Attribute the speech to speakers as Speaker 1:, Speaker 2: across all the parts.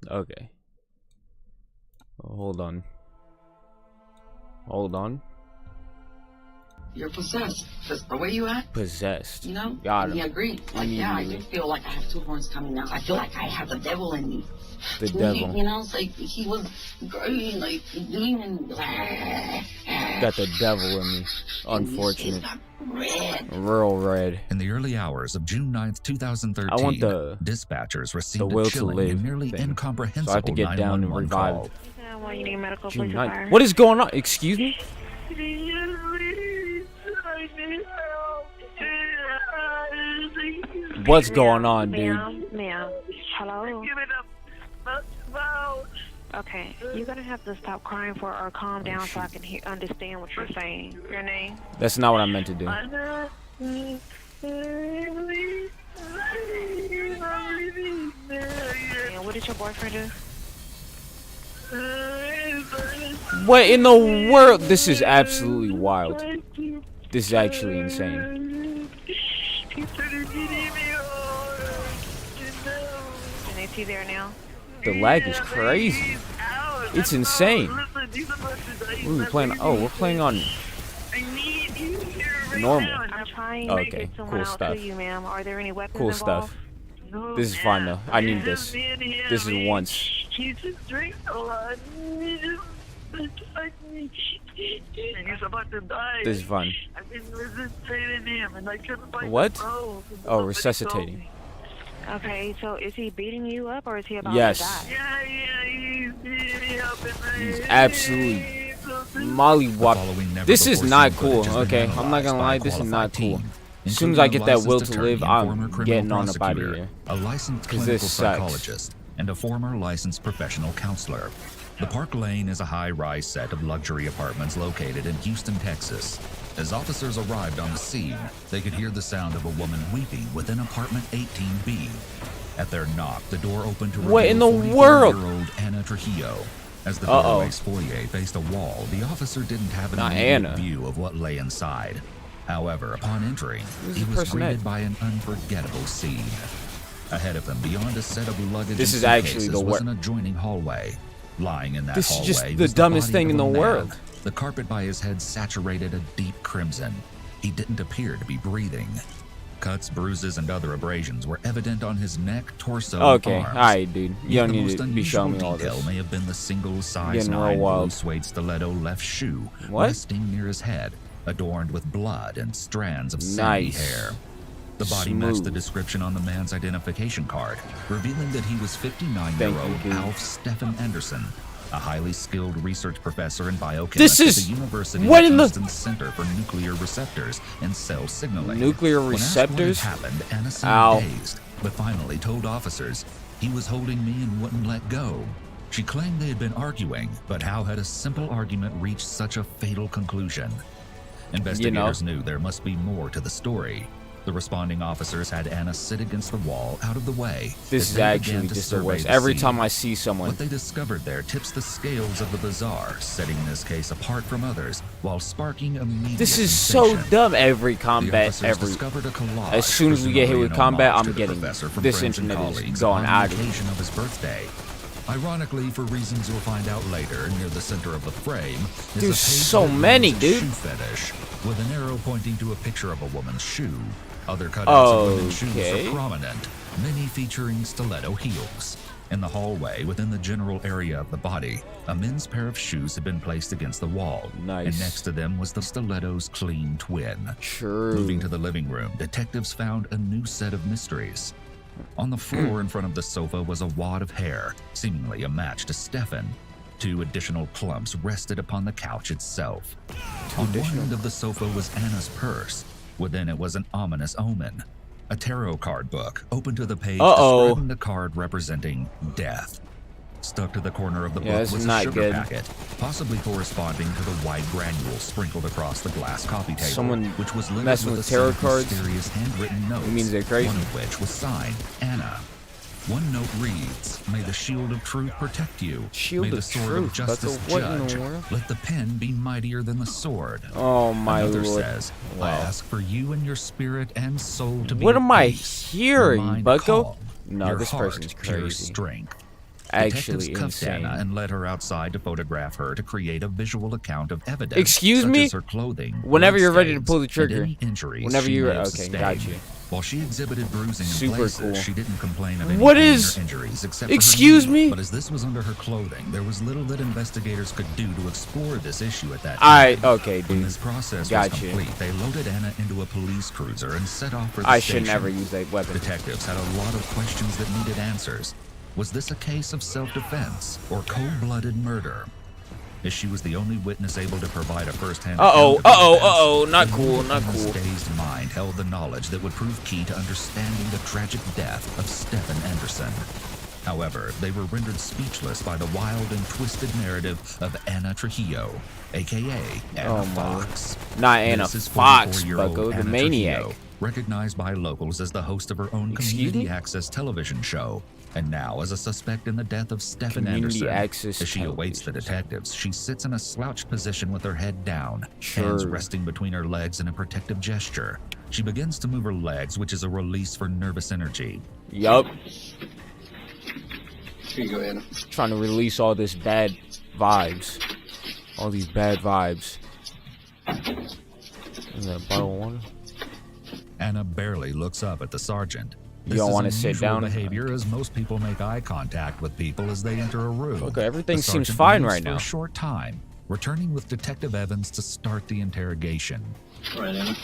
Speaker 1: Okay. Hold on. Hold on.
Speaker 2: You're possessed. That's the way you act.
Speaker 1: Possessed.
Speaker 2: You know?
Speaker 1: Got him.
Speaker 2: He agreed. Like, yeah, I do feel like I have two horns coming out. I feel like I have the devil in me.
Speaker 1: The devil.
Speaker 2: You know, it's like he was growing, like, doing and
Speaker 1: Got the devil in me. Unfortunate.
Speaker 2: Red.
Speaker 1: Real red.
Speaker 3: In the early hours of June 9th, 2013,
Speaker 1: I want the
Speaker 3: dispatchers received
Speaker 1: will
Speaker 3: a
Speaker 1: to
Speaker 3: chilling
Speaker 1: live
Speaker 3: and nearly
Speaker 1: thing.
Speaker 3: incomprehensible
Speaker 1: So I have to get down and
Speaker 3: 911
Speaker 1: revive.
Speaker 3: call.
Speaker 4: Well, you need medical,
Speaker 1: June
Speaker 4: please.
Speaker 1: 9th. What is going on? Excuse me? What's going on, dude?
Speaker 4: Ma'am. Hello? Okay, you're gonna have to stop crying for or calm down so I can understand what you're saying. Your name?
Speaker 1: That's not what I meant to do.
Speaker 4: And what did your boyfriend do?
Speaker 1: What in the world? This is absolutely wild. This is actually insane.
Speaker 4: And is he there now?
Speaker 1: The lag is crazy. It's insane. What are we playing? Oh, we're playing on normal.
Speaker 4: I'm trying
Speaker 1: Okay,
Speaker 4: to get someone
Speaker 1: cool
Speaker 4: out
Speaker 1: stuff.
Speaker 4: to you, ma'am. Are there any weapons
Speaker 1: Cool
Speaker 4: involved?
Speaker 1: stuff. This is fine though. I need this. This is once.
Speaker 5: He just drinks a lot. He just like me. And he's about to die.
Speaker 1: This is fun.
Speaker 5: I've been resuscitating him, and I couldn't find
Speaker 1: What?
Speaker 5: the bro.
Speaker 1: Oh, resuscitating.
Speaker 4: Okay, so is he beating you up or is he about
Speaker 1: Yes.
Speaker 4: to die?
Speaker 5: Yeah, he's beating me up in
Speaker 1: He's
Speaker 5: the
Speaker 1: absolutely
Speaker 3: The
Speaker 1: mollywop.
Speaker 3: following
Speaker 1: This is
Speaker 3: never-before-seen
Speaker 1: not
Speaker 3: footage
Speaker 1: cool.
Speaker 3: has been
Speaker 1: Okay, I'm not
Speaker 3: analyzed
Speaker 1: gonna
Speaker 3: by
Speaker 1: lie.
Speaker 3: a
Speaker 1: This is
Speaker 3: qualified
Speaker 1: not cool.
Speaker 3: team,
Speaker 1: As soon as I get that
Speaker 3: including a
Speaker 1: will
Speaker 3: licensed
Speaker 1: to live,
Speaker 3: attorney and former
Speaker 1: I'm
Speaker 3: criminal
Speaker 1: getting on up out of
Speaker 3: prosecutor,
Speaker 1: here.
Speaker 3: a licensed
Speaker 1: 'Cause
Speaker 3: clinical
Speaker 1: this sucks.
Speaker 3: psychologist, and a former licensed professional counselor. The Park Lane is a high-rise set of luxury apartments located in Houston, Texas. As officers arrived on the scene, they could hear the sound of a woman weeping within apartment 18B. At their knock, the door opened to
Speaker 1: What in the
Speaker 3: reveal
Speaker 1: world?
Speaker 3: 44-year-old Anna Trujillo. As the
Speaker 1: Uh-oh.
Speaker 3: doorway's foyer faced a wall, the officer didn't have an
Speaker 1: Not
Speaker 3: immediate
Speaker 1: Anna.
Speaker 3: view of what lay inside. However, upon entering,
Speaker 1: Who's
Speaker 3: he
Speaker 1: the
Speaker 3: was
Speaker 1: person
Speaker 3: greeted
Speaker 1: that-
Speaker 3: by an unforgettable scene. Ahead of him, beyond a set of luggage
Speaker 1: This
Speaker 3: and
Speaker 1: is actually
Speaker 3: suitcases,
Speaker 1: the
Speaker 3: was an adjoining hallway. Lying in that
Speaker 1: This is
Speaker 3: hallway
Speaker 1: just the
Speaker 3: was
Speaker 1: dumbest
Speaker 3: body
Speaker 1: thing
Speaker 3: of
Speaker 1: in
Speaker 3: a
Speaker 1: the
Speaker 3: man.
Speaker 1: world.
Speaker 3: The carpet by his head saturated a deep crimson. He didn't appear to be breathing. Cuts, bruises, and other abrasions were evident on his neck, torso,
Speaker 1: Okay,
Speaker 3: and arms.
Speaker 1: alright, dude. You
Speaker 3: Yet
Speaker 1: don't
Speaker 3: the
Speaker 1: need
Speaker 3: most
Speaker 1: to be
Speaker 3: unusual
Speaker 1: showing me all
Speaker 3: detail
Speaker 1: this.
Speaker 3: may have been the single size
Speaker 1: Getting real
Speaker 3: 9 blue
Speaker 1: wild.
Speaker 3: suede stiletto left shoe
Speaker 1: What?
Speaker 3: resting near his head, adorned with blood and strands of sandy
Speaker 1: Nice.
Speaker 3: hair. The body matched the
Speaker 1: Smooth.
Speaker 3: description on the man's identification card, revealing that he was 59-year-old
Speaker 1: Thank you, dude.
Speaker 3: Alf Stephen Anderson, a highly skilled research professor and biochemist
Speaker 1: This
Speaker 3: at
Speaker 1: is-
Speaker 3: the University
Speaker 1: what
Speaker 3: of
Speaker 1: in the-
Speaker 3: Houston's Center for Nuclear Receptors and Cell Signaling.
Speaker 1: Nuclear
Speaker 3: When asked what had
Speaker 1: receptors?
Speaker 3: happened, Anna seemed
Speaker 1: Ow.
Speaker 3: dazed, but finally told officers he was holding me and wouldn't let go. She claimed they had been arguing, but how had a simple argument reached such a fatal conclusion? Investigators knew there must be more to the story. The responding officers had Anna sit against the wall out of the way.
Speaker 1: This
Speaker 3: as
Speaker 1: is
Speaker 3: they
Speaker 1: actually
Speaker 3: began to
Speaker 1: just the
Speaker 3: survey
Speaker 1: worst.
Speaker 3: the
Speaker 1: Every
Speaker 3: scene.
Speaker 1: time I see someone,
Speaker 3: What they discovered there tips the scales of the bizarre, setting this case apart from others while sparking immediate
Speaker 1: this is so
Speaker 3: sensation.
Speaker 1: dumb. Every
Speaker 3: The
Speaker 1: combat,
Speaker 3: officers
Speaker 1: every
Speaker 3: discovered a collage,
Speaker 1: as soon as we get hit with
Speaker 3: presumably an
Speaker 1: combat,
Speaker 3: homage
Speaker 1: I'm
Speaker 3: to the
Speaker 1: getting
Speaker 3: professor from
Speaker 1: this
Speaker 3: friends and
Speaker 1: internet is
Speaker 3: colleagues
Speaker 1: going
Speaker 3: on
Speaker 1: out
Speaker 3: the
Speaker 1: of here.
Speaker 3: occasion of his birthday. Ironically, for reasons we'll find out later, near the center of the frame is
Speaker 1: There's
Speaker 3: a page
Speaker 1: so
Speaker 3: that
Speaker 1: many,
Speaker 3: reveals a
Speaker 1: dude.
Speaker 3: shoe fetish, with an arrow pointing to a picture of a woman's shoe. Other cutouts of women's shoes
Speaker 1: Okay.
Speaker 3: are prominent, many featuring stiletto heels. In the hallway, within the general area of the body, a men's pair of shoes had been placed against the wall.
Speaker 1: Nice.
Speaker 3: And next to them was the stiletto's clean twin.
Speaker 1: True.
Speaker 3: Moving to the living room, detectives found a new set of mysteries. On the floor in front of the sofa was a wad of hair, seemingly a match to Stefan. 2 additional clumps rested upon the couch itself. On one end of the sofa was Anna's purse. Within it was an ominous omen. A tarot card book, open to the page describing the card representing death. Stuck to the corner of the
Speaker 1: Yeah,
Speaker 3: book
Speaker 1: this
Speaker 3: was
Speaker 1: is
Speaker 3: a
Speaker 1: not
Speaker 3: sugar
Speaker 1: good.
Speaker 3: packet, possibly corresponding to the white granules sprinkled across the glass coffee table,
Speaker 1: Someone
Speaker 3: which was littered
Speaker 1: messing
Speaker 3: with
Speaker 1: with
Speaker 3: a
Speaker 1: tarot
Speaker 3: set of
Speaker 1: cards?
Speaker 3: mysterious handwritten notes,
Speaker 1: It means they're crazy.
Speaker 3: one of which was signed Anna. One note reads, "May the shield of truth protect you.
Speaker 1: Shield
Speaker 3: May the
Speaker 1: of
Speaker 3: sword
Speaker 1: truth?
Speaker 3: of justice
Speaker 1: That's a what in the
Speaker 3: judge.
Speaker 1: world?
Speaker 3: Let the pen be mightier than the sword."
Speaker 1: Oh my
Speaker 3: Another
Speaker 1: lord.
Speaker 3: says, "I
Speaker 1: Wow.
Speaker 3: ask for you and your spirit and soul to be
Speaker 1: What
Speaker 3: at
Speaker 1: am I
Speaker 3: peace,
Speaker 1: hearing,
Speaker 3: your mind
Speaker 1: Bucko?
Speaker 3: calm,
Speaker 1: No,
Speaker 3: your
Speaker 1: this
Speaker 3: heart
Speaker 1: person's
Speaker 3: pure
Speaker 1: crazy.
Speaker 3: strength."
Speaker 1: actually
Speaker 3: Detectives cuffed
Speaker 1: insane.
Speaker 3: Anna and led her outside to photograph her to create a visual account of evidence.
Speaker 1: Excuse
Speaker 3: such
Speaker 1: me?
Speaker 3: as her clothing,
Speaker 1: Whenever
Speaker 3: blood
Speaker 1: you're ready to
Speaker 3: stains,
Speaker 1: pull the
Speaker 3: and
Speaker 1: trigger.
Speaker 3: any injuries
Speaker 1: Whenever
Speaker 3: she
Speaker 1: you're
Speaker 3: may have
Speaker 1: okay,
Speaker 3: sustained.
Speaker 1: got you.
Speaker 3: While she exhibited bruising in
Speaker 1: Super
Speaker 3: places,
Speaker 1: cool.
Speaker 3: she didn't complain of any
Speaker 1: What
Speaker 3: pain
Speaker 1: is-
Speaker 3: or injuries except
Speaker 1: Excuse
Speaker 3: for her knee.
Speaker 1: me?
Speaker 3: But as this was under her clothing, there was little that investigators could do to explore this issue at that time.
Speaker 1: Alright, okay,
Speaker 3: When
Speaker 1: dude.
Speaker 3: this process
Speaker 1: Gotcha.
Speaker 3: was complete, they loaded Anna into a police cruiser and set off for the
Speaker 1: I
Speaker 3: station.
Speaker 1: should never use that weapon.
Speaker 3: Detectives had a lot of questions that needed answers. Was this a case of self-defense or cold-blooded murder? As she was the only witness able to provide a first-hand account of the events,
Speaker 1: not
Speaker 3: the
Speaker 1: cool,
Speaker 3: woman
Speaker 1: not
Speaker 3: in his
Speaker 1: cool.
Speaker 3: dazed mind held the knowledge that would prove key to understanding the tragic death of Stephen Anderson. However, they were rendered speechless by the wild and twisted narrative of Anna Trujillo, aka Anna
Speaker 1: Oh my.
Speaker 3: Fox.
Speaker 1: Not Anna
Speaker 3: This is
Speaker 1: Fox,
Speaker 3: 44-year-old
Speaker 1: bucko, the
Speaker 3: Anna
Speaker 1: maniac.
Speaker 3: Trujillo, recognized by locals as the host of her own
Speaker 1: Excuse
Speaker 3: community
Speaker 1: me?
Speaker 3: access television show, and now as a suspect in the death of Stephen
Speaker 1: Community
Speaker 3: Anderson.
Speaker 1: access
Speaker 3: As she awaits the
Speaker 1: television.
Speaker 3: detectives, she sits in a slouched position with her head down, hands
Speaker 1: Sure.
Speaker 3: resting between her legs in a protective gesture. She begins to move her legs, which is a release for nervous energy.
Speaker 1: Yup.
Speaker 6: Here you go, Anna.
Speaker 1: Trying to release all this bad vibes. All these bad vibes. Is that a bottle of water?
Speaker 3: Anna barely looks up at the sergeant.
Speaker 1: You don't
Speaker 3: want
Speaker 1: wanna
Speaker 3: to
Speaker 1: sit down?
Speaker 3: behavior, as most people make eye contact with people as they enter a room.
Speaker 1: Okay, everything
Speaker 3: The
Speaker 1: seems
Speaker 3: sergeant
Speaker 1: fine
Speaker 3: leaves
Speaker 1: right
Speaker 3: for
Speaker 1: now.
Speaker 3: a short time, returning with Detective Evans to start the interrogation.
Speaker 6: All right, Anna.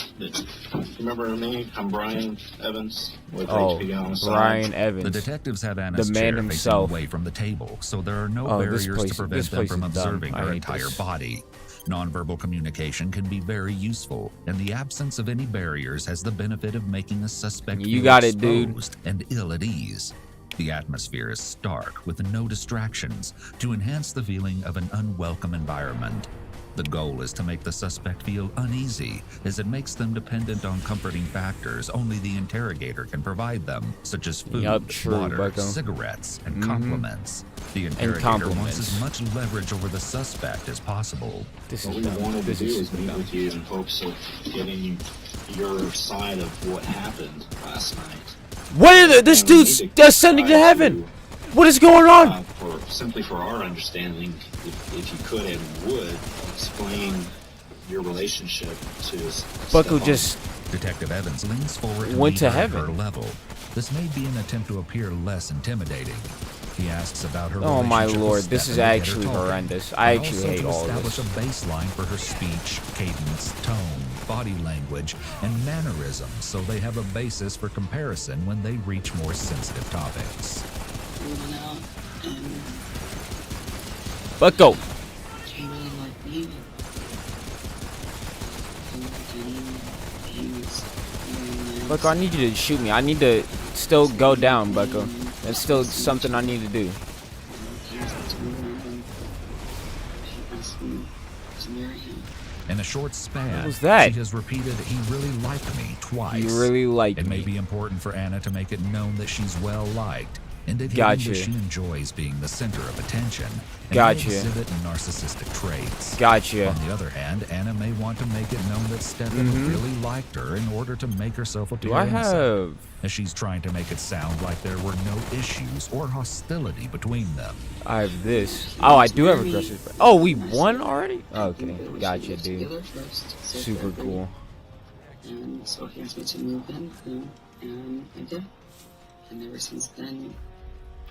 Speaker 6: Remember me? I'm Brian Evans with
Speaker 1: Oh,
Speaker 6: HPD on the side.
Speaker 1: Brian
Speaker 3: The
Speaker 1: Evans.
Speaker 3: detectives have Anna's
Speaker 1: The man
Speaker 3: chair
Speaker 1: himself.
Speaker 3: facing away from the table, so there are no
Speaker 1: Oh, this
Speaker 3: barriers
Speaker 1: place-
Speaker 3: to prevent
Speaker 1: this
Speaker 3: them
Speaker 1: place
Speaker 3: from
Speaker 1: is dumb.
Speaker 3: observing
Speaker 1: I
Speaker 3: her
Speaker 1: hate
Speaker 3: entire
Speaker 1: this.
Speaker 3: body. Nonverbal communication can be very useful, and the absence of any barriers has the benefit of making a suspect
Speaker 1: You
Speaker 3: feel
Speaker 1: got it, dude.
Speaker 3: exposed and ill at ease. The atmosphere is stark with no distractions to enhance the feeling of an unwelcome environment. The goal is to make the suspect feel uneasy, as it makes them dependent on comforting factors only the interrogator can provide them, such as food,
Speaker 1: Yup, true,
Speaker 3: water,
Speaker 1: bucko.
Speaker 3: cigarettes, and
Speaker 1: Mhm.
Speaker 3: compliments. The interrogator wants
Speaker 1: compliments.
Speaker 3: as much leverage over the suspect as possible.
Speaker 1: This
Speaker 6: What
Speaker 1: is
Speaker 6: we
Speaker 1: dumb.
Speaker 6: wanted to
Speaker 1: This
Speaker 6: do
Speaker 1: is
Speaker 6: is
Speaker 1: super
Speaker 6: meet
Speaker 1: dumb.
Speaker 6: with you in hopes of getting your side of what happened last night.
Speaker 1: What is it? This
Speaker 6: And we
Speaker 1: dude's
Speaker 6: need to
Speaker 1: ascending to
Speaker 6: try
Speaker 1: heaven. What is going on?
Speaker 6: simply for our understanding, if you could and would explain your relationship to
Speaker 1: Bucko
Speaker 6: Stefan.
Speaker 1: just
Speaker 3: Detective Evans leans forward to
Speaker 1: Went
Speaker 3: meet
Speaker 1: to
Speaker 3: her at her
Speaker 1: heaven.
Speaker 3: level. This may be an attempt to appear less intimidating. He asks about her
Speaker 1: Oh my
Speaker 3: relationship with
Speaker 1: lord, this is
Speaker 3: Stefan to get her
Speaker 1: actually
Speaker 3: talking,
Speaker 1: horrendous. I
Speaker 3: and
Speaker 1: actually
Speaker 3: also
Speaker 1: hate
Speaker 3: to
Speaker 1: all of
Speaker 3: establish
Speaker 1: this.
Speaker 3: a baseline for her speech, cadence, tone, body language, and mannerisms, so they have a basis for comparison when they reach more sensitive topics.
Speaker 2: We went out and
Speaker 1: Bucko.
Speaker 2: he really liked me. He was very nice.
Speaker 1: Bucko, I need you to shoot me. I need to still go down, Bucko. That's still something I need to do.
Speaker 2: He asked me to marry him. He asked me to marry him.
Speaker 3: In a short span,
Speaker 1: What was that?
Speaker 3: she has repeated, "He really liked me," twice.
Speaker 1: You really like
Speaker 3: It may
Speaker 1: me.
Speaker 3: be important for Anna to make it known that she's well liked, indicating
Speaker 1: Gotcha.
Speaker 3: that she enjoys being the center of attention, and
Speaker 1: Gotcha.
Speaker 3: may exhibit narcissistic traits.
Speaker 1: Gotcha.
Speaker 3: On the other hand, Anna may want to make it known that Stefan
Speaker 1: Mhm.
Speaker 3: really liked her in order to make herself appear
Speaker 1: Do I
Speaker 3: innocent,
Speaker 1: have...
Speaker 3: as she's trying to make it sound like there were no issues or hostility between them.
Speaker 1: I have this. Oh, I do have aggressive. Oh, we won already? Okay, gotcha, dude.
Speaker 2: Together first, so
Speaker 1: Super
Speaker 2: forever.
Speaker 1: cool.
Speaker 2: And so he asked me to move in, and I did. And ever since then,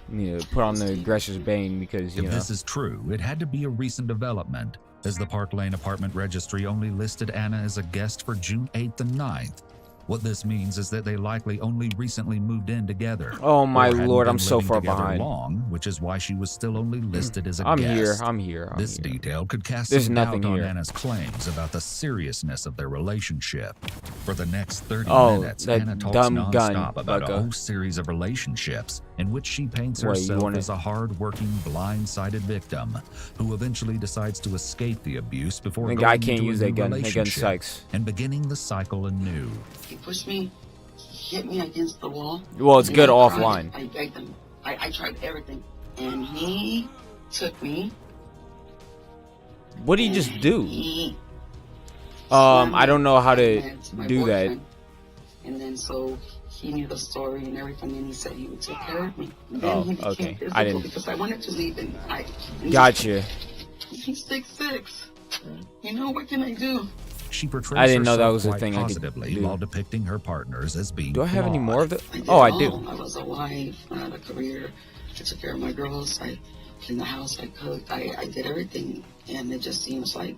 Speaker 1: Need to put on the aggressive bane because, you
Speaker 3: If
Speaker 1: know.
Speaker 3: this is true, it had to be a recent development, as the Park Lane apartment registry only listed Anna as a guest for June 8th and 9th. What this means is that they likely only recently moved in together.
Speaker 1: Oh my
Speaker 3: or hadn't
Speaker 1: lord,
Speaker 3: been
Speaker 1: I'm so
Speaker 3: living
Speaker 1: far
Speaker 3: together
Speaker 1: behind.
Speaker 3: long, which is why she was still only listed as a
Speaker 1: I'm
Speaker 3: guest.
Speaker 1: here. I'm here.
Speaker 3: This detail could cast
Speaker 1: There's
Speaker 3: some
Speaker 1: nothing
Speaker 3: doubt on
Speaker 1: here.
Speaker 3: Anna's claims about the seriousness of their relationship. For the next 30
Speaker 1: Oh,
Speaker 3: minutes,
Speaker 1: that
Speaker 3: Anna talks
Speaker 1: dumb
Speaker 3: nonstop
Speaker 1: gun,
Speaker 3: about a
Speaker 1: Bucko.
Speaker 3: whole series of relationships in which she paints
Speaker 1: Wait, you
Speaker 3: herself
Speaker 1: wanna-
Speaker 3: as a hard-working, blind-sided victim who eventually decides to escape the abuse before
Speaker 1: The
Speaker 3: going
Speaker 1: guy can't
Speaker 3: into
Speaker 1: use
Speaker 3: a
Speaker 1: that
Speaker 3: new
Speaker 1: gun. That gun
Speaker 3: relationship
Speaker 1: sucks.
Speaker 3: and beginning the cycle anew.
Speaker 2: he pushed me, he hit me against the wall.
Speaker 1: Well, it's
Speaker 2: and
Speaker 1: good
Speaker 2: I
Speaker 1: offline.
Speaker 2: cried. I begged him. I tried everything. And he took me.
Speaker 1: What did he just do?
Speaker 2: He
Speaker 1: I don't know how to
Speaker 2: slammed my
Speaker 1: do that.
Speaker 2: boyfriend. And then so he knew the story and everything, and he said he would take care of me. And then
Speaker 1: Oh,
Speaker 2: he became
Speaker 1: okay.
Speaker 2: physical
Speaker 1: I didn't-
Speaker 2: because I wanted to leave, and
Speaker 1: Gotcha.
Speaker 2: He's 6'6". You know, what can I do?
Speaker 3: She portrays
Speaker 1: I didn't know that
Speaker 3: herself
Speaker 1: was a
Speaker 3: quite
Speaker 1: thing I could
Speaker 3: positively
Speaker 1: do.
Speaker 3: while depicting her partners as being
Speaker 1: Do I have any
Speaker 3: flawed.
Speaker 1: more of the?
Speaker 2: I did
Speaker 1: Oh, I
Speaker 2: it
Speaker 1: do.
Speaker 2: all. I was a wife, I had a career, I took care of my girls, I cleaned the house, I cooked, I did everything, and it just seems like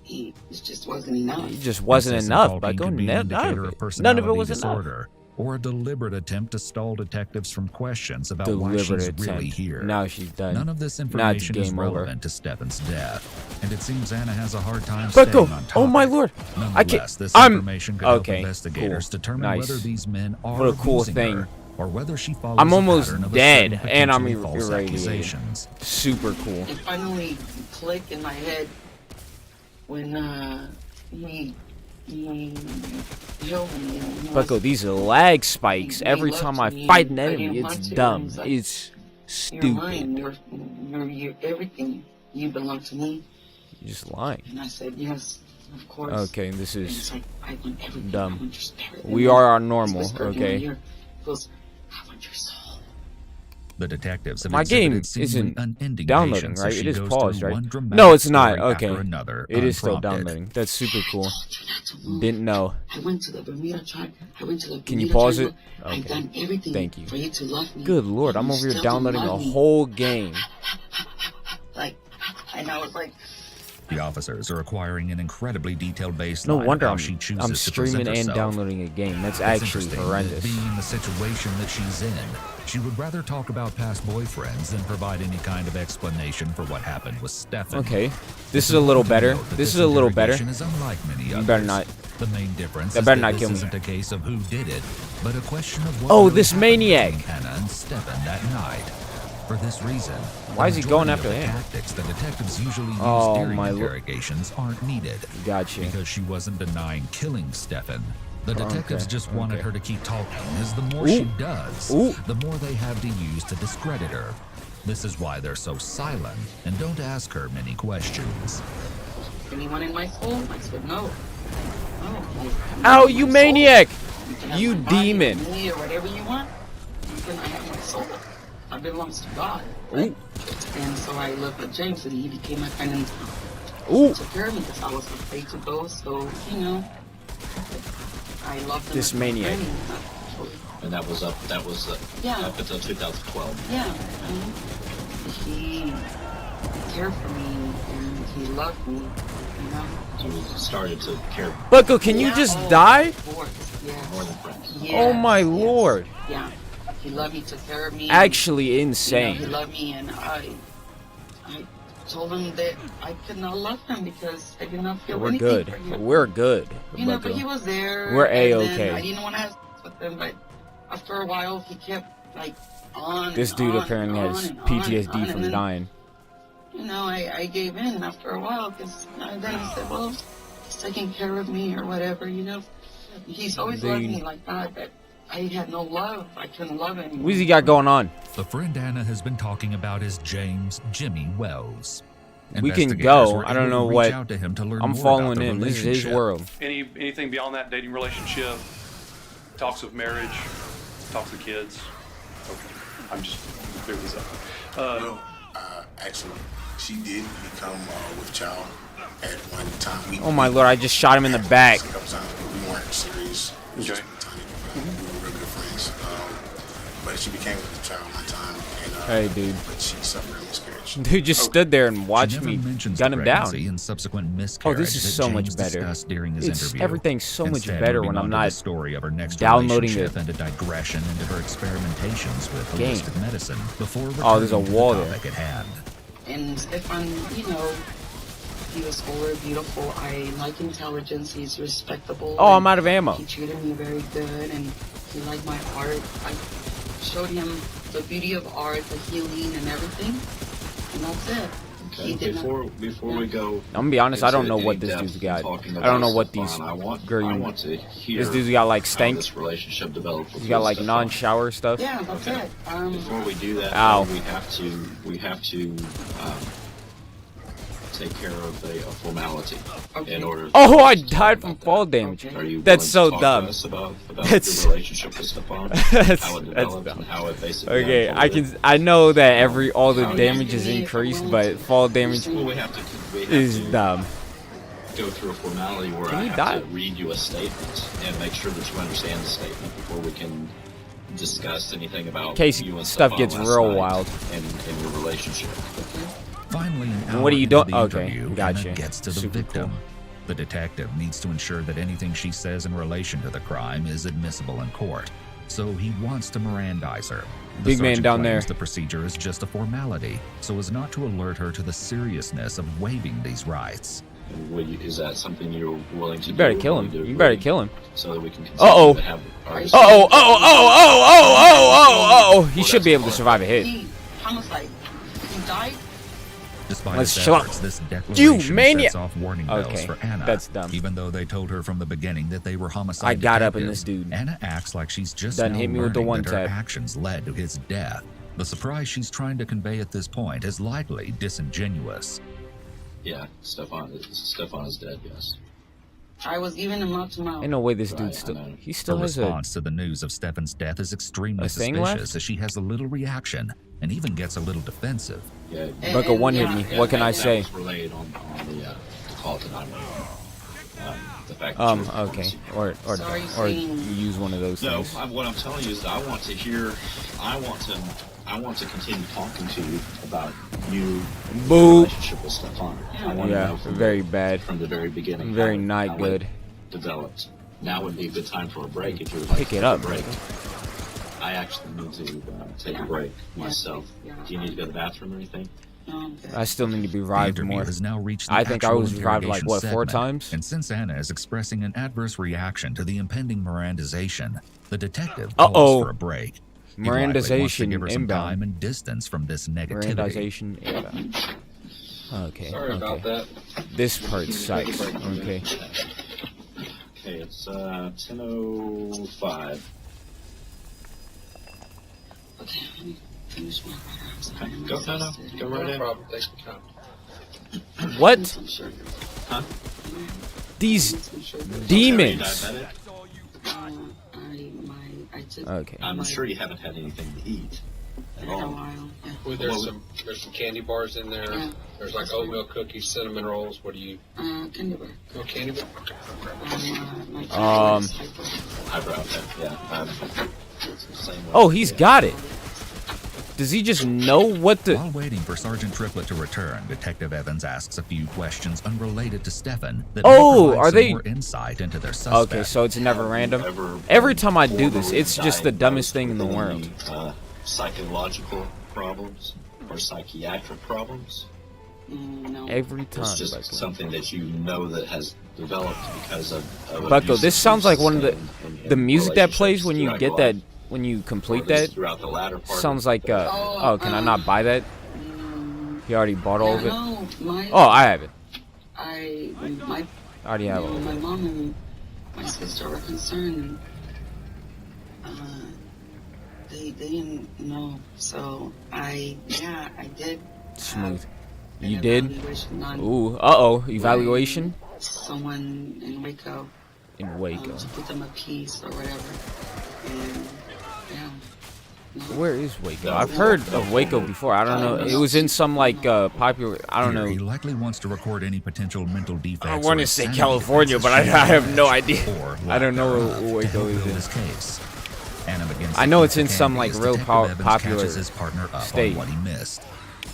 Speaker 2: it just wasn't enough.
Speaker 1: It just wasn't
Speaker 3: Incessant
Speaker 1: enough.
Speaker 3: talking
Speaker 1: Like,
Speaker 3: could be an indicator
Speaker 1: none
Speaker 3: of
Speaker 1: of it
Speaker 3: personality
Speaker 1: was enough.
Speaker 3: disorder, or a deliberate attempt to stall detectives from questions about why she's
Speaker 1: Deliberate
Speaker 3: really
Speaker 1: attempt.
Speaker 3: here.
Speaker 1: Now she's done.
Speaker 3: None of this
Speaker 1: Now it's
Speaker 3: information is
Speaker 1: game over.
Speaker 3: relevant to Stefan's death, and it seems Anna has a hard time
Speaker 1: But
Speaker 3: staying
Speaker 1: go!
Speaker 3: on top.
Speaker 1: Oh my lord! I
Speaker 3: Nonetheless,
Speaker 1: can't.
Speaker 3: this
Speaker 1: I'm
Speaker 3: information could help
Speaker 1: okay.
Speaker 3: investigators
Speaker 1: Cool.
Speaker 3: determine
Speaker 1: Nice.
Speaker 3: whether these men are
Speaker 1: What a cool
Speaker 3: abusing
Speaker 1: thing.
Speaker 3: her, or whether she follows
Speaker 1: I'm
Speaker 3: a
Speaker 1: almost
Speaker 3: pattern of
Speaker 1: dead,
Speaker 3: asserting
Speaker 1: and I'm
Speaker 3: potentially false
Speaker 1: irradiated.
Speaker 3: accusations.
Speaker 1: Super cool.
Speaker 2: It finally clicked in my head when he killed me. And he
Speaker 1: Bucko,
Speaker 2: was-
Speaker 1: these lag spikes.
Speaker 2: He
Speaker 1: Every
Speaker 2: loved
Speaker 1: time I
Speaker 2: me.
Speaker 1: fight an
Speaker 2: I
Speaker 1: enemy,
Speaker 2: didn't
Speaker 1: it's
Speaker 2: want to.
Speaker 1: dumb.
Speaker 2: He's like,
Speaker 1: It's
Speaker 2: You're
Speaker 1: stupid.
Speaker 2: mine. You're everything. You belong to me.
Speaker 1: You're just lying.
Speaker 2: And I said, yes, of course.
Speaker 1: Okay, this
Speaker 2: And
Speaker 1: is
Speaker 2: it's like, I want everything.
Speaker 1: dumb.
Speaker 2: I want your spirit.
Speaker 1: We
Speaker 2: And
Speaker 1: are
Speaker 2: then
Speaker 1: our
Speaker 2: he
Speaker 1: normal,
Speaker 2: whispered in my
Speaker 1: okay?
Speaker 2: ear, he goes, I want your soul.
Speaker 3: The detectives have
Speaker 1: My game
Speaker 3: exhibited seemingly
Speaker 1: isn't
Speaker 3: unending
Speaker 1: downloading,
Speaker 3: patience
Speaker 1: right?
Speaker 3: as
Speaker 1: It
Speaker 3: she
Speaker 1: is
Speaker 3: goes
Speaker 1: paused,
Speaker 3: through
Speaker 1: right?
Speaker 3: one dramatic
Speaker 1: No, it's not.
Speaker 3: story
Speaker 1: Okay.
Speaker 3: after another,
Speaker 1: It is still
Speaker 3: unprompted.
Speaker 1: downloading. That's super cool.
Speaker 2: I told you not to move.
Speaker 1: Didn't know.
Speaker 2: I went to the Bermuda Triangle. I went to the
Speaker 1: Can you
Speaker 2: Bermuda
Speaker 1: pause it?
Speaker 2: Triangle. I've
Speaker 1: Okay.
Speaker 2: done everything
Speaker 1: Thank you.
Speaker 2: for you to love me.
Speaker 1: Good lord,
Speaker 2: and
Speaker 1: I'm
Speaker 2: you
Speaker 1: over here
Speaker 2: still don't
Speaker 1: downloading a
Speaker 2: love me.
Speaker 1: whole game.
Speaker 2: Like, and I was like,
Speaker 3: The officers are acquiring an incredibly detailed baseline
Speaker 1: No
Speaker 3: of
Speaker 1: wonder
Speaker 3: how
Speaker 1: I'm
Speaker 3: she chooses
Speaker 1: I'm
Speaker 3: to
Speaker 1: streaming
Speaker 3: present
Speaker 1: and
Speaker 3: herself.
Speaker 1: downloading a game. That's
Speaker 3: It's
Speaker 1: actually
Speaker 3: interesting that
Speaker 1: horrendous.
Speaker 3: being in the situation that she's in, she would rather talk about past boyfriends than provide any kind of explanation for what happened with Stefan.
Speaker 1: Okay, this is a little better. This is a little better.
Speaker 3: Is unlike many others.
Speaker 1: better not-
Speaker 3: The main difference
Speaker 1: That
Speaker 3: is
Speaker 1: better
Speaker 3: that
Speaker 1: not
Speaker 3: this
Speaker 1: kill me.
Speaker 3: isn't a case of who did it, but a question of what
Speaker 1: Oh,
Speaker 3: really
Speaker 1: this
Speaker 3: happened
Speaker 1: maniac.
Speaker 3: between Hannah and Stefan that night. For this reason,
Speaker 1: Why
Speaker 3: the
Speaker 1: is he going
Speaker 3: majority
Speaker 1: after
Speaker 3: of the
Speaker 1: him?
Speaker 3: tactics that detectives usually use
Speaker 1: Oh,
Speaker 3: during
Speaker 1: my lo-
Speaker 3: interrogations aren't needed.
Speaker 1: Gotcha.
Speaker 3: Because she wasn't denying killing Stefan. The detectives
Speaker 1: Okay,
Speaker 3: just wanted
Speaker 1: okay.
Speaker 3: her to keep talking, as the more
Speaker 1: Ooh.
Speaker 3: she does,
Speaker 1: Ooh.
Speaker 3: the more they have to use to discredit her. This is why they're so silent and don't ask her many questions.
Speaker 2: anyone in my soul? I said, no. No.
Speaker 1: Ow, you
Speaker 2: My
Speaker 1: maniac!
Speaker 2: soul. can have
Speaker 1: You
Speaker 2: my body,
Speaker 1: demon.
Speaker 2: Me or whatever you want. You can have my soul. I belongs to God. Right? And so I looked at James and he became my friend and
Speaker 1: Ooh,
Speaker 2: took care of me because I was afraid to go. So, you know, I loved him.
Speaker 1: This
Speaker 2: as my
Speaker 1: maniac.
Speaker 2: friend.
Speaker 6: And that was
Speaker 2: Yeah.
Speaker 6: up until 2012.
Speaker 2: Yeah. He cared for me and he loved me, you know.
Speaker 6: So we started to care
Speaker 1: Bucko, can you
Speaker 2: Yeah,
Speaker 1: just
Speaker 2: oh,
Speaker 1: die?
Speaker 2: of course, yes.
Speaker 6: more than friends.
Speaker 1: Oh my
Speaker 2: Yes,
Speaker 1: lord.
Speaker 2: Yeah. He loved me, took care of me.
Speaker 1: Actually
Speaker 2: You know, he
Speaker 1: insane.
Speaker 2: loved me, and I told him that I could not love him because I did not feel
Speaker 1: We're
Speaker 2: anything
Speaker 1: good.
Speaker 2: for him.
Speaker 1: We're good.
Speaker 2: You know, but he
Speaker 1: Bucko.
Speaker 2: was there.
Speaker 1: We're
Speaker 2: and then
Speaker 1: A-okay.
Speaker 2: I didn't want to have sex with him, but after a while, he kept like on.
Speaker 1: This
Speaker 2: and
Speaker 1: dude
Speaker 2: on
Speaker 1: apparently
Speaker 2: and
Speaker 1: has
Speaker 2: on and on and
Speaker 1: PTSD
Speaker 2: on,
Speaker 1: from
Speaker 2: and then,
Speaker 1: dying.
Speaker 2: You know, I gave in after a while because then I said, well, he's taking care of me or whatever. You know, he's always loved
Speaker 1: Dude.
Speaker 2: me like that, but I had no love. I couldn't love him.
Speaker 1: What's he got going on?
Speaker 3: The friend Anna has been talking about is James Jimmy Wells.
Speaker 1: We can
Speaker 3: Investigators
Speaker 1: go.
Speaker 3: were
Speaker 1: I don't
Speaker 3: able to
Speaker 1: know
Speaker 3: reach
Speaker 1: what.
Speaker 3: out to him to learn
Speaker 1: I'm
Speaker 3: more
Speaker 1: following
Speaker 3: about the
Speaker 1: him. This is his
Speaker 3: relationship.
Speaker 1: world.
Speaker 7: Anything beyond that dating relationship, talks of marriage, talks of kids. Okay, I'm just clear this up.
Speaker 8: No, actually, she did become with child at one time.
Speaker 1: Oh my lord, I just shot him in the back.
Speaker 8: A couple times, but we weren't serious. It was
Speaker 7: Okay.
Speaker 8: just platonic. We were really good friends. But she became with the child one time, and
Speaker 1: Hey, dude.
Speaker 8: but she suffered a miscarriage.
Speaker 1: Dude just stood there and
Speaker 3: She
Speaker 1: watched
Speaker 3: never
Speaker 1: me
Speaker 3: mentions
Speaker 1: gun
Speaker 3: the
Speaker 1: him down.
Speaker 3: pregnancy and subsequent
Speaker 1: Oh,
Speaker 3: miscarriage
Speaker 1: this is
Speaker 3: that
Speaker 1: so much
Speaker 3: James
Speaker 1: better.
Speaker 3: discussed during his
Speaker 1: It's
Speaker 3: interview.
Speaker 1: everything's so much
Speaker 3: Instead,
Speaker 1: better
Speaker 3: moving
Speaker 1: when
Speaker 3: on
Speaker 1: I'm
Speaker 3: to
Speaker 1: not
Speaker 3: the story of her next
Speaker 1: downloading
Speaker 3: relationship
Speaker 1: it.
Speaker 3: and a digression into her experimentations with
Speaker 1: Game.
Speaker 3: holistic medicine before
Speaker 1: Oh, there's a
Speaker 3: returning to
Speaker 1: wall
Speaker 3: the
Speaker 1: there.
Speaker 3: topic at hand.
Speaker 2: And Stefan, you know, he was older, beautiful. I like intelligence. He's respectable.
Speaker 1: Oh, I'm
Speaker 2: and
Speaker 1: out of ammo.
Speaker 2: He treated me very good, and he liked my art. I showed him the beauty of art, the healing, and everything. And that's it.
Speaker 6: Okay.
Speaker 2: He did not.
Speaker 6: Before we go,
Speaker 1: I'm gonna be honest, I don't
Speaker 6: into
Speaker 1: know what
Speaker 6: any
Speaker 1: this
Speaker 6: depth
Speaker 1: dude's
Speaker 6: in
Speaker 1: got.
Speaker 6: talking
Speaker 1: I don't know
Speaker 6: about
Speaker 1: what these
Speaker 6: Stefan, I want
Speaker 1: green.
Speaker 6: to hear
Speaker 1: This dude's got like
Speaker 6: how
Speaker 1: stank.
Speaker 6: this relationship developed.
Speaker 1: He's got like non-shower stuff.
Speaker 2: Yeah, that's
Speaker 6: Okay.
Speaker 2: it.
Speaker 6: Before we do that,
Speaker 1: Ow.
Speaker 6: we have to take care of a formality in order.
Speaker 1: Oh, I died from fall damage.
Speaker 6: Are you
Speaker 1: That's
Speaker 6: willing
Speaker 1: so
Speaker 6: to talk
Speaker 1: dumb.
Speaker 6: to us about
Speaker 1: That's-
Speaker 6: your relationship with Stefan,
Speaker 1: That's-
Speaker 6: how it
Speaker 1: that's
Speaker 6: developed,
Speaker 1: dumb.
Speaker 6: and how it basically
Speaker 1: Okay,
Speaker 6: unfolded?
Speaker 1: I know that all the damage is increased, but fall damage
Speaker 6: Well, we have
Speaker 1: is
Speaker 6: to
Speaker 1: dumb.
Speaker 6: go through a formality where
Speaker 1: Can
Speaker 6: I
Speaker 1: you
Speaker 6: have
Speaker 1: die?
Speaker 6: to read you a statement and make sure that you understand the statement before we can discuss anything about
Speaker 1: Case
Speaker 6: you and
Speaker 1: stuff
Speaker 6: Stefan
Speaker 1: gets
Speaker 6: last
Speaker 1: real
Speaker 6: night
Speaker 1: wild.
Speaker 6: and your relationship.
Speaker 3: Finally, an hour
Speaker 1: What are you
Speaker 3: into
Speaker 1: doing?
Speaker 3: the
Speaker 1: Okay,
Speaker 3: interview,
Speaker 1: gotcha.
Speaker 3: Anna gets to the
Speaker 1: Super
Speaker 3: victim.
Speaker 1: cool.
Speaker 3: The detective needs to ensure that anything she says in relation to the crime is admissible in court, so he wants to Mirandize her. The
Speaker 1: Big man
Speaker 3: sergeant
Speaker 1: down
Speaker 3: claims
Speaker 1: there.
Speaker 3: The procedure is just a formality, so as not to alert her to the seriousness of waiving these rights.
Speaker 6: And is that something you're willing to do?
Speaker 1: You better kill him.
Speaker 6: Do
Speaker 1: You better
Speaker 6: agree
Speaker 1: kill him.
Speaker 6: So that we can
Speaker 1: Uh-oh.
Speaker 6: continue to have our
Speaker 1: Oh, he should be able to survive a hit.
Speaker 2: He homicide. He died.
Speaker 3: Despite
Speaker 1: Let's
Speaker 3: his
Speaker 1: shut
Speaker 3: efforts,
Speaker 1: up.
Speaker 3: this
Speaker 1: You
Speaker 3: declaration
Speaker 1: maniac!
Speaker 3: sets off warning bells
Speaker 1: Okay,
Speaker 3: for Anna.
Speaker 1: that's dumb.
Speaker 3: Even though they told her from the beginning that they were homicide
Speaker 1: I got up in
Speaker 3: detectives,
Speaker 1: this dude.
Speaker 3: Anna acts like she's just
Speaker 1: Done
Speaker 3: now
Speaker 1: hit me with the
Speaker 3: learning
Speaker 1: one
Speaker 3: that her
Speaker 1: tap.
Speaker 3: actions led to his death. The surprise she's trying to convey at this point is likely disingenuous.
Speaker 6: Yeah, Stefan is dead. Yes.
Speaker 2: I was giving him mouth to mouth.
Speaker 1: Ain't no way this
Speaker 6: Right,
Speaker 1: dude
Speaker 6: I
Speaker 1: still.
Speaker 6: know.
Speaker 1: He
Speaker 3: Her
Speaker 1: still has a.
Speaker 3: response to the news of Stefan's death is extremely
Speaker 1: A thing
Speaker 3: suspicious,
Speaker 1: left?
Speaker 3: as she has a little reaction and even gets a little defensive.
Speaker 6: Yeah.
Speaker 1: Bucko one hit
Speaker 2: yeah,
Speaker 1: me.
Speaker 2: yeah,
Speaker 1: What can I
Speaker 6: that
Speaker 1: say?
Speaker 6: was relayed on the call to 911. The fact that you were
Speaker 1: Okay.
Speaker 6: forced-
Speaker 1: Or
Speaker 2: So are you
Speaker 1: or
Speaker 2: saying-
Speaker 1: you use one of those
Speaker 6: No,
Speaker 1: things.
Speaker 6: what I'm telling you is that I want to continue talking to you about your
Speaker 1: Boo.
Speaker 6: relationship with Stefan. I want to
Speaker 1: Yeah,
Speaker 6: know
Speaker 1: very bad.
Speaker 6: from the very beginning.
Speaker 1: Very
Speaker 6: how
Speaker 1: not
Speaker 6: it
Speaker 1: good.
Speaker 6: Developed. Now would be a good time for a break if you would like
Speaker 1: Pick
Speaker 6: to
Speaker 1: it
Speaker 6: take
Speaker 1: up,
Speaker 6: a break.
Speaker 1: brother.
Speaker 6: I actually need to take a break myself.
Speaker 2: Yeah.
Speaker 6: Do you need to go to the bathroom or anything?
Speaker 2: No, I'm good.
Speaker 1: I still need to be
Speaker 3: The
Speaker 1: revived
Speaker 3: interview
Speaker 1: more.
Speaker 3: has now reached the
Speaker 1: I think I
Speaker 3: actual
Speaker 1: was revived like,
Speaker 3: interrogation
Speaker 1: what, 4
Speaker 3: segment,
Speaker 1: times?
Speaker 3: And since Anna is expressing an adverse reaction to the impending Mirandization, the detective calls
Speaker 1: Uh-oh.
Speaker 3: for a break. He likely wants to
Speaker 1: Mirandization
Speaker 3: give her some
Speaker 1: inbound.
Speaker 3: time and distance from this negativity.
Speaker 1: Mirandization. inbound. Okay.
Speaker 9: Sorry
Speaker 1: okay.
Speaker 9: about that.
Speaker 1: This part sucks. Okay.
Speaker 6: Okay, it's 10:05.
Speaker 2: Okay, let me finish my water. I'm sorry. I'm
Speaker 6: Go, no,
Speaker 2: exhausted.
Speaker 6: go right
Speaker 9: No
Speaker 6: in.
Speaker 9: problem. Take your time.
Speaker 1: What?
Speaker 2: Some sugar.
Speaker 6: Huh?
Speaker 1: These
Speaker 2: Some sugar.
Speaker 6: Are you
Speaker 1: demons.
Speaker 6: diabetic?
Speaker 2: I took.
Speaker 1: Okay.
Speaker 6: I'm sure you haven't had anything to eat at
Speaker 2: In a
Speaker 6: all.
Speaker 2: while. Yeah.
Speaker 9: Well, there's some candy bars in there.
Speaker 2: Yeah.
Speaker 9: There's like oatmeal cookies, cinnamon rolls. What do you?
Speaker 2: Candy bar.
Speaker 9: Oh, candy bar.
Speaker 2: My
Speaker 1: Um,
Speaker 2: is hyper.
Speaker 6: Eyebrow, okay, yeah. It's the same way.
Speaker 1: Oh, he's got it. Does he just know what the?
Speaker 3: While waiting for Sergeant Triplett to return, Detective Evans asks a few questions unrelated to Stefan that
Speaker 1: Oh,
Speaker 3: may provide
Speaker 1: are
Speaker 3: some
Speaker 1: they-
Speaker 3: more insight into their suspect.
Speaker 1: Okay, so it's never random.
Speaker 6: Ever
Speaker 1: Every time I do this,
Speaker 6: formally
Speaker 1: it's just the dumbest thing in the
Speaker 6: diagnosed
Speaker 1: world.
Speaker 6: with any, psychological problems or psychiatric problems?
Speaker 2: No.
Speaker 1: Every time.
Speaker 6: It's just
Speaker 1: Bucko.
Speaker 6: something that you know that has developed because of
Speaker 1: Bucko,
Speaker 6: abusive
Speaker 1: this sounds like one of the
Speaker 6: and
Speaker 1: the music that plays
Speaker 6: relationships
Speaker 1: when you
Speaker 6: throughout
Speaker 1: get
Speaker 6: your
Speaker 1: that
Speaker 6: life,
Speaker 1: when you
Speaker 6: or
Speaker 1: complete
Speaker 6: at least
Speaker 1: that.
Speaker 6: throughout the latter part.
Speaker 1: Sounds like oh, can I not buy that? You already bought all of it.
Speaker 2: No, my.
Speaker 1: Oh, I have it.
Speaker 2: I
Speaker 1: I already have all of
Speaker 2: my
Speaker 1: it.
Speaker 2: mom and my sister were concerned. They didn't know, so I did.
Speaker 1: Smooth.
Speaker 2: have an
Speaker 1: You did?
Speaker 2: evaluation on
Speaker 1: Ooh, uh-oh. Evaluation
Speaker 2: someone in Waco
Speaker 1: in Waco.
Speaker 2: to put them a piece or whatever, and yeah. No.
Speaker 1: Where is Waco? I've heard of Waco before. I don't know. It was in some like popular. I don't
Speaker 3: Here, he
Speaker 1: know.
Speaker 3: likely wants to record any potential mental defects.
Speaker 1: I
Speaker 3: or
Speaker 1: want to say
Speaker 3: insanity
Speaker 1: California, but I
Speaker 3: defenses
Speaker 1: have no idea.
Speaker 3: or
Speaker 1: I don't know
Speaker 3: lack
Speaker 1: where
Speaker 3: thereof to
Speaker 1: Waco
Speaker 3: help
Speaker 1: is
Speaker 3: build
Speaker 1: in.
Speaker 3: his case. Anna begins
Speaker 1: I
Speaker 3: to
Speaker 1: know
Speaker 3: keep
Speaker 1: it's
Speaker 3: the
Speaker 1: in some,
Speaker 3: candy
Speaker 1: like,
Speaker 3: as
Speaker 1: real
Speaker 3: Detective Evans
Speaker 1: popular
Speaker 3: catches his partner up
Speaker 1: state.
Speaker 3: on what he missed.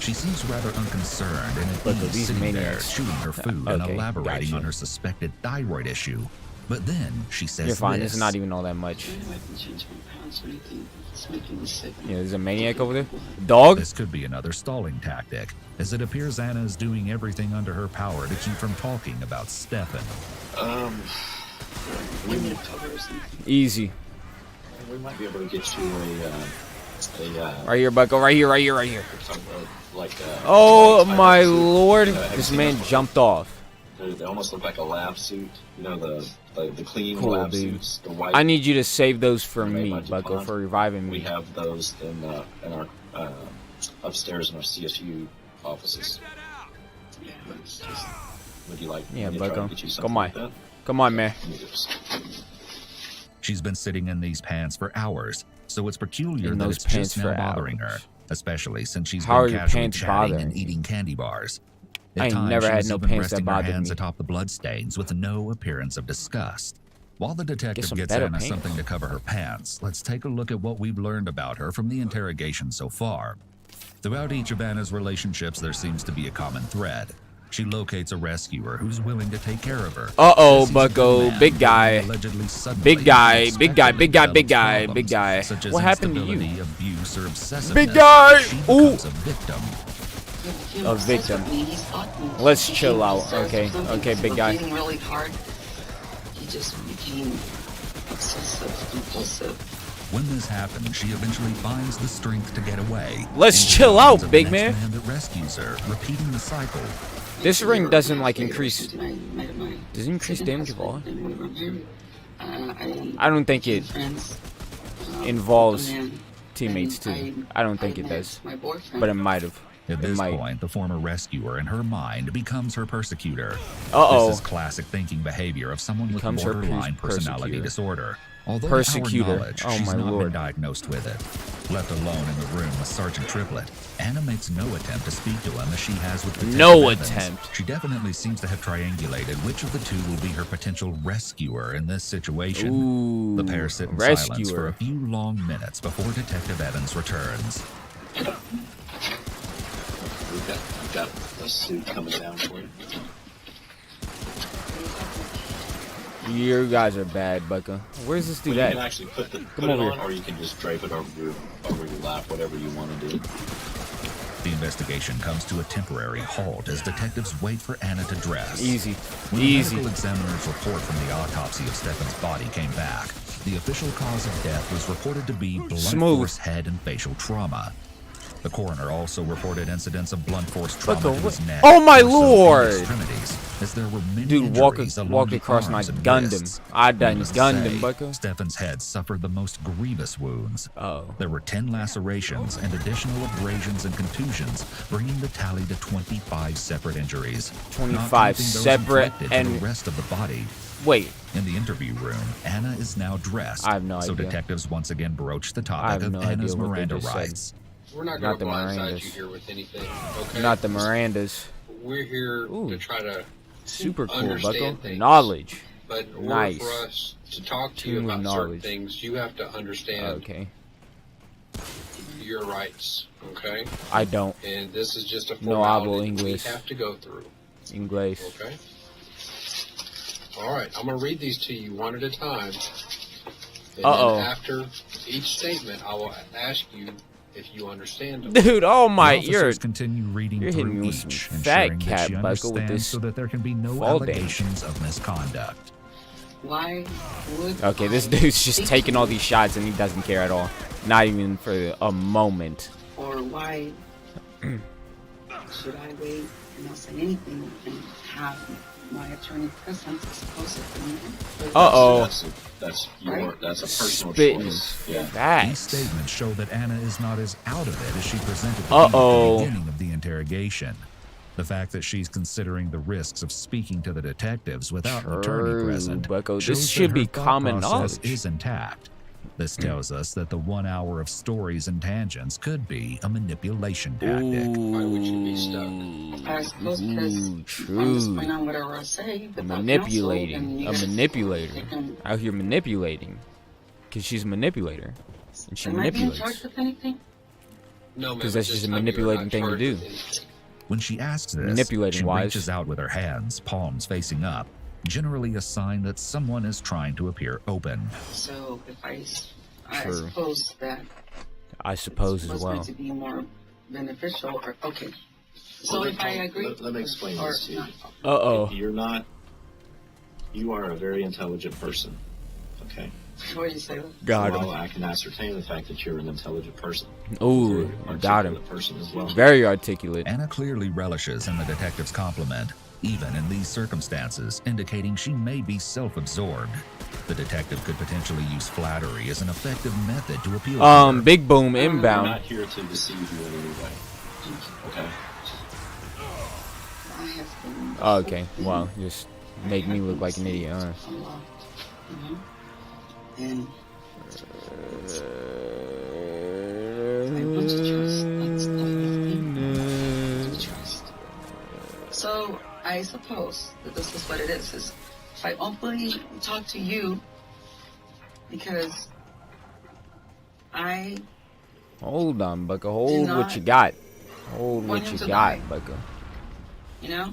Speaker 3: She seems rather unconcerned and at
Speaker 1: Look at
Speaker 3: ease
Speaker 1: these
Speaker 3: sitting there
Speaker 1: maniacs.
Speaker 3: chewing her food and
Speaker 1: Okay,
Speaker 3: elaborating
Speaker 1: gotcha.
Speaker 3: on her suspected thyroid issue. But then she says
Speaker 1: You're fine.
Speaker 3: this.
Speaker 1: It's not even all that much.
Speaker 2: I can change my pants or anything. It's making me sick.
Speaker 1: Yeah, there's a maniac over there. Dog.
Speaker 3: This could be another stalling tactic, as it appears Anna is doing everything under her power to keep from talking about Stefan.
Speaker 6: We
Speaker 2: Give me
Speaker 6: may-
Speaker 2: a cover or something.
Speaker 1: Easy.
Speaker 6: we might be able to get you
Speaker 1: Right here, Bucko. Right here. Right here. Right here.
Speaker 6: like
Speaker 1: Oh
Speaker 6: like
Speaker 1: my
Speaker 6: a suit.
Speaker 1: lord!
Speaker 6: You know, have you
Speaker 1: This
Speaker 6: seen
Speaker 1: man
Speaker 6: those?
Speaker 1: jumped off.
Speaker 6: They almost look like a lab suit. You know the clean
Speaker 1: Cool,
Speaker 6: lab
Speaker 1: dude.
Speaker 6: suits. The white.
Speaker 1: I need you to save those for
Speaker 6: Made
Speaker 1: me,
Speaker 6: by
Speaker 1: Bucko,
Speaker 6: DuPont.
Speaker 1: for reviving
Speaker 6: We
Speaker 1: me.
Speaker 6: have those in our upstairs in our CSU offices.
Speaker 2: Yeah, it's just,
Speaker 6: Would you like
Speaker 1: Yeah,
Speaker 6: me to try to
Speaker 1: Bucko.
Speaker 6: get you something
Speaker 1: Come on.
Speaker 6: like that?
Speaker 1: Come on, man.
Speaker 6: Let me just-
Speaker 3: She's been sitting in these pants for hours, so it's peculiar
Speaker 1: In
Speaker 3: that
Speaker 1: those
Speaker 3: it's
Speaker 1: pants
Speaker 3: just now
Speaker 1: for
Speaker 3: bothering her,
Speaker 1: hours.
Speaker 3: especially since she's
Speaker 1: How are
Speaker 3: been
Speaker 1: your
Speaker 3: casually
Speaker 1: pants
Speaker 3: chatting
Speaker 1: bothering
Speaker 3: and
Speaker 1: you?
Speaker 3: eating candy bars.
Speaker 1: I ain't
Speaker 3: times,
Speaker 1: never
Speaker 3: she
Speaker 1: had
Speaker 3: was
Speaker 1: no
Speaker 3: even
Speaker 1: pants that
Speaker 3: resting her
Speaker 1: bothered
Speaker 3: hands
Speaker 1: me.
Speaker 3: atop the bloodstains with no appearance of disgust. While the detective
Speaker 1: some
Speaker 3: gets
Speaker 1: better
Speaker 3: Anna
Speaker 1: pants.
Speaker 3: something to cover her pants, let's take a look at what we've learned about her from the interrogation so far. Throughout each of Anna's relationships, there seems to be a common thread. She locates a rescuer who's willing to take care of her.
Speaker 1: Uh-oh,
Speaker 3: Says he's a good
Speaker 1: Bucko,
Speaker 3: man,
Speaker 1: big
Speaker 3: but
Speaker 1: guy.
Speaker 3: allegedly suddenly
Speaker 1: Big guy,
Speaker 3: and
Speaker 1: big guy, big guy, big guy,
Speaker 3: develops
Speaker 1: big guy.
Speaker 3: problems, such as
Speaker 1: What happened to you?
Speaker 3: instability, abuse, or obsessiveness.
Speaker 1: Big guy!
Speaker 3: She
Speaker 1: Ooh.
Speaker 3: becomes a victim.
Speaker 2: he
Speaker 1: A
Speaker 2: obsessed
Speaker 1: victim.
Speaker 2: with me. He stalked me.
Speaker 1: Let's
Speaker 2: He
Speaker 1: chill out,
Speaker 2: obsessed
Speaker 1: okay?
Speaker 2: with me.
Speaker 1: Okay, big
Speaker 2: We're
Speaker 1: guy.
Speaker 2: beating really hard. He just became obsessive, compulsive.
Speaker 3: When this happens, she eventually finds the strength to get away.
Speaker 1: Let's
Speaker 3: into
Speaker 1: chill
Speaker 3: the
Speaker 1: out,
Speaker 3: arms of the
Speaker 1: big
Speaker 3: next
Speaker 1: man.
Speaker 3: that rescues her, repeating the cycle.
Speaker 1: This ring doesn't like
Speaker 2: Does
Speaker 1: increase. Does it increase damage of all? I
Speaker 2: I
Speaker 1: don't think it involves teammates too. I don't think it does, but it might have.
Speaker 3: At
Speaker 1: It
Speaker 3: this
Speaker 1: might.
Speaker 3: point, the former rescuer in her mind becomes her persecutor.
Speaker 1: Uh-oh.
Speaker 3: This is classic thinking behavior of someone with
Speaker 1: Becomes her
Speaker 3: borderline personality
Speaker 1: persecutor.
Speaker 3: disorder. Although
Speaker 1: Persecutor.
Speaker 3: to our knowledge,
Speaker 1: Oh,
Speaker 3: she's
Speaker 1: my
Speaker 3: not
Speaker 1: lord.
Speaker 3: been diagnosed with it. Left alone in the room with Sergeant Triplett, Anna makes no attempt to speak to him as she has with Detective
Speaker 1: No
Speaker 3: Evans.
Speaker 1: attempt.
Speaker 3: She definitely seems to have triangulated which of the two will be her potential rescuer in this situation.
Speaker 1: Ooh,
Speaker 3: The pair sit in silence for
Speaker 1: rescuer.
Speaker 3: a few long minutes before Detective Evans returns.
Speaker 6: We've got a suit coming down for you.
Speaker 1: You guys are bad, Bucko. Where's this dude
Speaker 6: You can
Speaker 1: at?
Speaker 6: actually put it
Speaker 1: over
Speaker 6: on,
Speaker 1: here.
Speaker 6: or you can just drape it over your lap, whatever you want to do.
Speaker 3: The investigation comes to a temporary halt as detectives wait for Anna to dress.
Speaker 1: Easy,
Speaker 3: When the
Speaker 1: easy.
Speaker 3: medical examiner's report from the autopsy of Stefan's body came back, the official cause of death was reported to be blunt
Speaker 1: Smooth.
Speaker 3: force head and facial trauma. The coroner also reported incidents of blunt force
Speaker 1: What
Speaker 3: trauma
Speaker 1: the
Speaker 3: to his
Speaker 1: what?
Speaker 3: neck.
Speaker 1: Oh my
Speaker 3: torso, and
Speaker 1: lord!
Speaker 3: extremities, as there were many
Speaker 1: Dude,
Speaker 3: injuries along
Speaker 1: walk
Speaker 3: the
Speaker 1: across my
Speaker 3: arms and
Speaker 1: Gundam.
Speaker 3: wrists.
Speaker 1: I done
Speaker 3: Needless to
Speaker 1: Gundam,
Speaker 3: say,
Speaker 1: Bucko.
Speaker 3: Stefan's head suffered the most grievous wounds.
Speaker 1: Oh.
Speaker 3: There were 10 lacerations and additional abrasions and contusions, bringing the tally to 25 separate injuries.
Speaker 1: 25
Speaker 3: not counting those
Speaker 1: separate
Speaker 3: inflicted to
Speaker 1: and-
Speaker 3: the rest of the body.
Speaker 1: Wait,
Speaker 3: In the interview room, Anna is now dressed.
Speaker 1: I have no
Speaker 3: so
Speaker 1: idea.
Speaker 3: detectives once again broach the
Speaker 1: I
Speaker 3: topic
Speaker 1: have
Speaker 3: of
Speaker 1: no
Speaker 3: Anna's
Speaker 1: idea what they
Speaker 3: Miranda
Speaker 1: just said.
Speaker 3: rights.
Speaker 9: We're not
Speaker 1: Not
Speaker 9: going to
Speaker 1: the
Speaker 9: blindside
Speaker 1: Mirandas.
Speaker 9: you here with anything, okay?
Speaker 1: not the Mirandas.
Speaker 9: We're here
Speaker 1: Ooh.
Speaker 9: to try to
Speaker 1: Super cool,
Speaker 9: understand
Speaker 1: Bucko.
Speaker 9: things.
Speaker 1: Knowledge.
Speaker 9: But in order
Speaker 1: Nice.
Speaker 9: for us to talk to you
Speaker 1: Tune with
Speaker 9: about certain
Speaker 1: knowledge.
Speaker 9: things, you have to understand
Speaker 1: Okay.
Speaker 9: your rights, okay?
Speaker 1: I don't.
Speaker 9: And this is just a
Speaker 1: No
Speaker 9: formality
Speaker 1: hablo
Speaker 9: that we
Speaker 1: English.
Speaker 9: have to go through,
Speaker 1: English.
Speaker 9: okay? All right, I'm going to read these to you one at a time. And
Speaker 1: Uh-oh.
Speaker 9: then after each statement, I will ask you if you understand them.
Speaker 1: Dude, oh my,
Speaker 3: The
Speaker 1: you're
Speaker 3: officers continue reading
Speaker 1: you're
Speaker 3: through
Speaker 1: hitting me with
Speaker 3: each,
Speaker 1: some
Speaker 3: ensuring
Speaker 1: fat
Speaker 3: that
Speaker 1: cat,
Speaker 3: she
Speaker 1: Bucko, with
Speaker 3: understands
Speaker 1: this
Speaker 3: so that there can be no
Speaker 1: fall damage.
Speaker 3: allegations of misconduct.
Speaker 2: Why would
Speaker 1: Okay, this
Speaker 2: I
Speaker 1: dude's just
Speaker 2: speak
Speaker 1: taking
Speaker 2: to
Speaker 1: all
Speaker 2: you?
Speaker 1: these shots and he doesn't care at all. Not even for a moment.
Speaker 2: Or why should I wait and not say anything and have my attorney present as opposed to me?
Speaker 1: Uh-oh.
Speaker 6: That's a personal
Speaker 1: Spitting.
Speaker 6: choice. Yeah.
Speaker 3: These
Speaker 1: Facts.
Speaker 3: statements show that Anna is not as out of it as she presented to be
Speaker 1: Uh-oh.
Speaker 3: at the beginning of the interrogation. The fact that she's considering the risks of speaking to the detectives without an attorney
Speaker 1: True,
Speaker 3: present
Speaker 1: Bucko. This
Speaker 3: shows that
Speaker 1: should
Speaker 3: her
Speaker 1: be
Speaker 3: thought
Speaker 1: common
Speaker 3: process
Speaker 1: knowledge.
Speaker 3: is intact. This tells us that the 1 hour of stories and tangents could be a manipulation tactic.
Speaker 9: Why would you be stuck?
Speaker 2: I suppose because
Speaker 1: Ooh,
Speaker 2: I'm just
Speaker 1: true.
Speaker 2: putting on whatever I say. without counsel,
Speaker 1: Manipulating.
Speaker 2: and you
Speaker 1: A
Speaker 2: guys
Speaker 1: manipulator.
Speaker 2: can-
Speaker 1: Out here manipulating. Because she's a manipulator. And she
Speaker 2: Am I being
Speaker 1: manipulates.
Speaker 2: charged with anything?
Speaker 9: No, ma'am.
Speaker 1: 'Cause that's
Speaker 9: at
Speaker 1: just
Speaker 9: this
Speaker 1: a
Speaker 9: time, you're
Speaker 1: manipulating
Speaker 9: not
Speaker 1: thing to
Speaker 9: charged
Speaker 1: do.
Speaker 9: with anything.
Speaker 3: When she asks this,
Speaker 1: Manipulating
Speaker 3: she
Speaker 1: wise.
Speaker 3: reaches out with her hands, palms facing up, generally a sign that someone is trying to appear open.
Speaker 2: So if I
Speaker 1: True.
Speaker 2: suppose that
Speaker 1: I suppose as
Speaker 2: was
Speaker 1: well.
Speaker 2: going to be more beneficial, or okay. So
Speaker 6: Well,
Speaker 2: if I agree,
Speaker 6: let me explain
Speaker 2: or
Speaker 6: this to you.
Speaker 2: not.
Speaker 1: Uh-oh.
Speaker 6: You are a very intelligent person. Okay.
Speaker 2: Before you say that.
Speaker 1: Got
Speaker 6: Well,
Speaker 1: him.
Speaker 6: I can ascertain the fact that you're an intelligent person.
Speaker 1: Ooh,
Speaker 6: Very
Speaker 1: got him.
Speaker 6: articulate person as well.
Speaker 1: Very articulate.
Speaker 3: Anna clearly relishes in the detective's compliment, even in these circumstances, indicating she may be self-absorbed. The detective could potentially use flattery as an effective method to appeal to her.
Speaker 1: Big Boom
Speaker 6: We're
Speaker 1: inbound.
Speaker 6: not here to deceive you in any way. Okay.
Speaker 2: I have been.
Speaker 1: Oh, okay. Well, just make me look like an idiot, huh?
Speaker 2: And I want to trust. That's the whole thing. To trust. So I suppose that this is what it is if I openly talk to you because I
Speaker 1: Hold on, Bucko. Hold
Speaker 2: Do
Speaker 1: what you
Speaker 2: not
Speaker 1: got. Hold
Speaker 2: want
Speaker 1: what
Speaker 2: him
Speaker 1: you
Speaker 2: to
Speaker 1: got,
Speaker 2: die.
Speaker 1: Bucko.
Speaker 2: you know,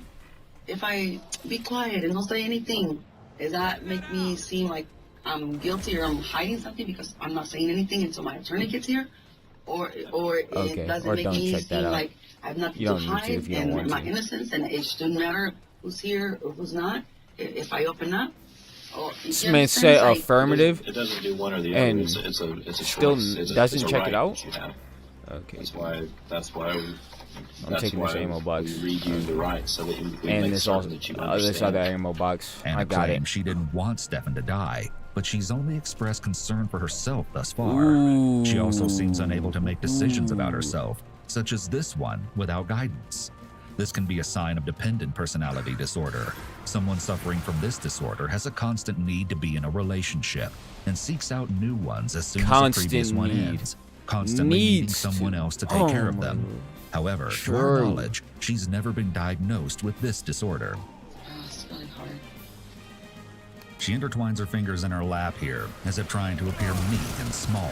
Speaker 2: if I be quiet and don't say anything, does that make me seem like I'm guilty or I'm hiding something because I'm not saying anything until my attorney gets here? Or
Speaker 1: Okay,
Speaker 2: it doesn't
Speaker 1: or
Speaker 2: make
Speaker 1: don't
Speaker 2: me
Speaker 1: check that
Speaker 2: seem
Speaker 1: out.
Speaker 2: like I have nothing
Speaker 1: You
Speaker 2: to
Speaker 1: don't need to
Speaker 2: hide
Speaker 1: if you don't
Speaker 2: and
Speaker 1: want
Speaker 2: my
Speaker 1: to.
Speaker 2: innocence and it shouldn't matter who's here or who's not if I open up? Or,
Speaker 1: This
Speaker 2: you
Speaker 1: man
Speaker 2: understand?
Speaker 1: said
Speaker 2: It's like,
Speaker 1: affirmative
Speaker 6: It doesn't do one or the
Speaker 1: and
Speaker 6: other. It's a
Speaker 1: still
Speaker 6: choice. It's
Speaker 1: doesn't
Speaker 6: a
Speaker 1: check
Speaker 6: right
Speaker 1: it out?
Speaker 6: that you have.
Speaker 1: Okay.
Speaker 6: That's why
Speaker 1: I'm taking this ammo box.
Speaker 6: we read you the right so that we
Speaker 1: And
Speaker 6: make
Speaker 1: this
Speaker 6: certain
Speaker 1: also,
Speaker 6: that you
Speaker 1: this
Speaker 6: understand.
Speaker 1: other ammo box.
Speaker 3: Anna
Speaker 1: I got it.
Speaker 3: claims she didn't want Stefan to die, but she's only expressed concern for herself thus far.
Speaker 1: Ooh.
Speaker 3: She also seems unable to make decisions about herself, such as this one, without guidance. This can be a sign of dependent personality disorder. Someone suffering from this disorder has a constant need to be in a relationship and seeks out new ones as soon as the previous one
Speaker 1: Constant
Speaker 3: ends, constantly needing
Speaker 1: needs
Speaker 3: someone
Speaker 1: to-
Speaker 3: else to take
Speaker 1: Oh
Speaker 3: care of
Speaker 1: my
Speaker 3: them.
Speaker 1: Lord.
Speaker 3: However, to
Speaker 1: Sure.
Speaker 3: our knowledge, she's never been diagnosed with this disorder.
Speaker 2: it's really hard.
Speaker 3: She intertwines her fingers in her lap here, as if trying to appear meek and small.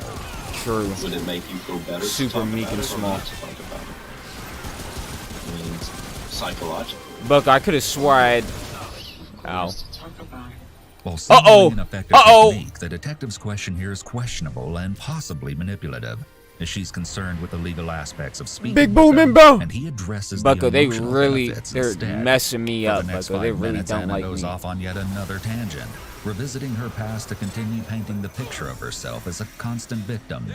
Speaker 1: True.
Speaker 6: Would it make you feel better? to
Speaker 1: Super
Speaker 6: talk
Speaker 1: meek
Speaker 6: about
Speaker 1: and
Speaker 6: it or
Speaker 1: small.
Speaker 6: not to talk about it? I mean, psychologically.
Speaker 1: Buck, I could have swore I had... Ow.
Speaker 2: To talk about it.
Speaker 3: While seemingly
Speaker 1: Uh-oh.
Speaker 3: an effective
Speaker 1: Uh-oh.
Speaker 3: technique, the detective's question here is questionable and possibly manipulative, as she's concerned with the legal aspects of speaking
Speaker 1: Big
Speaker 3: with
Speaker 1: booming,
Speaker 3: them,
Speaker 1: bro.
Speaker 3: and he addresses
Speaker 1: Bucko,
Speaker 3: the
Speaker 1: they
Speaker 3: emotional
Speaker 1: really,
Speaker 3: benefits
Speaker 1: they're
Speaker 3: instead.
Speaker 1: messing me
Speaker 3: For
Speaker 1: up,
Speaker 3: the next
Speaker 1: Bucko. They
Speaker 3: 5
Speaker 1: really
Speaker 3: minutes,
Speaker 1: don't
Speaker 3: Anna
Speaker 1: like
Speaker 3: goes
Speaker 1: me.
Speaker 3: off on yet another tangent, revisiting her past to continue painting the picture of herself as a constant victim.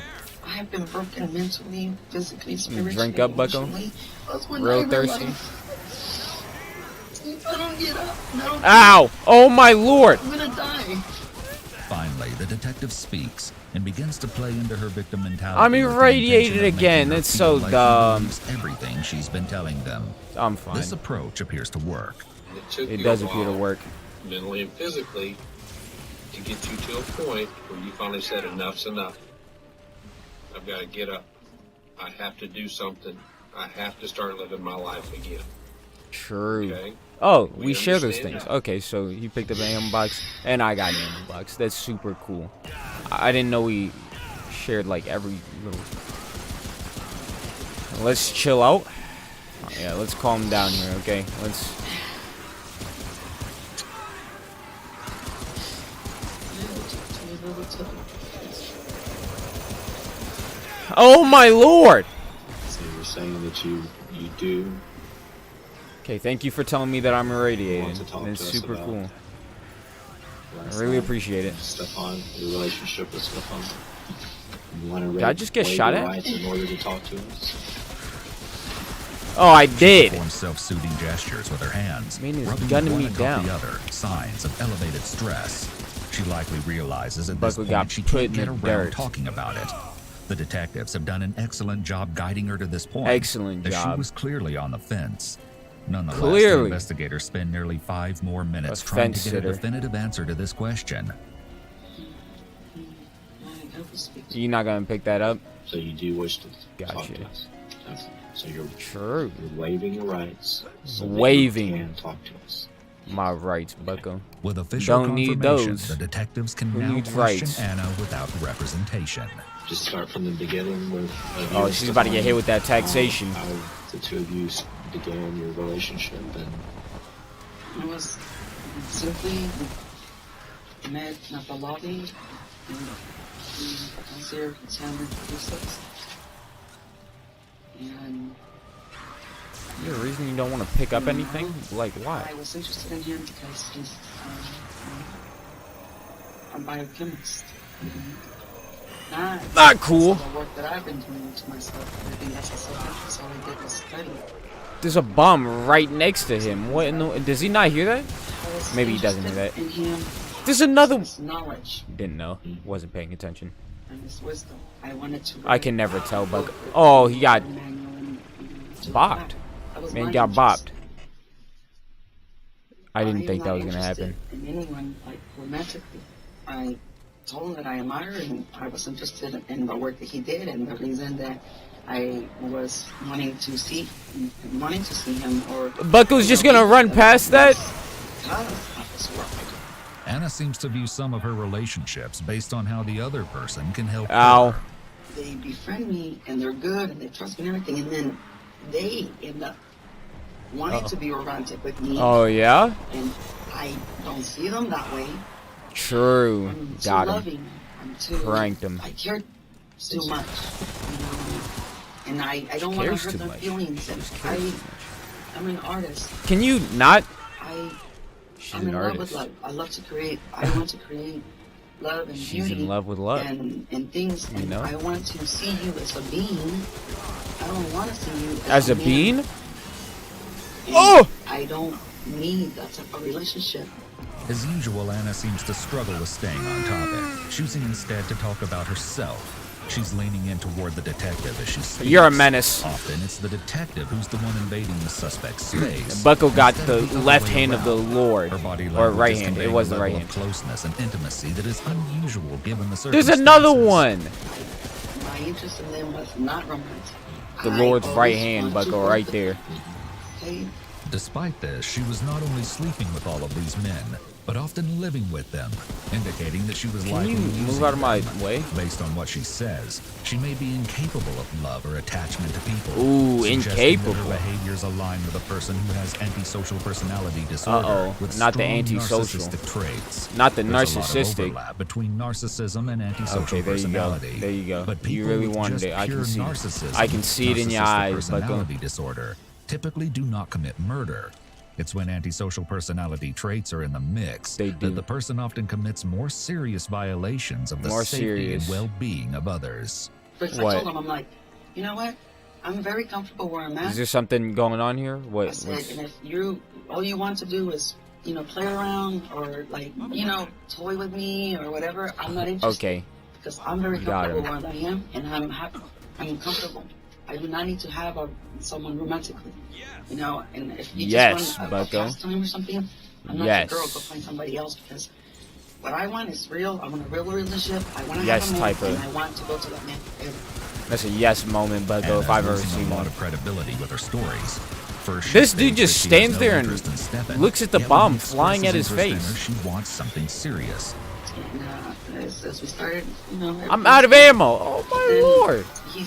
Speaker 2: I have been broken mentally, physically, spiritually,
Speaker 1: drink up, Bucko?
Speaker 2: emotionally. That's when
Speaker 1: Real
Speaker 2: I realized
Speaker 1: thirsty?
Speaker 2: if I don't get up, I don't
Speaker 1: Ow! Oh my lord!
Speaker 2: I'm gonna die.
Speaker 3: Finally, the detective speaks and begins to play into her victim mentality.
Speaker 1: I'm
Speaker 3: with the
Speaker 1: irradiated
Speaker 3: intention of
Speaker 1: again.
Speaker 3: making her
Speaker 1: That's
Speaker 3: feel
Speaker 1: so
Speaker 3: like she
Speaker 1: dumb.
Speaker 3: believes everything she's been telling them.
Speaker 1: I'm fine.
Speaker 3: This approach appears to work.
Speaker 9: It took
Speaker 1: It
Speaker 9: you
Speaker 1: does
Speaker 9: a
Speaker 1: appear to
Speaker 9: while,
Speaker 1: work.
Speaker 9: mentally and physically, to get you to a point where you finally said enough's enough. I've got to get up. I have to do something. I have to start living my life again.
Speaker 1: True.
Speaker 9: Okay?
Speaker 1: Oh,
Speaker 9: We
Speaker 1: we share those
Speaker 9: understand
Speaker 1: things.
Speaker 9: that.
Speaker 1: Okay, so he picked up an ammo box, and I got an ammo box. That's super cool. I didn't know we shared, like, every little... Let's chill out. Yeah, let's calm down here, okay? Let's... Oh my lord!
Speaker 6: So you're saying that you do
Speaker 1: Okay, thank you for telling me that I'm irradiated.
Speaker 6: want to talk
Speaker 1: That's
Speaker 6: to us
Speaker 1: super
Speaker 6: about
Speaker 1: cool.
Speaker 6: last
Speaker 1: I really
Speaker 6: night,
Speaker 1: appreciate it.
Speaker 6: Stefan, your relationship with Stefan. You want to
Speaker 1: Did I just get
Speaker 6: waive
Speaker 1: shot
Speaker 6: your
Speaker 1: at?
Speaker 6: rights in order to talk to us?
Speaker 1: Oh, I did!
Speaker 3: Performs self-soothing gestures with her hands,
Speaker 1: Man is
Speaker 3: rubbing
Speaker 1: gunning
Speaker 3: one
Speaker 1: me
Speaker 3: atop
Speaker 1: down.
Speaker 3: the other, signs of elevated stress. She likely realizes at this
Speaker 1: Bucko
Speaker 3: point
Speaker 1: got
Speaker 3: she
Speaker 1: put
Speaker 3: can't
Speaker 1: in
Speaker 3: get
Speaker 1: the
Speaker 3: around
Speaker 1: dirt.
Speaker 3: talking about it. The detectives have done an excellent job guiding her to this point.
Speaker 1: Excellent
Speaker 3: as
Speaker 1: job.
Speaker 3: She was clearly on the fence. Nonetheless, the
Speaker 1: Clearly.
Speaker 3: investigators spend nearly 5 more minutes
Speaker 1: A
Speaker 3: trying to
Speaker 1: fence
Speaker 3: get a
Speaker 1: sitter.
Speaker 3: definitive answer to this question.
Speaker 1: You're not gonna pick that up?
Speaker 6: So you do wish to talk
Speaker 1: Gotcha.
Speaker 6: to us. Okay. So you're
Speaker 1: True.
Speaker 6: waiving your rights. So that
Speaker 1: Waiving.
Speaker 6: you can talk to us.
Speaker 1: My rights, Bucko.
Speaker 3: With official
Speaker 1: Don't need
Speaker 3: confirmation,
Speaker 1: those.
Speaker 3: the detectives can
Speaker 1: Who
Speaker 3: now
Speaker 1: needs
Speaker 3: question
Speaker 1: rights?
Speaker 3: Anna without representation.
Speaker 6: Just start from the beginning with.
Speaker 1: Oh, she's about to get hit with that taxation.
Speaker 6: How the two of you began your relationship, and
Speaker 2: It was simply met at the lobby and I was there at San Francisco. And
Speaker 1: Is there a reason you don't want to pick up anything? Like,
Speaker 2: I
Speaker 1: why?
Speaker 2: was interested in him because he's a biochemist.
Speaker 1: Not cool.
Speaker 2: The work that I've been doing to myself, everything that's a self-interest, all I did was study.
Speaker 1: There's a bomb right next to him. What in the... Does he not hear that?
Speaker 2: I was
Speaker 1: Maybe he doesn't hear that.
Speaker 2: interested in him,
Speaker 1: There's another...
Speaker 2: his knowledge
Speaker 1: Didn't know. Wasn't paying attention.
Speaker 2: and his wisdom. I wanted to.
Speaker 1: I can never tell, but... Oh, he got
Speaker 2: bopped.
Speaker 1: bopped. Man got bopped. I didn't
Speaker 2: am
Speaker 1: think that
Speaker 2: not
Speaker 1: was gonna
Speaker 2: interested
Speaker 1: happen.
Speaker 2: in anyone like romantically. I told him that I admire and I was interested in the work that he did, and the reason that I was wanting to see him or
Speaker 1: Bucko's just gonna run past that?
Speaker 2: because of his work.
Speaker 3: Anna seems to view some of her relationships based on how the other person can help
Speaker 1: Ow.
Speaker 3: her.
Speaker 2: They befriend me and they're good and they trust me and everything, and then they end up wanting to be romantic with me.
Speaker 1: Oh, yeah?
Speaker 2: And I don't see them that way.
Speaker 1: True.
Speaker 2: I'm too
Speaker 1: Got him.
Speaker 2: loving. I'm too
Speaker 1: Pranked him.
Speaker 2: I care too much, you know. And I don't want to
Speaker 1: Cares
Speaker 2: hurt
Speaker 1: too
Speaker 2: their
Speaker 1: much.
Speaker 2: feelings. And
Speaker 1: Cares too much.
Speaker 2: I'm an artist.
Speaker 1: Can you not? She's
Speaker 2: I'm
Speaker 1: an
Speaker 2: in love with
Speaker 1: artist.
Speaker 2: love. I love to create. I want to create love and
Speaker 1: She's
Speaker 2: beauty.
Speaker 1: in love with love.
Speaker 2: And things.
Speaker 1: You
Speaker 2: And
Speaker 1: know?
Speaker 2: I want to see you as a being. I don't want to see you
Speaker 1: As a
Speaker 2: man.
Speaker 1: bean?
Speaker 2: And
Speaker 1: Oh!
Speaker 2: I don't need that type of relationship.
Speaker 3: As usual, Anna seems to struggle with staying on topic, choosing instead to talk about herself. She's leaning in toward the detective as she speaks.
Speaker 1: You're a menace.
Speaker 3: Often it's the detective who's the one invading the suspect's space.
Speaker 1: Bucko got
Speaker 3: Instead
Speaker 1: the
Speaker 3: of other
Speaker 1: left
Speaker 3: way
Speaker 1: hand of the
Speaker 3: around.
Speaker 1: Lord.
Speaker 3: Her body
Speaker 1: Or
Speaker 3: language
Speaker 1: right
Speaker 3: is
Speaker 1: hand. It
Speaker 3: conveying
Speaker 1: was
Speaker 3: a
Speaker 1: the right
Speaker 3: level
Speaker 1: hand.
Speaker 3: of closeness and intimacy that is unusual given the
Speaker 1: There's
Speaker 3: circumstances.
Speaker 1: another one.
Speaker 2: My interest in them was not romantic.
Speaker 1: The
Speaker 2: I
Speaker 1: Lord's
Speaker 2: always
Speaker 1: right hand,
Speaker 2: wanted to
Speaker 1: Bucko,
Speaker 2: work
Speaker 1: right
Speaker 2: with
Speaker 1: there.
Speaker 2: them. Okay?
Speaker 3: Despite this, she was not only sleeping with all of these men, but often living with them, indicating that she was
Speaker 1: Can
Speaker 3: likely
Speaker 1: you
Speaker 3: using
Speaker 1: move out of my
Speaker 3: them.
Speaker 1: way?
Speaker 3: Based on what she says, she may be incapable of love or attachment to people.
Speaker 1: Ooh,
Speaker 3: suggesting
Speaker 1: incapable.
Speaker 3: That her behaviors align with a person who has antisocial personality disorder.
Speaker 1: Uh-oh,
Speaker 3: with
Speaker 1: not the
Speaker 3: strong
Speaker 1: antisocial.
Speaker 3: narcissistic traits.
Speaker 1: Not the
Speaker 3: There's a lot of
Speaker 1: narcissistic.
Speaker 3: overlap between narcissism and antisocial
Speaker 1: Okay, there you go.
Speaker 3: personality.
Speaker 1: There you go.
Speaker 3: But
Speaker 1: You
Speaker 3: people
Speaker 1: really
Speaker 3: with
Speaker 1: wanted
Speaker 3: just
Speaker 1: it. I can
Speaker 3: pure
Speaker 1: see it.
Speaker 3: narcissism,
Speaker 1: I can see it in your
Speaker 3: narcissistic
Speaker 1: eyes, Bucko.
Speaker 3: personality disorder typically do not commit murder. It's when antisocial personality traits are in the mix
Speaker 1: They do.
Speaker 3: that the person often commits more serious violations of the
Speaker 1: More
Speaker 3: safety
Speaker 1: serious.
Speaker 3: and well-being of others.
Speaker 2: But
Speaker 1: What?
Speaker 2: I told him, I'm like, you know what? I'm very comfortable where I'm at.
Speaker 1: Is there something going on here?
Speaker 2: I
Speaker 1: What?
Speaker 2: said,
Speaker 1: what's-
Speaker 2: and if all you want to do is, play around or like, toy with me or whatever, I'm not interested.
Speaker 1: Okay.
Speaker 2: Because I'm very
Speaker 1: Got
Speaker 2: comfortable
Speaker 1: him.
Speaker 2: where I am, and I'm happy. I'm comfortable. I do not need to have someone romantically. And if you
Speaker 1: Yes,
Speaker 2: just want a
Speaker 1: Bucko.
Speaker 2: pastime or something, I'm not
Speaker 1: Yes.
Speaker 2: your girl. Go find somebody else, because what I want is real. I want a real relationship. I want to
Speaker 1: Yes,
Speaker 2: have a man,
Speaker 1: type of-
Speaker 2: and I want to go to that man forever.
Speaker 1: That's a yes moment, Bucko,
Speaker 3: Anna
Speaker 1: if I've ever
Speaker 3: losing
Speaker 1: seen
Speaker 3: a lot
Speaker 1: one.
Speaker 3: of credibility with her stories. First, she
Speaker 1: This dude
Speaker 3: states
Speaker 1: just
Speaker 3: that she has
Speaker 1: stands
Speaker 3: no
Speaker 1: there and
Speaker 3: interest in Stefan,
Speaker 1: looks at the
Speaker 3: yet
Speaker 1: bomb
Speaker 3: when he
Speaker 1: flying at his
Speaker 3: expresses interest
Speaker 1: face.
Speaker 3: in her, she wants something serious.
Speaker 2: And as we started,
Speaker 1: I'm out of ammo. Oh my
Speaker 2: then
Speaker 1: lord.
Speaker 2: He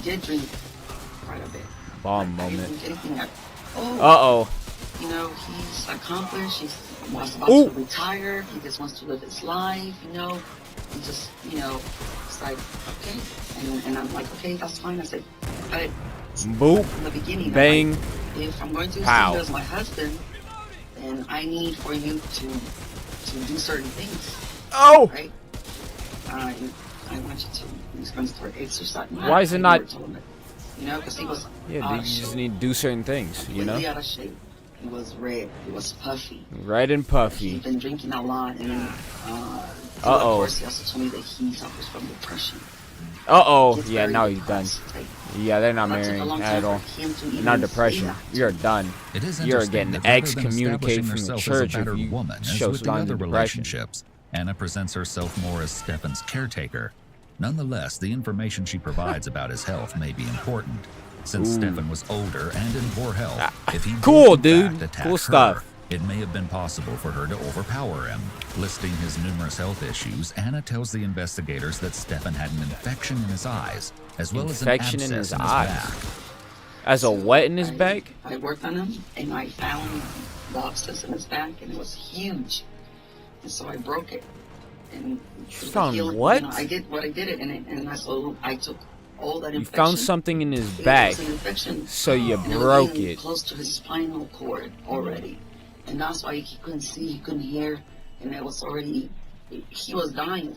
Speaker 2: did drink quite a bit.
Speaker 1: Bomb
Speaker 2: I didn't
Speaker 1: moment.
Speaker 2: drink anything that, oh,
Speaker 1: Uh-oh.
Speaker 2: He's accomplished. He's about
Speaker 1: Ooh.
Speaker 2: to retire. He just wants to live his life, He just, it's like, okay. And I'm like, okay, that's fine. I said, but
Speaker 1: Boop.
Speaker 2: from the beginning, I'm
Speaker 1: Bang.
Speaker 2: like, if I'm going to
Speaker 1: Pow.
Speaker 2: see you as my husband, then I need for you to do certain things,
Speaker 1: Oh!
Speaker 2: right? I want you to. He's going to start exercising.
Speaker 1: Why is it not-
Speaker 2: Because he was
Speaker 1: Yeah,
Speaker 2: out
Speaker 1: dude,
Speaker 2: of
Speaker 1: you just
Speaker 2: shape.
Speaker 1: need to do certain things,
Speaker 2: Completely out of shape. He was red. He was puffy.
Speaker 1: Red and
Speaker 2: He'd
Speaker 1: puffy.
Speaker 2: been drinking a lot, and then, of
Speaker 1: Uh-oh.
Speaker 2: course, he also told me that he suffers from depression.
Speaker 1: Uh-oh.
Speaker 2: Gets
Speaker 1: Yeah,
Speaker 2: very
Speaker 1: now he's done.
Speaker 2: depressed. Like,
Speaker 1: Yeah, they're not
Speaker 2: that took a
Speaker 1: marrying
Speaker 2: long
Speaker 1: at
Speaker 2: time
Speaker 1: all.
Speaker 2: for him to even
Speaker 1: Not
Speaker 2: say
Speaker 1: depression.
Speaker 2: that.
Speaker 1: You're done.
Speaker 3: It is
Speaker 1: You're
Speaker 3: interesting
Speaker 1: getting
Speaker 3: that rather than
Speaker 1: excommunicated
Speaker 3: establishing
Speaker 1: from the
Speaker 3: herself
Speaker 1: church
Speaker 3: as a
Speaker 1: if
Speaker 3: battered
Speaker 1: you
Speaker 3: woman, as
Speaker 1: show
Speaker 3: with the
Speaker 1: signs
Speaker 3: other
Speaker 1: of depression.
Speaker 3: relationships, Anna presents herself more as Stefan's caretaker. Nonetheless, the information she provides about his health may be important. Since
Speaker 1: Ooh.
Speaker 3: Stefan was older and in poor health, if he did
Speaker 1: Cool,
Speaker 3: in
Speaker 1: dude.
Speaker 3: fact attack
Speaker 1: Cool
Speaker 3: her,
Speaker 1: stuff.
Speaker 3: it may have been possible for her to overpower him. Listing his numerous health issues, Anna tells the investigators that Stefan had an infection in his eyes, as well
Speaker 1: Infection
Speaker 3: as
Speaker 1: in
Speaker 3: an
Speaker 1: his
Speaker 3: abscess
Speaker 1: eyes.
Speaker 3: back.
Speaker 1: As a what in his back?
Speaker 2: I worked on him, and I found the abscess in his back, and it was huge. And so I broke it. And through the
Speaker 1: found
Speaker 2: healing,
Speaker 1: what?
Speaker 2: I did it, and I took all that
Speaker 1: You
Speaker 2: infection.
Speaker 1: found something in his
Speaker 2: It
Speaker 1: back,
Speaker 2: was an infection,
Speaker 1: so you
Speaker 2: and
Speaker 1: broke
Speaker 2: getting
Speaker 1: it.
Speaker 2: close to his spinal cord already, and that's why he couldn't see, he couldn't hear, and it was already. He was dying.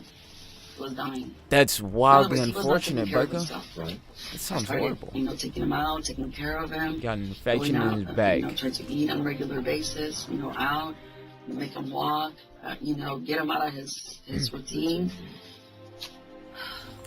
Speaker 2: He was dying.
Speaker 1: That's
Speaker 2: No,
Speaker 1: wildly
Speaker 2: but he was not taking
Speaker 1: unfortunate,
Speaker 2: care of
Speaker 1: Bucko.
Speaker 2: himself, right?
Speaker 1: That sounds
Speaker 2: Started,
Speaker 1: horrible.
Speaker 2: taking him out, taking care of him.
Speaker 1: Got an infection
Speaker 2: going
Speaker 1: in his
Speaker 2: out,
Speaker 1: back.
Speaker 2: Trying to eat on a regular basis, out, make him walk, get him out of his routine.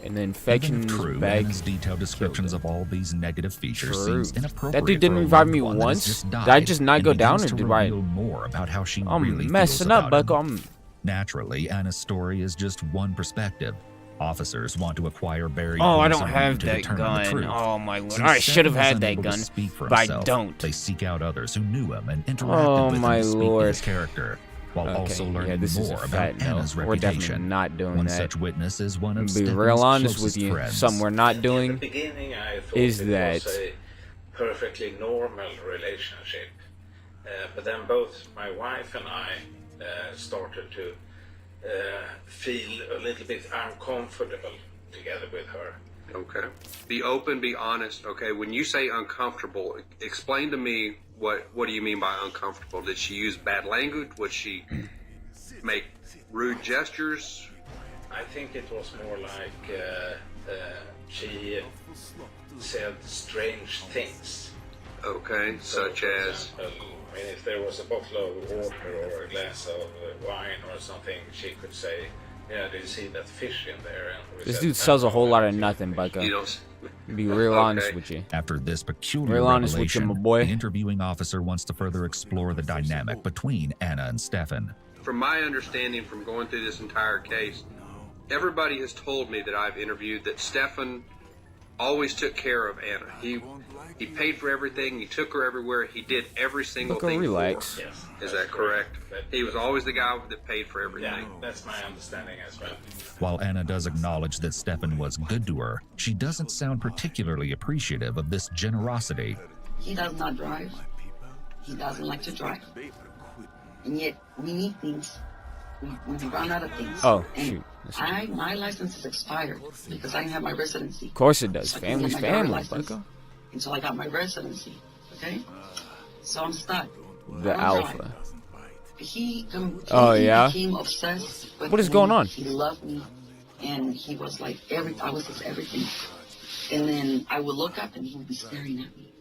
Speaker 1: And the infection
Speaker 3: Even if
Speaker 1: is
Speaker 3: true,
Speaker 1: back.
Speaker 3: Anna's detailed descriptions of all these negative features
Speaker 1: True.
Speaker 3: seems inappropriate.
Speaker 1: That dude didn't
Speaker 3: for a
Speaker 1: revive
Speaker 3: loved
Speaker 1: me
Speaker 3: one that has
Speaker 1: once?
Speaker 3: just
Speaker 1: Did I
Speaker 3: died,
Speaker 1: just not
Speaker 3: and
Speaker 1: go down,
Speaker 3: begins
Speaker 1: or
Speaker 3: to
Speaker 1: did I-
Speaker 3: reveal more about how she
Speaker 1: I'm
Speaker 3: really
Speaker 1: messing
Speaker 3: feels
Speaker 1: up,
Speaker 3: about
Speaker 1: Bucko.
Speaker 3: him. Naturally, Anna's story is just one perspective. Officers want to acquire buried
Speaker 1: Oh, I
Speaker 3: points
Speaker 1: don't
Speaker 3: of
Speaker 1: have
Speaker 3: view to
Speaker 1: that
Speaker 3: determine the
Speaker 1: gun.
Speaker 3: truth.
Speaker 1: Oh my lord.
Speaker 3: Since
Speaker 1: I should have
Speaker 3: Stefan was
Speaker 1: had that
Speaker 3: unable to
Speaker 1: gun,
Speaker 3: speak for
Speaker 1: but I
Speaker 3: himself,
Speaker 1: don't.
Speaker 3: They seek out others who knew him and interacted
Speaker 1: Oh
Speaker 3: with
Speaker 1: my
Speaker 3: him to speak
Speaker 1: lord.
Speaker 3: his character, while also
Speaker 1: Okay,
Speaker 3: learning
Speaker 1: yeah, this is a
Speaker 3: more about
Speaker 1: fat no.
Speaker 3: Anna's
Speaker 1: We're definitely
Speaker 3: reputation.
Speaker 1: not doing
Speaker 3: One
Speaker 1: that.
Speaker 3: such witness is one of
Speaker 1: Be
Speaker 3: Stefan's
Speaker 1: real honest with
Speaker 3: closest
Speaker 1: you.
Speaker 3: friends.
Speaker 1: Something we're not
Speaker 10: In
Speaker 1: doing
Speaker 10: the beginning, I thought
Speaker 1: is
Speaker 10: it
Speaker 1: that
Speaker 10: was a perfectly normal relationship, but then both my wife and I started to feel a little bit uncomfortable together with her.
Speaker 9: Okay. Be open, be honest. Okay. When you say uncomfortable, explain to me what do you mean by uncomfortable? Did she use bad language? Would she make rude gestures?
Speaker 10: I think it was more like she said strange things.
Speaker 9: Okay, such
Speaker 10: for
Speaker 9: as?
Speaker 10: example, I mean, if there was a bottle of water or a glass of wine or something, she could say, "Yeah, did you see that fish in there?" And we
Speaker 1: this
Speaker 10: said,
Speaker 1: dude
Speaker 10: "No,
Speaker 1: sells a whole
Speaker 10: no,
Speaker 1: lot
Speaker 10: I
Speaker 1: of
Speaker 10: didn't see
Speaker 1: nothing,
Speaker 10: fish."
Speaker 1: Bucko.
Speaker 9: You don't.
Speaker 1: Be real
Speaker 9: Okay.
Speaker 1: honest with you.
Speaker 3: After this peculiar
Speaker 1: Real honest with you,
Speaker 3: revelation,
Speaker 1: my boy.
Speaker 3: the interviewing officer wants to further explore the dynamic between Anna and Stefan.
Speaker 9: From my understanding from going through this entire case, everybody has told me that I've interviewed that Stefan always took care of Anna. He paid for everything. He took her everywhere. He did every single
Speaker 1: Bucko,
Speaker 9: thing
Speaker 1: relax.
Speaker 9: for her.
Speaker 10: Yes,
Speaker 9: Is that correct? He was always the guy that paid for everything.
Speaker 10: Yeah, that's my understanding as well.
Speaker 3: While Anna does acknowledge that Stefan was good to her, she doesn't sound particularly appreciative of this generosity.
Speaker 2: He does not drive. He doesn't like to drive. And yet, we need things. We run out of things.
Speaker 1: Oh,
Speaker 2: and
Speaker 1: shoot.
Speaker 2: my license is expired because I didn't have my residency.
Speaker 1: Of course it does.
Speaker 2: So I couldn't
Speaker 1: Family's
Speaker 2: get my driver's
Speaker 1: family,
Speaker 2: license
Speaker 1: Bucko.
Speaker 2: until I got my residency. Okay? So I'm stuck.
Speaker 1: The
Speaker 2: I don't
Speaker 1: alpha.
Speaker 2: drive. He
Speaker 1: Oh, yeah?
Speaker 2: became obsessed with
Speaker 1: What is
Speaker 2: me.
Speaker 1: going on?
Speaker 2: He loved me, and he was like I was his everything. And then I would look up, and he would be staring at me.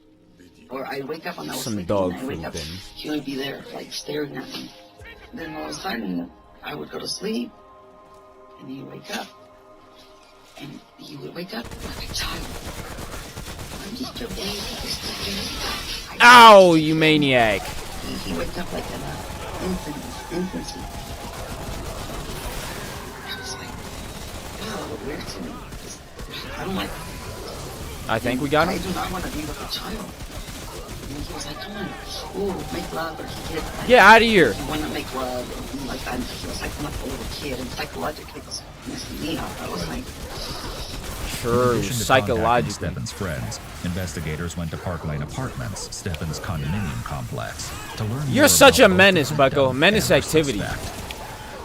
Speaker 2: Or I wake up and I was
Speaker 1: Some
Speaker 2: sleeping,
Speaker 1: dog
Speaker 2: and I wake
Speaker 1: food
Speaker 2: up,
Speaker 1: then.
Speaker 2: he would be there, like staring at me. Then all of a sudden, I would go to sleep, and he would wake up, and he would wake up like a child. I'm just your baby, just a baby.
Speaker 1: Ow, you maniac.
Speaker 2: He waked up like an infancy. I was like, wow, weird to me. I don't like.
Speaker 1: I think we got
Speaker 2: I
Speaker 1: him.
Speaker 2: do not want to be with a child. And he was like, come on, ooh, make love. Or he did. Like,
Speaker 1: Get out of here.
Speaker 2: He wanted to make love. And like that. He was like, I'm like a little kid. And psychologically, it was messing me up. I was like,
Speaker 1: True,
Speaker 3: In addition to contacting
Speaker 1: psychologically.
Speaker 3: Stefan's friends, investigators went to Park Lane Apartments, Stefan's condominium complex, to learn
Speaker 1: You're
Speaker 3: more
Speaker 1: such
Speaker 3: about
Speaker 1: a
Speaker 3: both
Speaker 1: menace,
Speaker 3: the
Speaker 1: Bucko.
Speaker 3: victim
Speaker 1: Menace
Speaker 3: and the
Speaker 1: activity.
Speaker 3: suspect.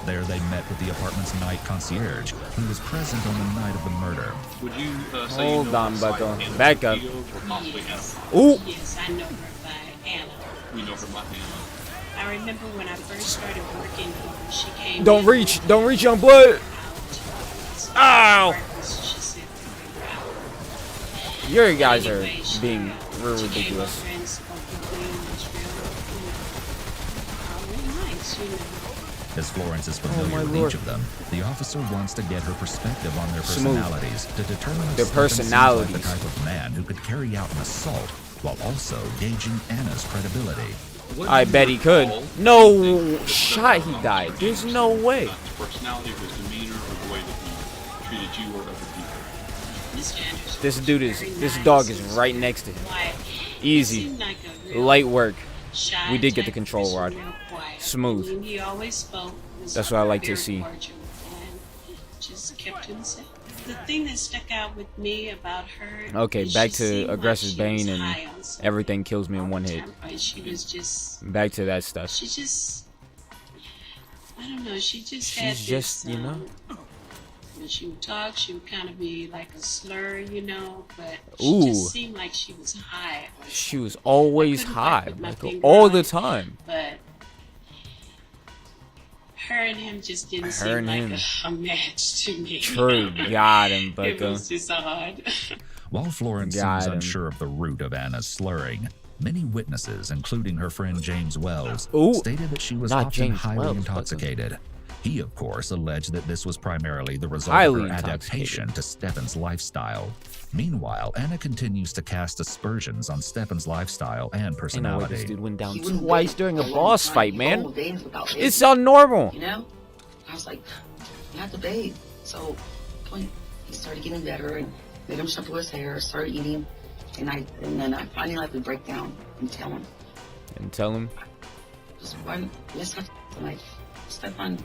Speaker 3: There they met with the apartment's night concierge, who was present on the night of the murder.
Speaker 7: Would you say
Speaker 1: Hold
Speaker 7: you know
Speaker 1: on,
Speaker 7: her by
Speaker 1: Bucko.
Speaker 7: Anna
Speaker 1: Back up.
Speaker 7: Castillo or possibly Anna?
Speaker 1: Ooh.
Speaker 11: Yes, I know her by Anna.
Speaker 7: We know her by Anna.
Speaker 11: I remember when I first started working here, she came
Speaker 1: Don't
Speaker 11: in
Speaker 1: reach, don't reach, young blood. Ow.
Speaker 11: She said we were out.
Speaker 1: You guys are
Speaker 11: Anyway, she-
Speaker 1: being real
Speaker 11: she gave her
Speaker 1: ridiculous.
Speaker 11: friends spoke with me and was real nice, you know.
Speaker 3: As Florence is
Speaker 1: Oh, my
Speaker 3: familiar with
Speaker 1: lord.
Speaker 3: each of them, the officer wants to get her perspective on their
Speaker 1: Smooth.
Speaker 3: personalities to determine if
Speaker 1: Their
Speaker 3: Stefan seems
Speaker 1: personalities.
Speaker 3: like the type of man who could carry out an assault while also gauging Anna's credibility.
Speaker 1: I bet he could. No shot he died. There's no way.
Speaker 7: His personality, his demeanor, or the way that he treated you or other people.
Speaker 11: Mr. Anderson
Speaker 1: This
Speaker 11: was
Speaker 1: dude is,
Speaker 11: very
Speaker 1: this
Speaker 11: nice.
Speaker 1: dog
Speaker 11: He
Speaker 1: is
Speaker 11: was
Speaker 1: right
Speaker 11: very
Speaker 1: next to him.
Speaker 11: quiet.
Speaker 1: Easy.
Speaker 11: He seemed like a real
Speaker 1: Light work.
Speaker 11: shy
Speaker 1: We did get the
Speaker 11: type
Speaker 1: control
Speaker 11: person,
Speaker 1: rod.
Speaker 11: real quiet.
Speaker 1: Smooth.
Speaker 11: I mean, he always spoke. Was
Speaker 1: That's what I like to
Speaker 11: very
Speaker 1: see.
Speaker 11: cordial and just kept to himself. The thing that stuck out with me about her.
Speaker 1: Okay,
Speaker 11: is
Speaker 1: back
Speaker 11: she
Speaker 1: to
Speaker 11: seemed like
Speaker 1: aggressive
Speaker 11: she
Speaker 1: Bane
Speaker 11: was
Speaker 1: and
Speaker 11: high on something
Speaker 1: everything kills me in
Speaker 11: all
Speaker 1: one
Speaker 11: the
Speaker 1: hit.
Speaker 11: time. Right? She was just.
Speaker 1: Back to that stuff.
Speaker 11: She just. I don't know. She just had
Speaker 1: She's
Speaker 11: this.
Speaker 1: just, you know.
Speaker 11: When she would talk, she would kind of be like a slur, you know. But she
Speaker 1: Ooh.
Speaker 11: just seemed like she was high. on
Speaker 1: She was always
Speaker 11: couldn't
Speaker 1: high,
Speaker 11: quite put my
Speaker 1: like
Speaker 11: finger
Speaker 1: all
Speaker 11: on
Speaker 1: the
Speaker 11: it,
Speaker 1: time.
Speaker 11: But her and him just didn't
Speaker 1: Her
Speaker 11: seem
Speaker 1: and
Speaker 11: like
Speaker 1: him.
Speaker 11: a match to me.
Speaker 1: True, got him,
Speaker 11: It
Speaker 1: Bucko.
Speaker 11: was just odd.
Speaker 3: While Florence
Speaker 1: Got
Speaker 3: seems
Speaker 1: him.
Speaker 3: unsure of the root of Anna's slurring, many witnesses, including her friend James Wells,
Speaker 1: Ooh,
Speaker 3: stated that she was
Speaker 1: not
Speaker 3: often
Speaker 1: James
Speaker 3: highly
Speaker 1: Wells,
Speaker 3: intoxicated. He, of course, alleged that this was primarily the result
Speaker 1: Highly
Speaker 3: of her
Speaker 1: intoxicated.
Speaker 3: adaptation to Stefan's lifestyle. Meanwhile, Anna continues to cast aspersions on Stefan's lifestyle and
Speaker 1: I know
Speaker 3: personality.
Speaker 1: this dude went down
Speaker 2: He wouldn't
Speaker 1: twice
Speaker 2: wait
Speaker 1: during a
Speaker 2: long
Speaker 1: boss
Speaker 2: time,
Speaker 1: fight,
Speaker 2: whole
Speaker 1: man.
Speaker 2: days without bathing.
Speaker 1: It's unnormal.
Speaker 2: You know? I was like, you have to bathe. So he started getting better and made him shampoo his hair, started eating, and then I finally had to break down and tell him,
Speaker 1: And tell him.
Speaker 2: just run, let's have tonight. Stefan,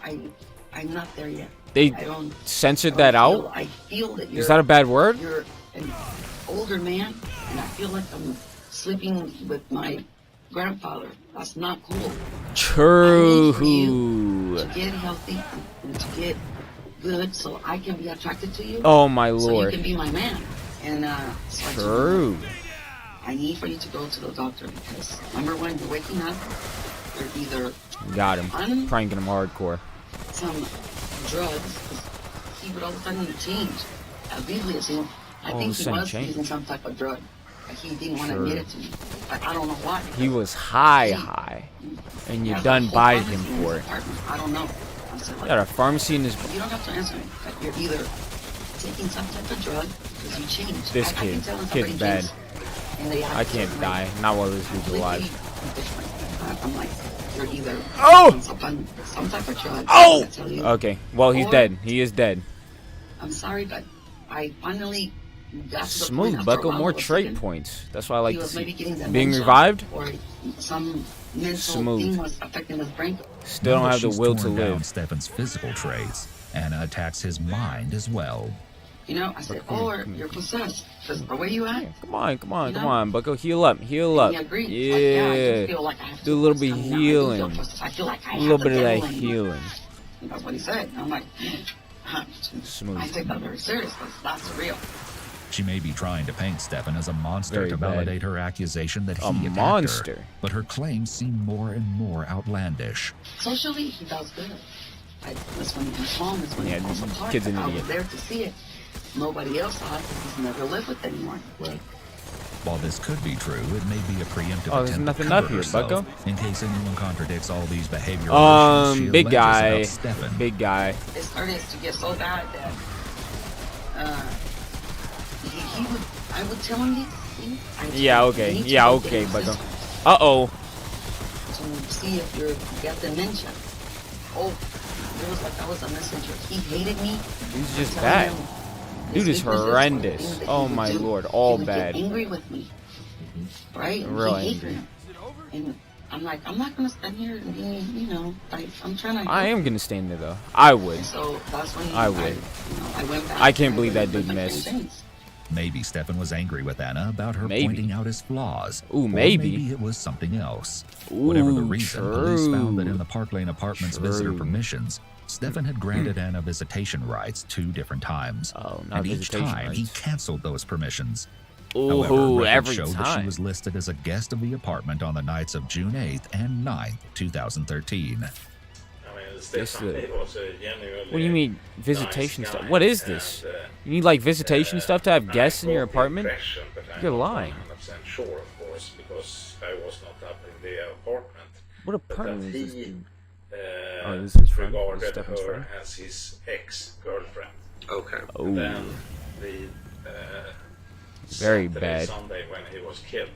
Speaker 2: I'm not there yet.
Speaker 1: They
Speaker 2: I don't
Speaker 1: censored
Speaker 2: I
Speaker 1: that
Speaker 2: don't
Speaker 1: out?
Speaker 2: I feel that you're
Speaker 1: Is that a bad word?
Speaker 2: You're an older man, and I feel like I'm sleeping with my grandfather. That's not cool.
Speaker 1: True.
Speaker 2: To get healthy and to get good, so I can be attracted to you.
Speaker 1: Oh my
Speaker 2: So you
Speaker 1: lord.
Speaker 2: can be my man. And so I told
Speaker 1: True.
Speaker 2: him, I need for you to go to the doctor because number one, you're waking up. You're either
Speaker 1: Got him.
Speaker 2: on
Speaker 1: Pranking him hardcore.
Speaker 2: some drugs. He would all of a sudden change. Obviously, I
Speaker 1: All of
Speaker 2: think
Speaker 1: a
Speaker 2: he
Speaker 1: sudden
Speaker 2: was
Speaker 1: change.
Speaker 2: using some type of drug. But he didn't want to
Speaker 1: Sure.
Speaker 2: admit it to me. But I don't know why.
Speaker 1: He was high. And you
Speaker 2: There's a
Speaker 1: done
Speaker 2: whole
Speaker 1: buyed
Speaker 2: pharmacy
Speaker 1: him
Speaker 2: in his
Speaker 1: for it.
Speaker 2: apartment. I don't know. I said,
Speaker 1: Got a pharmacy in his.
Speaker 2: you don't have to answer me. But you're either taking some type of drug because you changed.
Speaker 1: This
Speaker 2: I can
Speaker 1: kid.
Speaker 2: tell when
Speaker 1: Kid's
Speaker 2: somebody
Speaker 1: bad.
Speaker 2: changes, and they
Speaker 1: I
Speaker 2: act
Speaker 1: can't
Speaker 2: like
Speaker 1: die. Not while this dude's
Speaker 2: completely
Speaker 1: alive.
Speaker 2: different. I'm like, you're either
Speaker 1: Oh!
Speaker 2: taking some type of drug.
Speaker 1: Oh!
Speaker 2: I tell you,
Speaker 1: Okay. Well, he's
Speaker 2: or-
Speaker 1: dead. He is dead.
Speaker 2: I'm sorry, but I finally got to the
Speaker 1: Smooth,
Speaker 2: point after a
Speaker 1: Bucko.
Speaker 2: while
Speaker 1: More
Speaker 2: I was
Speaker 1: trait
Speaker 2: thinking
Speaker 1: points. That's what I like
Speaker 2: he
Speaker 1: to
Speaker 2: was maybe
Speaker 1: see.
Speaker 2: getting
Speaker 1: Being
Speaker 2: dementia
Speaker 1: revived?
Speaker 2: or some mental
Speaker 1: Smooth.
Speaker 2: thing was affecting his brain.
Speaker 1: Still
Speaker 3: Now
Speaker 1: don't
Speaker 3: that
Speaker 1: have the
Speaker 3: she's
Speaker 1: will to
Speaker 3: torn down
Speaker 1: live.
Speaker 3: Stefan's physical traits, Anna attacks his mind as well.
Speaker 2: You know, I said, or you're possessed. Because where you at?
Speaker 1: Come on, come on,
Speaker 2: You
Speaker 1: come
Speaker 2: know?
Speaker 1: on, Bucko. Heal up, heal up.
Speaker 2: He agreed.
Speaker 1: Yeah.
Speaker 2: Like, yeah, I do feel like I have to
Speaker 1: Do a little bit
Speaker 2: I mean, I do feel
Speaker 1: healing.
Speaker 2: possessed. I feel like I
Speaker 1: A little
Speaker 2: have
Speaker 1: bit of
Speaker 2: the
Speaker 1: that
Speaker 2: devil in me.
Speaker 1: healing.
Speaker 2: That's what he said. I'm like,
Speaker 1: Smooth.
Speaker 2: I take that very serious. That's real.
Speaker 3: She may be trying to paint Stefan as a monster
Speaker 1: Very
Speaker 3: to
Speaker 1: bad.
Speaker 3: validate her accusation that
Speaker 1: A
Speaker 3: he attacked
Speaker 1: monster.
Speaker 3: her, but her claims seem more and more outlandish.
Speaker 2: Socially, he does good. That's when he's home. That's when
Speaker 1: Yeah,
Speaker 2: he falls
Speaker 1: this
Speaker 2: apart.
Speaker 1: kid's an
Speaker 2: I was
Speaker 1: idiot.
Speaker 2: there to see it. Nobody else saw it because he's never lived with anyone.
Speaker 3: While this could be true, it may be a preemptive
Speaker 1: Oh, there's
Speaker 3: attempt
Speaker 1: nothing
Speaker 3: to cover
Speaker 1: up here,
Speaker 3: herself,
Speaker 1: Bucko.
Speaker 3: in case anyone contradicts all these behavioral issues she
Speaker 1: Big
Speaker 3: alleges
Speaker 1: guy.
Speaker 3: about Stefan.
Speaker 1: Big guy.
Speaker 2: It started to get so bad that he would. I would tell him these things.
Speaker 1: Yeah, okay. Yeah, okay, Bucko. Uh-oh.
Speaker 2: To see if you got dementia. Oh, it was like I was a messenger. He hated me.
Speaker 1: He's just
Speaker 2: Telling
Speaker 1: bad.
Speaker 2: him
Speaker 1: Dude
Speaker 2: his
Speaker 1: is
Speaker 2: weaknesses or the
Speaker 1: horrendous.
Speaker 2: things that he
Speaker 1: Oh
Speaker 2: would
Speaker 1: my
Speaker 2: do.
Speaker 1: lord, all
Speaker 2: He would
Speaker 1: bad.
Speaker 2: Get angry with me, right? And
Speaker 1: Real
Speaker 2: he hated
Speaker 1: angry.
Speaker 2: him. And I'm like, I'm not gonna stand here and be, you know, like I'm trying to.
Speaker 1: I am gonna stand there though. I would.
Speaker 2: So that's when
Speaker 1: I would.
Speaker 2: I went back.
Speaker 1: I can't
Speaker 2: and
Speaker 1: believe that
Speaker 2: did
Speaker 1: dude
Speaker 2: my
Speaker 1: missed.
Speaker 2: same things.
Speaker 3: Maybe Stefan was angry with Anna about her
Speaker 1: Maybe.
Speaker 3: pointing out his flaws.
Speaker 1: Ooh,
Speaker 3: Or
Speaker 1: maybe.
Speaker 3: maybe it was something else. Whatever the
Speaker 1: Ooh,
Speaker 3: reason, police found that in
Speaker 1: true.
Speaker 3: the Park Lane Apartments visitor
Speaker 1: True.
Speaker 3: permissions, Stefan had granted Anna visitation rights 2 different times.
Speaker 1: Oh, not
Speaker 3: and each
Speaker 1: visitation
Speaker 3: time he
Speaker 1: rights.
Speaker 3: canceled those permissions.
Speaker 1: Ooh,
Speaker 3: However, records
Speaker 1: every
Speaker 3: showed that she
Speaker 1: time.
Speaker 3: was listed as a guest of the apartment on the nights of June 8th and 9th, 2013.
Speaker 10: I mean, Stefan, he was a genuinely
Speaker 1: What do you mean
Speaker 10: nice
Speaker 1: visitation
Speaker 10: guy,
Speaker 1: stuff? What is this?
Speaker 10: and,
Speaker 1: You need like visitation stuff to have guests in
Speaker 10: I
Speaker 1: your
Speaker 10: got the
Speaker 1: apartment?
Speaker 10: impression, but I'm
Speaker 1: You're
Speaker 10: not
Speaker 1: lying.
Speaker 10: 100% sure, of course, because I was not up in the apartment.
Speaker 1: What
Speaker 10: But that
Speaker 1: apartment is this
Speaker 10: he
Speaker 1: dude? Oh, this is his friend? This is
Speaker 10: regarded
Speaker 1: Stefan's
Speaker 10: her
Speaker 1: friend?
Speaker 10: as his ex-girlfriend.
Speaker 12: Okay.
Speaker 1: Oh,
Speaker 10: And then the
Speaker 1: very
Speaker 10: Saturday,
Speaker 1: bad.
Speaker 10: Sunday when he was killed,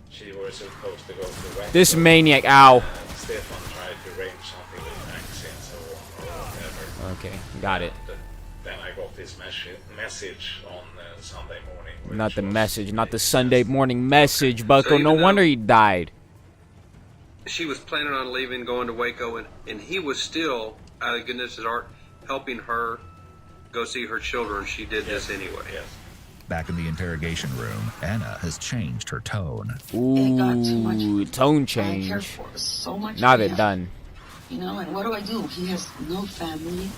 Speaker 10: she was supposed to go to West.
Speaker 1: This maniac, ow.
Speaker 10: Stefan tried to arrange something with Maxine or whatever.
Speaker 1: Okay, got it.
Speaker 10: And then I got this message on Sunday morning. which
Speaker 1: Not the
Speaker 10: was
Speaker 1: message, not the Sunday morning message, Bucko.
Speaker 12: even
Speaker 1: No
Speaker 12: though-
Speaker 1: wonder he died.
Speaker 12: She was planning on leaving, going to Waco, and he was still, out of goodness' heart, helping her go see her children. She did this anyway.
Speaker 10: Yes.
Speaker 3: Back in the interrogation room, Anna has changed her tone.
Speaker 2: It got too much.
Speaker 1: Ooh, tone
Speaker 2: I cared
Speaker 1: change.
Speaker 2: for so much.
Speaker 1: Now
Speaker 2: for
Speaker 1: they're
Speaker 2: him.
Speaker 1: done.
Speaker 2: You know, and what do? He has no family.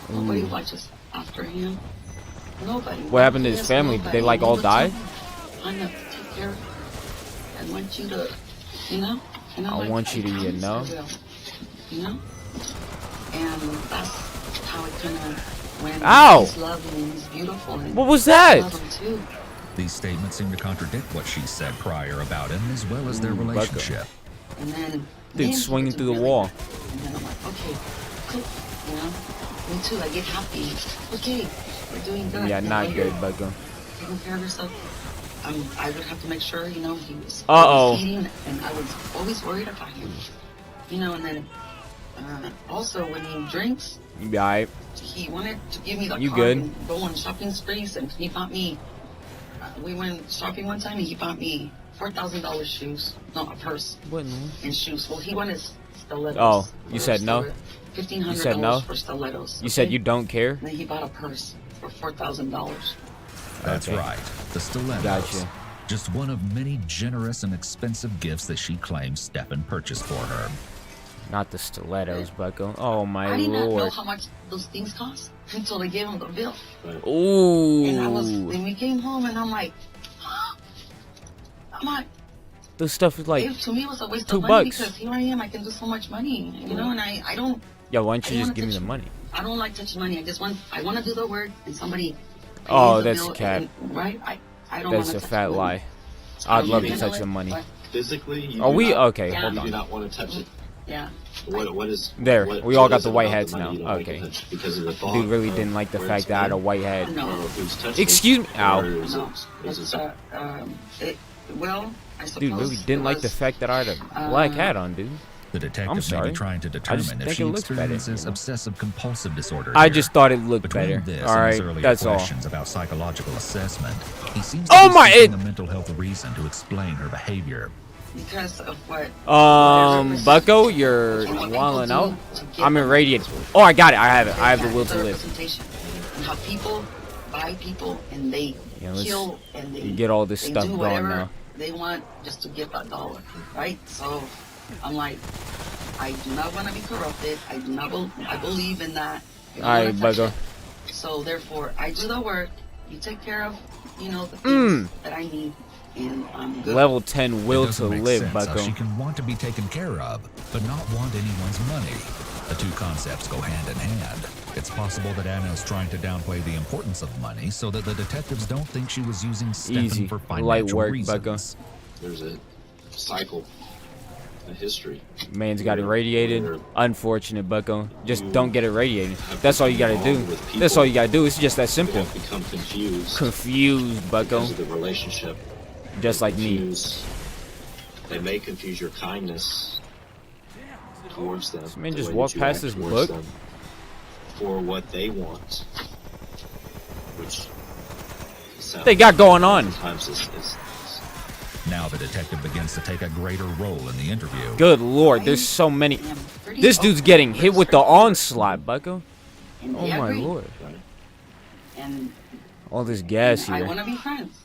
Speaker 2: Nobody
Speaker 1: Ooh.
Speaker 2: watches after him. Nobody.
Speaker 1: What happened to
Speaker 2: He
Speaker 1: his
Speaker 2: has
Speaker 1: family? Did they,
Speaker 2: nobody.
Speaker 1: like, all
Speaker 2: He
Speaker 1: die?
Speaker 2: would tell me, I have to take care of you. I want you to, you know? And I'm
Speaker 1: I
Speaker 2: like,
Speaker 1: want you to, you
Speaker 2: promise
Speaker 1: know?
Speaker 2: I will. You know? And that's how it kind of went.
Speaker 1: Ow!
Speaker 2: He's loving and he's beautiful. And
Speaker 1: What was
Speaker 2: I
Speaker 1: that?
Speaker 2: love him too.
Speaker 3: These statements seem to contradict what she said prior about him, as well as their
Speaker 1: Ooh, Bucko.
Speaker 3: relationship.
Speaker 2: And then
Speaker 1: Dude
Speaker 2: he
Speaker 1: swinging
Speaker 2: was
Speaker 1: through the
Speaker 2: really
Speaker 1: wall.
Speaker 2: bad. And then I'm like, okay, too. You know, me too. I get happy. Okay, we're doing good.
Speaker 1: Yeah,
Speaker 2: You
Speaker 1: not
Speaker 2: know,
Speaker 1: good,
Speaker 2: you're
Speaker 1: Bucko.
Speaker 2: taking care of yourself. I would have to make sure, you know, he was
Speaker 1: Uh-oh.
Speaker 2: eating, and I was always worried about him. You know, and then also when he drinks,
Speaker 1: Yeah, alright.
Speaker 2: he wanted to give me the
Speaker 1: You
Speaker 2: card
Speaker 1: good?
Speaker 2: and go on shopping sprees, and he bought me. We went shopping one time, and he bought me $4,000 shoes. No, a purse and shoes. Well, he wanted stilettos.
Speaker 1: Oh, you
Speaker 2: for
Speaker 1: said no?
Speaker 2: $1,500
Speaker 1: You said no?
Speaker 2: for stilettos.
Speaker 1: You said you don't care?
Speaker 2: And then he bought a purse for $4,000.
Speaker 3: That's
Speaker 1: Okay.
Speaker 3: right, the stilettos.
Speaker 1: Gotcha.
Speaker 3: Just one of many generous and expensive gifts that she claims Stefan purchased for her.
Speaker 1: Not the stilettos, Bucko. Oh my
Speaker 2: I did not know
Speaker 1: lord.
Speaker 2: how much those things cost until they gave him the bill.
Speaker 1: Ooh.
Speaker 2: And then we came home, and I'm like,
Speaker 1: This stuff is like
Speaker 2: it, to me, it was a waste
Speaker 1: $2
Speaker 2: of money
Speaker 1: bucks.
Speaker 2: because here I am, I can do so much money, you know, and I don't.
Speaker 1: Yo, why don't you
Speaker 2: I
Speaker 1: just
Speaker 2: wanna
Speaker 1: give me
Speaker 2: touch-
Speaker 1: the money?
Speaker 2: I don't like touching money. I want to do the work, and somebody.
Speaker 1: Oh,
Speaker 2: pays the
Speaker 1: that's
Speaker 2: bill,
Speaker 1: a cap.
Speaker 2: and- right? I don't
Speaker 1: That's
Speaker 2: wanna
Speaker 1: a
Speaker 2: touch
Speaker 1: fat
Speaker 2: money.
Speaker 1: lie.
Speaker 2: So
Speaker 1: I'd
Speaker 2: you
Speaker 1: love to
Speaker 2: handle
Speaker 1: touch
Speaker 2: it,
Speaker 1: the money.
Speaker 2: but-
Speaker 6: Physically, you
Speaker 1: Are
Speaker 6: do
Speaker 1: we
Speaker 6: not,
Speaker 1: okay?
Speaker 2: Yeah.
Speaker 1: Hold
Speaker 6: You do
Speaker 1: on.
Speaker 6: not want to touch it.
Speaker 2: Yeah.
Speaker 6: What is
Speaker 1: There,
Speaker 6: what-
Speaker 1: we all
Speaker 6: what
Speaker 1: got
Speaker 6: is
Speaker 1: the
Speaker 6: it
Speaker 1: white
Speaker 6: about
Speaker 1: heads
Speaker 6: the money
Speaker 1: now.
Speaker 6: you don't like
Speaker 1: Okay.
Speaker 6: to touch? Because of the thought
Speaker 1: Dude really
Speaker 6: of
Speaker 1: didn't like the
Speaker 6: where
Speaker 1: fact
Speaker 6: it's
Speaker 1: that I had a
Speaker 6: been,
Speaker 1: white head.
Speaker 2: No.
Speaker 6: or who's touched
Speaker 1: Excuse me.
Speaker 6: it,
Speaker 1: Ow.
Speaker 6: or is
Speaker 2: No,
Speaker 6: it- is
Speaker 2: it's,
Speaker 6: it
Speaker 2: well, I suppose.
Speaker 1: Dude really didn't
Speaker 2: it
Speaker 1: like the
Speaker 2: was,
Speaker 1: fact that I had a black hat on, dude.
Speaker 3: The detective
Speaker 1: I'm
Speaker 3: may
Speaker 1: sorry.
Speaker 3: be trying to
Speaker 1: I just
Speaker 3: determine if
Speaker 1: think
Speaker 3: she
Speaker 1: it looks better,
Speaker 3: experiences
Speaker 1: you know?
Speaker 3: obsessive-compulsive disorder.
Speaker 1: I
Speaker 3: here.
Speaker 1: just thought it looked
Speaker 3: Between
Speaker 1: better.
Speaker 3: this
Speaker 1: All
Speaker 3: and his
Speaker 1: right,
Speaker 3: earlier
Speaker 1: that's all.
Speaker 3: questions about psychological assessment, he seems
Speaker 1: Oh
Speaker 3: to be
Speaker 1: my-
Speaker 3: seeking a mental health reason to explain her behavior.
Speaker 2: because of what.
Speaker 1: Bucko, you're wilding out. I'm irradiated. Oh, I got it. I have it. I have the will to live.
Speaker 2: Representation, and how people buy people, and they
Speaker 1: Yeah, let's
Speaker 2: kill, and they
Speaker 1: get all this
Speaker 2: they
Speaker 1: stuff
Speaker 2: do
Speaker 1: going
Speaker 2: whatever
Speaker 1: now.
Speaker 2: they want just to get that dollar, right? So I'm like, I do not want to be corrupted. I do not. I believe in that. I don't
Speaker 1: All right,
Speaker 2: wanna touch
Speaker 1: Bucko.
Speaker 2: it. So therefore, I do the work. You take care of, you know, the
Speaker 1: Mm.
Speaker 2: things that I need, and I'm good.
Speaker 1: Level 10
Speaker 3: It
Speaker 1: will to
Speaker 3: doesn't make
Speaker 1: live,
Speaker 3: sense how
Speaker 1: Bucko.
Speaker 3: she can want to be taken care of, but not want anyone's money. The two concepts go hand in hand. It's possible that Anna is trying to downplay the importance of money so that the detectives don't think she was using Stefan
Speaker 1: Easy.
Speaker 3: for
Speaker 1: Light
Speaker 3: financial
Speaker 1: work,
Speaker 3: reasons.
Speaker 1: Bucko.
Speaker 6: There's a cycle, a history.
Speaker 1: Man's got irradiated. Unfortunate, Bucko. Just don't get irradiated. That's all you gotta do. That's all you gotta do. It's just that
Speaker 6: You
Speaker 1: simple.
Speaker 6: have become confused
Speaker 1: Confused, Bucko.
Speaker 6: because of the relationship.
Speaker 1: Just like me.
Speaker 6: They may confuse your kindness towards them.
Speaker 1: man
Speaker 6: the
Speaker 1: just
Speaker 6: way
Speaker 1: walked
Speaker 6: that you
Speaker 1: past
Speaker 6: act
Speaker 1: this
Speaker 6: towards
Speaker 1: book.
Speaker 6: them for what they want, which
Speaker 1: They got going on.
Speaker 6: sometimes is
Speaker 3: Now the detective begins to take a greater role in the interview.
Speaker 1: Good lord, there's so many. This dude's getting hit with the onslaught, Bucko.
Speaker 2: And
Speaker 1: Oh
Speaker 2: they
Speaker 1: my
Speaker 2: agree.
Speaker 1: lord.
Speaker 2: And
Speaker 1: All this gas
Speaker 2: I
Speaker 1: here.
Speaker 2: want to be friends.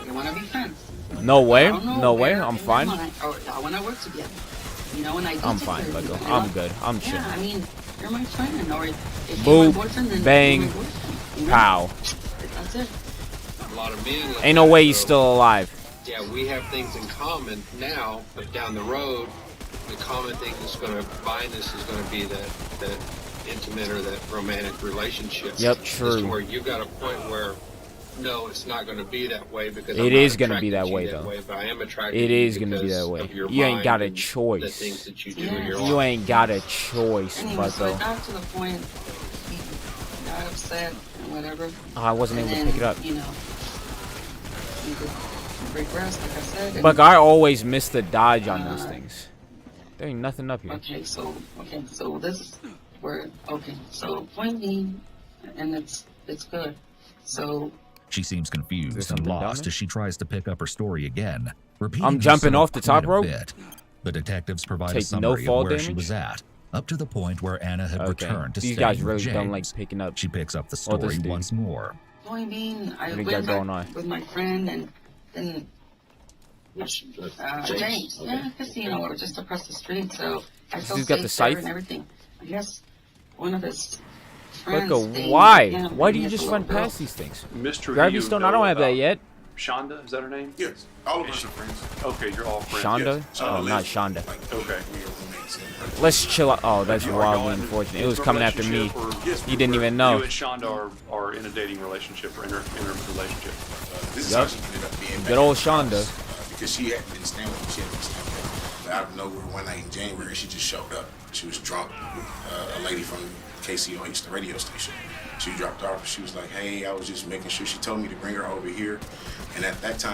Speaker 2: I want to be friends.
Speaker 1: No way.
Speaker 2: I don't know
Speaker 1: No way.
Speaker 2: where
Speaker 1: I'm
Speaker 2: in
Speaker 1: fine.
Speaker 2: my mind- or I want to work together. You know, and I do
Speaker 1: I'm
Speaker 2: take
Speaker 1: fine,
Speaker 2: care of you,
Speaker 1: Bucko.
Speaker 2: you know?
Speaker 1: I'm good. I'm chilling.
Speaker 2: Yeah, I mean, you're my friend, or if you're my
Speaker 1: Boop.
Speaker 2: boyfriend, then
Speaker 1: Bang.
Speaker 2: you're my boyfriend, you know?
Speaker 1: Pow.
Speaker 2: That's it.
Speaker 12: A lot of men.
Speaker 1: Ain't no way he's still alive.
Speaker 12: Yeah, we have things in common now, but down the road, the common thing that's going to bind us is going to be that intimate or that romantic relationship.
Speaker 1: Yep,
Speaker 12: Just
Speaker 1: true.
Speaker 12: to where you got a point where, no, it's not going to be that way because
Speaker 1: It
Speaker 12: I'm
Speaker 1: is
Speaker 12: not
Speaker 1: gonna be
Speaker 12: attracted
Speaker 1: that
Speaker 12: to you
Speaker 1: way,
Speaker 12: that
Speaker 1: though.
Speaker 12: way, but I am attracted
Speaker 1: It
Speaker 12: to you
Speaker 1: is gonna be
Speaker 12: because
Speaker 1: that way.
Speaker 12: of your
Speaker 1: You ain't
Speaker 12: mind
Speaker 1: got a
Speaker 12: and
Speaker 1: choice.
Speaker 12: The things that you do
Speaker 2: Yeah.
Speaker 12: in your
Speaker 1: You
Speaker 12: life.
Speaker 1: ain't got a choice,
Speaker 2: Anyway, so I
Speaker 1: Bucko.
Speaker 2: got to the point, he got upset and whatever.
Speaker 1: I wasn't
Speaker 2: and
Speaker 1: able to
Speaker 2: then,
Speaker 1: pick it up.
Speaker 2: You know, he could regress, like I said. and-
Speaker 1: Buck, I always miss the dodge on those things. There ain't nothing up here.
Speaker 2: Okay, so this is where, so point being, and it's good. So
Speaker 3: She seems confused and
Speaker 1: something down
Speaker 3: lost
Speaker 1: there?
Speaker 3: as she tries to pick up her story again. Repeating
Speaker 1: I'm jumping
Speaker 3: herself
Speaker 1: off the top
Speaker 3: quite a
Speaker 1: rope?
Speaker 3: bit. The detectives provide a
Speaker 1: Take no
Speaker 3: summary
Speaker 1: fall
Speaker 3: of where she
Speaker 1: damage?
Speaker 3: was at, up to the point where Anna had
Speaker 1: Okay.
Speaker 3: returned to
Speaker 1: These
Speaker 3: staying
Speaker 1: guys
Speaker 3: with
Speaker 1: really
Speaker 3: James.
Speaker 1: don't like picking up.
Speaker 3: She picks up the
Speaker 1: all this
Speaker 3: story
Speaker 1: dude.
Speaker 3: once more.
Speaker 2: point being, I
Speaker 1: What do you
Speaker 2: went
Speaker 1: got going
Speaker 2: back
Speaker 1: on?
Speaker 2: with my friend and then
Speaker 6: James.
Speaker 2: James,
Speaker 6: Okay.
Speaker 2: yeah, casino, or just across the street. So I
Speaker 1: This
Speaker 2: felt
Speaker 1: dude's got the
Speaker 2: safe there
Speaker 1: scythe?
Speaker 2: and everything. I guess one of his friends.
Speaker 1: Bucko,
Speaker 2: they-
Speaker 1: why?
Speaker 2: yeah,
Speaker 1: Why do
Speaker 2: he
Speaker 1: you
Speaker 2: has a
Speaker 1: just
Speaker 2: little
Speaker 1: run
Speaker 2: girl.
Speaker 1: past these things?
Speaker 7: Mr.
Speaker 1: Gravity Stone, I don't have that yet.
Speaker 7: Shonda, is that her name?
Speaker 8: Yes, all of us are friends.
Speaker 7: Okay, you're all friends.
Speaker 1: Shonda?
Speaker 8: Yes.
Speaker 1: Oh, not Shonda.
Speaker 7: Okay.
Speaker 1: Let's chill out. Oh, that's
Speaker 7: You are
Speaker 1: wildly
Speaker 7: going
Speaker 1: unfortunate. It was
Speaker 7: into a
Speaker 1: coming after me.
Speaker 7: relationship, or
Speaker 8: Yes,
Speaker 1: You didn't even
Speaker 7: You
Speaker 1: know.
Speaker 7: and Shonda are in a dating relationship or in a relationship.
Speaker 8: This is
Speaker 1: Yup.
Speaker 8: how she ended up being
Speaker 1: Good
Speaker 8: back
Speaker 1: old
Speaker 8: in the house,
Speaker 1: Shonda.
Speaker 8: because she had been staying with me. She had been staying with me. out of nowhere one night in January, she just showed up. She was drunk with a lady from KCOH, the radio station. She dropped off. She was like, hey, I was just making sure. She told me to bring her over here. And at that time,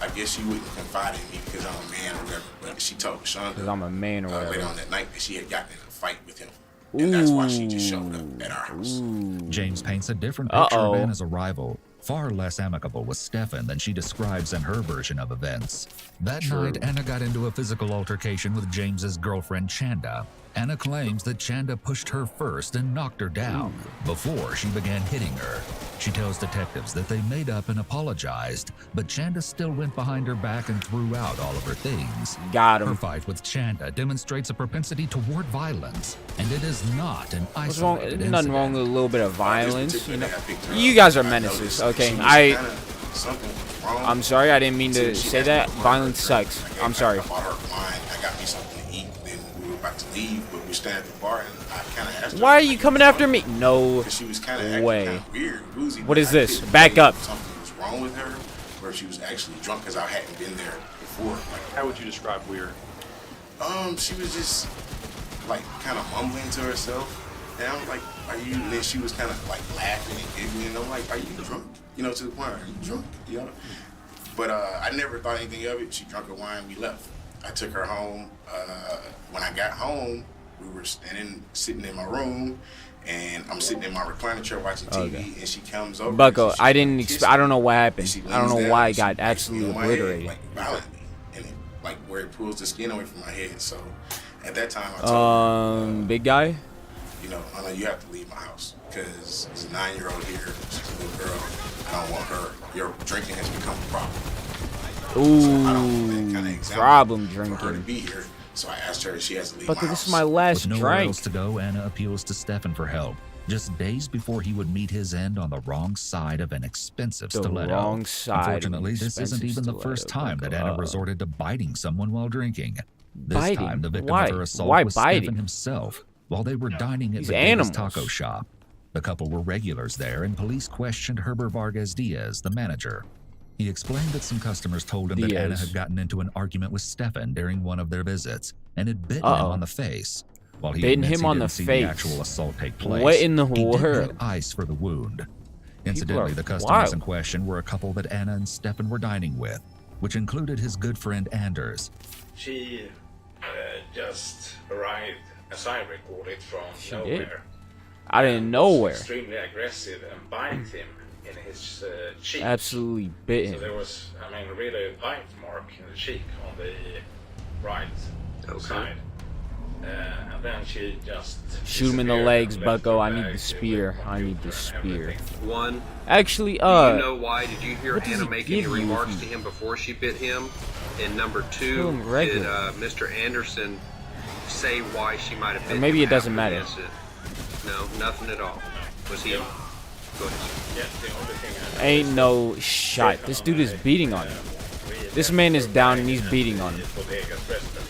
Speaker 8: I guess she wouldn't confide in me because I'm a man or whatever. But she told Shonda
Speaker 1: Because I'm a man or whatever.
Speaker 8: later on that night that she had gotten in a fight with him. And that's why she just showed up at our house.
Speaker 3: James paints a different picture of Anna's arrival, far less amicable with Stefan than she describes in her version of events. That night, Anna got into a physical altercation with James's girlfriend, Chanda. Anna claims that Chanda pushed her first and knocked her down before she began hitting her. She tells detectives that they made up and apologized, but Chanda still went behind her back and threw out all of her things.
Speaker 1: Got him.
Speaker 3: Her fight with Chanda demonstrates a propensity toward violence, and it is not an
Speaker 1: What's wrong?
Speaker 3: isolated
Speaker 1: Nothing
Speaker 3: incident.
Speaker 1: wrong with a little bit of violence. You know? You guys are menaces, okay? I'm sorry, I didn't mean to say that. Violence sucks. I'm sorry.
Speaker 8: I bought her wine. I got me something to eat. Then we were about to leave, but we stand at the bar, and I kind of asked her.
Speaker 1: Why are you coming after me? No
Speaker 8: she was acting
Speaker 1: way.
Speaker 8: Kind of weird, woozy,
Speaker 1: What
Speaker 8: but
Speaker 1: is
Speaker 8: I
Speaker 1: this?
Speaker 8: couldn't
Speaker 1: Back
Speaker 8: tell
Speaker 1: up.
Speaker 8: if something was wrong with her, or if she was actually drunk because I hadn't been there before.
Speaker 7: How would you describe weird?
Speaker 8: She was just like kind of mumbling to herself, and I'm like, "Are you?" And then she was kind of like laughing and giggling, and I'm like, "Are you drunk?" You know, to the point, "Are you drunk?" You know. But I never thought anything of it. She drank her wine. We left. I took her home. When I got home, we were sitting in my room, and I'm sitting in my recliner chair watching TV, and she comes over.
Speaker 1: Bucko, I don't know what
Speaker 8: And
Speaker 1: happened.
Speaker 8: she
Speaker 1: I don't know
Speaker 8: leans
Speaker 1: why
Speaker 8: down,
Speaker 1: I got
Speaker 8: she bites me
Speaker 1: absolutely
Speaker 8: on my head,
Speaker 1: obliterated.
Speaker 8: like violently, and it, like where it pulls the skin away from my head. So at that time, I told her,
Speaker 1: big guy.
Speaker 8: you know, Anna, you have to leave my house because there's a 9-year-old here. She's a little girl. I don't want her. Your drinking has become a problem.
Speaker 1: Ooh, problem
Speaker 8: For her to
Speaker 1: drinking.
Speaker 8: be here. So I asked her if she has to leave
Speaker 1: Bucko,
Speaker 8: my
Speaker 1: this
Speaker 8: house.
Speaker 1: is my last
Speaker 3: With nowhere
Speaker 1: drink.
Speaker 3: else to go, Anna appeals to Stefan for help, just days before he would meet his end on the wrong side of an expensive
Speaker 1: The
Speaker 3: stiletto.
Speaker 1: wrong side of an
Speaker 3: Unfortunately, this isn't
Speaker 1: expensive
Speaker 3: even the first
Speaker 1: stiletto,
Speaker 3: time that
Speaker 1: Bucko.
Speaker 3: Anna resorted to biting someone while drinking. This
Speaker 1: Biting?
Speaker 3: time, the victim
Speaker 1: Why?
Speaker 3: of her assault
Speaker 1: Why
Speaker 3: was
Speaker 1: biting?
Speaker 3: Stefan himself while they were dining at
Speaker 1: These
Speaker 3: the
Speaker 1: animals.
Speaker 3: taco shop. The couple were regulars there, and police questioned Herbert Vargas Diaz, the manager. He explained that some customers told him that Anna
Speaker 1: Diaz.
Speaker 3: had gotten into an argument with Stefan during one of their visits and had bitten him on the face. While he
Speaker 1: Bitten
Speaker 3: admits
Speaker 1: him
Speaker 3: he
Speaker 1: on
Speaker 3: didn't
Speaker 1: the
Speaker 3: see
Speaker 1: face.
Speaker 3: the actual assault take place,
Speaker 1: What in the
Speaker 3: he did
Speaker 1: world?
Speaker 3: get ice for the wound. Incidentally,
Speaker 1: are
Speaker 3: the customers
Speaker 1: wild.
Speaker 3: in question were a couple that Anna and Stefan were dining with, which included his good friend Anders.
Speaker 10: She just arrived, as I recall it, from
Speaker 1: She
Speaker 10: nowhere.
Speaker 1: did? I didn't
Speaker 10: and
Speaker 1: know
Speaker 10: was
Speaker 1: where.
Speaker 10: Extremely aggressive and bite him in his cheek.
Speaker 1: Absolutely bitten.
Speaker 10: So there was, really a bite mark in the cheek on the right side. And then she just
Speaker 1: Shoot him in the
Speaker 10: disappeared
Speaker 1: legs,
Speaker 10: and left
Speaker 1: Bucko.
Speaker 10: her
Speaker 1: I need
Speaker 10: bag
Speaker 1: the spear.
Speaker 10: with
Speaker 1: I need the
Speaker 10: computer and
Speaker 1: spear.
Speaker 10: everything.
Speaker 12: One,
Speaker 1: Actually,
Speaker 12: do you know why? Did you hear
Speaker 1: what does
Speaker 12: Anna
Speaker 1: he
Speaker 12: make
Speaker 1: give
Speaker 12: any
Speaker 1: you if
Speaker 12: remarks
Speaker 1: you-
Speaker 12: to him before she bit him? And number
Speaker 1: Kill
Speaker 12: two,
Speaker 1: him
Speaker 12: did
Speaker 1: regular.
Speaker 12: Mr. Anderson say why she might have bitten
Speaker 1: maybe
Speaker 12: him
Speaker 1: it doesn't
Speaker 12: after the
Speaker 1: matter.
Speaker 12: incident? No, nothing at all. Was he? Go ahead.
Speaker 10: Yeah, the only thing I
Speaker 1: ain't no shot. This dude is beating on him. This man is down and he's beating on him.
Speaker 10: Bodega's restaurant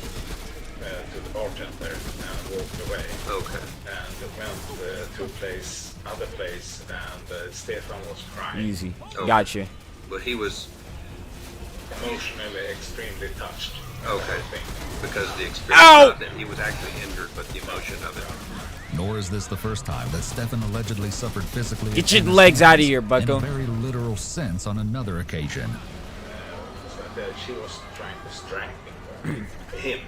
Speaker 10: to the bartender and walked away.
Speaker 12: Okay.
Speaker 10: And went to other place, and Stefan was crying.
Speaker 1: Easy.
Speaker 12: Okay.
Speaker 1: Gotcha.
Speaker 12: But he was
Speaker 10: Emotionally extremely touched.
Speaker 12: okay
Speaker 10: I think.
Speaker 12: because of the experience.
Speaker 1: Ow!
Speaker 12: Not that he was actually injured, but the emotion of it.
Speaker 3: Nor is this the first time that Stefan allegedly suffered physically.
Speaker 1: Get
Speaker 3: at
Speaker 1: your
Speaker 3: Anna's
Speaker 1: legs
Speaker 3: hands,
Speaker 1: outta here, Bucko.
Speaker 3: In a very literal sense on another occasion.
Speaker 10: So that she was trying to strangle him.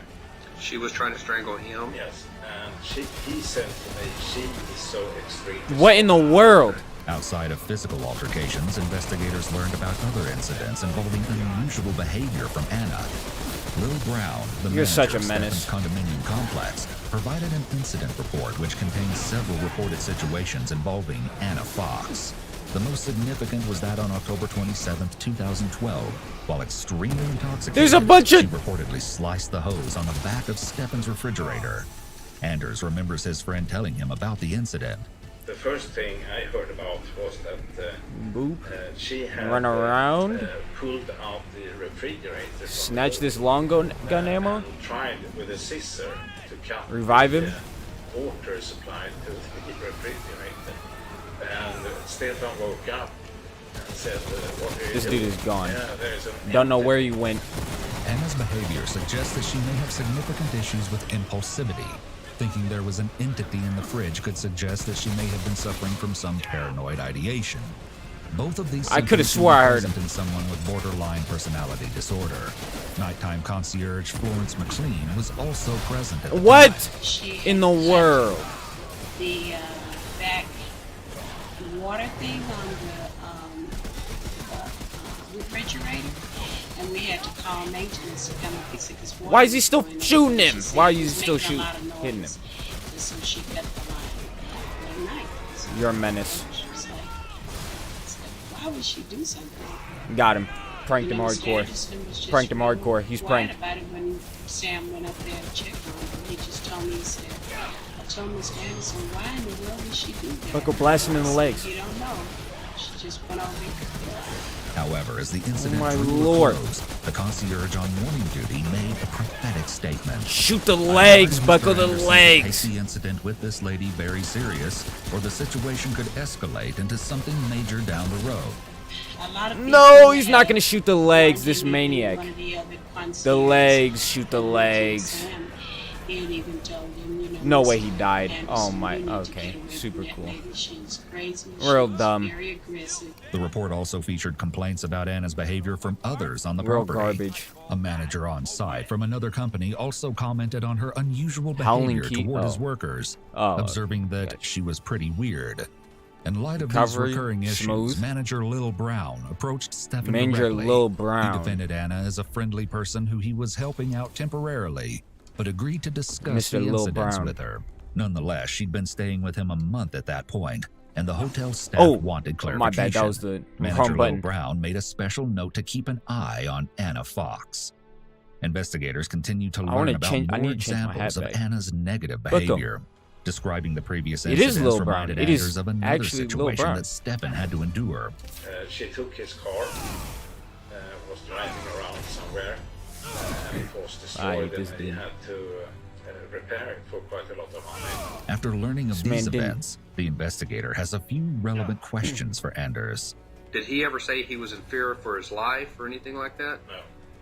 Speaker 12: She was trying to strangle him.
Speaker 10: Yes, and he said to me, she is so extreme.
Speaker 1: What in the world?
Speaker 3: Outside of physical altercations, investigators learned about other incidents involving unusual behavior from Anna. Lil Brown, the
Speaker 1: You're
Speaker 3: manager
Speaker 1: such a
Speaker 3: of
Speaker 1: menace.
Speaker 3: Stefan's condominium complex, provided an incident report which contained several reported situations involving Anna Fox. The most significant was that on October 27, 2012, while extremely intoxicated,
Speaker 1: There's a bunch of-
Speaker 3: she reportedly sliced the hose on the back of Stefan's refrigerator. Anders remembers his friend telling him about the incident.
Speaker 10: The first thing I heard about was that
Speaker 1: Boop.
Speaker 10: she had
Speaker 1: Run around.
Speaker 10: pulled out the refrigerator. from
Speaker 1: Snatch
Speaker 10: the
Speaker 1: this long gun ammo.
Speaker 10: and tried with a scissor to cut
Speaker 1: Revive
Speaker 10: the
Speaker 1: him.
Speaker 10: water supply to the refrigerator. And Stefan woke up and said, "What are you
Speaker 1: This dude
Speaker 10: doing?"
Speaker 1: is gone.
Speaker 10: Yeah, there's an
Speaker 1: Don't know
Speaker 10: empty
Speaker 1: where you went.
Speaker 3: Anna's behavior suggests that she may have significant issues with impulsivity. Thinking there was an entity in the fridge could suggest that she may have been suffering from some paranoid ideation. Both of these
Speaker 1: I coulda
Speaker 3: symptoms
Speaker 1: swore I heard
Speaker 3: present in someone with borderline personality disorder. Nighttime concierge Florence McLean was also present at the
Speaker 1: What
Speaker 11: She
Speaker 1: in the world?
Speaker 11: The back water thing on the refrigerator, and we had to call maintenance to come and fix it. 'Cause water
Speaker 1: Why is he
Speaker 11: was
Speaker 1: still
Speaker 11: going
Speaker 1: shooting
Speaker 11: up.
Speaker 1: him?
Speaker 11: She said
Speaker 1: Why are
Speaker 11: it
Speaker 1: you
Speaker 11: was
Speaker 1: still
Speaker 11: making a lot of
Speaker 1: hitting him?
Speaker 11: noise. And so she cut the line at night. So
Speaker 1: You're a menace.
Speaker 11: she was like, why would she do something?
Speaker 1: Got him. Pranked him
Speaker 11: You know, Mr.
Speaker 1: hardcore.
Speaker 11: Anderson was just
Speaker 1: Pranked him
Speaker 11: real
Speaker 1: hardcore. He's
Speaker 11: quiet
Speaker 1: pranked.
Speaker 11: about it when Sam went up there to check on him. He just told me, he said, I told Mr. Anderson, why in the world did she do that?
Speaker 1: Bucko blast him in the
Speaker 11: I said,
Speaker 1: legs.
Speaker 11: You don't know. She just went over there.
Speaker 3: However, as the incident
Speaker 1: my
Speaker 3: drew
Speaker 1: lord.
Speaker 3: to a close, the concierge on morning duty made a prophetic statement.
Speaker 1: Shoot the legs,
Speaker 3: Mr.
Speaker 1: Bucko, the
Speaker 3: Anderson to
Speaker 1: legs.
Speaker 3: Take the incident with this lady very serious, or the situation could escalate into something major down the road.
Speaker 11: A lot of
Speaker 1: No,
Speaker 11: people
Speaker 1: he's
Speaker 11: had
Speaker 1: not gonna shoot the legs,
Speaker 11: one
Speaker 1: this
Speaker 11: him and
Speaker 1: maniac.
Speaker 11: one of the other
Speaker 1: The
Speaker 11: concierges.
Speaker 1: legs, shoot the
Speaker 11: And
Speaker 1: legs.
Speaker 11: Sam, he had even told him, you know,
Speaker 1: No way
Speaker 11: Mr.
Speaker 1: he died.
Speaker 11: Anderson,
Speaker 1: Oh my,
Speaker 11: you need to
Speaker 1: okay,
Speaker 11: get away from
Speaker 1: super
Speaker 11: that
Speaker 1: cool.
Speaker 11: lady. She's crazy.
Speaker 1: Real
Speaker 11: She was
Speaker 1: dumb.
Speaker 11: Very aggressive.
Speaker 3: The report also featured complaints about Anna's behavior from others on the
Speaker 1: Real
Speaker 3: property.
Speaker 1: garbage.
Speaker 3: A manager on site from another company also commented on her unusual
Speaker 1: Howling
Speaker 3: behavior
Speaker 1: key?
Speaker 3: toward his
Speaker 1: Oh.
Speaker 3: workers,
Speaker 1: Oh,
Speaker 3: observing that she was pretty weird. In light of these
Speaker 1: Recovery,
Speaker 3: recurring issues,
Speaker 1: smooth.
Speaker 3: manager Lil Brown approached Stefan
Speaker 1: Manager
Speaker 3: directly.
Speaker 1: Lil Brown.
Speaker 3: He defended Anna as a friendly person who he was helping out temporarily, but agreed to discuss
Speaker 1: Mr.
Speaker 3: the
Speaker 1: Lil
Speaker 3: incidents
Speaker 1: Brown.
Speaker 3: with her. Nonetheless, she'd been staying with him a month at that point, and the hotel staff
Speaker 1: Oh,
Speaker 3: wanted
Speaker 1: my
Speaker 3: clarification.
Speaker 1: bad, that was the
Speaker 3: Manager
Speaker 1: wrong
Speaker 3: Lil
Speaker 1: button.
Speaker 3: Brown made a special note to keep an eye on Anna Fox. Investigators continue to
Speaker 1: I wanna
Speaker 3: learn about
Speaker 1: change- I
Speaker 3: more
Speaker 1: need to change my
Speaker 3: examples of
Speaker 1: hat back.
Speaker 3: Anna's negative
Speaker 1: Bucko.
Speaker 3: behavior. Describing the previous
Speaker 1: It is
Speaker 3: incidents
Speaker 1: Lil Brown.
Speaker 3: reminded
Speaker 1: It is
Speaker 3: Anders of another
Speaker 1: actually Lil
Speaker 3: situation
Speaker 1: Brown.
Speaker 3: that Stefan had to endure.
Speaker 10: She took his car, was driving around somewhere, and it was destroyed,
Speaker 1: this
Speaker 10: and he
Speaker 1: dude.
Speaker 10: had to repair it for quite a lot of money.
Speaker 3: After learning of
Speaker 1: This man
Speaker 3: these
Speaker 1: didn't-
Speaker 3: events, the investigator has a few relevant questions for Anders.
Speaker 12: Did he ever say he was in fear for his life or anything like that?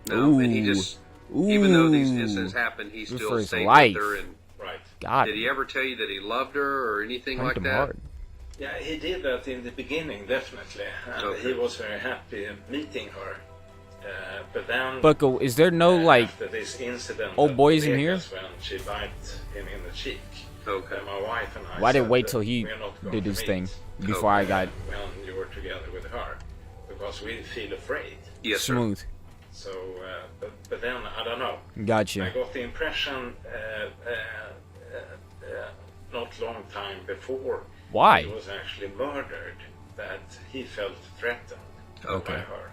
Speaker 10: No.
Speaker 12: No, and he just, even though these
Speaker 1: Ooh.
Speaker 12: incidents happened, he
Speaker 1: Fear
Speaker 12: still
Speaker 1: for his
Speaker 12: stayed
Speaker 1: life.
Speaker 12: with her. And
Speaker 10: Right.
Speaker 1: God.
Speaker 12: did he ever tell you that he loved her or anything
Speaker 1: Pranked
Speaker 12: like
Speaker 1: him
Speaker 12: that?
Speaker 1: hard.
Speaker 10: Yeah, he did that in the beginning, definitely. And
Speaker 12: Okay.
Speaker 10: he was very happy meeting her. But then,
Speaker 1: Bucko, is there no like
Speaker 10: after this incident
Speaker 1: old
Speaker 10: at
Speaker 1: boys in here?
Speaker 10: Vegas, when she bit him in the cheek,
Speaker 12: Okay.
Speaker 10: my wife and I
Speaker 1: Why didn't
Speaker 10: said
Speaker 1: wait
Speaker 10: that
Speaker 1: till he
Speaker 10: we're not going
Speaker 1: did
Speaker 10: to
Speaker 1: his
Speaker 10: meet
Speaker 1: thing before I got
Speaker 10: when you were together with her, because we feel afraid.
Speaker 12: Yes, sir.
Speaker 1: smooth?
Speaker 10: So, but then I don't know. I
Speaker 1: Gotcha.
Speaker 10: got the impression not long time before
Speaker 1: Why?
Speaker 10: he was actually murdered that he felt threatened by
Speaker 1: Okay.
Speaker 10: her,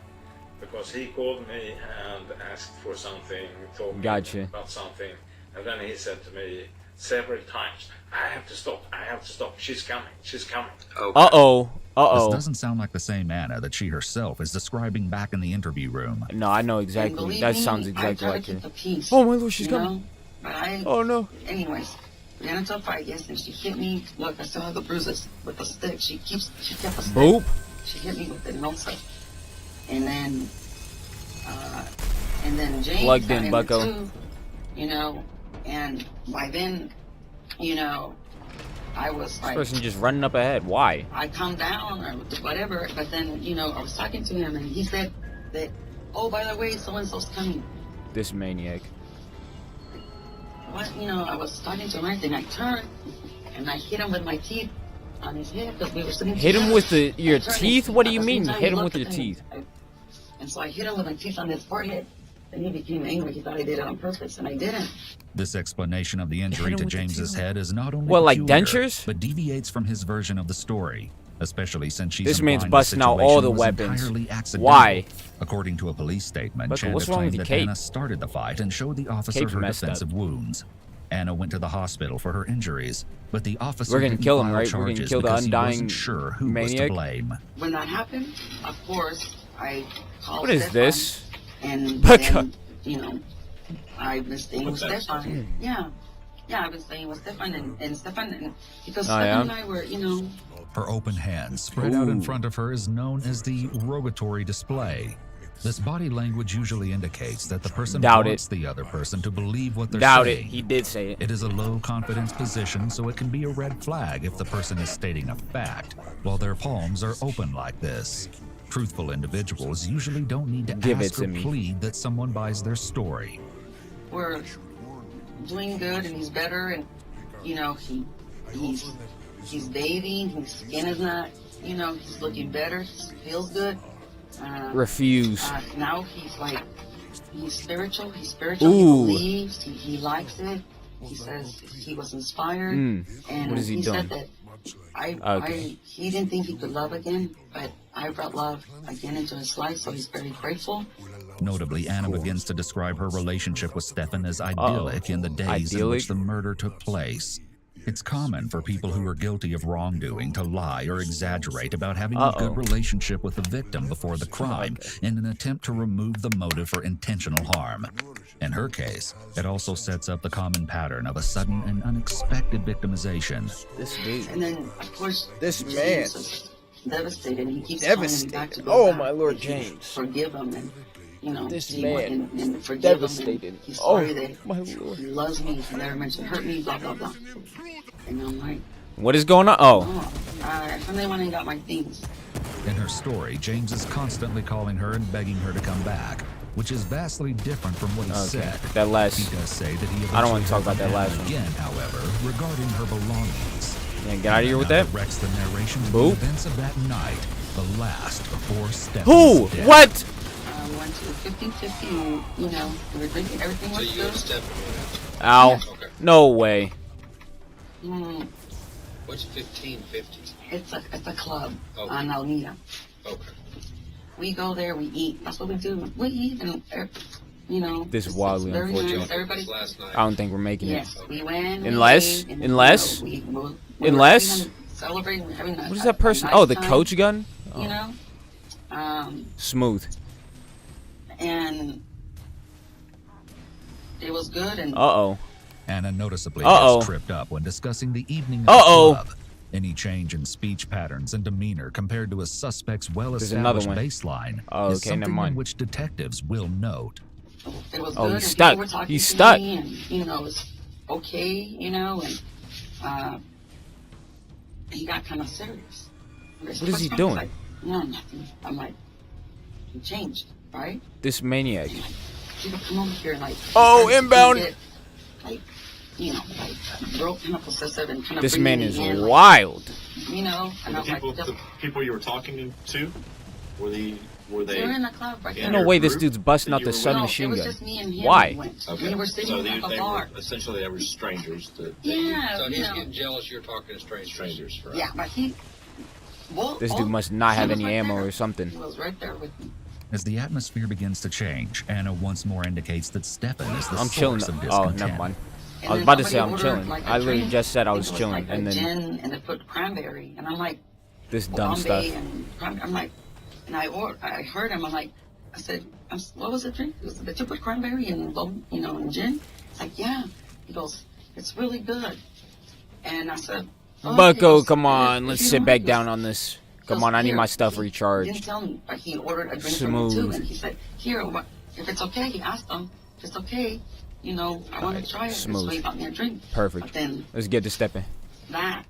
Speaker 10: because he called me and asked for something, talking
Speaker 1: Gotcha.
Speaker 10: about something, and then he said to me several times, I have to stop, she's coming.
Speaker 12: Okay.
Speaker 1: Uh-oh.
Speaker 3: This
Speaker 1: Uh-oh.
Speaker 3: doesn't sound like the same Anna that she herself is describing back in the interview room.
Speaker 1: No, I know
Speaker 2: And
Speaker 1: exactly.
Speaker 2: believe
Speaker 1: That
Speaker 2: me,
Speaker 1: sounds
Speaker 2: I
Speaker 1: exactly
Speaker 2: try to
Speaker 1: like
Speaker 2: keep
Speaker 1: her.
Speaker 2: the peace.
Speaker 1: Oh my lord, she's
Speaker 2: you
Speaker 1: coming.
Speaker 2: know? But I,
Speaker 1: Oh no.
Speaker 2: anyways, we got into a fight yesterday. She hit me. Look, I still have the bruises with the stick. She kept a stick.
Speaker 1: Boop.
Speaker 2: She hit me with it and also. And then James
Speaker 1: Plugged
Speaker 2: got
Speaker 1: in,
Speaker 2: it
Speaker 1: Bucko.
Speaker 2: too, you know, and by then, you know, I was
Speaker 1: This
Speaker 2: like,
Speaker 1: person just running up ahead. Why?
Speaker 2: I calmed down or whatever, but then, you know, I was talking to him and he said that, oh, by the way, so-and-so's coming.
Speaker 1: This maniac.
Speaker 2: What, you know, I was talking to him and everything. I turned and I hit him with my teeth on his head because we were sitting
Speaker 1: Hit him
Speaker 2: together.
Speaker 1: with your
Speaker 2: I turned
Speaker 1: teeth?
Speaker 2: and
Speaker 1: What do
Speaker 2: at
Speaker 1: you
Speaker 2: the
Speaker 1: mean?
Speaker 2: same time,
Speaker 1: Hit
Speaker 2: he
Speaker 1: him with
Speaker 2: looked
Speaker 1: your
Speaker 2: at me.
Speaker 1: teeth?
Speaker 2: And so I hit him with my teeth on his forehead. Then he became angry. He thought I did it on purpose, and I didn't.
Speaker 3: This explanation of the injury
Speaker 1: him
Speaker 3: to
Speaker 1: with the
Speaker 3: James's
Speaker 1: teeth.
Speaker 3: head is not only
Speaker 1: What, like
Speaker 3: peculiar,
Speaker 1: dentures?
Speaker 3: but deviates from his version of the story, especially since she's
Speaker 1: This man's
Speaker 3: implying the
Speaker 1: busting out all
Speaker 3: situation
Speaker 1: the
Speaker 3: was
Speaker 1: weapons.
Speaker 3: entirely accidental.
Speaker 1: Why?
Speaker 3: According to a police statement,
Speaker 1: Bucko,
Speaker 3: Chanda
Speaker 1: what's wrong with
Speaker 3: claimed
Speaker 1: your
Speaker 3: that
Speaker 1: cape?
Speaker 3: Anna started the fight and showed the officer
Speaker 1: Cape's
Speaker 3: her
Speaker 1: messed up.
Speaker 3: defensive wounds. Anna went to the hospital for her injuries, but the officer
Speaker 1: We're gonna
Speaker 3: didn't
Speaker 1: kill him,
Speaker 3: file
Speaker 1: right? We're gonna
Speaker 3: charges
Speaker 1: kill the
Speaker 3: because he
Speaker 1: undying
Speaker 3: wasn't sure who was to
Speaker 1: maniac?
Speaker 3: blame.
Speaker 2: When that happened, of course, I called
Speaker 1: What is
Speaker 2: Stefan,
Speaker 1: this?
Speaker 2: And
Speaker 1: Bucko.
Speaker 2: then, you know, I've been staying with Stefan. Yeah, I've been staying with Stefan and Stefan, and because
Speaker 1: Oh,
Speaker 2: Stefan
Speaker 1: yeah?
Speaker 2: and I were, you know,
Speaker 3: Her open hands spread out in
Speaker 1: Ooh.
Speaker 3: front of her is known as the rogatory display. This body language usually indicates that the person
Speaker 1: Doubt
Speaker 3: wants the other person to believe what they're
Speaker 1: Doubt it.
Speaker 3: saying.
Speaker 1: He did say it.
Speaker 3: It is a low confidence position, so it can be a red flag if the person is stating a fact, while their palms are open like this. Truthful individuals usually don't need to
Speaker 1: Give it
Speaker 3: ask
Speaker 1: to
Speaker 3: or
Speaker 1: me.
Speaker 3: plead that someone buys their story.
Speaker 2: We're doing good, and he's better, and you know he's bathing. His skin is not, you know, he's looking better. He feels good.
Speaker 1: Refuse.
Speaker 2: Now he's spiritual. He's spiritual.
Speaker 1: Ooh.
Speaker 2: He believes. He likes it. He says he was inspired. And
Speaker 1: What is he doing?
Speaker 2: said that he didn't think he could love again, but I brought love again into his life, so he's very grateful.
Speaker 3: Notably, Anna begins to describe her relationship with Stefan as idyllic in the days in which the murder took place. It's common for people who are guilty of wrongdoing to lie or exaggerate about having a good relationship with the victim before the crime in an attempt to remove the motive for intentional harm. In her case, it also sets up the common pattern of a sudden and unexpected victimization.
Speaker 1: This dude.
Speaker 2: And then, of course,
Speaker 1: This
Speaker 2: James
Speaker 1: man.
Speaker 2: is devastated. He keeps
Speaker 1: Devastated.
Speaker 2: calling me back to go
Speaker 1: Oh,
Speaker 2: back,
Speaker 1: my Lord,
Speaker 2: and
Speaker 1: James.
Speaker 2: forgive him, and you know,
Speaker 1: This
Speaker 2: he
Speaker 1: man.
Speaker 2: went and forgive
Speaker 1: Devastated.
Speaker 2: him. And he's
Speaker 1: Oh,
Speaker 2: sorry that
Speaker 1: my Lord.
Speaker 2: he loves me. He never mentioned hurt me. Blah blah blah. And I'm like,
Speaker 1: What is going on? Oh.
Speaker 2: Sunday went and got my things.
Speaker 3: In her story, James is constantly calling her and begging her to come back, which is vastly different from what he said.
Speaker 1: That last.
Speaker 3: He does say that he
Speaker 1: I don't want to talk
Speaker 3: eventually
Speaker 1: about that
Speaker 3: heard
Speaker 1: last
Speaker 3: from
Speaker 1: one.
Speaker 3: Anna again, however, regarding her belongings.
Speaker 1: Yeah, get out of here with that.
Speaker 3: Directs the narration to the
Speaker 1: Boop.
Speaker 3: events of that night, the last before Stefan's
Speaker 1: Who?
Speaker 3: death.
Speaker 1: What?
Speaker 2: Went to 50-50, and you know, we were drinking. Everything was good.
Speaker 1: Ow.
Speaker 2: Yeah.
Speaker 1: No way.
Speaker 2: Mm,
Speaker 9: What's 1550?
Speaker 2: it's a club
Speaker 9: Okay.
Speaker 2: on Alameda.
Speaker 9: Okay.
Speaker 2: We go there, we eat. That's what we do. We eat, and you know,
Speaker 1: This is
Speaker 2: it's
Speaker 1: wildly
Speaker 2: very
Speaker 1: unfortunate.
Speaker 2: nice. Everybody.
Speaker 1: I don't think we're making
Speaker 2: Yes,
Speaker 1: it.
Speaker 2: we went.
Speaker 1: Unless,
Speaker 2: we ate, and,
Speaker 1: unless,
Speaker 2: you know, we
Speaker 1: unless.
Speaker 2: were celebrating, we're having
Speaker 1: What is that person? Oh, the coach gun.
Speaker 2: You know,
Speaker 1: Smooth.
Speaker 2: and it was good. And
Speaker 3: Anna noticeably
Speaker 1: Uh-oh.
Speaker 3: gets tripped up when discussing the evening at
Speaker 1: Uh-oh.
Speaker 3: the club. Any change in speech patterns and demeanor compared to a suspect's
Speaker 1: There's another
Speaker 3: well-established
Speaker 1: one.
Speaker 3: baseline
Speaker 1: Oh,
Speaker 3: is
Speaker 1: okay, never
Speaker 3: something
Speaker 1: mind.
Speaker 3: in which detectives will note.
Speaker 2: it was
Speaker 1: Oh,
Speaker 2: good.
Speaker 1: he's
Speaker 2: and
Speaker 1: stuck.
Speaker 2: people were talking
Speaker 1: He's
Speaker 2: to
Speaker 1: stuck.
Speaker 2: me, and you know, it was okay. You know, and he got kind of serious.
Speaker 1: What is he
Speaker 2: I was
Speaker 1: doing?
Speaker 2: like, no, nothing. I'm like, you changed, right?
Speaker 1: This maniac.
Speaker 2: You come over here and like.
Speaker 1: Oh,
Speaker 2: try to
Speaker 1: inbound.
Speaker 2: get, like, you know, like real kind of possessive and kind of.
Speaker 1: This
Speaker 2: bring
Speaker 1: man
Speaker 2: me
Speaker 1: is
Speaker 2: in, like,
Speaker 1: wild.
Speaker 2: You know, and I was like,
Speaker 6: The people you were talking to, were they?
Speaker 2: they were in the club right
Speaker 1: Ain't
Speaker 2: there.
Speaker 1: no way this dude's busting out the
Speaker 6: No,
Speaker 1: submachine
Speaker 2: it was
Speaker 1: gun.
Speaker 2: just me and him.
Speaker 1: Why?
Speaker 2: We went.
Speaker 6: Okay.
Speaker 2: We were sitting
Speaker 6: So
Speaker 2: at the
Speaker 6: they
Speaker 2: bar.
Speaker 6: were essentially they were strangers.
Speaker 2: Yeah,
Speaker 9: So
Speaker 2: you
Speaker 9: he's
Speaker 2: know.
Speaker 9: getting jealous you're talking to strangers.
Speaker 2: Yeah, but he. Well,
Speaker 1: This dude must not have any ammo or something.
Speaker 2: He was right there with me.
Speaker 3: As the atmosphere begins to change, Anna once more indicates that Stefan is the
Speaker 1: I'm chilling.
Speaker 3: source of
Speaker 1: Oh,
Speaker 3: discontent.
Speaker 1: never mind.
Speaker 2: And
Speaker 1: I was
Speaker 2: then
Speaker 1: about to say
Speaker 2: somebody
Speaker 1: I'm
Speaker 2: ordered,
Speaker 1: chilling.
Speaker 2: like, a
Speaker 1: I literally
Speaker 2: drink.
Speaker 1: just said I
Speaker 2: It
Speaker 1: was chilling,
Speaker 2: like
Speaker 1: and
Speaker 2: a
Speaker 1: then
Speaker 2: gin and they put cranberry, and I'm like,
Speaker 1: this dumb
Speaker 2: Bombay
Speaker 1: stuff.
Speaker 2: and I'm like, and I heard him. I'm like, I said, what was the drink? It was, did you put cranberry and you know, and gin? It's like, yeah. He goes, it's really good. And I said, oh,
Speaker 1: Bucko,
Speaker 2: he goes,
Speaker 1: come on,
Speaker 2: if
Speaker 1: let's
Speaker 2: you
Speaker 1: sit
Speaker 2: don't
Speaker 1: back
Speaker 2: like
Speaker 1: down
Speaker 2: this-
Speaker 1: on this.
Speaker 2: he
Speaker 1: Come
Speaker 2: goes,
Speaker 1: on, I need
Speaker 2: "Here."
Speaker 1: my stuff
Speaker 2: He
Speaker 1: recharged.
Speaker 2: didn't tell me, but he ordered a drink for me too,
Speaker 1: Smooth.
Speaker 2: and he said, here, if it's okay, he asked him, if it's okay, you know, I want to try it.
Speaker 1: smooth.
Speaker 2: So he got me a drink.
Speaker 1: Perfect.
Speaker 2: But then
Speaker 1: Let's get to stepping.
Speaker 2: that,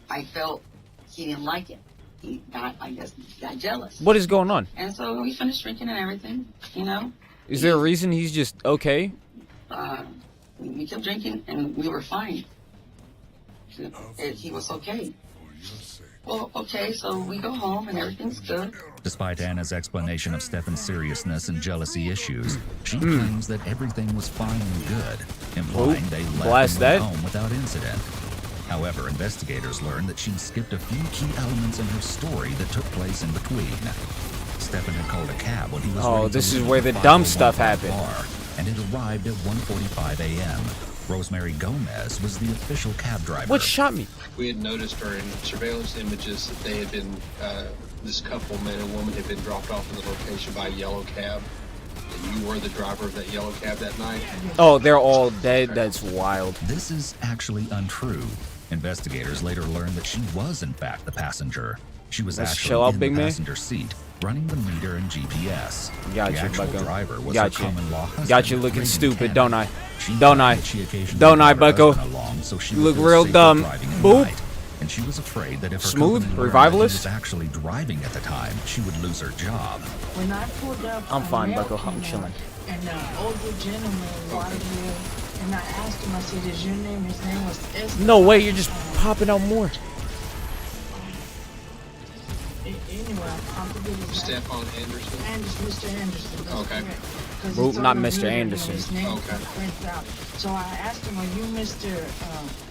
Speaker 2: I felt he didn't like it. He got, I guess, got jealous.
Speaker 1: What is going on?
Speaker 2: And so we finished drinking and everything, you know.
Speaker 1: Is there a reason he's just okay?
Speaker 2: We kept drinking and we were fine. He was okay. Well, okay, so we go home and everything's good.
Speaker 3: Despite Anna's explanation of Stefan's seriousness and jealousy issues, she
Speaker 1: Hmm.
Speaker 3: claims that everything was fine and good, implying they left
Speaker 1: blast
Speaker 3: and went
Speaker 1: that.
Speaker 3: home without incident. However, investigators learned that she skipped a few key elements in her story that took place in between. Stefan had called a cab when he was
Speaker 1: Oh,
Speaker 3: ready to
Speaker 1: this is
Speaker 3: leave
Speaker 1: where
Speaker 3: the
Speaker 1: the dumb
Speaker 3: 501
Speaker 1: stuff
Speaker 3: bar,
Speaker 1: happened.
Speaker 3: and it arrived at 1:45 a.m. Rosemary Gomez was the official cab driver.
Speaker 1: What shot me?
Speaker 12: We had noticed during surveillance images that they had been, this couple, man and woman, had been dropped off in the location by a yellow cab. And you were the driver of that yellow cab that night?
Speaker 1: Oh, they're all dead. That's wild.
Speaker 3: This is actually untrue. Investigators later learned that she was, in fact, the passenger. She was
Speaker 1: Let's
Speaker 3: actually
Speaker 1: chill out,
Speaker 3: in
Speaker 1: big
Speaker 3: the
Speaker 1: man.
Speaker 3: passenger seat, running the meter and GPS.
Speaker 1: Got
Speaker 3: the
Speaker 1: you,
Speaker 3: actual
Speaker 1: bucko.
Speaker 3: driver was
Speaker 1: Got
Speaker 3: her
Speaker 1: you.
Speaker 3: common-law husband,
Speaker 1: Got you looking
Speaker 3: Reagan
Speaker 1: stupid,
Speaker 3: Cannon.
Speaker 1: don't I?
Speaker 3: She
Speaker 1: Don't
Speaker 3: thought
Speaker 1: I?
Speaker 3: that she occasionally
Speaker 1: Don't I,
Speaker 3: brought her
Speaker 1: bucko?
Speaker 3: husband along so she
Speaker 1: You
Speaker 3: would
Speaker 1: look
Speaker 3: feel
Speaker 1: real
Speaker 3: safer
Speaker 1: dumb.
Speaker 3: driving at
Speaker 1: Boop.
Speaker 3: night. And she was afraid that if her
Speaker 1: Smooth?
Speaker 3: company learned
Speaker 1: Revivalist?
Speaker 3: that he was actually driving at the time, she would lose her job.
Speaker 2: When I pulled up,
Speaker 1: I'm fine,
Speaker 2: a
Speaker 1: bucko.
Speaker 2: male
Speaker 1: I'm
Speaker 2: came
Speaker 1: chilling.
Speaker 2: out, and an older gentleman right here, and I asked him, I said, is your name? His name was Esteban.
Speaker 1: No way, you're just popping out more.
Speaker 2: Anyway, I forget his name.
Speaker 12: Stephon Anderson.
Speaker 2: Mr. Anderson. That's
Speaker 12: Okay.
Speaker 2: correct. 'Cause
Speaker 1: Well,
Speaker 2: it's on
Speaker 1: not
Speaker 2: the
Speaker 1: Mr.
Speaker 2: meter, you know,
Speaker 1: Anderson.
Speaker 2: his name
Speaker 12: Okay.
Speaker 2: was printed out. So I asked him, are you Mr.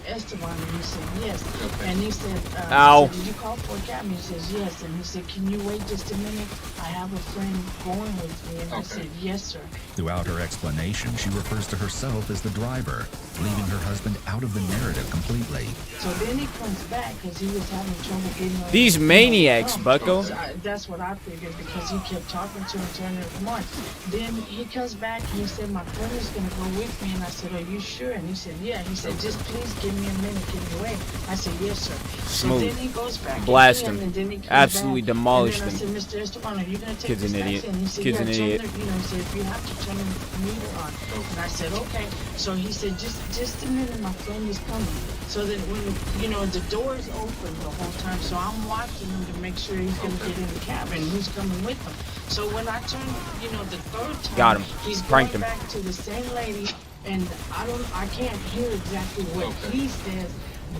Speaker 2: Esteban? And he said, yes.
Speaker 12: Okay.
Speaker 2: And he said,
Speaker 1: Ow.
Speaker 2: I said, did you call for a cab? And he says, yes. And he said, can you wait just a minute? I have a friend going with me. And I
Speaker 12: Okay.
Speaker 2: said, yes, sir.
Speaker 3: Throughout her explanation, she refers to herself as the driver, leaving her husband out of the narrative completely.
Speaker 2: So then he comes back because he was having trouble getting on.
Speaker 1: These maniacs, bucko.
Speaker 2: So that's what I figured because he kept talking to him, telling her, come on. Then he comes back and he said, my friend is going to go with me. And I said, are you sure? And he said, yeah. He said, just please give me a minute, get me away. I said, yes, sir.
Speaker 1: Smooth.
Speaker 2: So then he goes back
Speaker 1: Blast
Speaker 2: again,
Speaker 1: him.
Speaker 2: and then he comes
Speaker 1: Absolutely
Speaker 2: back,
Speaker 1: demolished
Speaker 2: and then
Speaker 1: him.
Speaker 2: I said, Mr. Esteban, are you going to take
Speaker 1: Kid's
Speaker 2: this
Speaker 1: an idiot.
Speaker 2: taxi? And he said,
Speaker 1: Kid's
Speaker 2: yeah,
Speaker 1: an
Speaker 2: turn
Speaker 1: idiot.
Speaker 2: the, you know, he said, if you have to turn the meter on. And I said, okay. So he said, just a minute, my friend is coming. So that when, you know, the door is open the whole time, so I'm watching him to make sure he's going to get in the cab and who's coming with him. So when I turn, you know, the third time,
Speaker 1: Got him.
Speaker 2: he's
Speaker 1: Pranked
Speaker 2: going
Speaker 1: him.
Speaker 2: back to the same lady, and I can't hear exactly what he says,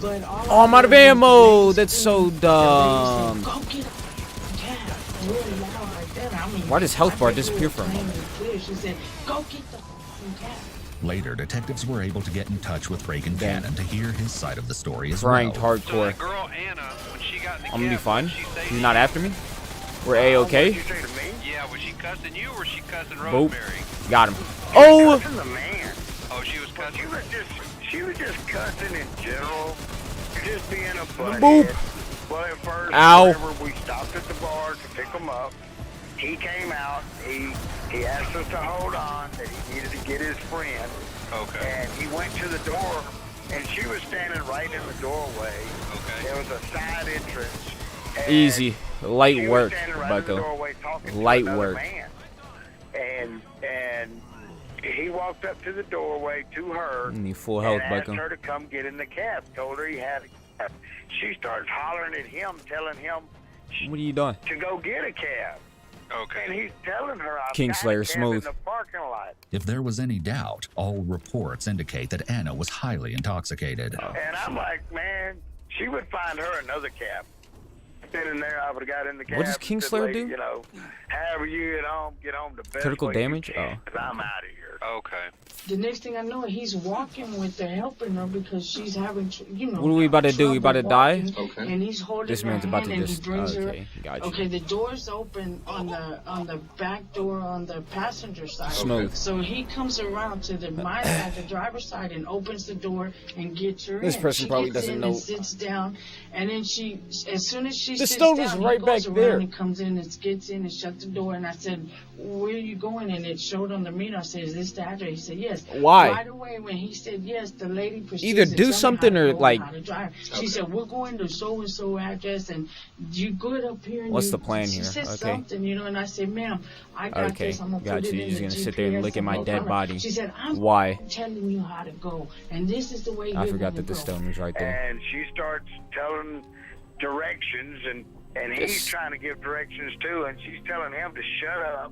Speaker 2: but all
Speaker 1: Oh, I'm
Speaker 2: I
Speaker 1: out of
Speaker 2: heard was the
Speaker 1: ammo.
Speaker 2: lady
Speaker 1: That's so
Speaker 2: scream. The lady
Speaker 1: dumb.
Speaker 2: said, go get a cab. Really loud like that. I mean,
Speaker 1: Why does health
Speaker 2: I
Speaker 1: bar
Speaker 2: could hear
Speaker 1: disappear
Speaker 2: it
Speaker 1: for a
Speaker 2: plain
Speaker 1: moment?
Speaker 2: and clear. She said, go get the fucking cab.
Speaker 3: Later, detectives were able to get in touch with Reagan
Speaker 1: Damn.
Speaker 3: Cannon to hear his side of the story as
Speaker 1: Pranked
Speaker 3: well.
Speaker 1: hardcore.
Speaker 13: Girl Anna, when she got in the
Speaker 1: I'm gonna be
Speaker 13: cab,
Speaker 1: fine.
Speaker 13: what'd she say to
Speaker 1: He's not
Speaker 13: you?
Speaker 1: after me. We're A-okay.
Speaker 13: Yeah, was she cussing you or was she cussing
Speaker 1: Boop.
Speaker 13: Rosemary?
Speaker 1: Got him. Oh!
Speaker 14: Cussing the man.
Speaker 13: Oh, she was cussing.
Speaker 14: She was just cussing in general. Just being a butthead.
Speaker 1: Boop.
Speaker 14: Well, at first,
Speaker 1: Ow.
Speaker 14: whenever we stopped at the bar to pick him up, he came out. He asked us to hold on, that he needed to get his friend.
Speaker 13: Okay.
Speaker 14: And he went to the door, and she was standing right in the doorway.
Speaker 13: Okay.
Speaker 14: There was a side entrance. and
Speaker 1: Easy. Light
Speaker 14: she was
Speaker 1: work,
Speaker 14: standing right in the
Speaker 1: bucko.
Speaker 14: doorway talking to
Speaker 1: Light
Speaker 14: another
Speaker 1: work.
Speaker 14: man. And he walked up to the doorway to her
Speaker 1: You need full health,
Speaker 14: and asked
Speaker 1: bucko.
Speaker 14: her to come get in the cab. Told her he had a cab. She starts hollering at him, telling him
Speaker 1: What are you doing?
Speaker 14: to go get a cab.
Speaker 13: Okay.
Speaker 14: And he's telling her, I've
Speaker 1: Kingslayer
Speaker 14: got a cab
Speaker 1: smooth.
Speaker 14: in the parking lot.
Speaker 3: If there was any doubt, all reports indicate that Anna was highly intoxicated.
Speaker 14: And I'm like, man, she would find her another cab. Been in there, I would have got in the cab.
Speaker 1: What does
Speaker 14: and said,
Speaker 1: Kingslayer
Speaker 14: "Lady,
Speaker 1: do?
Speaker 14: You know, however you get home the best
Speaker 1: Critical
Speaker 14: way
Speaker 1: damage?
Speaker 14: You can,
Speaker 1: Oh.
Speaker 14: 'cause I'm out of here.
Speaker 13: Okay.
Speaker 2: The next thing I know, he's walking with her, helping her because she's having, you know.
Speaker 1: What are we about to do? We about to die?
Speaker 2: walking,
Speaker 12: Okay.
Speaker 2: And he's holding
Speaker 1: This
Speaker 2: her
Speaker 1: man's about
Speaker 2: hand
Speaker 1: to
Speaker 2: and
Speaker 1: just.
Speaker 2: he brings her.
Speaker 1: Okay, gotcha.
Speaker 2: Okay, the door's open on the back door on the passenger side.
Speaker 1: Smooth.
Speaker 2: So he comes around to my side, the driver's side, and opens the door and gets her
Speaker 1: This
Speaker 2: in.
Speaker 1: person
Speaker 2: She
Speaker 1: probably
Speaker 2: gets
Speaker 1: doesn't
Speaker 2: in
Speaker 1: know.
Speaker 2: And sits down, and then as soon as she
Speaker 1: The
Speaker 2: sits
Speaker 1: stove
Speaker 2: down,
Speaker 1: is
Speaker 2: he
Speaker 1: right
Speaker 2: goes
Speaker 1: back
Speaker 2: around
Speaker 1: there.
Speaker 2: and comes in and gets in and shuts the door. And I said, where are you going? And it showed on the meter. I said, is this the address? He said, yes.
Speaker 1: Why?
Speaker 2: Right away when he said yes, the lady proceeds
Speaker 1: Either
Speaker 2: to
Speaker 1: do
Speaker 2: tell me
Speaker 1: something
Speaker 2: how to
Speaker 1: or,
Speaker 2: go and
Speaker 1: like-
Speaker 2: how to drive. She
Speaker 12: Okay.
Speaker 2: said, we're going to so-and-so address, and you good up here. And
Speaker 1: What's
Speaker 2: you,
Speaker 1: the plan
Speaker 2: she
Speaker 1: here?
Speaker 2: said
Speaker 1: Okay.
Speaker 2: something, you know, and I said, ma'am, I got
Speaker 1: Okay,
Speaker 2: this. I'm going to
Speaker 1: got
Speaker 2: put
Speaker 1: you.
Speaker 2: it in
Speaker 1: You're
Speaker 2: the
Speaker 1: just gonna sit there and
Speaker 2: GPS
Speaker 1: look at my
Speaker 2: no
Speaker 1: dead
Speaker 2: problem."
Speaker 1: body.
Speaker 2: She said, I'm
Speaker 1: Why?
Speaker 2: telling you how to go, and this is the way
Speaker 1: I
Speaker 2: you're
Speaker 1: forgot
Speaker 2: gonna
Speaker 1: that the
Speaker 2: go.
Speaker 1: stone was right there.
Speaker 14: And she starts telling directions, and he's
Speaker 1: Yes.
Speaker 14: trying to give directions too, and she's telling him to shut up.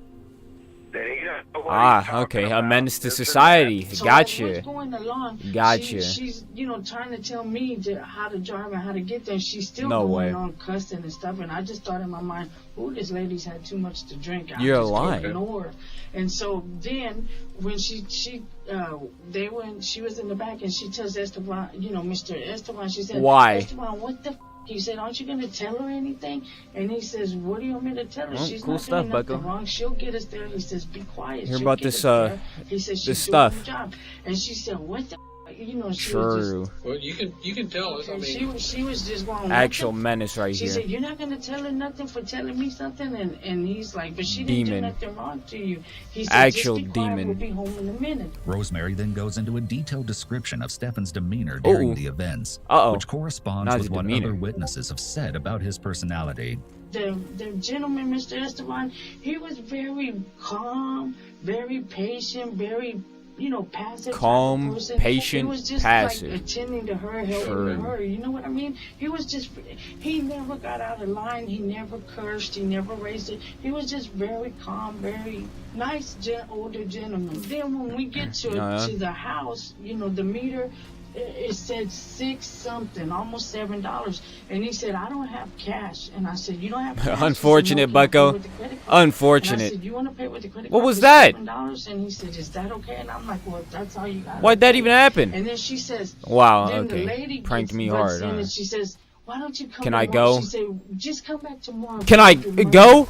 Speaker 14: That he doesn't know what he's
Speaker 1: Ah,
Speaker 14: talking
Speaker 1: okay. A
Speaker 14: about,
Speaker 1: menace to
Speaker 14: this and
Speaker 1: society.
Speaker 14: that.
Speaker 2: So
Speaker 1: Gotcha.
Speaker 2: what's going along?
Speaker 1: Gotcha.
Speaker 2: She's, you know, trying to tell me how to drive and how to get there. She's still
Speaker 1: No
Speaker 2: going
Speaker 1: way.
Speaker 2: on cussing and stuff. And I just thought in my mind, "Ooh, this lady's had too much to drink." I
Speaker 1: You're
Speaker 2: just
Speaker 1: lying.
Speaker 2: can't ignore her. And so then when she was in the back and she tells Esteban, you know, Mr. Esteban, she said,
Speaker 1: Why?
Speaker 2: Esteban, what the? He said, aren't you going to tell her anything? And he says, what do you want me to tell her?
Speaker 1: Well,
Speaker 2: She's
Speaker 1: cool
Speaker 2: not
Speaker 1: stuff,
Speaker 2: doing nothing
Speaker 1: bucko.
Speaker 2: wrong. She'll get us there. He says, be quiet.
Speaker 1: Hear
Speaker 2: She'll
Speaker 1: about
Speaker 2: get
Speaker 1: this,
Speaker 2: us there. He says,
Speaker 1: this
Speaker 2: she's doing her
Speaker 1: stuff.
Speaker 2: job. And she said, what the
Speaker 11: you know, she was
Speaker 1: True.
Speaker 11: just.
Speaker 12: Well, you can tell us. I mean,
Speaker 11: She was just going.
Speaker 1: Actual menace right
Speaker 11: She
Speaker 1: here.
Speaker 11: said, "You're not gonna tell her nothing for telling me something," and he's like, "But she didn't do
Speaker 1: Demon.
Speaker 11: nothing wrong to you." He said,
Speaker 1: Actual
Speaker 11: "Just be quiet,
Speaker 1: demon.
Speaker 11: We'll be home in a minute."
Speaker 3: Rosemary then goes into a detailed description of Stefan's demeanor during
Speaker 1: Uh-oh.
Speaker 3: the events,
Speaker 1: Uh-oh.
Speaker 3: which corresponds
Speaker 1: Not
Speaker 3: with
Speaker 1: his
Speaker 3: what
Speaker 1: demeanor.
Speaker 3: other witnesses have said about his personality.
Speaker 11: The gentleman, Mr. Esteban, he was very calm, very patient, very, you know, passive.
Speaker 1: Calm,
Speaker 11: type of person.
Speaker 1: patient,
Speaker 11: he was just
Speaker 1: passive.
Speaker 11: like attending to her, helping
Speaker 1: True.
Speaker 11: her. You know what I mean? He was just, he never got out of line. He never cursed. He never raised it. He was just very calm, very nice, older gentleman. Then when we get to
Speaker 1: Uh-huh.
Speaker 11: to the house, you know, the meter. It said $6 something, almost $7, and he said, "I don't have cash." And I said, "You don't have cash?"
Speaker 1: Unfortunate,
Speaker 11: He said, "No,
Speaker 1: Bucko.
Speaker 11: can I pay with the credit card?"
Speaker 1: Unfortunate.
Speaker 11: And I said, "You want to pay with the credit
Speaker 1: What
Speaker 11: card
Speaker 1: was
Speaker 11: for
Speaker 1: that?
Speaker 11: $7?" And he said, "Is that okay?" And I'm like, "Well, if that's all you got."
Speaker 1: Why'd that even happen?
Speaker 11: And then she says,
Speaker 1: Wow,
Speaker 11: then the
Speaker 1: okay.
Speaker 11: lady
Speaker 1: Pranked
Speaker 11: gets
Speaker 1: me
Speaker 11: butts
Speaker 1: hard,
Speaker 11: in
Speaker 1: huh?
Speaker 11: and she says, "Why don't you come
Speaker 1: Can I
Speaker 11: tomorrow?"
Speaker 1: go?
Speaker 11: She said, "Just come back tomorrow."
Speaker 1: Can I go?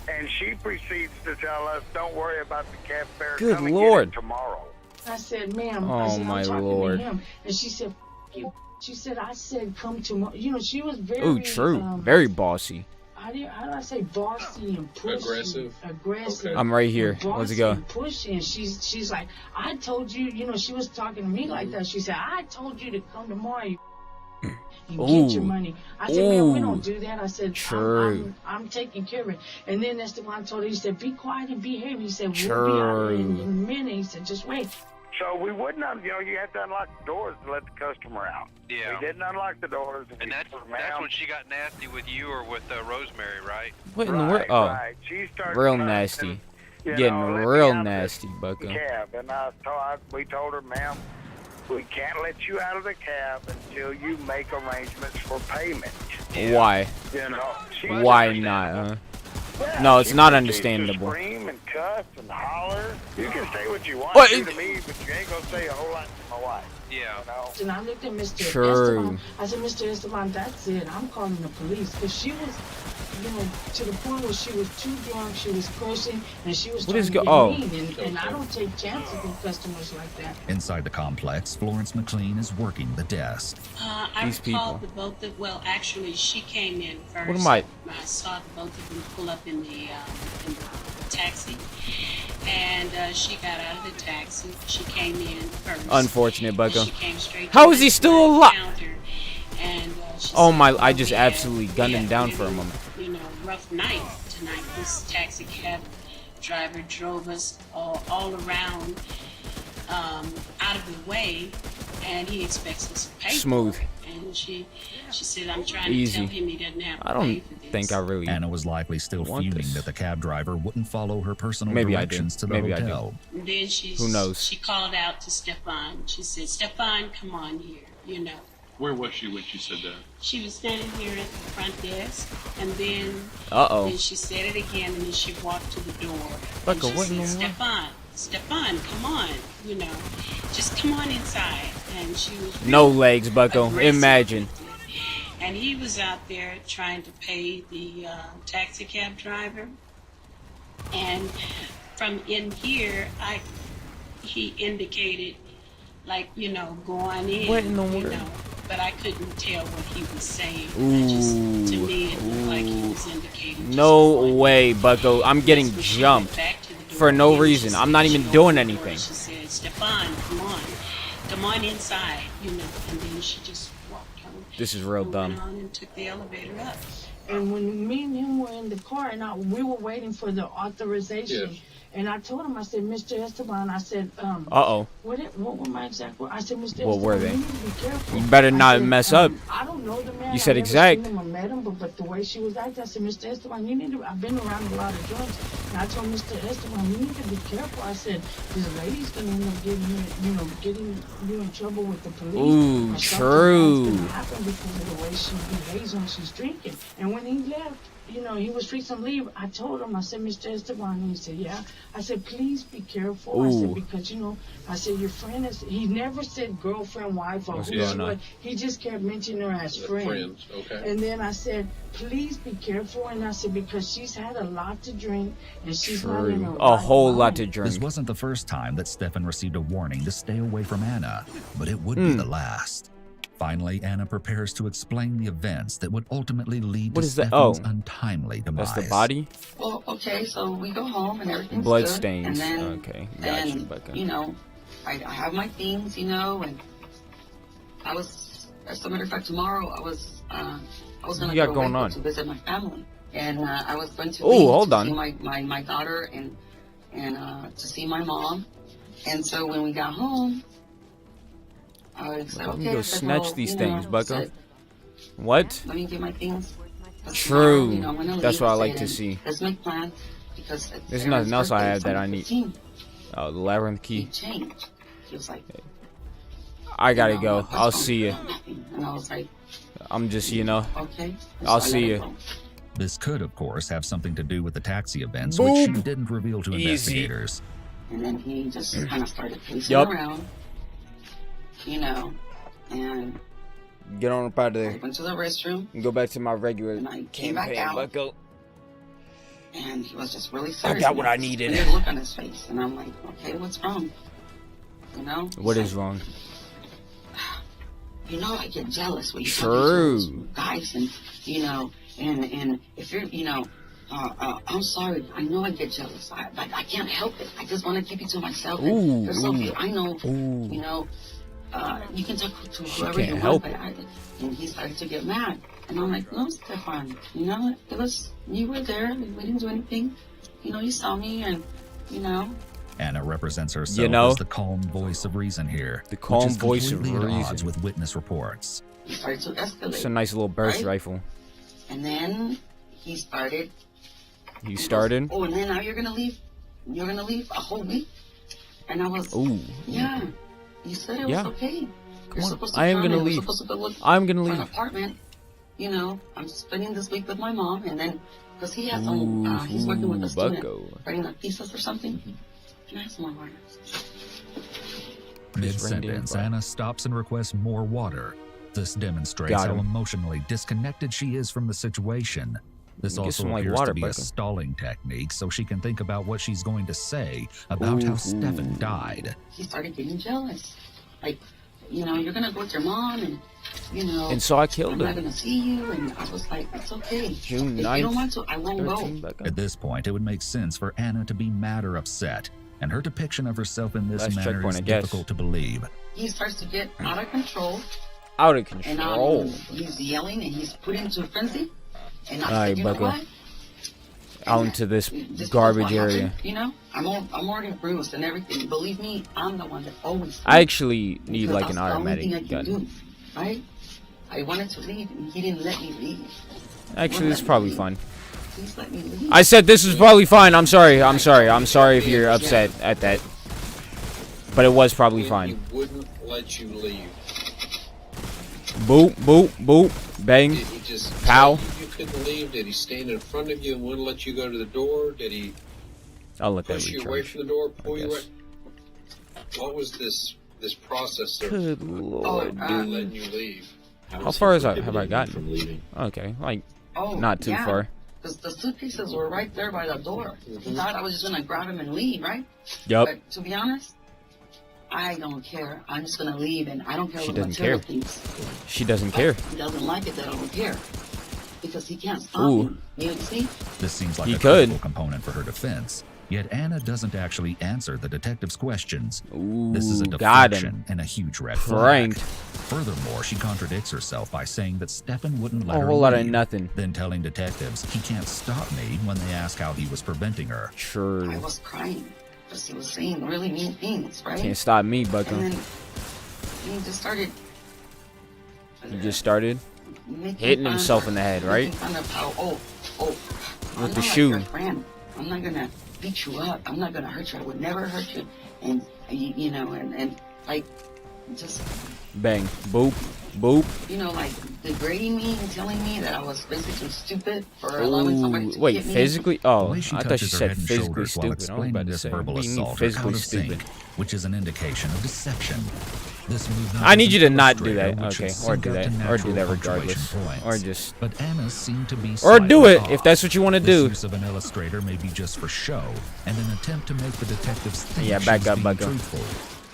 Speaker 14: And she proceeds to tell us, "Don't worry about the cab fare.
Speaker 1: Good
Speaker 14: Come and
Speaker 1: Lord.
Speaker 14: get it tomorrow."
Speaker 11: I said, "Ma'am,"
Speaker 1: Oh,
Speaker 11: I said,
Speaker 1: my
Speaker 11: "I'm talking
Speaker 1: Lord.
Speaker 11: to him." And she said, "F you." She said, "I said come tomorrow." You know, she was very.
Speaker 1: Ooh, true. Very bossy.
Speaker 11: How do I say bossy and pushy?
Speaker 12: Aggressive.
Speaker 11: Aggressive.
Speaker 12: Okay.
Speaker 1: I'm right here.
Speaker 11: Bossy
Speaker 1: Let's go.
Speaker 11: and pushy, and she's like, "I told you." You know, she was talking to me like that. She said, "I told you to come tomorrow. You get your
Speaker 1: Ooh.
Speaker 11: money." I said, "Man, we
Speaker 1: Ooh.
Speaker 11: don't do that." I said,
Speaker 1: True.
Speaker 11: I'm taking care of it." And then that's the one I told her. He said, "Be quiet and behave." He said, "We'll be out in
Speaker 1: True.
Speaker 11: a minute." He said, "Just wait."
Speaker 14: So we wouldn't, you know, you had to unlock the doors to let the customer out.
Speaker 13: Yeah.
Speaker 14: We didn't unlock the doors.
Speaker 13: And that's when she got nasty with you or with Rosemary, right?
Speaker 1: What in the world? Oh,
Speaker 14: Right. She started
Speaker 1: real
Speaker 14: cussing,
Speaker 1: nasty.
Speaker 14: you
Speaker 1: Getting
Speaker 14: know, let me
Speaker 1: real
Speaker 14: out of
Speaker 1: nasty,
Speaker 14: this
Speaker 1: Bucko.
Speaker 14: Cab, and we told her, "Ma'am, we can't let you out of the cab until you make arrangements for payment."
Speaker 1: Why?
Speaker 14: You know, she
Speaker 1: Why not, huh?
Speaker 14: Yeah,
Speaker 1: No, it's
Speaker 14: she
Speaker 1: not
Speaker 14: proceeds to
Speaker 1: understandable.
Speaker 14: Scream and cuss and holler. You can say what you want
Speaker 1: What?
Speaker 14: to me, but you ain't gonna say a whole lot to my wife.
Speaker 13: Yeah.
Speaker 14: You know?
Speaker 11: And I looked at Mr.
Speaker 1: True.
Speaker 11: Esteban. I said, "Mr. Esteban, that's it. I'm calling the police." Because she was, you know, to the point where she was too drunk, she was cursing, and she was
Speaker 1: What
Speaker 11: trying
Speaker 1: is
Speaker 11: to
Speaker 1: go-
Speaker 11: get
Speaker 1: oh.
Speaker 11: mean. And I don't take chances with customers like that.
Speaker 3: Inside the complex, Florence McLean is working the desk.
Speaker 11: Uh,
Speaker 1: These
Speaker 11: recall
Speaker 1: people.
Speaker 11: the both of, well, actually, she came in first.
Speaker 1: What am I-
Speaker 11: I saw the both of them pull up in the taxi, and she got out of the taxi. She came in first.
Speaker 1: Unfortunate, Bucko.
Speaker 11: She came straight
Speaker 1: How
Speaker 11: to
Speaker 1: is he
Speaker 11: the
Speaker 1: still alive?
Speaker 11: counter, and she
Speaker 1: Oh
Speaker 11: said,
Speaker 1: my!
Speaker 11: "Well,
Speaker 1: I just
Speaker 11: we had-
Speaker 1: absolutely
Speaker 11: we
Speaker 1: gunned him
Speaker 11: had
Speaker 1: down
Speaker 11: really,
Speaker 1: for a moment.
Speaker 11: You know, rough night tonight. This taxi cab driver drove us all around, out of the way, and he expects us to pay.
Speaker 1: Smooth.
Speaker 11: For it. And she said, "I'm trying
Speaker 1: Easy.
Speaker 11: to tell him he doesn't have to
Speaker 1: I
Speaker 11: pay
Speaker 1: don't
Speaker 11: for this."
Speaker 1: think I really.
Speaker 3: Anna was likely still
Speaker 1: want
Speaker 3: fuming
Speaker 1: this.
Speaker 3: that the cab driver wouldn't follow her personal
Speaker 1: Maybe I do.
Speaker 3: directions to the
Speaker 1: Maybe I do.
Speaker 3: hotel.
Speaker 11: And then
Speaker 1: Who knows?
Speaker 11: She called out to Stefan. She said, "Stefan, come on here. You know."
Speaker 7: Where was she when she said that?
Speaker 11: She was standing here at the front desk, and then
Speaker 1: Uh-oh.
Speaker 11: then she said it again, and then she walked to the door.
Speaker 1: Bucko,
Speaker 11: and she
Speaker 1: what in
Speaker 11: said,
Speaker 1: the world?
Speaker 11: Stefan, come on, you know, just come on inside." And she was
Speaker 1: No
Speaker 11: really
Speaker 1: legs, Bucko.
Speaker 11: aggressive
Speaker 1: Imagine.
Speaker 11: with it. And he was out there trying to pay the taxi cab driver, and from in here, he indicated, like, you know, go on in.
Speaker 1: What in the
Speaker 11: you
Speaker 1: world?
Speaker 11: know, but I couldn't tell what he was saying. To me, it looked like he was indicating. just
Speaker 1: No
Speaker 11: go on
Speaker 1: way, Bucko. I'm getting
Speaker 11: in. She
Speaker 1: jumped
Speaker 11: went back to the door
Speaker 1: for no
Speaker 11: again, and
Speaker 1: reason.
Speaker 11: she
Speaker 1: I'm
Speaker 11: said,
Speaker 1: not
Speaker 11: she
Speaker 1: even
Speaker 11: opened
Speaker 1: doing
Speaker 11: the door,
Speaker 1: anything.
Speaker 11: She said, "Stefan, come on inside," you know, and then she just walked home.
Speaker 1: This is real
Speaker 11: and
Speaker 1: dumb.
Speaker 11: went on and took the elevator up. And when me and him were in the car, and we were waiting for the authorization,
Speaker 12: Yes.
Speaker 11: and I told him, I said, "Mr. Esteban," I said,
Speaker 1: Uh-oh.
Speaker 11: what were my exact words? I said, "Mr.
Speaker 1: What
Speaker 11: Esteban,
Speaker 1: were they?
Speaker 11: you need to be careful."
Speaker 1: You better
Speaker 11: I
Speaker 1: not
Speaker 11: said,
Speaker 1: mess up.
Speaker 11: I don't know the man.
Speaker 1: You said
Speaker 11: I've never
Speaker 1: exact.
Speaker 11: seen him or met him, but the way she was acting, I said, "Mr. Esteban, you need to." I've been around a lot of drugs, and I told Mr. Esteban, "You need to be careful." I said, "This lady's gonna end up getting you in trouble with the police."
Speaker 1: Ooh,
Speaker 11: or something
Speaker 1: true.
Speaker 11: bad's gonna happen because of the way she behaves when she's drinking. And when he left, you know, he was free to leave. I told him, I said, "Mr. Esteban," and he said, "Yeah." I said, "Please be careful." I
Speaker 1: Ooh.
Speaker 11: said, "Because, you know," I said, "Your friend is," he never said girlfriend, wife, or
Speaker 1: What's
Speaker 11: who
Speaker 1: going
Speaker 11: she
Speaker 1: on?
Speaker 11: was. He just kept mentioning her as friend.
Speaker 12: Friends, okay.
Speaker 11: And then I said,
Speaker 15: said, please be careful. And I said, because she's had a lot to drink and she's not in her
Speaker 1: A
Speaker 15: right
Speaker 1: whole lot
Speaker 15: mind.
Speaker 1: to drink.
Speaker 3: This wasn't the first time that Stefan received a warning to stay away from Anna, but it would be the last. Finally, Anna prepares to explain the events that would ultimately lead
Speaker 1: What
Speaker 3: to
Speaker 1: is that?
Speaker 3: Stefan's
Speaker 1: Oh.
Speaker 3: untimely demise.
Speaker 1: That's the body?
Speaker 2: Well, okay, so we go home and everything's
Speaker 1: Blood
Speaker 2: good.
Speaker 1: stains.
Speaker 2: And then,
Speaker 1: Okay, got you,
Speaker 2: and,
Speaker 1: Becca.
Speaker 2: you know, I have my things, you know, and I was, as a matter of fact, tomorrow I was going
Speaker 1: You
Speaker 2: to
Speaker 1: got
Speaker 2: go
Speaker 1: going
Speaker 2: away
Speaker 1: on?
Speaker 2: to visit my family. And I was going to
Speaker 1: Oh,
Speaker 2: leave
Speaker 1: hold
Speaker 2: to
Speaker 1: on.
Speaker 2: see my daughter and to see my mom. And so when we got home, I was like,
Speaker 1: Let me
Speaker 2: okay,
Speaker 1: go
Speaker 2: I said,
Speaker 1: snatch
Speaker 2: well,
Speaker 1: these
Speaker 2: you
Speaker 1: things,
Speaker 2: know,
Speaker 1: Becca.
Speaker 2: said,
Speaker 1: What?
Speaker 2: let me get my things. That's
Speaker 1: True.
Speaker 2: tomorrow, you know, I'm gonna
Speaker 1: That's
Speaker 2: leave,
Speaker 1: what I
Speaker 2: said,
Speaker 1: like to
Speaker 2: and
Speaker 1: see.
Speaker 2: Let's make plans because
Speaker 1: There's
Speaker 2: Aaron's
Speaker 1: nothing else I
Speaker 2: birthday
Speaker 1: have
Speaker 2: is
Speaker 1: that
Speaker 2: on
Speaker 1: I
Speaker 2: the
Speaker 1: need.
Speaker 2: 15th.
Speaker 1: Oh, the labyrinth
Speaker 2: He
Speaker 1: key.
Speaker 2: changed. He was like,
Speaker 1: I gotta
Speaker 2: you know,
Speaker 1: go.
Speaker 2: what's
Speaker 1: I'll
Speaker 2: wrong?
Speaker 1: see you.
Speaker 2: And I was like,
Speaker 1: I'm just, you know.
Speaker 2: okay. So
Speaker 1: I'll
Speaker 2: I
Speaker 1: see
Speaker 2: let it
Speaker 1: you.
Speaker 2: go.
Speaker 3: This could, of course, have something to do with the taxi events,
Speaker 1: Boop.
Speaker 3: which she didn't reveal to
Speaker 1: Easy.
Speaker 3: investigators.
Speaker 2: And then he just kind of started pacing
Speaker 1: Yup.
Speaker 2: around, you know, and
Speaker 1: Get on up out of
Speaker 2: I
Speaker 1: there.
Speaker 2: went to the restroom
Speaker 1: And go back to my regular
Speaker 2: and I came back
Speaker 1: campaign,
Speaker 2: out.
Speaker 1: Bucko.
Speaker 2: And he was just really serious.
Speaker 1: got
Speaker 2: and
Speaker 1: what
Speaker 2: he
Speaker 1: I
Speaker 2: had this
Speaker 1: needed.
Speaker 2: weird look on his face, and I'm like, okay, what's wrong? You know?
Speaker 1: What
Speaker 2: He's
Speaker 1: is
Speaker 2: like,
Speaker 1: wrong?
Speaker 2: you know, I get jealous when you
Speaker 1: True.
Speaker 2: guys, and you know, and if you're, you know, I'm sorry. I know I get jealous, but I can't help it. I just want to keep you to myself. And
Speaker 1: Ooh,
Speaker 2: you're so
Speaker 1: ooh,
Speaker 2: cute. I know,
Speaker 1: ooh.
Speaker 2: you know, you can talk to
Speaker 1: She
Speaker 2: whoever you
Speaker 1: can't
Speaker 2: want,
Speaker 1: help
Speaker 2: but
Speaker 1: it.
Speaker 2: and he started to get mad, and I'm like, no, Stefan, you know, it was you were there. We didn't do anything. You know, you saw me, and you know.
Speaker 3: Anna represents herself
Speaker 1: You know?
Speaker 3: as the calm voice of reason here,
Speaker 1: The calm
Speaker 3: which is
Speaker 1: voice of
Speaker 3: completely at odds
Speaker 1: reason.
Speaker 3: with witness reports.
Speaker 2: He started to escalate.
Speaker 1: It's a nice little burst
Speaker 2: right?
Speaker 1: rifle.
Speaker 2: And then he started.
Speaker 1: You started?
Speaker 2: Oh, and then now you're gonna leave. You're gonna leave a whole week. And I was.
Speaker 1: Ooh.
Speaker 2: Yeah. You said it
Speaker 1: Yeah.
Speaker 2: was okay.
Speaker 1: Come
Speaker 2: You're
Speaker 1: on.
Speaker 2: supposed to
Speaker 1: I am
Speaker 2: come
Speaker 1: gonna
Speaker 2: and we're
Speaker 1: leave.
Speaker 2: supposed to go look
Speaker 1: I'm gonna
Speaker 2: for an
Speaker 1: leave.
Speaker 2: apartment. You know, I'm spending this week with my mom, and then because he has some. He's working with a student,
Speaker 1: Bucko.
Speaker 2: writing a thesis or something. Can I have some more water?
Speaker 3: Mid-sentence, Anna stops and requests more water. This demonstrates
Speaker 1: Got
Speaker 3: how
Speaker 1: him.
Speaker 3: emotionally disconnected she is from the situation. This
Speaker 1: Get
Speaker 3: also
Speaker 1: some, like,
Speaker 3: appears
Speaker 1: water,
Speaker 3: to be a
Speaker 1: Becca.
Speaker 3: stalling technique so she can think about what she's going to say about how
Speaker 1: Ooh.
Speaker 3: Stefan died.
Speaker 2: He started getting jealous. Like, you know, you're gonna go with your mom, and you know.
Speaker 1: And so I
Speaker 2: I'm
Speaker 1: killed
Speaker 2: not
Speaker 1: him.
Speaker 2: gonna see you, and I was like, it's okay.
Speaker 1: June
Speaker 2: If
Speaker 1: 9th,
Speaker 2: you don't want to, I won't go.
Speaker 1: 13, Becca.
Speaker 3: At this point, it would make sense for Anna to be mad or upset, and her depiction of herself in this
Speaker 1: Last
Speaker 3: manner
Speaker 1: checkpoint,
Speaker 3: is
Speaker 1: I guess.
Speaker 3: difficult to believe.
Speaker 2: He starts to get out of control,
Speaker 1: Out of
Speaker 2: and
Speaker 1: control.
Speaker 2: he's yelling, and he's put into a frenzy. And I
Speaker 1: Alright,
Speaker 2: said, you know
Speaker 1: Becca.
Speaker 2: what?
Speaker 1: Out into this
Speaker 2: This is
Speaker 1: garbage
Speaker 2: what
Speaker 1: area.
Speaker 2: happened, You know, I'm already bruised and everything. Believe me, I'm the one that always.
Speaker 1: I actually need
Speaker 2: Because
Speaker 1: like
Speaker 2: that's
Speaker 1: an
Speaker 2: the only
Speaker 1: automatic
Speaker 2: thing I can
Speaker 1: gun.
Speaker 2: do, right? I wanted to leave, and he didn't let me leave.
Speaker 1: Actually, this is probably fine.
Speaker 2: Please let me leave.
Speaker 1: I said this is probably fine. I'm sorry. I'm sorry. I'm sorry if you're upset at that. But it was probably
Speaker 9: He
Speaker 1: fine.
Speaker 9: wouldn't let you leave.
Speaker 1: Boop, boop, boop. Bang.
Speaker 9: Did he just
Speaker 1: Pow.
Speaker 9: tell you couldn't leave? Did he stand in front of you and wouldn't let you go to the door? Did he
Speaker 1: I'll let that
Speaker 9: push you away
Speaker 1: recharge.
Speaker 9: from the door, pull you away?
Speaker 1: guess.
Speaker 9: What was this process of
Speaker 1: Good lord,
Speaker 9: not
Speaker 1: dude.
Speaker 9: letting you leave?
Speaker 1: How far have I gotten? Okay, like not too
Speaker 2: yeah.
Speaker 1: far.
Speaker 2: Because the suitcases were right there by the door. He thought I was just gonna grab him and leave, right?
Speaker 1: Yup.
Speaker 2: But to be honest, I don't care. I'm just gonna leave, and I don't care
Speaker 1: She
Speaker 2: what
Speaker 1: doesn't
Speaker 2: material
Speaker 1: care.
Speaker 2: thinks.
Speaker 1: She doesn't care.
Speaker 2: He doesn't like it that I don't care. Because he can't stop
Speaker 1: Ooh.
Speaker 2: me. You see?
Speaker 3: This seems like
Speaker 1: He
Speaker 3: a
Speaker 1: could.
Speaker 3: critical component for her defense. Yet Anna doesn't actually answer the detective's questions. This is a
Speaker 1: Ooh, got him.
Speaker 3: deflection and a huge red flag.
Speaker 1: Pranked.
Speaker 3: Furthermore, she contradicts herself by saying that Stefan wouldn't let
Speaker 1: A
Speaker 3: her
Speaker 1: whole lot of
Speaker 3: leave,
Speaker 1: nothing.
Speaker 3: then telling detectives he can't stop me when they ask how he was preventing her.
Speaker 1: True.
Speaker 2: I was crying because he was saying really mean things, right?
Speaker 1: Can't stop me,
Speaker 2: And
Speaker 1: Bucko.
Speaker 2: then he just started
Speaker 1: He just started
Speaker 2: making
Speaker 1: hitting
Speaker 2: fun-
Speaker 1: himself in the head, right?
Speaker 2: making fun of how, I'm
Speaker 1: With
Speaker 2: not
Speaker 1: the
Speaker 2: like
Speaker 1: shoe.
Speaker 2: your friend. I'm not gonna beat you up. I'm not gonna hurt you. I would never hurt you. And you know, and like just
Speaker 1: Bang. Boop. Boop.
Speaker 2: you know, like degrading me and telling me that I was basically stupid for allowing somebody
Speaker 1: Ooh,
Speaker 2: to
Speaker 1: wait,
Speaker 2: hit me.
Speaker 1: physically?
Speaker 3: The
Speaker 1: Oh,
Speaker 3: way she
Speaker 1: I thought she
Speaker 3: touches her
Speaker 1: said
Speaker 3: head and
Speaker 1: physically
Speaker 3: shoulders while
Speaker 1: stupid. I was
Speaker 3: explaining
Speaker 1: about to
Speaker 3: this
Speaker 1: say,
Speaker 3: verbal
Speaker 1: what do you mean
Speaker 3: assault are
Speaker 1: physically
Speaker 3: out of
Speaker 1: stupid?
Speaker 3: sync, which is an indication of deception. This move not
Speaker 1: I need you to
Speaker 3: even
Speaker 1: not do
Speaker 3: frustrated,
Speaker 1: that.
Speaker 3: which
Speaker 1: Okay,
Speaker 3: should
Speaker 1: or
Speaker 3: sync
Speaker 1: do
Speaker 3: up
Speaker 1: that,
Speaker 3: to
Speaker 1: or do
Speaker 3: natural
Speaker 1: that
Speaker 3: punctuation
Speaker 1: regardless,
Speaker 3: points.
Speaker 1: or just,
Speaker 3: But Anna seemed to be
Speaker 1: or
Speaker 3: slightly
Speaker 1: do it
Speaker 3: off.
Speaker 1: if that's what you want to
Speaker 3: This
Speaker 1: do.
Speaker 3: use of an illustrator may be just for show, and an attempt to make the detectives think
Speaker 1: Yeah,
Speaker 3: she
Speaker 1: back
Speaker 3: was
Speaker 1: up,
Speaker 3: being
Speaker 1: back up.
Speaker 3: truthful.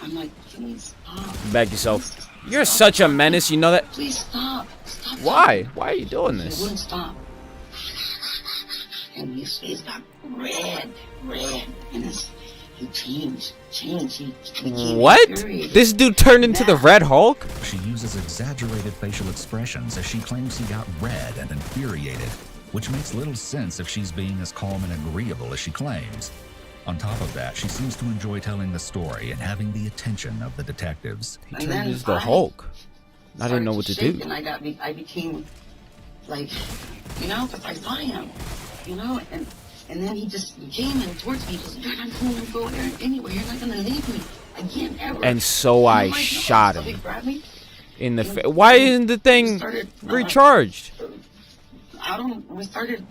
Speaker 2: I'm like, please stop.
Speaker 1: Back yourself. You're such a menace. You know that.
Speaker 2: Please stop. Stop.
Speaker 1: Why? Why are you doing
Speaker 2: He
Speaker 1: this?
Speaker 2: wouldn't stop. And his face got red, and he changed. He became
Speaker 1: What?
Speaker 2: infuriated.
Speaker 1: This dude turned into the Red Hulk?
Speaker 3: She uses exaggerated facial expressions as she claims he got red and infuriated, which makes little sense if she's being as calm and agreeable as she claims. On top of that, she seems to enjoy telling the story and having the attention of the detectives.
Speaker 1: He turned into the Hulk. I didn't know what to do.
Speaker 2: And I became like, you know, because I saw him, you know, and then he just came in towards me. He goes, "You're not going to go there anyway. You're not going to leave me again ever."
Speaker 1: And so
Speaker 2: I'm
Speaker 1: I
Speaker 2: like, "No."
Speaker 1: shot
Speaker 2: So
Speaker 1: him
Speaker 2: he grabbed me.
Speaker 1: in the face. Why isn't the thing recharged?
Speaker 2: We started.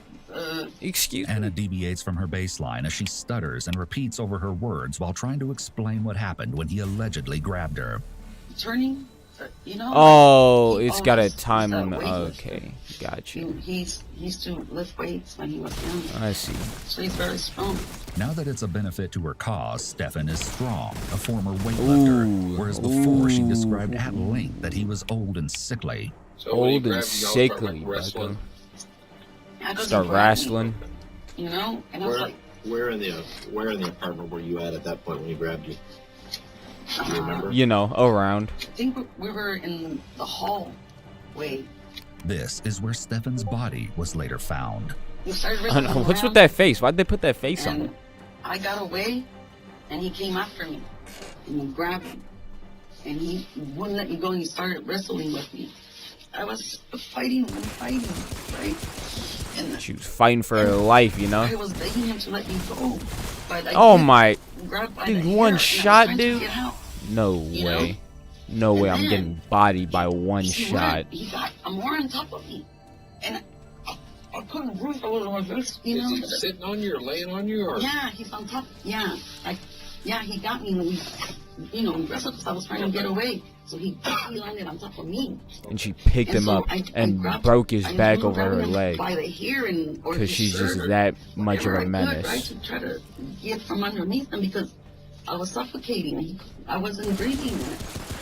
Speaker 1: Excuse
Speaker 3: Anna deviates from her baseline as she stutters and repeats over her words while trying to explain what happened when he allegedly grabbed her.
Speaker 2: Turning, you know.
Speaker 1: Oh,
Speaker 2: he
Speaker 1: it's got a
Speaker 2: always
Speaker 1: time
Speaker 2: was
Speaker 1: limit.
Speaker 2: weightlifter.
Speaker 1: Okay, got you.
Speaker 2: He used to lift weights when he was young.
Speaker 1: I see.
Speaker 2: So he's very strong.
Speaker 3: Now that it's a benefit to her cause, Stefan is strong, a former weightlifter, whereas before she described at length that he was old and sickly.
Speaker 9: So when he
Speaker 1: Old and
Speaker 9: grabs you, y'all start, like,
Speaker 1: sickly.
Speaker 9: wrestling.
Speaker 2: How does
Speaker 1: Start
Speaker 2: he grab me?
Speaker 1: wrestling.
Speaker 2: You know, and I was like,
Speaker 6: Where in the apartment were you at that point when he grabbed you? Do you remember?
Speaker 1: You know, around.
Speaker 2: I think we were in the hallway.
Speaker 3: This is where Stefan's body was later found.
Speaker 2: We started
Speaker 1: I don't know.
Speaker 2: wrestling
Speaker 1: What's with
Speaker 2: around,
Speaker 1: that face? Why'd they put that face on
Speaker 2: and
Speaker 1: it?
Speaker 2: I got away, and he came after me, and he grabbed me, and he wouldn't let me go, and he started wrestling with me. I was fighting, right? And
Speaker 1: She was fighting for her life, you know?
Speaker 2: I was begging him to let me go, but I
Speaker 1: Oh
Speaker 2: kept
Speaker 1: my.
Speaker 2: grabbed by
Speaker 1: Dude,
Speaker 2: the hair,
Speaker 1: one
Speaker 2: and I was
Speaker 1: shot,
Speaker 2: trying to
Speaker 1: dude?
Speaker 2: get out.
Speaker 1: No
Speaker 2: You know?
Speaker 1: way. No way
Speaker 2: And
Speaker 1: I'm
Speaker 2: then
Speaker 1: getting bodied by one
Speaker 2: He
Speaker 1: shot.
Speaker 2: He got more on top of me, and I couldn't breathe. I was on my wrist, you know.
Speaker 9: Is he sitting on you or laying on you? Or?
Speaker 2: Yeah, he's on top. Yeah, he got me, and we wrestled because I was trying to get away. So he landed on top of me.
Speaker 1: And she picked him
Speaker 2: so
Speaker 1: up
Speaker 2: I
Speaker 1: and
Speaker 2: grabbed-
Speaker 1: broke his
Speaker 2: I
Speaker 1: back
Speaker 2: was
Speaker 1: over her
Speaker 2: grabbing him
Speaker 1: leg.
Speaker 2: by the hair or
Speaker 1: Because
Speaker 2: his
Speaker 1: she's
Speaker 2: shirt
Speaker 1: just
Speaker 2: or
Speaker 1: that much of
Speaker 2: whatever
Speaker 1: a
Speaker 2: I could,
Speaker 1: menace.
Speaker 2: right, to try to get from underneath him because I was suffocating. I wasn't breathing.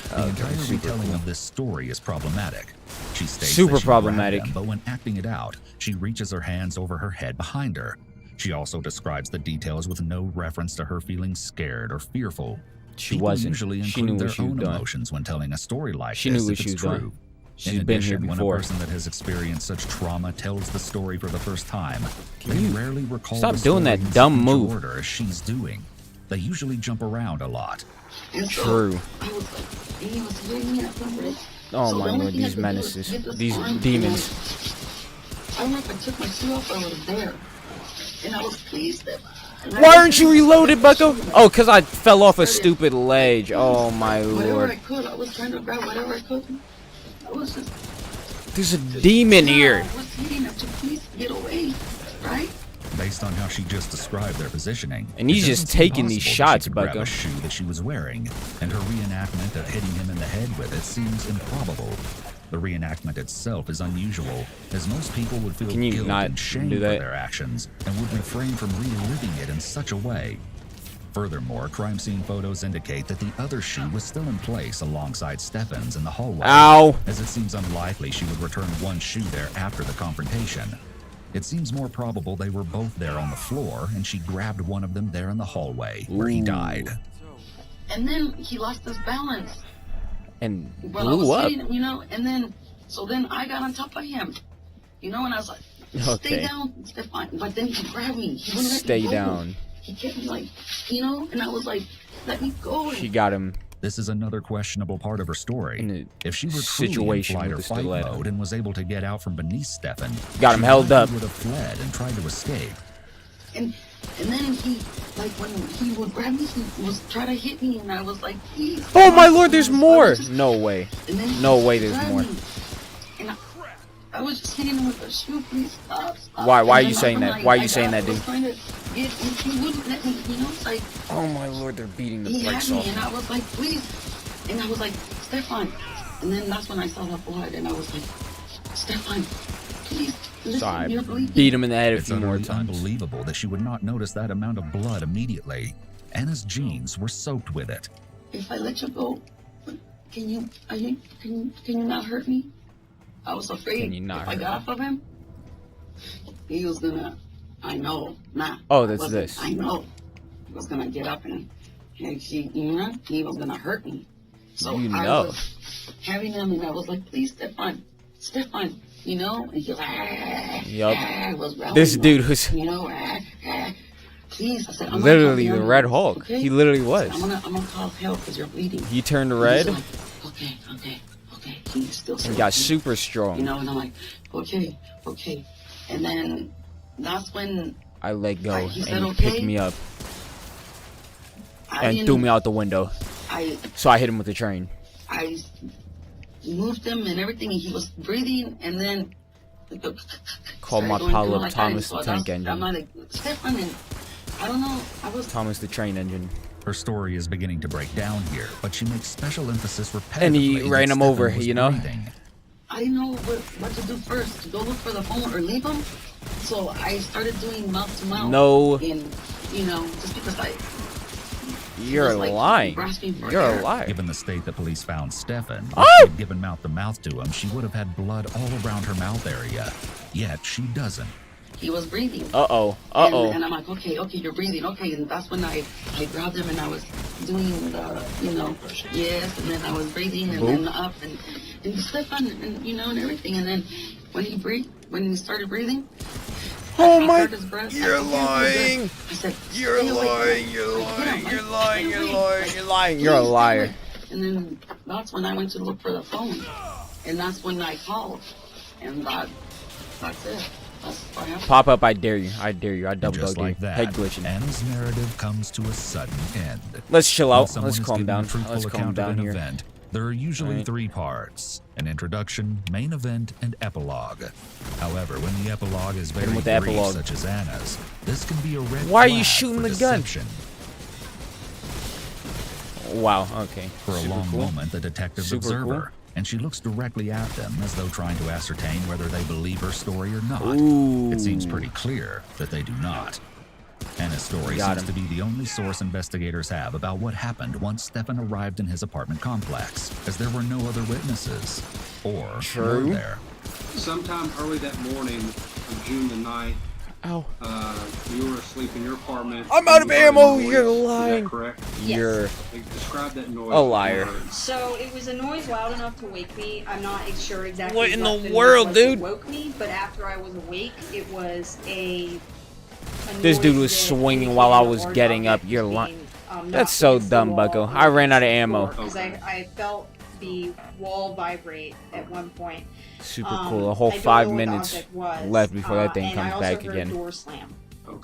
Speaker 3: The entire retelling of this story is problematic. She states
Speaker 1: Super
Speaker 3: that she grabbed
Speaker 1: problematic.
Speaker 3: him, but when acting it out, she reaches her hands over her head behind her. She also describes the details with no reference to her feeling scared or fearful.
Speaker 1: She
Speaker 3: People
Speaker 1: wasn't.
Speaker 3: usually
Speaker 1: She
Speaker 3: include
Speaker 1: knew what
Speaker 3: their
Speaker 1: she was
Speaker 3: own
Speaker 1: doing.
Speaker 3: emotions when telling a story like
Speaker 1: She
Speaker 3: this
Speaker 1: knew what
Speaker 3: if
Speaker 1: she
Speaker 3: it's
Speaker 1: was doing.
Speaker 3: true.
Speaker 1: She's
Speaker 3: In
Speaker 1: been here
Speaker 3: addition, when
Speaker 1: before.
Speaker 3: a person that has experienced such trauma tells the story for the first time, they
Speaker 1: you
Speaker 3: rarely recall
Speaker 1: stop
Speaker 3: the
Speaker 1: doing
Speaker 3: story
Speaker 1: that
Speaker 3: in
Speaker 1: dumb
Speaker 3: sequential
Speaker 1: move?
Speaker 3: order as she's doing. They usually jump around a lot.
Speaker 2: And so
Speaker 1: True.
Speaker 2: I was like, and he was hitting me at my wrist.
Speaker 1: Oh
Speaker 2: So
Speaker 1: my
Speaker 2: the only
Speaker 1: lord,
Speaker 2: thing I
Speaker 1: these
Speaker 2: could do was
Speaker 1: menaces.
Speaker 2: get this
Speaker 1: These
Speaker 2: arm, and
Speaker 1: demons.
Speaker 2: I don't know if I took my shoe off or I was there. And I was pleased that.
Speaker 1: Why aren't you reloaded, Bucko? Oh, because I fell off a stupid ledge. Oh my
Speaker 2: Whatever I
Speaker 1: lord.
Speaker 2: could, I was trying to grab whatever I could. I was just.
Speaker 1: There's a demon here.
Speaker 2: I was hitting him to please get away, right?
Speaker 3: Based on how she just described their positioning,
Speaker 1: And he's
Speaker 3: it
Speaker 1: just
Speaker 3: doesn't seem
Speaker 1: taking these
Speaker 3: possible that she
Speaker 1: shots,
Speaker 3: could grab
Speaker 1: Bucko.
Speaker 3: a shoe that she was wearing, and her reenactment of hitting him in the head with it seems improbable. The reenactment itself is unusual, as most people would feel
Speaker 1: Can you
Speaker 3: guilt
Speaker 1: not
Speaker 3: and shame
Speaker 1: do
Speaker 3: for
Speaker 1: that?
Speaker 3: their actions and would refrain from reliving it in such a way. Furthermore, crime scene photos indicate that the other shoe was still in place alongside Stefan's in the hallway.
Speaker 1: Ow.
Speaker 3: As it seems unlikely she would return one shoe there after the confrontation. It seems more probable they were both there on the floor and she grabbed one of them there in the hallway where he died.
Speaker 2: And then he lost his balance.
Speaker 1: And
Speaker 2: Well, I
Speaker 1: blew
Speaker 2: was
Speaker 1: up.
Speaker 2: hitting him, and then I got on top of him, and I was like, stay
Speaker 1: Okay.
Speaker 2: down, Stefan. But then he grabbed me. He wouldn't let
Speaker 1: Stay
Speaker 2: me go.
Speaker 1: down.
Speaker 2: He kept me like, and I was like, let me go.
Speaker 1: She got him.
Speaker 3: This is another questionable part of her story.
Speaker 1: In a
Speaker 3: If she were truly in
Speaker 1: situation
Speaker 3: flight or
Speaker 1: with a
Speaker 3: fight
Speaker 1: stiletto.
Speaker 3: mode and was able to get out from beneath Stefan,
Speaker 1: Got him
Speaker 3: she
Speaker 1: held
Speaker 3: likely
Speaker 1: up.
Speaker 3: would have fled and tried to escape.
Speaker 2: And then he, like, when he would grab me, he was trying to hit me, and I was like, please.
Speaker 1: Oh my lord, there's more. No way.
Speaker 2: And then he
Speaker 1: No way there's
Speaker 2: grabbed
Speaker 1: more.
Speaker 2: me, and I was just hitting him with a shoe, please stop.
Speaker 1: Why are
Speaker 2: And
Speaker 1: you
Speaker 2: then
Speaker 1: saying
Speaker 2: I'm
Speaker 1: that?
Speaker 2: like,
Speaker 1: Why are you
Speaker 2: I
Speaker 1: saying that,
Speaker 2: was
Speaker 1: dude?
Speaker 2: trying to get, and he wouldn't let me, like,
Speaker 1: Oh my lord, they're beating the
Speaker 2: he had
Speaker 1: brakes
Speaker 2: me,
Speaker 1: off.
Speaker 2: and I was like, please. And I was like, Stefan. And then that's when I saw the blood, and I was like, Stefan, please, listen,
Speaker 1: So I
Speaker 2: you're bleeding.
Speaker 1: beat him in the head a
Speaker 3: It's
Speaker 1: few more
Speaker 3: utterly
Speaker 1: times.
Speaker 3: unbelievable that she would not notice that amount of blood immediately. Anna's jeans were soaked with it.
Speaker 2: If I let you go, can you not hurt me? I was afraid
Speaker 1: Can you not
Speaker 2: if I
Speaker 1: hurt
Speaker 2: got off of him, he was gonna, I know, not.
Speaker 1: Oh, that's
Speaker 2: wasn't-
Speaker 1: this.
Speaker 2: I know. He was gonna get up and he was gonna hurt me. So
Speaker 1: You
Speaker 2: I
Speaker 1: know.
Speaker 2: was having him, and I was like, please, Stefan, you know? And he was
Speaker 1: Yup.
Speaker 2: was growling,
Speaker 1: This dude was
Speaker 2: please. I said, I'm
Speaker 1: literally
Speaker 2: gonna
Speaker 1: the
Speaker 2: call
Speaker 1: Red
Speaker 2: ambulance,
Speaker 1: Hulk.
Speaker 2: okay?
Speaker 1: He literally
Speaker 2: I
Speaker 1: was.
Speaker 2: said, I'm gonna call help because you're bleeding.
Speaker 1: He turned
Speaker 2: And
Speaker 1: red
Speaker 2: he's like, okay. He's still
Speaker 1: and got
Speaker 2: saying,
Speaker 1: super strong.
Speaker 2: You know, and I'm like, okay. And then that's when
Speaker 1: I let go
Speaker 2: he
Speaker 1: and
Speaker 2: said,
Speaker 1: he
Speaker 2: okay.
Speaker 1: picked me up
Speaker 2: I
Speaker 1: and
Speaker 2: didn't-
Speaker 1: threw me out the window. So I hit him with the train.
Speaker 2: I moved him and everything, and he was breathing, and then
Speaker 1: Called my
Speaker 2: started going
Speaker 1: pile
Speaker 2: through
Speaker 1: up
Speaker 2: like
Speaker 1: Thomas
Speaker 2: that.
Speaker 1: the
Speaker 2: So
Speaker 1: Tank
Speaker 2: that's- I'm
Speaker 1: Engine.
Speaker 2: like, Stefan, and I don't know. I was
Speaker 1: Thomas the Train Engine.
Speaker 3: Her story is beginning to break down here, but she makes special emphasis repetitively.
Speaker 1: And he
Speaker 3: that
Speaker 1: ran him
Speaker 3: Stefan
Speaker 1: over,
Speaker 3: was
Speaker 1: you know?
Speaker 3: breathing.
Speaker 2: I didn't know what to do first, to go look for the phone or leave him. So I started doing mouth to mouth.
Speaker 1: No.
Speaker 2: And, just because
Speaker 1: You're
Speaker 2: was, like,
Speaker 1: lying.
Speaker 2: grasping for
Speaker 1: You're
Speaker 2: air.
Speaker 1: a liar.
Speaker 3: Given the state that police found Stefan, if
Speaker 1: Oh!
Speaker 3: she had given mouth-to-mouth to him, she would have had blood all around her mouth area. Yet she doesn't.
Speaker 2: He was breathing.
Speaker 1: Uh-oh.
Speaker 2: And I'm like, okay, you're breathing. Okay, and that's when I grabbed him and I was doing the, yes, and then I was breathing and then up and Stefan and, and everything. And then when he started breathing,
Speaker 1: Oh
Speaker 2: I
Speaker 1: my,
Speaker 2: heard his breath.
Speaker 1: you're
Speaker 2: I
Speaker 1: lying.
Speaker 2: said,
Speaker 1: You're
Speaker 2: "Stay away."
Speaker 1: lying. You're
Speaker 2: Like,
Speaker 1: lying.
Speaker 2: "Get
Speaker 1: You're
Speaker 2: him,
Speaker 1: lying.
Speaker 2: stay
Speaker 1: You're
Speaker 2: away."
Speaker 1: lying.
Speaker 2: Like,
Speaker 1: You're lying.
Speaker 2: "Please
Speaker 1: You're a
Speaker 2: stay
Speaker 1: liar.
Speaker 2: away." And then that's when I went to look for the phone. And that's when I called. And that's it. That's what happened.
Speaker 1: Pop up, I dare you. I dare you. I double
Speaker 3: Just
Speaker 1: dog
Speaker 3: like
Speaker 1: you.
Speaker 3: that,
Speaker 1: Head glitching.
Speaker 3: Anna's narrative comes to a sudden end.
Speaker 1: Let's chill
Speaker 3: When
Speaker 1: out.
Speaker 3: someone
Speaker 1: Let's
Speaker 3: is
Speaker 1: calm
Speaker 3: given
Speaker 1: down.
Speaker 3: a truthful
Speaker 1: Let's calm
Speaker 3: account
Speaker 1: down
Speaker 3: of an
Speaker 1: here.
Speaker 3: event, there are usually
Speaker 1: Alright.
Speaker 3: 3 parts: an introduction, main event, and epilogue. However, when the epilogue is
Speaker 1: Hit him
Speaker 3: very
Speaker 1: with the
Speaker 3: brief,
Speaker 1: epilogue.
Speaker 3: such as Anna's, this can be a red
Speaker 1: Why are you
Speaker 3: flag
Speaker 1: shooting
Speaker 3: for
Speaker 1: the gun?
Speaker 3: deception.
Speaker 1: Wow. Okay.
Speaker 3: For a
Speaker 1: Super
Speaker 3: long
Speaker 1: cool.
Speaker 3: moment, the detectives
Speaker 1: Super
Speaker 3: observe
Speaker 1: cool.
Speaker 3: her, and she looks directly at them as though trying to ascertain whether they believe her story or not.
Speaker 1: Ooh.
Speaker 3: It seems pretty clear that they do not. Anna's story
Speaker 1: Got
Speaker 3: seems to be the only source investigators have about what happened once Stefan arrived in his apartment complex, as there were no other witnesses. Or were there?
Speaker 12: Sometime early that morning of June the 9th,
Speaker 1: Ow.
Speaker 12: You were asleep in your apartment.
Speaker 1: I'm out of
Speaker 12: You heard a
Speaker 1: ammo.
Speaker 12: noise.
Speaker 1: You're
Speaker 12: Is
Speaker 1: lying.
Speaker 12: that correct?
Speaker 1: You're
Speaker 12: Describe that noise.
Speaker 1: a liar.
Speaker 16: So it was a noise loud enough to wake me. I'm not sure exactly
Speaker 1: What in the
Speaker 16: noise
Speaker 1: world,
Speaker 16: was that
Speaker 1: dude?
Speaker 16: woke me, but after I was awake, it was a
Speaker 1: This dude
Speaker 16: noise
Speaker 1: was
Speaker 16: that
Speaker 1: swinging while I
Speaker 16: indicated a
Speaker 1: was
Speaker 16: large
Speaker 1: getting up.
Speaker 16: object
Speaker 1: You're
Speaker 16: was
Speaker 1: lying.
Speaker 16: being, knocked
Speaker 1: That's so
Speaker 16: against the
Speaker 1: dumb,
Speaker 16: wall
Speaker 1: Bucko.
Speaker 16: on
Speaker 1: I ran out of
Speaker 16: the
Speaker 1: ammo.
Speaker 16: floor, 'cause I felt the wall vibrate at one point.
Speaker 1: Super cool. A whole
Speaker 16: I don't
Speaker 1: 5
Speaker 16: know what the
Speaker 1: minutes
Speaker 16: object was,
Speaker 1: left before that thing
Speaker 16: and I
Speaker 1: comes
Speaker 16: also
Speaker 1: back
Speaker 16: heard
Speaker 1: again.
Speaker 16: A door slam.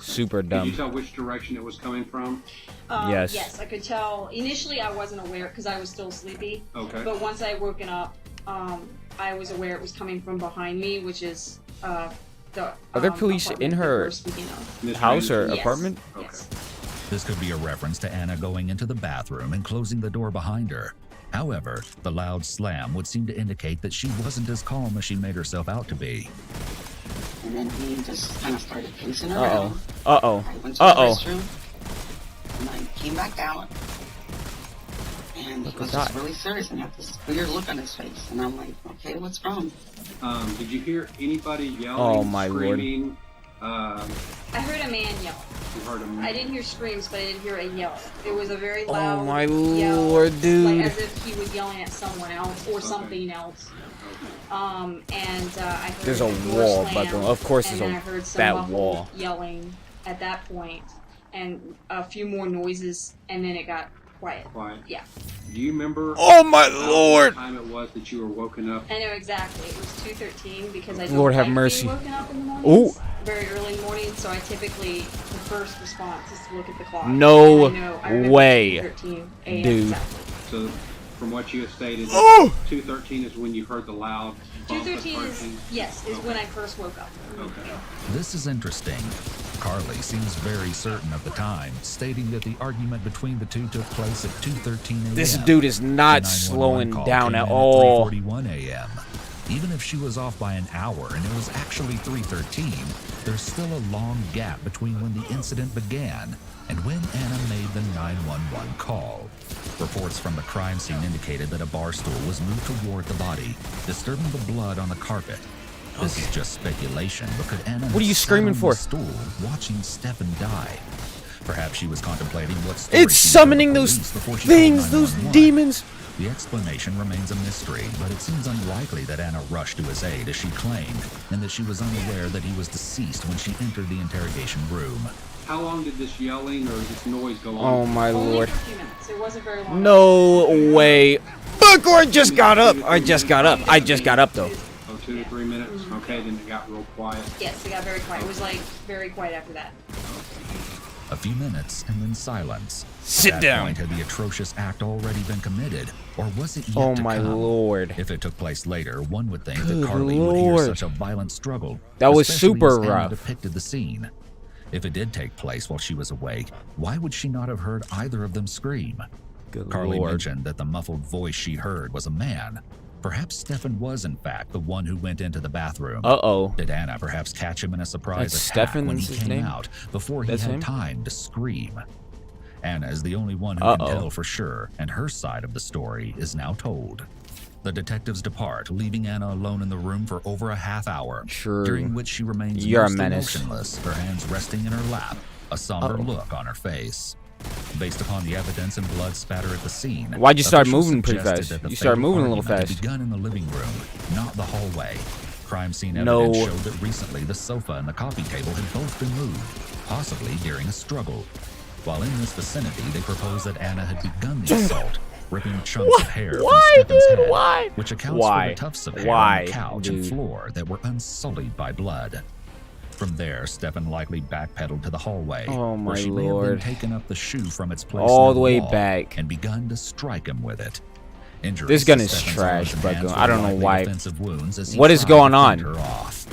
Speaker 1: Super
Speaker 12: Could
Speaker 1: dumb.
Speaker 12: you tell which direction it was coming from?
Speaker 1: Yes.
Speaker 16: Yes, I could tell. Initially, I wasn't aware because I was still sleepy.
Speaker 12: Okay.
Speaker 16: But once I woken up, I was aware it was coming from behind me, which is the.
Speaker 1: Are there police
Speaker 16: apartment
Speaker 1: in
Speaker 16: that
Speaker 1: her
Speaker 16: we're speaking of.
Speaker 1: house or
Speaker 16: Yes.
Speaker 1: apartment?
Speaker 16: Yes.
Speaker 3: This could be a reference to Anna going into the bathroom and closing the door behind her. However, the loud slam would seem to indicate that she wasn't as calm as she made herself out to be.
Speaker 2: And then he just kind of started pacing
Speaker 1: Uh-oh.
Speaker 2: around.
Speaker 1: Uh-oh.
Speaker 2: I went to the
Speaker 1: Uh-oh.
Speaker 2: restroom, and I came back out, and he was just really serious and had this weird look on his face. And I'm like, okay, what's wrong?
Speaker 12: Did you hear anybody yelling,
Speaker 1: Oh, my Lord.
Speaker 12: screaming?
Speaker 16: I heard a man yell.
Speaker 12: You heard a
Speaker 16: I didn't hear screams, but I did hear a yell. It was a very
Speaker 1: Oh
Speaker 16: loud
Speaker 1: my
Speaker 16: yell,
Speaker 1: Lord, dude.
Speaker 16: like as if he was yelling at someone else or something else. And I heard
Speaker 1: There's a
Speaker 16: the door
Speaker 1: wall,
Speaker 16: slam,
Speaker 1: Bucko. Of course
Speaker 16: and
Speaker 1: there's
Speaker 16: then
Speaker 1: a-
Speaker 16: I heard some
Speaker 1: that
Speaker 16: muffled
Speaker 1: wall.
Speaker 16: yelling at that point, and a few more noises, and then it got quiet.
Speaker 12: Quiet.
Speaker 16: Yeah.
Speaker 12: Do you remember?
Speaker 1: Oh, my
Speaker 12: about
Speaker 1: Lord!
Speaker 12: What time it was that you were woken up?
Speaker 16: I know exactly. It was 2:13 because I don't
Speaker 1: Lord have
Speaker 16: like
Speaker 1: mercy.
Speaker 16: being woken up in the mornings.
Speaker 1: Ooh.
Speaker 16: Very early in the morning, so I typically the first response is to look at the clock.
Speaker 1: No
Speaker 16: And I remember
Speaker 1: way,
Speaker 16: 2:13 a.m.
Speaker 1: dude.
Speaker 16: Exactly.
Speaker 12: So, from what you have stated,
Speaker 1: Oh!
Speaker 12: 2:13 is when you heard the loud. bump
Speaker 16: 2:13 is
Speaker 12: approaching?
Speaker 16: yes is when I first woke up.
Speaker 12: Okay.
Speaker 3: This is interesting. Carly seems very certain of the time, stating that the argument between the two took place at 2:13 a.m.
Speaker 1: This dude is not
Speaker 3: The 911
Speaker 1: slowing
Speaker 3: call
Speaker 1: down
Speaker 3: came
Speaker 1: at
Speaker 3: in
Speaker 1: all.
Speaker 3: 3:41 a.m. Even if she was off by an hour and it was actually 3:13, there's still a long gap between when the incident began and when Anna made the 911 call. Reports from the crime scene indicated that a bar stool was moved toward the body, disturbing the blood on the carpet. This is just speculation, but could Anna
Speaker 1: What are you
Speaker 3: have sat
Speaker 1: screaming
Speaker 3: on
Speaker 1: for?
Speaker 3: the stool watching Stefan die? Perhaps she was contemplating what story
Speaker 1: It's
Speaker 3: she would tell
Speaker 1: summoning
Speaker 3: the
Speaker 1: those
Speaker 3: police before she called
Speaker 1: things, those
Speaker 3: 911.
Speaker 1: demons.
Speaker 3: The explanation remains a mystery, but it seems unlikely that Anna rushed to his aid as she claimed, and that she was unaware that he was deceased when she entered the interrogation room.
Speaker 17: How long did this yelling or this noise go on?
Speaker 1: Oh my
Speaker 16: Only
Speaker 1: lord.
Speaker 16: for a few minutes. It wasn't very long.
Speaker 1: No way. Look, I just got up. I just got up. I just got up though.
Speaker 17: Oh, 2 to 3 minutes? Okay, then it got real quiet.
Speaker 16: Yes, it got very quiet. It was like very quiet after that.
Speaker 3: A few minutes and then silence.
Speaker 1: Sit
Speaker 3: At that
Speaker 1: down.
Speaker 3: point, had the atrocious act already been committed, or was it yet
Speaker 1: Oh
Speaker 3: to
Speaker 1: my
Speaker 3: come?
Speaker 1: lord.
Speaker 3: If it took place later, one would think
Speaker 1: Good
Speaker 3: that Carly would hear
Speaker 1: lord.
Speaker 3: such a violent struggle.
Speaker 1: That was
Speaker 3: especially
Speaker 1: super
Speaker 3: as Anna
Speaker 1: rough.
Speaker 3: depicted the scene. If it did take place while she was awake, why would she not have heard either of them scream?
Speaker 1: Good
Speaker 3: Carly
Speaker 1: lord.
Speaker 3: mentioned that the muffled voice she heard was a man. Perhaps Stefan was, in fact, the one who went into the bathroom.
Speaker 1: Uh-oh.
Speaker 3: Did Anna perhaps catch him in a surprise
Speaker 1: That's
Speaker 3: attack
Speaker 1: Stefan,
Speaker 3: when he
Speaker 1: is his
Speaker 3: came
Speaker 1: name?
Speaker 3: out before he
Speaker 1: That's
Speaker 3: had
Speaker 1: him?
Speaker 3: time to scream? Anna is the only one who can
Speaker 1: Uh-oh.
Speaker 3: tell for sure, and her side of the story is now told. The detectives depart, leaving Anna alone in the room for over a half hour,
Speaker 1: True.
Speaker 3: during which she remains
Speaker 1: You're a
Speaker 3: mostly
Speaker 1: menace.
Speaker 3: motionless, her hands resting in her lap, a somber
Speaker 1: Uh-oh.
Speaker 3: look on her face. Based upon the evidence and blood spatter at the scene,
Speaker 1: Why'd you start
Speaker 3: officials
Speaker 1: moving pretty
Speaker 3: suggested
Speaker 1: fast?
Speaker 3: that the
Speaker 1: You started
Speaker 3: fatal
Speaker 1: moving a little
Speaker 3: argument had
Speaker 1: fast.
Speaker 3: begun in the living room, not the hallway. Crime scene
Speaker 1: No.
Speaker 3: evidence showed that recently the sofa and the coffee table had both been moved, possibly during a struggle. While in this vicinity, they proposed that Anna had begun the assault, ripping chunks of hair
Speaker 1: Why,
Speaker 3: from Stefan's
Speaker 1: dude?
Speaker 3: head,
Speaker 1: Why?
Speaker 3: which accounts
Speaker 1: Why?
Speaker 3: for the tufts of hair
Speaker 1: Why,
Speaker 3: on the couch
Speaker 1: dude?
Speaker 3: and floor that were unsullied by blood. From there, Stefan likely backpedaled to the hallway,
Speaker 1: Oh my
Speaker 3: where she may have
Speaker 1: lord.
Speaker 3: then taken up the shoe from its place
Speaker 1: All
Speaker 3: near
Speaker 1: the way
Speaker 3: wall
Speaker 1: back.
Speaker 3: and begun to strike him with it. Injuries
Speaker 1: This gun
Speaker 3: to
Speaker 1: is
Speaker 3: Stefan's
Speaker 1: trash,
Speaker 3: arms and
Speaker 1: but
Speaker 3: hands
Speaker 1: I don't
Speaker 3: were
Speaker 1: know
Speaker 3: likely
Speaker 1: why.
Speaker 3: defensive wounds as he
Speaker 1: What is
Speaker 3: tried to
Speaker 1: going
Speaker 3: fend
Speaker 1: on?
Speaker 3: her off.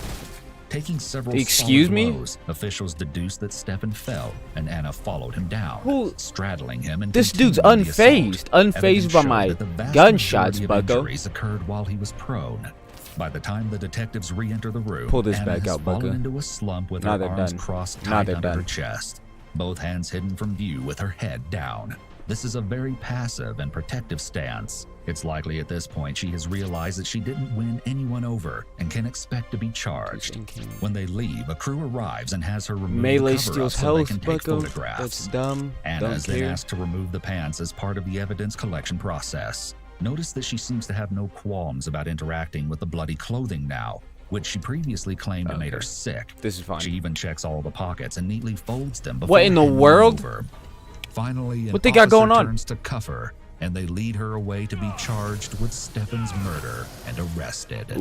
Speaker 3: Taking several
Speaker 1: Excuse
Speaker 3: solid
Speaker 1: me?
Speaker 3: blows, officials deduced that Stefan fell and Anna followed him down,
Speaker 1: Who-
Speaker 3: straddling him and
Speaker 1: This dude's
Speaker 3: continuing the
Speaker 1: unfazed.
Speaker 3: assault.
Speaker 1: Unfazed
Speaker 3: Evidence
Speaker 1: by
Speaker 3: showed
Speaker 1: my
Speaker 3: that the vast
Speaker 1: gunshots,
Speaker 3: majority of
Speaker 1: bucko.
Speaker 3: Injuries occurred while he was prone. By the time the detectives re-enter the room,
Speaker 1: Pull this
Speaker 3: Anna
Speaker 1: back
Speaker 3: has
Speaker 1: out,
Speaker 3: fallen
Speaker 1: bucko.
Speaker 3: into a slump with
Speaker 1: Now
Speaker 3: her
Speaker 1: they're
Speaker 3: arms
Speaker 1: done.
Speaker 3: crossed
Speaker 1: Now
Speaker 3: tight
Speaker 1: they're
Speaker 3: under her
Speaker 1: done.
Speaker 3: chest, both hands hidden from view with her head down. This is a very passive and protective stance. It's likely at this point she has realized that she didn't win anyone over and can expect to be charged. When they leave, a crew arrives and has her remove
Speaker 1: Melee
Speaker 3: the cover-up
Speaker 1: steals
Speaker 3: so they
Speaker 1: health,
Speaker 3: can take
Speaker 1: bucko.
Speaker 3: photographs.
Speaker 1: That's dumb.
Speaker 3: Anna
Speaker 1: Don't
Speaker 3: is then
Speaker 1: care.
Speaker 3: asked to remove the pants as part of the evidence collection process. Notice that she seems to have no qualms about interacting with the bloody clothing now, which she previously claimed made her sick.
Speaker 1: This is fine.
Speaker 3: She even checks all the pockets and neatly folds them before
Speaker 1: What in the
Speaker 3: handing them
Speaker 1: world?
Speaker 3: over. Finally, an
Speaker 1: What they got going
Speaker 3: officer
Speaker 1: on?
Speaker 3: turns to cuff her, and they lead her away to be charged with Stefan's murder and arrested.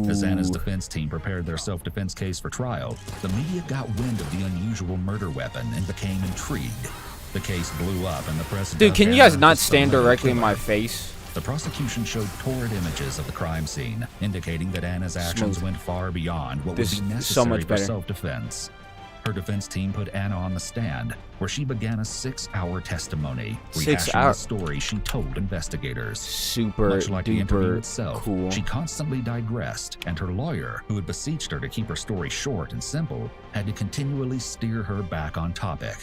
Speaker 3: As Anna's defense team prepared their self-defense case for trial, the media got wind of the unusual murder weapon and became intrigued. The case blew up, and the press
Speaker 1: Dude,
Speaker 3: dug
Speaker 1: can you
Speaker 3: Anna
Speaker 1: guys
Speaker 3: as
Speaker 1: not
Speaker 3: the
Speaker 1: stand
Speaker 3: silent
Speaker 1: directly in
Speaker 3: killer.
Speaker 1: my face?
Speaker 3: The prosecution showed torrid images of the crime scene, indicating that Anna's actions
Speaker 1: Smooth.
Speaker 3: went far beyond what
Speaker 1: This
Speaker 3: would be
Speaker 1: is
Speaker 3: necessary
Speaker 1: so much
Speaker 3: for
Speaker 1: better.
Speaker 3: self-defense. Her defense team put Anna on the stand, where she began a 6-hour testimony,
Speaker 1: 6
Speaker 3: rehashing
Speaker 1: hours?
Speaker 3: the story she told investigators.
Speaker 1: Super
Speaker 3: Much like the interview
Speaker 1: duper
Speaker 3: itself,
Speaker 1: cool.
Speaker 3: she constantly digressed, and her lawyer, who had beseeched her to keep her story short and simple, had to continually steer her back on topic.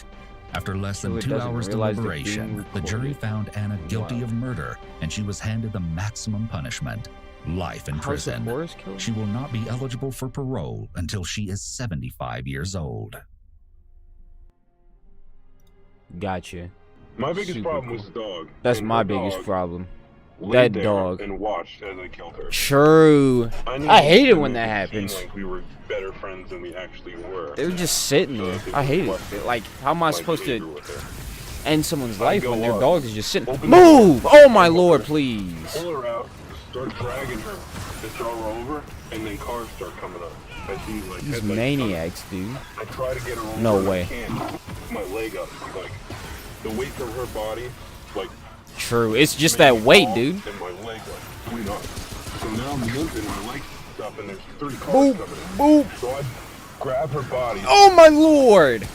Speaker 3: After less than
Speaker 1: Really
Speaker 3: 2
Speaker 1: doesn't
Speaker 3: hours
Speaker 1: realize they're being
Speaker 3: deliberation, the jury
Speaker 1: recorded.
Speaker 3: found Anna guilty
Speaker 1: Wow.
Speaker 3: of murder, and she was handed the maximum punishment, life in
Speaker 1: House of
Speaker 3: prison.
Speaker 1: Horrors killer?
Speaker 3: She will not be eligible for parole until she is 75 years old.
Speaker 1: Gotcha.
Speaker 18: My biggest
Speaker 1: Super
Speaker 18: problem
Speaker 1: cool.
Speaker 18: was the dog.
Speaker 1: That's
Speaker 18: And
Speaker 1: my
Speaker 18: the
Speaker 1: biggest
Speaker 18: dog
Speaker 1: problem.
Speaker 18: laid
Speaker 1: That
Speaker 18: there
Speaker 1: dog.
Speaker 18: and watched as I killed her.
Speaker 1: True.
Speaker 18: needed
Speaker 1: I hate it
Speaker 18: to
Speaker 1: when that
Speaker 18: make it
Speaker 1: happens.
Speaker 18: seem like we were better friends than we actually were.
Speaker 1: They're just sitting there. I hate it. Like, how am I supposed to end someone's life when their dog is just sitting? Move! Oh my lord, please.
Speaker 18: Pull her out, start dragging her, to throw her over, and then cars start coming up. As she, like,
Speaker 1: These
Speaker 18: headlights come.
Speaker 1: maniacs, dude.
Speaker 18: I try to get her over.
Speaker 1: No
Speaker 18: and
Speaker 1: way.
Speaker 18: I can't. My leg up. Like, the weight of her body, like,
Speaker 1: True. It's just that weight, dude.
Speaker 18: and my leg, like, went up. So now I'm limping, my leg's up, and there's 3 cars
Speaker 1: Boop,
Speaker 18: coming in.
Speaker 1: boop.
Speaker 18: So I grab her body.
Speaker 1: Oh my lord!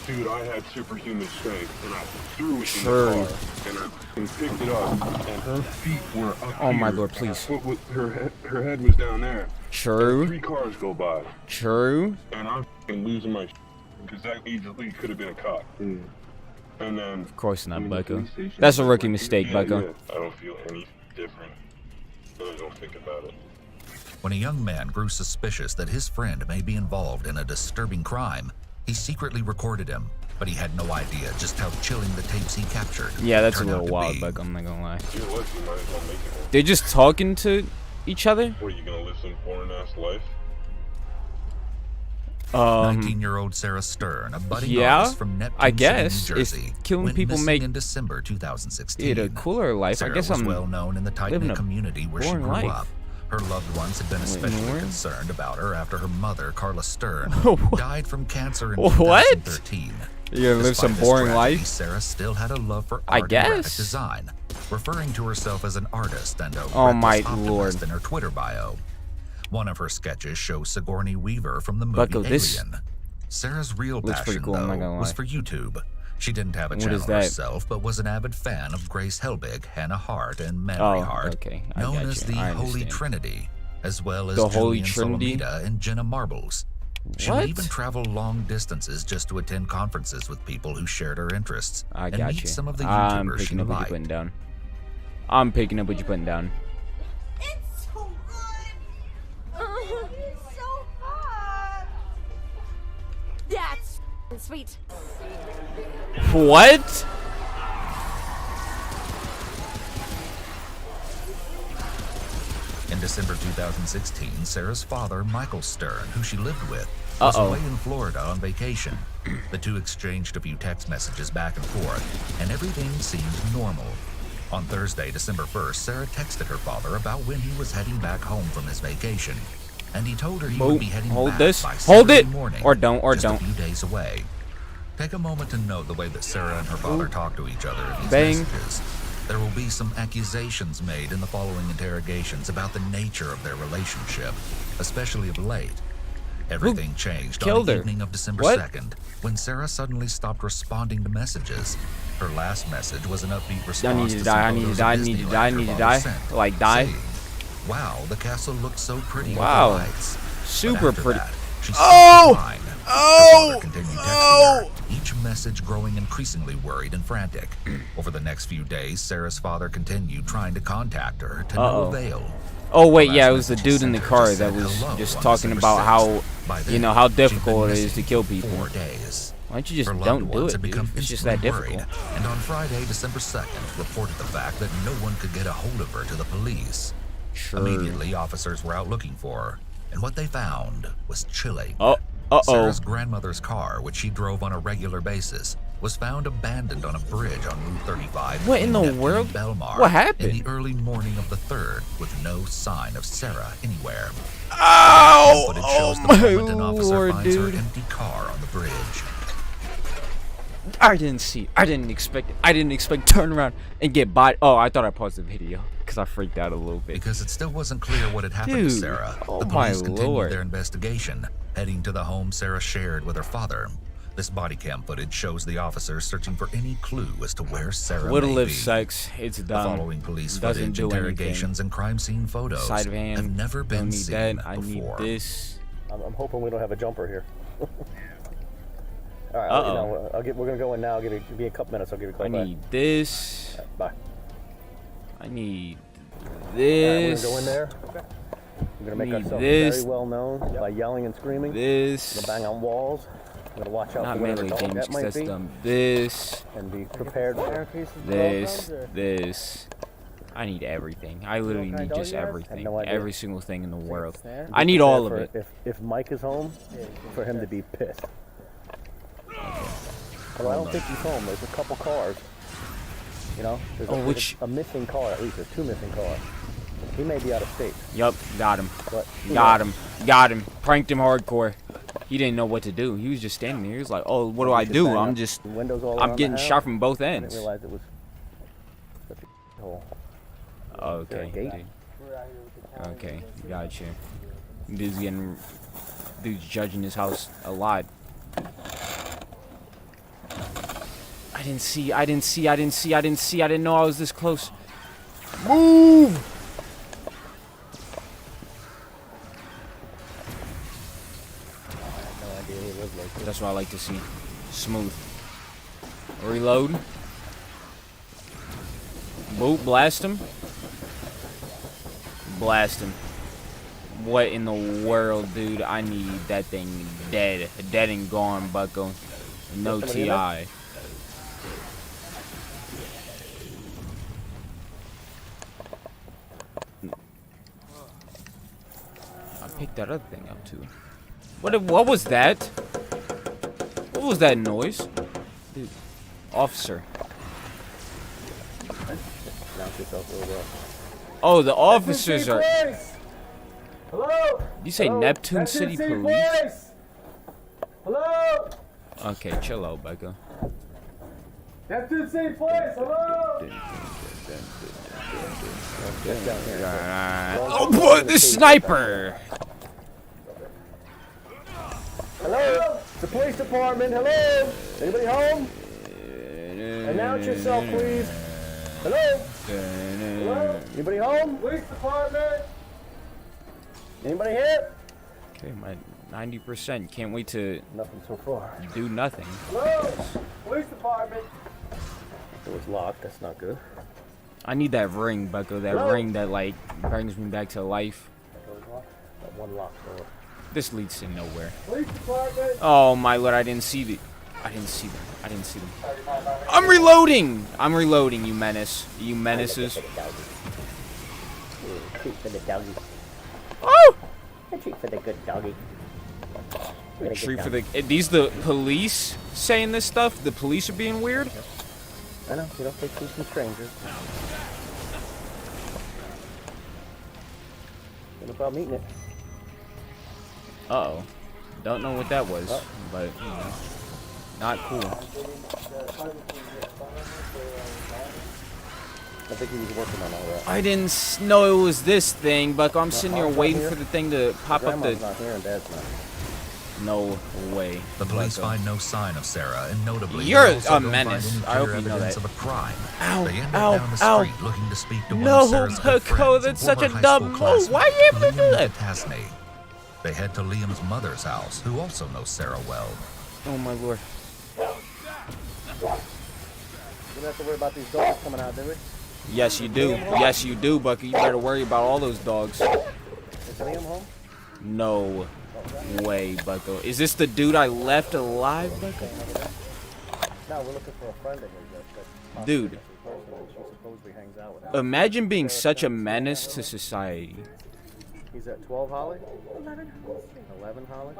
Speaker 18: Dude, I had superhuman strength, and I threw it
Speaker 1: Sure.
Speaker 18: in the car, and picked it up, and her feet were up
Speaker 1: Oh my
Speaker 18: here.
Speaker 1: lord, please.
Speaker 18: Her head was down there.
Speaker 1: True.
Speaker 18: 3 cars go by.
Speaker 1: True.
Speaker 18: And I'm f***ing losing my because that easily could have been a cop. And then...
Speaker 1: Of course not, Bucko. That's a rookie mistake, Bucko.
Speaker 18: Yeah, I don't feel any different. I don't think about it.
Speaker 3: When a young man grew suspicious that his friend may be involved in a disturbing crime, he secretly recorded him, but he had no idea just how chilling the tapes he captured.
Speaker 1: Yeah, that's a
Speaker 3: turned out
Speaker 1: little
Speaker 3: to
Speaker 1: wild,
Speaker 3: be.
Speaker 1: Bucko, I'm not gonna lie.
Speaker 18: You're lucky you might as well make it.
Speaker 1: They're just talking to each other?
Speaker 18: What, are you gonna live some foreign-ass life?
Speaker 3: 19-year-old Sarah Stern, a budding
Speaker 1: yeah,
Speaker 3: artist from Neptune
Speaker 1: I guess
Speaker 3: City, New Jersey,
Speaker 1: if killing
Speaker 3: went
Speaker 1: people
Speaker 3: missing
Speaker 1: make
Speaker 3: in December 2016.
Speaker 1: it a cooler life,
Speaker 3: Sarah
Speaker 1: I guess
Speaker 3: was
Speaker 1: I'm
Speaker 3: well known in the
Speaker 1: living
Speaker 3: tight-knit
Speaker 1: a
Speaker 3: community where she
Speaker 1: boring
Speaker 3: grew
Speaker 1: life.
Speaker 3: up. Her loved ones had been especially
Speaker 1: Ignoring?
Speaker 3: concerned about her after her mother, Carla Stern,
Speaker 1: What?
Speaker 3: died from cancer in
Speaker 1: What?
Speaker 3: 2013.
Speaker 1: You're gonna live
Speaker 3: Despite
Speaker 1: some
Speaker 3: this
Speaker 1: boring
Speaker 3: tragedy,
Speaker 1: life?
Speaker 3: Sarah still had a love for
Speaker 1: I
Speaker 3: art and graphic
Speaker 1: guess.
Speaker 3: design, referring to herself as an artist and a
Speaker 1: Oh my
Speaker 3: reckless optimist
Speaker 1: lord.
Speaker 3: in her Twitter bio. One of her sketches shows Sigourney Weaver from the movie
Speaker 1: Bucko, this
Speaker 3: Alien. Sarah's real
Speaker 1: looks pretty
Speaker 3: passion,
Speaker 1: cool, I'm not
Speaker 3: though,
Speaker 1: gonna
Speaker 3: was
Speaker 1: lie.
Speaker 3: for YouTube. She didn't have a
Speaker 1: What
Speaker 3: channel
Speaker 1: is that?
Speaker 3: herself, but was an avid fan of Grace Helbig, Hannah Hart, and Mary
Speaker 1: Oh,
Speaker 3: Hart,
Speaker 1: okay, I
Speaker 3: known
Speaker 1: got
Speaker 3: as
Speaker 1: you.
Speaker 3: the
Speaker 1: I
Speaker 3: Holy
Speaker 1: understand.
Speaker 3: Trinity, as well as
Speaker 1: The Holy
Speaker 3: Julian
Speaker 1: Trinity?
Speaker 3: Solomita and Jenna Marbles. She
Speaker 1: What?
Speaker 3: would even travel long distances just to attend conferences with people who shared her interests
Speaker 1: I
Speaker 3: and
Speaker 1: got
Speaker 3: meet
Speaker 1: you.
Speaker 3: some of the
Speaker 1: I'm
Speaker 3: YouTubers she
Speaker 1: picking up what you're
Speaker 3: liked.
Speaker 1: putting down. I'm picking up what you're putting down.
Speaker 19: It's so good. So hot. That's sweet.
Speaker 1: What?
Speaker 3: In December 2016, Sarah's father, Michael Stern, who she lived with, was
Speaker 1: Uh-oh.
Speaker 3: away in Florida on vacation. The two exchanged a few text messages back and forth, and everything seemed normal. On Thursday, December 1st, Sarah texted her father about when he was heading back home from his vacation, and he told her he would be heading
Speaker 1: Hold
Speaker 3: back
Speaker 1: this.
Speaker 3: by
Speaker 1: Hold
Speaker 3: Saturday
Speaker 1: it.
Speaker 3: morning,
Speaker 1: Or don't. Or
Speaker 3: just
Speaker 1: don't.
Speaker 3: a few days away. Take a moment to note the way that Sarah and her father talk to each other in these
Speaker 1: Bang.
Speaker 3: messages. There will be some accusations made in the following interrogations about the nature of their relationship, especially of late. Everything changed on
Speaker 1: killed
Speaker 3: the
Speaker 1: her?
Speaker 3: evening of December
Speaker 1: What?
Speaker 3: 2nd, when Sarah suddenly stopped responding to messages. Her last message was an upbeat response
Speaker 1: I need to
Speaker 3: some
Speaker 1: die, I need to
Speaker 3: photos
Speaker 1: die, I
Speaker 3: of
Speaker 1: need to
Speaker 3: Disneyland
Speaker 1: die, I
Speaker 3: her
Speaker 1: need to
Speaker 3: father
Speaker 1: die.
Speaker 3: sent,
Speaker 1: Like, die?
Speaker 3: saying, "Wow, the castle looked so pretty
Speaker 1: Wow.
Speaker 3: with the lights."
Speaker 1: Super
Speaker 3: But after
Speaker 1: pretty.
Speaker 3: that, she
Speaker 1: Oh!
Speaker 3: stopped replying.
Speaker 1: Oh!
Speaker 3: Her father continued texting her, each message growing increasingly worried and frantic. Over the next few days, Sarah's father continued trying to contact her to no
Speaker 1: Uh-oh.
Speaker 3: avail.
Speaker 1: Oh wait,
Speaker 3: The
Speaker 1: yeah, it
Speaker 3: last
Speaker 1: was the
Speaker 3: message he
Speaker 1: dude in the
Speaker 3: sent her
Speaker 1: car
Speaker 3: just
Speaker 1: that
Speaker 3: said
Speaker 1: was
Speaker 3: hello
Speaker 1: just
Speaker 3: on
Speaker 1: talking
Speaker 3: December
Speaker 1: about
Speaker 3: 6th.
Speaker 1: how,
Speaker 3: By
Speaker 1: you
Speaker 3: then,
Speaker 1: know, how
Speaker 3: she'd been
Speaker 1: difficult it is to
Speaker 3: missing
Speaker 1: kill people.
Speaker 3: 4 days.
Speaker 1: Why don't you just
Speaker 3: Her loved
Speaker 1: don't do
Speaker 3: ones
Speaker 1: it,
Speaker 3: had
Speaker 1: dude?
Speaker 3: become
Speaker 1: It's just that
Speaker 3: instantly
Speaker 1: difficult.
Speaker 3: worried, and on Friday, December 2nd, reported the fact that no one could get a hold of her to the police.
Speaker 1: Sure.
Speaker 3: Immediately, officers were out looking for her, and what they found was chilling.
Speaker 1: Uh-oh.
Speaker 3: Sarah's grandmother's car, which she drove on a regular basis, was found abandoned on a bridge on Route 35.
Speaker 1: What in the
Speaker 3: between Neptune
Speaker 1: world?
Speaker 3: and Belmar
Speaker 1: What happened?
Speaker 3: In the early morning of the 3rd, with no sign of Sarah anywhere.
Speaker 1: Ow!
Speaker 3: Footage
Speaker 1: Oh
Speaker 3: shows the
Speaker 1: my
Speaker 3: moment an officer
Speaker 1: lord,
Speaker 3: finds
Speaker 1: dude.
Speaker 3: her empty car on the bridge.
Speaker 1: I didn't see it. I didn't expect it. I didn't expect to turn around and get bodied. Oh, I thought I paused the video because I freaked out a little bit.
Speaker 3: Because it still wasn't clear what had happened to
Speaker 1: Dude,
Speaker 3: Sarah.
Speaker 1: oh
Speaker 3: The
Speaker 1: my
Speaker 3: police continued
Speaker 1: lord.
Speaker 3: their investigation, heading to the home Sarah shared with her father. This body cam footage shows the officers searching for any clue as to where Sarah
Speaker 1: Would have
Speaker 3: may
Speaker 1: lived
Speaker 3: be.
Speaker 1: sex. It's
Speaker 3: The
Speaker 1: done.
Speaker 3: following police
Speaker 1: Doesn't
Speaker 3: footage,
Speaker 1: do
Speaker 3: interrogations,
Speaker 1: anything.
Speaker 3: and crime scene photos
Speaker 1: Side of hand.
Speaker 3: have never
Speaker 1: Don't
Speaker 3: been
Speaker 1: need
Speaker 3: seen
Speaker 1: that. I
Speaker 3: before.
Speaker 1: need this.
Speaker 20: I'm hoping we don't have a jumper here. All right,
Speaker 1: Uh-oh.
Speaker 20: we're gonna go in now. Give me a couple minutes. I'll give you a call
Speaker 1: I
Speaker 20: back.
Speaker 1: need this.
Speaker 20: Bye.
Speaker 1: I need
Speaker 20: All right,
Speaker 1: this.
Speaker 20: we're gonna go in there. We're gonna make
Speaker 1: Need
Speaker 20: ourselves
Speaker 1: this.
Speaker 20: very well known by yelling and screaming.
Speaker 1: This.
Speaker 20: We're gonna bang on walls. We're gonna watch out
Speaker 1: Not
Speaker 20: for whatever
Speaker 1: melee
Speaker 20: dog
Speaker 1: games,
Speaker 20: that
Speaker 1: 'cause
Speaker 20: might
Speaker 1: that's
Speaker 20: be.
Speaker 1: dumb. This.
Speaker 20: And be prepared for
Speaker 1: This. This. I need everything. I literally need just everything.
Speaker 20: no idea.
Speaker 1: Every single thing in the world.
Speaker 20: Be
Speaker 1: I need all of
Speaker 20: prepared
Speaker 1: it.
Speaker 20: for If Mike is home, for him to be pissed. Well, I don't think he's home. There's a couple cars. You know, there's,
Speaker 1: Oh,
Speaker 20: there's a missing car at least. There's 2 missing cars. He may be out of state.
Speaker 1: Yup, got him.
Speaker 20: But
Speaker 1: Got him. Got him. Pranked him hardcore. He didn't know what to do. He was just standing there. He was like, "Oh, what do I do? I'm just, I'm getting shot from both
Speaker 20: I
Speaker 1: ends."
Speaker 20: didn't realize it was such a hole.
Speaker 1: Okay.
Speaker 20: Gate.
Speaker 1: Okay, gotcha. Dude's getting Dude's judging his house a lot. I didn't know I was this close. Move! That's what I like to see. Smooth. Reload. Boop, blast him. Blast him. What in the world, dude? I need that thing dead. Dead and gone, bucko. No TI. I picked that other thing up too. What was that? What was that noise? Dude. Officer. Oh, the officers are...
Speaker 21: Hello?
Speaker 1: You say Neptune City Police?
Speaker 21: Hello?
Speaker 1: Okay, chill out, Becca.
Speaker 21: Neptune City Police, hello?
Speaker 1: Oh boy, the sniper!
Speaker 21: Hello? The police department, hello? Anybody home? Announce yourself, please. Hello? Hello? Anybody home? Police department? Anybody here?
Speaker 1: Okay, my 90%. Can't wait to...
Speaker 21: Nothing so far.
Speaker 1: Do nothing.
Speaker 21: Hello? Police department? It was locked, that's not good.
Speaker 1: I need that ring, Bucko. That ring that, like, brings me back to life.
Speaker 21: That one locked door.
Speaker 1: This leads to nowhere.
Speaker 21: Police department?
Speaker 1: Oh, my lord, I didn't see them. I'm reloading! I'm reloading, you menace. You menaces.
Speaker 21: Treat for the doggy.
Speaker 1: Oh!
Speaker 21: A treat for the good doggy.
Speaker 1: A treat for the... These the police saying this stuff? The police are being weird?
Speaker 21: I know, you don't take food from strangers. No problem eating it.
Speaker 1: Uh-oh. Don't know what that was, but, you know, not cool.
Speaker 21: I think he was working on all that.
Speaker 1: I didn't know it was this thing, Buck. I'm sitting here waiting for the thing to pop up the...
Speaker 21: not here and Dad's not.
Speaker 1: No way.
Speaker 3: The police find no sign of Sarah, and notably,
Speaker 1: You're
Speaker 3: they also
Speaker 1: a
Speaker 3: don't
Speaker 1: menace.
Speaker 3: find any
Speaker 1: I hope
Speaker 3: clear
Speaker 1: you know
Speaker 3: evidence
Speaker 1: that.
Speaker 3: of a crime.
Speaker 1: Ow,
Speaker 3: They ended
Speaker 1: ow,
Speaker 3: down the
Speaker 1: ow.
Speaker 3: street looking to speak to one
Speaker 1: No,
Speaker 3: of Sarah's good
Speaker 1: Bucko,
Speaker 3: friends,
Speaker 1: that's
Speaker 3: and
Speaker 1: such a
Speaker 3: former high
Speaker 1: dumb
Speaker 3: school
Speaker 1: move.
Speaker 3: classmate,
Speaker 1: Why are you able to do
Speaker 3: Liam
Speaker 1: that?
Speaker 3: Tasney. They head to Liam's mother's house, who also knows Sarah well.
Speaker 1: Oh my lord.
Speaker 21: We don't have to worry about these dogs coming out, do we?
Speaker 1: Yes, you do. Yes, you do, Bucky. You better worry about all those dogs.
Speaker 21: Is Liam home?
Speaker 1: No way, Bucko. Is this the dude I left alive, Bucko?
Speaker 21: No, we're looking for a friend of his that
Speaker 1: Dude.
Speaker 21: she supposedly hangs out with.
Speaker 1: Imagine being such a menace to society.
Speaker 21: He's at 12 Holly? 11 Holly?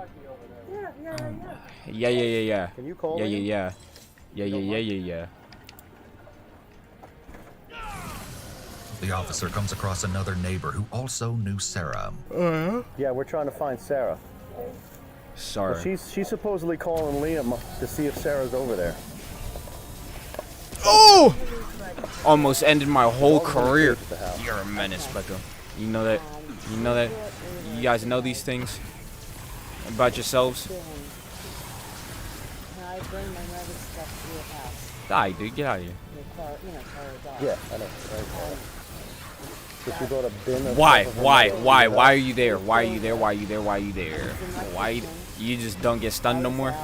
Speaker 1: Yeah.
Speaker 21: Can you call him?
Speaker 1: Yeah.
Speaker 3: The officer comes across another neighbor who also knew Sarah.
Speaker 21: Yeah, we're trying to find Sarah.
Speaker 1: Sorry.
Speaker 21: Well, she's supposedly calling Liam to see if Sarah's over there.
Speaker 1: Oh! Almost ended my whole career. You're a menace, Bucko. You know that? You know that? You guys know these things about yourselves? Die, dude. Get out of here.
Speaker 21: Yeah, I know. Did she brought a bin of
Speaker 1: Why?
Speaker 21: stuff over
Speaker 1: Why?
Speaker 21: there?
Speaker 1: Why? Why are you there? Why are you there? Why are you there? Why are you there? Why? You just don't get stunned no more?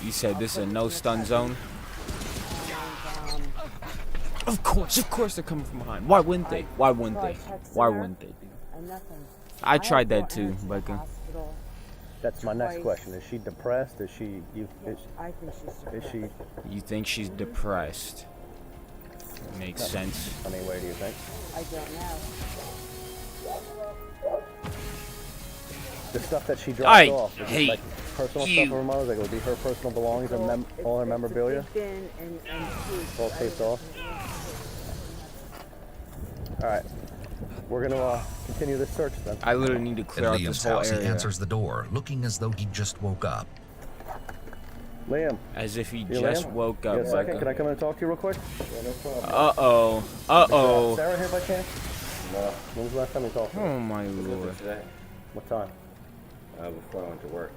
Speaker 1: You said this is a no stun zone? Of course they're coming from behind. Why wouldn't they? Why wouldn't they? Why wouldn't they? I tried that too, Bucko.
Speaker 21: That's my next question. Is she depressed? Is she?
Speaker 19: I think she's
Speaker 21: Is she?
Speaker 1: You think she's depressed? Makes sense.
Speaker 21: Anyway, do you think?
Speaker 19: I don't know.
Speaker 21: The stuff that she dropped
Speaker 1: I
Speaker 21: off, is it
Speaker 1: hate
Speaker 21: like personal
Speaker 1: you.
Speaker 21: stuff of her mother's, like it would be her personal belongings and all her memorabilia,
Speaker 19: Bin and
Speaker 21: all taped off. All right, we're gonna continue this search then.
Speaker 1: I literally need to
Speaker 3: At
Speaker 1: clear out
Speaker 3: Liam's
Speaker 1: this whole
Speaker 3: house, he
Speaker 1: area.
Speaker 3: answers the door, looking as though he just woke up.
Speaker 21: Liam.
Speaker 1: As if he
Speaker 21: You
Speaker 1: just
Speaker 21: Liam?
Speaker 1: woke
Speaker 21: You
Speaker 1: up,
Speaker 21: got a second?
Speaker 1: Bucko.
Speaker 21: Can I come in and talk to you real quick? Yeah, no problem.
Speaker 1: Uh-oh. Uh-oh.
Speaker 21: Is Sarah here by chance? No. When was the last time we talked to her?
Speaker 1: Oh my lord.
Speaker 21: What time?
Speaker 20: Before I went to work.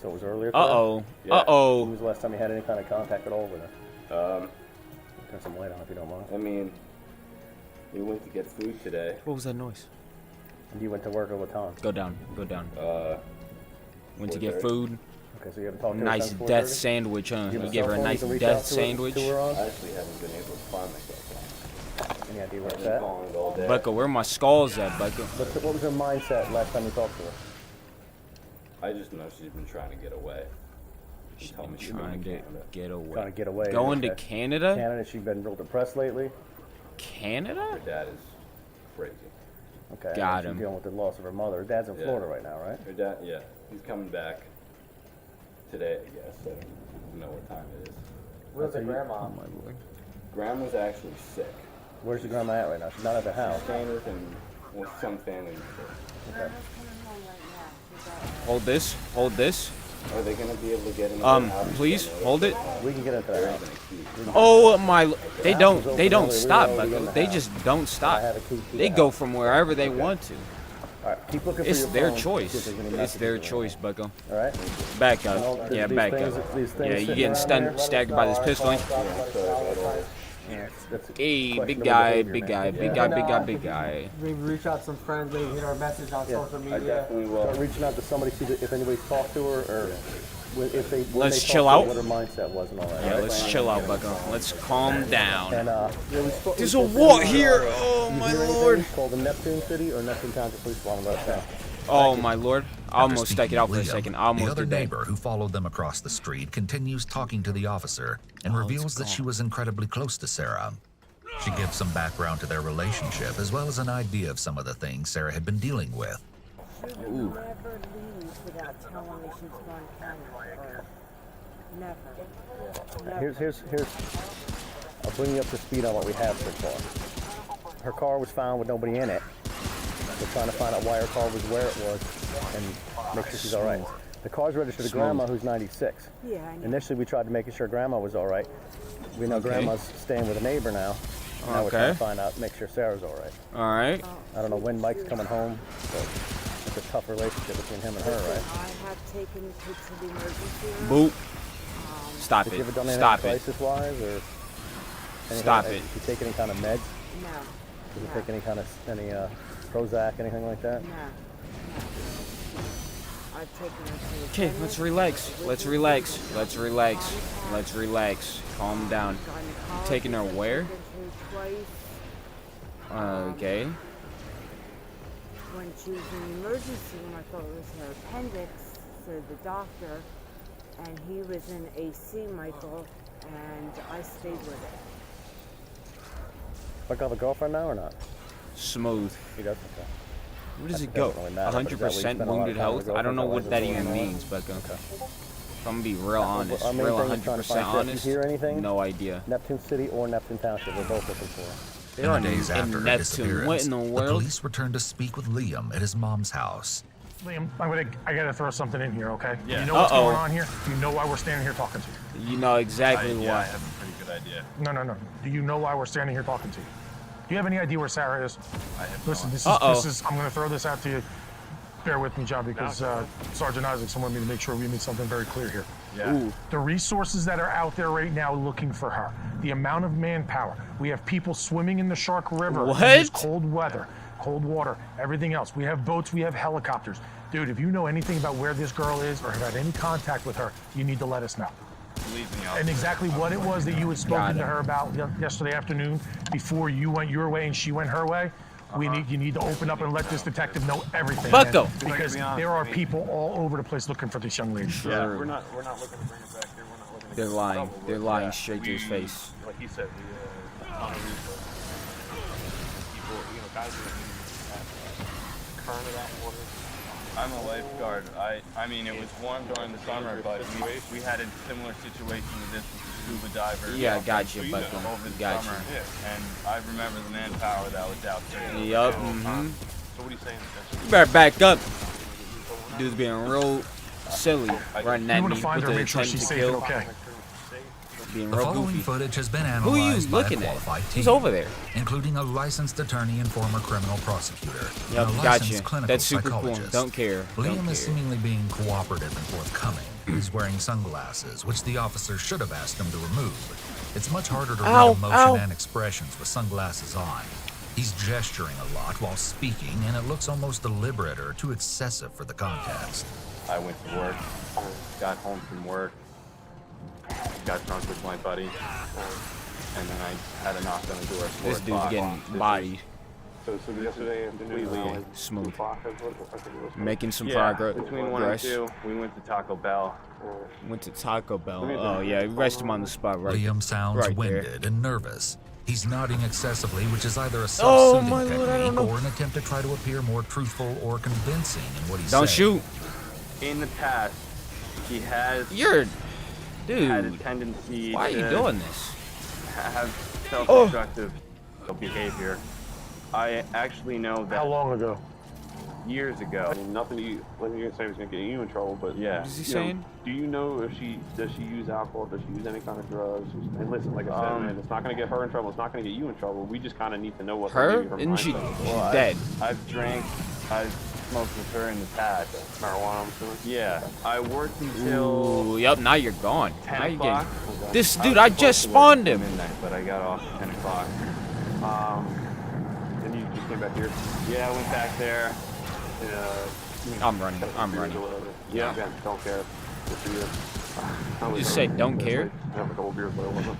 Speaker 20: So it was earlier today?
Speaker 1: Uh-oh.
Speaker 20: Yeah.
Speaker 1: Uh-oh.
Speaker 20: When was the last time you had any kind of contact at all with her? Turn some light on if you don't mind.
Speaker 4: I mean, we went to get food today.
Speaker 1: What was that noise?
Speaker 20: And you went to work at what time?
Speaker 1: Go down. Go down. Went to get
Speaker 20: 4:30.
Speaker 1: food.
Speaker 20: Okay, so you haven't talked to her
Speaker 1: Nice
Speaker 20: since
Speaker 1: death
Speaker 20: 4:30?
Speaker 1: sandwich, huh?
Speaker 20: You have
Speaker 1: You
Speaker 20: a
Speaker 1: gave
Speaker 20: cell
Speaker 1: her a
Speaker 20: phone you
Speaker 1: nice
Speaker 20: can reach
Speaker 1: death
Speaker 20: out to her-
Speaker 1: sandwich.
Speaker 20: to her on?
Speaker 4: I actually haven't been able to find myself.
Speaker 20: Any idea where
Speaker 4: I've
Speaker 20: it's
Speaker 4: been
Speaker 20: at?
Speaker 4: calling all day.
Speaker 1: Becca, where my skulls at, Becca?
Speaker 20: What was her mindset last time you talked to her?
Speaker 4: I just know she's been trying to get away. She told me she's
Speaker 1: Trying to get away.
Speaker 20: Trying to get away.
Speaker 1: Going to
Speaker 20: okay.
Speaker 1: Canada?
Speaker 20: Canada, she's been real depressed lately.
Speaker 1: Canada?
Speaker 4: Her dad is crazy.
Speaker 20: Okay.
Speaker 1: Got
Speaker 20: she's
Speaker 1: him.
Speaker 20: dealing with the loss of her mother. Her dad's in
Speaker 4: Yeah.
Speaker 20: Florida right now, right?
Speaker 4: Her dad, yeah. He's coming back today, I guess. I don't know what time it is.
Speaker 20: Where's
Speaker 4: the
Speaker 20: grandma?
Speaker 1: Oh, my Lord.
Speaker 4: Grandma's actually sick.
Speaker 20: Where's your grandma at right now? She's not at the house.
Speaker 4: She's staying with some family member.
Speaker 20: Okay.
Speaker 1: Hold this. Hold this.
Speaker 4: Are they going to be able to get into their house?
Speaker 1: Please hold it.
Speaker 20: We can get into
Speaker 4: There
Speaker 20: that
Speaker 4: isn't
Speaker 20: house.
Speaker 4: a key.
Speaker 1: Oh my! They
Speaker 20: house
Speaker 1: don't.
Speaker 20: was open
Speaker 1: They don't
Speaker 20: earlier. We
Speaker 1: stop,
Speaker 20: were already
Speaker 1: Becca.
Speaker 20: in the
Speaker 1: They
Speaker 20: house.
Speaker 1: just don't
Speaker 20: I
Speaker 1: stop.
Speaker 20: have a key to
Speaker 1: They
Speaker 20: the
Speaker 1: go
Speaker 20: house.
Speaker 1: from wherever they want to.
Speaker 20: All right, keep looking for
Speaker 1: It's
Speaker 20: your
Speaker 1: their
Speaker 20: phone,
Speaker 1: choice.
Speaker 20: see if there's any
Speaker 1: It's
Speaker 20: messages
Speaker 1: their
Speaker 20: in there.
Speaker 1: choice, Becca.
Speaker 20: All right.
Speaker 1: Back
Speaker 20: And all
Speaker 1: up.
Speaker 20: these
Speaker 1: Yeah,
Speaker 20: things-
Speaker 1: back
Speaker 20: these
Speaker 1: up.
Speaker 20: things
Speaker 1: Yeah, you
Speaker 20: sitting
Speaker 1: getting
Speaker 20: around here?
Speaker 1: staggered by this pistol.
Speaker 20: Yeah, that's a
Speaker 1: Hey, big
Speaker 20: questionable
Speaker 1: guy,
Speaker 20: behavior,
Speaker 1: big
Speaker 20: man.
Speaker 1: guy, big guy, big guy, big guy.
Speaker 22: Maybe reach out to some friends, maybe hit our message on
Speaker 20: Yeah,
Speaker 22: social
Speaker 4: I
Speaker 22: media.
Speaker 4: definitely will.
Speaker 20: Start reaching out to somebody, see if anybody's talked to her, or if they. when
Speaker 1: Let's
Speaker 20: they
Speaker 1: chill
Speaker 20: talked
Speaker 1: out.
Speaker 20: to her, what her mindset was and all that.
Speaker 1: Yeah,
Speaker 20: right?
Speaker 1: let's chill out, Becca. Let's calm down.
Speaker 20: And yeah,
Speaker 1: There's a what here? Oh my Lord!
Speaker 20: It's called the Neptune City or Neptune Township Police Department. Let us know.
Speaker 1: Oh my Lord! I
Speaker 3: After
Speaker 1: almost stuck it out for a
Speaker 3: speaking to
Speaker 1: second. I
Speaker 3: Liam, the
Speaker 1: almost
Speaker 3: other
Speaker 1: did that.
Speaker 3: neighbor who followed them across the street continues talking to the officer and reveals that she was incredibly close to Sarah. She gives some background to their relationship as well as an idea of some of the things Sarah had been dealing with.
Speaker 19: She would never leave without telling me she's going to Canada. Never.
Speaker 20: Here's. I'll bring you up to speed on what we have so far. Her car was found with nobody in it. We're trying to find out why her car was where it was and make sure she's all right. The car's registered to Grandma, who's 96.
Speaker 19: Yeah, I know.
Speaker 20: Initially, we tried to make sure Grandma was all right. We know
Speaker 1: Okay.
Speaker 20: Grandma's staying with a neighbor now. Now we're trying
Speaker 1: Okay.
Speaker 20: to find out, make sure Sarah's all right.
Speaker 1: All right.
Speaker 20: I don't know when Mike's coming home, but it's a tough relationship between him and her, right?
Speaker 19: I have taken kids to the emergency
Speaker 1: Boop.
Speaker 19: room.
Speaker 1: Stop
Speaker 20: Have you ever
Speaker 1: it.
Speaker 20: done anything
Speaker 1: Stop it.
Speaker 20: crisis-wise, or
Speaker 1: Stop it.
Speaker 20: Did you take any kind of meds?
Speaker 19: No.
Speaker 20: Did you take any kind of Prozac, anything like that?
Speaker 19: No. I've taken her to the
Speaker 1: Okay,
Speaker 19: dentist,
Speaker 1: let's relax. Let's relax. Let's relax. Let's relax. Calm down.
Speaker 19: gynecologist
Speaker 1: Taking her
Speaker 19: I've
Speaker 1: where?
Speaker 19: taken to twice.
Speaker 1: Okay.
Speaker 19: When she was in the emergency room, I thought it was her appendix, said the doctor, and he was in AC, Michael, and I stayed with it.
Speaker 20: Fuck off a girlfriend now or not?
Speaker 1: Smooth.
Speaker 20: He does. Okay.
Speaker 1: Where does
Speaker 20: That
Speaker 1: it go?
Speaker 20: doesn't really matter, but is that where you
Speaker 1: 100%
Speaker 20: spend a lot of
Speaker 1: wounded
Speaker 20: time with
Speaker 1: health? I don't know
Speaker 20: girlfriends?
Speaker 1: what that
Speaker 20: Is
Speaker 1: even
Speaker 20: going on?
Speaker 1: means, Becca.
Speaker 20: Okay.
Speaker 1: If I'm gonna be real honest,
Speaker 20: Our main
Speaker 1: real
Speaker 20: thing is trying to
Speaker 1: 100%
Speaker 20: find
Speaker 1: honest,
Speaker 20: if you hear anything,
Speaker 1: no idea.
Speaker 20: Neptune City or Neptune Township, we're both looking for her.
Speaker 1: They are
Speaker 3: In the days
Speaker 1: in
Speaker 3: after her
Speaker 1: Neptune.
Speaker 3: disappearance,
Speaker 1: What in the
Speaker 3: the
Speaker 1: world?
Speaker 3: police returned to speak with Liam at his mom's house.
Speaker 23: Liam, I gotta throw something in here, okay?
Speaker 1: Yeah.
Speaker 23: You know what's
Speaker 1: Uh-oh.
Speaker 23: going on here? You know why we're standing here talking to you?
Speaker 1: You know exactly
Speaker 23: Yeah, I
Speaker 1: why.
Speaker 23: have a pretty good idea. No. Do you know why we're standing here talking to you? Do you have any idea where Sarah is? I have. Listen, this is. I'm gonna throw this out to you. Bear with me, John, because Sergeant Isaacson wanted me to make sure we make something very clear here.
Speaker 1: Yeah. Ooh.
Speaker 23: The resources that are out there right now looking for her, the amount of manpower. We have people swimming in the Shark River in this
Speaker 1: What?
Speaker 23: cold weather, cold water, everything else. We have boats, we have helicopters. Dude, if you know anything about where this girl is or have had any contact with her, you need to let us know.
Speaker 24: Believe me,
Speaker 23: And exactly what it was that you had spoken
Speaker 1: Got
Speaker 23: to
Speaker 1: it.
Speaker 23: her about yesterday afternoon before you went your way and she went her way. You need to open up and let this detective know everything.
Speaker 1: Bucko.
Speaker 23: man, because there are people all over the place looking for this young lady.
Speaker 1: Yeah,
Speaker 24: we're not looking to bring her back here. We're not looking to
Speaker 1: They're
Speaker 24: get in
Speaker 1: lying.
Speaker 24: trouble
Speaker 1: They're
Speaker 24: with
Speaker 1: lying
Speaker 24: that.
Speaker 1: straight to his face.
Speaker 24: Like he said, we ton of resources. People, guys are in current of that water. I'm a lifeguard. I mean, it was warm during the summer, but we had a similar situation to this with the scuba diver.
Speaker 1: Yeah, I got you,
Speaker 24: over
Speaker 1: Bucko.
Speaker 24: the
Speaker 1: Got
Speaker 24: summer,
Speaker 1: you.
Speaker 24: and I remember the manpower that was out there.
Speaker 1: Yup.
Speaker 24: So,
Speaker 1: Mm-hmm.
Speaker 24: So what are you saying?
Speaker 1: You better back up. Dude's being real silly, running
Speaker 23: You
Speaker 1: at
Speaker 23: want
Speaker 1: me
Speaker 23: to find
Speaker 1: with
Speaker 23: her,
Speaker 1: the
Speaker 23: make sure
Speaker 1: intent
Speaker 23: she's
Speaker 1: to
Speaker 23: safe and
Speaker 1: kill.
Speaker 23: okay.
Speaker 1: Being
Speaker 3: The
Speaker 1: real
Speaker 3: following
Speaker 1: goofy.
Speaker 3: footage has been
Speaker 1: Who are you
Speaker 3: analyzed by a
Speaker 1: looking at?
Speaker 3: qualified team,
Speaker 1: Who's over there?
Speaker 3: including a licensed attorney and former criminal prosecutor,
Speaker 1: Yep,
Speaker 3: and a
Speaker 1: gotcha.
Speaker 3: licensed clinical
Speaker 1: That's super cool.
Speaker 3: psychologist.
Speaker 1: Don't care.
Speaker 3: Liam
Speaker 1: Don't
Speaker 3: is
Speaker 1: care.
Speaker 3: seemingly being cooperative and forthcoming. He's wearing sunglasses, which the officer should have asked him to remove. It's much harder to
Speaker 1: Ow,
Speaker 3: read emotion
Speaker 1: ow.
Speaker 3: and expressions with sunglasses on. He's gesturing a lot while speaking, and it looks almost deliberate or too excessive for the context.
Speaker 4: I went to work, got home from work, got drunk with my buddy, and then I had a knock on the door. at 4
Speaker 1: This dude's
Speaker 4: o'clock.
Speaker 1: getting
Speaker 4: This
Speaker 1: bodied.
Speaker 18: So yesterday afternoon,
Speaker 1: Completely smooth.
Speaker 18: 2 o'clock, I think it was.
Speaker 1: Making some
Speaker 4: Yeah,
Speaker 1: progress.
Speaker 4: between 1 and 2, we went to Taco Bell.
Speaker 1: Went to Taco Bell. Oh yeah, rest him on the spot right.
Speaker 3: Liam sounds
Speaker 1: right
Speaker 3: winded
Speaker 1: there.
Speaker 3: and nervous. He's nodding excessively, which is either a
Speaker 1: Oh,
Speaker 3: self-soothing
Speaker 1: my Lord, I don't
Speaker 3: technique
Speaker 1: know.
Speaker 3: or an attempt to try to appear more truthful or convincing in what he's
Speaker 1: Don't
Speaker 3: saying.
Speaker 1: shoot.
Speaker 4: In the past, he has
Speaker 1: You're,
Speaker 4: had a
Speaker 1: dude.
Speaker 4: tendency
Speaker 1: Why are
Speaker 4: to
Speaker 1: you doing this?
Speaker 4: have self-destructive behavior. I actually know that
Speaker 23: How long ago?
Speaker 4: years ago.
Speaker 18: I mean, nothing you, when you're saying is going to get you in trouble, but
Speaker 4: Yeah.
Speaker 1: What is he
Speaker 18: you know,
Speaker 1: saying?
Speaker 18: do you know if does she use alcohol? Does she use any kind of drugs? And listen, like I said, man, it's not going to get her in trouble. It's not going to get you in trouble. We just kind of need to know what
Speaker 1: Her?
Speaker 18: maybe
Speaker 1: Isn't she
Speaker 18: mindset is.
Speaker 1: she's dead?
Speaker 4: I've drank, I've smoked with her in the past.
Speaker 18: Marijuana, I'm assuming.
Speaker 4: Yeah, I worked until
Speaker 1: Ooh, yep. Now you're gone.
Speaker 4: 10
Speaker 1: Now you're
Speaker 4: o'clock.
Speaker 1: getting. This
Speaker 4: I
Speaker 1: dude,
Speaker 4: was
Speaker 1: I
Speaker 4: supposed
Speaker 1: just
Speaker 4: to work
Speaker 1: spawned
Speaker 4: till
Speaker 1: him.
Speaker 4: midnight, but I got off at 10 o'clock.
Speaker 18: Then you just came back here.
Speaker 4: Yeah, I went back there.
Speaker 1: I'm running. I'm running.
Speaker 18: Yeah. Again, don't care. Good for you.
Speaker 1: Just say don't care.
Speaker 18: I have a couple beers, but I wasn't.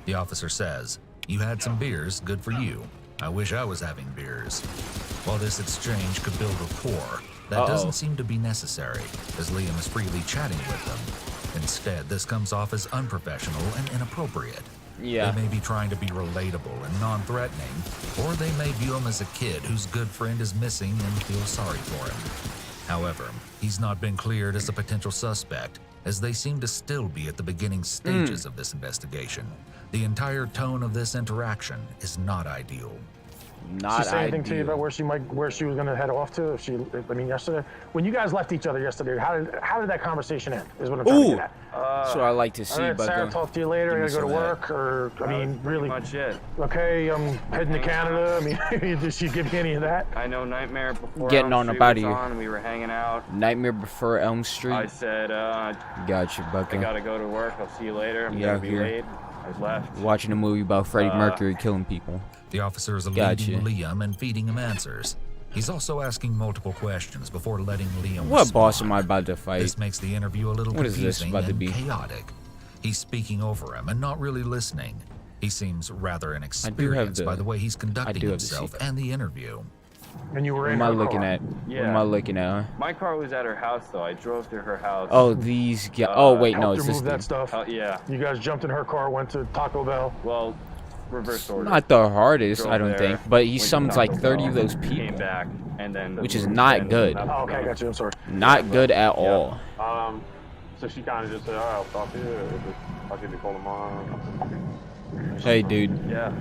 Speaker 3: The officer says, "You had some beers, good for you. I wish I was having beers." While this exchange could build rapport, that doesn't seem to be necessary, as Liam is freely chatting with them. Instead, this comes off as unprofessional and inappropriate.
Speaker 1: Yeah.
Speaker 3: They may be trying to be relatable and non-threatening, or they may view him as a kid whose good friend is missing and feel sorry for him. However, he's not been cleared as a potential suspect, as they seem to still be at the beginning stages of this investigation. The entire tone of this interaction is not ideal.
Speaker 1: Not
Speaker 23: Did she say anything to you
Speaker 1: ideal.
Speaker 23: about where she was going to head off to? I mean, yesterday, when you guys left each other yesterday, how did that conversation end? Is what I'm trying to
Speaker 1: Ooh.
Speaker 23: get at.
Speaker 1: That's what I like to see,
Speaker 23: All right, Sarah,
Speaker 1: Bucko.
Speaker 23: talk to you later. I
Speaker 1: Give
Speaker 23: gotta
Speaker 1: me
Speaker 23: go to
Speaker 1: some of
Speaker 23: work, or I mean, really.
Speaker 4: Much it.
Speaker 23: Okay, I'm heading to Canada. I mean, did she give you any of that?
Speaker 4: I know Nightmare before
Speaker 1: Getting
Speaker 4: Elm
Speaker 1: on
Speaker 4: Street
Speaker 1: about
Speaker 4: was
Speaker 1: here.
Speaker 4: on, we were hanging out.
Speaker 1: Nightmare Before Elm Street.
Speaker 4: I said,
Speaker 1: Gotcha,
Speaker 4: I
Speaker 1: Bucko.
Speaker 4: gotta go to work. I'll see you later. I'm
Speaker 1: You
Speaker 4: gonna
Speaker 1: out
Speaker 4: be
Speaker 1: here.
Speaker 4: late. I left.
Speaker 1: Watching a movie about Freddie Mercury killing people.
Speaker 3: The officer is
Speaker 1: Gotcha.
Speaker 3: leading Liam and feeding him answers. He's also asking multiple questions before letting Liam
Speaker 1: What
Speaker 3: respond.
Speaker 1: boss am I about to fight?
Speaker 3: This makes the interview a little
Speaker 1: What is this
Speaker 3: confusing
Speaker 1: about to
Speaker 3: and
Speaker 1: be?
Speaker 3: chaotic. He's speaking over him and not really listening. He seems rather inexperienced by the way he's conducting
Speaker 1: have the
Speaker 3: himself
Speaker 1: secret.
Speaker 3: and the interview.
Speaker 23: And you were
Speaker 1: What
Speaker 23: in
Speaker 1: am I
Speaker 23: her
Speaker 1: looking
Speaker 23: car.
Speaker 1: at? What
Speaker 4: Yeah.
Speaker 1: am I looking at? Huh?
Speaker 4: My car was at her house, though. I drove to her house.
Speaker 1: Oh, these guys. Oh, wait, no,
Speaker 23: Helped
Speaker 1: it's
Speaker 23: her
Speaker 1: this
Speaker 23: move that
Speaker 1: dude.
Speaker 23: stuff.
Speaker 4: Yeah.
Speaker 23: You guys jumped in her car, went to Taco Bell.
Speaker 4: Well, reverse order.
Speaker 1: Not the hardest,
Speaker 4: Drove
Speaker 1: I don't
Speaker 4: there,
Speaker 1: think. But he
Speaker 4: went to
Speaker 1: summons
Speaker 4: Taco
Speaker 1: like 30 of
Speaker 4: Bell,
Speaker 1: those
Speaker 4: Came
Speaker 1: people.
Speaker 4: back, and then
Speaker 1: Which is not good.
Speaker 23: Oh, okay, I got you. I'm sorry.
Speaker 1: Not good at all.
Speaker 18: So she kind of just said, all right, I'll talk to you. I'll give you a call tomorrow.
Speaker 1: Hey, dude.
Speaker 4: Yeah.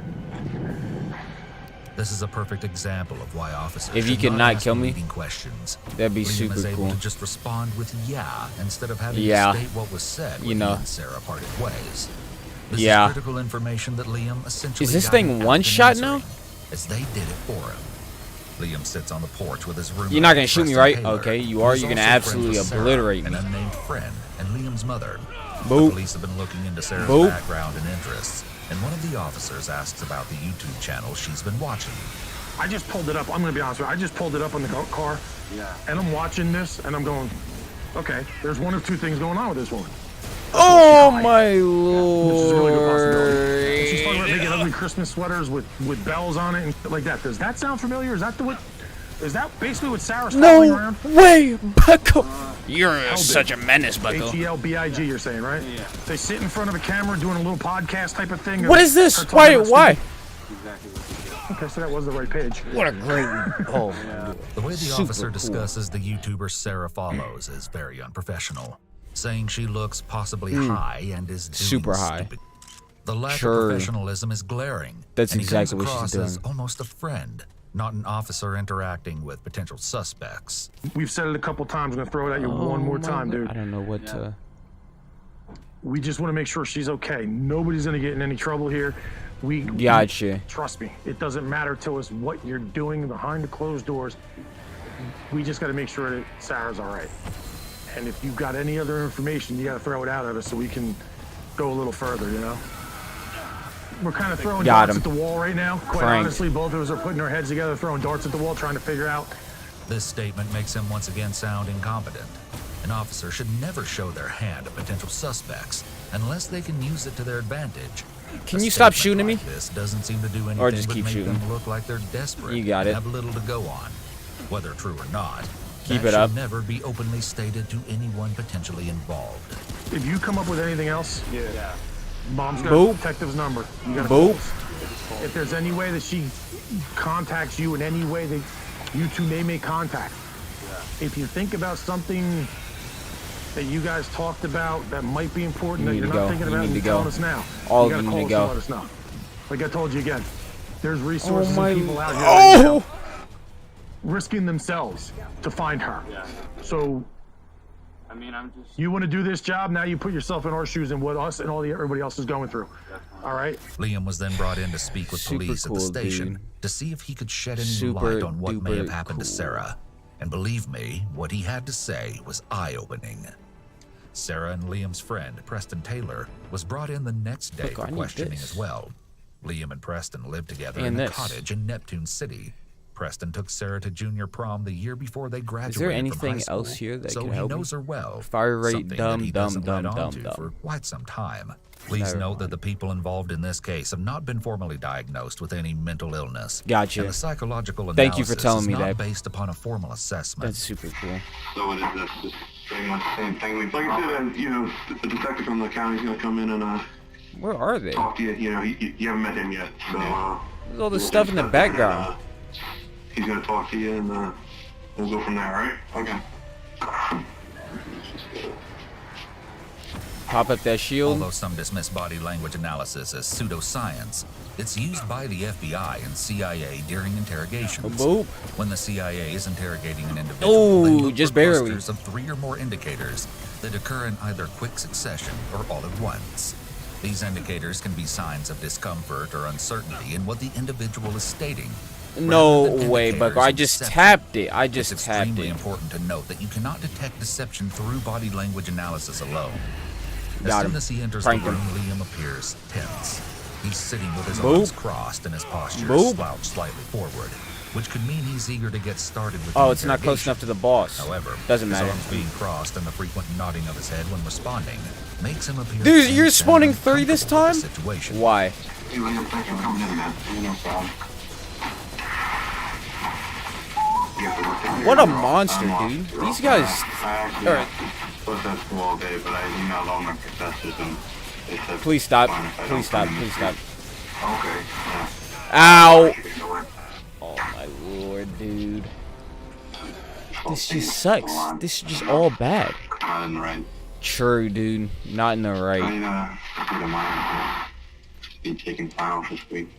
Speaker 3: This is a perfect example of why officers
Speaker 1: If you
Speaker 3: should
Speaker 1: could not
Speaker 3: ask
Speaker 1: kill me,
Speaker 3: leading questions.
Speaker 1: that'd be
Speaker 3: Liam
Speaker 1: super
Speaker 3: is able
Speaker 1: cool.
Speaker 3: to just respond with "yeah" instead of having
Speaker 1: Yeah.
Speaker 3: to state what was said.
Speaker 1: You
Speaker 3: when
Speaker 1: know.
Speaker 3: he and Sarah parted ways. This
Speaker 1: Yeah.
Speaker 3: is critical information that Liam essentially
Speaker 1: Is this
Speaker 3: got
Speaker 1: thing
Speaker 3: without
Speaker 1: one shot
Speaker 3: answering,
Speaker 1: now?
Speaker 3: As they did it for him. Liam sits on the porch with his roommate.
Speaker 1: You're not gonna shoot me,
Speaker 3: Preston
Speaker 1: right?
Speaker 3: Taylor,
Speaker 1: Okay, you
Speaker 3: who
Speaker 1: are.
Speaker 3: is
Speaker 1: You're gonna
Speaker 3: also friends
Speaker 1: absolutely
Speaker 3: with Sarah,
Speaker 1: obliterate
Speaker 3: an
Speaker 1: me.
Speaker 3: unnamed friend, and Liam's mother.
Speaker 1: Boop.
Speaker 3: The police have been looking into Sarah's
Speaker 1: Boop.
Speaker 3: background and interests, and one of the officers asks about the YouTube channel she's been watching.
Speaker 23: I just pulled it up. I'm going to be honest with you. I just pulled it up on the car. Yeah. And I'm watching this, and I'm going, okay, there's one of two things going on with this woman.
Speaker 1: Oh my
Speaker 23: Which is a really good possibility. And she's talking about
Speaker 1: lord.
Speaker 23: making ugly Christmas sweaters with bells on it and shit like that. Does that sound familiar? Is that basically what Sarah's following
Speaker 1: No
Speaker 23: around?
Speaker 1: way, Bucko. You're
Speaker 23: Held
Speaker 1: such
Speaker 23: it.
Speaker 1: a menace, Bucko.
Speaker 23: HELBIG, you're saying, right? Yeah. They sit in front of a camera doing a little podcast type of thing.
Speaker 1: What is this?
Speaker 23: Her talking about
Speaker 1: Why?
Speaker 23: stupid- Okay, so that was the right page.
Speaker 1: What a great. Oh.
Speaker 3: The way the
Speaker 1: Super
Speaker 3: officer
Speaker 1: cool.
Speaker 3: discusses the YouTuber Sarah follows is very unprofessional, saying she looks possibly
Speaker 1: Mm.
Speaker 3: high and is doing
Speaker 1: Super high.
Speaker 3: stupid. The lack
Speaker 1: Sure.
Speaker 3: of professionalism is glaring.
Speaker 1: That's
Speaker 3: and he
Speaker 1: exactly
Speaker 3: comes
Speaker 1: what she's
Speaker 3: across as
Speaker 1: doing.
Speaker 3: almost a friend, not an officer interacting with potential suspects.
Speaker 23: We've said it a couple times. I'm gonna throw it at you one more
Speaker 1: my
Speaker 23: time,
Speaker 1: God.
Speaker 23: dude.
Speaker 1: I don't know what to.
Speaker 23: We just want to make sure she's okay. Nobody's going to get in any trouble here.
Speaker 1: Gotcha.
Speaker 23: Trust me, it doesn't matter to us what you're doing behind the closed doors. We just got to make sure that Sarah's all right. And if you've got any other information, you got to throw it out at us so we can go a little further, you know? We're kind of throwing darts at the wall right now. Quite honestly, both of us are putting our heads together, throwing darts at the wall, trying to figure out.
Speaker 3: This statement makes him once again sound incompetent. An officer should never show their hand at potential suspects unless they can use it to their advantage.
Speaker 1: Can you stop shooting
Speaker 3: like
Speaker 1: me?
Speaker 3: This doesn't seem to do anything
Speaker 1: Or just
Speaker 3: but
Speaker 1: keep
Speaker 3: make
Speaker 1: shooting.
Speaker 3: them look like they're desperate.
Speaker 1: You got
Speaker 3: and
Speaker 1: it.
Speaker 3: have little to go on. Whether true or not,
Speaker 1: Keep
Speaker 3: that
Speaker 1: it up.
Speaker 3: should never be openly stated to anyone potentially involved.
Speaker 23: If you come up with anything else, Mom's got
Speaker 1: Boop.
Speaker 23: a detective's number. You got to
Speaker 1: Boop.
Speaker 23: If there's any way that she contacts you in any way that you two may make contact, if you think about something that you guys talked about that might be important that
Speaker 1: You
Speaker 23: you're
Speaker 1: need
Speaker 23: not
Speaker 1: to go.
Speaker 23: thinking
Speaker 1: You
Speaker 23: about,
Speaker 1: need
Speaker 23: you
Speaker 1: to
Speaker 23: telling
Speaker 1: go.
Speaker 23: us now.
Speaker 1: All
Speaker 23: you
Speaker 1: of
Speaker 23: gotta
Speaker 1: you need
Speaker 23: call
Speaker 1: to
Speaker 23: us
Speaker 1: go.
Speaker 23: and let us know. Like I told you again, there's resources
Speaker 1: my
Speaker 23: and people out here
Speaker 1: Oh!
Speaker 23: risking themselves to find her. So
Speaker 24: I mean, I'm just.
Speaker 23: you want to do this job, now you put yourself in our shoes and what us and everybody else is going through. All right?
Speaker 3: Liam was then brought in to speak with
Speaker 1: Super
Speaker 3: police at
Speaker 1: cool,
Speaker 3: the station
Speaker 1: dude.
Speaker 3: to see if he could shed any
Speaker 1: Super
Speaker 3: light on what may have
Speaker 1: duper
Speaker 3: happened to
Speaker 1: cool.
Speaker 3: Sarah. And believe me, what he had to say was eye-opening. Sarah and Liam's friend, Preston Taylor, was brought in the next day
Speaker 1: Look,
Speaker 3: for
Speaker 1: I need
Speaker 3: questioning
Speaker 1: this.
Speaker 3: as well. Liam and Preston lived together
Speaker 1: And
Speaker 3: in a
Speaker 1: this.
Speaker 3: cottage in Neptune City. Preston took Sarah to junior prom the year before they graduated
Speaker 1: Is there
Speaker 3: from
Speaker 1: anything
Speaker 3: high school,
Speaker 1: else here that
Speaker 3: so
Speaker 1: can
Speaker 3: he
Speaker 1: help me?
Speaker 3: knows her well.
Speaker 1: Fire rate,
Speaker 3: something
Speaker 1: dumb,
Speaker 3: that he
Speaker 1: dumb,
Speaker 3: doesn't let
Speaker 1: dumb,
Speaker 3: on
Speaker 1: dumb,
Speaker 3: to for
Speaker 1: dumb.
Speaker 3: quite some time. Please
Speaker 1: Never
Speaker 3: note that the people involved in this case have not been formally diagnosed with any mental illness.
Speaker 1: Gotcha.
Speaker 3: And the psychological analysis
Speaker 1: Thank you for telling
Speaker 3: is
Speaker 1: me
Speaker 3: not
Speaker 1: that.
Speaker 3: based upon a formal assessment.
Speaker 1: That's super cool.
Speaker 5: So what is this? Just pretty much the same thing. Like I said, you know, the detective from the county's gonna come in and
Speaker 1: Where are they?
Speaker 5: talk to you. You know, you haven't met him yet, so
Speaker 1: There's all this stuff in the background.
Speaker 5: he's gonna talk to you, and we'll go from there. All right? Okay.
Speaker 1: Pop up that shield.
Speaker 3: Although some dismiss body language analysis as pseudoscience, it's used by the FBI and CIA during interrogations.
Speaker 1: Boop.
Speaker 3: When the CIA is interrogating an individual, they
Speaker 1: Ooh,
Speaker 3: look
Speaker 1: just
Speaker 3: for
Speaker 1: barely.
Speaker 3: clusters of 3 or more indicators that occur in either quick succession or all at once. These indicators can be signs of discomfort or uncertainty in what the individual is stating.
Speaker 1: No
Speaker 3: rather than
Speaker 1: way,
Speaker 3: indicators
Speaker 1: Bucko. I
Speaker 3: of
Speaker 1: just
Speaker 3: deception.
Speaker 1: tapped it. I just
Speaker 3: It's
Speaker 1: tapped
Speaker 3: extremely
Speaker 1: it.
Speaker 3: important to note that you cannot detect deception through body language analysis alone. As
Speaker 1: Got
Speaker 3: soon
Speaker 1: him.
Speaker 3: as he enters
Speaker 1: Pranked
Speaker 3: the
Speaker 1: him.
Speaker 3: room, Liam appears tense. He's sitting with his
Speaker 1: Boop.
Speaker 3: arms crossed and his posture
Speaker 1: Boop.
Speaker 3: slouched slightly forward, which could mean he's eager to get started with
Speaker 1: Oh,
Speaker 3: the
Speaker 1: it's not close
Speaker 3: interrogation.
Speaker 1: enough to the boss.
Speaker 3: However,
Speaker 1: Doesn't
Speaker 3: his
Speaker 1: matter.
Speaker 3: arms being crossed and the frequent nodding of his head when responding makes him appear
Speaker 1: Dude,
Speaker 3: tense
Speaker 1: you're
Speaker 3: and
Speaker 1: spawning 30 this
Speaker 3: uncomfortable
Speaker 1: time?
Speaker 3: with the situation.
Speaker 1: Why?
Speaker 5: Hey, Liam, thank you for coming in, man. No problem.
Speaker 1: What a monster, dude. These guys. Alright.
Speaker 5: Was at school all day, but I emailed all my professors and they said.
Speaker 1: Please stop.
Speaker 5: fine if I
Speaker 1: Please
Speaker 5: don't
Speaker 1: stop.
Speaker 5: come in
Speaker 1: Please
Speaker 5: this
Speaker 1: stop.
Speaker 5: week. Okay. Yeah.
Speaker 1: Ow! Oh my lord, dude. This just sucks. This is just all bad.
Speaker 5: Not in the right.
Speaker 1: True, dude. Not in the right.
Speaker 5: I think of mine to be taking finals this week.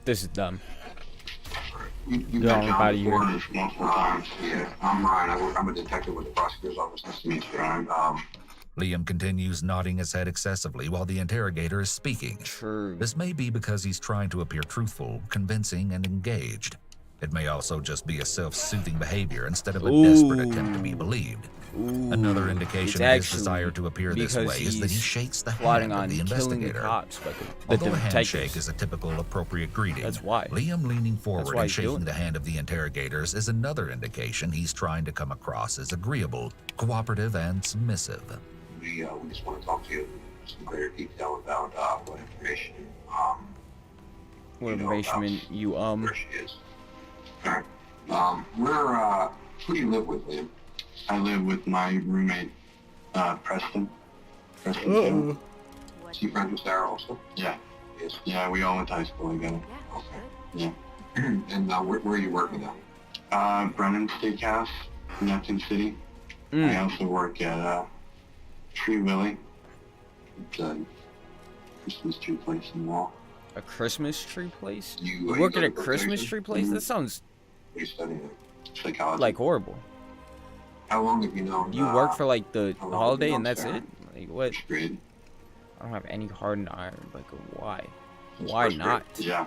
Speaker 1: This is dumb.
Speaker 5: You
Speaker 1: Go on, out of here.
Speaker 5: multiple times. Yeah, I'm Ryan. I'm a detective with the prosecutor's office. Nice to meet you, Ryan.
Speaker 3: Liam continues nodding his head excessively while the interrogator is speaking.
Speaker 1: True.
Speaker 3: This may be because he's trying to appear truthful, convincing, and engaged. It may also just be a self-soothing behavior instead of a desperate attempt to be believed. Another indication of his desire to appear this way is that he shakes the hand of the investigator. Although a handshake is a typical appropriate greeting,
Speaker 1: That's why.
Speaker 3: Liam leaning forward
Speaker 1: why
Speaker 3: and
Speaker 1: he's doing
Speaker 3: shaking the hand of the interrogators is another indication he's trying to come across as agreeable, cooperative, and submissive.
Speaker 5: We just want to talk to you in some greater detail about what information
Speaker 1: What information you
Speaker 5: where she is. Alright. Who do you live with, Liam? I live with my roommate, Preston. Preston. Is he friends with Sarah also? Yeah. Yes. Yeah, we all went to high school together. Okay. Yeah. And where are you working now? Brennan Steakhouse in Neptune City. I also work at Tree Willie. It's a Christmas tree place in the wall.
Speaker 1: A Christmas tree place?
Speaker 5: You
Speaker 1: You work at a
Speaker 5: go to
Speaker 1: Christmas
Speaker 5: Berkeley?
Speaker 1: tree place? That
Speaker 5: Mhm.
Speaker 1: sounds
Speaker 5: What are you studying? Psychology.
Speaker 1: like horrible.
Speaker 5: How long have you known?
Speaker 1: Do you work for like the
Speaker 5: how long
Speaker 1: holiday
Speaker 5: have you
Speaker 1: and
Speaker 5: known
Speaker 1: that's
Speaker 5: Sarah?
Speaker 1: it? Like what?
Speaker 5: Grade.
Speaker 1: I don't have any hardened iron. Like why? Why not?
Speaker 5: Yeah.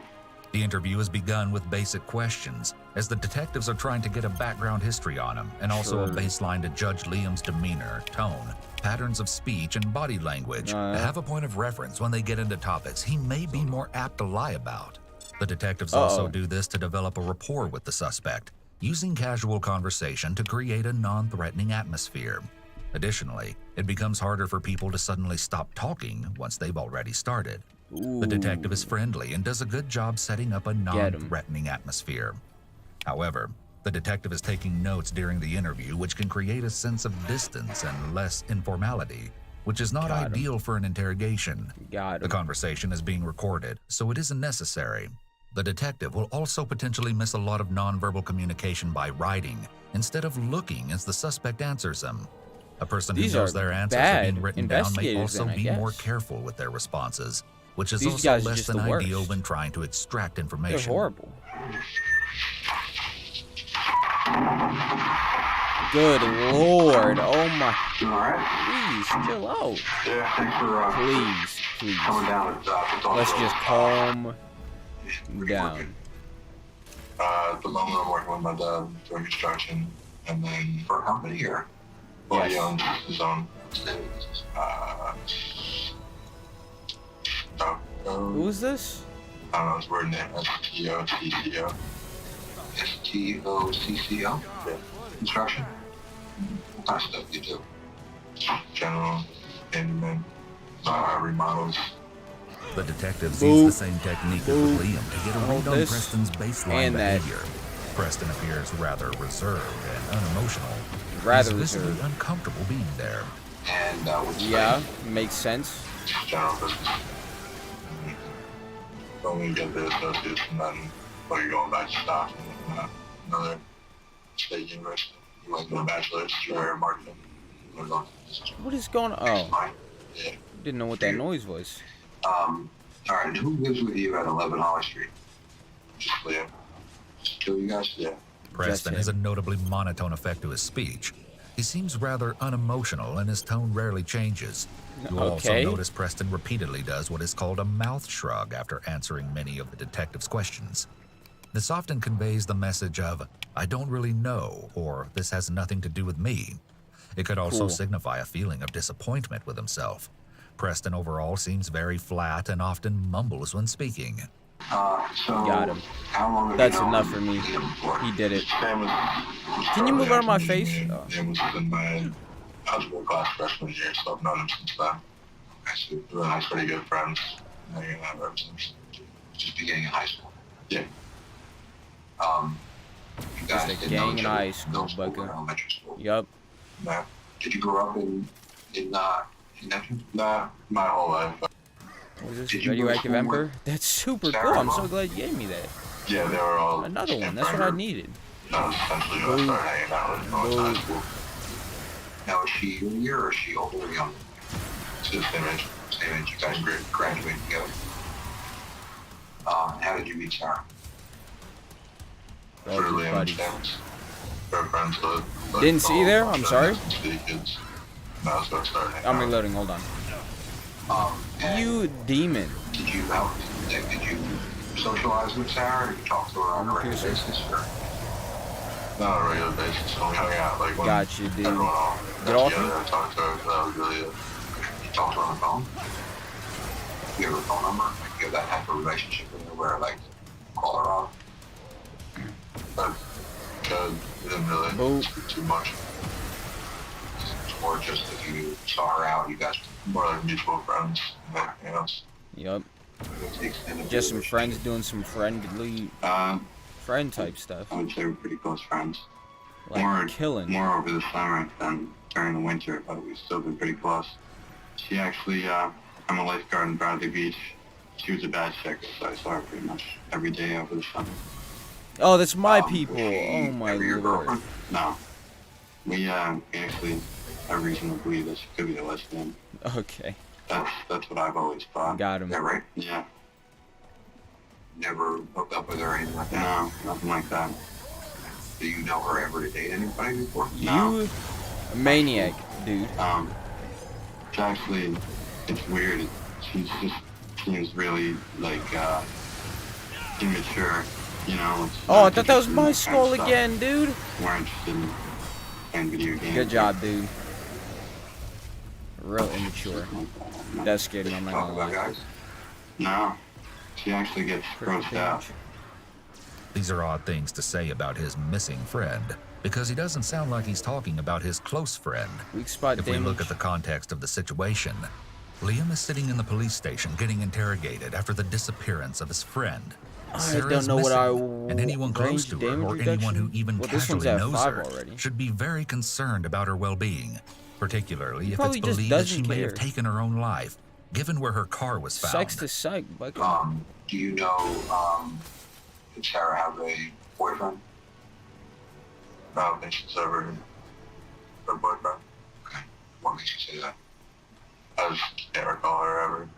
Speaker 3: The interview has begun with basic questions, as the detectives are trying to get a background history on him, and also a
Speaker 1: Sure.
Speaker 3: baseline to judge Liam's demeanor, tone, patterns of speech, and body language, to have a point of reference when they get into topics he may be more apt to lie about. The detectives also do this to develop a rapport with the suspect, using casual conversation to create a non-threatening atmosphere. Additionally, it becomes harder for people to suddenly stop talking once they've already started. The detective is friendly and does a good job setting up a non-threatening atmosphere. However, the detective is taking notes during the interview, which can create a sense of distance and less informality, which is not ideal for an interrogation. The conversation is being recorded, so it isn't necessary. The detective will also potentially miss a lot of nonverbal communication by writing, instead of looking as the suspect answers them. A person who
Speaker 1: These
Speaker 3: knows
Speaker 1: are
Speaker 3: their answers are
Speaker 1: bad
Speaker 3: being written down may
Speaker 1: investigators
Speaker 3: also
Speaker 1: then, I
Speaker 3: be more
Speaker 1: guess.
Speaker 3: careful with their responses, which is
Speaker 1: These
Speaker 3: also
Speaker 1: guys are
Speaker 3: less
Speaker 1: just
Speaker 3: than
Speaker 1: the worst.
Speaker 3: ideal when trying to extract information.
Speaker 1: They're horrible. Good lord. Oh my. Please, chill out.
Speaker 5: Yeah, thanks for
Speaker 1: Please.
Speaker 5: coming down.
Speaker 1: Let's just calm down.
Speaker 5: At the moment, I'm working with my dad doing construction, and then for a company here. Well, he owns his own.
Speaker 1: Who is this?
Speaker 5: I don't know his word name. STOCCO. STOCCO? Yeah. Construction? What kind of stuff do you do? General, handyman, remodels.
Speaker 3: The detectives use the same technique as with Liam to get a read on
Speaker 1: this
Speaker 3: Preston's baseline
Speaker 1: and that.
Speaker 3: behavior. Preston appears rather reserved and unemotional.
Speaker 1: Rather
Speaker 3: He's visibly
Speaker 1: reserved.
Speaker 3: uncomfortable being there.
Speaker 5: And
Speaker 1: Yeah, makes sense.
Speaker 5: general business. Don't even get the associates, and then while you're going back to stock and another state university, you might get a bachelor's or marketing.
Speaker 1: What is going on? Oh. Didn't know what that noise was.
Speaker 5: Alright, who lives with you at 11 Holly Street? Just Liam. Just kill you guys? Yeah.
Speaker 3: Preston has a notably monotone effect to his speech. He seems rather unemotional and his tone rarely changes. You will also
Speaker 1: Okay.
Speaker 3: notice Preston repeatedly does what is called a mouth shrug after answering many of the detective's questions. This often conveys the message of, I don't really know, or this has nothing to do with me. It could also
Speaker 1: Cool.
Speaker 3: signify a feeling of disappointment with himself. Preston overall seems very flat and often mumbles when speaking.
Speaker 5: So
Speaker 1: Got him.
Speaker 5: how long have
Speaker 1: That's
Speaker 5: you known
Speaker 1: enough for me.
Speaker 5: Liam for?
Speaker 1: He did it.
Speaker 5: Sam was
Speaker 1: Can you move out of my face?
Speaker 5: Liam was in my algebra class freshman year, so I've known him since then. Actually, really nice, pretty good friends. Hanging out ever since just beginning in high school. Yeah. You guys
Speaker 1: Just a
Speaker 5: didn't know
Speaker 1: gang
Speaker 5: each
Speaker 1: in
Speaker 5: other
Speaker 1: high school,
Speaker 5: middle school or
Speaker 1: Bucker.
Speaker 5: elementary school.
Speaker 1: Yup.
Speaker 5: No. Did you grow up in Neptune? Nah, my whole life.
Speaker 1: What is this?
Speaker 5: Did you go to
Speaker 1: Radioactive
Speaker 5: school
Speaker 1: Emperor?
Speaker 5: with
Speaker 1: That's super
Speaker 5: Sarah
Speaker 1: cool. I'm
Speaker 5: Mom?
Speaker 1: so glad you gave me that.
Speaker 5: Yeah, they were all
Speaker 1: Another one.
Speaker 5: same
Speaker 1: That's what
Speaker 5: friend
Speaker 1: I
Speaker 5: group.
Speaker 1: needed.
Speaker 5: That was essentially who I started hanging out with when I was in high school. Now, is she your year or is she older or younger? She's the same age. You guys graduated together. How did you meet Sarah?
Speaker 1: All
Speaker 5: Through
Speaker 1: these
Speaker 5: Liam
Speaker 1: buddies.
Speaker 5: and Sam's. They're friends with. like,
Speaker 1: Didn't see you there?
Speaker 5: all
Speaker 1: I'm
Speaker 5: the
Speaker 1: sorry.
Speaker 5: city kids. That's what I started hanging
Speaker 1: I'm
Speaker 5: out.
Speaker 1: reloading. Hold on.
Speaker 5: And
Speaker 1: You demon.
Speaker 5: Did you help? Did you socialize with Sarah? Or did you talk to her on a regular
Speaker 1: piercer.
Speaker 5: basis? Or? Not on a regular basis. When we hung out, like when
Speaker 1: Gotcha, dude.
Speaker 5: everyone all
Speaker 1: Get
Speaker 5: got
Speaker 1: off
Speaker 5: together
Speaker 1: me.
Speaker 5: and talked to her, that was really it. You talked to her on the phone? You have her phone number? Like, you have that type of relationship with her where, like, call her off? But, because we didn't really speak too much. It's more just if you saw her out, you guys were more like mutual friends than anything else.
Speaker 1: Yup.
Speaker 5: The extent of
Speaker 1: Just
Speaker 5: your
Speaker 1: some friends doing some friendly friend type stuff.
Speaker 5: I would say we're pretty close friends.
Speaker 1: Like killing.
Speaker 5: More over the summer than during the winter, but we've still been pretty close. She actually, I'm a lifeguard in Bradley Beach. She was a bad chick, so I saw her pretty much every day over the summer.
Speaker 1: Oh, that's my people. Oh my lord.
Speaker 5: Girlfriend? No. We actually have reason to believe that she could be a lesbian.
Speaker 1: Okay.
Speaker 5: That's what I've always thought.
Speaker 1: Got him.
Speaker 5: Yeah, right? Yeah. Never hooked up with her or anything like that? No, nothing like that. Do you know her ever to date anybody before?
Speaker 1: You a maniac, dude.
Speaker 5: It's actually, it's weird. She just seems really, like, immature, you know?
Speaker 1: Oh, I thought that was my skull again, dude.
Speaker 5: More interested in playing video games.
Speaker 1: Good job, dude. Real immature. That scared me, I'm not gonna lie.
Speaker 5: No. She actually gets grossed out.
Speaker 3: These are odd things to say about his missing friend, because he doesn't sound like he's talking about his close friend.
Speaker 1: Weak spot
Speaker 3: if
Speaker 1: damage.
Speaker 3: we look at the context of the situation, Liam is sitting in the police station getting interrogated after the disappearance of his friend.
Speaker 1: I don't know what I
Speaker 3: and anyone close to her or anyone who even casually knows her should be very concerned about her well-being, particularly if it's believed that she may have taken her own life, given where her car was found.
Speaker 1: Sex to psych, but
Speaker 5: do you know, did Sarah have a boyfriend? No, mentions over her boyfriend. Okay. What makes you say that? I just can't recall her ever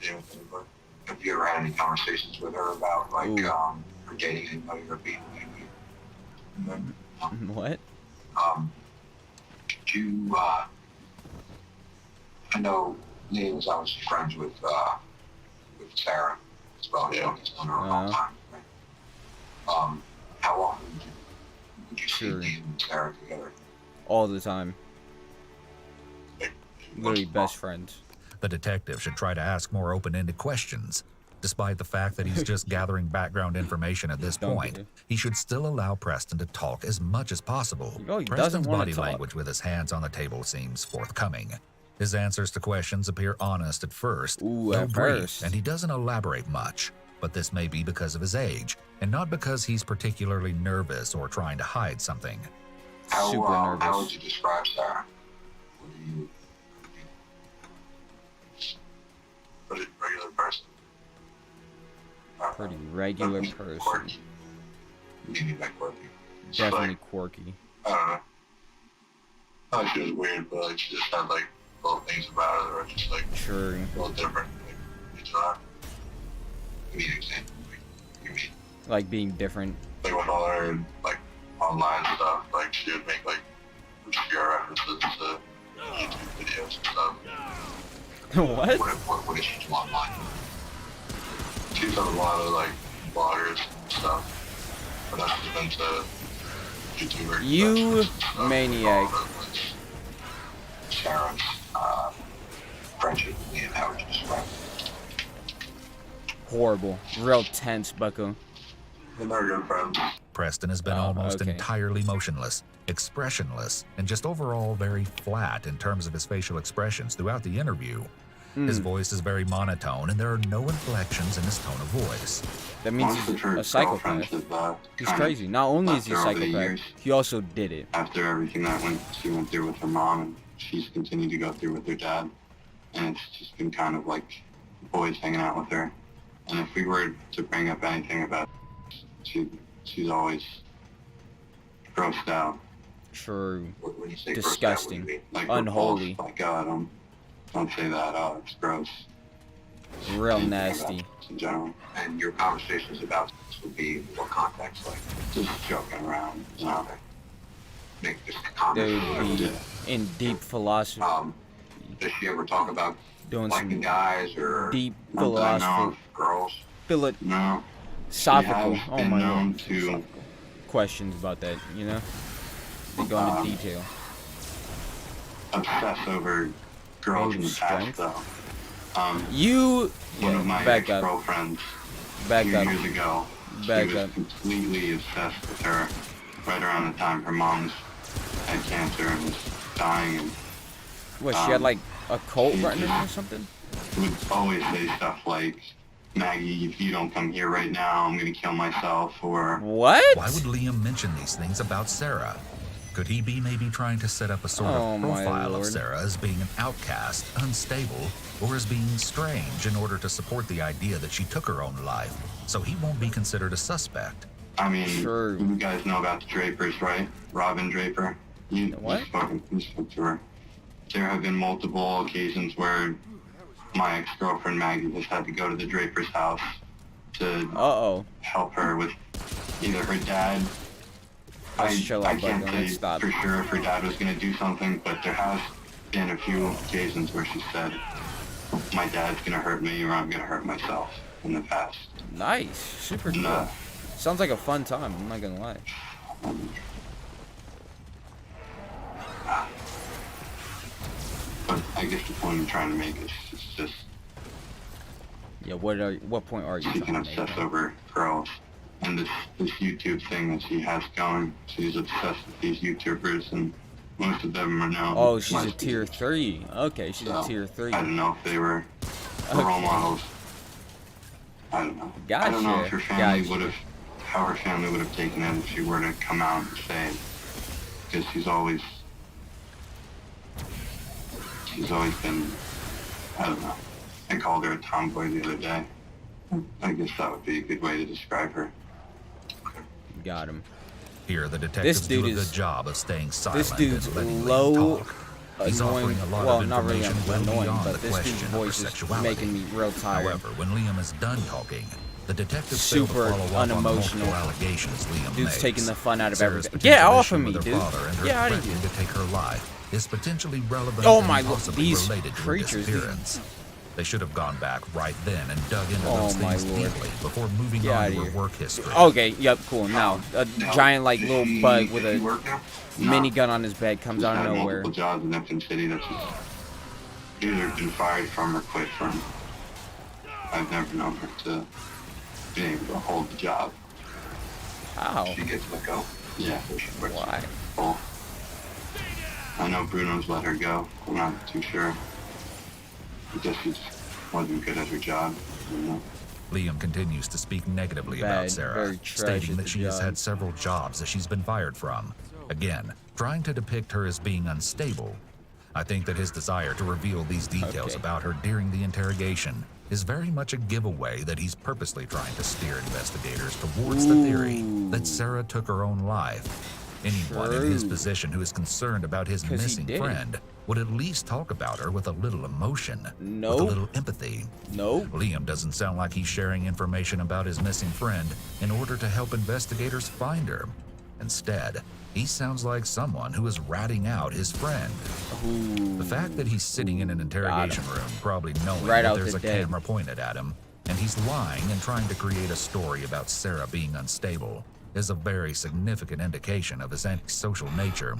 Speaker 5: dealing with anybody. Have you ever had any conversations with her about, like, her dating anybody or being anybody?
Speaker 1: What?
Speaker 5: Did you, I know Liam was obviously friends with Sarah as well. Yeah. He's known her a long time, right? How often would you see Liam and Sarah together?
Speaker 1: All the time. Literally best friends.
Speaker 3: The detective should try to ask more open-ended questions. Despite the fact that he's just gathering background information at this point, he should still allow Preston to talk as much as possible. Preston's body language with his hands on the table seems forthcoming. His answers to questions appear honest at first, though brief, and he doesn't elaborate much. But this may be because of his age, and not because he's particularly nervous or trying to hide something.
Speaker 1: Super nervous.
Speaker 5: How would you describe Sarah? Pretty regular person.
Speaker 1: Pretty regular person.
Speaker 5: Quirky. Maybe like quirky.
Speaker 1: Definitely
Speaker 5: like,
Speaker 1: quirky.
Speaker 5: I don't know. Not she was weird, but like she just had like little things about her that were just like a little different. Like, it's not. Give me an example.
Speaker 1: Like being different.
Speaker 5: Like when all her like online stuff, like she would make like obscure references to YouTube videos and stuff.
Speaker 1: What?
Speaker 5: What did she do online? She's done a lot of like bloggers and stuff, but that's been to YouTuber.
Speaker 1: You maniac.
Speaker 5: Sharon's friendship with me and how would you describe it?
Speaker 1: Horrible. Real tense, bucko.
Speaker 5: They're good friends.
Speaker 3: Preston has been almost entirely motionless, expressionless, and just overall very flat in terms of his facial expressions throughout the interview. His voice is very monotone, and there are no inflections in his tone of voice.
Speaker 1: That means he's a psychopath. He's crazy. Not only is he a psychopath, he also did it.
Speaker 5: After everything that she went through with her mom, and she's continued to go through with her dad, and it's just been kind of like boys hanging out with her. And if we were to bring up anything about she's always grossed out.
Speaker 1: True.
Speaker 5: When you say
Speaker 1: disgusting.
Speaker 5: Grossed out, what do you mean? Like
Speaker 1: unholy.
Speaker 5: Like, don't say that. Oh, it's gross.
Speaker 1: Real nasty.
Speaker 5: In general. And your conversations about this would be what context, like just joking around, you know, make this comment.
Speaker 1: They would be in deep philosophy.
Speaker 5: Does she ever talk about
Speaker 1: doing
Speaker 5: liking
Speaker 1: some
Speaker 5: guys or
Speaker 1: deep philosophy?
Speaker 5: Girls?
Speaker 1: No. Philosophical. Oh my god. Questions about that, you know? They go into detail.
Speaker 5: Obsess over girls in the past, though. One of my ex-girlfriends a few years ago, he was completely obsessed with her right around the time her mom's had cancer and was dying. And,
Speaker 1: what, she had like a cult running in or something?
Speaker 5: Would always say stuff like, Maggie, if you don't come here right now, I'm gonna kill myself, or...
Speaker 1: What?
Speaker 3: Why would Liam mention these things about Sarah? Could he be maybe trying to set up a sort of profile of Sarah as being an outcast, unstable, or as being strange in order to support the idea that she took her own life, so he won't be considered a suspect?
Speaker 5: I mean, you guys know about the Drapers, right? Robin Draper. You spoke to her. There have been multiple occasions where my ex-girlfriend Maggie has had to go to the Draper's house to help her with either her dad
Speaker 1: Let's chill out,
Speaker 5: I
Speaker 1: bud.
Speaker 5: can't
Speaker 1: Let's
Speaker 5: say
Speaker 1: stop.
Speaker 5: for sure if her dad was going to do something, but there has been a few occasions where she said, my dad's going to hurt me or I'm going to hurt myself in the past.
Speaker 1: Nice. Super cool.
Speaker 5: No.
Speaker 1: Sounds like a fun time. I'm not gonna lie.
Speaker 5: But I guess the point I'm trying to make is just
Speaker 1: Yeah. What point are you
Speaker 5: she can
Speaker 1: trying to make?
Speaker 5: obsess over girls. And this YouTube thing that she has going, she's obsessed with these YouTubers, and most of them are now.
Speaker 1: Oh, she's a tier 3. Okay, she's a tier 3.
Speaker 5: I don't know if they were role models. I don't know.
Speaker 1: Gotcha.
Speaker 5: I don't know if her family
Speaker 1: Gotcha.
Speaker 5: would have, how her family would have taken it if she were to come out and say, because she's always been, I don't know. I called her a tomboy the other day. I guess that would be a good way to describe her.
Speaker 1: Got him.
Speaker 3: Here, the detectives
Speaker 1: This dude
Speaker 3: do a
Speaker 1: is-
Speaker 3: good job of staying silent.
Speaker 1: This dude's
Speaker 3: and letting Liam
Speaker 1: low,
Speaker 3: talk. He's
Speaker 1: annoying.
Speaker 3: offering a lot
Speaker 1: Well,
Speaker 3: of
Speaker 1: not really
Speaker 3: information well
Speaker 1: annoying,
Speaker 3: beyond
Speaker 1: but
Speaker 3: the
Speaker 1: this dude's
Speaker 3: question of her
Speaker 1: voice is
Speaker 3: sexuality.
Speaker 1: making me real tired.
Speaker 3: However, when Liam is done talking, the detectives fail to
Speaker 1: Super
Speaker 3: follow up on the
Speaker 1: unemotional.
Speaker 3: multiple allegations Liam
Speaker 1: Dude's
Speaker 3: makes.
Speaker 1: taking the fun out of
Speaker 3: Sarah's
Speaker 1: everything. Get
Speaker 3: potential
Speaker 1: off
Speaker 3: issue
Speaker 1: of me,
Speaker 3: with her
Speaker 1: dude.
Speaker 3: father and her
Speaker 1: Get out of
Speaker 3: threatening
Speaker 1: here.
Speaker 3: to take her life is potentially relevant
Speaker 1: Oh
Speaker 3: and
Speaker 1: my lord,
Speaker 3: possibly
Speaker 1: these
Speaker 3: related to her
Speaker 1: creatures, dude.
Speaker 3: disappearance. They should have gone back right then and dug into
Speaker 1: Oh
Speaker 3: those
Speaker 1: my
Speaker 3: things
Speaker 1: lord.
Speaker 3: deeply before moving
Speaker 1: Get
Speaker 3: on
Speaker 1: outta
Speaker 3: to her
Speaker 1: here.
Speaker 3: work history.
Speaker 1: Okay, yep, cool. Now, a giant, like, little bug with a minigun on his bed comes out
Speaker 5: She's
Speaker 1: of
Speaker 5: had
Speaker 1: nowhere.
Speaker 5: multiple jobs in Neptune City that she's either been fired from or quit from. I've never known her to be able to hold the job.
Speaker 1: How?
Speaker 5: She gets let go. Yeah.
Speaker 1: Why?
Speaker 5: Well, I know Bruno's let her go. I'm not too sure. I guess she just wasn't good at her job. You know?
Speaker 3: Liam continues to speak negatively
Speaker 1: Bad,
Speaker 3: about Sarah,
Speaker 1: very trash
Speaker 3: stating
Speaker 1: at
Speaker 3: that
Speaker 1: the
Speaker 3: she has
Speaker 1: job.
Speaker 3: had several jobs that she's been fired from. Again, trying to depict her as being unstable. I think that his desire to reveal these details about her during the interrogation is very much a giveaway that he's purposely trying to steer investigators towards the theory that Sarah took her own life. Anyone in his
Speaker 1: True.
Speaker 3: position who is concerned about his
Speaker 1: 'Cause he
Speaker 3: missing
Speaker 1: did.
Speaker 3: friend would at least talk about her with a little emotion, with a
Speaker 1: Nope.
Speaker 3: little empathy.
Speaker 1: Nope.
Speaker 3: Liam doesn't sound like he's sharing information about his missing friend in order to help investigators find her. Instead, he sounds like someone who is ratting out his friend. The fact that he's sitting in an interrogation room, probably knowing
Speaker 1: Right
Speaker 3: that
Speaker 1: out
Speaker 3: there's
Speaker 1: the
Speaker 3: a
Speaker 1: dead.
Speaker 3: camera pointed at him, and he's lying and trying to create a story about Sarah being unstable, is a very significant indication of his antisocial nature.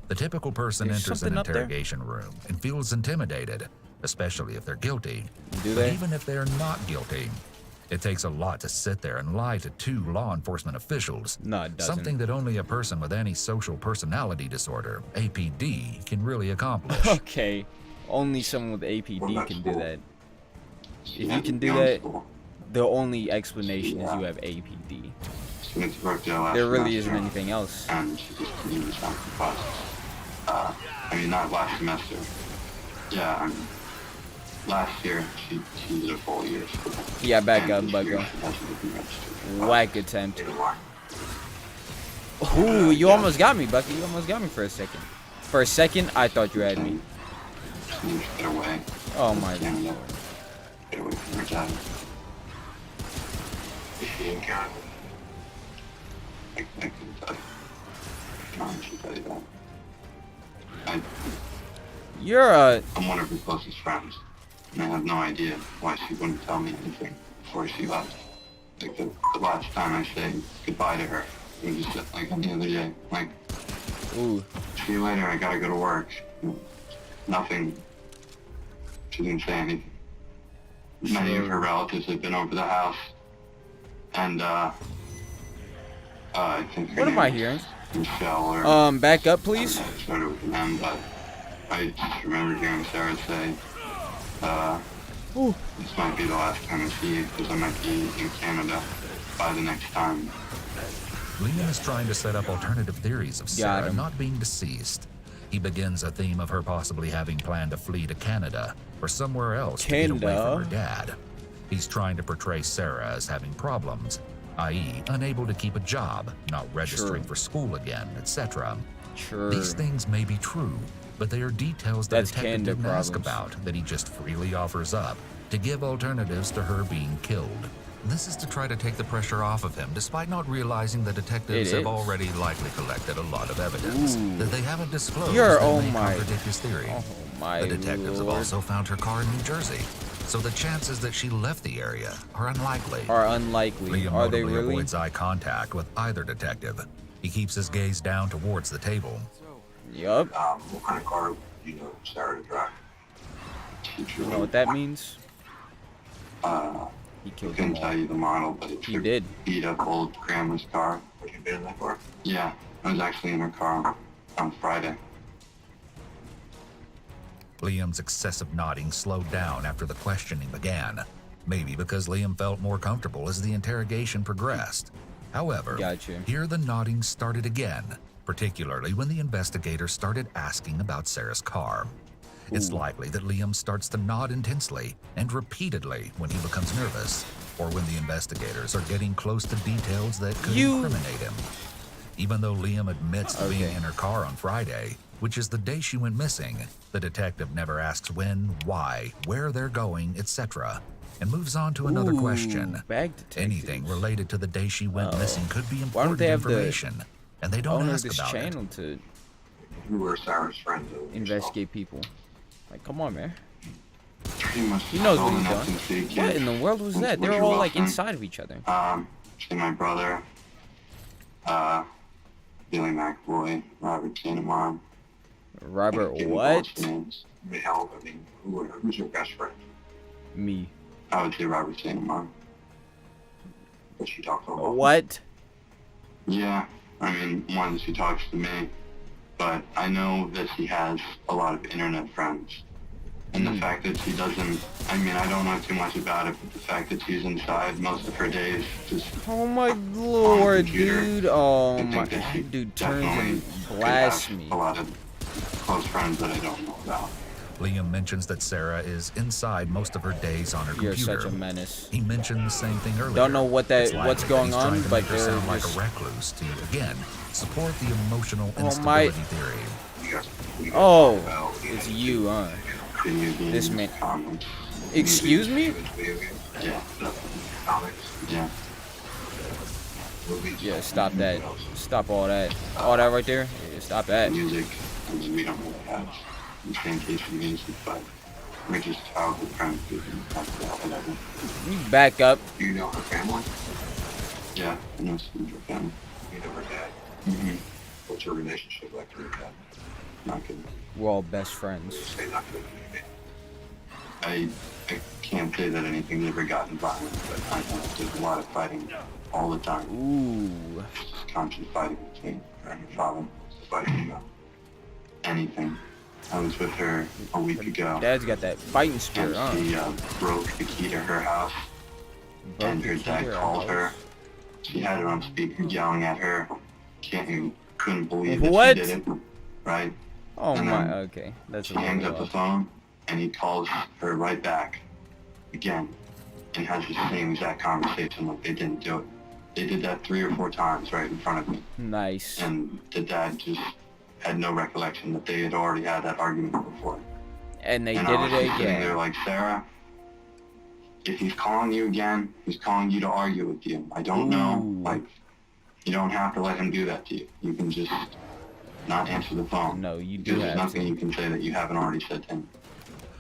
Speaker 3: The typical person
Speaker 1: There's
Speaker 3: enters an
Speaker 1: something up there.
Speaker 3: interrogation room and feels intimidated, especially if they're guilty.
Speaker 1: Do
Speaker 3: But
Speaker 1: they?
Speaker 3: even if they're not guilty, it takes a lot to sit there and lie to two law enforcement officials.
Speaker 1: No, it doesn't.
Speaker 3: Something that only a person with antisocial personality disorder, APD, can really accomplish.
Speaker 1: Okay, only someone with APD can do that. If you can do that, the only explanation is you have APD.
Speaker 5: She went to Brookdale last
Speaker 1: There really isn't
Speaker 5: semester,
Speaker 1: anything else.
Speaker 5: And she just continued to jump the classes. I mean, not last semester. Yeah, I mean, last year she did a full year.
Speaker 1: Yeah, back
Speaker 5: And
Speaker 1: up,
Speaker 5: this
Speaker 1: back
Speaker 5: year
Speaker 1: up.
Speaker 5: she hasn't even registered.
Speaker 1: Whack attempt. Ooh, you almost got me, Bucky. You almost got me for a second. For a second, I thought you had me.
Speaker 5: She needs to get away.
Speaker 1: Oh my
Speaker 5: Canada.
Speaker 1: lord.
Speaker 5: Get away from her dad. Is she in Canada? I couldn't tell you. No, she tell you that. I'm one of her closest friends, and I have no idea why she wouldn't tell me anything before she left. Like the last time I said goodbye to her, it was just like the other day. Like,
Speaker 1: ooh,
Speaker 5: see you later. I gotta go to work. Nothing. She didn't say anything. Many of her relatives have been over the house, and I think her
Speaker 1: What am
Speaker 5: name
Speaker 1: I
Speaker 5: is
Speaker 1: hearing?
Speaker 5: Michelle or
Speaker 1: Back up, please.
Speaker 5: it started with an M, but I just remember hearing Sarah say, this might be the last time I see you because I might be in Canada by the next time.
Speaker 3: Liam is trying to set up alternative theories of Sarah not being deceased. He begins a theme of her possibly having planned to flee to Canada or somewhere else to get away
Speaker 1: Canada?
Speaker 3: from her dad. He's trying to portray Sarah as having problems, i.e. unable to keep a job, not registering for school again, etc. These things may be true, but they are details that
Speaker 1: That's
Speaker 3: detective
Speaker 1: Canada
Speaker 3: didn't ask
Speaker 1: problems.
Speaker 3: about that he just freely offers up to give alternatives to her being killed. This is to try to take the pressure off of him, despite not realizing the detectives have already likely collected a lot of evidence that they haven't disclosed that may contradict his theory. The detectives have also found her car in New Jersey, so the chances that she left the area are unlikely.
Speaker 1: Are
Speaker 3: Liam
Speaker 1: they
Speaker 3: notably
Speaker 1: really?
Speaker 3: avoids eye contact with either detective. He keeps his gaze down towards the table.
Speaker 1: Yup.
Speaker 5: What kind of car do you know Sarah to drive?
Speaker 1: You know what that means?
Speaker 5: He couldn't tell you the model, but it's a beat up old grandma's car. Would you been in that car? Yeah, I was actually in her car on Friday.
Speaker 3: Liam's excessive nodding slowed down after the questioning began, maybe because Liam felt more comfortable as the interrogation progressed. However, here the nodding started again, particularly when the investigator started asking about Sarah's car. It's likely that Liam starts to nod intensely and repeatedly when he becomes nervous, or when the investigators are getting close to details that could incriminate him. Even though Liam admits to being in her car on Friday, which is the day she went missing, the detective never asks when, why, where they're going, etc., and moves on to another question. Anything related to the day she went missing could be important information, and they don't ask about it.
Speaker 1: To
Speaker 5: Who were Sarah's friends?
Speaker 1: investigate people. Like, come on, man.
Speaker 5: He
Speaker 1: knows what he's doing. What in the world was that? They were all like inside of each other.
Speaker 5: See my brother, Billy McAvoy, Robert Cinnamon.
Speaker 1: Robert what?
Speaker 5: Hell, I mean, who's your best friend?
Speaker 1: Me.
Speaker 5: I would say Robert Cinnamon. But she talks a lot.
Speaker 1: What?
Speaker 5: Yeah, I mean, one, she talks to me, but I know that she has a lot of internet friends. And the fact that she doesn't, I mean, I don't know too much about it, but the fact that she's inside most of her days just...
Speaker 1: Oh my lord, dude. Oh my, dude turns and blasts me.
Speaker 5: A lot of close friends that I don't know about.
Speaker 3: Liam mentions that Sarah is inside most of her days on her computer.
Speaker 1: You're such a menace.
Speaker 3: He mentioned the same thing earlier.
Speaker 1: Don't know what that, what's going on, but
Speaker 3: they're sound like a recluse to, again, support the emotional instability theory.
Speaker 1: Oh, it's you, huh? This man. Excuse me? Yeah, stop that. Stop all that. All that right there? Yeah, stop that.
Speaker 5: Music, I mean, we don't really have the same taste in music, but we're just childhood friends.
Speaker 1: You back up.
Speaker 5: Do you know her family? Yeah, I know some of her family. You know her dad? Mm-hmm. What's your relationship like with her dad? Not good.
Speaker 1: We're all best friends.
Speaker 5: Say not good. I can't say that anything's ever gotten violent, but I know there's a lot of fighting all the time.
Speaker 1: Ooh.
Speaker 5: Just constant fighting between her and her father. Fighting about anything. I was with her a week ago.
Speaker 1: Dad's got that fighting spirit, huh?
Speaker 5: She broke the key to her house, and her dad called her. She had it on speaker, yelling at her. Couldn't believe that she did it. Right?
Speaker 1: Oh my, okay. That's
Speaker 5: she hangs up the phone, and he calls her right back again, and has the same exact conversation like they didn't do it. They did that 3 or 4 times right in front of me.
Speaker 1: Nice.
Speaker 5: And the dad just had no recollection that they had already had that argument before.
Speaker 1: And they did
Speaker 5: I was
Speaker 1: it
Speaker 5: sitting
Speaker 1: again.
Speaker 5: there like, Sarah, if he's calling you again, he's calling you to argue with you. I don't know. Like, you don't have to let him do that to you. You can just not answer the phone.
Speaker 1: No, you do
Speaker 5: because there's
Speaker 1: have
Speaker 5: nothing you can say that you haven't already said to him.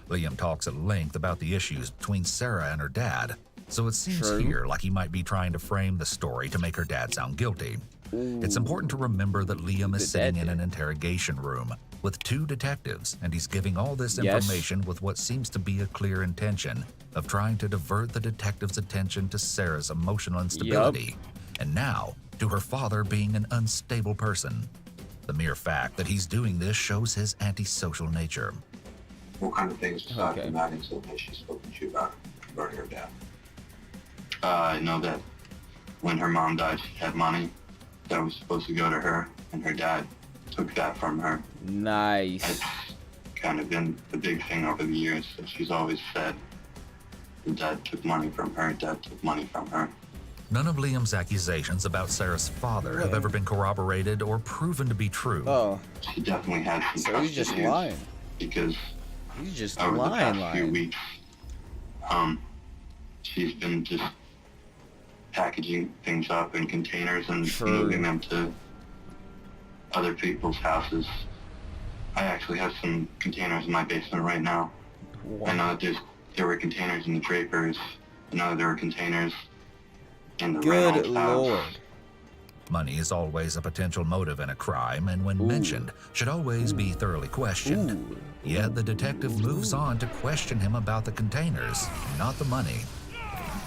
Speaker 3: Liam talks at length about the issues between Sarah and her dad, so it seems here like he might be trying to frame the story to make her dad sound guilty. It's important to remember that Liam is sitting in an interrogation room with 2 detectives, and he's giving all this information with what seems to be a clear intention of trying to divert the detectives' attention to Sarah's emotional instability, and now to her father being an unstable person. The mere fact that he's doing this shows his antisocial nature.
Speaker 5: What kind of things aside from that incident has she spoken to you about regarding her dad? I know that when her mom died, she had money that was supposed to go to her, and her dad took that from her.
Speaker 1: Nice.
Speaker 5: It's kind of been the big thing over the years. So she's always said her dad took money from her, dad took money from her.
Speaker 3: None of Liam's accusations about Sarah's father have ever been corroborated or proven to be true.
Speaker 1: Oh.
Speaker 5: She definitely had some
Speaker 1: So he's just lying.
Speaker 5: Because
Speaker 1: he's just
Speaker 5: over
Speaker 1: lying,
Speaker 5: the past few weeks, she's been just packaging things up in containers and moving them to other people's houses. I actually have some containers in my basement right now. I know that there were containers in the Drapers. I know there were containers in the Reynolds house.
Speaker 3: Money is always a potential motive in a crime, and when mentioned, should always be thoroughly questioned. Yet the detective moves on to question him about the containers, not the money.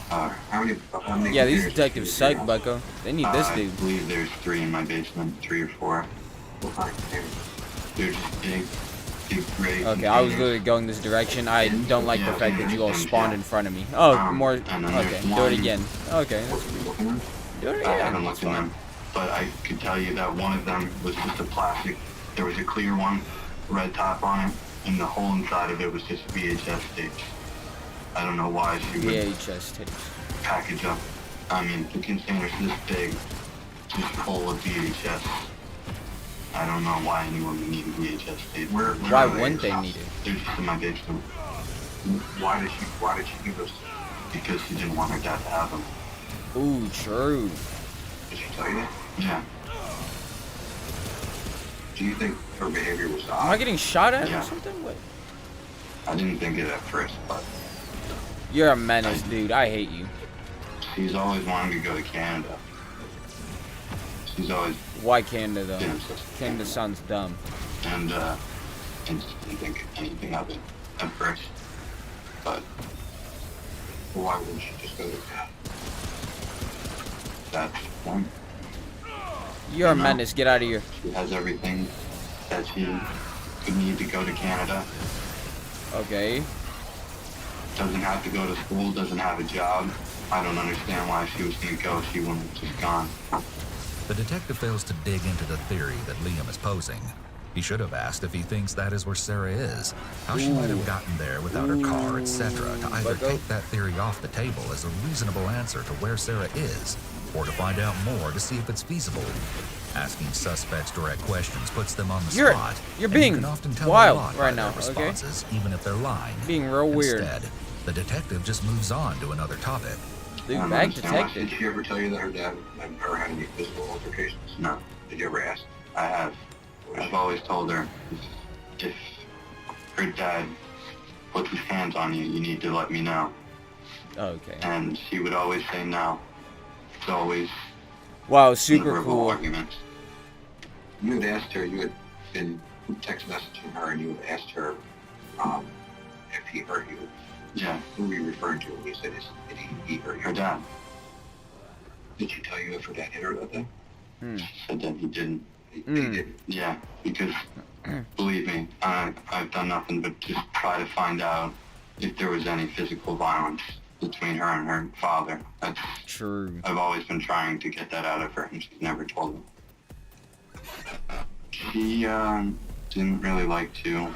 Speaker 5: How many
Speaker 1: Yeah, these detectives suck, Bucko. They need this dude.
Speaker 5: I believe there's 3 in my basement, 3 or 4. They're just big, gray.
Speaker 1: Okay, I was literally going this direction. I don't like the fact that you all spawned in front of me. Oh, more. Okay, do it again. Okay, do it again.
Speaker 5: I haven't looked at them, but I could tell you that one of them was just a plastic. There was a clear one, red top on it, and the whole inside of it was just VHS tapes. I don't know why she would
Speaker 1: VHS tapes
Speaker 5: package up. I mean, the container's this big, just full of VHS. I don't know why anyone would need a VHS tape.
Speaker 1: Why wouldn't they need it?
Speaker 5: They're just in my basement. Why did she give us? Because she didn't want her dad to have them.
Speaker 1: Ooh, true.
Speaker 5: Did she tell you that? Yeah. Do you think her behavior was odd?
Speaker 1: Am I getting shot at
Speaker 5: Yeah.
Speaker 1: or something? What?
Speaker 5: I didn't think it at first, but
Speaker 1: You're a menace, dude. I hate you.
Speaker 5: she's always wanted to go to Canada. She's always
Speaker 1: Why Canada though?
Speaker 5: Yeah.
Speaker 1: Canada sounds dumb.
Speaker 5: and just didn't think anything of it at first. But why wouldn't she just go to Canada? That's the point.
Speaker 1: You're a menace. Get out of here.
Speaker 5: She has everything that she could need to go to Canada.
Speaker 1: Okay.
Speaker 5: Doesn't have to go to school, doesn't have a job. I don't understand why she was going to go. She wouldn't have just gone.
Speaker 3: The detective fails to dig into the theory that Liam is posing. He should have asked if he thinks that is where Sarah is, how she might have gotten there without her car, etc. To either take that theory off the table as a reasonable answer to where Sarah is, or to find out more to see if it's feasible. Asking suspects direct questions puts them on the spot.
Speaker 1: You're
Speaker 3: and
Speaker 1: being
Speaker 3: you can often tell
Speaker 1: wild
Speaker 3: a lot
Speaker 1: right
Speaker 3: by
Speaker 1: now,
Speaker 3: their
Speaker 1: okay?
Speaker 3: responses, even if they're lying.
Speaker 1: Being real weird.
Speaker 3: Instead, the detective just moves on to another topic.
Speaker 1: Dude,
Speaker 5: I don't
Speaker 1: back
Speaker 5: understand why.
Speaker 1: detective.
Speaker 5: Did she ever tell you that her dad and her had any physical altercations? No. Did you ever ask? I have. I've always told her if her dad puts his hands on you, you need to let me know.
Speaker 1: Okay.
Speaker 5: And she would always say no. It's always
Speaker 1: Wow, super
Speaker 5: verbal
Speaker 1: cool.
Speaker 5: arguments. You had asked her, you had been text messaging her, and you had asked her if he hurt you. Yeah. Who were you referring to when you said did he hurt you? Her dad. Did she tell you if her dad hit her that day? She said that he didn't. He didn't. Yeah, because believe me, I've done nothing but just try to find out if there was any physical violence between her and her father. That's
Speaker 1: true.
Speaker 5: I've always been trying to get that out of her, and she's never told me. She didn't really like to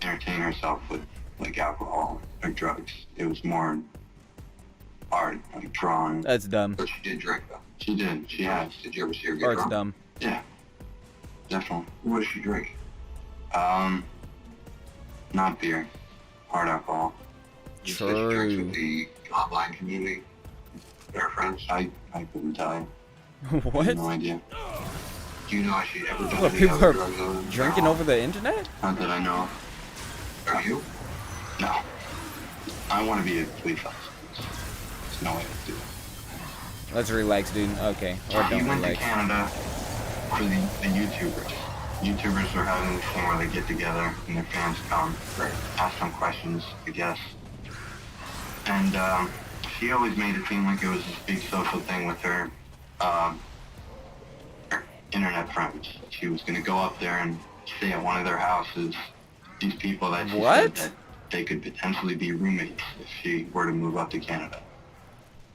Speaker 5: entertain herself with like alcohol or drugs. It was more art, like drawing.
Speaker 1: That's dumb.
Speaker 5: But she did drink though. She did. She has. Did you ever see her get
Speaker 1: Art's
Speaker 5: drunk?
Speaker 1: dumb.
Speaker 5: Yeah. Definitely. What does she drink? Not beer. Hard alcohol. You said she drinks with the online community. Their friends. I couldn't tell you.
Speaker 1: What?
Speaker 5: I have no idea. Do you know if she ever done
Speaker 1: What,
Speaker 5: any
Speaker 1: people
Speaker 5: other
Speaker 1: are
Speaker 5: drugs other than
Speaker 1: drinking
Speaker 5: marijuana?
Speaker 1: over the internet?
Speaker 5: Not that I know of. Are you? No. I want to be a police officer. There's no way to do it.
Speaker 1: Let's relax, dude. Okay. Or
Speaker 5: He
Speaker 1: don't
Speaker 5: went to
Speaker 1: relax.
Speaker 5: Canada for the YouTubers. YouTubers are having this thing where they get together and their fans come, ask them questions, I guess. And she always made it seem like it was this big social thing with her internet friends. She was going to go up there and stay at one of their houses. These people that she said that they could potentially be roommates if she were to move up to Canada.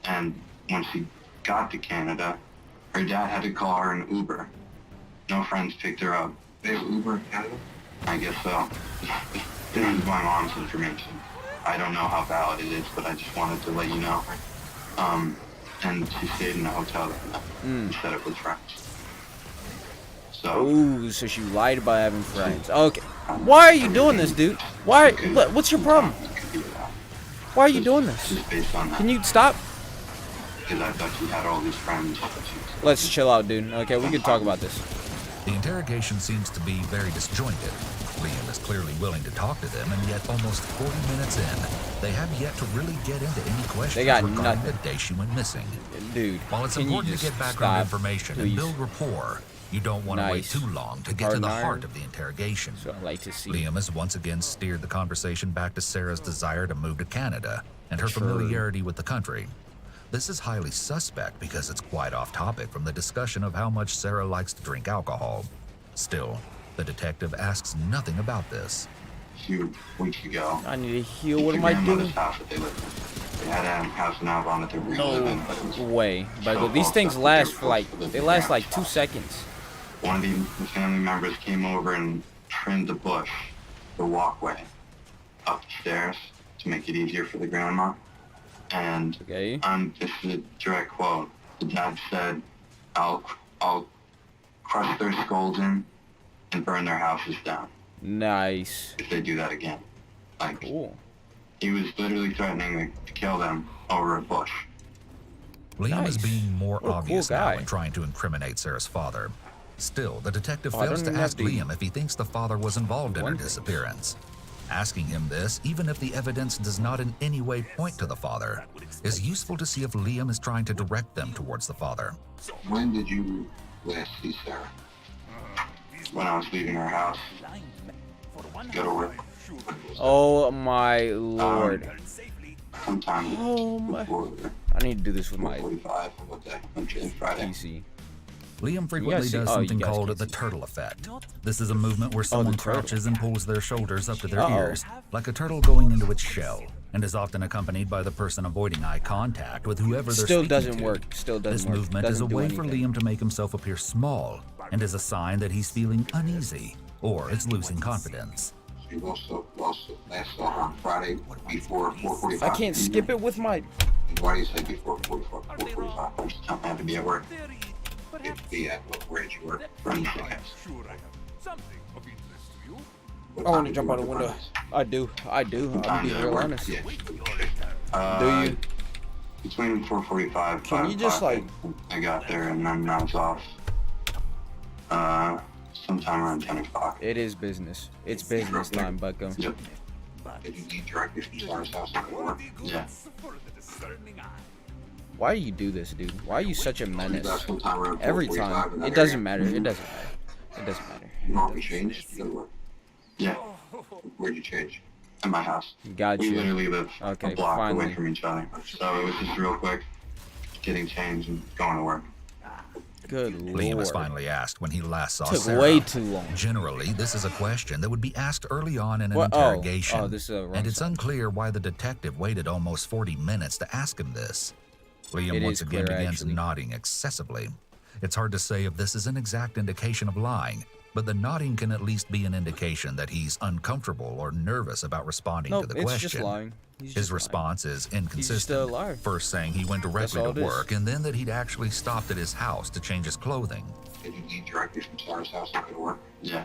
Speaker 5: And when she got to Canada, her dad had to call her an Uber. No friends picked her up. They have Uber in Canada? I guess so. This is my mom's information. I don't know how valid it is, but I just wanted to let you know. And she stayed in a hotel that night instead of with friends. So.
Speaker 1: Ooh, so she lied about having friends. Okay. Why are you doing this, dude? Why? What's your problem? Why are you doing this?
Speaker 5: Just based on that.
Speaker 1: Can you stop?
Speaker 5: because I thought she had all these friends.
Speaker 1: Let's chill out, dude. Okay, we can talk about this.
Speaker 3: The interrogation seems to be very disjointed. Liam is clearly willing to talk to them, and yet almost 40 minutes in, they have yet to really get into any questions regarding the day she went missing.
Speaker 1: Dude,
Speaker 3: while it's important to get background information and build rapport, you don't want to wait too long to get to the heart of the interrogation.
Speaker 1: So I like to see.
Speaker 3: Liam has once again steered the conversation back to Sarah's desire to move to Canada and her familiarity with the country. This is highly suspect because it's quite off topic from the discussion of how much Sarah likes to drink alcohol. Still, the detective asks nothing about this.
Speaker 5: A few weeks ago,
Speaker 1: I need to heal. What am I doing?
Speaker 5: They had a house in Avon that they were living, but it was
Speaker 1: way. But these things last for like, they last like 2 seconds.
Speaker 5: One of the family members came over and trimmed the bush, the walkway, up the stairs to make it easier for the grandma. And this is a direct quote. The dad said, I'll crush their skulls in and burn their houses down.
Speaker 1: Nice.
Speaker 5: If they do that again. Like,
Speaker 1: cool.
Speaker 5: He was literally threatening to kill them over a bush.
Speaker 3: Liam is being more obvious now in trying to incriminate Sarah's father. Still, the detective fails to ask Liam if he thinks the father was involved in her disappearance. Asking him this, even if the evidence does not in any way point to the father, is useful to see if Liam is trying to direct them towards the father.
Speaker 5: When did you last see Sarah? When I was leaving her house. Go to work.
Speaker 1: Oh my lord.
Speaker 5: Sometime before.
Speaker 1: I need to do this with my
Speaker 5: PC.
Speaker 3: Liam frequently does something called the turtle effect. This is a movement where someone crouches and pulls their shoulders up to their ears, like a turtle going into its shell, and is often accompanied by the person avoiding eye contact with whoever they're speaking to.
Speaker 1: Still doesn't work.
Speaker 3: This movement is a way for Liam to make himself appear small, and is a sign that he's feeling uneasy, or is losing confidence.
Speaker 5: We also last saw her on Friday before 4:45.
Speaker 1: I can't skip it with my...
Speaker 5: Why do you say before 4:45? I'm just telling you to be at work. Be at where you work. Run seconds.
Speaker 1: I want to jump out the window. I do. I'll be real honest. Do you?
Speaker 5: Between 4:45.
Speaker 1: Can you just like...
Speaker 5: I got there and then I was off. Sometime around 10 o'clock.
Speaker 1: It is business. It's business time, Bucko.
Speaker 5: Yep. Did you leave directly from Sarah's house to work? Yeah.
Speaker 1: Why do you do this, dude? Why are you such a menace? Every time. It doesn't matter. It doesn't matter. It doesn't matter.
Speaker 5: You want me to change? Yeah. Where'd you change? At my house.
Speaker 1: Gotcha.
Speaker 5: We literally live a block away from each other. So it was just real quick, getting changed and going to work.
Speaker 1: Good lord.
Speaker 3: Liam was finally asked when he last saw
Speaker 1: Took
Speaker 3: Sarah.
Speaker 1: way too long.
Speaker 3: Generally, this is a question that would be asked early on in an interrogation,
Speaker 1: this is
Speaker 3: and it's unclear why the detective waited almost 40 minutes to ask him this. Liam once again begins nodding excessively. It's hard to say if this is an exact indication of lying, but the nodding can at least be an indication that he's uncomfortable or nervous about responding to the question.
Speaker 1: It's just lying.
Speaker 3: His response is inconsistent.
Speaker 1: He's still alive.
Speaker 3: First saying he went directly to work, and then that he'd actually stopped at his house to change his clothing.
Speaker 5: Did you leave directly from Sarah's house to go to work? Yeah.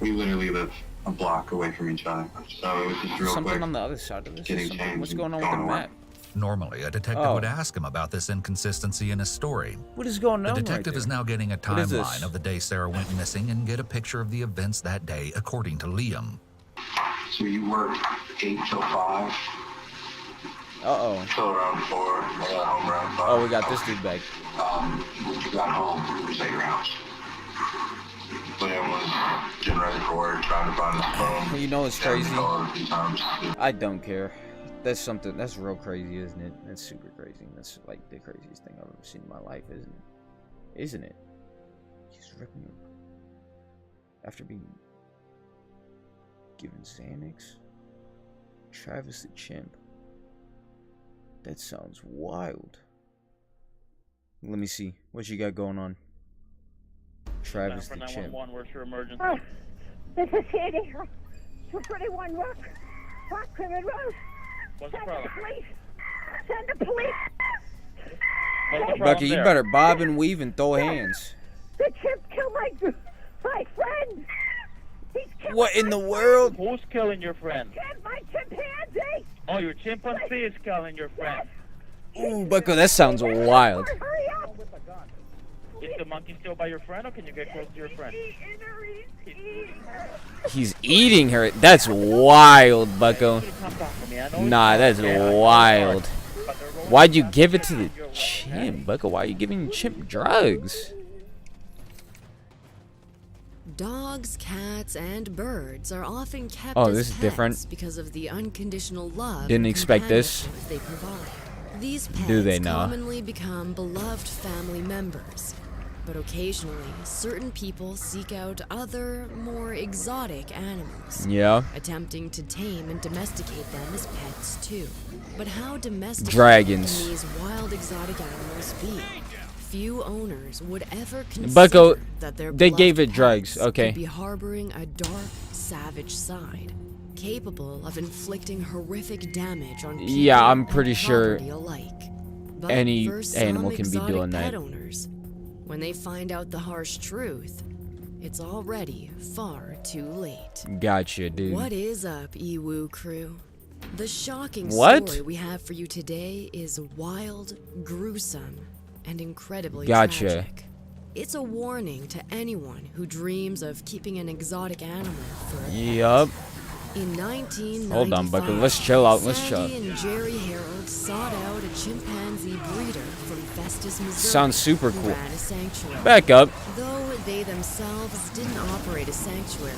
Speaker 5: We literally live a block away from each other. So it was just real
Speaker 1: something
Speaker 5: quick.
Speaker 1: on the other side of this.
Speaker 5: Getting changed.
Speaker 1: What's going on with the map?
Speaker 3: Normally, a detective would ask him about this inconsistency in his story.
Speaker 1: What is going on?
Speaker 3: The detective is now getting a timeline of the day Sarah went missing and get a picture of the events that day, according to Liam.
Speaker 5: So you worked 8 till 5? Till around 4. I got home around 5.
Speaker 1: Oh, we got this dude back.
Speaker 5: When you got home, it was at your house. Liam was getting ready for work, trying to find his phone.
Speaker 1: You know what's crazy?
Speaker 5: A few times.
Speaker 1: I don't care. That's something, that's real crazy, isn't it? That's super crazy. That's like the craziest thing I've ever seen in my life, isn't it? Isn't it? He's ripping him. After being given Xanax? Travis the Chimp. That sounds wild. Let me see. What you got going on? Travis the Chimp.
Speaker 8: Where's your emergency?
Speaker 10: Oh, this is Sandy. 231 Rock Crimmon Road.
Speaker 8: What's the
Speaker 10: Send
Speaker 8: problem?
Speaker 10: the police. Send the police.
Speaker 8: What's the
Speaker 1: Bucky, you
Speaker 8: there?
Speaker 1: better bob and weave and throw hands.
Speaker 10: The chimp killed my friend. He's killed
Speaker 1: What in the world?
Speaker 8: Who's killing your friend?
Speaker 10: my chimpanzee.
Speaker 8: Oh, your chimpanzee is killing your friend.
Speaker 1: Ooh, Bucko, that sounds wild.
Speaker 8: Is the monkey still by your friend, or can you get close to your friend?
Speaker 1: He's eating her. That's wild, Bucko. Nah, that's wild. Why'd you give it to the chimp, Bucko? Why are you giving chimp drugs?
Speaker 7: Dogs, cats, and birds are often kept
Speaker 1: Oh,
Speaker 7: as
Speaker 1: this is
Speaker 7: pets
Speaker 1: different.
Speaker 7: because of the unconditional love
Speaker 1: Didn't
Speaker 7: and
Speaker 1: expect this.
Speaker 7: companionship they provide. These pets
Speaker 1: Do they now?
Speaker 7: commonly become beloved family members, but occasionally certain people seek out other, more exotic animals.
Speaker 1: Yeah.
Speaker 7: Attempting to tame and domesticate them as pets too. But how domesticated
Speaker 1: Dragons.
Speaker 7: can these wild exotic animals be? Few owners would ever consider
Speaker 1: Bucko,
Speaker 7: that their
Speaker 1: they gave
Speaker 7: beloved
Speaker 1: it drugs.
Speaker 7: pets
Speaker 1: Okay.
Speaker 7: could be harboring a dark, savage side, capable of inflicting horrific damage on people
Speaker 1: Yeah, I'm
Speaker 7: and
Speaker 1: pretty sure
Speaker 7: property alike. But
Speaker 1: any
Speaker 7: for some
Speaker 1: animal can be
Speaker 7: exotic
Speaker 1: doing
Speaker 7: pet
Speaker 1: that.
Speaker 7: owners, when they find out the harsh truth, it's already far too late.
Speaker 1: Gotcha, dude.
Speaker 7: What is up, Ewu crew? The shocking
Speaker 1: What?
Speaker 7: story we have for you today is wild, gruesome, and incredibly
Speaker 1: Gotcha.
Speaker 7: tragic. It's a warning to anyone who dreams of keeping an exotic animal for a pet.
Speaker 1: Yup.
Speaker 7: In 1995,
Speaker 1: Hold on, Bucko. Let's chill out. Let's chill.
Speaker 7: Sandy and Jerry Harold sought out a chimpanzee breeder from Festus, Missouri.
Speaker 1: Sounds super
Speaker 7: who
Speaker 1: cool.
Speaker 7: ran a sanctuary.
Speaker 1: Back up.
Speaker 7: Though they themselves didn't operate a sanctuary,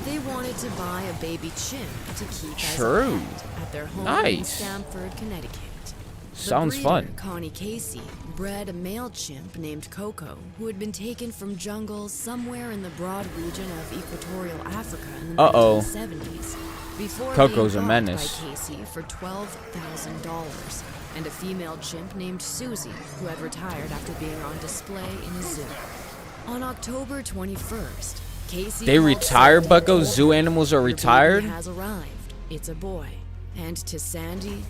Speaker 7: they wanted to buy a baby chimp to keep as a
Speaker 1: True.
Speaker 7: pet at their home in
Speaker 1: Nice.
Speaker 7: Stamford, Connecticut.
Speaker 1: Sounds
Speaker 7: the
Speaker 1: fun.
Speaker 7: breeder, Connie Casey, bred a male chimp named Coco, who had been taken from jungles somewhere in the broad region of equatorial Africa in the
Speaker 1: Uh-oh.
Speaker 7: 1970s. Before
Speaker 1: Coco's a
Speaker 7: being bought
Speaker 1: menace.
Speaker 7: by Casey for $12,000, and a female chimp named Susie, who had retired after being on display in a zoo. On October 21st, Casey
Speaker 1: They
Speaker 7: called
Speaker 1: retire,
Speaker 7: Sandy
Speaker 1: Bucko?
Speaker 7: and
Speaker 1: Zoo
Speaker 7: told her,
Speaker 1: animals are
Speaker 7: "Your baby
Speaker 1: retired?"
Speaker 7: has arrived. It's a boy. And to Sandy,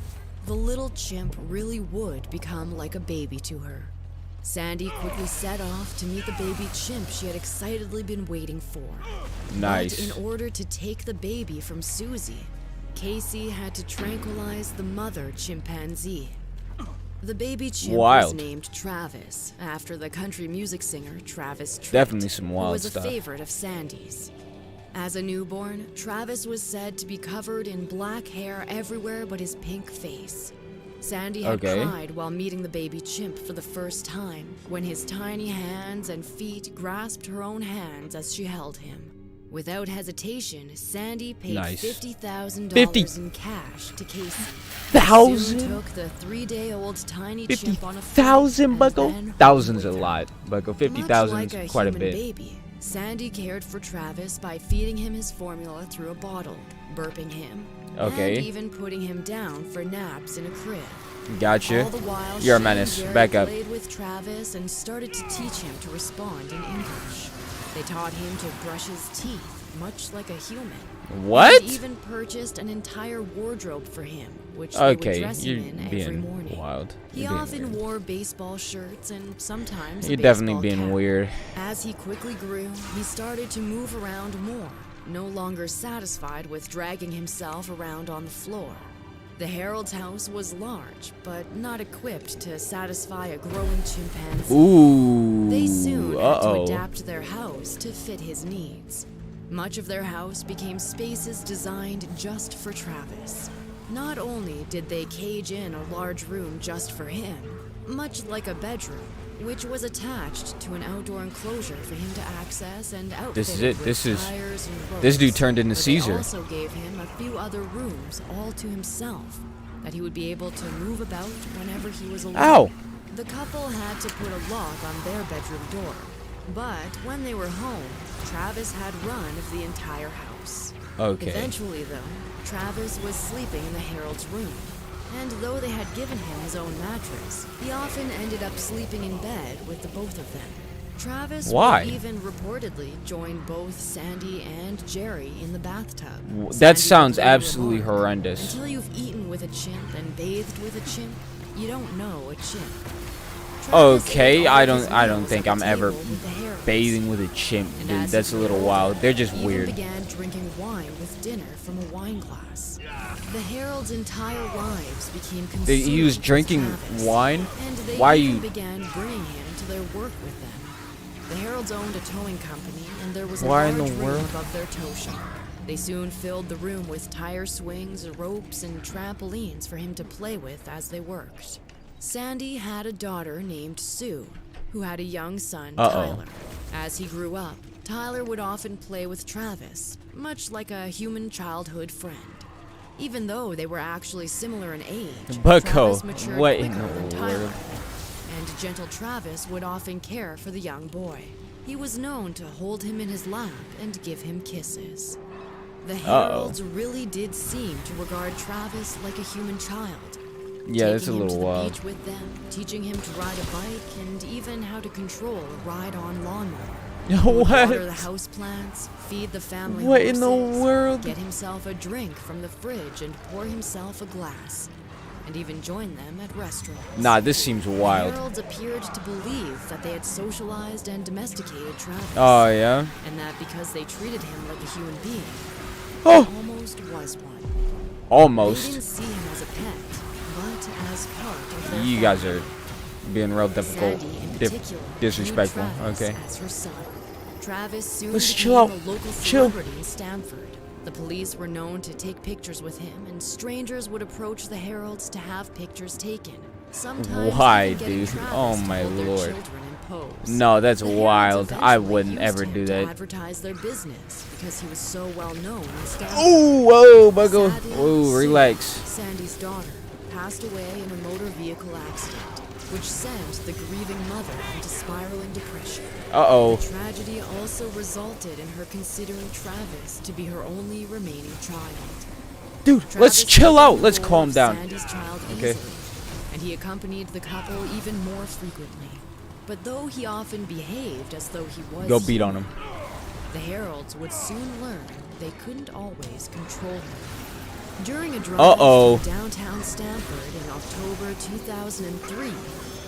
Speaker 7: the little chimp really would become like a baby to her. Sandy quickly set off to meet the baby chimp she had excitedly been waiting for.
Speaker 1: Nice.
Speaker 7: But in order to take the baby from Susie, Casey had to tranquilize the mother chimpanzee. The baby chimp
Speaker 1: Wild.
Speaker 7: was named Travis, after the country music singer Travis Tritt,
Speaker 1: Definitely some wild
Speaker 7: who was
Speaker 1: stuff.
Speaker 7: a favorite of Sandy's. As a newborn, Travis was said to be covered in black hair everywhere but his pink face. Sandy had
Speaker 1: Okay.
Speaker 7: cried while meeting the baby chimp for the first time, when his tiny hands and feet grasped her own hands as she held him. Without hesitation, Sandy paid
Speaker 1: Nice.
Speaker 7: $50,000 in cash to Casey.
Speaker 1: $50,000?
Speaker 7: Soon took the 3-day-old tiny chimp on a flight
Speaker 1: 50,000,
Speaker 7: and
Speaker 1: Bucko?
Speaker 7: then
Speaker 1: Thousands a lot, Bucko.
Speaker 7: much
Speaker 1: 50,000
Speaker 7: like
Speaker 1: is
Speaker 7: a
Speaker 1: quite a
Speaker 7: human
Speaker 1: bit.
Speaker 7: baby, Sandy cared for Travis by feeding him his formula through a bottle, burping him,
Speaker 1: Okay.
Speaker 7: and even putting him down for naps in a crib.
Speaker 1: Gotcha.
Speaker 7: All the while,
Speaker 1: You're a
Speaker 7: she
Speaker 1: menace.
Speaker 7: and Jerry
Speaker 1: Back up.
Speaker 7: played with Travis and started to teach him to respond in English. They taught him to brush his teeth, much like a human.
Speaker 1: What?
Speaker 7: And even purchased an entire wardrobe for him, which they
Speaker 1: Okay,
Speaker 7: would dress
Speaker 1: you're
Speaker 7: him in every
Speaker 1: being
Speaker 7: morning.
Speaker 1: wild.
Speaker 7: He
Speaker 1: You're being
Speaker 7: often
Speaker 1: weird.
Speaker 7: wore baseball shirts and sometimes a
Speaker 1: You're definitely
Speaker 7: baseball
Speaker 1: being
Speaker 7: cap.
Speaker 1: weird.
Speaker 7: As he quickly grew, he started to move around more, no longer satisfied with dragging himself around on the floor. The Harold's house was large, but not equipped to satisfy a growing chimpanzee.
Speaker 1: Ooh.
Speaker 7: They soon had to
Speaker 1: Uh-oh.
Speaker 7: adapt their house to fit his needs. Much of their house became spaces designed just for Travis. Not only did they cage in a large room just for him, much like a bedroom, which was attached to an outdoor enclosure for him to access and outfit
Speaker 1: This is it.
Speaker 7: with
Speaker 1: This is.
Speaker 7: tires and
Speaker 1: This dude
Speaker 7: ropes.
Speaker 1: turned into
Speaker 7: But
Speaker 1: Caesar.
Speaker 7: They also gave him a few other rooms all to himself that he would be able to move about whenever he was alone.
Speaker 1: Ow!
Speaker 7: The couple had to put a lock on their bedroom door, but when they were home, Travis had run of the entire house.
Speaker 1: Okay.
Speaker 7: Eventually, though, Travis was sleeping in the Harold's room, and though they had given him his own mattress, he often ended up sleeping in bed with the both of them. Travis
Speaker 1: Why?
Speaker 7: would even reportedly join both Sandy and Jerry in the bathtub.
Speaker 1: That
Speaker 7: Sandy
Speaker 1: sounds
Speaker 7: quickly
Speaker 1: absolutely
Speaker 7: remarked,
Speaker 1: horrendous.
Speaker 7: "Until you've eaten with a chimp and bathed with a chimp, you don't know a chimp."
Speaker 1: Okay, I don't think I'm ever bathing with a chimp, dude. That's a little wild. They're just
Speaker 7: even
Speaker 1: weird.
Speaker 7: began drinking wine with dinner from a wine glass. The Herald's entire lives became consumed
Speaker 1: He was
Speaker 7: with
Speaker 1: drinking
Speaker 7: Travis,
Speaker 1: wine?
Speaker 7: and they
Speaker 1: Why
Speaker 7: even
Speaker 1: you...
Speaker 7: began bringing him to their work with them. The Heralds owned a towing company, and there was a
Speaker 1: Why
Speaker 7: large
Speaker 1: in the
Speaker 7: room
Speaker 1: world?
Speaker 7: above their tow shop. They soon filled the room with tire swings, ropes, and trampolines for him to play with as they worked. Sandy had a daughter named Sue, who had a young son, Tyler. As he grew up, Tyler would often play with Travis, much like a human childhood friend. Even though they were actually similar in age, Travis matured
Speaker 1: what
Speaker 7: quicker
Speaker 1: in the
Speaker 7: than Tyler,
Speaker 1: world?
Speaker 7: and gentle Travis would often care for the young boy. He was known to hold him in his lap and give him kisses. The Heralds really did seem to regard Travis like a human child.
Speaker 1: Yeah, that's a
Speaker 7: taking him
Speaker 1: little
Speaker 7: to the
Speaker 1: wild.
Speaker 7: beach with them, teaching him to ride a bike, and even how to control a ride-on lawnmower. He would
Speaker 1: What?
Speaker 7: water the houseplants, feed the family
Speaker 1: What in the
Speaker 7: horses,
Speaker 1: world?
Speaker 7: get himself a drink from the fridge and pour himself a glass, and even join them at restaurants.
Speaker 1: Nah, this seems wild.
Speaker 7: The Heralds appeared to believe that they had socialized and domesticated Travis.
Speaker 1: Oh, yeah?
Speaker 7: And that because they treated him like a human being,
Speaker 1: Oh.
Speaker 7: he almost was one.
Speaker 1: Almost.
Speaker 7: They didn't see him as a pet, but as part of their
Speaker 1: You guys are being real difficult,
Speaker 7: Sandy, in particular,
Speaker 1: disrespectful.
Speaker 7: viewed Travis
Speaker 1: Okay.
Speaker 7: as her son. Travis soon
Speaker 1: Let's
Speaker 7: became
Speaker 1: chill out.
Speaker 7: a local
Speaker 1: Chill.
Speaker 7: celebrity in Stamford. The police were known to take pictures with him, and strangers would approach the Heralds to have pictures taken. Sometimes
Speaker 1: Why,
Speaker 7: even getting
Speaker 1: dude?
Speaker 7: Travis
Speaker 1: Oh
Speaker 7: to
Speaker 1: my
Speaker 7: hold their
Speaker 1: lord.
Speaker 7: children in pose.
Speaker 1: No, that's
Speaker 7: The Heralds
Speaker 1: wild. I
Speaker 7: eventually
Speaker 1: wouldn't
Speaker 7: used
Speaker 1: ever
Speaker 7: him
Speaker 1: do
Speaker 7: to
Speaker 1: that.
Speaker 7: advertise their business because he was so well known in Stamford.
Speaker 1: Oh, whoa, Bucko.
Speaker 7: Sadly,
Speaker 1: Whoa,
Speaker 7: Sue,
Speaker 1: relax.
Speaker 7: Sandy's daughter passed away in a motor vehicle accident, which sent the grieving mother into spiraling depression.
Speaker 1: Uh-oh.
Speaker 7: The tragedy also resulted in her considering Travis to be her only remaining child.
Speaker 1: Dude, let's chill out. Let's calm down.
Speaker 7: Sandy's child
Speaker 1: Okay.
Speaker 7: easily, and he accompanied the couple even more frequently. But though he often behaved as though he was
Speaker 1: Go beat on
Speaker 7: human,
Speaker 1: him.
Speaker 7: the Heralds would soon learn they couldn't always control him. During a drive
Speaker 1: Uh-oh.
Speaker 7: through downtown Stamford in October 2003,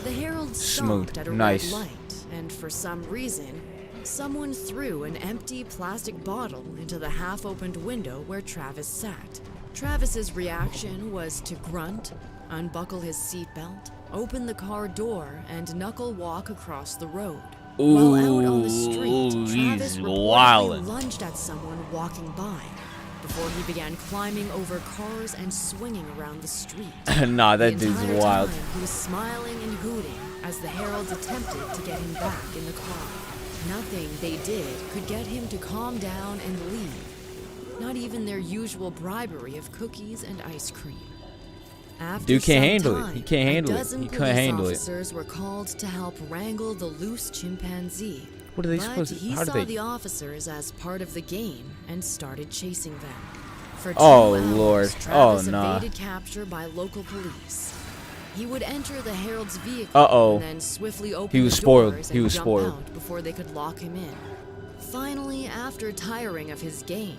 Speaker 7: the Heralds
Speaker 1: Smooth.
Speaker 7: stopped at a
Speaker 1: Nice.
Speaker 7: red light, and for some reason, someone threw an empty plastic bottle into the half-opened window where Travis sat. Travis's reaction was to grunt, unbuckle his seatbelt, open the car door, and knuckle walk across the road. While out on the street,
Speaker 1: Ooh,
Speaker 7: Travis
Speaker 1: he's
Speaker 7: reportedly
Speaker 1: wildin'.
Speaker 7: lunged at someone walking by before he began climbing over cars and swinging around the street.
Speaker 1: Nah, that
Speaker 7: The
Speaker 1: dude's
Speaker 7: entire
Speaker 1: wild.
Speaker 7: time, he was smiling and hooting as the Heralds attempted to get him back in the car. Nothing they did could get him to calm down and leave. Not even their usual bribery of cookies and ice cream. After
Speaker 1: Dude can't
Speaker 7: some
Speaker 1: handle it.
Speaker 7: time,
Speaker 1: He can't handle
Speaker 7: a
Speaker 1: it.
Speaker 7: dozen
Speaker 1: He
Speaker 7: police
Speaker 1: couldn't handle it.
Speaker 7: officers were called to help wrangle the loose chimpanzee.
Speaker 1: What are they
Speaker 7: But
Speaker 1: supposed to-
Speaker 7: he
Speaker 1: how do
Speaker 7: saw
Speaker 1: they-
Speaker 7: the officers as part of the game and started chasing them. For 2
Speaker 1: Oh,
Speaker 7: hours,
Speaker 1: Lord.
Speaker 7: Travis
Speaker 1: Oh, nah.
Speaker 7: evaded capture by local police. He would enter the Herald's vehicle
Speaker 1: Uh-oh.
Speaker 7: and then swiftly open
Speaker 1: He was
Speaker 7: the
Speaker 1: spoiled.
Speaker 7: doors
Speaker 1: He
Speaker 7: and
Speaker 1: was
Speaker 7: jump
Speaker 1: spoiled.
Speaker 7: out before they could lock him in. Finally, after tiring of his game,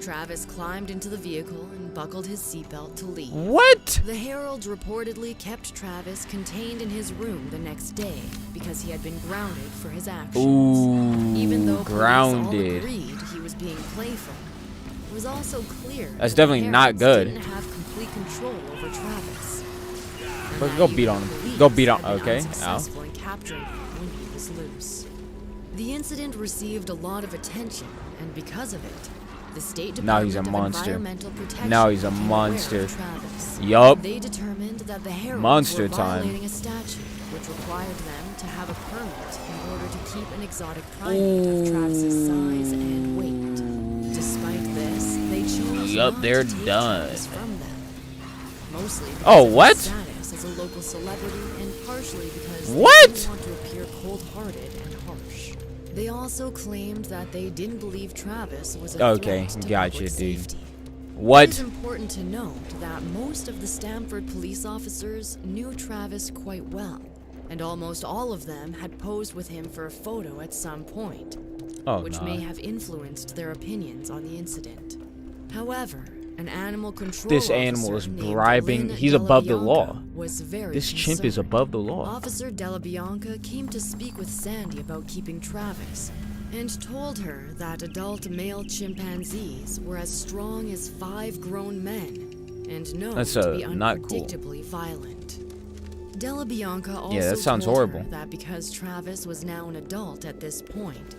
Speaker 7: Travis climbed into the vehicle and buckled his seatbelt to leave.
Speaker 1: What?
Speaker 7: The Herald reportedly kept Travis contained in his room the next day because he had been grounded for his actions.
Speaker 1: Ooh,
Speaker 7: Even though police all
Speaker 1: grounded.
Speaker 7: agreed he was being playful, it was also clear
Speaker 1: That's
Speaker 7: that the
Speaker 1: definitely not
Speaker 7: Heralds
Speaker 1: good.
Speaker 7: didn't have complete control over Travis. And
Speaker 1: Let's
Speaker 7: that
Speaker 1: go
Speaker 7: even
Speaker 1: beat on
Speaker 7: the
Speaker 1: him.
Speaker 7: police
Speaker 1: Go beat on.
Speaker 7: had been
Speaker 1: Okay. Ow.
Speaker 7: unsuccessful in capturing him when he was loose. The incident received a lot of attention, and because of it, the State
Speaker 1: Now
Speaker 7: Department
Speaker 1: he's a
Speaker 7: of
Speaker 1: monster.
Speaker 7: Environmental Protection
Speaker 1: Now he's a
Speaker 7: became aware of
Speaker 1: monster.
Speaker 7: Travis.
Speaker 1: Yup.
Speaker 7: They determined that the Heralds
Speaker 1: Monster
Speaker 7: were
Speaker 1: time.
Speaker 7: violating a statute which required them to have a permit in order to keep an exotic primate of Travis's size and weight. Despite this, they chose
Speaker 1: Yup,
Speaker 7: not
Speaker 1: they're
Speaker 7: to take
Speaker 1: done.
Speaker 7: Travis from them. Mostly because
Speaker 1: Oh,
Speaker 7: of
Speaker 1: what?
Speaker 7: his status as a local celebrity, and partially because
Speaker 1: What?
Speaker 7: they didn't want to appear cold-hearted and harsh. They also claimed that they didn't believe Travis was a
Speaker 1: Okay,
Speaker 7: threat to
Speaker 1: gotcha,
Speaker 7: public
Speaker 1: dude.
Speaker 7: safety.
Speaker 1: What?
Speaker 7: It is important to note that most of the Stamford police officers knew Travis quite well, and almost all of them had posed with him for a photo at some point,
Speaker 1: Oh,
Speaker 7: which
Speaker 1: nah.
Speaker 7: may have influenced their opinions on the incident. However, an animal control
Speaker 1: This animal
Speaker 7: officer
Speaker 1: is
Speaker 7: named
Speaker 1: bribing.
Speaker 7: Lynn
Speaker 1: He's above the
Speaker 7: Delabianca
Speaker 1: law.
Speaker 7: was very
Speaker 1: This chimp is
Speaker 7: concerned.
Speaker 1: above the law.
Speaker 7: Officer Delabianca came to speak with Sandy about keeping Travis and told her that adult male chimpanzees were as strong as 5 grown men and known
Speaker 1: That's,
Speaker 7: to be
Speaker 1: not cool.
Speaker 7: unpredictably violent. Delabianca also
Speaker 1: Yeah, that sounds
Speaker 7: told
Speaker 1: horrible.
Speaker 7: her that because Travis was now an adult at this point,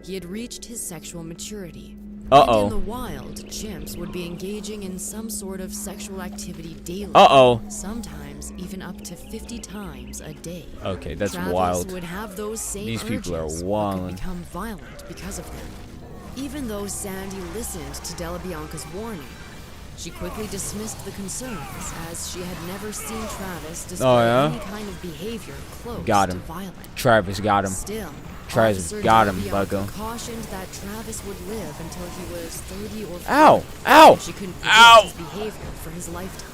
Speaker 7: he had reached his sexual maturity.
Speaker 1: Uh-oh.
Speaker 7: And in the wild, chimps would be engaging in some sort of sexual activity daily.
Speaker 1: Uh-oh.
Speaker 7: Sometimes even up to 50 times a day.
Speaker 1: Okay, that's
Speaker 7: Travis
Speaker 1: wild.
Speaker 7: would have those same
Speaker 1: These people are
Speaker 7: urges, but
Speaker 1: wildin'.
Speaker 7: could become violent because of them. Even though Sandy listened to Delabianca's warning, she quickly dismissed the concerns, as she had never seen Travis display
Speaker 1: Oh, yeah?
Speaker 7: any kind of behavior close
Speaker 1: Got
Speaker 7: to
Speaker 1: him.
Speaker 7: violence.
Speaker 1: Travis got him.
Speaker 7: Still,
Speaker 1: Travis
Speaker 7: Officer
Speaker 1: got him,
Speaker 7: Delabianca
Speaker 1: bucko.
Speaker 7: cautioned that Travis would live until he was 30 or 40.
Speaker 1: Ow! Ow!
Speaker 7: and she couldn't predict
Speaker 1: Ow!
Speaker 7: his behavior for his lifetime.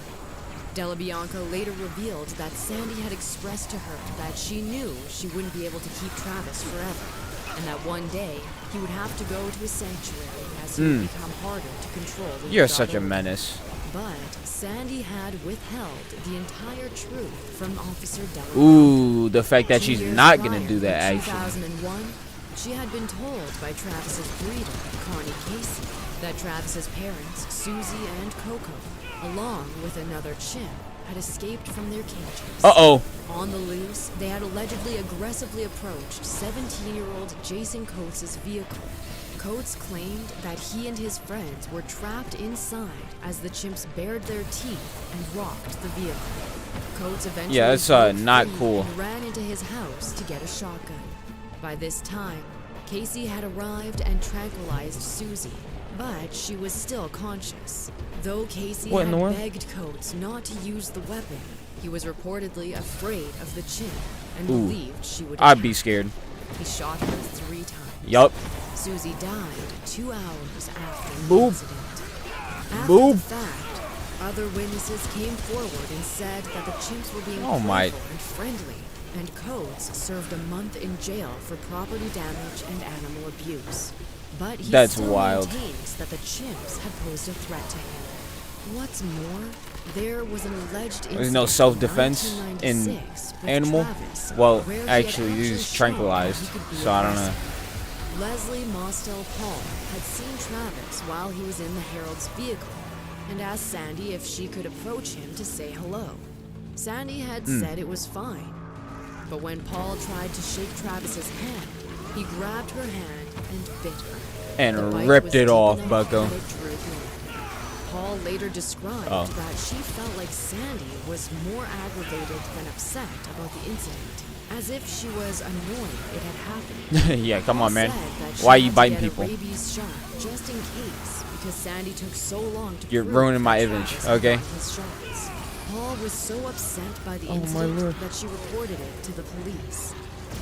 Speaker 7: Delabianca later revealed that Sandy had expressed to her that she knew she wouldn't be able to keep Travis forever, and that one day he would have to go to a sanctuary as he would become harder to control than he
Speaker 1: You're
Speaker 7: thought
Speaker 1: such a
Speaker 7: earlier.
Speaker 1: menace.
Speaker 7: But Sandy had withheld the entire truth from Officer Delabianca.
Speaker 1: Ooh, the fact that
Speaker 7: 2
Speaker 1: she's
Speaker 7: years
Speaker 1: not gonna
Speaker 7: prior,
Speaker 1: do that
Speaker 7: in
Speaker 1: actually.
Speaker 7: 2001, she had been told by Travis's breeder, Connie Casey, that Travis's parents, Susie and Coco, along with another chimp, had escaped from their cages.
Speaker 1: Uh-oh.
Speaker 7: On the loose, they had allegedly aggressively approached 17-year-old Jason Coates' vehicle. Coates claimed that he and his friends were trapped inside as the chimps bared their teeth and rocked the vehicle. Coates eventually
Speaker 1: Yeah, that's,
Speaker 7: broke
Speaker 1: not
Speaker 7: free
Speaker 1: cool.
Speaker 7: and ran into his house to get a shotgun. By this time, Casey had arrived and tranquilized Susie, but she was still conscious. Though Casey
Speaker 1: What in
Speaker 7: had
Speaker 1: the world?
Speaker 7: begged Coates not to use the weapon, he was reportedly afraid of the chimp and
Speaker 1: Ooh,
Speaker 7: believed she would
Speaker 1: I'd
Speaker 7: attack.
Speaker 1: be scared.
Speaker 7: He shot her 3 times.
Speaker 1: Yup.
Speaker 7: Susie died 2 hours after the
Speaker 1: Boop.
Speaker 7: incident. After
Speaker 1: Boop.
Speaker 7: the fact, other witnesses came forward and said that the chimps were being
Speaker 1: Oh my-
Speaker 7: playful and friendly, and Coates served a month in jail for property damage and animal abuse. But he
Speaker 1: That's
Speaker 7: still
Speaker 1: wild.
Speaker 7: maintains that the chimps had posed a threat to him. What's more, there was an alleged
Speaker 1: There's no
Speaker 7: incident
Speaker 1: self-defense in
Speaker 7: 1996 with
Speaker 1: animal.
Speaker 7: Travis,
Speaker 1: Well,
Speaker 7: where he had
Speaker 1: actually, he's
Speaker 7: shown
Speaker 1: tranquilized,
Speaker 7: that he could be
Speaker 1: so I don't know.
Speaker 7: aggressive. Leslie Mostel Paul had seen Travis while he was in the Herald's vehicle and asked Sandy if she could approach him to say hello. Sandy had said it was fine, but when Paul tried to shake Travis's hand, he grabbed her hand and bit her.
Speaker 1: And
Speaker 7: The bite
Speaker 1: ripped
Speaker 7: was
Speaker 1: it
Speaker 7: deep
Speaker 1: off,
Speaker 7: enough
Speaker 1: bucko.
Speaker 7: that it drew blood. Paul later described
Speaker 1: Oh.
Speaker 7: that she felt like Sandy was more aggravated than upset about the incident, as if she was annoyed it had happened.
Speaker 1: Yeah, come
Speaker 7: Paul
Speaker 1: on, man.
Speaker 7: said that she
Speaker 1: Why are
Speaker 7: had
Speaker 1: you
Speaker 7: to
Speaker 1: biting
Speaker 7: get a
Speaker 1: people?
Speaker 7: rabies shot just in case, because Sandy took so long to
Speaker 1: You're
Speaker 7: prove
Speaker 1: ruining my
Speaker 7: that
Speaker 1: image,
Speaker 7: Travis had
Speaker 1: okay?
Speaker 7: gotten his shots. Paul was so upset by the
Speaker 1: Oh, my
Speaker 7: incident
Speaker 1: lord.
Speaker 7: that she reported it to the police.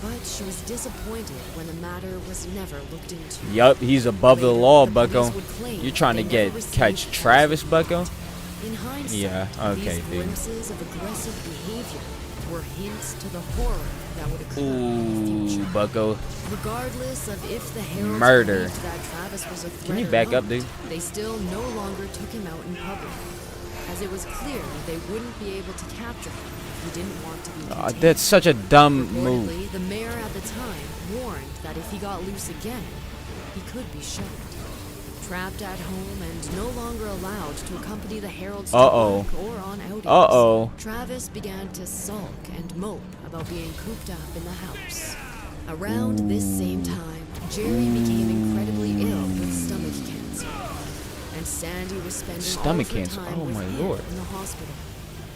Speaker 7: But she was disappointed when the matter was never looked into.
Speaker 1: Yup, he's above the
Speaker 7: Later,
Speaker 1: law,
Speaker 7: the
Speaker 1: bucko.
Speaker 7: police would claim
Speaker 1: You're trying to
Speaker 7: they
Speaker 1: get
Speaker 7: never received
Speaker 1: catch
Speaker 7: any
Speaker 1: Travis, bucko?
Speaker 7: In hindsight,
Speaker 1: Yeah, okay,
Speaker 7: these
Speaker 1: dude.
Speaker 7: glimpses of aggressive behavior were hints to the horror that would occur in the
Speaker 1: Ooh,
Speaker 7: future.
Speaker 1: bucko.
Speaker 7: Regardless of if the Heralds
Speaker 1: Murder.
Speaker 7: believed that Travis was a threat
Speaker 1: Can you
Speaker 7: or
Speaker 1: back
Speaker 7: not,
Speaker 1: up, dude?
Speaker 7: they still no longer took him out in public, as it was clear they wouldn't be able to capture him if he didn't want to be
Speaker 1: Aw,
Speaker 7: detained.
Speaker 1: that's such a dumb move.
Speaker 7: Reportedly, the mayor at the time warned that if he got loose again, he could be shot. Trapped at home and no longer allowed to accompany the Heralds to
Speaker 1: Uh-oh.
Speaker 7: work or on outings,
Speaker 1: Uh-oh.
Speaker 7: Travis began to sulk and mope about being cooped up in the house. Around this same time, Jerry became incredibly ill with stomach cancer, and Sandy was spending all
Speaker 1: Stomach
Speaker 7: of her
Speaker 1: cancer?
Speaker 7: time
Speaker 1: Oh,
Speaker 7: with
Speaker 1: my
Speaker 7: him
Speaker 1: lord.
Speaker 7: in the hospital.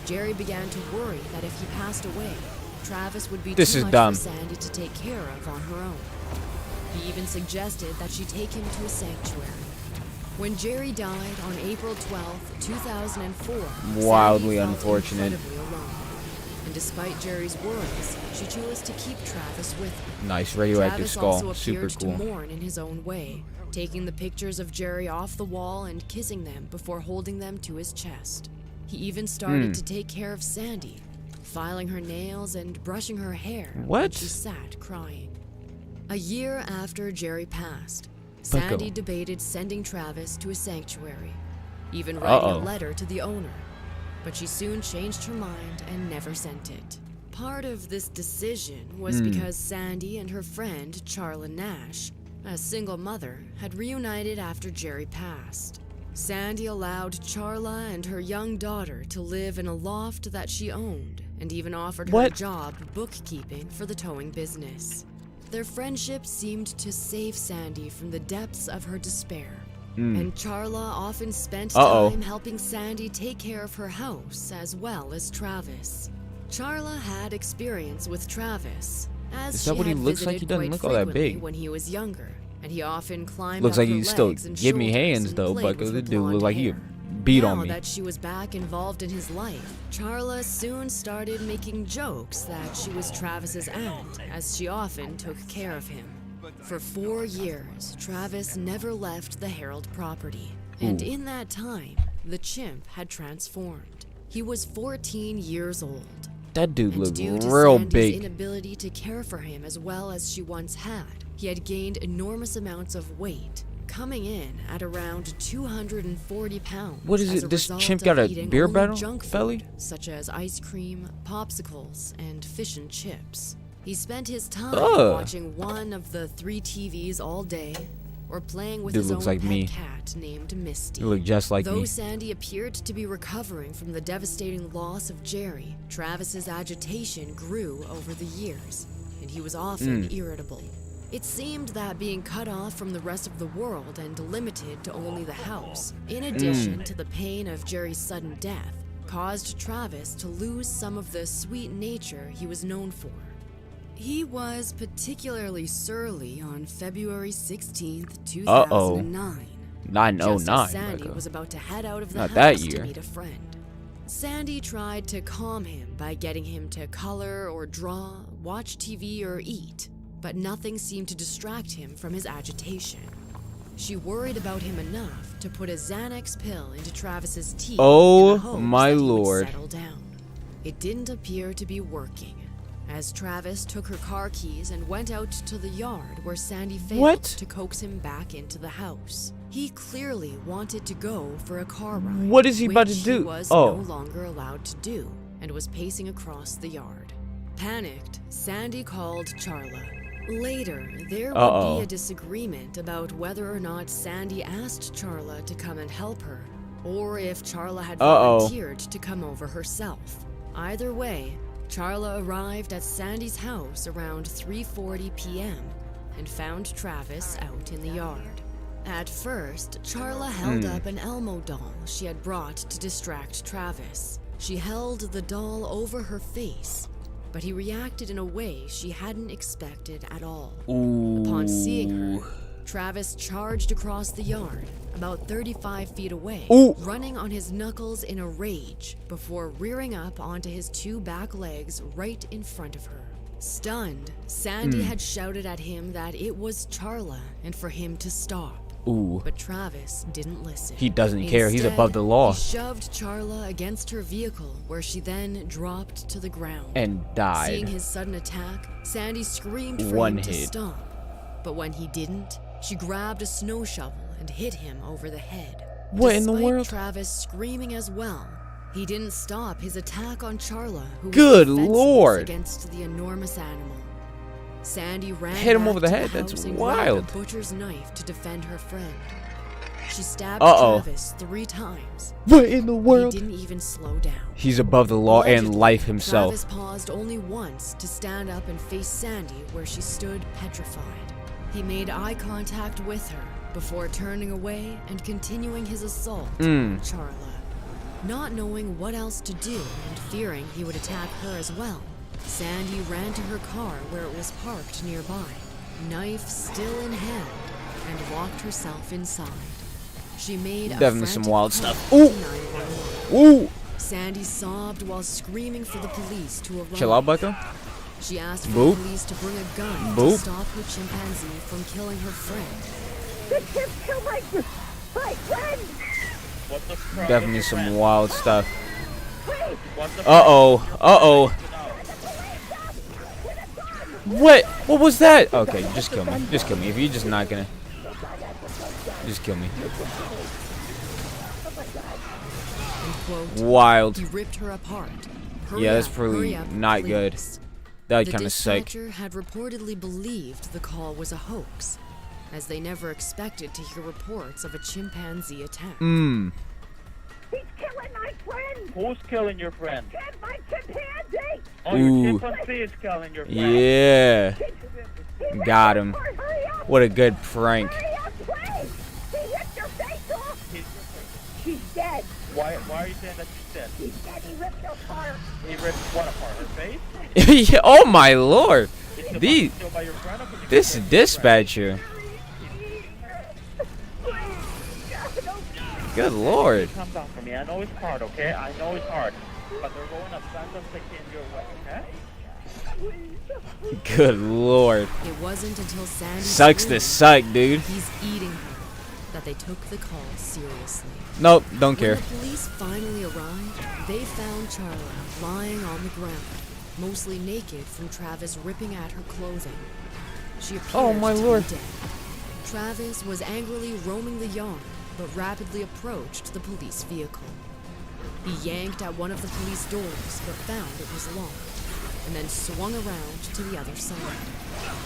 Speaker 7: Jerry began to worry that if he passed away, Travis would be
Speaker 1: This
Speaker 7: too
Speaker 1: is
Speaker 7: much
Speaker 1: dumb.
Speaker 7: for Sandy to take care of on her own. He even suggested that she take him to a sanctuary. When Jerry died on April 12th, 2004,
Speaker 1: Wildly
Speaker 7: Sandy felt
Speaker 1: unfortunate.
Speaker 7: incredibly alone. And despite Jerry's worries, she chose to keep Travis with her.
Speaker 1: Nice radioactive
Speaker 7: Travis
Speaker 1: skull.
Speaker 7: also
Speaker 1: Super
Speaker 7: appeared
Speaker 1: cool.
Speaker 7: to mourn in his own way, taking the pictures of Jerry off the wall and kissing them before holding them to his chest. He even started to take care of Sandy, filing her nails and brushing her hair when
Speaker 1: What?
Speaker 7: she sat crying. A year after Jerry passed,
Speaker 1: Bucko.
Speaker 7: Sandy debated sending Travis to a sanctuary. even writing a letter to the owner. But she soon changed her mind and never sent it. Part of this decision was because Sandy and her friend, Charla Nash, a single mother, had reunited after Jerry passed. Sandy allowed Charla and her young daughter to live in a loft that she owned, and even offered her a job bookkeeping for the towing business. Their friendship seemed to save Sandy from the depths of her despair. And Charla often spent time helping Sandy take care of her house as well as Travis. Charla had experience with Travis, as
Speaker 1: Is that
Speaker 7: she
Speaker 1: what he
Speaker 7: had
Speaker 1: looks like?
Speaker 7: visited
Speaker 1: He doesn't
Speaker 7: quite
Speaker 1: look all that
Speaker 7: frequently
Speaker 1: big.
Speaker 7: when he was younger, and he often climbed
Speaker 1: Looks
Speaker 7: up
Speaker 1: like
Speaker 7: her
Speaker 1: he still
Speaker 7: legs and
Speaker 1: give me
Speaker 7: shoulders
Speaker 1: hands
Speaker 7: and
Speaker 1: though,
Speaker 7: played
Speaker 1: but
Speaker 7: with her
Speaker 1: the dude look
Speaker 7: blonde
Speaker 1: like he
Speaker 7: hair.
Speaker 1: beat
Speaker 7: Now
Speaker 1: on me.
Speaker 7: that she was back involved in his life, Charla soon started making jokes that she was Travis's aunt, as she often took care of him. For 4 years, Travis never left the Herald property, and in that time, the chimp had transformed. He was 14 years old.
Speaker 1: That dude
Speaker 7: And
Speaker 1: looked
Speaker 7: due to
Speaker 1: real
Speaker 7: Sandy's
Speaker 1: big.
Speaker 7: inability to care for him as well as she once had, he had gained enormous amounts of weight, coming in at around 240 pounds.
Speaker 1: What is
Speaker 7: as
Speaker 1: it? This
Speaker 7: result
Speaker 1: chimp
Speaker 7: of
Speaker 1: got a
Speaker 7: eating
Speaker 1: beer
Speaker 7: only
Speaker 1: battle
Speaker 7: junk
Speaker 1: belly?
Speaker 7: food, such as ice cream, popsicles, and fish and chips. He spent his time
Speaker 1: Ugh.
Speaker 7: watching one of the 3 TVs all day, or playing with
Speaker 1: Dude
Speaker 7: his
Speaker 1: looks
Speaker 7: own
Speaker 1: like
Speaker 7: pet
Speaker 1: me.
Speaker 7: cat named Misty.
Speaker 1: He look just like
Speaker 7: Though
Speaker 1: me.
Speaker 7: Sandy appeared to be recovering from the devastating loss of Jerry, Travis's agitation grew over the years, and he was often irritable. It seemed that being cut off from the rest of the world and limited to only the house, in addition to the pain of Jerry's sudden death, caused Travis to lose some of the sweet nature he was known for. He was particularly surly on February 16th, 2009.
Speaker 1: 909.
Speaker 7: Just as Sandy
Speaker 1: like,
Speaker 7: was about to head out of the
Speaker 1: not
Speaker 7: house
Speaker 1: that
Speaker 7: to
Speaker 1: year.
Speaker 7: meet a friend. Sandy tried to calm him by getting him to color or draw, watch TV or eat, but nothing seemed to distract him from his agitation. She worried about him enough to put a Xanax pill into Travis's tea.
Speaker 1: Oh
Speaker 7: in the hopes
Speaker 1: my
Speaker 7: that he would
Speaker 1: lord.
Speaker 7: settle down. It didn't appear to be working, as Travis took her car keys and went out to the yard where Sandy failed to coax him back into the house. He clearly wanted to go for a car ride.
Speaker 1: What is he about to
Speaker 7: which
Speaker 1: do?
Speaker 7: He was
Speaker 1: Oh.
Speaker 7: no longer allowed to do, and was pacing across the yard. Panicked, Sandy called Charla. Later, there would be a disagreement about whether or not Sandy asked Charla to come and help her, or if Charla had volunteered to come over herself. Either way, Charla arrived at Sandy's house around 3:40 p.m. and found Travis out in the yard. At first, Charla held up an Elmo doll she had brought to distract Travis. She held the doll over her face, but he reacted in a way she hadn't expected at all. Upon seeing her, Travis charged across the yard, about 35 feet away, running on his knuckles in a rage before rearing up onto his 2 back legs right in front of her. Stunned, Sandy had shouted at him that it was Charla and for him to stop. But Travis didn't listen.
Speaker 1: He doesn't care. He's
Speaker 7: Instead,
Speaker 1: above the law.
Speaker 7: He shoved Charla against her vehicle, where she then dropped to the ground.
Speaker 1: And died.
Speaker 7: Seeing his sudden attack, Sandy screamed for
Speaker 1: One
Speaker 7: him to
Speaker 1: hit.
Speaker 7: stop. But when he didn't, she grabbed a snow shovel and hit him over the head.
Speaker 1: What in the
Speaker 7: Despite
Speaker 1: world?
Speaker 7: Travis screaming as well, he didn't stop his attack on Charla, who was
Speaker 1: Good
Speaker 7: defenseless
Speaker 1: lord.
Speaker 7: against the enormous animal. Sandy ran
Speaker 1: Hit him
Speaker 7: back
Speaker 1: over the
Speaker 7: to
Speaker 1: head, that's
Speaker 7: house and
Speaker 1: wild.
Speaker 7: grabbed a butcher's knife to defend her friend. She stabbed
Speaker 1: Uh-oh.
Speaker 7: Travis 3 times.
Speaker 1: What in the world?
Speaker 7: He didn't even slow down.
Speaker 1: He's above the law and
Speaker 7: Allegedly,
Speaker 1: life himself.
Speaker 7: Travis paused only once to stand up and face Sandy where she stood petrified. He made eye contact with her before turning away and continuing his assault on Charla. Not knowing what else to do and fearing he would attack her as well, Sandy ran to her car where it was parked nearby, knife still in hand, and locked herself inside. She made
Speaker 1: Definitely
Speaker 7: a
Speaker 1: some
Speaker 7: frantic
Speaker 1: wild
Speaker 7: call
Speaker 1: stuff.
Speaker 7: to
Speaker 1: Ooh.
Speaker 7: 911.
Speaker 1: Ooh.
Speaker 7: Sandy sobbed while screaming for the police to arrive.
Speaker 1: Chill out, Becca.
Speaker 7: She asked for
Speaker 1: Boop.
Speaker 7: the police to bring a gun
Speaker 1: Boop.
Speaker 7: to stop her chimpanzee from killing her friend.
Speaker 10: The chimp killed my friend!
Speaker 8: What the fuck?
Speaker 1: Definitely some wild stuff.
Speaker 8: What the
Speaker 1: Uh-oh. Uh-oh. What? What was that? Okay, just kill me. Just kill me. If you're just not gonna... Just kill me.
Speaker 7: And quote,
Speaker 1: Wild.
Speaker 7: he ripped her apart.
Speaker 1: Yeah, that's
Speaker 7: Hurry
Speaker 1: probably
Speaker 7: up,
Speaker 1: not good.
Speaker 7: please.
Speaker 1: That
Speaker 7: The
Speaker 1: kind of sick.
Speaker 7: dispatcher had reportedly believed the call was a hoax, as they never expected to hear reports of a chimpanzee attack.
Speaker 1: Mmm.
Speaker 10: He's killing my friend.
Speaker 8: Who's killing your friend?
Speaker 10: My chimpanzee.
Speaker 8: Oh,
Speaker 1: Ooh.
Speaker 8: your chimpanzee is killing your friend.
Speaker 1: Yeah. Got him. What a good prank.
Speaker 10: Hurry up, please. He ripped her face off. She's dead.
Speaker 8: Why are you saying that she's dead?
Speaker 10: He's dead. He ripped her apart.
Speaker 8: He ripped what apart? Her face?
Speaker 1: Yeah, oh my lord.
Speaker 8: Is the
Speaker 1: The
Speaker 8: monkey still by your friend, or can you
Speaker 1: this
Speaker 8: get rid of
Speaker 1: dispatcher. Good lord.
Speaker 8: Calm down for me. I know it's hard, okay? I know it's hard. But they're going to send us in your way, okay?
Speaker 1: Good lord.
Speaker 7: It wasn't until Sandy
Speaker 1: Sucks to
Speaker 7: screamed,
Speaker 1: suck, dude.
Speaker 7: "He's eating her," that they took the call seriously.
Speaker 1: Nope, don't care.
Speaker 7: When the police finally arrived, they found Charla lying on the ground, mostly naked from Travis ripping at her clothing. She appeared
Speaker 1: Oh, my
Speaker 7: to be
Speaker 1: lord.
Speaker 7: dead. Travis was angrily roaming the yard, but rapidly approached the police vehicle. He yanked at one of the police doors, but found it was locked, and then swung around to the other side.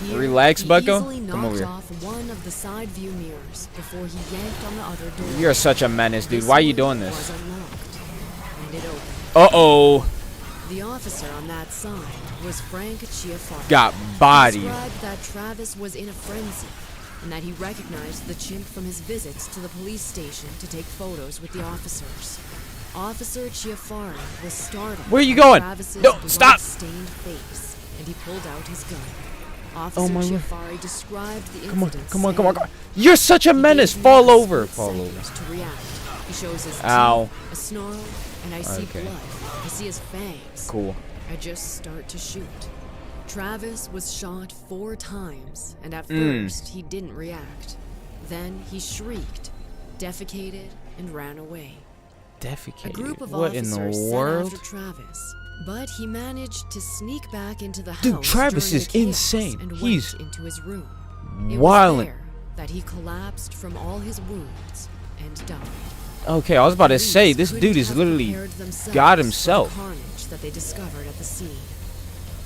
Speaker 7: Here,
Speaker 1: Relax,
Speaker 7: he
Speaker 1: bucko.
Speaker 7: easily
Speaker 1: Come
Speaker 7: knocked
Speaker 1: over here.
Speaker 7: off one of the side view mirrors before he yanked on the other door.
Speaker 1: You're such a menace, dude.
Speaker 7: This
Speaker 1: Why are you
Speaker 7: one
Speaker 1: doing
Speaker 7: was
Speaker 1: this?
Speaker 7: unlocked, and it opened.
Speaker 1: Uh-oh.
Speaker 7: The officer on that side was Frank Chiafara.
Speaker 1: Got
Speaker 7: He
Speaker 1: bodied.
Speaker 7: described that Travis was in a frenzy, and that he recognized the chimp from his visits to the police station to take photos with the officers. Officer Chiafara was startled
Speaker 1: Where are you
Speaker 7: by
Speaker 1: going?
Speaker 7: Travis's
Speaker 1: No, stop!
Speaker 7: blood-stained face, and he pulled out his gun.
Speaker 1: Oh
Speaker 7: Officer
Speaker 1: my lord.
Speaker 7: Chiafari described the
Speaker 1: Come on,
Speaker 7: incident.
Speaker 1: come on, come on,
Speaker 7: saying,
Speaker 1: come on. You're such a
Speaker 7: "He
Speaker 1: menace.
Speaker 7: gave me
Speaker 1: Fall
Speaker 7: a
Speaker 1: over.
Speaker 7: split
Speaker 1: Fall over.
Speaker 7: second to react. He shows his
Speaker 1: Ow.
Speaker 7: teeth, a snarl, and I see
Speaker 1: Okay.
Speaker 7: blood. I see his fangs.
Speaker 1: Cool.
Speaker 7: I just start to shoot. Travis was shot 4 times, and at
Speaker 1: Mm.
Speaker 7: first he didn't react. Then he shrieked, defecated, and ran away. A
Speaker 1: Defecated.
Speaker 7: group of
Speaker 1: What in
Speaker 7: officers
Speaker 1: the
Speaker 7: set
Speaker 1: world?
Speaker 7: after Travis, but he managed to sneak back into the house.
Speaker 1: Dude, Travis
Speaker 7: during
Speaker 1: is
Speaker 7: the chaos
Speaker 1: insane.
Speaker 7: And
Speaker 1: He's
Speaker 7: went into his room. It
Speaker 1: wildin'.
Speaker 7: was there that he collapsed from all his wounds and died.
Speaker 1: Okay, I was about to
Speaker 7: Police
Speaker 1: say, this
Speaker 7: couldn't
Speaker 1: dude is
Speaker 7: have
Speaker 1: literally
Speaker 7: prepared themselves
Speaker 1: God
Speaker 7: for the
Speaker 1: himself.
Speaker 7: carnage that they discovered at the scene.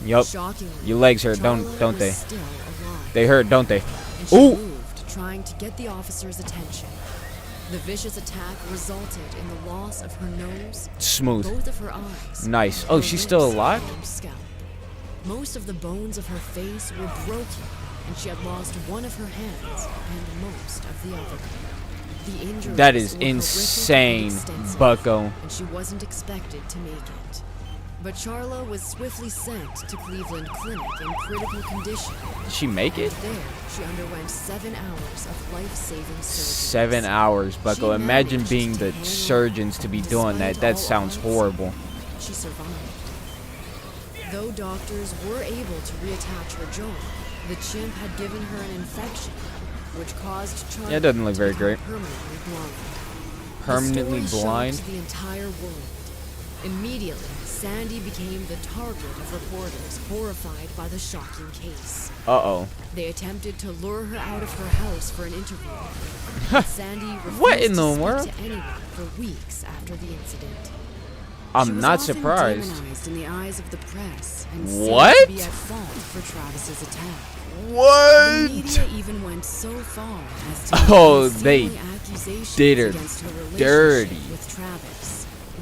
Speaker 1: Yup.
Speaker 7: Shockingly,
Speaker 1: Your legs hurt, don't
Speaker 7: Charla
Speaker 1: they?
Speaker 7: was still alive.
Speaker 1: They hurt, don't they?
Speaker 7: And she
Speaker 1: Ooh.
Speaker 7: moved, trying to get the officer's attention. The vicious attack resulted in the loss of her nose,
Speaker 1: Smooth.
Speaker 7: both of her eyes,
Speaker 1: Nice. Oh,
Speaker 7: her
Speaker 1: she's still
Speaker 7: lips,
Speaker 1: alive?
Speaker 7: and scalp. Most of the bones of her face were broken, and she had lost one of her hands and most of the other. The injuries
Speaker 1: That is
Speaker 7: were horrific and
Speaker 1: insane,
Speaker 7: extensive,
Speaker 1: bucko.
Speaker 7: and she wasn't expected to make it. But Charla was swiftly sent to Cleveland Clinic in critical condition.
Speaker 1: Did she make it?
Speaker 7: And there, she underwent 7 hours of life-saving surgery.
Speaker 1: 7 hours, bucko. Imagine being the surgeons to be doing that. That sounds horrible.
Speaker 7: She survived. Though doctors were able to reattach her jaw, the chimp had given her an infection, which caused Charla
Speaker 1: Yeah, it doesn't look
Speaker 7: to
Speaker 1: very
Speaker 7: become
Speaker 1: great.
Speaker 7: permanently blind.
Speaker 1: Permanently
Speaker 7: The story
Speaker 1: blind?
Speaker 7: shocked the entire world. Immediately, Sandy became the target of reporters horrified by the shocking case.
Speaker 1: Uh-oh.
Speaker 7: They attempted to lure her out of her house for an interview. But Sandy refused
Speaker 1: What in
Speaker 7: to
Speaker 1: the
Speaker 7: speak
Speaker 1: world?
Speaker 7: to anyone for weeks after the incident. She
Speaker 1: I'm
Speaker 7: was
Speaker 1: not
Speaker 7: often
Speaker 1: surprised.
Speaker 7: demonized in the eyes of the press and said
Speaker 1: What?
Speaker 7: to be at fault for Travis's attack.
Speaker 1: What?
Speaker 7: The media even went so far as to
Speaker 1: Oh,
Speaker 7: make
Speaker 1: they
Speaker 7: searing accusations
Speaker 1: did her
Speaker 7: against her relationship
Speaker 1: dirty.
Speaker 7: with Travis.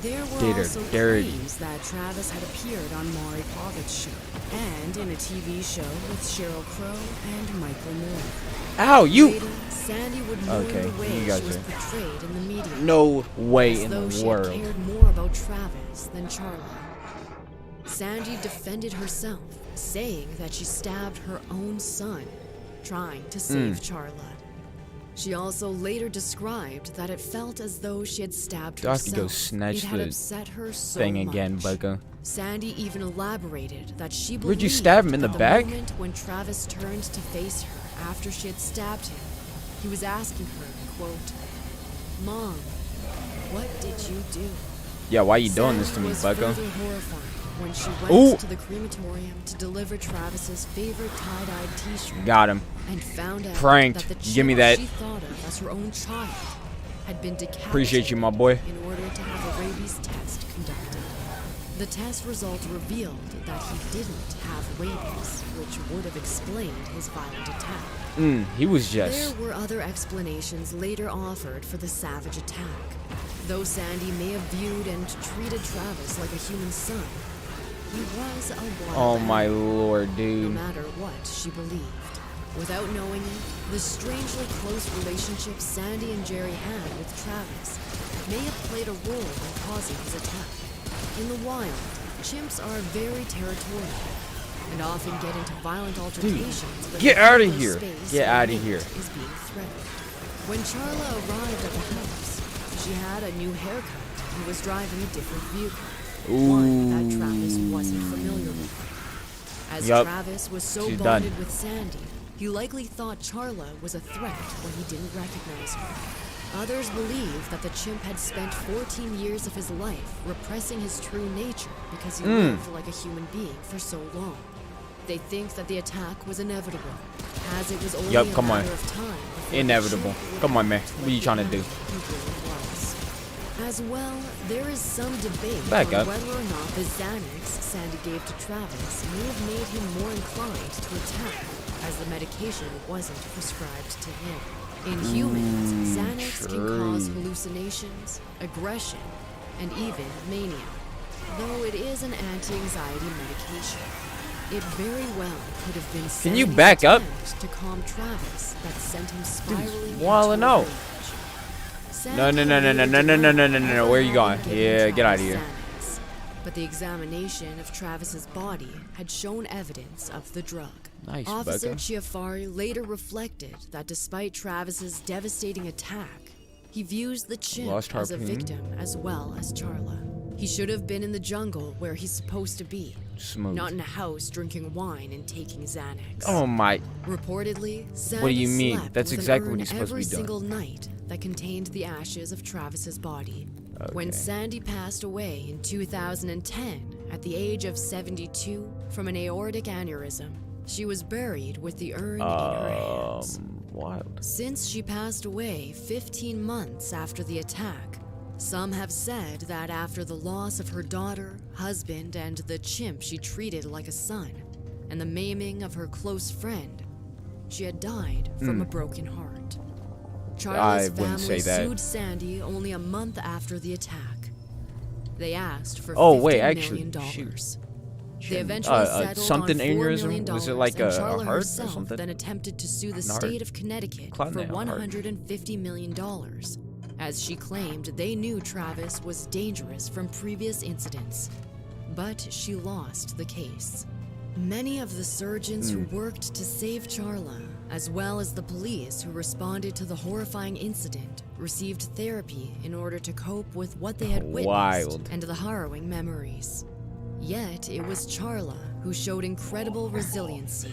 Speaker 7: There were
Speaker 1: Did her
Speaker 7: also
Speaker 1: dirty.
Speaker 7: claims that Travis had appeared on Maury Povich show and in a TV show with Sheryl Crow and Michael Moore.
Speaker 1: Ow, you-
Speaker 7: Later, Sandy would mourn
Speaker 1: Okay,
Speaker 7: the way
Speaker 1: you guys
Speaker 7: she was
Speaker 1: are-
Speaker 7: portrayed in the media.
Speaker 1: No way
Speaker 7: as
Speaker 1: in
Speaker 7: though
Speaker 1: the
Speaker 7: she
Speaker 1: world.
Speaker 7: had cared more about Travis than Charla. Sandy defended herself, saying that she stabbed her own son, trying to save Charla. She also later described that it felt as though she had stabbed
Speaker 1: Do I have to
Speaker 7: herself.
Speaker 1: go snatch
Speaker 7: it had
Speaker 1: the
Speaker 7: upset her so
Speaker 1: thing
Speaker 7: much.
Speaker 1: again, bucko?
Speaker 7: Sandy even elaborated that she believed
Speaker 1: Where'd you stab him, in the
Speaker 7: that
Speaker 1: back?
Speaker 7: moment when Travis turned to face her after she had stabbed him, he was asking her, quote, "Mom, what did you do?"
Speaker 1: Yeah, why you doing this to
Speaker 7: Sandy
Speaker 1: me,
Speaker 7: was
Speaker 1: bucko?
Speaker 7: further horrified when she went
Speaker 1: Ooh.
Speaker 7: to the crematorium to deliver Travis's favorite tie-dyed t-shirt.
Speaker 1: Got him.
Speaker 7: And found out
Speaker 1: Pranked.
Speaker 7: that the
Speaker 1: Give me
Speaker 7: chimp
Speaker 1: that.
Speaker 7: she thought of as her own child had been decapitated
Speaker 1: Appreciate you, my boy.
Speaker 7: in order to have a rabies test conducted. The test result revealed that he didn't have rabies, which would have explained his violent attack.
Speaker 1: He was just...
Speaker 7: There were other explanations later offered for the savage attack. Though Sandy may have viewed and treated Travis like a human son, he was a wild
Speaker 1: Oh my
Speaker 7: animal,
Speaker 1: lord,
Speaker 7: no
Speaker 1: dude.
Speaker 7: matter what she believed. Without knowing it, the strangely close relationship Sandy and Jerry had with Travis may have played a role in causing his attack. In the wild, chimps are very territorial and often get into violent altercations. when
Speaker 1: Get
Speaker 7: the
Speaker 1: outta
Speaker 7: person's
Speaker 1: here.
Speaker 7: space
Speaker 1: Get
Speaker 7: or
Speaker 1: outta
Speaker 7: mate
Speaker 1: here.
Speaker 7: Is being threatened. When Charla arrived at the house, she had a new haircut and was driving a different vehicle, one that Travis wasn't familiar with. As
Speaker 1: Yup.
Speaker 7: Travis was so
Speaker 1: She's
Speaker 7: bonded
Speaker 1: done.
Speaker 7: with Sandy, he likely thought Charla was a threat when he didn't recognize her. Others believe that the chimp had spent 14 years of his life repressing his true nature because he lived like a human being for so long. They think that the attack was inevitable, as it was only
Speaker 1: Yup,
Speaker 7: a
Speaker 1: come on.
Speaker 7: matter of time before the
Speaker 1: Inevitable.
Speaker 7: chimp would
Speaker 1: Come on, man.
Speaker 7: act
Speaker 1: What are you
Speaker 7: like
Speaker 1: trying to
Speaker 7: the
Speaker 1: do?
Speaker 7: animal he really was. As well, there is some debate
Speaker 1: Back
Speaker 7: on
Speaker 1: up.
Speaker 7: whether or not the Xanax Sandy gave to Travis may have made him more inclined to attack, as the medication wasn't prescribed to him. In humans, Xanax can cause hallucinations, aggression, and even mania. Though it is an anti-anxiety medication, it very well could have been
Speaker 1: Can you
Speaker 7: Sandy's
Speaker 1: back up?
Speaker 7: attempt to calm Travis that sent him spiraling
Speaker 1: wildin'
Speaker 7: into a
Speaker 1: out.
Speaker 7: rage.
Speaker 1: No, no, no, no, no, no, no, no, no, no, no. Where are you going? Yeah, get out of here.
Speaker 7: Xanax, but the examination of Travis's body had shown evidence of the drug.
Speaker 1: Nice,
Speaker 7: Officer
Speaker 1: Becca.
Speaker 7: Chiafari later reflected that despite Travis's devastating attack, he views the chimp
Speaker 1: Lost
Speaker 7: as a
Speaker 1: harpoon.
Speaker 7: victim as well as Charla. He should have been in the jungle where he's supposed to be,
Speaker 1: Smooth.
Speaker 7: not in a house drinking wine and taking Xanax.
Speaker 1: Oh my...
Speaker 7: Reportedly, Sandy
Speaker 1: What do you mean?
Speaker 7: slept
Speaker 1: That's
Speaker 7: with an
Speaker 1: exactly what
Speaker 7: urn
Speaker 1: he's supposed to
Speaker 7: every
Speaker 1: be doing.
Speaker 7: single night that contained the ashes of Travis's body. When
Speaker 1: Okay.
Speaker 7: Sandy passed away in 2010 at the age of 72 from an aortic aneurysm, she was buried with the urn in her hands.
Speaker 1: Wild.
Speaker 7: Since she passed away 15 months after the attack, some have said that after the loss of her daughter, husband, and the chimp she treated like a son, and the maiming of her close friend, she had died from a broken heart. Charlie's
Speaker 1: wouldn't
Speaker 7: family
Speaker 1: say that.
Speaker 7: sued Sandy only a month after the attack. They asked for
Speaker 1: Oh,
Speaker 7: $50
Speaker 1: wait,
Speaker 7: million.
Speaker 1: actually, shoot.
Speaker 7: They eventually settled
Speaker 1: something
Speaker 7: on $4
Speaker 1: aneurysm?
Speaker 7: million,
Speaker 1: Was it like
Speaker 7: and
Speaker 1: a
Speaker 7: Charla
Speaker 1: heart or
Speaker 7: herself
Speaker 1: something?
Speaker 7: then attempted to sue the
Speaker 1: An heart?
Speaker 7: state of Connecticut
Speaker 1: Clot
Speaker 7: for
Speaker 1: in the heart.
Speaker 7: $150 million, as she claimed they knew Travis was dangerous from previous incidents. But she lost the case. Many of the surgeons who worked to save Charla, as well as the police who responded to the horrifying incident, received therapy in order to cope with what they had witnessed
Speaker 1: Wild.
Speaker 7: and the harrowing memories. Yet it was Charla who showed incredible resiliency.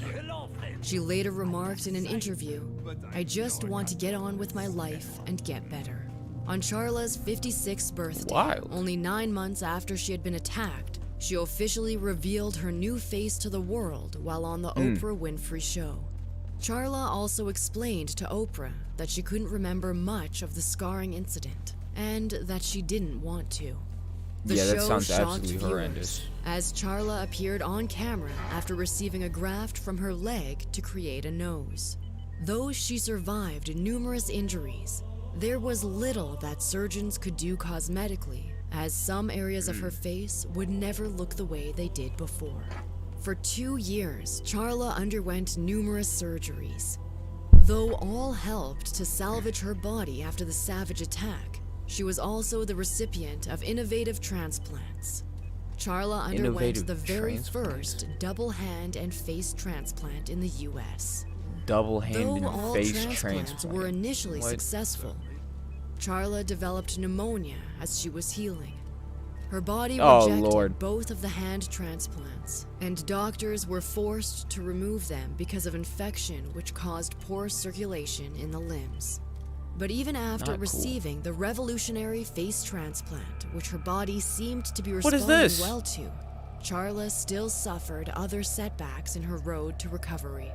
Speaker 7: She later remarked in an interview, "I just want to get on with my life and get better." On Charla's 56th birthday,
Speaker 1: Wild.
Speaker 7: only 9 months after she had been attacked, she officially revealed her new face to the world while on the Oprah Winfrey Show. Charla also explained to Oprah that she couldn't remember much of the scarring incident, and that she didn't want to. The
Speaker 1: Yeah, that
Speaker 7: show
Speaker 1: sounds
Speaker 7: shocked
Speaker 1: absolutely
Speaker 7: viewers,
Speaker 1: horrendous.
Speaker 7: as Charla appeared on camera after receiving a graft from her leg to create a nose. Though she survived numerous injuries, there was little that surgeons could do cosmetically, as some areas of her face would never look the way they did before. For 2 years, Charla underwent numerous surgeries. Though all helped to salvage her body after the savage attack, she was also the recipient of innovative transplants. Charla underwent
Speaker 1: Innovative
Speaker 7: the very
Speaker 1: transplants.
Speaker 7: first double hand and face transplant in the US.
Speaker 1: Double hand
Speaker 7: Though
Speaker 1: and
Speaker 7: all
Speaker 1: face
Speaker 7: transplants
Speaker 1: transplant.
Speaker 7: were initially
Speaker 1: What?
Speaker 7: successful, Charla developed pneumonia as she was healing. Her body
Speaker 1: Oh,
Speaker 7: rejected
Speaker 1: Lord.
Speaker 7: both of the hand transplants, and doctors were forced to remove them because of infection which caused poor circulation in the limbs. But even after
Speaker 1: Not cool.
Speaker 7: receiving the revolutionary face transplant, which her body seemed to be
Speaker 1: What is
Speaker 7: responding
Speaker 1: this?
Speaker 7: well to, Charla still suffered other setbacks in her road to recovery.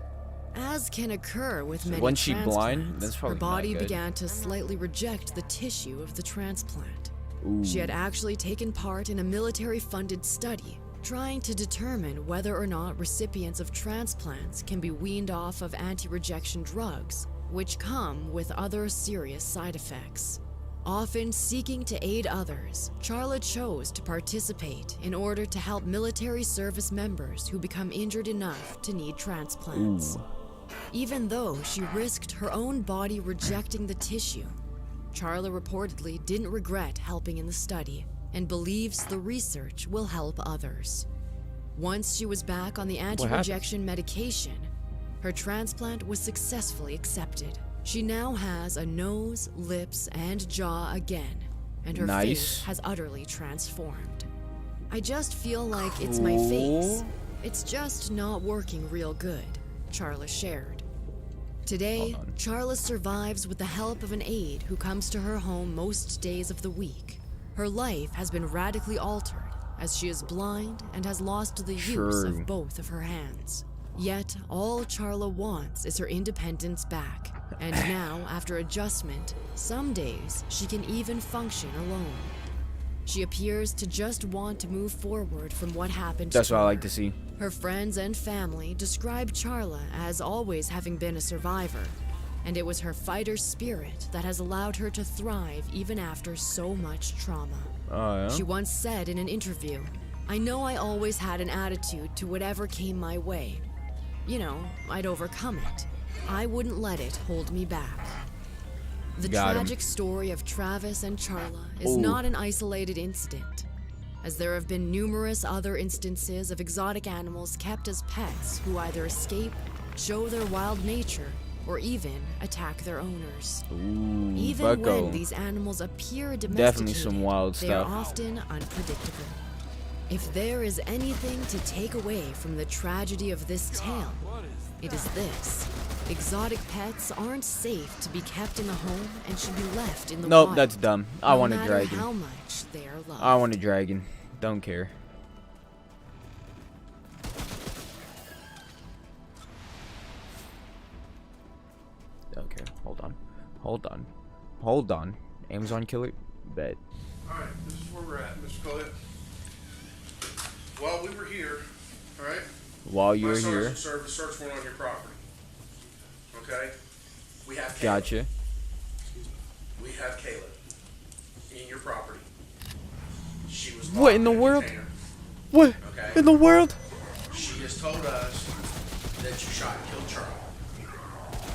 Speaker 7: As can occur with many
Speaker 1: Once she
Speaker 7: transplants,
Speaker 1: blind, that's
Speaker 7: her
Speaker 1: probably
Speaker 7: body
Speaker 1: not good.
Speaker 7: began to slightly reject the tissue of the transplant.
Speaker 1: Ooh.
Speaker 7: She had actually taken part in a military-funded study trying to determine whether or not recipients of transplants can be weaned off of anti-rejection drugs, which come with other serious side effects. Often seeking to aid others, Charla chose to participate in order to help military service members who become injured enough to need transplants.
Speaker 1: Ooh.
Speaker 7: Even though she risked her own body rejecting the tissue, Charla reportedly didn't regret helping in the study and believes the research will help others. Once she was back on the anti-rejection medication, her transplant was successfully accepted. She now has a nose, lips, and jaw again, and her face has utterly transformed. I just feel like it's my face. It's just not working real good, Charla shared. Today, Charla survives with the help of an aide who comes to her home most days of the week. Her life has been radically altered as she is blind and has lost the use of both of her hands. Yet, all Charla wants is her independence back. And now, after adjustment, some days she can even function alone. She appears to just want to move forward from what happened to her.
Speaker 1: That's what I like to see.
Speaker 7: Her friends and family describe Charla as always having been a survivor, and it was her fighter spirit that has allowed her to thrive even after so much trauma.
Speaker 1: Oh, yeah?
Speaker 7: She once said in an interview, "I know I always had an attitude to whatever came my way. You know, I'd overcome it. I wouldn't let it hold me back." The tragic story of Travis and Charla is not an isolated incident, as there have been numerous other instances of exotic animals kept as pets who either escape, show their wild nature, or even attack their owners.
Speaker 1: Ooh,
Speaker 7: Even when these animals appear domesticated,
Speaker 1: definitely some wild
Speaker 7: they are
Speaker 1: stuff.
Speaker 7: often unpredictable. If there is anything to take away from the tragedy of this tale, it is this. Exotic pets aren't safe to be kept in the home and should be left in the wild.
Speaker 1: Nope, that's dumb. I want a
Speaker 7: no matter
Speaker 1: dragon.
Speaker 7: how much they are loved.
Speaker 1: I want a dragon. Don't care. Okay, hold on. Hold on. Hold on. Amazon killer? Bet.
Speaker 11: Alright, this is where we're at, Mr. Collette. While we were here, alright?
Speaker 1: While you were
Speaker 11: my
Speaker 1: here.
Speaker 11: sergeant served a search warrant on your property. Okay? We have Caleb.
Speaker 1: Gotcha.
Speaker 11: We have Caleb in your property. She was
Speaker 1: What in the
Speaker 11: locked a
Speaker 1: world?
Speaker 11: container.
Speaker 1: What
Speaker 11: Okay?
Speaker 1: in the world?
Speaker 11: She has told us that you shot and killed Charlie.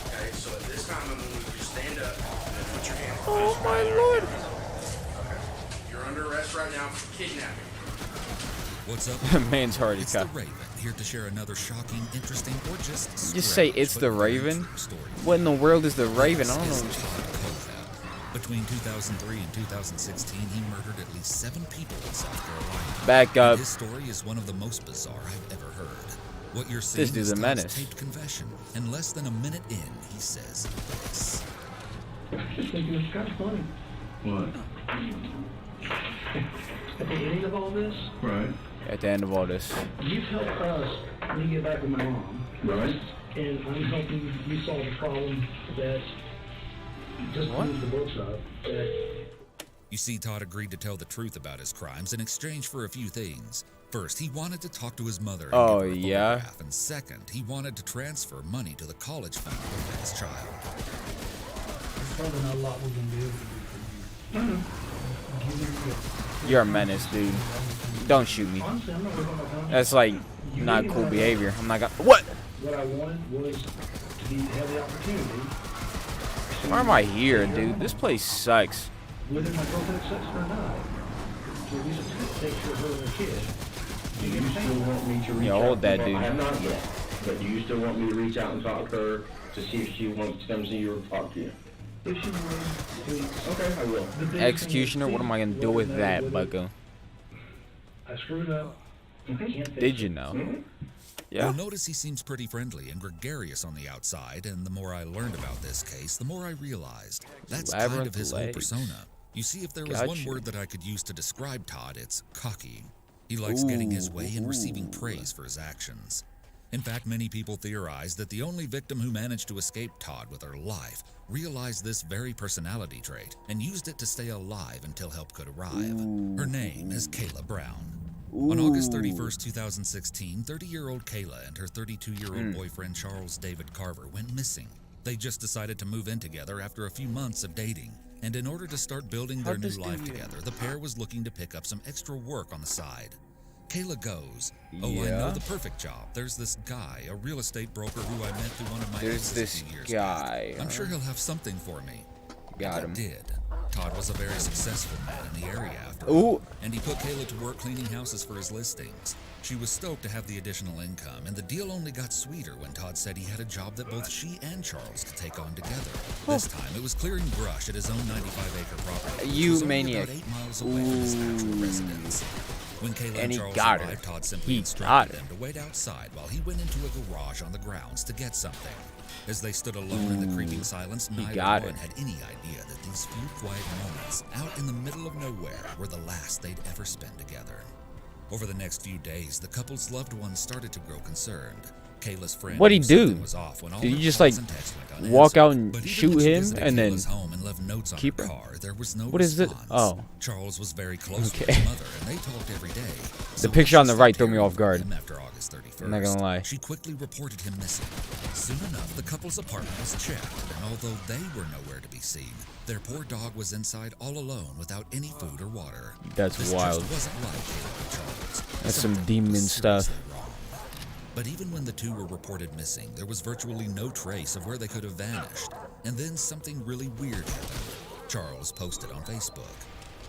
Speaker 11: Okay, so at this time I'm going to need you to stand up and put your hands behind
Speaker 1: Oh my lord!
Speaker 11: Okay. You're under arrest right now for kidnapping.
Speaker 3: What's up?
Speaker 1: Man's heart is
Speaker 3: It's
Speaker 1: cut.
Speaker 3: the Raven, here to share another shocking, interesting, or just
Speaker 1: Just say
Speaker 3: strange
Speaker 1: it's
Speaker 3: but
Speaker 1: the
Speaker 3: very
Speaker 1: Raven?
Speaker 3: true story.
Speaker 1: What in the world is the Raven? I don't
Speaker 3: This
Speaker 1: know.
Speaker 3: is Todd Kovac. Between 2003 and 2016, he murdered at least 7 people in South Carolina.
Speaker 1: Back up.
Speaker 3: And his story is one of the most bizarre I've ever heard. What you're seeing
Speaker 1: This dude's
Speaker 3: is
Speaker 1: a
Speaker 3: Todd's
Speaker 1: menace.
Speaker 3: taped confession. And less than a minute in, he says this.
Speaker 13: Just thinking it's kind of funny. What? At the ending of all this,
Speaker 11: Right.
Speaker 1: At the end of all this.
Speaker 13: you've helped us, me get back with my mom.
Speaker 11: Right.
Speaker 13: And I'm helping you solve a problem that just cleans the books up. That
Speaker 3: You see, Todd agreed to tell the truth about his crimes in exchange for a few things. First, he wanted to talk to his mother and
Speaker 1: Oh,
Speaker 3: give her a
Speaker 1: yeah?
Speaker 3: photograph. And second, he wanted to transfer money to the college fund for his child.
Speaker 13: there's probably not a lot we can do for you. Give you
Speaker 1: You're a menace, dude. Don't shoot me.
Speaker 13: honestly, I'm not working on my phone.
Speaker 1: That's like not cool behavior. I'm not gonna. What?
Speaker 13: What I wanted was to have the opportunity,
Speaker 1: Why am I here, dude? This place sucks.
Speaker 13: whether my girlfriend accepts it or not, to at least take care of her and her kid.
Speaker 14: Do you still want me to reach
Speaker 1: Yeah,
Speaker 14: out?
Speaker 1: hold that,
Speaker 14: Well,
Speaker 1: dude.
Speaker 14: I have not yet, but do you still want me to reach out and talk to her to see if she wants to come see you or talk to you?
Speaker 13: If she would, please.
Speaker 14: Okay, I will.
Speaker 13: The big thing
Speaker 1: Executioner?
Speaker 13: is,
Speaker 1: What am I gonna
Speaker 13: please
Speaker 1: do with
Speaker 13: let me
Speaker 1: that,
Speaker 13: know
Speaker 1: Bucko?
Speaker 13: I screwed up. I can't fix
Speaker 1: Did you
Speaker 13: it.
Speaker 1: know? Yeah.
Speaker 3: You'll notice he seems pretty friendly and gregarious on the outside, and the more I learned about this case, the more I realized that's kind of
Speaker 1: Labyrinth
Speaker 3: his whole
Speaker 1: legs.
Speaker 3: persona. You see, if there was one
Speaker 1: Gotcha.
Speaker 3: word that I could use to describe Todd, it's cocky. He likes getting his way and receiving
Speaker 1: Ooh.
Speaker 3: praise for his actions. In fact, many people theorize that the only victim who managed to escape Todd with her life realized this very personality trait and used it to stay alive until help could arrive. Her name is Kayla Brown. On August 31st, 2016, 30-year-old Kayla and her 32-year-old boyfriend Charles David Carver went missing. They just decided to move in together after a few months of dating. And in order to start building their new life together, the pair was looking to pick up some extra work on the side. Kayla goes, I know the perfect job. There's this guy, a real estate broker who I met through one of my exes a few years back. I'm sure he'll have something for me.
Speaker 1: Got him.
Speaker 3: Did. Todd was a very successful man in the area after all, and he put Kayla to work cleaning houses for his listings. She was stoked to have the additional income, and the deal only got sweeter when Todd said he had a job that both she and Charles could take on together. This time, it was clearing brush at his own 95-acre property.
Speaker 1: You maniac.
Speaker 3: About 8 miles away from his actual residence. When Kayla and Charles arrived, Todd simply instructed them to wait outside while he went into a garage on the grounds to get something. As they stood alone in the creeping silence, neither one had any idea that these few quiet moments out in the middle of nowhere were the last they'd ever spend together. Over the next few days, the couple's loved ones started to grow concerned. Kayla's friend
Speaker 1: What'd he do?
Speaker 3: Was off when all
Speaker 1: Did he
Speaker 3: her
Speaker 1: just
Speaker 3: calls
Speaker 1: like
Speaker 3: and texts went
Speaker 1: walk out
Speaker 3: unanswered.
Speaker 1: and shoot him and then
Speaker 3: Home and left notes on
Speaker 1: keep
Speaker 3: her
Speaker 1: her?
Speaker 3: car, there was no
Speaker 1: What is it?
Speaker 3: response.
Speaker 1: Oh.
Speaker 3: Charles was very close to
Speaker 1: Okay.
Speaker 3: his mother, and they talked every day.
Speaker 1: The picture on the right threw me off guard.
Speaker 3: After August 31st,
Speaker 1: I'm not gonna lie.
Speaker 3: She quickly reported him missing. Soon enough, the couple's apartment was checked, and although they were nowhere to be seen, their poor dog was inside all alone without any food or water.
Speaker 1: That's
Speaker 3: This
Speaker 1: wild.
Speaker 3: just wasn't like Kayla and Charles.
Speaker 1: That's some
Speaker 3: Something
Speaker 1: demon
Speaker 3: was
Speaker 1: stuff.
Speaker 3: seriously wrong. But even when the two were reported missing, there was virtually no trace of where they could have vanished. And then something really weird happened. Charles posted on Facebook.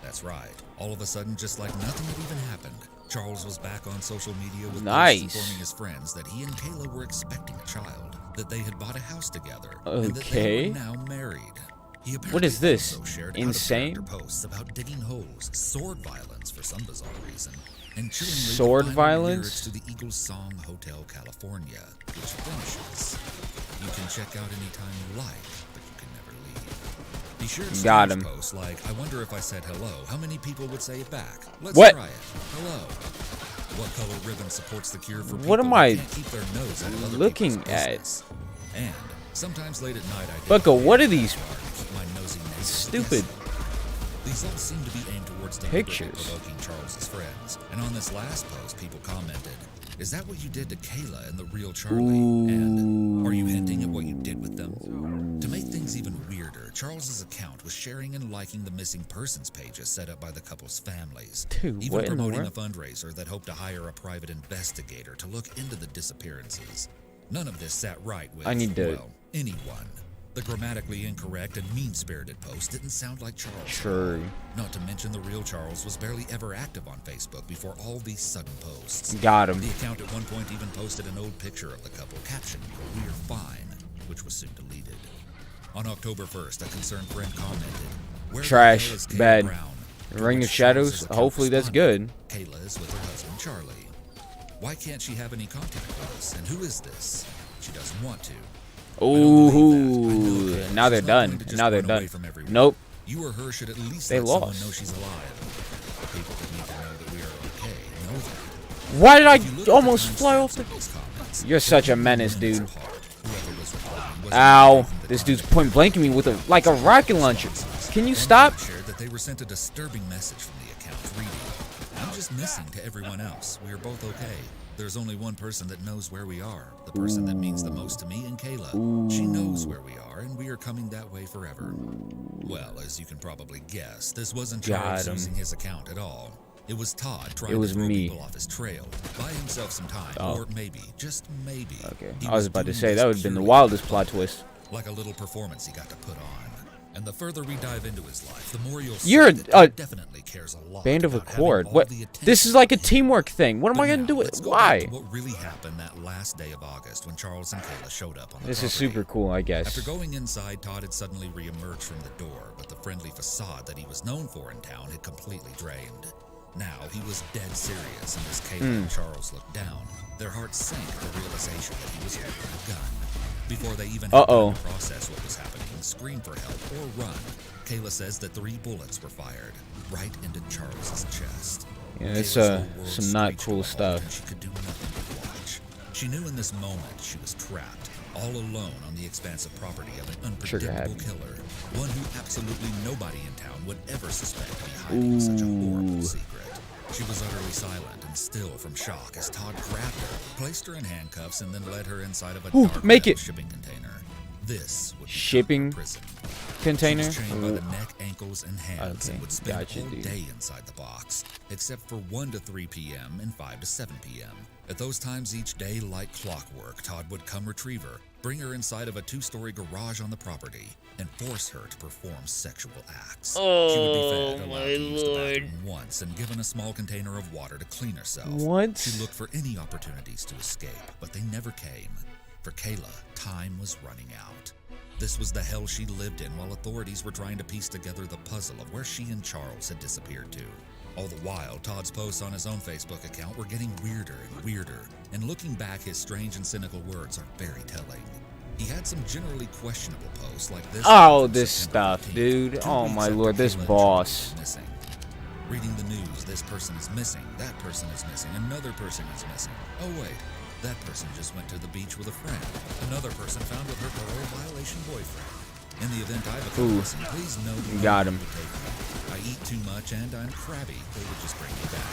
Speaker 3: That's right. All of a sudden, just like nothing had even happened, Charles was back on social media with posts informing his friends that he and Kayla were expecting a child, that they had bought a house together, and that they were now married. He
Speaker 1: What is this?
Speaker 3: also shared
Speaker 1: Insane?
Speaker 3: out-of-character posts about digging holes, sword violence for some bizarre reason, and chillingly
Speaker 1: Sword
Speaker 3: final
Speaker 1: violence?
Speaker 3: lyrics to the Eagles song Hotel California, which finishes, you can check out anytime you like, but you can never leave. He shared
Speaker 1: Got
Speaker 3: strange
Speaker 1: him.
Speaker 3: posts like, I wonder if I said hello, how many people would say it back? Let's
Speaker 1: What?
Speaker 3: try it. Hello. What color ribbon supports the cure for people
Speaker 1: What am
Speaker 3: who
Speaker 1: I
Speaker 3: can't keep their nose out of other
Speaker 1: looking
Speaker 3: people's
Speaker 1: at?
Speaker 3: business? And sometimes late at night I dig
Speaker 1: Bucko,
Speaker 3: my
Speaker 1: what are these
Speaker 3: backyard and keep my nosy neighbors
Speaker 1: stupid
Speaker 3: guessing. These all seem to be aimed towards
Speaker 1: pictures?
Speaker 3: provoking Charles's friends. And on this last post, people commented, "Is that what you did to Kayla and the real Charlie? And are you hinting at what you did with them?" To make things even weirder, Charles's account was sharing and liking the missing persons pages set up by the couple's families,
Speaker 1: Dude,
Speaker 3: even
Speaker 1: what in the
Speaker 3: promoting a
Speaker 1: world?
Speaker 3: fundraiser that hoped to hire a private investigator to look into the disappearances. None of this sat right with,
Speaker 1: I need to-
Speaker 3: well, anyone. The grammatically incorrect and mean-spirited post didn't sound like Charles. at
Speaker 1: True.
Speaker 3: all. Not to mention the real Charles was barely ever active on Facebook before all these sudden posts.
Speaker 1: Got him.
Speaker 3: The account at one point even posted an old picture of the couple captioned, "We're fine," which was soon deleted. On October 1st, a concerned friend commented, "Where the
Speaker 1: Trash.
Speaker 3: hell is Kayla
Speaker 1: Bad.
Speaker 3: Brown?" To
Speaker 1: Ring
Speaker 3: which
Speaker 1: of Shadows.
Speaker 3: Charles's account
Speaker 1: Hopefully that's good.
Speaker 3: responded, "Kayla is with her husband, Charlie. Why can't she have any contact with us? And who is this? She doesn't want to."
Speaker 1: Ooh, now they're done. Now they're done. Nope.
Speaker 3: You or her should at least
Speaker 1: They
Speaker 3: let someone
Speaker 1: lost.
Speaker 3: know she's alive. The people that need to know that we are okay know that.
Speaker 1: Why did
Speaker 3: If you
Speaker 1: I
Speaker 3: look at
Speaker 1: almost
Speaker 3: the
Speaker 1: fly off the...
Speaker 3: comments,
Speaker 1: You're such a menace, dude.
Speaker 3: whoever was recording was
Speaker 1: Ow. This dude's point blanking me with like a rocket launcher. Can you stop?
Speaker 3: shared that they were sent a disturbing message from the account reading, "I'm just missing to everyone else. We are both okay. There's only one person that knows where we are. The person that means the most to me and Kayla. She knows where we are, and we are coming that way forever." Well, as you can probably guess, this wasn't
Speaker 1: Got
Speaker 3: Charles
Speaker 1: him.
Speaker 3: using his account at all. It was Todd trying
Speaker 1: It was
Speaker 3: to throw
Speaker 1: me.
Speaker 3: people off his trail, buy himself some time,
Speaker 1: Oh.
Speaker 3: or maybe, just maybe.
Speaker 1: Okay.
Speaker 3: he
Speaker 1: I was about to
Speaker 3: doing
Speaker 1: say,
Speaker 3: this
Speaker 1: that would have been the
Speaker 3: purely
Speaker 1: wildest plot twist.
Speaker 3: like a little performance he got to put on. And the further we dive into his life, the more you'll
Speaker 1: You're
Speaker 3: see that he definitely cares a lot
Speaker 1: Band of
Speaker 3: about having
Speaker 1: Accord.
Speaker 3: all
Speaker 1: What?
Speaker 3: the attention.
Speaker 1: This is like a teamwork thing. What am I gonna do
Speaker 3: Let's
Speaker 1: with?
Speaker 3: go back
Speaker 1: Why?
Speaker 3: to what really happened that last day of August when Charles and Kayla showed up on the
Speaker 1: This is
Speaker 3: property.
Speaker 1: super cool, I guess.
Speaker 3: After going inside, Todd had suddenly reemerged from the door, but the friendly facade that he was known for in town had completely drained. Now he was dead serious, and as Kayla and Charles looked down, their hearts sank at the realization that he was holding a gun. Before they even had time to process what was happening, scream for help, or run, Kayla says that 3 bullets were fired right into Charles's chest.
Speaker 1: Yeah, it's
Speaker 3: Kayla's whole world
Speaker 1: some not
Speaker 3: screeched
Speaker 1: cool
Speaker 3: to a halt,
Speaker 1: stuff.
Speaker 3: and she could do nothing but watch. She knew in this moment she was trapped, all alone on the expansive property of an unpredictable killer, one who absolutely nobody in town would ever suspect to be hiding such a horrible secret. She was utterly silent and still from shock as Todd grabbed her, placed her in handcuffs, and then led her inside of a dark shipping container. This would
Speaker 1: shipping
Speaker 3: prison.
Speaker 1: container.
Speaker 3: She was chained by the neck, ankles, and hands, and would spend all day inside the box, except for 1 to 3 p.m. and 5 to 7 p.m. At those times each day, like clockwork, Todd would come retrieve her, bring her inside of a 2-story garage on the property, and force her to perform sexual acts.
Speaker 1: Oh,
Speaker 3: she would be fed, allowed
Speaker 1: my
Speaker 3: to use the
Speaker 1: Lord.
Speaker 3: bathroom once, and given a small container of water to clean herself.
Speaker 1: What?
Speaker 3: She looked for any opportunities to escape, but they never came. For Kayla, time was running out. This was the hell she lived in while authorities were trying to piece together the puzzle of where she and Charles had disappeared to. All the while, Todd's posts on his own Facebook account were getting weirder and weirder, and looking back, his strange and cynical words are very telling. He had some generally questionable posts like this.
Speaker 1: Oh, this stuff, dude. Oh my Lord, this boss.
Speaker 3: Missing. Reading the news, this person is missing, that person is missing, another person is missing. Oh wait, that person just went to the beach with a friend. Another person found with her parole violation boyfriend. In the event I become missing, please know you
Speaker 1: got him.
Speaker 3: I eat too much and I'm crabby. They would just bring me back.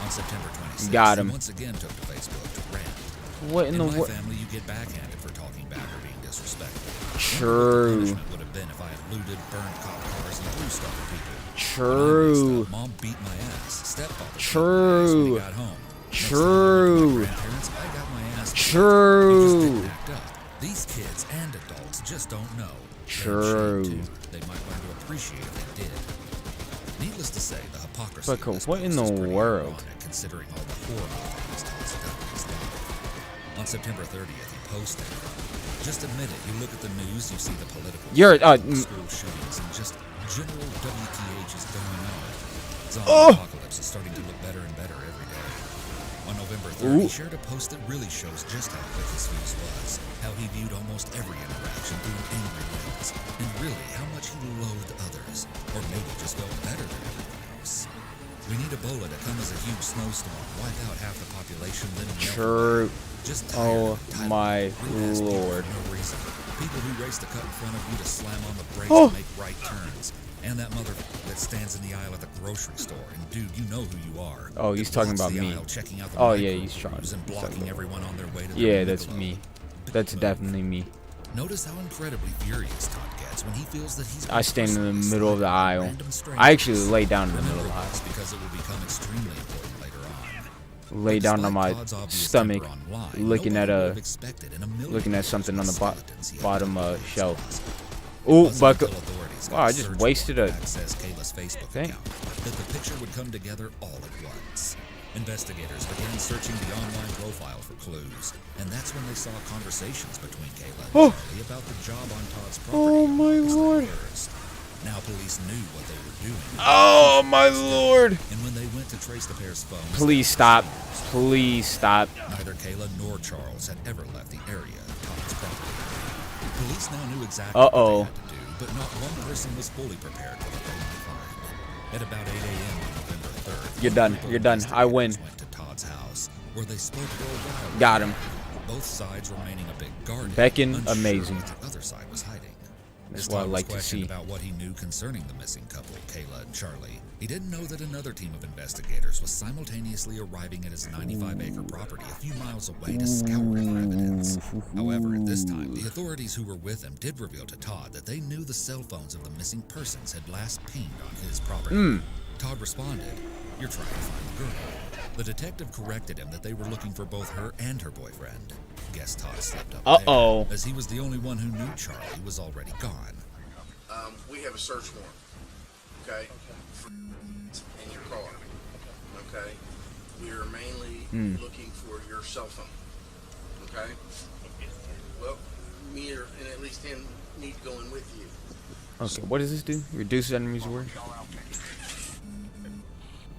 Speaker 3: On September 26th,
Speaker 1: Got him.
Speaker 3: he once again took to Facebook to rant.
Speaker 1: What in the
Speaker 3: my
Speaker 1: world?
Speaker 3: family, you get backhanded for talking back or being disrespectful.
Speaker 1: True.
Speaker 3: The punishment would have been if I had looted, burned cop cars, and threw stuff at people.
Speaker 1: True.
Speaker 3: Mom beat my ass. Stepfather
Speaker 1: True.
Speaker 3: got home.
Speaker 1: True.
Speaker 3: Grandparents, I got my ass.
Speaker 1: True.
Speaker 3: These kids and adults just don't know.
Speaker 1: True.
Speaker 3: They might learn to appreciate if they did. Needless to say, the hypocrisy
Speaker 1: But
Speaker 3: of this
Speaker 1: what in
Speaker 3: post is
Speaker 1: the
Speaker 3: pretty
Speaker 1: world?
Speaker 3: ironic, considering all the horrible things Todd's done in his life. On September 30th, he posted, "Just admit it. You look at the news, you see the political school shootings, and just general WTH is going on. Zombie apocalypse is starting to look better and better every day." On November 3rd, he shared a post that really shows just how quick his fuse was, how he viewed almost every interaction through an angry lens, and really how much he loathed others, or maybe just felt better than everyone else. We need Ebola to come as a huge snowstorm, wipe out half the population, then melt
Speaker 1: True.
Speaker 3: Just
Speaker 1: Oh my Lord.
Speaker 3: for no reason. People who race to cut in front of you to slam on the brakes to make right turns. And that mother that stands in the aisle at the grocery store. And dude, you know who you are.
Speaker 1: Oh, he's talking about me. Oh yeah, he's trying.
Speaker 3: And blocking everyone on their way to
Speaker 1: Yeah, that's me. That's definitely me.
Speaker 3: Notice how incredibly furious Todd gets when he feels that he's
Speaker 1: I stand in the middle of the aisle. I actually lay down in the middle of the aisle.
Speaker 3: because it will become extremely important later on.
Speaker 1: Lay down on my stomach, looking at something on the bottom shelf. Oh, buckle. Wow, I just wasted a thing.
Speaker 3: That the picture would come together all at once. Investigators began searching the online profile for clues, and that's when they saw conversations between Kayla and Charlie about the job on Todd's property.
Speaker 1: Oh my Lord.
Speaker 3: Now police knew what they were doing.
Speaker 1: Oh my Lord.
Speaker 3: And when they went to trace the pair's phones,
Speaker 1: Please stop. Please stop.
Speaker 3: neither Kayla nor Charles had ever left the area of Todd's property. Police now knew exactly what they had to do, but not one person was fully prepared for what they might find. At about 8 a.m. on November 3rd,
Speaker 1: You're done. You're done. I win.
Speaker 3: went to Todd's house, where they spoke for a while.
Speaker 1: Got him.
Speaker 3: Both sides remaining a bit guarded.
Speaker 1: Beckon,
Speaker 3: unsure
Speaker 1: amazing.
Speaker 3: what the other side was hiding.
Speaker 1: That's
Speaker 3: As
Speaker 1: what I
Speaker 3: Todd was
Speaker 1: like to
Speaker 3: questioned
Speaker 1: see.
Speaker 3: about what he knew concerning the missing couple, Kayla and Charlie, he didn't know that another team of investigators was simultaneously arriving at his 95-acre property a few miles away to scour for evidence. However, at this time, the authorities who were with him did reveal to Todd that they knew the cell phones of the missing persons had last pinged on his property. Todd responded, "You're trying to find the girl." The detective corrected him that they were looking for both her and her boyfriend. Guess Todd slipped up there, as he was the only one who knew Charlie was already gone.
Speaker 11: We have a search warrant, okay, for in your car, okay? We are mainly looking for your cell phone, okay? Well, me and at least him need to go in with you.
Speaker 1: Okay, what does this do? Reduces enemies' work.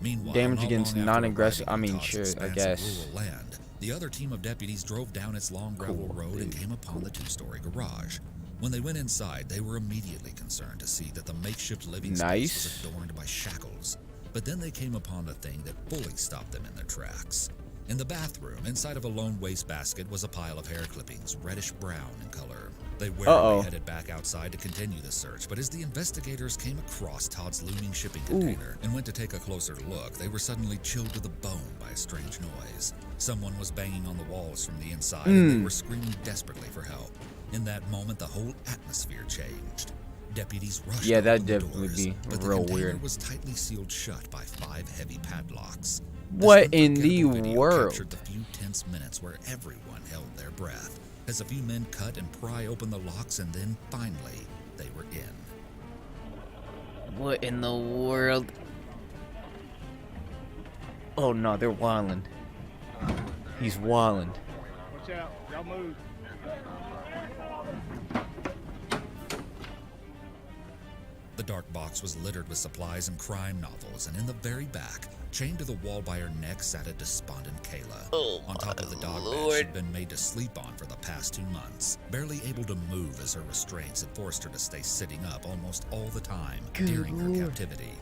Speaker 3: Meanwhile,
Speaker 1: Damage
Speaker 3: not
Speaker 1: against
Speaker 3: long after
Speaker 1: non-aggressive. I
Speaker 3: arriving
Speaker 1: mean,
Speaker 3: on Todd's
Speaker 1: sure, I
Speaker 3: expansive
Speaker 1: guess.
Speaker 3: rural land, the other team of deputies drove down its long gravel road and came upon the two-story garage. When they went inside, they were immediately concerned to see that the makeshift living space was adorned by shackles. But then they came upon the thing that fully stopped them in their tracks. In the bathroom, inside of a lone wastebasket was a pile of hair clippings, reddish-brown in color. They warily headed back outside to continue the search, but as the investigators came across Todd's looming shipping container and went to take a closer look, they were suddenly chilled to the bone by a strange noise. Someone was banging on the walls from the inside, and they were screaming desperately for help. In that moment, the whole atmosphere changed. Deputies rushed
Speaker 1: Yeah, that
Speaker 3: open the
Speaker 1: definitely
Speaker 3: doors,
Speaker 1: be
Speaker 3: but the
Speaker 1: real
Speaker 3: container
Speaker 1: weird.
Speaker 3: was tightly sealed shut by 5 heavy padlocks.
Speaker 1: What in the world?
Speaker 3: Captured the few tense minutes where everyone held their breath as a few men cut and pry open the locks, and then finally they were in.
Speaker 1: What in the world? Oh no, they're wildin'. He's wildin'.
Speaker 8: Watch out. Y'all move.
Speaker 3: The dark box was littered with supplies and crime novels, and in the very back, chained to the wall by her neck, sat a despondent Kayla. On top of the dog bed she'd been made to sleep on for the past 2 months, barely able to move as her restraints had forced her to stay sitting up almost all the time during her captivity.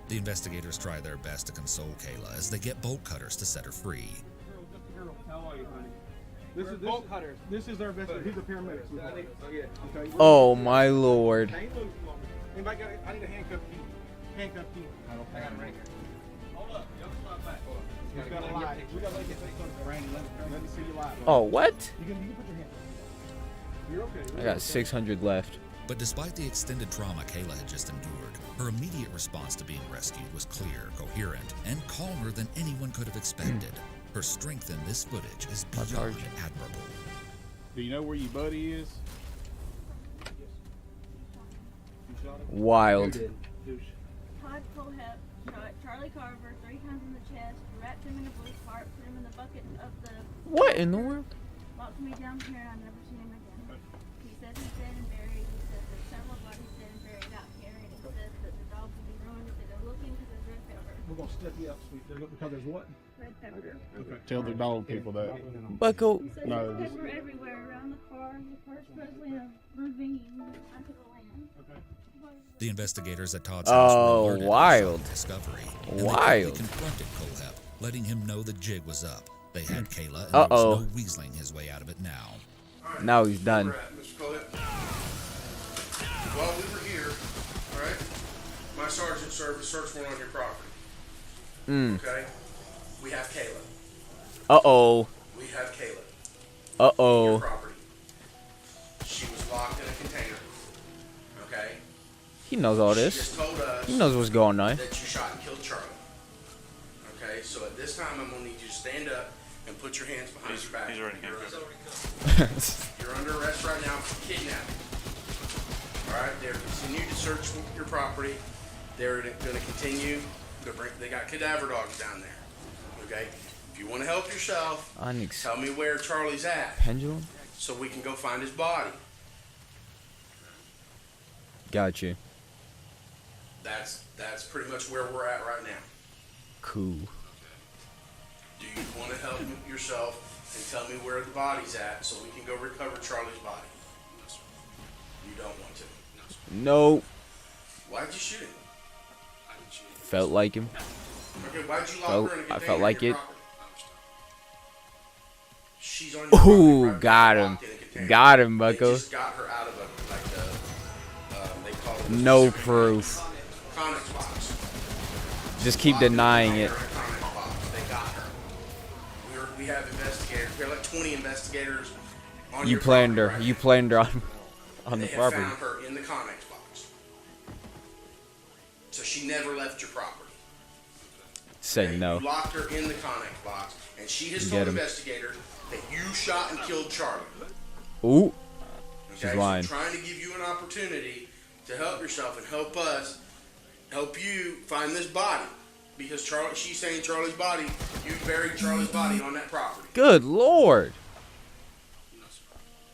Speaker 3: The investigators try their best to console Kayla as they get bolt cutters to set her free.
Speaker 17: How are you, honey? This is bolt cutters. This is our best. He's a paramedic. Okay.
Speaker 1: Oh my lord.
Speaker 17: Anybody got? I need a handcuff key. Handcuff key. I got it right here. Hold up. Y'all slide back. Hold up. We gotta lie. We gotta get this done. Brandon, let me see you live.
Speaker 1: Oh, what?
Speaker 17: You can put your hand. You're okay.
Speaker 1: I got 600 left.
Speaker 3: But despite the extended trauma Kayla had just endured, her immediate response to being rescued was clear, coherent, and calmer than anyone could have expected. Her strength in this footage is beyond admirable.
Speaker 17: Do you know where your buddy is?
Speaker 1: Wild.
Speaker 2: Todd Colehep shot Charlie Carver 3 times in the chest, wrapped him in a blue tarp, put him in the bucket of the...
Speaker 1: What in the world?
Speaker 2: Locked me down here and I've never seen him again. He says he's dead and buried. He says there's several bodies dead and buried out here, and he says that the dogs will be ruined if they go looking because there's red pepper.
Speaker 17: We're gonna step you up, sweet. Because there's what?
Speaker 2: Red pepper.
Speaker 17: Okay. Tell the dog people that.
Speaker 1: Bucko.
Speaker 2: He says there's pepper everywhere around the car. The car's presently in a ravine under the land. Okay.
Speaker 3: The investigators at Todd's house were alerted
Speaker 1: wild.
Speaker 3: to the discovery.
Speaker 1: Wild.
Speaker 3: They confronted Colehep, letting him know the jig was up. They had Kayla, and there was no weaseling his way out of it now.
Speaker 1: Now he's done.
Speaker 11: Mr. Colehep. While we were here, all right, my sergeant served a search warrant on your property. Okay? We have Kayla.
Speaker 1: Uh-oh.
Speaker 11: We have Kayla.
Speaker 1: Uh-oh.
Speaker 11: Your property. She was locked in a container. Okay?
Speaker 1: He knows all
Speaker 11: She
Speaker 1: this.
Speaker 11: just told us
Speaker 1: He knows what's going on.
Speaker 11: that you shot and killed Charlie. Okay? So at this time, I'm going to need you to stand up and put your hands behind your back. He's already You're under arrest right now for kidnapping. All right? They're continuing to search your property. They're going to continue. They got cadaver dogs down there. Okay? If you want to help yourself, tell me where Charlie's at.
Speaker 1: Pendulum?
Speaker 11: So we can go find his body.
Speaker 1: Gotcha.
Speaker 11: That's pretty much where we're at right now.
Speaker 1: Cool.
Speaker 11: Do you want to help yourself and tell me where the body's at so we can go recover Charlie's body? You don't want to.
Speaker 1: No.
Speaker 11: Why'd you shoot him?
Speaker 1: Felt like him.
Speaker 11: Okay, why'd you lock her in a
Speaker 1: I felt like it.
Speaker 11: She's on your
Speaker 1: Ooh, got him. Got him,
Speaker 11: They
Speaker 1: Bucko.
Speaker 11: just got her out of they call it
Speaker 1: No proof.
Speaker 11: Conex box.
Speaker 1: Just keep denying it.
Speaker 11: They got her. We have investigators. We have like 20 investigators on
Speaker 1: You
Speaker 11: your
Speaker 1: planned
Speaker 11: property
Speaker 1: her.
Speaker 11: right
Speaker 1: You
Speaker 11: now.
Speaker 1: planned her on the
Speaker 11: They have
Speaker 1: property.
Speaker 11: found her in the Conex box. So she never left your property.
Speaker 1: Say no.
Speaker 11: You locked her in the Conex box, and she has
Speaker 1: Get
Speaker 11: told
Speaker 1: him.
Speaker 11: investigators that you shot and killed Charlie.
Speaker 1: Ooh.
Speaker 11: Okay,
Speaker 1: She's
Speaker 11: so
Speaker 1: lying.
Speaker 11: I'm trying to give you an opportunity to help yourself and help us, help you find this body. Because Charlie, she's saying Charlie's body, you buried Charlie's body on that property.
Speaker 1: Good lord.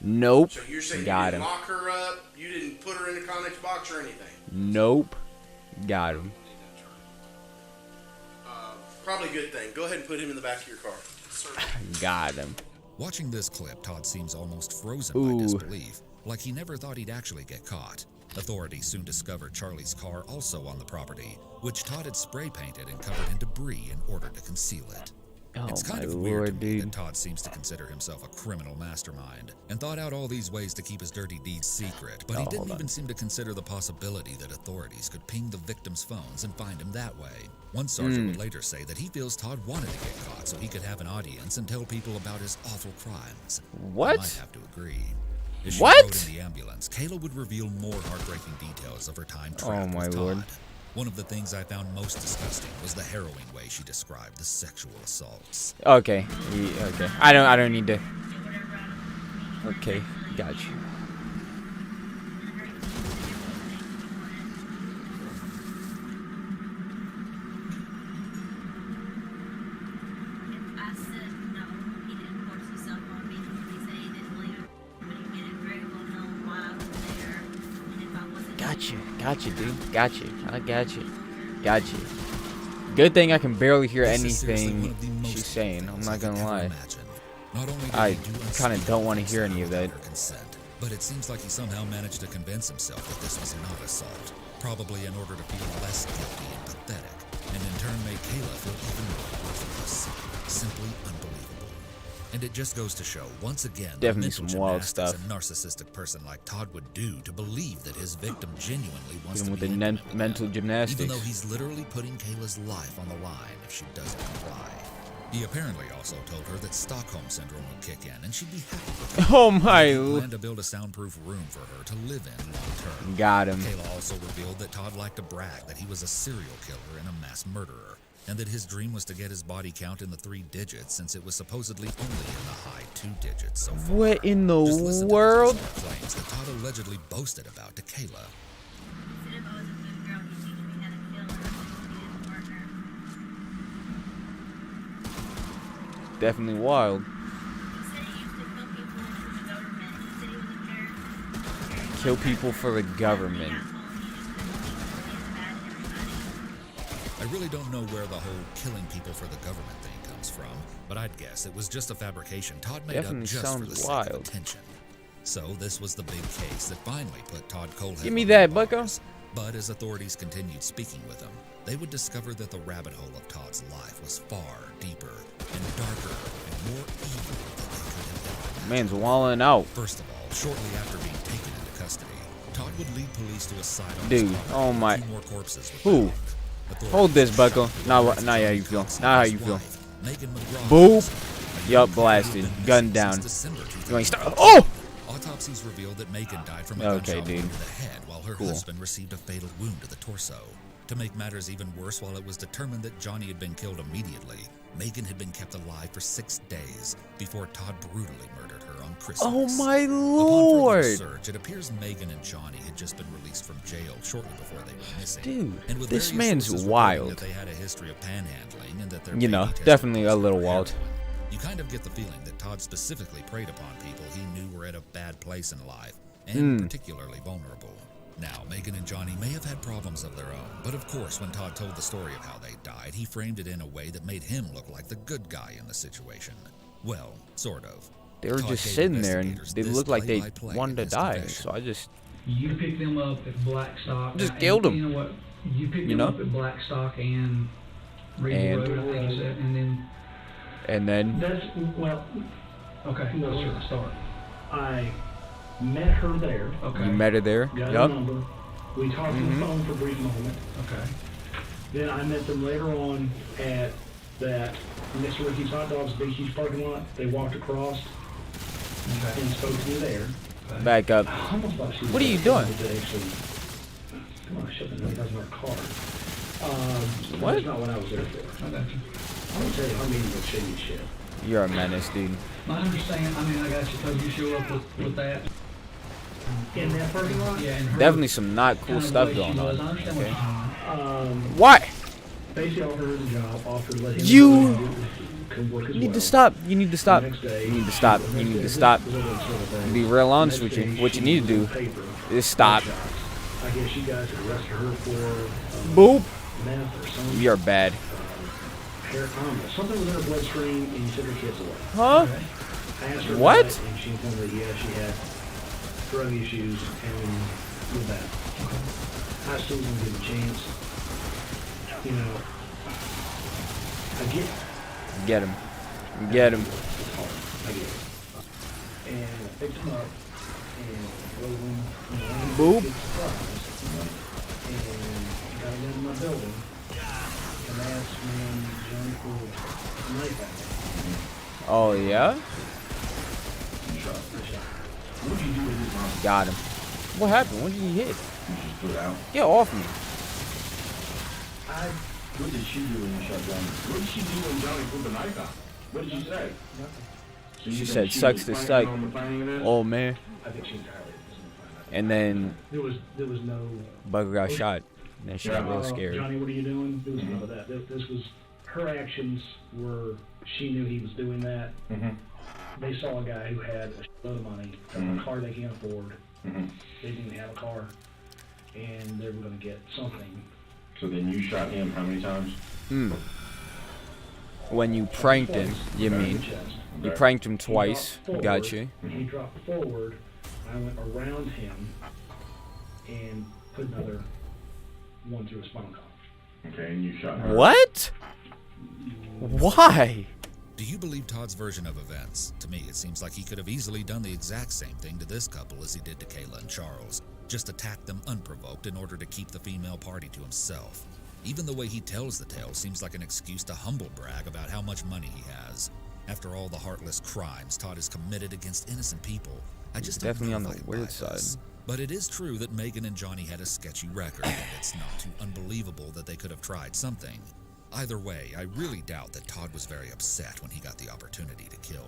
Speaker 1: Nope.
Speaker 11: So you're saying
Speaker 1: Got
Speaker 11: you
Speaker 1: him.
Speaker 11: didn't lock her up, you didn't put her in the Conex box or anything.
Speaker 1: Nope. Got him.
Speaker 11: Probably a good thing. Go ahead and put him in the back of your car.
Speaker 1: Got him.
Speaker 3: Watching this clip, Todd seems almost frozen
Speaker 1: Ooh.
Speaker 3: by disbelief, like he never thought he'd actually get caught. Authorities soon discovered Charlie's car also on the property, which Todd had spray painted and covered in debris in order to conceal it.
Speaker 1: Oh
Speaker 3: It's kind
Speaker 1: my
Speaker 3: of weird
Speaker 1: lord,
Speaker 3: to me
Speaker 1: dude.
Speaker 3: that Todd seems to consider himself a criminal mastermind and thought out all these ways to keep his dirty deeds secret, but he
Speaker 1: Oh,
Speaker 3: didn't
Speaker 1: hold on.
Speaker 3: even seem to consider the possibility that authorities could ping the victims' phones and find him that way. One sergeant would later say that he feels Todd wanted to get caught so he could have an audience and tell people about his awful crimes.
Speaker 1: What?
Speaker 3: I might have to agree. As she
Speaker 1: What?
Speaker 3: rode in the ambulance, Kayla would reveal more heartbreaking details of her time
Speaker 1: Oh
Speaker 3: trapped
Speaker 1: my
Speaker 3: with
Speaker 1: lord.
Speaker 3: Todd. One of the things I found most disgusting was the harrowing way she described the sexual assaults.
Speaker 1: Okay. Okay. I don't need to. Okay. Got you.
Speaker 2: I said no, he didn't force himself on me. He said he didn't leave it, but he made it very well known why I was there. And if I wasn't
Speaker 1: Gotcha, dude. Gotcha. I got you. Gotcha. Good thing I can barely hear
Speaker 3: This is seriously one
Speaker 1: anything
Speaker 3: of the most
Speaker 1: she's saying. I'm
Speaker 3: things
Speaker 1: not
Speaker 3: I could
Speaker 1: gonna
Speaker 3: ever
Speaker 1: lie.
Speaker 3: imagine. Not only did
Speaker 1: I
Speaker 3: he do
Speaker 1: kind of don't want to hear any of that.
Speaker 3: her consent, but it seems like he somehow managed to convince himself that this was not assault, probably in order to feel less guilty and pathetic, and in turn make Kayla feel even more worthless. Simply unbelievable. And it just goes to show, once again, the
Speaker 1: Definitely
Speaker 3: mental
Speaker 1: some wild
Speaker 3: gymnastics
Speaker 1: stuff.
Speaker 3: a narcissistic person like Todd would do to believe that his victim genuinely wants
Speaker 1: Even
Speaker 3: to
Speaker 1: with
Speaker 3: be
Speaker 1: the
Speaker 3: intimate with
Speaker 1: mental
Speaker 3: him,
Speaker 1: gymnastics.
Speaker 3: even though he's literally putting Kayla's life on the line if she doesn't comply. He apparently also told her that Stockholm Syndrome would kick in and she'd be happy with it.
Speaker 1: Oh my
Speaker 3: He
Speaker 1: lord.
Speaker 3: planned to build a soundproof room for her to live in long term.
Speaker 1: Got him.
Speaker 3: Kayla also revealed that Todd liked to brag that he was a serial killer and a mass murderer, and that his dream was to get his body count in the 3 digits since it was supposedly only in the high 2 digits so far.
Speaker 1: What in the
Speaker 3: Just listen to
Speaker 1: world?
Speaker 3: these bizarre claims that Todd allegedly boasted about to Kayla.
Speaker 2: He said if I was a good girl, he'd teach me how to kill her. He didn't partner.
Speaker 1: Definitely wild.
Speaker 2: He said he used to kill people for the government. He said he was a very
Speaker 1: Kill people for the government.
Speaker 3: I really don't know where the whole killing people for the government thing comes from, but I'd guess it was just a fabrication Todd made
Speaker 1: Definitely
Speaker 3: up just for
Speaker 1: sounds
Speaker 3: the sake
Speaker 1: wild.
Speaker 3: of attention. So this was the big case that finally put Todd Colehead
Speaker 1: Give me
Speaker 3: on
Speaker 1: that,
Speaker 3: the
Speaker 1: bucko.
Speaker 3: bars. But as authorities continued speaking with him, they would discover that the rabbit hole of Todd's life was far deeper and darker and more evil than they could have ever
Speaker 1: Man's walling out.
Speaker 3: First of all, shortly after being taken into custody, Todd would lead police to a site on
Speaker 1: Dude,
Speaker 3: his property
Speaker 1: oh
Speaker 3: with
Speaker 1: my.
Speaker 3: 2 more corpses with
Speaker 1: Who?
Speaker 3: found. Authorities
Speaker 1: Hold this, bucko.
Speaker 3: shot
Speaker 1: Now
Speaker 3: Colehead's
Speaker 1: how you feel.
Speaker 3: Johnny
Speaker 1: Now how
Speaker 3: Cox's
Speaker 1: you feel.
Speaker 3: wife, Megan McGraw.
Speaker 1: Boop. Yup, blasted. Gun down. You ain't start. Oh!
Speaker 3: Autopsies revealed that Megan died from a
Speaker 1: Okay,
Speaker 3: gunshot
Speaker 1: dude.
Speaker 3: wound to the head, while her
Speaker 1: Cool.
Speaker 3: husband received a fatal wound to the torso. To make matters even worse, while it was determined that Johnny had been killed immediately, Megan had been kept alive for 6 days before Todd brutally murdered her on Christmas.
Speaker 1: Oh my
Speaker 3: Upon
Speaker 1: lord.
Speaker 3: further research, it appears Megan and Johnny had just been released from jail shortly before they were missing.
Speaker 1: Dude,
Speaker 3: and with
Speaker 1: this
Speaker 3: various
Speaker 1: man's
Speaker 3: sources reporting
Speaker 1: wild.
Speaker 3: That they had a history of panhandling and that their
Speaker 1: You know,
Speaker 3: baby tested
Speaker 1: definitely a
Speaker 3: positive
Speaker 1: little
Speaker 3: for
Speaker 1: wild.
Speaker 3: heroin. You kind of get the feeling that Todd specifically preyed upon people he knew were at a bad place in life and particularly vulnerable. Now, Megan and Johnny may have had problems of their own, but of course, when Todd told the story of how they died, he framed it in a way that made him look like the good guy in the situation. Well, sort of.
Speaker 1: They were
Speaker 3: Todd
Speaker 1: just
Speaker 3: gave
Speaker 1: sitting there and
Speaker 3: investigators
Speaker 1: they
Speaker 3: this
Speaker 1: looked like they
Speaker 3: play-by-play
Speaker 1: wanted to
Speaker 3: in his
Speaker 1: die.
Speaker 3: confession.
Speaker 1: So I just
Speaker 13: You picked them up at Blackstock.
Speaker 1: Just
Speaker 13: and
Speaker 1: killed 'em.
Speaker 13: You know what? You picked
Speaker 1: You
Speaker 13: them
Speaker 1: know?
Speaker 13: up at Blackstock and Regal
Speaker 1: And-
Speaker 13: Road, I think you said, and then that's well. Okay, let's sure start. I met her there. Okay.
Speaker 1: you met her there.
Speaker 13: Got her
Speaker 1: Yup.
Speaker 13: number. We talked on
Speaker 1: Mhm.
Speaker 13: the phone for a brief moment. Okay. Then I met them later on at that Mr. Ricky's Hot Dogs Big Huge parking lot. They walked across and spoke to me there.
Speaker 1: Back up.
Speaker 13: I almost thought she was
Speaker 1: What are you
Speaker 13: there
Speaker 1: doing?
Speaker 13: to actually, come on, shut the door. That's my car.
Speaker 1: What?
Speaker 13: That's not what I was there for. I got you. I would tell you, I'm eating with shady shit.
Speaker 1: You're a menace, dude.
Speaker 13: I understand. I mean, I got you because you show up with that. In that parking lot? Yeah, in her
Speaker 1: Definitely some not cool
Speaker 13: kind of
Speaker 1: stuff
Speaker 13: way she
Speaker 1: going
Speaker 13: was.
Speaker 1: on.
Speaker 13: I understand
Speaker 1: Okay.
Speaker 13: what
Speaker 1: Why?
Speaker 13: Basically offered her the job, offered to let him
Speaker 1: You
Speaker 13: go and come work as
Speaker 1: need
Speaker 13: well.
Speaker 1: to stop. You need to stop.
Speaker 13: The next day,
Speaker 1: You need to stop. You need to stop. Be real honest with you. What you need to do is stop.
Speaker 13: I guess you guys had arrested her for
Speaker 1: Boop.
Speaker 13: meth or something.
Speaker 1: You're bad.
Speaker 13: Hair, I don't know, something was in her bloodstream and you took her kids away.
Speaker 1: Huh?
Speaker 13: Okay? I asked her
Speaker 1: What?
Speaker 13: about it, and she told me, yeah, she had drug issues and with that. I still don't give a chance. You know, I get
Speaker 1: Get him. Get him.
Speaker 13: And I picked him up and drove him.
Speaker 1: Boop.
Speaker 13: And got him in my building. And asked me Johnny for a knife out.
Speaker 1: Oh, yeah?
Speaker 13: What did you do with his mom?
Speaker 1: Got him. What happened? What did he hit?
Speaker 14: You just put it out.
Speaker 1: Get off me.
Speaker 14: What did she do when you shot Johnny? What did she do when Johnny put the knife out? What did she say? So
Speaker 1: She
Speaker 14: you
Speaker 1: said,
Speaker 14: think she
Speaker 1: sucks
Speaker 14: was
Speaker 1: to
Speaker 14: planning
Speaker 1: suck.
Speaker 14: on the planning of this?
Speaker 1: Oh, man.
Speaker 13: I think she entirely was.
Speaker 1: And then
Speaker 13: There was no.
Speaker 1: Bugger got shot. And then she got real scared.
Speaker 13: Johnny, what are you doing? There was none of that. This was her actions were. She knew he was doing that. They saw a guy who had a load of money, a car they can't afford. They didn't have a car, and they were going to get something.
Speaker 14: So then you shot him how many times?
Speaker 1: When you pranked him, you mean? You pranked him twice. Gotcha.
Speaker 13: He dropped forward. I went around him and put another one through his spinal column.
Speaker 14: Okay, and you shot her.
Speaker 1: What? Why?
Speaker 3: Do you believe Todd's version of events? To me, it seems like he could have easily done the exact same thing to this couple as he did to Kayla and Charles. Just attack them unprovoked in order to keep the female party to himself. Even the way he tells the tale seems like an excuse to humble brag about how much money he has. After all the heartless crimes Todd has committed against innocent people, I just don't
Speaker 1: Definitely
Speaker 3: know
Speaker 1: on
Speaker 3: if
Speaker 1: the
Speaker 3: I can
Speaker 1: weird
Speaker 3: buy
Speaker 1: side.
Speaker 3: this. But it is true that Megan and Johnny had a sketchy record, and it's not too unbelievable that they could have tried something. Either way, I really doubt that Todd was very upset when he got the opportunity to kill.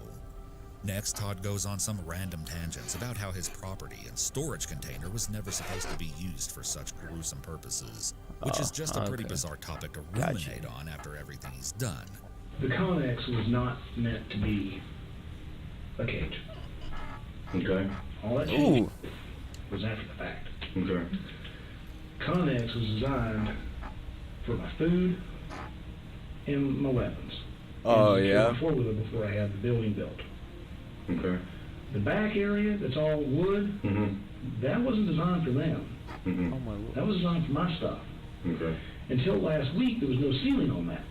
Speaker 3: Next, Todd goes on some random tangents about how his property and storage container was never supposed to be used for such gruesome purposes, which is just a pretty bizarre topic to ruminate on after everything he's done.
Speaker 13: The Connex was not meant to be a cage.
Speaker 14: Okay.
Speaker 13: All that shit was after the fact.
Speaker 14: Okay.
Speaker 13: Connex was designed for my food and my weapons.
Speaker 1: Oh,
Speaker 13: and
Speaker 1: yeah?
Speaker 13: my four-wheeler before I had the building built.
Speaker 14: Okay.
Speaker 13: The back area that's all wood, that wasn't designed for them.
Speaker 1: Oh, my Lord.
Speaker 13: That was designed for my stuff.
Speaker 14: Okay.
Speaker 13: Until last week, there was no ceiling on that.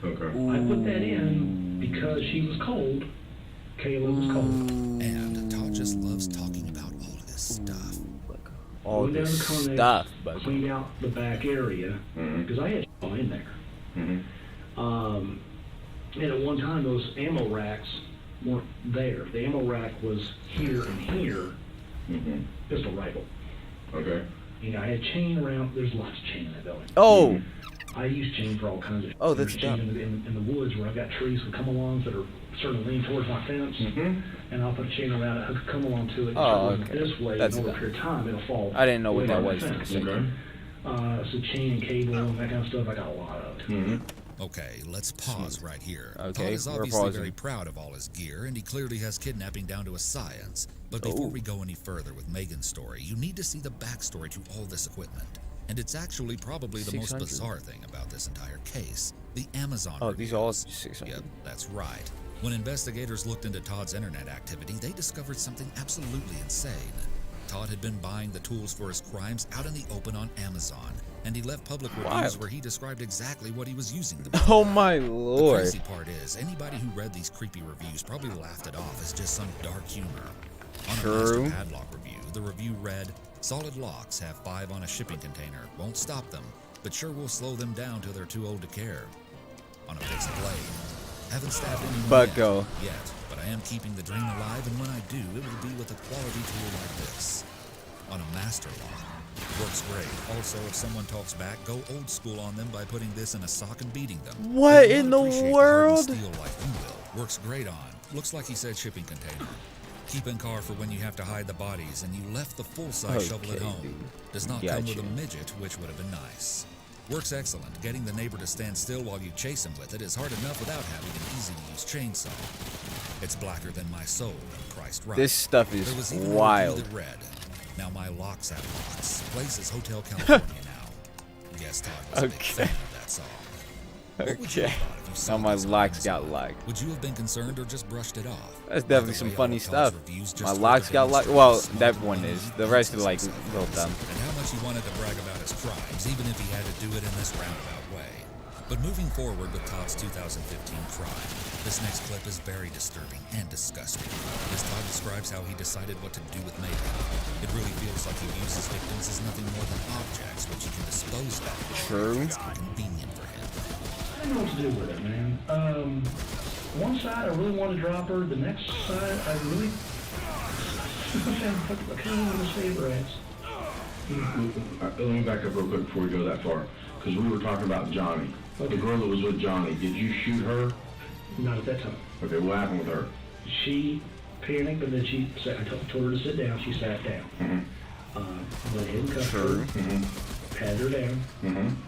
Speaker 14: Okay.
Speaker 13: I put that in because she was cold. Kayla was cold.
Speaker 3: And Todd just loves talking about all of this stuff.
Speaker 1: All
Speaker 13: Went down
Speaker 1: this
Speaker 13: to Connex,
Speaker 1: stuff, but
Speaker 13: cleaned out the back area because I had all in there. And at one time, those ammo racks weren't there. The ammo rack was here and here. Pistol rifle.
Speaker 14: Okay.
Speaker 13: You know, I had chain around. There's lots of chain in that building.
Speaker 1: Oh.
Speaker 13: I use chain for all kinds of.
Speaker 1: Oh, that's
Speaker 13: There's chain
Speaker 1: dumb.
Speaker 13: in the woods where I've got trees with come-alongs that are starting to lean towards my fence, and I'll put a chain around it, hook a come-along to it, and
Speaker 1: Oh,
Speaker 13: start
Speaker 1: okay.
Speaker 13: this way.
Speaker 1: That's
Speaker 13: and over a
Speaker 1: dumb.
Speaker 13: period of time, it'll fall.
Speaker 1: I didn't know what
Speaker 13: away
Speaker 1: that
Speaker 13: from my
Speaker 1: was for a
Speaker 13: fence.
Speaker 1: second.
Speaker 13: So chain and cable and that kind of stuff, I got a lot of it.
Speaker 3: Okay, let's pause right here.
Speaker 1: Okay,
Speaker 3: Todd is
Speaker 1: we're
Speaker 3: obviously
Speaker 1: pausing.
Speaker 3: very proud of all his gear, and he clearly has kidnapping down to a science. But before we go any further with Megan's story, you need to see the backstory to all this equipment. And it's actually probably the most
Speaker 1: 600.
Speaker 3: bizarre thing about this entire case. The Amazon
Speaker 1: Oh, these are all
Speaker 3: reviews.
Speaker 1: 600.
Speaker 3: Yep, that's right. When investigators looked into Todd's internet activity, they discovered something absolutely insane. Todd had been buying the tools for his crimes out in the open on Amazon, and he left public reviews
Speaker 1: Wild.
Speaker 3: where he described exactly what he was using them
Speaker 1: Oh my
Speaker 3: The
Speaker 1: Lord.
Speaker 3: crazy part is, anybody who read these creepy reviews probably laughed it off as just some dark humor. On a
Speaker 1: True.
Speaker 3: Master Padlock review, the review read, "Solid locks have 5 on a shipping container. Won't stop them, but sure will slow them down till they're too old to care." On a fixed blade, haven't stabbed anyone
Speaker 1: Bucko.
Speaker 3: yet, but I am keeping the dream alive, and when I do, it will be with a quality tool like this. On a Master Lock, works great. Also, if someone talks back, go old school on them by putting this in a sock and beating them.
Speaker 1: What
Speaker 3: They will
Speaker 1: in the
Speaker 3: appreciate
Speaker 1: world?
Speaker 3: hardened steel like you will. Works great on. Looks like he said shipping container. Keep in car for when you have to hide the bodies and you left the full-size shovel at
Speaker 1: Okay,
Speaker 3: home.
Speaker 1: dude.
Speaker 3: Does not come with
Speaker 1: Gotcha.
Speaker 3: a midget, which would have been nice. Works excellent. Getting the neighbor to stand still while you chase him with it is hard enough without having an easy-to-use chainsaw. It's blacker than my soul and priced right.
Speaker 1: This stuff is
Speaker 3: There was even a
Speaker 1: wild.
Speaker 3: review that read, "Now my locks have locks. Place is Hotel California now." Guess Todd was a big
Speaker 1: Okay.
Speaker 3: fan of that song. What would you
Speaker 1: Okay.
Speaker 3: have thought if you saw
Speaker 1: Now my
Speaker 3: this on
Speaker 1: locks
Speaker 3: Amazon?
Speaker 1: got locked.
Speaker 3: Would you have been concerned or just brushed it off?
Speaker 1: That's
Speaker 3: By
Speaker 1: definitely
Speaker 3: the
Speaker 1: some
Speaker 3: way,
Speaker 1: funny
Speaker 3: all Todd's
Speaker 1: stuff.
Speaker 3: reviews just
Speaker 1: My
Speaker 3: further
Speaker 1: locks got locked.
Speaker 3: demonstrate
Speaker 1: Well,
Speaker 3: his
Speaker 1: that
Speaker 3: small
Speaker 1: one is. The rest are like real dumb.
Speaker 3: and how much he wanted to brag about his crimes, even if he had to do it in this roundabout way. But moving forward with Todd's 2015 crime, this next clip is very disturbing and disgusting, as Todd describes how he decided what to do with Megan. It really feels like he views his victims as nothing more than objects which he can dispose of.
Speaker 1: True.
Speaker 3: It's convenient for him.
Speaker 13: I don't know what to do with it, man. One side, I really want to drop her. The next side, I really... I kind of want to save her ass.
Speaker 14: Let me back up real quick before we go that far, because we were talking about Johnny. The girl that was with Johnny, did you shoot her?
Speaker 13: Not at that time.
Speaker 14: Okay, what happened with her?
Speaker 13: She panicked, but then I told her to sit down. She sat down. Went ahead and cuffed her. Patted her down.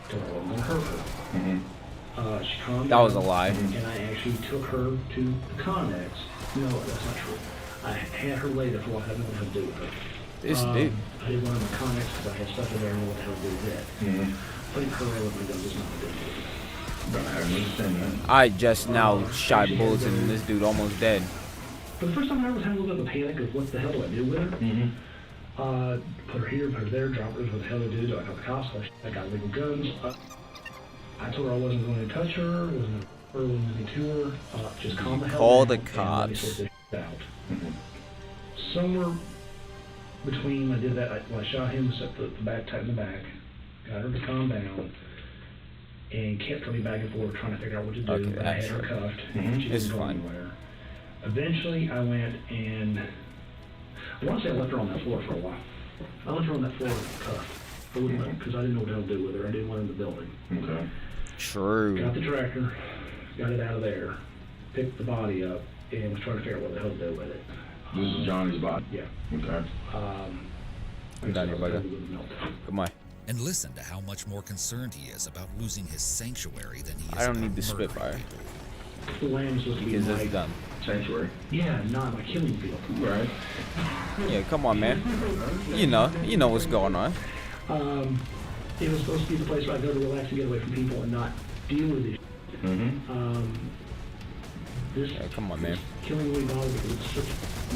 Speaker 13: Told her I wasn't going to hurt her. She calmed down.
Speaker 1: That was a lie.
Speaker 13: And I actually took her to the Connex. No, that's not true. I had her later for what I didn't know what to do with her.
Speaker 1: This dude.
Speaker 13: I didn't want the Connex because I had stuff in there and I didn't know what the hell to do with that. Putting her away with my gun is not a big deal.
Speaker 1: I just now shot bullets and this dude almost dead.
Speaker 13: For the first time I ever had a little bit of a panic of what the hell do I do with her? Put her here, put her there, drop her, what the hell do I do? Do I call the cops? I got legal guns. I told her I wasn't going to touch her, wasn't anything to her. Just calm the hell down.
Speaker 1: Call the cops.
Speaker 13: Somewhere between I did that, when I shot him, set the back tight in the back, got her to calm down, and kept coming back and forth trying to figure out what to do.
Speaker 1: Okay,
Speaker 13: but I had her cuffed. She
Speaker 1: it's
Speaker 13: didn't go
Speaker 1: fine.
Speaker 13: anywhere. Eventually, I went and I want to say I left her on that floor for a while. I left her on that floor cuffed. I wouldn't because I didn't know what to do with her. I didn't want her in the building.
Speaker 14: Okay.
Speaker 1: True.
Speaker 13: Got the tractor, got it out of there, picked the body up, and was trying to figure out what the hell to do with it.
Speaker 14: This is Johnny's body?
Speaker 13: Yeah.
Speaker 14: Okay.
Speaker 1: I'm down here, buddy. Come on.
Speaker 3: And listen to how much more concerned he is about losing his sanctuary than he is
Speaker 1: I don't
Speaker 3: about
Speaker 1: need the
Speaker 3: murdering
Speaker 1: Spitfire.
Speaker 13: The land's supposed to be
Speaker 1: Because
Speaker 13: my
Speaker 1: it's done.
Speaker 14: Sanctuary?
Speaker 13: Yeah, not my killing field.
Speaker 14: Right.
Speaker 1: Yeah, come on, man. You know what's going on.
Speaker 13: It was supposed to be the place where I go to relax and get away from people and not deal with it.
Speaker 1: Yeah, come on, man.
Speaker 13: Killing away dogs is such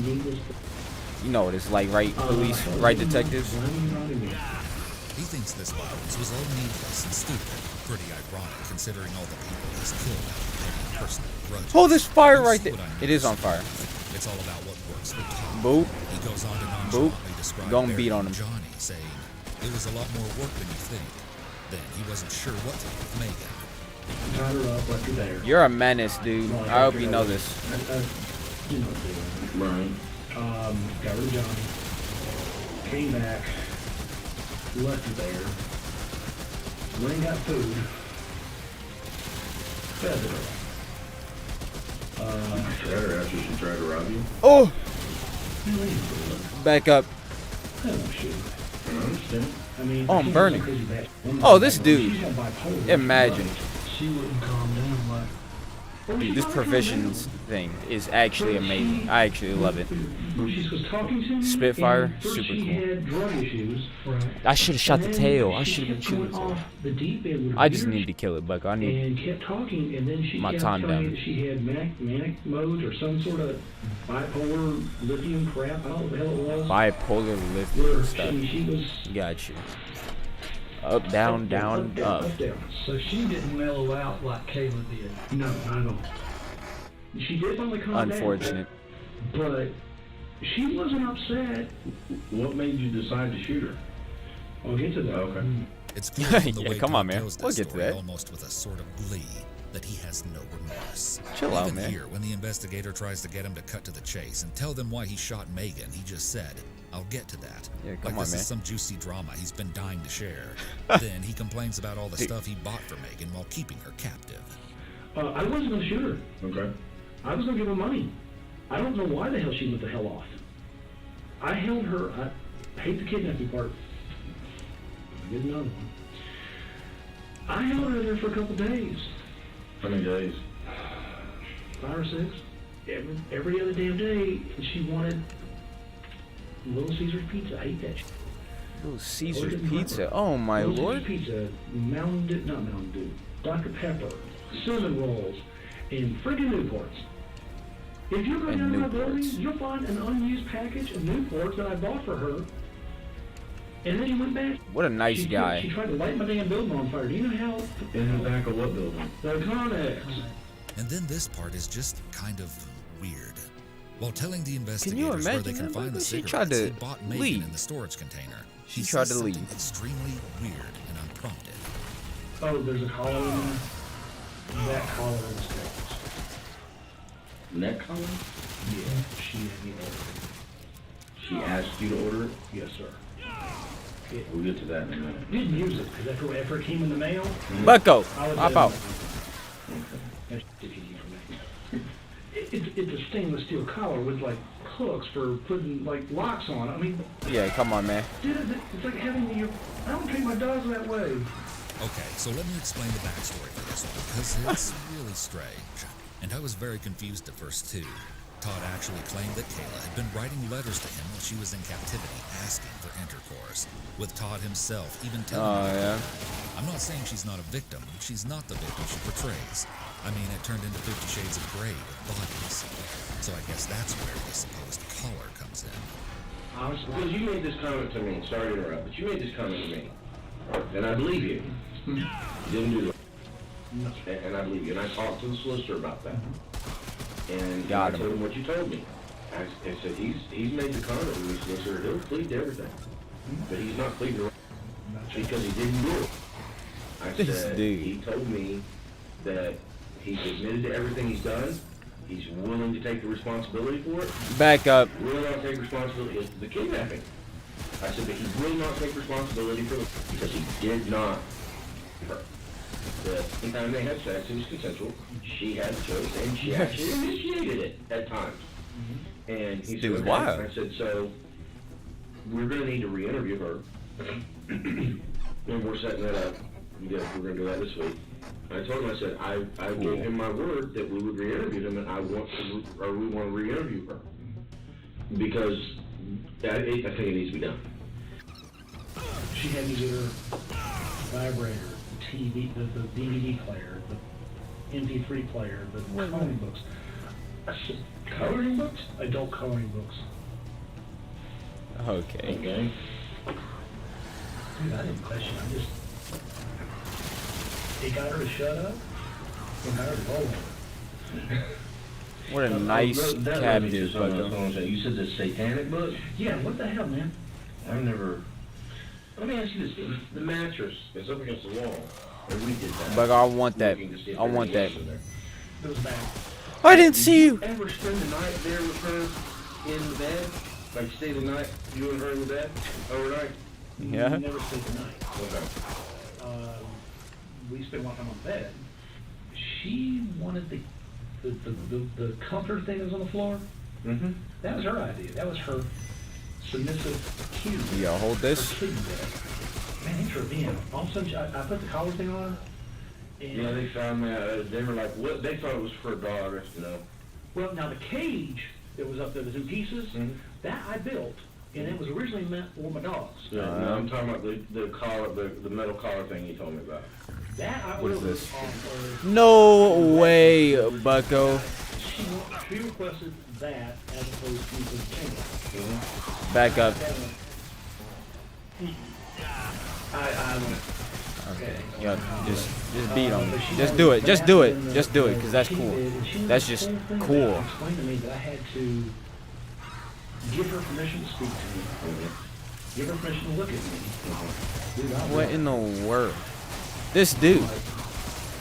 Speaker 13: needless.
Speaker 1: You know what it's like, right, police, right, detectives?
Speaker 3: He thinks this violence was all needless and stupid. Pretty ironic considering all the people he's killed out of petty personal grudges.
Speaker 1: Oh, there's fire right there. It is on fire.
Speaker 3: It's all about what works for Todd.
Speaker 1: Boop.
Speaker 3: He goes on to
Speaker 1: Boop.
Speaker 3: nonchalantly describe
Speaker 1: Go and
Speaker 3: Barry
Speaker 1: beat on him.
Speaker 3: Johnny, saying it was a lot more work than you think. Then he wasn't sure what to do with Megan.
Speaker 13: Tied her up, left her there.
Speaker 1: You're a menace, dude. I hope you know this.
Speaker 13: You know what I'm doing. Got rid of Johnny. Came back. Left her there. Went and got food. Fed her.
Speaker 14: Fed her after she tried to rob you?
Speaker 1: Oh! Back up.
Speaker 13: I don't shoot. I mean,
Speaker 1: Oh, I'm burning. Oh, this dude. Imagine.
Speaker 13: She wouldn't calm down like.
Speaker 1: Dude, this provisions thing is actually amazing. I actually love it.
Speaker 13: She was talking to me,
Speaker 1: Spitfire,
Speaker 13: and first
Speaker 1: super
Speaker 13: she
Speaker 1: cool.
Speaker 13: had drug issues.
Speaker 1: I should have shot the
Speaker 13: And then
Speaker 1: tail. I
Speaker 13: she
Speaker 1: should have been
Speaker 13: kept
Speaker 1: shooting the
Speaker 13: going
Speaker 1: tail.
Speaker 13: off the deep end with
Speaker 1: I just
Speaker 13: her
Speaker 1: need to kill it, Buck. I need
Speaker 13: and kept talking, and then she
Speaker 1: my
Speaker 13: kept
Speaker 1: time
Speaker 13: telling me
Speaker 1: down.
Speaker 13: that she had manic mode or some sort of bipolar lithium crap. I don't know what the hell it was.
Speaker 1: Bipolar
Speaker 13: Where
Speaker 1: lithium stuff.
Speaker 13: she was
Speaker 1: Got you. Up, down, down, up.
Speaker 6: So she didn't mellow out like Kayla did.
Speaker 13: No, not at all. She did finally calm down.
Speaker 1: Unfortunate.
Speaker 13: But she wasn't upset.
Speaker 14: What made you decide to shoot her?
Speaker 13: I'll get to that.
Speaker 14: Okay.
Speaker 3: It's clear from the
Speaker 1: Yeah,
Speaker 3: way
Speaker 1: come
Speaker 3: Todd
Speaker 1: on, man.
Speaker 3: tells
Speaker 1: We'll
Speaker 3: this
Speaker 1: get to
Speaker 3: story
Speaker 1: that.
Speaker 3: almost with a sort of glee that he has no remorse.
Speaker 1: Chill out,
Speaker 3: Even
Speaker 1: man.
Speaker 3: here, when the investigator tries to get him to cut to the chase and tell them why he shot Megan, he just said, "I'll get to that."
Speaker 1: Yeah, come
Speaker 3: like
Speaker 1: on,
Speaker 3: this
Speaker 1: man.
Speaker 3: is some juicy drama he's been dying to share. Then he complains about all the stuff he bought for Megan while keeping her captive.
Speaker 13: I wasn't going to shoot her.
Speaker 14: Okay.
Speaker 13: I was going to give her money. I don't know why the hell she went the hell off. I held her. I hate the kidnapping part. I get another one. I held her there for a couple days.
Speaker 14: How many days?
Speaker 13: 5 or 6. Every other damn day, and she wanted Little Caesar's pizza. I hate that shit.
Speaker 1: Little Caesar's pizza. Oh my
Speaker 13: Little
Speaker 1: lord.
Speaker 13: Caesar's pizza, Mountain Dew, not Mountain Dew, Dr. Pepper, cinnamon rolls, and friggin' Newports. If you go
Speaker 1: And
Speaker 13: down to my
Speaker 1: Newports.
Speaker 13: building, you'll find an unused package of Newports that I bought for her. And then he went back.
Speaker 1: What a nice
Speaker 13: She
Speaker 1: guy.
Speaker 13: tried to light my damn building on fire. Do you know how?
Speaker 14: In the back of what building?
Speaker 13: The Connex.
Speaker 3: And then this part is just kind of weird. While telling the
Speaker 1: you
Speaker 3: investigators where they
Speaker 1: imagine
Speaker 3: can
Speaker 1: that?
Speaker 3: find the
Speaker 1: She
Speaker 3: cigarettes
Speaker 1: tried to
Speaker 3: he bought Megan
Speaker 1: leave.
Speaker 3: in the storage container,
Speaker 1: She
Speaker 3: he
Speaker 1: tried
Speaker 3: says
Speaker 1: to leave.
Speaker 3: something extremely weird and unprompted.
Speaker 13: Oh, there's a collar in there. That collar is
Speaker 14: Neck collar?
Speaker 13: Yeah, she had me order
Speaker 14: She asked you to order it?
Speaker 13: it. Yes, sir.
Speaker 14: We'll get to that in a minute.
Speaker 13: Didn't use it because after it came in the mail.
Speaker 1: Bucko,
Speaker 13: I was
Speaker 1: hop out.
Speaker 13: That's easy for me. It's a stainless steel collar with like hooks for putting like locks on. I mean,
Speaker 1: Yeah, come on, man.
Speaker 13: dude, it's like having your. I don't treat my dogs that way.
Speaker 3: Okay, so let me explain the backstory for this one, because it's really strange. And I was very confused at first, too. Todd actually claimed that Kayla had been writing letters to him while she was in captivity, asking for intercourse, with Todd himself even telling her.
Speaker 1: Yeah.
Speaker 3: I'm not saying she's not a victim. She's not the victim she portrays. I mean, it turned into 50 Shades of Grey with bodies. So I guess that's where the supposed collar comes in.
Speaker 14: Because you made this comment to me, sorry to interrupt, but you made this comment to me. And I believe you. You didn't do it. And I believe you. And I talked to the solicitor about that. And
Speaker 1: Got
Speaker 14: I
Speaker 1: him.
Speaker 14: told him what you told me. I said, he's made the comment to me, solicitor, he'll plead to everything. But he's not pleading to because he didn't do it. I
Speaker 1: This
Speaker 14: said,
Speaker 1: dude.
Speaker 14: he told me that he's admitted to everything he's done. He's willing to take the responsibility for it.
Speaker 1: Back up.
Speaker 14: Will not take responsibility for the kidnapping. I said, but he will not take responsibility for it because he did not. The time they had sex, it was consensual. She had the choice, and she actually initiated it at times. And he
Speaker 1: Dude,
Speaker 14: said,
Speaker 1: wow.
Speaker 14: okay. I said, so we're going to need to re-interview her. And we're setting that up. Yeah, we're going to do that this week. I told him, I said, I gave him my word that we would re-interview him, and we want to re-interview her. Because I think it needs to be done.
Speaker 13: She had me get her vibrator, the TV, the DVD player, the MP3 player, the coloring books. I said, coloring books? Adult coloring books.
Speaker 1: Okay.
Speaker 14: Okay.
Speaker 13: Dude, I didn't question. I just. He got her to shut up. He got her to roll over.
Speaker 1: What a nice cab dude, Bucko.
Speaker 14: You said the satanic book?
Speaker 13: Yeah, what the hell, man?
Speaker 14: I've never. Let me ask you this: the mattress is up against the wall, and we did that.
Speaker 1: Bucko, I want that. I want that.
Speaker 13: It was bad.
Speaker 1: I didn't see you.
Speaker 14: Ever spend the night there with her in the bed? Like stay the night, you and her in the bed overnight?
Speaker 1: Yeah.
Speaker 13: Never stayed the night.
Speaker 14: Okay.
Speaker 13: We spent one time on bed. She wanted the comforter thing that was on the floor.
Speaker 14: Mm-hmm.
Speaker 13: That was her idea. That was her submissive cue.
Speaker 1: Yeah, hold this.
Speaker 13: Her kitten bed. Man, thanks for being. All of a sudden, I put the collar thing on. And
Speaker 14: Yeah, they found that. They were like, what? They thought it was for a dog, you know.
Speaker 13: Well, now the cage that was up there, the two pieces, that I built, and it was originally meant for my dogs.
Speaker 14: Yeah, no, I'm talking about the collar, the metal collar thing you told me about.
Speaker 13: That I
Speaker 1: What is
Speaker 13: ordered
Speaker 1: this?
Speaker 13: off
Speaker 1: No way, Bucko.
Speaker 13: she requested that as opposed to the chain.
Speaker 1: Back up.
Speaker 13: I went.
Speaker 1: Okay. Yeah, just beat him. Just do it. Just do it. Just do it, because that's cool. That's just cool.
Speaker 13: Explained to me that I had to give her permission to speak to me. Give her permission to look at me. Dude,
Speaker 1: What in the world? This dude.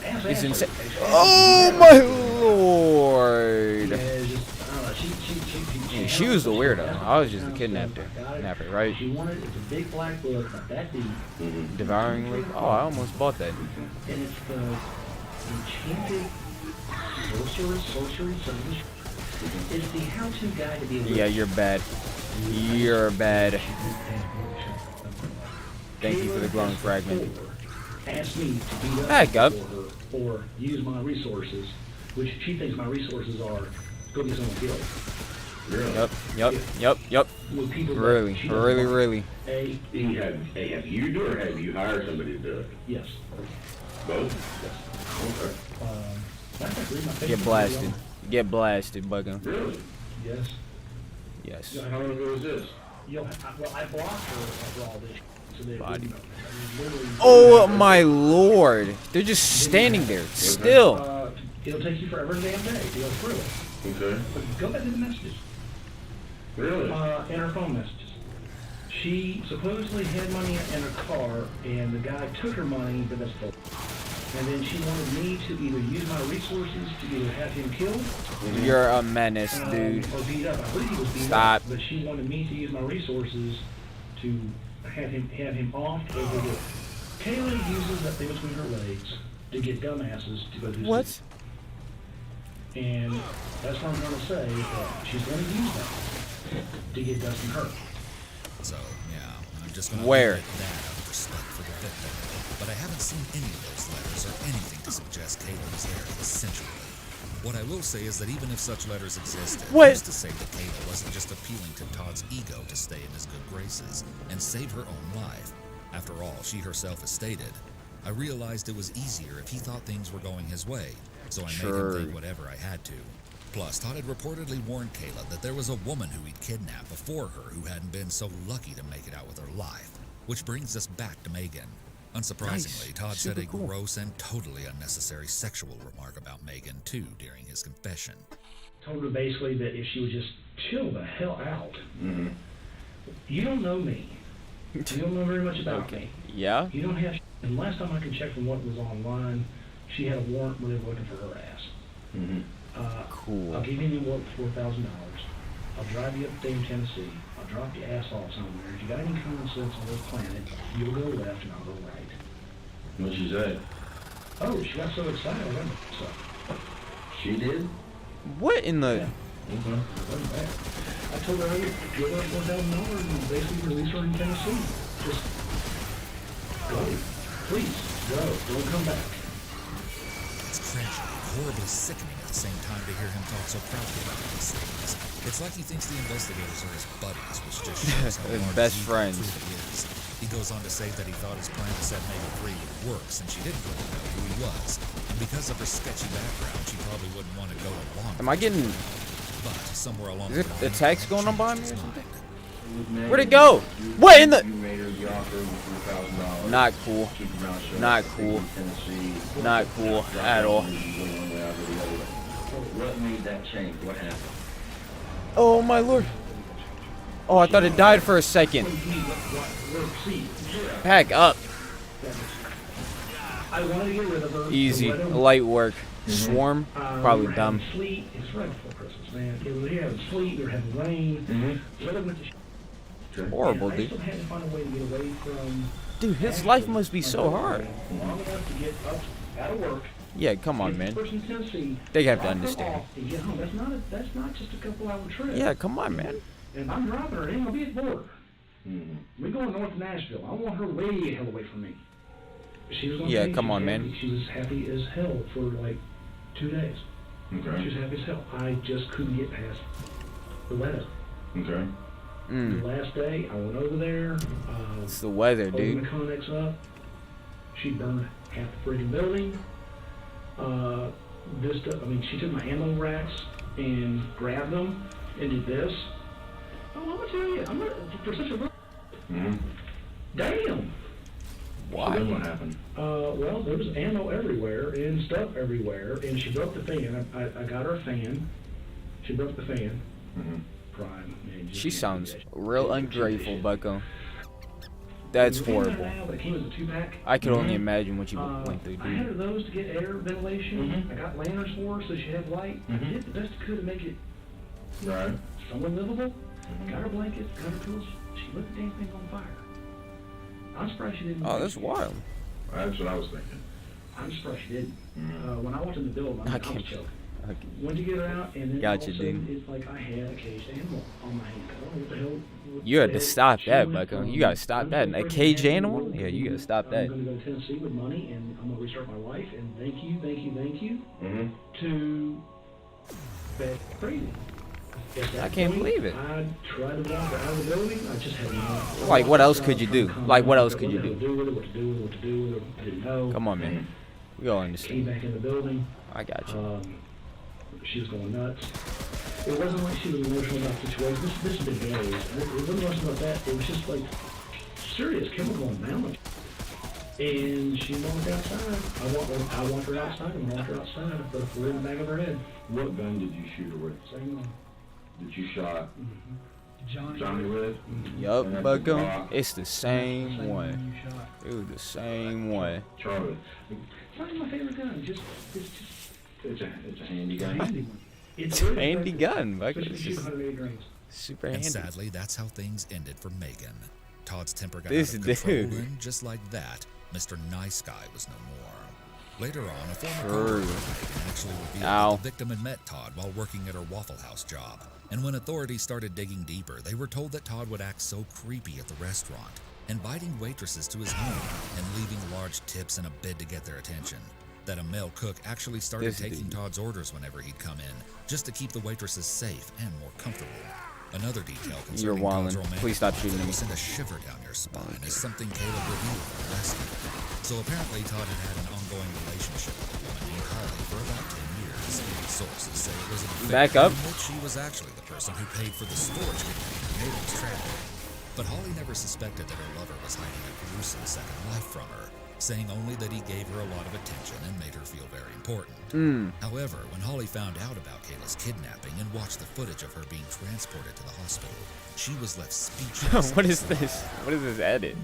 Speaker 13: Ask
Speaker 1: He's
Speaker 13: her.
Speaker 1: insane. Oh my lord.
Speaker 13: Yeah, it's just, I don't know, she
Speaker 1: She was the weirdo. I was just the kidnapper, right?
Speaker 13: She wanted it's a big black book, not that deep.
Speaker 1: Devouring Leaf. Oh, I almost bought that.
Speaker 13: And it's the enchanted sorcery. It's the how-to guide to be a witch.
Speaker 1: Yeah, you're bad. You're bad. Thank you for the glowing fragment.
Speaker 13: Asked me to beat up
Speaker 1: Back up.
Speaker 13: for her or use my resources, which she thinks my resources are go get someone killed.
Speaker 1: Yep.
Speaker 13: With people that
Speaker 1: Really.
Speaker 13: she doesn't want.
Speaker 14: Have you do or have you hired somebody to do it?
Speaker 13: Yes.
Speaker 14: Both?
Speaker 13: Okay.
Speaker 1: Get blasted. Get blasted, Bucko.
Speaker 14: Really?
Speaker 13: Yes.
Speaker 1: Yes.
Speaker 14: How long ago was this?
Speaker 13: Well, I blocked her after all this.
Speaker 1: Body. Oh my lord! They're just standing there, still.
Speaker 13: It'll take you forever a damn day to go through it.
Speaker 14: Okay.
Speaker 13: But go back to the messages.
Speaker 14: Really?
Speaker 13: In her phone messages. She supposedly had money in her car, and the guy took her money, but that's full. And then she wanted me to either use my resources to either have him killed.
Speaker 1: You're a menace, dude.
Speaker 13: Or beat up. I believe he was beat
Speaker 1: Stop.
Speaker 13: up, but she wanted me to use my resources to have him off over the. Kayla uses that thing between her legs to get dumbasses to go do
Speaker 1: what?
Speaker 13: something. And that's what I'm going to say, that she's going to use that to get Dustin hurt.
Speaker 3: So, yeah, I'm just going to
Speaker 1: Where?
Speaker 3: leave that out of respect for the victim. But I haven't seen any of those letters or anything to suggest Kayla was there essentially. What I will say is that even if such letters existed, who's to say that Kayla wasn't just appealing to Todd's ego to stay in his good graces and save her own life? After all, she herself has stated, I realized it was easier if he thought things were going his way, so I made him think whatever I had to. Plus, Todd had reportedly warned Kayla that there was a woman who he'd kidnapped before her who hadn't been so lucky to make it out with her life. Which brings us back to Megan. Unsurprisingly, Todd said a gross and totally unnecessary sexual remark about Megan, too, during his confession.
Speaker 13: Told her basically that if she would just chill the hell out. Mm-hmm. You don't know me. You don't know very much about me.
Speaker 1: Yeah?
Speaker 13: You don't have... And last time I could check from what was online, she had a warrant where they were looking for her ass.
Speaker 14: Mm-hmm.
Speaker 1: Cool.
Speaker 13: I'll give you an award for $4,000. I'll drive you up to Dayton, Tennessee. I'll drop your ass off somewhere. If you got any common sense on this planet, you'll go left and I'll go right.
Speaker 14: What'd she say?
Speaker 13: Oh, she got so excited. I went so.
Speaker 14: She did?
Speaker 1: What in the...
Speaker 13: Yeah. Okay. Wasn't bad. I told her I would give her $4,000 and basically release her in Tennessee. Just go. Please, go. Don't come back.
Speaker 3: It's tragedy, horribly sickening at the same time to hear him talk so proudly about these things. It's like he thinks the investigators are his buddies, which just shows how
Speaker 1: his
Speaker 3: large
Speaker 1: best
Speaker 3: he
Speaker 1: friends.
Speaker 3: truly is. He goes on to say that he thought his plan to set Megan free would work since she didn't really know who he was. And because of her sketchy background, she probably wouldn't want to go along.
Speaker 1: Am I getting...
Speaker 3: But somewhere along
Speaker 1: Is it
Speaker 3: the
Speaker 1: the text going on behind me or something? Where'd it go? What in the... Not cool. Not cool. Not cool at all.
Speaker 14: What made that change? What happened?
Speaker 1: Oh my lord. Oh, I thought it died for a second. Pack up.
Speaker 13: I wanted to get rid of her.
Speaker 1: Easy. Light work. Swarm? Probably dumb.
Speaker 13: Sleet. It's right before Christmas, man. It was having sleet, we were having rain. Weather went to
Speaker 1: Horrible,
Speaker 13: I
Speaker 1: dude.
Speaker 13: still had to find a way to get away from...
Speaker 1: Dude, his life must be so hard.
Speaker 13: Long enough to get up out of work.
Speaker 1: Yeah, come on, man. They have to understand.
Speaker 13: And get home. That's not just a couple-hour trip.
Speaker 1: Yeah, come on, man.
Speaker 13: And I'm dropping her. It ain't gonna be at the border. We're going north of Nashville. I want her way the hell away from me. She was
Speaker 1: Yeah, come on, man.
Speaker 13: She was happy as hell for like 2 days.
Speaker 14: Okay.
Speaker 13: She was happy as hell. I just couldn't get past the weather.
Speaker 14: Okay.
Speaker 13: The last day, I went over there.
Speaker 1: It's the weather,
Speaker 13: opened
Speaker 1: dude.
Speaker 13: the Connex up. She burned half the freaking building. She took my ammo racks and grabbed them and did this. Oh, I'm gonna tell you, I'm not for such a. Damn.
Speaker 1: Why?
Speaker 14: So then what happened?
Speaker 13: Well, there was ammo everywhere and stuff everywhere, and she broke the fan. I got her a fan. She broke the fan. Prime. Man,
Speaker 1: She sounds real ungrateful, Bucko. That's horrible.
Speaker 13: But it came as a 2-pack.
Speaker 1: I could only imagine what you went through,
Speaker 13: I had her
Speaker 1: dude.
Speaker 13: those to get air ventilation. I got lanterns for her so she had light. I did the best I could to make it somewhat livable. Got her blankets, got her pillows. She lit the damn thing on fire. I'm surprised she didn't.
Speaker 1: Oh, that's wild.
Speaker 14: That's what I was thinking.
Speaker 13: I'm surprised she didn't. When I went in the building, I was choking.
Speaker 1: Okay.
Speaker 13: Went to get her out, and then
Speaker 1: Gotcha,
Speaker 13: all of a sudden,
Speaker 1: dude.
Speaker 13: it's like I had a caged animal on my hand. I don't know what the hell.
Speaker 1: You had to stop that, Bucko. You gotta stop that. A cage animal? Yeah, you gotta stop that.
Speaker 13: I'm going to go to Tennessee with money, and I'm going to restart my life. And thank you to Beth Brady.
Speaker 1: I can't believe it.
Speaker 13: I tried to walk her out of the building. I just had no.
Speaker 1: Like, what else could you do? Like, what else could you do?
Speaker 13: What to do with it? What to do with it? I didn't know.
Speaker 1: Come on, man. We all
Speaker 13: Came
Speaker 1: understand.
Speaker 13: back in the building.
Speaker 1: I got you.
Speaker 13: She was going nuts. It wasn't like she was emotional about the situation. This had been days. It wasn't much about that. It was just like serious chemical imbalance. And she walked outside. I walked her outside and walked her outside and put a bullet in the back of her head.
Speaker 14: What gun did you shoot her with?
Speaker 13: Same one.
Speaker 14: That you shot
Speaker 13: Johnny
Speaker 14: with?
Speaker 1: Yup, Bucko. It's the same way. Dude, the same way.
Speaker 14: Charlie.
Speaker 13: It's not my favorite gun. It's a handy gun.
Speaker 1: It's a handy gun, Bucko.
Speaker 13: Especially
Speaker 1: It's
Speaker 13: shoot
Speaker 1: just
Speaker 13: 108 grains.
Speaker 1: super
Speaker 3: And
Speaker 1: handy.
Speaker 3: sadly, that's how things ended for Megan. Todd's temper got
Speaker 1: This
Speaker 3: out of control,
Speaker 1: dude.
Speaker 3: and just like that, Mr. Nice Guy was no more. Later on, a former
Speaker 1: True.
Speaker 3: coworker of Megan actually revealed
Speaker 1: Ow.
Speaker 3: that the victim had met Todd while working at her Waffle House job. And when authorities started digging deeper, they were told that Todd would act so creepy at the restaurant, inviting waitresses to his home and leaving large tips in a bid to get their attention. That a male cook actually started
Speaker 1: This
Speaker 3: taking
Speaker 1: dude.
Speaker 3: Todd's orders whenever he'd come in, just to keep the waitresses safe and more comfortable. Another detail
Speaker 1: You're
Speaker 3: concerning Todd's
Speaker 1: wildin'.
Speaker 3: romantic
Speaker 1: Please stop
Speaker 3: life
Speaker 1: shooting
Speaker 3: that
Speaker 1: me.
Speaker 3: will send a shiver down your spine is something Caleb revealed at the rescue. So apparently Todd had an ongoing relationship with a woman named Holly for about 10 years. Sources say it was an affair
Speaker 1: Back up.
Speaker 3: in which she was actually the person who paid for the storage container Caleb was trapped in. But Holly never suspected that her lover was hiding a gruesome second life from her, saying only that he gave her a lot of attention and made her feel very important. However, when Holly found out about Kayla's kidnapping and watched the footage of her being transported to the hospital, she was left speechless.
Speaker 1: What is this? What is this edit?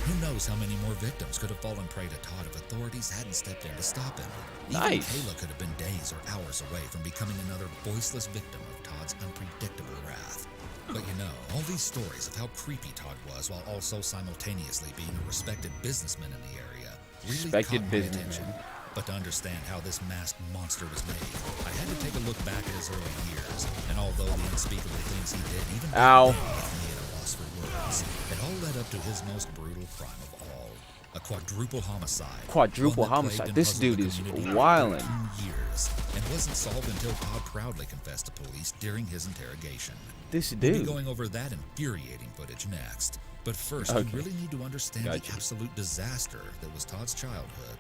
Speaker 3: Who knows how many more victims could have fallen prey to Todd if authorities hadn't stepped in to stop him. Even
Speaker 1: Nice.
Speaker 3: Kayla could have been days or hours away from becoming another voiceless victim of Todd's unpredictable wrath. But you know, all these stories of how creepy Todd was while also simultaneously being a respected businessman in the area really
Speaker 1: Respected
Speaker 3: caught my
Speaker 1: businessman.
Speaker 3: attention. But to understand how this masked monster was made, I had to take a look back at his early years, and although the unspeakable things he did even back
Speaker 1: Ow.
Speaker 3: then left me at a loss for words, it all led up to his most brutal crime of all. A quadruple homicide.
Speaker 1: Quadruple
Speaker 3: one that plagued
Speaker 1: homicide.
Speaker 3: and
Speaker 1: This
Speaker 3: puzzled
Speaker 1: dude
Speaker 3: the
Speaker 1: is
Speaker 3: community for
Speaker 1: wildin'.
Speaker 3: 13 years, and wasn't solved until Todd proudly confessed to police during his interrogation.
Speaker 1: This
Speaker 3: We'll be
Speaker 1: dude.
Speaker 3: going over that infuriating footage next. But first,
Speaker 1: Okay.
Speaker 3: you really need to understand the
Speaker 1: Gotcha.
Speaker 3: absolute disaster that was Todd's childhood.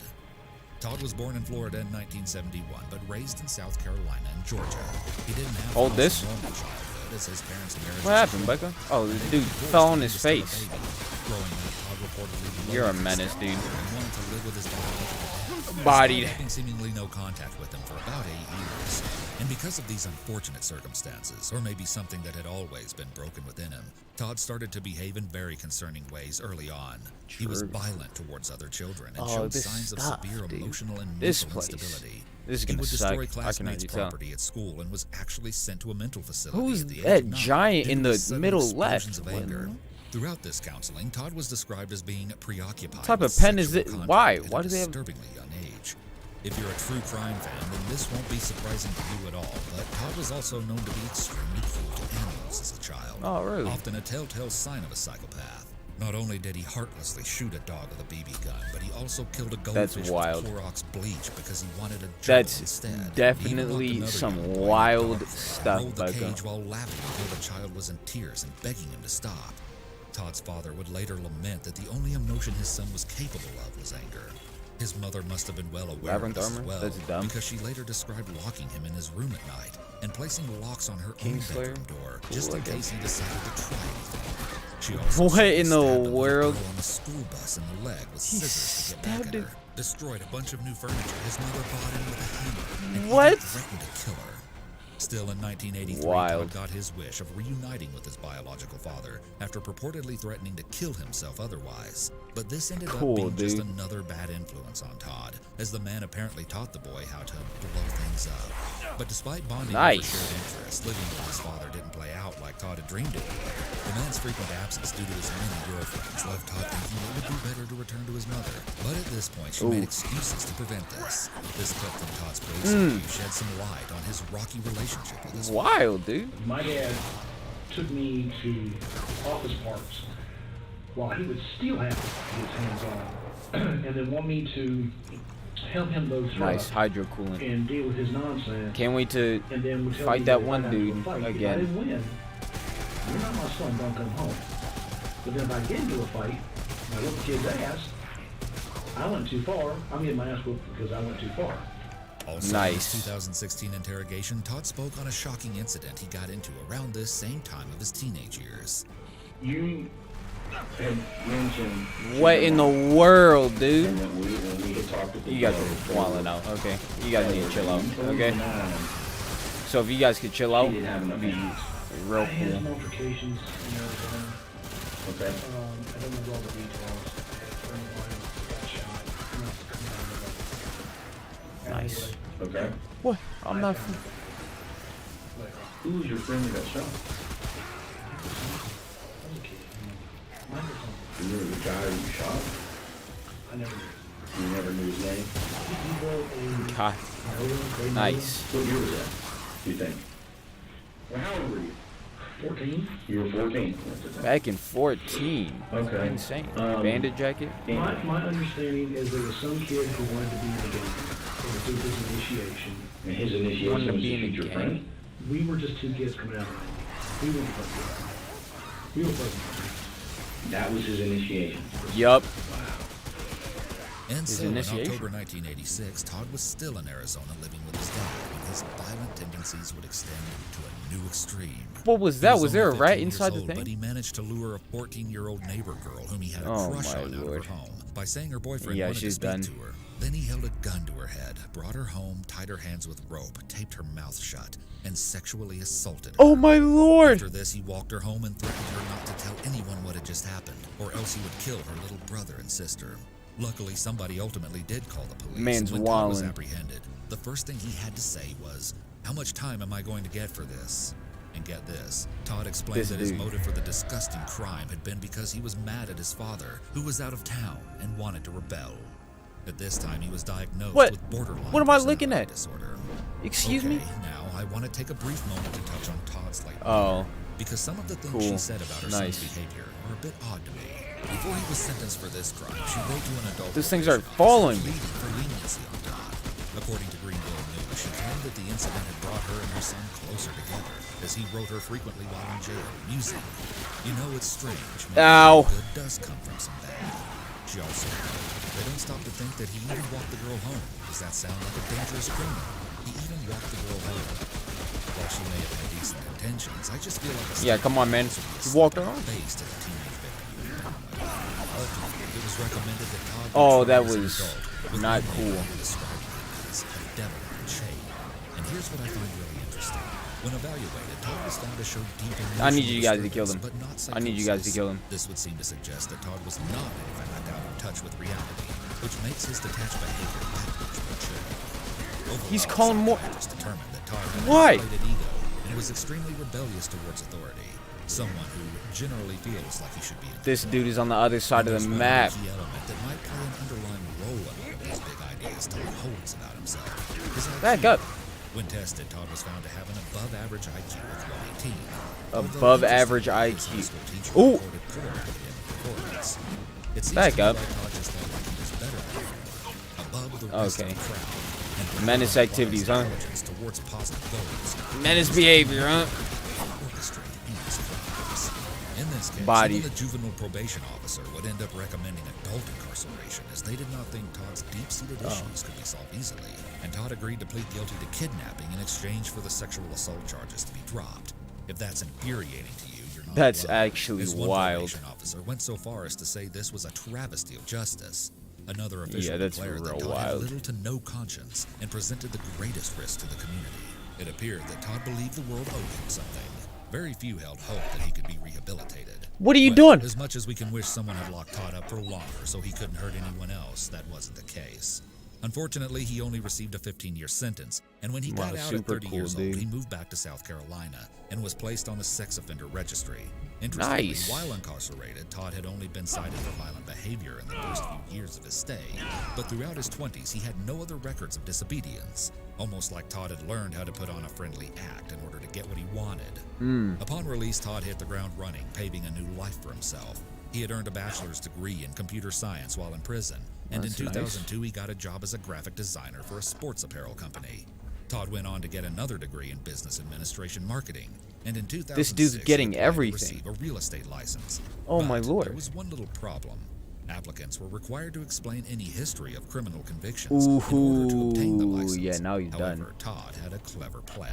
Speaker 3: Todd was born in Florida in 1971, but raised in South Carolina and Georgia. He didn't have
Speaker 1: Hold
Speaker 3: the
Speaker 1: this.
Speaker 3: most normal childhood, as his parents' marriage
Speaker 1: What happened, Becca? Oh, the dude fell on his face.
Speaker 3: Growing up, Todd reportedly
Speaker 1: You're a
Speaker 3: loved his
Speaker 1: menace,
Speaker 3: stepfather
Speaker 1: dude.
Speaker 3: and wanted to live with his biological dad.
Speaker 1: Bodied.
Speaker 3: Despite having seemingly no contact with him for about 8 years. And because of these unfortunate circumstances, or maybe something that had always been broken within him, Todd started to behave in very concerning ways early on. He was
Speaker 1: True.
Speaker 3: violent towards other children and
Speaker 1: Oh,
Speaker 3: showed
Speaker 1: this
Speaker 3: signs of
Speaker 1: stuff,
Speaker 3: severe
Speaker 1: dude.
Speaker 3: emotional and
Speaker 1: This
Speaker 3: mental
Speaker 1: place.
Speaker 3: instability.
Speaker 1: This is
Speaker 3: He
Speaker 1: gonna
Speaker 3: would
Speaker 1: suck.
Speaker 3: destroy
Speaker 1: I can
Speaker 3: classmates'
Speaker 1: already tell.
Speaker 3: property at school and was actually sent to a mental facility
Speaker 1: Who's
Speaker 3: at the age
Speaker 1: that
Speaker 3: of 9
Speaker 1: giant
Speaker 3: due
Speaker 1: in
Speaker 3: to
Speaker 1: the
Speaker 3: sudden
Speaker 1: middle
Speaker 3: explosions
Speaker 1: left?
Speaker 3: of anger. Throughout this counseling, Todd was described as being preoccupied.
Speaker 1: What type
Speaker 3: with
Speaker 1: of pen is
Speaker 3: sexual
Speaker 1: it?
Speaker 3: contact
Speaker 1: Why?
Speaker 3: at
Speaker 1: Why
Speaker 3: a
Speaker 1: do they have?
Speaker 3: disturbingly young age. If you're a true crime fan, then this won't be surprising to you at all. But Todd was also known to be extremely cruel to animals as a child.
Speaker 1: Oh, really?
Speaker 3: Often a telltale sign of a psychopath. Not only did he heartlessly shoot a dog with a BB gun, but he also killed a
Speaker 1: That's
Speaker 3: goldfish
Speaker 1: wild.
Speaker 3: with Clorox bleach because he wanted a gerbil
Speaker 1: That's
Speaker 3: instead. He even locked
Speaker 1: definitely
Speaker 3: another
Speaker 1: some
Speaker 3: young boy in a
Speaker 1: wild
Speaker 3: dog
Speaker 1: stuff,
Speaker 3: rolled the
Speaker 1: Becca.
Speaker 3: cage while laughing until the child was in tears and begging him to stop. Todd's father would later lament that the only emotion his son was capable of was anger. His mother must have been well aware
Speaker 1: Labyrinth
Speaker 3: of this as
Speaker 1: armor?
Speaker 3: well,
Speaker 1: That's dumb.
Speaker 3: because she later described locking him in his room at night and placing locks on her own
Speaker 1: Kingslayer?
Speaker 3: bedroom door
Speaker 1: Cool,
Speaker 3: just in
Speaker 1: I guess.
Speaker 3: case he decided to try anything. She also
Speaker 1: What
Speaker 3: said he
Speaker 1: in the
Speaker 3: stabbed a little
Speaker 1: world?
Speaker 3: girl on a school bus in the leg with
Speaker 1: He
Speaker 3: scissors to get back at
Speaker 1: stabbed
Speaker 3: her. Destroyed a bunch of new furniture his mother bought him with a hammer. And
Speaker 1: What?
Speaker 3: even threatened to kill her. Still in 1983,
Speaker 1: Wild.
Speaker 3: Todd got his wish of reuniting with his biological father after purportedly threatening to kill himself otherwise. But this ended
Speaker 1: Cool,
Speaker 3: up being just
Speaker 1: dude.
Speaker 3: another bad influence on Todd, as the man apparently taught the boy how to blow things up. But despite bonding over
Speaker 1: Nice.
Speaker 3: shared interests, living with his father didn't play out like Todd had dreamed it would. The man's frequent absence due to his many girlfriends left Todd thinking it would be better to return to his mother. But at this point, she made
Speaker 1: Ooh.
Speaker 3: excuses to prevent this. This clip from Todd's police
Speaker 1: Mm.
Speaker 3: interview shed some light on his rocky relationship with his
Speaker 1: Wild, dude.
Speaker 13: My dad took me to office parks while he would still have his hands on, and then want me to help him load truck
Speaker 1: Nice hydro coolant.
Speaker 13: and deal with his nonsense.
Speaker 1: Can't wait to
Speaker 13: And then would tell
Speaker 1: fight
Speaker 13: me
Speaker 1: that
Speaker 13: if I
Speaker 1: one
Speaker 13: got into a
Speaker 1: dude
Speaker 13: fight, If I
Speaker 1: again.
Speaker 13: didn't win, you're not my son, don't come home. But then if I get into a fight, and I whoop the kid's ass, I went too far, I'm getting my ass whooped because I went too far.
Speaker 3: Also,
Speaker 1: Nice.
Speaker 3: in his 2016 interrogation, Todd spoke on a shocking incident he got into around this same time of his teenage years.
Speaker 14: You had mentioned...
Speaker 1: What in the world, dude?
Speaker 14: And that we had talked at the
Speaker 1: You guys
Speaker 14: bar
Speaker 1: are
Speaker 14: before.
Speaker 1: wilding out. Okay. You guys need to chill out. Okay. So if you guys could chill out, it'd be real
Speaker 13: I had some
Speaker 1: cool.
Speaker 13: altercations in Arizona.
Speaker 14: Okay.
Speaker 13: I don't know all the details. I had a friend of mine who got shot. He must have come down with it.
Speaker 1: Nice.
Speaker 14: Okay.
Speaker 1: What? I'm not.
Speaker 14: Who was your friend that got shot? You knew the guy who shot?
Speaker 13: I never knew.
Speaker 14: You never knew his name?
Speaker 1: God. Nice.
Speaker 14: What year was that, do you think? Well, how old were you? 14. You were 14.
Speaker 1: Back in 14.
Speaker 14: Okay.
Speaker 1: Insane. Bandit jacket.
Speaker 13: My understanding is there was some kid who wanted to be in the gang. It was his initiation.
Speaker 14: And his initiation
Speaker 1: Wanted to
Speaker 14: was
Speaker 1: be
Speaker 14: to
Speaker 1: in
Speaker 14: shoot
Speaker 1: the
Speaker 14: your
Speaker 1: gang.
Speaker 14: friend?
Speaker 13: We were just two kids coming out of it. We weren't fucking. We were fucking.
Speaker 14: That was his initiation.
Speaker 1: Yup.
Speaker 3: And
Speaker 1: His
Speaker 3: so, in
Speaker 1: initiation.
Speaker 3: October 1986, Todd was still in Arizona living with his dad when his violent tendencies would extend to a new extreme.
Speaker 1: What was
Speaker 3: He
Speaker 1: that? Was there a
Speaker 3: only
Speaker 1: rat
Speaker 3: 15 years
Speaker 1: inside the
Speaker 3: old,
Speaker 1: thing?
Speaker 3: But he managed to lure a 14-year-old neighbor girl whom he had a
Speaker 1: Oh
Speaker 3: crush
Speaker 1: my
Speaker 3: on out
Speaker 1: Lord.
Speaker 3: of her home by saying her boyfriend
Speaker 1: Yeah,
Speaker 3: wanted to
Speaker 1: she's
Speaker 3: speak
Speaker 1: done.
Speaker 3: to her. Then he held a gun to her head, brought her home, tied her hands with rope, taped her mouth shut, and sexually assaulted her.
Speaker 1: Oh my Lord!
Speaker 3: After this, he walked her home and threatened her not to tell anyone what had just happened, or else he would kill her little brother and sister. Luckily, somebody ultimately did call the police.
Speaker 1: Man's
Speaker 3: and when Todd was
Speaker 1: wildin'.
Speaker 3: apprehended, the first thing he had to say was, "How much time am I going to get for this?" And get this, Todd explained
Speaker 1: This
Speaker 3: that his
Speaker 1: dude.
Speaker 3: motive for the disgusting crime had been because he was mad at his father, who was out of town and wanted to rebel. At this time, he was diagnosed
Speaker 1: What?
Speaker 3: with borderline
Speaker 1: What am I looking
Speaker 3: personality
Speaker 1: at?
Speaker 3: disorder.
Speaker 1: Excuse
Speaker 3: Okay,
Speaker 1: me?
Speaker 3: now I want to take a brief moment to touch on Todd's late
Speaker 1: Oh.
Speaker 3: because some of the things
Speaker 1: Cool.
Speaker 3: she said about her
Speaker 1: Nice.
Speaker 3: son's behavior are a bit odd to me. Before he was sentenced for this crime, she wrote to an adult
Speaker 1: Those things are
Speaker 3: probation
Speaker 1: following
Speaker 3: officer
Speaker 1: me.
Speaker 3: pleading for leniency on Todd. According to Greenville News, she claimed that the incident had brought her and her son closer together, as he wrote her frequently while in jail, musing, "You know, it's strange. Maybe
Speaker 1: Ow.
Speaker 3: good does come from some bad." She also wrote, "They don't stop to think that he even walked the girl home. Does that sound like a dangerous criminal? He even walked the girl home." While she may have had decent intentions, I just feel like a
Speaker 1: Yeah, come on, man. You walked her home.
Speaker 3: based in the teenage victim. Ultimately, it was recommended that Todd be
Speaker 1: Oh,
Speaker 3: tried
Speaker 1: that
Speaker 3: as an
Speaker 1: was
Speaker 3: adult, with
Speaker 1: not
Speaker 3: what
Speaker 1: cool.
Speaker 3: they described as a devil in shade. And here's what I find really interesting. When evaluated, Todd was found to show deep emotional
Speaker 1: I need you guys to kill
Speaker 3: disturbance,
Speaker 1: them.
Speaker 3: but not
Speaker 1: I need you guys to
Speaker 3: psychosis.
Speaker 1: kill him.
Speaker 3: This would seem to suggest that Todd was not, in fact, out of touch with reality, which makes his detached behavior that much more chilling.
Speaker 1: He's
Speaker 3: Overall,
Speaker 1: calling more.
Speaker 3: psychiatrists determined that Todd had
Speaker 1: Why?
Speaker 3: an inflated ego and was extremely rebellious towards authority. Someone who generally feels like he should be in
Speaker 1: This
Speaker 3: control.
Speaker 1: dude is on the other side of
Speaker 3: There's
Speaker 1: the
Speaker 3: one
Speaker 1: map.
Speaker 3: key element that might play an underlying role in one of these big ideas Todd holds about himself. His IQ.
Speaker 1: Back up.
Speaker 3: When tested, Todd was found to have an above-average IQ of 118.
Speaker 1: Above average IQ. Ooh.
Speaker 3: It seems
Speaker 1: Back
Speaker 3: to me
Speaker 1: up.
Speaker 3: like Todd just felt like he was better than everyone, above the rest
Speaker 1: Okay.
Speaker 3: of the crowd, and
Speaker 1: Menace
Speaker 3: applied
Speaker 1: activities,
Speaker 3: his
Speaker 1: huh?
Speaker 3: intelligence towards positive goals.
Speaker 1: Menace behavior, huh?
Speaker 3: Orchestrated heinous crimes. In this case,
Speaker 1: Body.
Speaker 3: even the juvenile probation officer would end up recommending adult incarceration, as they did not think Todd's deep-seated issues could be solved easily. And Todd agreed to plead guilty to kidnapping in exchange for the sexual assault charges to be dropped. If that's infuriating to you, you're not
Speaker 1: That's
Speaker 3: alone.
Speaker 1: actually
Speaker 3: As one
Speaker 1: wild.
Speaker 3: probation officer went so far as to say this was a travesty of justice. Another official
Speaker 1: Yeah, that's
Speaker 3: declared that
Speaker 1: real
Speaker 3: Todd had
Speaker 1: wild.
Speaker 3: little to no conscience and presented the greatest risk to the community. It appeared that Todd believed the world owed him something. Very few held hope that he could be rehabilitated.
Speaker 1: What are you
Speaker 3: Well,
Speaker 1: doing?
Speaker 3: As much as we can wish someone had locked Todd up for longer so he couldn't hurt anyone else, that wasn't the case. Unfortunately, he only received a 15-year sentence, and when he
Speaker 1: Wow,
Speaker 3: got out at
Speaker 1: super
Speaker 3: 30
Speaker 1: cool,
Speaker 3: years
Speaker 1: dude.
Speaker 3: old, he moved back to South Carolina and was placed on the sex offender registry. Interestingly,
Speaker 1: Nice.
Speaker 3: while incarcerated, Todd had only been cited for violent behavior in the first few years of his stay, but throughout his 20s, he had no other records of disobedience, almost like Todd had learned how to put on a friendly act in order to get what he wanted. Upon release, Todd hit the ground running, paving a new life for himself. He had earned a bachelor's degree in computer science while in prison, and
Speaker 1: That's
Speaker 3: in
Speaker 1: nice.
Speaker 3: 2002 he got a job as a graphic designer for a sports apparel company. Todd went on to get another degree in business administration marketing, and in 2006
Speaker 1: This dude's getting
Speaker 3: he applied to
Speaker 1: everything.
Speaker 3: receive a real estate license.
Speaker 1: Oh
Speaker 3: But
Speaker 1: my Lord.
Speaker 3: there was one little problem. Applicants were required to explain any history of criminal convictions in order to obtain the license.
Speaker 1: Yeah, now he's
Speaker 3: However,
Speaker 1: done.
Speaker 3: Todd had a clever plan.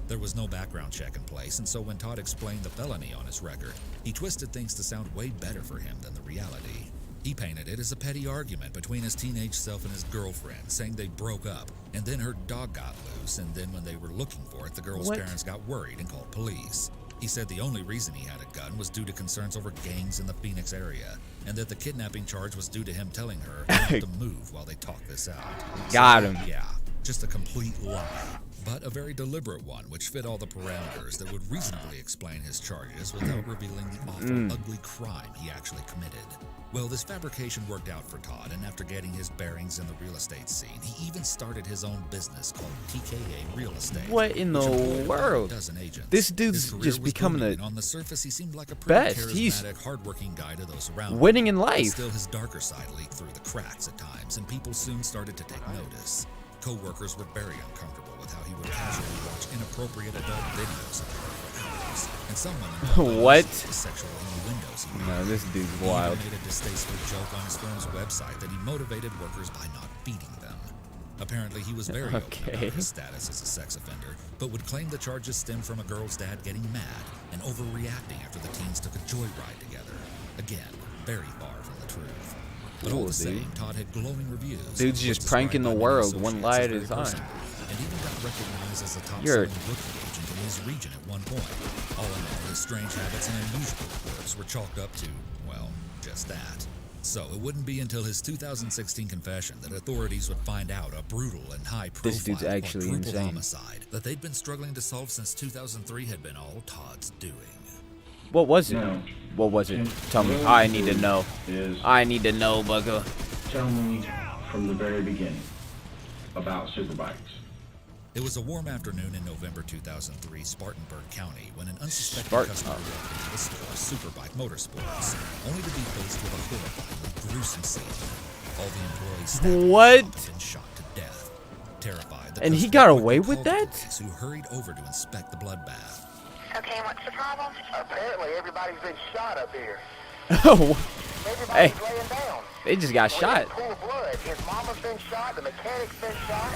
Speaker 3: There was no background check in place, and so when Todd explained the felony on his record, he twisted things to sound way better for him than the reality. He painted it as a petty argument between his teenage self and his girlfriend, saying they broke up, and then her dog got loose, and then when they were looking for it, the girl's parents got worried and called police. He said the only reason he had a gun was due to concerns over gangs in the Phoenix area, and that the kidnapping charge was due to him telling her not to move while they talked this out.
Speaker 1: Got him.
Speaker 3: Yeah, just a complete lie. But a very deliberate one, which fit all the parameters that would reasonably explain his charges without revealing the awful, ugly crime he actually committed. Well, this fabrication worked out for Todd, and after getting his bearings in the real estate scene, he even started his own business called TKA Real Estate.
Speaker 1: What in the world? This dude's just becoming the
Speaker 3: on the surface, he seemed like a pretty
Speaker 1: best. He's
Speaker 3: charismatic, hardworking guy to those around him.
Speaker 1: winning in
Speaker 3: But
Speaker 1: life.
Speaker 3: still, his darker side leaked through the cracks at times, and people soon started to take notice. Co-workers were very uncomfortable with how he would casually watch inappropriate adult videos of her for hours, and some women
Speaker 1: What?
Speaker 3: sexual innuendos.
Speaker 1: No, this dude's
Speaker 3: He
Speaker 1: wild.
Speaker 3: even made a distasteful joke on his firm's website that he motivated workers by not feeding them. Apparently, he was very open about his status as a sex offender, but would claim the charges stemmed from a girl's dad getting mad and overreacting after the teens took a joyride together. Again, very far from the truth. But all
Speaker 1: Cool,
Speaker 3: the same,
Speaker 1: dude.
Speaker 3: Todd had glowing reviews.
Speaker 1: Dude's
Speaker 3: which
Speaker 1: just pranking the
Speaker 3: described
Speaker 1: world,
Speaker 3: Bundy
Speaker 1: one lie at a
Speaker 3: Associates as very
Speaker 1: time.
Speaker 3: personable, and even got recognized as a
Speaker 1: You're-
Speaker 3: top-selling booking agent in his region at one point. All in all, his strange habits and unusual quirks were chalked up to, well, just that. So it wouldn't be until his 2016 confession that authorities would find out a brutal and high-profile
Speaker 1: This dude's actually
Speaker 3: quadruple
Speaker 1: insane.
Speaker 3: homicide that they'd been struggling to solve since 2003 had been all Todd's doing.
Speaker 1: What was it?
Speaker 13: No.
Speaker 1: What was it? Tell me. I need to know. I need to know, Bucko.
Speaker 13: Tell me from the very beginning about Superbikes.
Speaker 3: It was a warm afternoon in November 2003, Spartanburg County, when an unsuspecting customer walked into the store, Superbike Motorsports, only to be faced with a horrifyingly gruesome scene. All the employees stabbed
Speaker 1: What?
Speaker 3: and shot to death. Terrified, the
Speaker 1: And he
Speaker 3: customer
Speaker 1: got
Speaker 3: quickly
Speaker 1: away with
Speaker 3: called
Speaker 1: that?
Speaker 3: police, who hurried over to inspect the bloodbath.
Speaker 9: Okay, what's the problem? Apparently everybody's been shot up here.
Speaker 1: Oh, hey,
Speaker 9: Everybody's laying down.
Speaker 1: they just got shot.
Speaker 9: There's a pool of blood. His mama's been shot, the mechanic's been shot,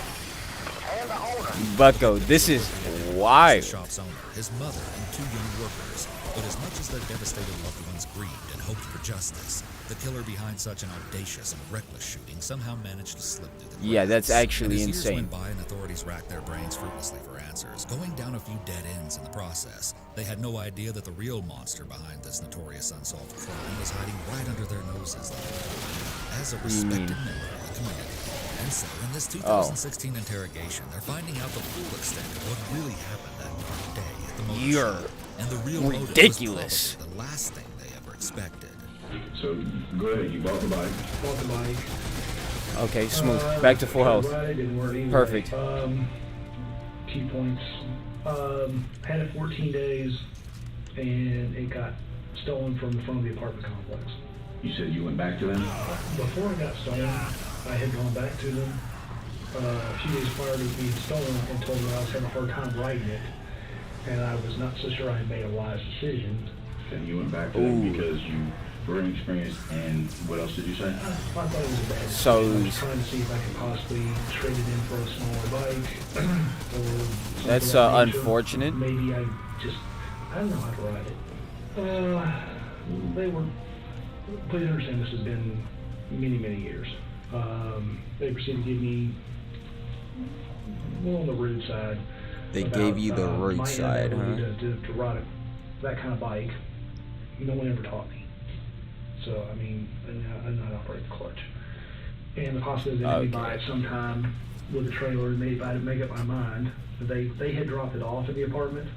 Speaker 9: and the owner.
Speaker 1: Bucko, this is
Speaker 3: The
Speaker 1: wild.
Speaker 3: shop's owner, his mother, and two young workers. But as much as their devastated loved ones grieved and hoped for justice, the killer behind such an audacious and reckless shooting somehow managed to slip through the cracks.
Speaker 1: Yeah, that's actually
Speaker 3: and as
Speaker 1: insane.
Speaker 3: years went by and authorities racked their brains fruitlessly for answers, going down a few dead ends in the process, they had no idea that the real monster behind this notorious unsolved crime was hiding right under their noses as a respected member of the community. And so, in this 2016 interrogation, they're finding out the full extent of what really happened that dark day at the motor
Speaker 1: You're
Speaker 3: shop. And the real motive was
Speaker 1: ridiculous.
Speaker 3: probably the last thing they ever expected.
Speaker 14: So, go ahead, you bought the bike.
Speaker 13: Bought the bike.
Speaker 1: Okay, smooth. Back to full health.
Speaker 13: Right, it didn't work anyway.
Speaker 1: Perfect.
Speaker 13: Key points. Had it 14 days, and it got stolen from the front of the apartment complex.
Speaker 14: You said you went back to them?
Speaker 13: Before it got stolen, I had gone back to them a few days prior to being stolen and told them I was having a hard time writing it, and I was not so sure I had made a wise decision.
Speaker 14: Then you went back to them because you were inexperienced, and what else did you say?
Speaker 13: I thought it was a bad
Speaker 1: So-
Speaker 13: decision. I was trying to see if I could possibly trade it in for a smaller bike. Or something
Speaker 1: That's
Speaker 13: of that nature.
Speaker 1: unfortunate.
Speaker 13: Maybe I don't know how to write it. They were, please understand this has been many, many years. They proceeded to give me, well, on the rude side.
Speaker 1: They
Speaker 13: about,
Speaker 1: gave you the rude
Speaker 13: my
Speaker 1: side,
Speaker 13: inability to ride that kind of bike. No one ever taught me. So, I mean, I know how to operate the clutch. And the possibility that they may buy it sometime with a trailer, and maybe I didn't make up my mind. They had dropped it off at the apartment.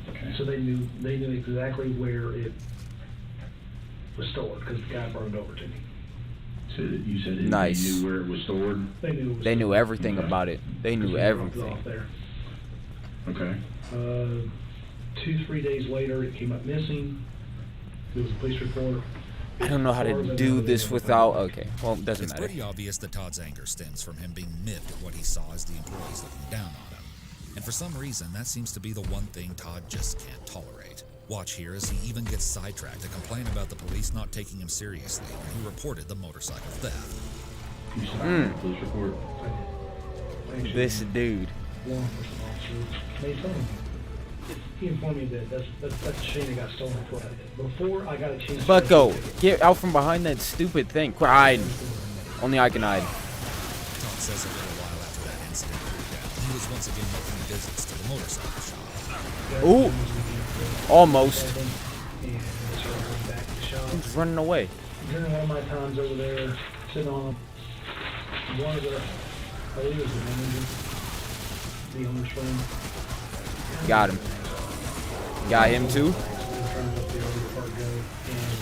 Speaker 14: Okay.
Speaker 13: So they knew exactly where it was stored because the guy brought it over to me.
Speaker 14: So you said
Speaker 1: Nice.
Speaker 14: you knew where it was stored?
Speaker 13: They knew it was
Speaker 1: They knew
Speaker 13: stored.
Speaker 1: everything about it. They knew
Speaker 13: Because we dropped it
Speaker 1: everything.
Speaker 13: off there.
Speaker 14: Okay.
Speaker 13: 2-3 days later, it came up missing. There was a police report.
Speaker 1: I don't know how to do this without. Okay, well, it doesn't
Speaker 3: It's
Speaker 1: matter.
Speaker 3: pretty obvious that Todd's anger stems from him being miffed at what he saw as the employees looking down on him. And for some reason, that seems to be the one thing Todd just can't tolerate. Watch here as he even gets sidetracked to complain about the police not taking him seriously when he reported the motorcycle theft.
Speaker 13: Police report.
Speaker 1: This dude.
Speaker 13: Law enforcement officer made fun of me. He informed me that that's a shame it got stolen. Before I got a chance.
Speaker 1: Bucko, get out from behind that stupid thing. Quit hiding. Only I can hide.
Speaker 3: Todd says a little while after that incident he was once again making visits to the motorcycle shop.
Speaker 1: Ooh, almost. He's running away.
Speaker 13: During one of my times over there, sitting on one of the, I believe it was the manager, the owner's friend.
Speaker 1: Got him. Got him too.
Speaker 13: And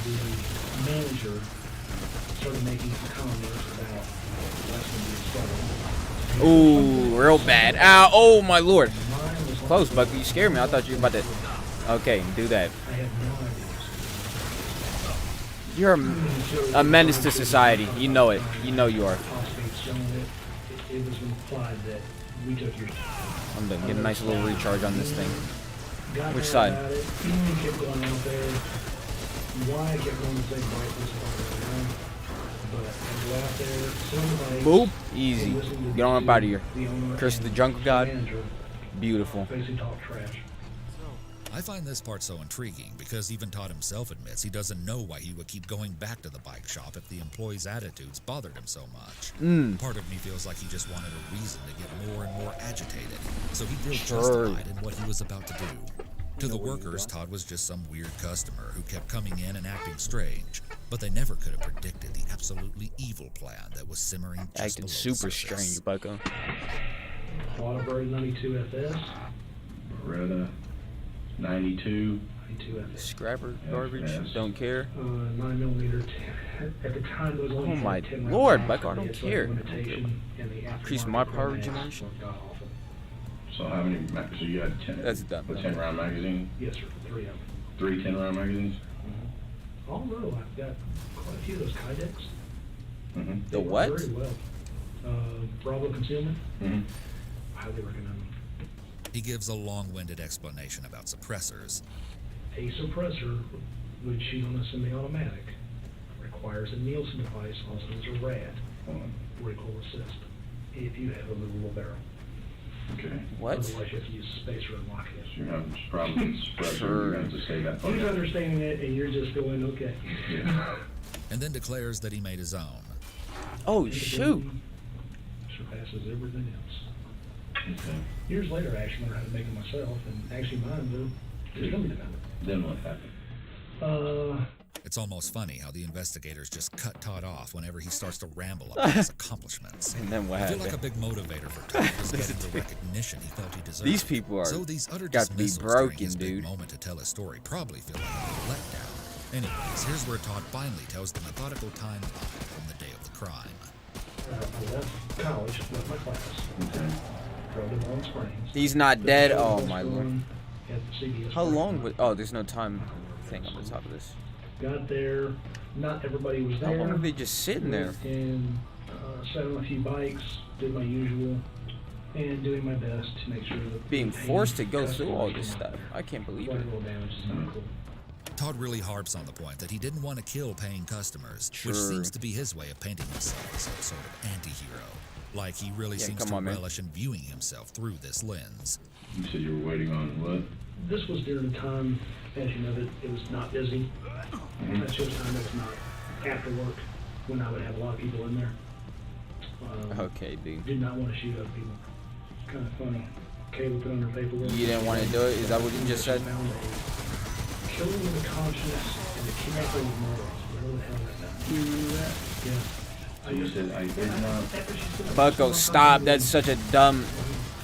Speaker 13: the manager started making comments about less than
Speaker 1: Ooh, real bad. Ow, oh my lord. Close, Bucky. You scared me. I thought you were about to... Okay, do that. You're a menace to society. You know it. You know you are.
Speaker 13: It was implied that we took your...
Speaker 1: I'm done. Get a nice little recharge on this thing.
Speaker 13: Got
Speaker 1: Which
Speaker 13: mad
Speaker 1: side?
Speaker 13: about it. Kept going out there. Why I kept going to say bike was fine, but I go out there, somebody...
Speaker 1: Boop. Easy. Get on up out of here. Curse the jungle god. Beautiful.
Speaker 13: Basically talk trash.
Speaker 3: I find this part so intriguing because even Todd himself admits he doesn't know why he would keep going back to the bike shop if the employees' attitudes bothered him so much. Part of me feels like he just wanted a reason to get more and more agitated, so he feels justified in what he was about to do. To the workers, Todd was just some weird customer who kept coming in and acting strange, but they never could have predicted the absolutely evil plan that was simmering just
Speaker 1: Acting
Speaker 3: below
Speaker 1: super
Speaker 3: the surface.
Speaker 1: strange, Bucko.
Speaker 13: Waterbury 92 FS.
Speaker 14: Beretta 92.
Speaker 13: 92 FS.
Speaker 1: Scrapper garbage. Don't care.
Speaker 13: 9mm. At the time, it was only
Speaker 1: Oh my
Speaker 13: 10
Speaker 1: lord,
Speaker 13: rounds.
Speaker 1: Bucko, I don't
Speaker 13: It's
Speaker 1: care.
Speaker 13: limitation in the
Speaker 1: Increase
Speaker 13: aftermarket
Speaker 1: my power
Speaker 13: rounds.
Speaker 1: regeneration.
Speaker 14: So how many? So you had 10.
Speaker 1: That's dumb.
Speaker 14: A 10-round magazine.
Speaker 13: Yes, sir. 3 of them.
Speaker 14: 3 10-round magazines.
Speaker 13: Oh no, I've got quite a few of those Kydex.
Speaker 14: Mm-hmm.
Speaker 1: The what?
Speaker 13: Very well. Bravo Concealment.
Speaker 14: Mm-hmm.
Speaker 13: Highly recommend them.
Speaker 3: He gives a long-winded explanation about suppressors.
Speaker 13: A suppressor would shoot on a semi-automatic. Requires a Nielsen device, also known as a RAD, recoil assist, if you have a movable barrel.
Speaker 14: Okay.
Speaker 1: What?
Speaker 13: Otherwise, you have to use a spacer and lock it.
Speaker 14: So you're having problems with suppressor. You're going to have to say that.
Speaker 13: He's understanding it, and you're just going, okay.
Speaker 14: Yeah.
Speaker 3: And then declares that he made his own.
Speaker 1: Oh, shoot.
Speaker 13: Surpasses everything else.
Speaker 14: Okay.
Speaker 13: Years later, I actually learned how to make it myself, and actually mine, they're coming about it.
Speaker 14: Then what happened?
Speaker 3: It's almost funny how the investigators just cut Todd off whenever he starts to ramble about his accomplishments.
Speaker 1: And then what
Speaker 3: I feel
Speaker 1: happened?
Speaker 3: like a big motivator for Todd was getting the recognition he felt he deserved.
Speaker 1: These people are
Speaker 3: so these utter
Speaker 1: got to be
Speaker 3: dismissals during
Speaker 1: broken,
Speaker 3: his big
Speaker 1: dude.
Speaker 3: moment to tell his story probably feel like a big letdown. Anyways, here's where Todd finally tells the methodical timeline from the day of the crime.
Speaker 13: I left college, left my class.
Speaker 14: Okay.
Speaker 13: Drove to Warm Springs.
Speaker 1: He's not dead. Oh my
Speaker 13: At
Speaker 1: lord.
Speaker 13: CBS
Speaker 1: How long was? Oh, there's no time thing on the top of this.
Speaker 13: Got there, not everybody was
Speaker 1: How
Speaker 13: there.
Speaker 1: long are they just sitting there?
Speaker 13: And sat on a few bikes, did my usual, and doing my best to make sure that
Speaker 1: Being forced to go through all this stuff. I can't believe it.
Speaker 13: collateral damage is not cool.
Speaker 3: Todd really harps on the point that he didn't want to kill paying customers, which
Speaker 1: Sure.
Speaker 3: seems to be his way of painting himself as some sort of anti-hero. Like he really
Speaker 1: Yeah,
Speaker 3: seems
Speaker 1: come
Speaker 3: to
Speaker 1: on, man.
Speaker 3: relish in viewing himself through this lens.
Speaker 14: You said you were waiting on what?
Speaker 13: This was during the time, as you know, that it was not busy. That's just time that's not after work, when I would have a lot of people in there.
Speaker 1: Okay, dude.
Speaker 13: Did not want to shoot other people. Kind of funny. Kayla put on her paperwork.
Speaker 1: You didn't want to do it? Is that what you just said?
Speaker 13: Found a killing of the conscience and the kidnapping of morals. Where the hell is that? You remember that? Yeah.
Speaker 14: You said I did not.
Speaker 1: Bucko, stop. That's such a dumb...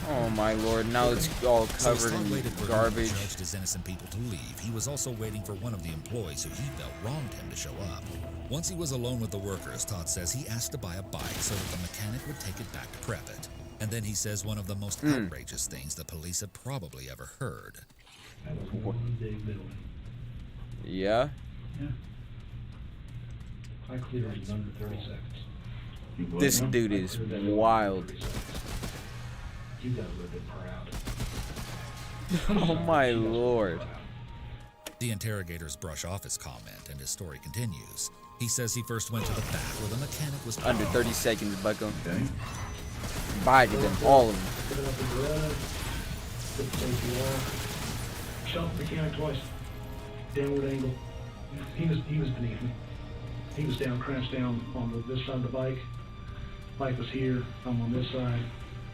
Speaker 1: Oh my lord. Now it's all
Speaker 3: So as
Speaker 1: covered
Speaker 3: Todd
Speaker 1: in
Speaker 3: waited for
Speaker 1: garbage.
Speaker 3: who judged as innocent people to leave, he was also waiting for one of the employees who he felt wronged him to show up. Once he was alone with the workers, Todd says he asked to buy a bike so that the mechanic would take it back to prep it. And then he says one of the most outrageous things the police have probably ever heard.
Speaker 13: That was one big building.
Speaker 1: Yeah?
Speaker 13: Yeah. I cleared it in under 30 seconds.
Speaker 1: This dude is wild.
Speaker 13: You got a little bit proud.
Speaker 1: Oh my lord.
Speaker 3: The interrogators brush off his comment and his story continues. He says he first went to the back where the mechanic was
Speaker 1: Under 30 seconds, Bucko.
Speaker 3: Okay.
Speaker 1: Bided them, all of them.
Speaker 13: Put it up the garage, put the safety wall, shot the mechanic twice, downward angle. He was beneath me. He was down, crouched down on this side of the bike. Bike was here, I'm on this side,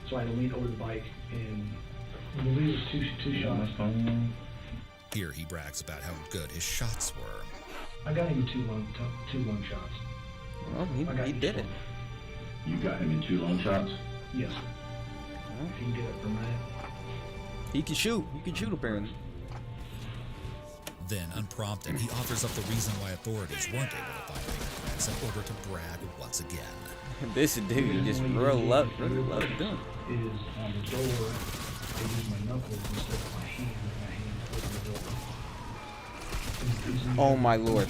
Speaker 13: so I had to lean over the bike, and I believe it was two shots.
Speaker 3: Here he brags about how good his shots were.
Speaker 13: I got him in two lung shots.
Speaker 1: Well, he did it.
Speaker 14: You got him in 2 lung shots?
Speaker 13: Yes. He can get it from that.
Speaker 1: He can shoot. He can shoot apparently.
Speaker 3: Then, unprompted, he offers up the reason why authorities weren't able to find fingerprints in order to brag once again.
Speaker 1: This dude just really love doing.
Speaker 13: Is on the door, I use my knuckles instead of my hand, and my hand open the door.
Speaker 1: Oh my lord.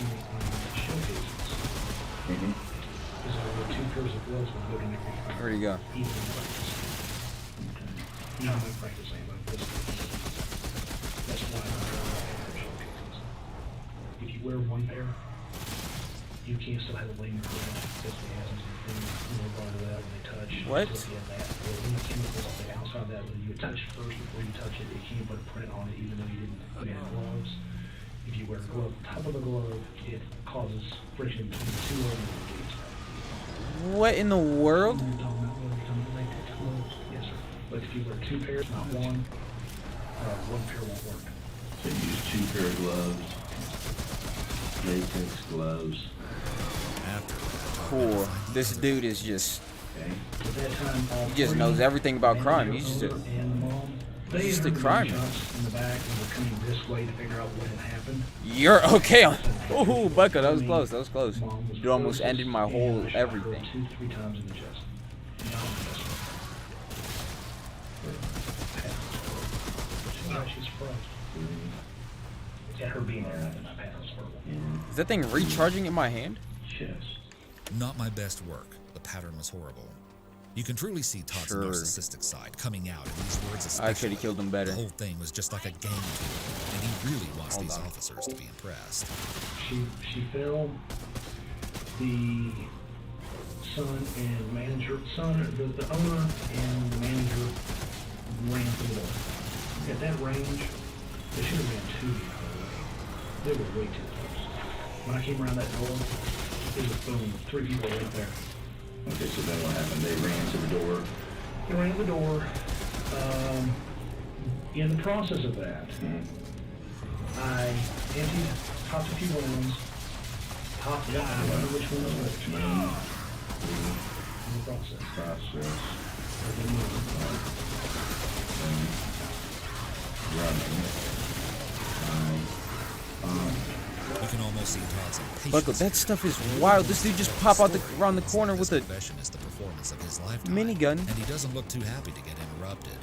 Speaker 1: Where'd he go?
Speaker 13: No, I'm practicing about this. That's why I wear showcases. If you wear one pair, you can still have a lane because it has in regard to that when they touch.
Speaker 1: What?
Speaker 13: So if you have that, or any chemicals on the outside of that, when you touch first before you touch it, it can't put a print on it even though you didn't put in gloves. If you wear a glove on top of the glove, it causes friction between the two organs.
Speaker 1: What in the world?
Speaker 13: Yes, sir. But if you wear 2 pairs, not one, 1 pair won't work.
Speaker 14: So you use 2 pair of gloves, latex gloves.
Speaker 1: Cool. This dude is just...
Speaker 13: Okay. At that time,
Speaker 1: he just knows everything about crime. He's just a crime.
Speaker 13: In the back and were coming this way to figure out what had happened.
Speaker 1: You're okay. Oh, Bucko, that was close. That was close. You almost ended my whole everything.
Speaker 13: 2-3 times in the chest. She's surprised. At her being there, I did not pass.
Speaker 1: Is that thing recharging in my hand?
Speaker 13: Yes.
Speaker 3: Not my best work. The pattern was horrible. You can truly see Todd's narcissistic side coming out in these words especially.
Speaker 1: I could have killed him better.
Speaker 3: The whole thing was just like a game to him, and he really wants these officers to be impressed.
Speaker 13: She fell. The son, the owner and the manager ran through the door. At that range, they should have ran 2 the other way. They were way too close. When I came around that door, it was boom, 3 people right there.
Speaker 14: Okay, so then what happened? They ran to the door.
Speaker 13: They ran to the door. In the process of that, I emptied, popped a few rounds, popped one, I don't remember which one it was. In the process.
Speaker 3: You can almost see Todd's impatience.
Speaker 1: Bucko, that stuff is wild. This dude just pop out around the corner with a
Speaker 3: Is the performance of his lifetime,
Speaker 1: minigun.
Speaker 3: And he doesn't look too happy to get interrupted.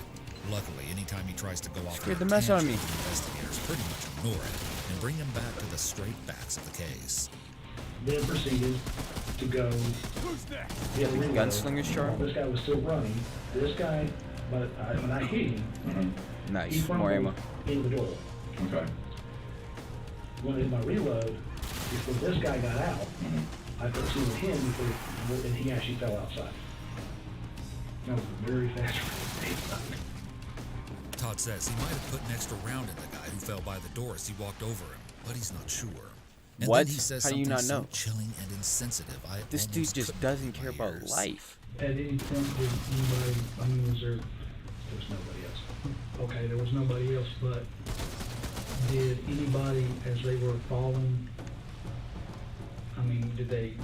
Speaker 3: Luckily, anytime he tries to go off
Speaker 1: Scared the mess out of me.
Speaker 3: Investigators pretty much ignore it and bring him back to the straight facts of the case.
Speaker 13: Then proceeded to go.
Speaker 1: Gunslinger's charm.
Speaker 13: This guy was still running. This guy, but when I hit him,
Speaker 1: Nice. More ammo.
Speaker 13: In the door.
Speaker 14: Okay.
Speaker 13: When I did my reload, before this guy got out, I put 2 in him before, and he actually fell outside. That was a very fast rate.
Speaker 3: Todd says he might have put an extra round in the guy who fell by the door as he walked over him, but he's not sure. And
Speaker 1: What?
Speaker 3: Then he says
Speaker 1: How do you
Speaker 3: something
Speaker 1: not know?
Speaker 3: so chilling and insensitive.
Speaker 1: This dude just doesn't care about life.
Speaker 13: At any point, did anybody, I mean, was there was nobody else. Okay, there was nobody else, but did anybody, as they were falling, I mean, did they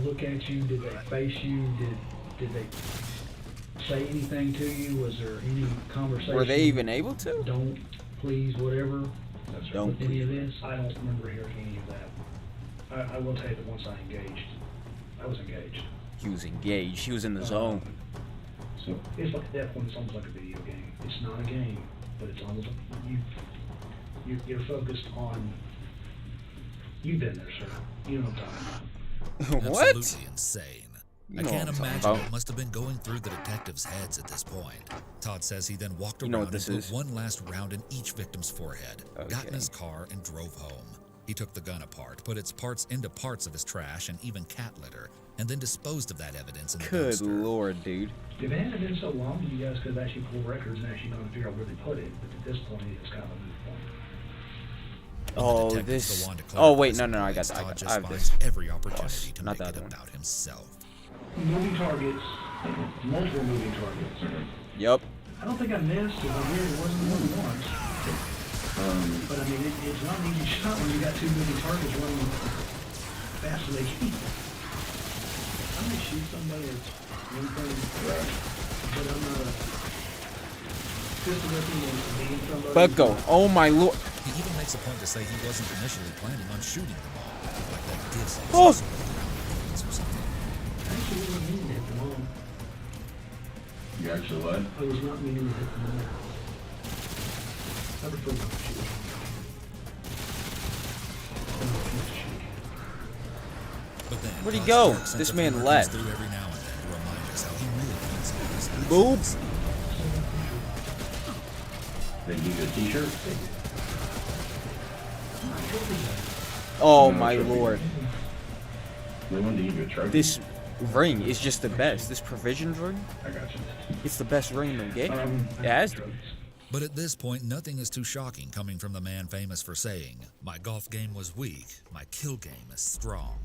Speaker 13: look at you? Did they face you? Did they say anything to you? Was there any conversation?
Speaker 1: Were they even able to?
Speaker 13: Don't, please, whatever.
Speaker 1: Don't
Speaker 13: With any of this, I don't remember hearing any of that. I will tell you that once I was engaged.
Speaker 1: He was engaged. He was in the zone.
Speaker 13: So it's like at that point, it's almost like a video game. It's not a game, but it's almost you're focused on. You've been there, sir. You know what I'm talking about.
Speaker 1: What?
Speaker 3: Absolutely insane.
Speaker 1: You
Speaker 3: I
Speaker 1: know
Speaker 3: can't
Speaker 1: what I'm talking
Speaker 3: imagine
Speaker 1: about.
Speaker 3: what must have been going through the detectives' heads at this point. Todd says he then walked
Speaker 1: You know
Speaker 3: around
Speaker 1: what this
Speaker 3: and put
Speaker 1: is.
Speaker 3: one last round in each victim's forehead, got in
Speaker 1: Okay.
Speaker 3: his car, and drove home. He took the gun apart, put its parts into parts of his trash and even cat litter, and then disposed of that evidence in the
Speaker 1: Good
Speaker 3: dumpster.
Speaker 1: lord, dude.
Speaker 13: If it hadn't been so long, you guys could have actually pulled records and actually gone to figure out where they put it. But at this point, it's kind of a moot point.
Speaker 1: Oh, this. Oh wait, no, I got that.
Speaker 3: Todd just
Speaker 1: I have
Speaker 3: finds
Speaker 1: this.
Speaker 3: every opportunity to
Speaker 1: Not
Speaker 3: make
Speaker 1: that
Speaker 3: it
Speaker 1: one.
Speaker 3: about himself.
Speaker 13: Moving targets, multiple moving targets.
Speaker 1: Yep.
Speaker 13: I don't think I missed, if I did, it wasn't more than once. But I mean, it's not an easy shot when you got two moving targets running fast as they can. I may shoot somebody that's one thing, but I'm not a pistol whipping and beating somebody.
Speaker 1: Bucko. Oh my lord.
Speaker 3: He even makes a point to say he wasn't initially planning on shooting them all, like that gives him
Speaker 1: Oh.
Speaker 3: some sort of ground evidence or something.
Speaker 13: I actually wasn't meaning to hit them all.
Speaker 14: You actually what?
Speaker 13: I was not meaning to hit them all. I prefer not to shoot.
Speaker 3: But then,
Speaker 1: Where'd he
Speaker 3: Todd's
Speaker 1: go?
Speaker 3: dark sense
Speaker 1: This
Speaker 3: of
Speaker 1: man
Speaker 3: humor
Speaker 1: left.
Speaker 3: comes through every now and then to remind us how he really feels about his actions.
Speaker 1: Boobs.
Speaker 14: They give you a t-shirt?
Speaker 1: Oh my lord.
Speaker 14: They wanted to give you a trophy.
Speaker 1: This ring is just the best. This provision ring.
Speaker 14: I got you.
Speaker 1: It's the best ring in the game. It has to be.
Speaker 3: But at this point, nothing is too shocking coming from the man famous for saying, "My golf game was weak, my kill game is strong."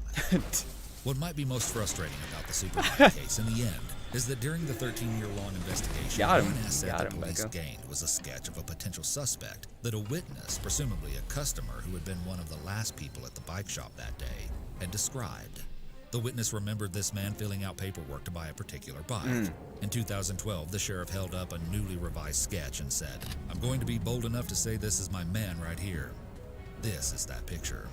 Speaker 3: What might be most frustrating about the Superman case in the end is that during the 13-year-long investigation,
Speaker 1: Got him.
Speaker 3: one asset
Speaker 1: Got
Speaker 3: that
Speaker 1: him,
Speaker 3: police
Speaker 1: Becca.
Speaker 3: gained was a sketch of a potential suspect that a witness, presumably a customer who had been one of the last people at the bike shop that day, had described. The witness remembered this man filling out paperwork to buy a particular bike. In 2012, the sheriff held up a newly revised sketch and said, "I'm going to be bold enough to say this is my man right here." This is that picture.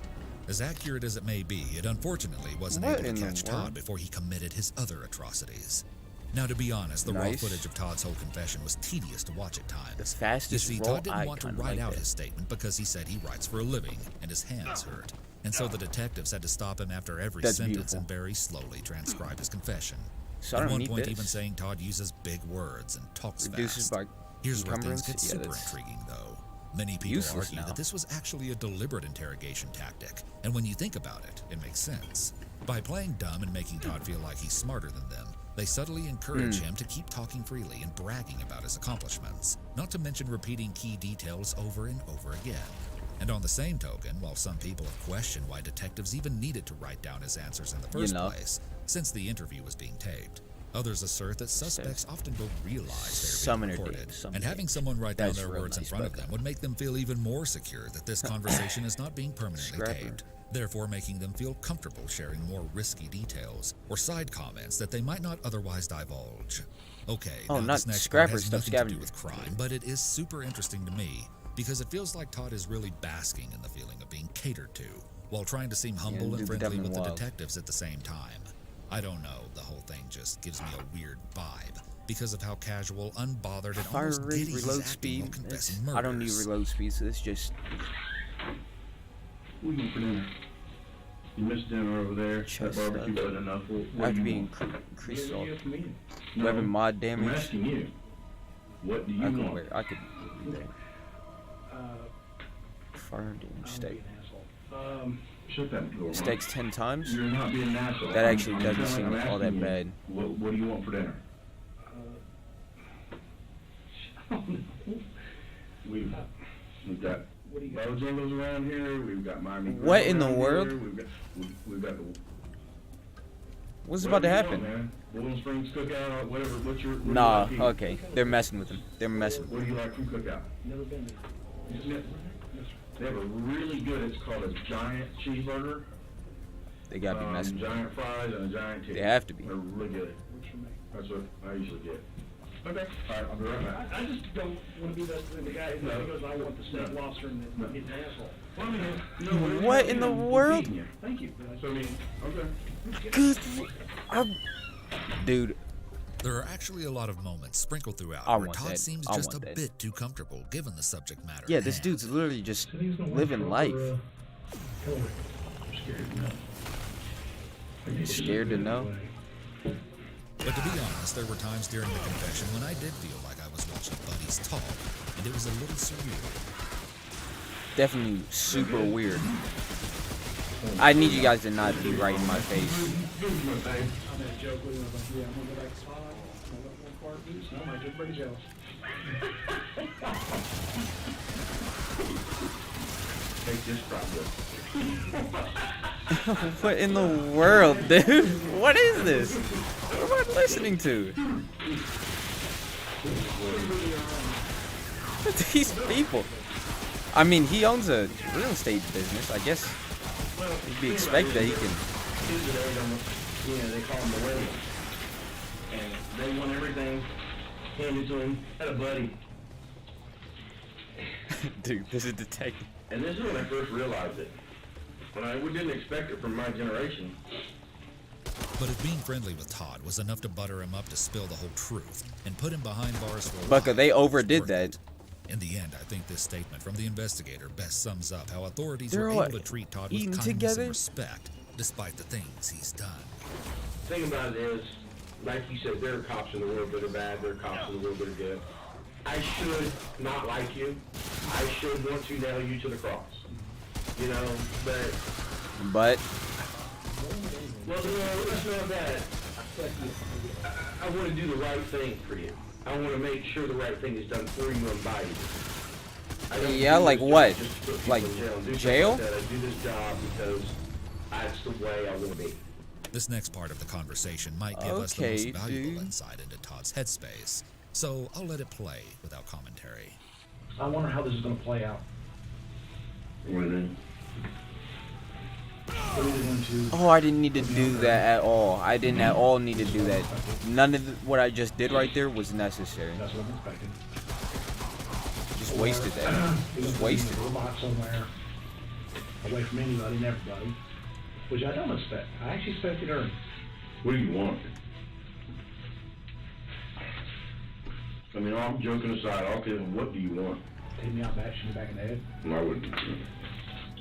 Speaker 3: As accurate as it may be, it unfortunately wasn't
Speaker 1: What
Speaker 3: able
Speaker 1: in
Speaker 3: to
Speaker 1: the
Speaker 3: catch
Speaker 1: world?
Speaker 3: Todd before he committed his other atrocities. Now, to be honest, the raw
Speaker 1: Nice.
Speaker 3: footage of Todd's whole confession was tedious to watch at times.
Speaker 1: The fastest
Speaker 3: You see,
Speaker 1: roll
Speaker 3: Todd didn't want to
Speaker 1: icon
Speaker 3: write
Speaker 1: like
Speaker 3: out
Speaker 1: that.
Speaker 3: his statement because he said he writes for a living and his hands hurt. And so the detectives had to stop him after every
Speaker 1: That's
Speaker 3: sentence
Speaker 1: beautiful.
Speaker 3: and very slowly transcribe his confession.
Speaker 1: So I
Speaker 3: At
Speaker 1: don't
Speaker 3: one
Speaker 1: need
Speaker 3: point,
Speaker 1: this.
Speaker 3: even saying Todd uses big words and talks
Speaker 1: Reduces
Speaker 3: fast.
Speaker 1: by
Speaker 3: Here's where things
Speaker 1: encumbrance?
Speaker 3: get
Speaker 1: Yeah,
Speaker 3: super
Speaker 1: that's
Speaker 3: intriguing, though. Many people
Speaker 1: useless
Speaker 3: argue
Speaker 1: now.
Speaker 3: that this was actually a deliberate interrogation tactic, and when you think about it, it makes sense. By playing dumb and making Todd feel like he's smarter than them, they subtly encourage him to keep talking freely and bragging about his accomplishments, not to mention repeating key details over and over again. And on the same token, while some people have questioned why detectives even needed to write down his answers in the first place, since the interview was being taped, others assert that suspects often don't realize they're being
Speaker 1: Summoner
Speaker 3: recorded,
Speaker 1: date, summoner
Speaker 3: and having
Speaker 1: date.
Speaker 3: someone write down
Speaker 1: That's
Speaker 3: their
Speaker 1: real
Speaker 3: words in
Speaker 1: nice,
Speaker 3: front of
Speaker 1: Becca.
Speaker 3: them would make them feel even more secure that this conversation is not being permanently
Speaker 1: Scrapper.
Speaker 3: taped, therefore making them feel comfortable sharing more risky details or side comments that they might not otherwise divulge. Okay,
Speaker 1: Oh,
Speaker 3: now
Speaker 1: not
Speaker 3: this next part
Speaker 1: scrapper
Speaker 3: has
Speaker 1: stuff,
Speaker 3: nothing to do
Speaker 1: scavenger.
Speaker 3: with crime, but it is super interesting to me because it feels like Todd is really basking in the feeling of being catered to, while trying to seem humble
Speaker 1: dude,
Speaker 3: and
Speaker 1: the
Speaker 3: friendly
Speaker 1: Devil
Speaker 3: with the
Speaker 1: Wild.
Speaker 3: detectives at the same time. I don't know, the whole thing just gives me a weird vibe because of how casual, unbothered, and
Speaker 1: Fire
Speaker 3: almost
Speaker 1: rate,
Speaker 3: giddy he's
Speaker 1: reload
Speaker 3: acting
Speaker 1: speed.
Speaker 3: while confessing
Speaker 1: I don't need
Speaker 3: murders.
Speaker 1: reload speed, so it's just
Speaker 14: What do you want for dinner? You missed dinner over there.
Speaker 1: Chest
Speaker 14: That barbecue
Speaker 1: stuff.
Speaker 14: wasn't enough. What
Speaker 1: I have
Speaker 14: do
Speaker 1: to
Speaker 14: you
Speaker 1: be
Speaker 14: want?
Speaker 1: increased all
Speaker 14: No,
Speaker 1: weapon mod
Speaker 14: I'm
Speaker 1: damage.
Speaker 14: asking you. What do you
Speaker 1: I could
Speaker 14: want?
Speaker 1: wear. I could do that. Fire damage steak.
Speaker 14: Shut that door. Mark.
Speaker 1: Steaks 10 times.
Speaker 14: You're not being an asshole.
Speaker 1: That actually
Speaker 14: I'm
Speaker 1: doesn't
Speaker 14: telling
Speaker 1: seem
Speaker 14: you, I'm
Speaker 1: all that
Speaker 14: asking you,
Speaker 1: bad.
Speaker 14: What do you want for dinner? We've got Bojangles around here. We've got Miami.
Speaker 1: What
Speaker 14: Grill
Speaker 1: in the
Speaker 14: around
Speaker 1: world?
Speaker 14: here, We've got the.
Speaker 1: What's about to
Speaker 14: whatever you
Speaker 1: happen?
Speaker 14: want, man. Boiling Springs Cookout, or whatever. What's your? What
Speaker 1: Nah,
Speaker 14: do you like
Speaker 1: okay. They're messing with him. They're messing
Speaker 14: What
Speaker 1: with
Speaker 14: do
Speaker 1: him.
Speaker 14: you like from Cookout?
Speaker 13: Never been there.
Speaker 14: They have a really good. It's called a giant cheeseburger.
Speaker 1: They gotta be messing with him.
Speaker 14: Giant fries and a giant titty.
Speaker 1: They have to be.
Speaker 14: They're really good. That's what I usually get. Okay. All right, I'll be right back.
Speaker 13: I just don't want to be the guy who goes, I want the steak lobster and he's an asshole.
Speaker 14: Well, I mean, no,
Speaker 1: What in the world?
Speaker 14: Thank you. So, I mean, okay.
Speaker 1: Good. Dude,
Speaker 3: There are actually a lot of moments sprinkled throughout
Speaker 1: I
Speaker 3: where
Speaker 1: want
Speaker 3: Todd
Speaker 1: that.
Speaker 3: seems
Speaker 1: I
Speaker 3: just a
Speaker 1: want that.
Speaker 3: bit too comfortable given the subject matter.
Speaker 1: yeah,
Speaker 3: at
Speaker 1: this
Speaker 3: hand.
Speaker 1: dude's literally just
Speaker 13: So he's gonna work
Speaker 1: living
Speaker 13: for,
Speaker 1: life.
Speaker 13: Hillary. I'm scared to know.
Speaker 1: Scared to know?
Speaker 3: But to be honest, there were times during the confession when I did feel like I was watching buddies talk, and it was a little surreal.
Speaker 1: Definitely super weird. I need you guys to not be right in my face.
Speaker 13: I made a joke with him. I was like, yeah, I'm gonna go back to Todd. I'm gonna let one part loose. And I might get pretty jealous.
Speaker 14: Take this problem.
Speaker 1: What in the world, dude? What is this? What am I listening to? These people. I mean, he owns a real estate business. I guess it'd be expected that he can.
Speaker 14: Yeah, they call him the whale. And they want everything handed to him at a buddy.
Speaker 1: Dude, this is detective.
Speaker 14: And this is when I first realized it. We didn't expect it from my generation.
Speaker 3: But if being friendly with Todd was enough to butter him up to spill the whole truth and put him behind bars for a while,
Speaker 1: Bucka, they overdid that.
Speaker 3: in the end, I think this statement from the investigator best sums up how authorities
Speaker 1: They're
Speaker 3: were
Speaker 1: all
Speaker 3: able to treat Todd with
Speaker 1: eating
Speaker 3: kindness
Speaker 1: together?
Speaker 3: and respect, despite the things he's done.
Speaker 14: The thing about it is, like you said, there are cops in the world that are bad, there are cops in the world that are good. I should not like you. I should want to nail you to the cross. You know, but...
Speaker 1: But...
Speaker 14: Well, no, that's not that. I want to do the right thing for you. I want to make sure the right thing is done for you and by you. I don't
Speaker 1: Yeah,
Speaker 14: do
Speaker 1: like
Speaker 14: this
Speaker 1: what?
Speaker 14: job just to put people
Speaker 1: Like
Speaker 14: in jail? Do
Speaker 1: jail?
Speaker 14: stuff like that. I do this job because that's the way I want to be.
Speaker 3: This next part of the conversation might give us the most valuable insight into Todd's headspace, so I'll let it play without commentary.
Speaker 13: I wonder how this is going to play out.
Speaker 1: Oh, I didn't need to do that at all. I didn't at all need to do that. None of what I just did right there was necessary.
Speaker 13: That's what I'm expecting.
Speaker 1: Just wasted that. Just wasted.
Speaker 13: A robot somewhere, away from anybody and everybody, which I don't expect. I actually expected her.
Speaker 14: What do you want? I mean, all joking aside, okay, what do you want?
Speaker 13: Take me out back, shoot me back in the head.
Speaker 14: No, I wouldn't.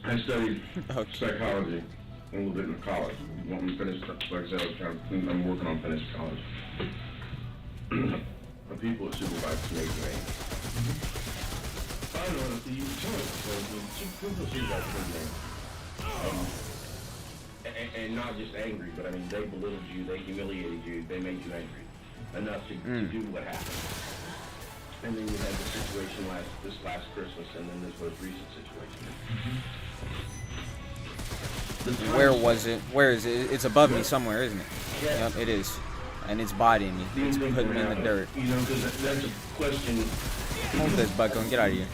Speaker 14: I studied psychology a little bit in college. Want me to finish, like I said, I'm working on finishing college. The people at Supervisors make me. I don't know if you tell it, people supervisors make me. And not just angry, but I mean, they belittled you, they humiliated you, they made you angry enough to do what happened. And then you had the situation this last Christmas, and then this most recent situation.
Speaker 1: Where was it? Where is it? It's above me somewhere, isn't it? Yep, it is. And it's bodying me. It's putting me in the dirt.
Speaker 14: You know, because that's a question.
Speaker 1: Hold this, Bucko, and get out of here.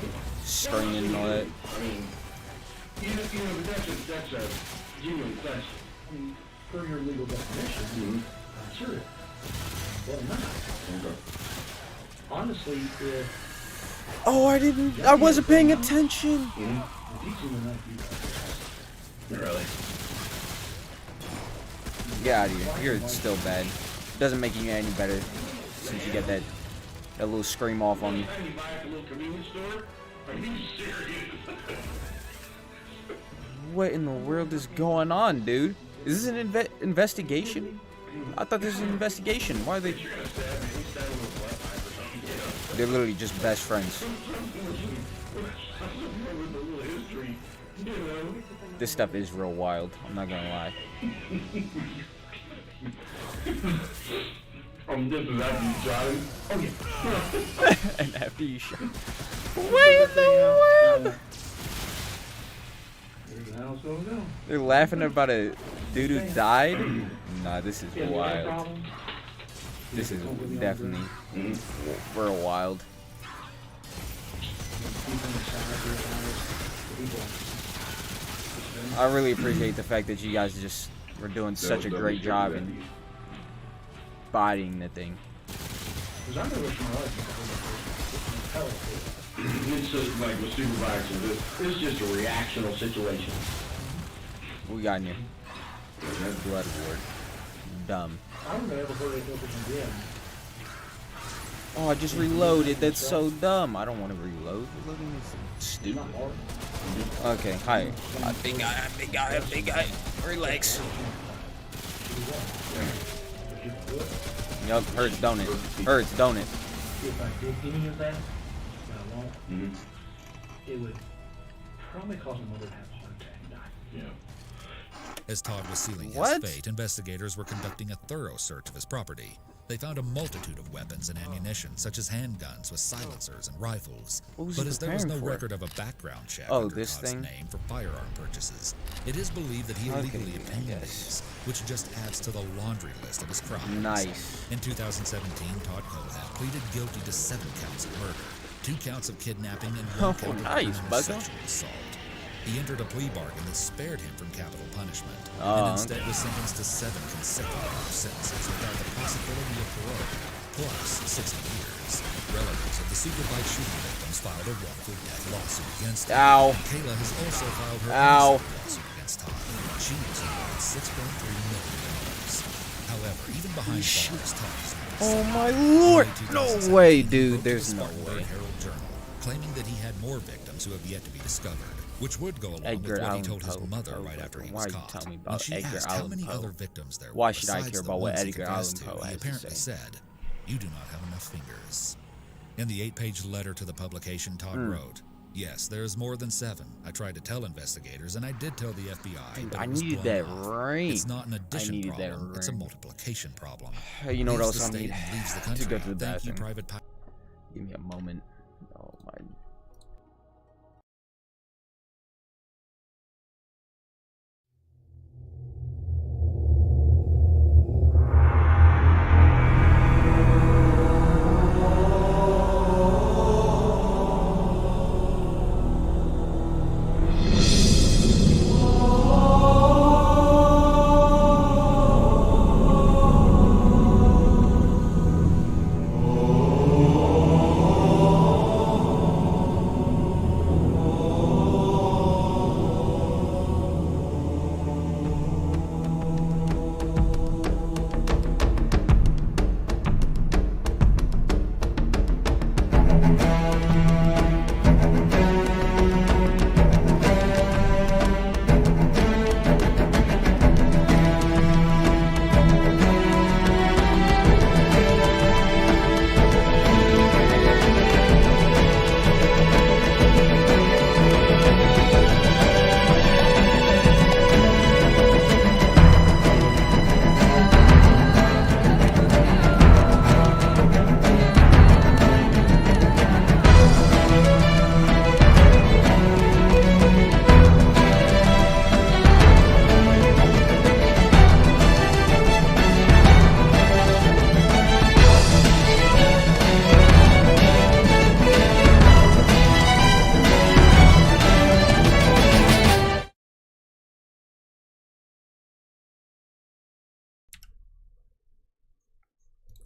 Speaker 1: Screaming and all that.
Speaker 14: I mean, but that's a genuine question.
Speaker 13: I mean, per your legal definition, I'm serious. Well, not.
Speaker 14: Okay.
Speaker 13: Honestly, if...
Speaker 1: Oh, I wasn't paying attention.
Speaker 14: Really?
Speaker 1: Get out of here. You're still bad. Doesn't make you any better since you get that little scream off on me. What in the world is going on, dude? Is this an investigation? I thought this was an investigation. Why are they... They're literally just best friends. This stuff is real wild. I'm not gonna lie.
Speaker 14: This is after you shot him. Oh yeah.
Speaker 1: And after you shot. What in the world? They're laughing about a dude who died? Nah, this is wild. This is definitely real wild. I really appreciate the fact that you guys just were doing such a great job in bodying the thing.
Speaker 14: It's just like with supervisors, it's just a reactional situation.
Speaker 1: We got you. Blood ward. Dumb.
Speaker 13: I've never heard it open again.
Speaker 1: Oh, I just reloaded. That's so dumb. I don't want to reload. Reloading is stupid. Okay, hi. Big guy. Relax. Yup, hurts, don't it? Hurts, don't it?
Speaker 13: If I did any of that, but I won't, it would probably cause my mother to have a heart attack and die.
Speaker 3: Yeah. As Todd was sealing
Speaker 1: What?
Speaker 3: his fate, investigators were conducting a thorough search of his property. They found a multitude of weapons and ammunition, such as handguns with silencers and rifles.
Speaker 1: What was
Speaker 3: But
Speaker 1: he
Speaker 3: as there was no
Speaker 1: preparing for?
Speaker 3: record of a background check
Speaker 1: Oh,
Speaker 3: under
Speaker 1: this
Speaker 3: Todd's
Speaker 1: thing?
Speaker 3: name for firearm purchases, it is believed that he
Speaker 1: Okay,
Speaker 3: illegally
Speaker 1: I
Speaker 3: obtained
Speaker 1: guess.
Speaker 3: these, which just adds to the laundry list of his crimes.
Speaker 1: Nice.
Speaker 3: In 2017, Todd Kohlhepp pleaded guilty to 7 counts of murder, 2 counts of kidnapping, and 1
Speaker 1: Oh,
Speaker 3: count of
Speaker 1: nice,
Speaker 3: criminal
Speaker 1: Bucko.
Speaker 3: sexual assault. He entered a plea bargain that spared him from capital punishment,
Speaker 1: Oh,
Speaker 3: and instead
Speaker 1: okay.
Speaker 3: was sentenced to 7 consecutive life sentences without the possibility of parole, plus 60 years. Relatives of the Superbike shooting victims filed a wrongful death lawsuit against him.
Speaker 1: Ow.
Speaker 3: Kayla has also filed her
Speaker 1: Ow.
Speaker 3: own lawsuit against Todd. She was awarded $6.3 million. However, even behind bars, Todd is not
Speaker 1: Oh
Speaker 3: innocent.
Speaker 1: my
Speaker 3: In
Speaker 1: lord!
Speaker 3: late
Speaker 1: No
Speaker 3: 2017,
Speaker 1: way,
Speaker 3: he
Speaker 1: dude.
Speaker 3: wrote to
Speaker 1: There's
Speaker 3: the
Speaker 1: no
Speaker 3: Spartanburg
Speaker 1: way.
Speaker 3: Herald Journal, claiming that he had more victims who have yet to be discovered, which would go along
Speaker 1: Edgar
Speaker 3: with what he
Speaker 1: Allan
Speaker 3: told his
Speaker 1: Poe.
Speaker 3: mother right after he
Speaker 1: Why
Speaker 3: was
Speaker 1: are you
Speaker 3: caught.
Speaker 1: telling me
Speaker 3: When
Speaker 1: about
Speaker 3: she
Speaker 1: Edgar
Speaker 3: asked how
Speaker 1: Allan
Speaker 3: many
Speaker 1: Poe?
Speaker 3: other victims there
Speaker 1: Why
Speaker 3: were
Speaker 1: should I
Speaker 3: besides
Speaker 1: care
Speaker 3: the
Speaker 1: about what
Speaker 3: ones he
Speaker 1: Edgar
Speaker 3: confessed
Speaker 1: Allan
Speaker 3: to,
Speaker 1: Poe
Speaker 3: he
Speaker 1: has to
Speaker 3: apparently
Speaker 1: say?
Speaker 3: said, "You do not have enough fingers." In the 8-page letter to the publication, Todd wrote, "Yes, there is more than 7. I tried to tell investigators, and I did tell the FBI,
Speaker 1: Dude,
Speaker 3: but
Speaker 1: I
Speaker 3: it was
Speaker 1: needed
Speaker 3: blown
Speaker 1: that
Speaker 3: off.
Speaker 1: ring.
Speaker 3: It's not an addition
Speaker 1: needed that
Speaker 3: problem, it's a
Speaker 1: ring.
Speaker 3: multiplication problem."
Speaker 1: You know what
Speaker 3: Leaves
Speaker 1: else
Speaker 3: the
Speaker 1: I need?
Speaker 3: state and leaves the
Speaker 1: To
Speaker 3: country.
Speaker 1: go to the
Speaker 3: Thank you,
Speaker 1: bathroom.
Speaker 3: Private Pilot.
Speaker 1: Give me a moment. Oh my.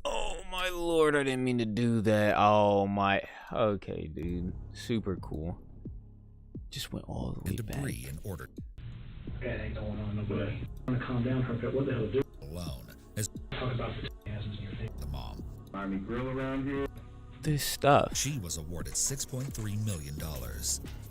Speaker 1: Oh my lord, I didn't mean to do that. Oh my. Okay, dude. Super cool. Just went all the way back.
Speaker 3: Debris in order
Speaker 13: That ain't going on, nobody. I'm gonna calm down for a bit. What the hell do?
Speaker 3: alone as
Speaker 13: Talk about the asses in your face.
Speaker 3: the mom.
Speaker 14: Army grill around here.
Speaker 1: This stuff.
Speaker 3: She was awarded $6.3 million.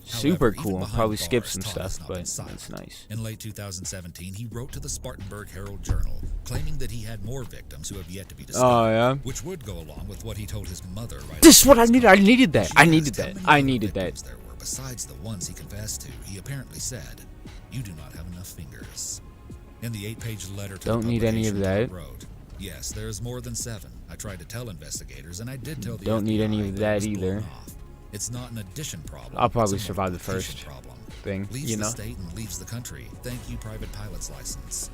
Speaker 1: Super
Speaker 3: However, even
Speaker 1: cool.
Speaker 3: behind
Speaker 1: Probably
Speaker 3: bars,
Speaker 1: skipped some
Speaker 3: Todd
Speaker 1: stuff,
Speaker 3: has not
Speaker 1: but
Speaker 3: been silent.
Speaker 1: that's nice.
Speaker 3: In late 2017, he wrote to the Spartanburg Herald Journal, claiming that he had more victims who have yet to be discovered.
Speaker 1: Oh, yeah?
Speaker 3: Which would go along with what he told his mother right
Speaker 1: This is
Speaker 3: after
Speaker 1: what I
Speaker 3: his
Speaker 1: needed.
Speaker 3: call.
Speaker 1: I needed that.
Speaker 3: She
Speaker 1: I needed
Speaker 3: asked how
Speaker 1: that.
Speaker 3: many
Speaker 1: I
Speaker 3: other
Speaker 1: needed that.
Speaker 3: victims there were besides the ones he confessed to. He apparently said, "You do not have enough fingers." In the 8-page letter to
Speaker 1: Don't
Speaker 3: the
Speaker 1: need any of
Speaker 3: publication,
Speaker 1: that.
Speaker 3: Todd wrote, "Yes, there is more than 7. I tried to tell investigators, and I did tell the
Speaker 1: Don't need
Speaker 3: FBI,
Speaker 1: any of
Speaker 3: but it
Speaker 1: that
Speaker 3: was blown
Speaker 1: either.
Speaker 3: off. It's not an addition problem.
Speaker 1: I'll probably
Speaker 3: it's a
Speaker 1: survive the
Speaker 3: multiplication
Speaker 1: first
Speaker 3: problem.
Speaker 1: thing,
Speaker 3: Leaves
Speaker 1: you
Speaker 3: the
Speaker 1: know?
Speaker 3: state and leaves the country. Thank you, private pilot's license."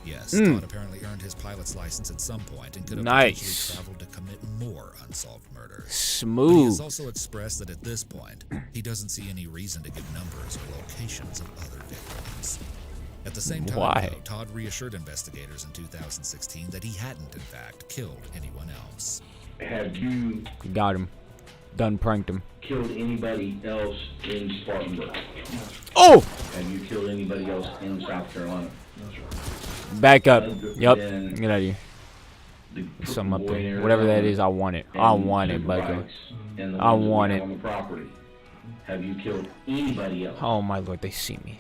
Speaker 3: Yes,
Speaker 1: Mm.
Speaker 3: Todd apparently earned his pilot's license at some point and could have
Speaker 1: Nice.
Speaker 3: potentially traveled to commit more unsolved murders. But he
Speaker 1: Smooth.
Speaker 3: has also expressed that at this point, he doesn't see any reason to give numbers or locations of other victims. At the same time,
Speaker 1: Why?
Speaker 3: though, Todd reassured investigators in 2016 that he hadn't, in fact, killed anyone else.
Speaker 14: Have you
Speaker 1: Got him. Done pranked him.
Speaker 14: killed anybody else in Spartanburg?
Speaker 1: Oh!
Speaker 14: Have you killed anybody else in South Carolina?
Speaker 1: Back up.
Speaker 14: Other
Speaker 1: Yep.
Speaker 14: than
Speaker 1: Get out of here.
Speaker 14: the
Speaker 1: Something up
Speaker 14: boy in
Speaker 1: there. Whatever that
Speaker 14: Arizona
Speaker 1: is, I want it. I
Speaker 14: and
Speaker 1: want it,
Speaker 14: Superbikes
Speaker 1: Bucko.
Speaker 14: and the
Speaker 1: I
Speaker 14: ones that we
Speaker 1: want
Speaker 14: have
Speaker 1: it.
Speaker 14: on the property. Have you killed anybody else?
Speaker 1: Oh my lord, they see me.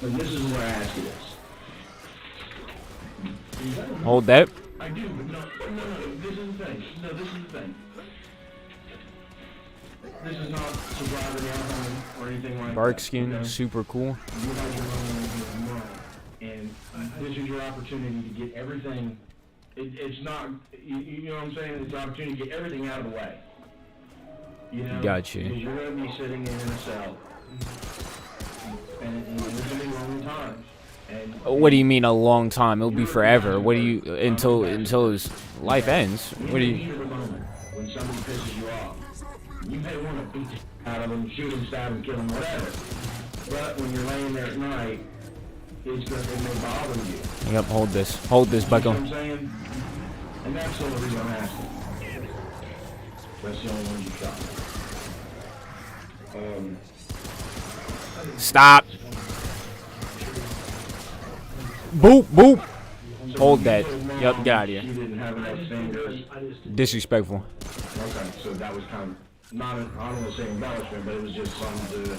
Speaker 14: And this is where I ask you this.
Speaker 1: Hold that.
Speaker 13: I do, but no, this is the thing. No, this is the thing. This is not to drive an home or anything like
Speaker 1: Bark
Speaker 13: that.
Speaker 1: skin,
Speaker 13: Okay?
Speaker 1: super cool.
Speaker 13: You have your own money. And this is your opportunity to get everything. It's not, you know what I'm saying? It's an opportunity to get everything out of the way. You know?
Speaker 1: Gotcha.
Speaker 13: Because you're going to be sitting in a cell. And there's going to be long times. And
Speaker 1: What do you mean a long time? It'll be forever. What do you until his life ends? What do you?
Speaker 13: When somebody pisses you off, you may want to beat the shit out of them, shoot them, stab them, kill them, whatever. But when you're laying there at night, it may bother you.
Speaker 1: Yep, hold this, Bucko.
Speaker 13: You know what I'm saying? And that's the only reason I'm asking. That's the only one you shot.
Speaker 1: Stop. Boop, boop. Hold that. Yep, get out of here.
Speaker 13: You didn't have enough fingers.
Speaker 1: Disrespectful.
Speaker 13: Okay, so that was kind of not, I don't want to say embellishment, but it was just something to.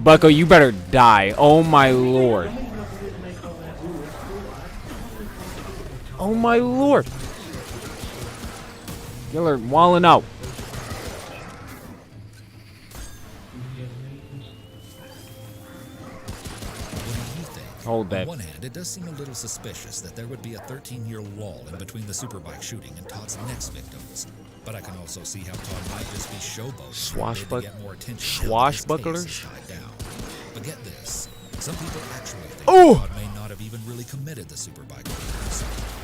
Speaker 1: Bucko, you better die. Oh my lord. Oh my lord. Y'all are walling out. Hold that.
Speaker 3: On one hand, it does seem a little suspicious that there would be a 13-year lull in between the superbike shooting and Todd's next victims. But I can also see how Todd might just be showboating to get more attention.
Speaker 1: Swashbucklers?
Speaker 3: But get this. Some people actually think Todd may not have even really committed the superbike murders.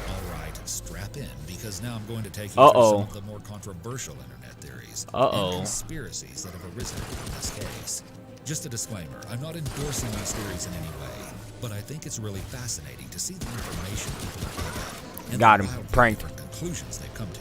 Speaker 3: Alright, strap in, because now I'm going to take you through some of the more controversial internet theories and conspiracies that have arisen from this case. Just a disclaimer, I'm not endorsing these theories in any way, but I think it's really fascinating to see the information people have given and
Speaker 1: Got him.
Speaker 3: the wildly
Speaker 1: Pranked.
Speaker 3: different conclusions they've come to.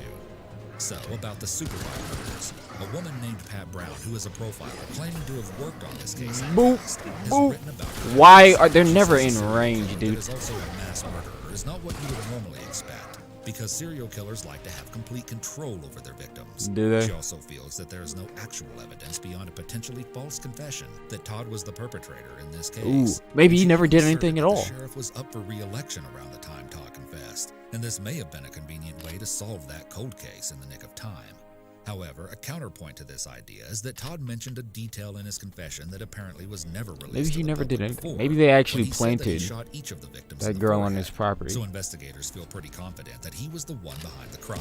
Speaker 3: So, about the superbike murders, a woman named Pat Brown, who is a profiler claiming to have worked on this case in the
Speaker 1: Boop,
Speaker 3: past, has
Speaker 1: boop.
Speaker 3: written about her.
Speaker 1: Why are they
Speaker 3: She
Speaker 1: never
Speaker 3: says
Speaker 1: in
Speaker 3: a serial
Speaker 1: range,
Speaker 3: killer
Speaker 1: dude?
Speaker 3: that is also a mass murderer is not what you would normally expect, because serial killers like to have complete control over their victims.
Speaker 1: Do they?
Speaker 3: She also feels that there is no actual evidence beyond a potentially false confession that Todd was the perpetrator in this case.
Speaker 1: Ooh, maybe he never did anything at all.
Speaker 3: The sheriff was up for re-election around the time Todd confessed, and this may have been a convenient way to solve that cold case in the nick of time. However, a counterpoint to this idea is that Todd mentioned a detail in his confession that apparently was never released.
Speaker 1: Maybe he
Speaker 3: to the
Speaker 1: never did
Speaker 3: public
Speaker 1: anything.
Speaker 3: before,
Speaker 1: Maybe they actually
Speaker 3: when he said that he
Speaker 1: planted
Speaker 3: shot each of the victims
Speaker 1: that
Speaker 3: in the
Speaker 1: girl on
Speaker 3: forehead.
Speaker 1: his property.
Speaker 3: So investigators feel pretty confident that he was the one behind the crime.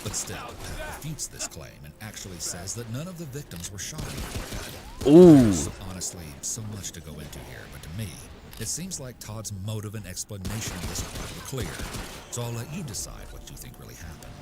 Speaker 3: But still, Pat refutes this claim and actually says that none of the victims were shot in the forehead.
Speaker 1: Ooh.
Speaker 3: There's honestly so much to go into here, but to me, it seems like Todd's motive and explanation of this crime are clear. So I'll let you decide what you think really happened.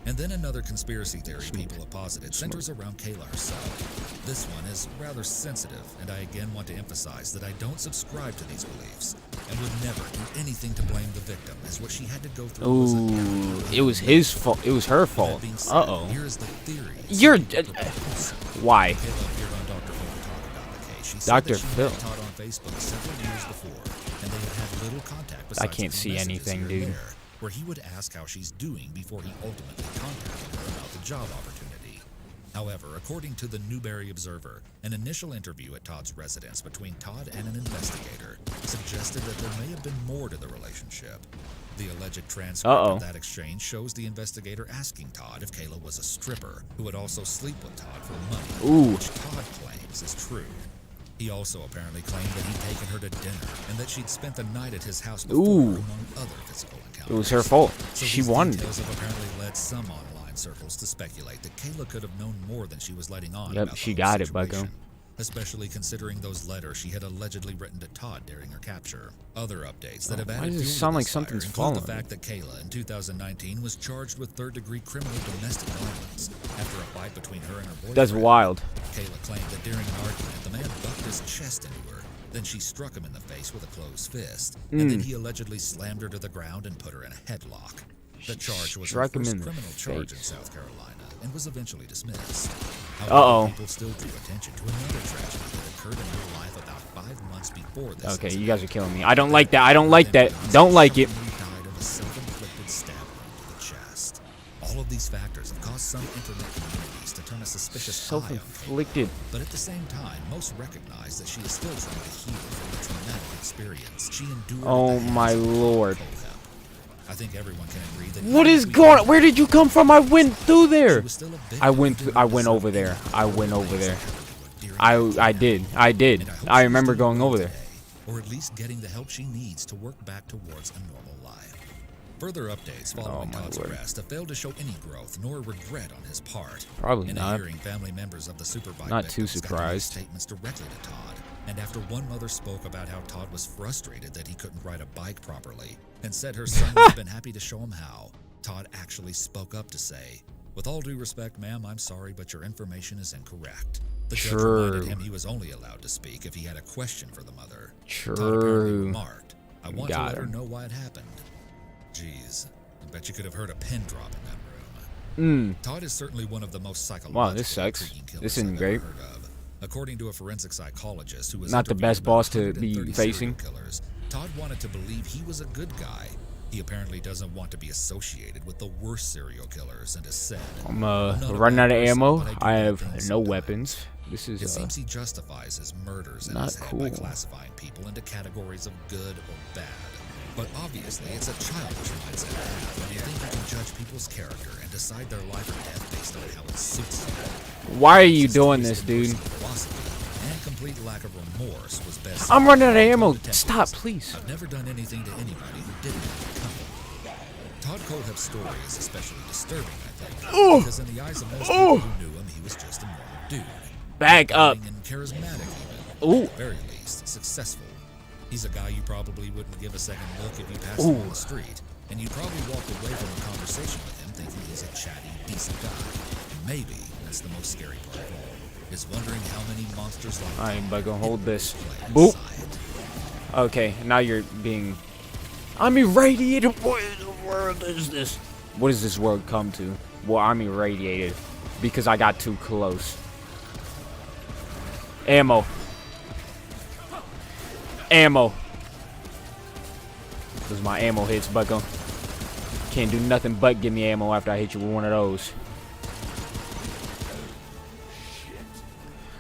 Speaker 3: And then another conspiracy theory people have posited centers around Kayla herself. This one is rather sensitive, and I again want to emphasize that I don't subscribe to these beliefs, and would never do anything to blame the victim, as what she had to go through was
Speaker 1: Ooh, it was his fault. It was her fault. Uh-oh.
Speaker 3: Here's the theory.
Speaker 1: You're... why?
Speaker 3: Kayla appeared on Dr. Phil to talk about the case. She said
Speaker 1: Dr.
Speaker 3: that she
Speaker 1: Phil.
Speaker 3: met Todd on Facebook several years before, and they had had little contact besides
Speaker 1: I can't
Speaker 3: a few
Speaker 1: see
Speaker 3: messages
Speaker 1: anything,
Speaker 3: here and
Speaker 1: dude.
Speaker 3: there, where he would ask how she's doing before he ultimately contacted her about the job opportunity. However, according to the Newberry Observer, an initial interview at Todd's residence between Todd and an investigator suggested that there may have been more to the relationship. The alleged transcript of that exchange shows the investigator asking Todd if Kayla was a stripper who would also sleep with Todd for money, which Todd claims is true. He also apparently claimed that he'd taken her to dinner and that she'd spent the night at his house before, among other physical encounters.
Speaker 1: It was her fault.
Speaker 3: So
Speaker 1: She
Speaker 3: these
Speaker 1: wanted it.
Speaker 3: details have apparently led some online circles to speculate that Kayla could have known more than she was letting on.
Speaker 1: Yep,
Speaker 3: about
Speaker 1: she
Speaker 3: the whole
Speaker 1: got it, Bucko.
Speaker 3: situation, especially considering those letters she had allegedly written to Todd during her capture. Other updates that have
Speaker 1: Why
Speaker 3: added
Speaker 1: does it
Speaker 3: fuel to
Speaker 1: sound like
Speaker 3: this fire
Speaker 1: something's
Speaker 3: include
Speaker 1: falling?
Speaker 3: the fact that Kayla in 2019 was charged with third-degree criminal domestic violence after a fight between her and her boyfriend.
Speaker 1: That's wild.
Speaker 3: Kayla claimed that during an argument, the man bucked his chest into her. Then she struck him in the face with a closed fist, and then he allegedly slammed her to the ground and put her in a headlock. The charge was her
Speaker 1: Struck him
Speaker 3: first
Speaker 1: in the
Speaker 3: criminal charge in
Speaker 1: face.
Speaker 3: South Carolina and was eventually dismissed.
Speaker 1: Uh-oh.
Speaker 3: People still drew attention to another tragedy that occurred in her life about 5 months before this.
Speaker 1: Okay, you guys are killing me. I don't like that. I don't like that. Don't like it.
Speaker 3: Died of a self-inflicted stab wound to the chest. All of these factors have caused some internet communities to turn a suspicious
Speaker 1: Self-inflicted.
Speaker 3: But at the same time, most recognize that she is still trying to heal from the traumatic experience she endured.
Speaker 1: Oh my lord.
Speaker 3: I think everyone can agree that
Speaker 1: What is going on? Where did you come from? I went through there. I went over there. I went over there. I did. I remember going over there.
Speaker 3: Or at least getting the help she needs to work back towards a normal life. Further updates following Todd's arrest have failed to show any growth nor regret on his part.
Speaker 1: Probably
Speaker 3: In
Speaker 1: not.
Speaker 3: a hearing, family members of the Superbike
Speaker 1: Not too
Speaker 3: victims got to make
Speaker 1: surprised.
Speaker 3: statements directly to Todd. And after one mother spoke about how Todd was frustrated that he couldn't ride a bike properly and said her son would have been happy to show him how, Todd actually spoke up to say, "With all due respect, ma'am, I'm sorry, but your information is incorrect." The judge reminded him he was only allowed to speak if he had a question for the mother. Todd apparently remarked, "I want to let her know why it happened." Jeez, I bet you could have heard a pin drop in that room. Todd is certainly one of the most psychological.
Speaker 1: Wow, this sucks. This isn't great.
Speaker 3: According to a forensic psychologist who was
Speaker 1: not the best boss to be facing.
Speaker 3: Killers, Todd wanted to believe he was a good guy. He apparently doesn't want to be associated with the worst serial killers and has said,
Speaker 1: I'm running out of ammo. I have no weapons. This is
Speaker 3: it seems he justifies his murders in
Speaker 1: not
Speaker 3: his head
Speaker 1: cool.
Speaker 3: by classifying people into categories of good or bad. But obviously, it's a childish mindset to have when you think you can judge people's character and decide their life or death based on how it suits you.
Speaker 1: Why are you doing this, dude?
Speaker 3: Philosophy and complete lack of remorse was best.
Speaker 1: I'm running out of ammo. Stop, please.
Speaker 3: I've never done anything to anybody who didn't come. Todd Kohlhepp's story is especially disturbing, I think, because in the eyes of most people who knew him, he was just a normal dude.
Speaker 1: Back up.
Speaker 3: And charismatic,
Speaker 1: even.
Speaker 3: At the very least, successful. He's a guy you probably wouldn't give a second look if you passed him on the street, and you'd probably walk away from a conversation with him thinking he's a chatty, decent guy. And maybe that's the most scary part of all, is wondering how many monsters like
Speaker 1: I ain't but gonna hold this. Boop. Okay, now you're being. I'm irradiated. What in the world is this? What does this world come to? Well, I'm irradiated because I got too close. Ammo. Ammo. Those are my ammo hits, bucko. Can't do nothing but give me ammo after I hit you with one of those.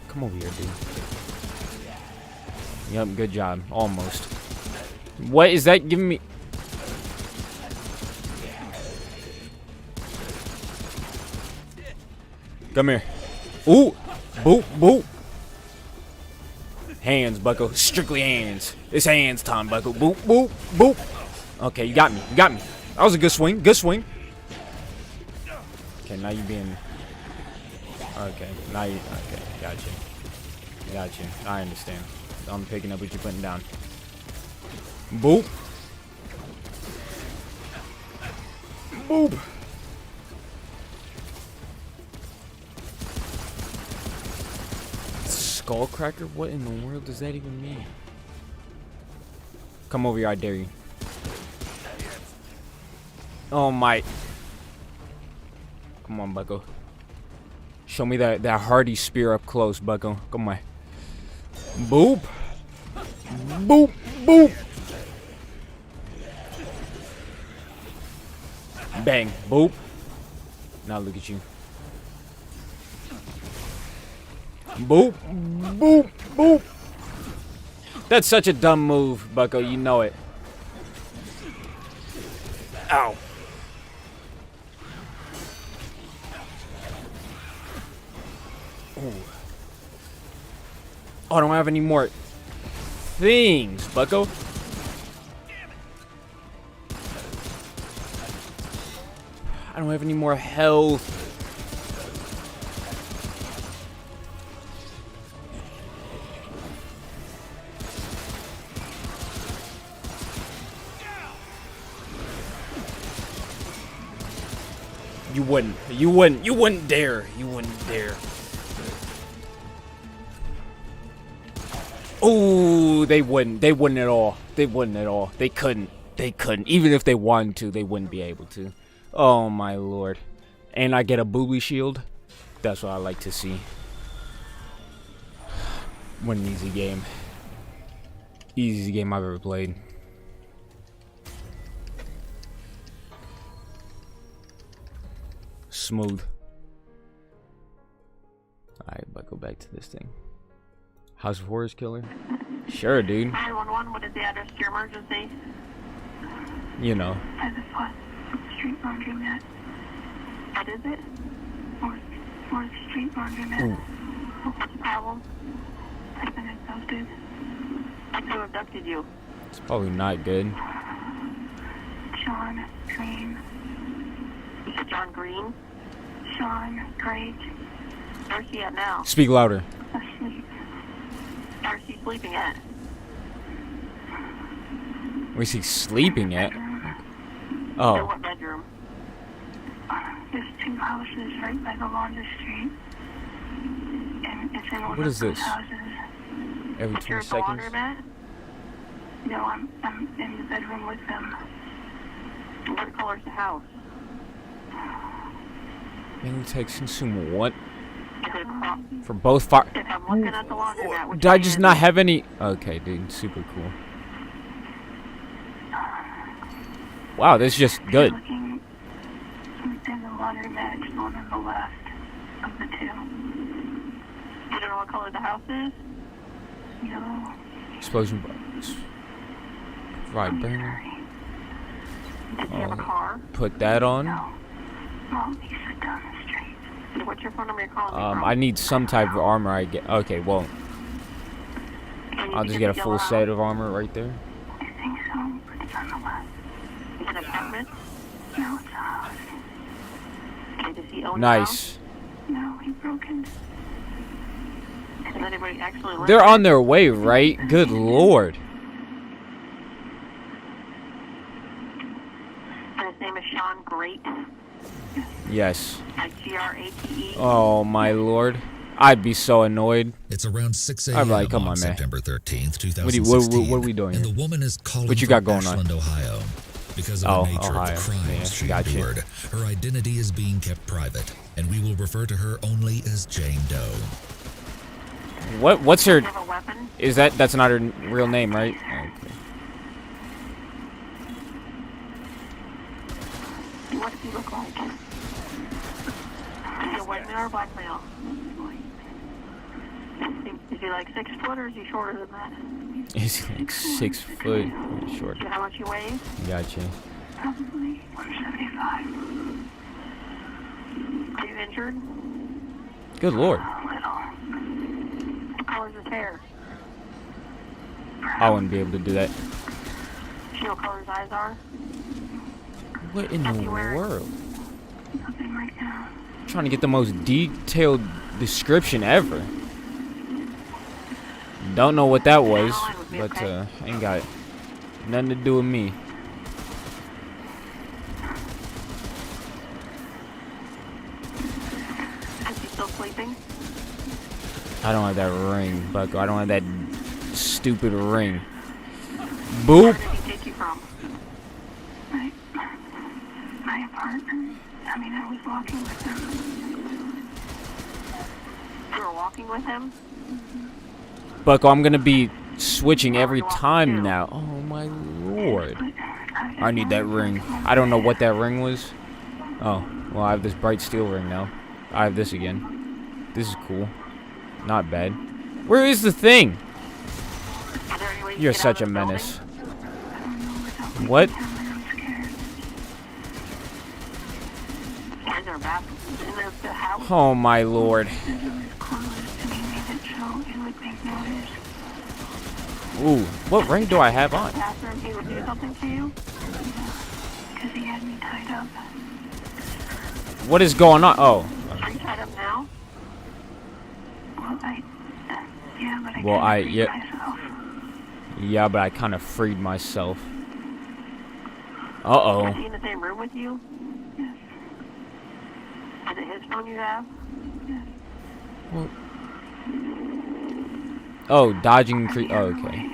Speaker 1: Come over here, dude. Yep, good job. Almost. What is that giving me? Come here. Ooh. Boop, boop. Hands, bucko. Strictly hands. It's hands time, bucko. Boop, boop, boop. Okay, you got me. You got me. That was a good swing. Good swing. Okay, now you being... Okay, now you... Okay, got you. Got you. I understand. I'm picking up what you're putting down. Boop. Boop. Skullcracker? What in the world does that even mean? Come over here, I dare you. Oh my. Come on, bucko. Show me that hardy spear up close, bucko. Come on. Boop. Boop. Boop. Bang. Boop. Now look at you. Boop. Boop. Boop. That's such a dumb move, bucko. You know it. Ow. Ooh. Oh, I don't have any more things, bucko. I don't have any more health. You wouldn't dare. You wouldn't dare. Oh, they wouldn't at all. They wouldn't at all. They couldn't. Even if they wanted to, they wouldn't be able to. Oh my lord. And I get a booby shield. That's what I like to see. What an easy game. Easiest game I've ever played. Smooth. But go back to this thing. House of Horrors killer? Sure, dude.
Speaker 12: 911, what is the address to your emergency?
Speaker 1: You know.
Speaker 12: Street laundromat. What is it? Or street laundromat. What's the problem? I've been abducted. Who abducted you?
Speaker 1: It's probably not good.
Speaker 12: Sean Green. You said John Green? Sean Great. Where's he at now?
Speaker 1: Speak louder.
Speaker 12: Asleep. Where's he sleeping at?
Speaker 1: Where's he sleeping at?
Speaker 12: In
Speaker 1: Oh.
Speaker 12: what bedroom? There's 2 houses right by the laundry street. And it's in one
Speaker 1: What
Speaker 12: of
Speaker 1: is
Speaker 12: those
Speaker 1: this?
Speaker 12: houses.
Speaker 1: Every
Speaker 12: But you're
Speaker 1: 20
Speaker 12: at the
Speaker 1: seconds?
Speaker 12: laundromat? No, I'm in the bedroom with them. What color's the house?
Speaker 1: Manual text consume what?
Speaker 12: Is it a
Speaker 1: For both fire.
Speaker 12: If I'm looking at the laundromat, which
Speaker 1: Did I
Speaker 12: one
Speaker 1: just
Speaker 12: is
Speaker 1: not
Speaker 12: it?
Speaker 1: have any? Okay, dude. Super cool. Wow, this is just good.
Speaker 12: Looking within the laundromat, it's one on the left of the 2. You don't know what color the house is? No.
Speaker 1: Explosion buttons. Right, burner.
Speaker 12: Does he have a car?
Speaker 1: Put that on.
Speaker 12: Well, he sit down the street. What's your phone number you're calling me from?
Speaker 1: I need some type of armor. I get. Okay, well, I'll just get a full set of armor right there.
Speaker 12: I think so, but it's on the left. Is it an apartment? No, it's a house. Okay, does he own the house?
Speaker 1: Nice.
Speaker 12: No, he broke in. Does anybody actually live
Speaker 1: They're
Speaker 12: there?
Speaker 1: on their way, right? Good lord.
Speaker 12: And his name is Sean Great.
Speaker 1: Yes.
Speaker 12: Like Grate.
Speaker 1: Oh my lord. I'd be so annoyed.
Speaker 3: It's around 6
Speaker 1: I'd
Speaker 3: a.m.
Speaker 1: be like, come
Speaker 3: on
Speaker 1: on, man.
Speaker 3: September 13th,
Speaker 1: What
Speaker 3: 2016.
Speaker 1: are we doing
Speaker 3: And
Speaker 1: here?
Speaker 3: the woman is calling
Speaker 1: What you
Speaker 3: from
Speaker 1: got going on?
Speaker 3: Ashland, Ohio. Because of the nature
Speaker 1: Ohio.
Speaker 3: of the crimes she
Speaker 1: Gotcha.
Speaker 3: endured, her identity is being kept private, and we will refer to her only as Jane Doe.
Speaker 1: What's her?
Speaker 12: Does he have a weapon?
Speaker 1: Is that's not her real name, right? Okay.
Speaker 12: What does he look like? Is he a white male or black male? Is he like 6 foot or is he shorter than that?
Speaker 1: Is he like 6 foot? Short.
Speaker 12: Do you know how much he weighs?
Speaker 1: Gotcha.
Speaker 12: Probably 175. Are you injured?
Speaker 1: Good lord.
Speaker 12: What color's his hair?
Speaker 1: I wouldn't be able to do that.
Speaker 12: Do you know what color his eyes are?
Speaker 1: What in the world?
Speaker 12: Nothing right now.
Speaker 1: I'm trying to get the most detailed description ever. Don't know what that was, but ain't got nothing to do with me.
Speaker 12: Is he still sleeping?
Speaker 1: I don't have that ring, Bucko. I don't have that stupid ring. Boop.
Speaker 12: Where did he take you from? My apartment. I mean, I was walking with him. You were walking with him?
Speaker 1: Bucko, I'm gonna be switching every time now. Oh my lord. I need that ring. I don't know what that ring was. Oh, well, I have this bright steel ring now. I have this again. This is cool. Not bad. Where is the thing? You're such a menace. What?
Speaker 12: Is there a bathroom in the house?
Speaker 1: Oh my lord. Ooh, what ring do I have on?
Speaker 12: Bathroom, he would do something to you? Because he had me tied up.
Speaker 1: What is going on? Oh.
Speaker 12: Are you tied up now? Well, yeah, but I
Speaker 1: Well,
Speaker 12: kinda freed myself.
Speaker 1: Yeah, but I kind of freed myself. Uh-oh.
Speaker 12: Is he in the same room with you? Yes. Is it his phone you have? Yes.
Speaker 1: Well, oh, dodging oh, okay.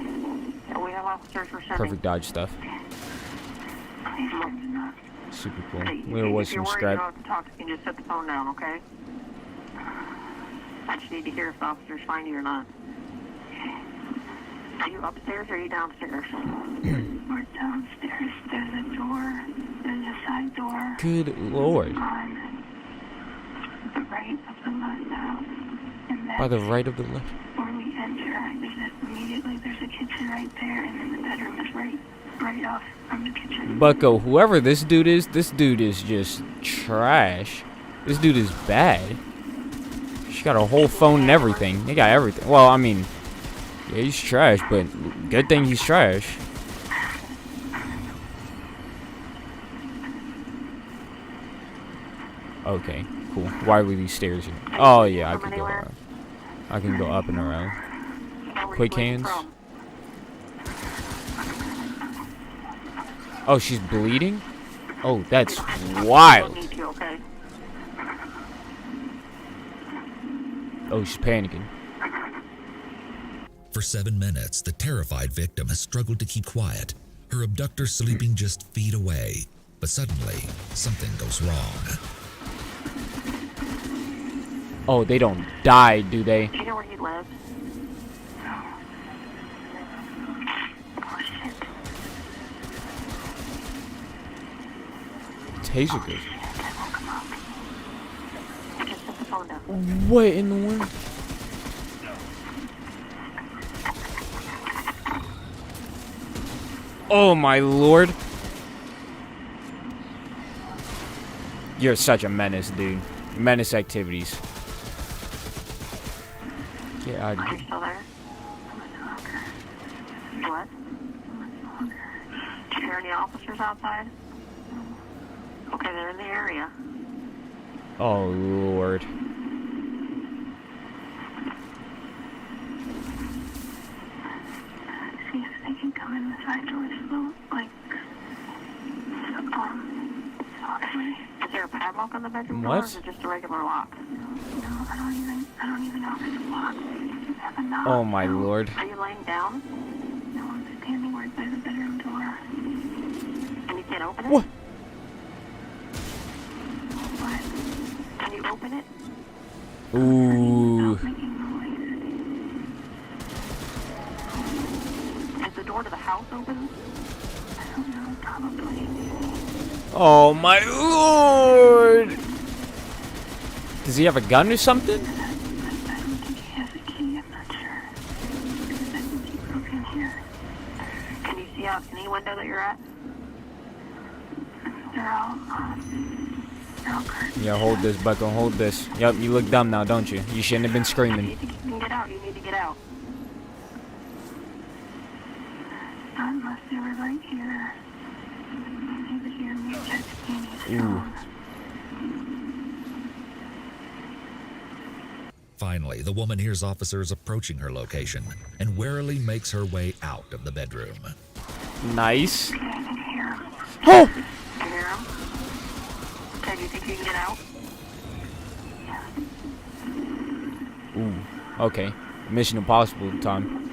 Speaker 12: Yeah, we have officers for sending.
Speaker 1: Perfect dodge stuff. Super cool. There was
Speaker 12: If you're
Speaker 1: some
Speaker 12: worried, you don't
Speaker 1: scrap.
Speaker 12: have to talk. You can just set the phone down, okay? I just need to hear if the officers find you or not. Are you upstairs or are you downstairs? We're downstairs. There's a door. There's a side door.
Speaker 1: Good lord.
Speaker 12: On the right of the last house.
Speaker 1: By the right of the left.
Speaker 12: Where we enter, immediately there's a kitchen right there, and then the bedroom is right off from the kitchen.
Speaker 1: Bucko, whoever this dude is just trash. This dude is bad. She's got a whole phone and everything. He got everything. Well, I mean, yeah, he's trash, but good thing he's trash. Okay, cool. Why were these stairs here? Oh, yeah, I can go around. I can go up and around. Quick hands. Oh, she's bleeding? Oh, that's wild. Oh, she's panicking.
Speaker 3: For 7 minutes, the terrified victim has struggled to keep quiet, her abductor sleeping just feet away. But suddenly, something goes wrong.
Speaker 1: Oh, they don't die, do they?
Speaker 12: Do you know where he lives?
Speaker 1: Taser goes. What in the world? Oh my lord. You're such a menace, dude. Menace activities. Get out of here.
Speaker 12: Are you still there? What? Do you hear any officers outside? Okay, they're in the area.
Speaker 1: Oh lord.
Speaker 12: See if they can come in the side doors, like, softly. Is there a padlock on the bedroom door, or is it just a regular lock? No, I don't even know if it's locked. Just have a knock.
Speaker 1: Oh my lord.
Speaker 12: Are you laying down? No, I'm standing right by the bedroom door. And you can't open it?
Speaker 1: What?
Speaker 12: What? Can you open it?
Speaker 1: Ooh.
Speaker 12: Is the door to the house open? I don't know, probably.
Speaker 1: Oh my lord. Does he have a gun or something?
Speaker 12: I don't think he has a key, I'm not sure. Because I think he broke in here. Can you see out any window that you're at? They're all curtains.
Speaker 1: Yeah, hold this, Bucko, hold this. Yep, you look dumb now, don't you? You shouldn't have been screaming.
Speaker 12: You can get out, you need to get out. Not unless they were right here. They would hear me texting his phone.
Speaker 3: Finally, the woman hears officers approaching her location and warily makes her way out of the bedroom.
Speaker 1: Nice.
Speaker 12: Okay, I can hear him.
Speaker 1: Oh!
Speaker 12: You hear him? Okay, do you think you can get out?
Speaker 1: Ooh. Okay. Mission Impossible time.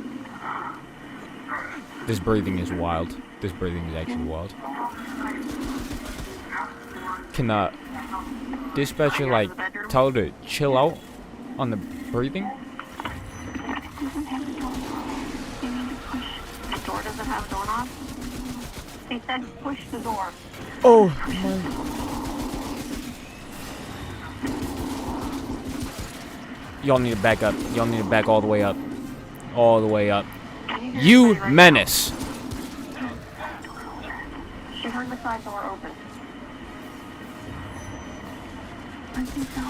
Speaker 1: This breathing is wild. This breathing is actually wild. Can the dispatcher, like, tell her to chill out on the breathing?
Speaker 12: The door doesn't have a doorknob? He said push the door.
Speaker 1: Oh, my. Y'all need to back up. Y'all need to back all the way up. All the way up. You menace.
Speaker 12: She heard the side door open. I think so.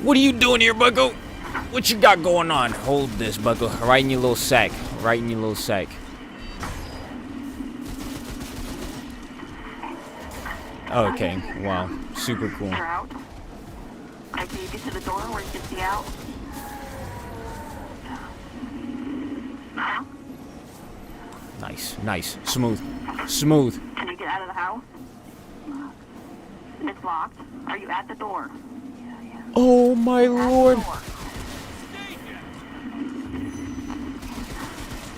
Speaker 1: What are you doing here, Bucko? What you got going on? Hold this, Bucko. Right in your little sack. Right in your little sack. Okay, wow. Super cool.
Speaker 12: You're out. Okay, can you get to the door where you can see out? Huh?
Speaker 1: Nice, nice. Smooth. Smooth.
Speaker 12: Can you get out of the house? It's locked. Are you at the door?
Speaker 1: Oh my lord.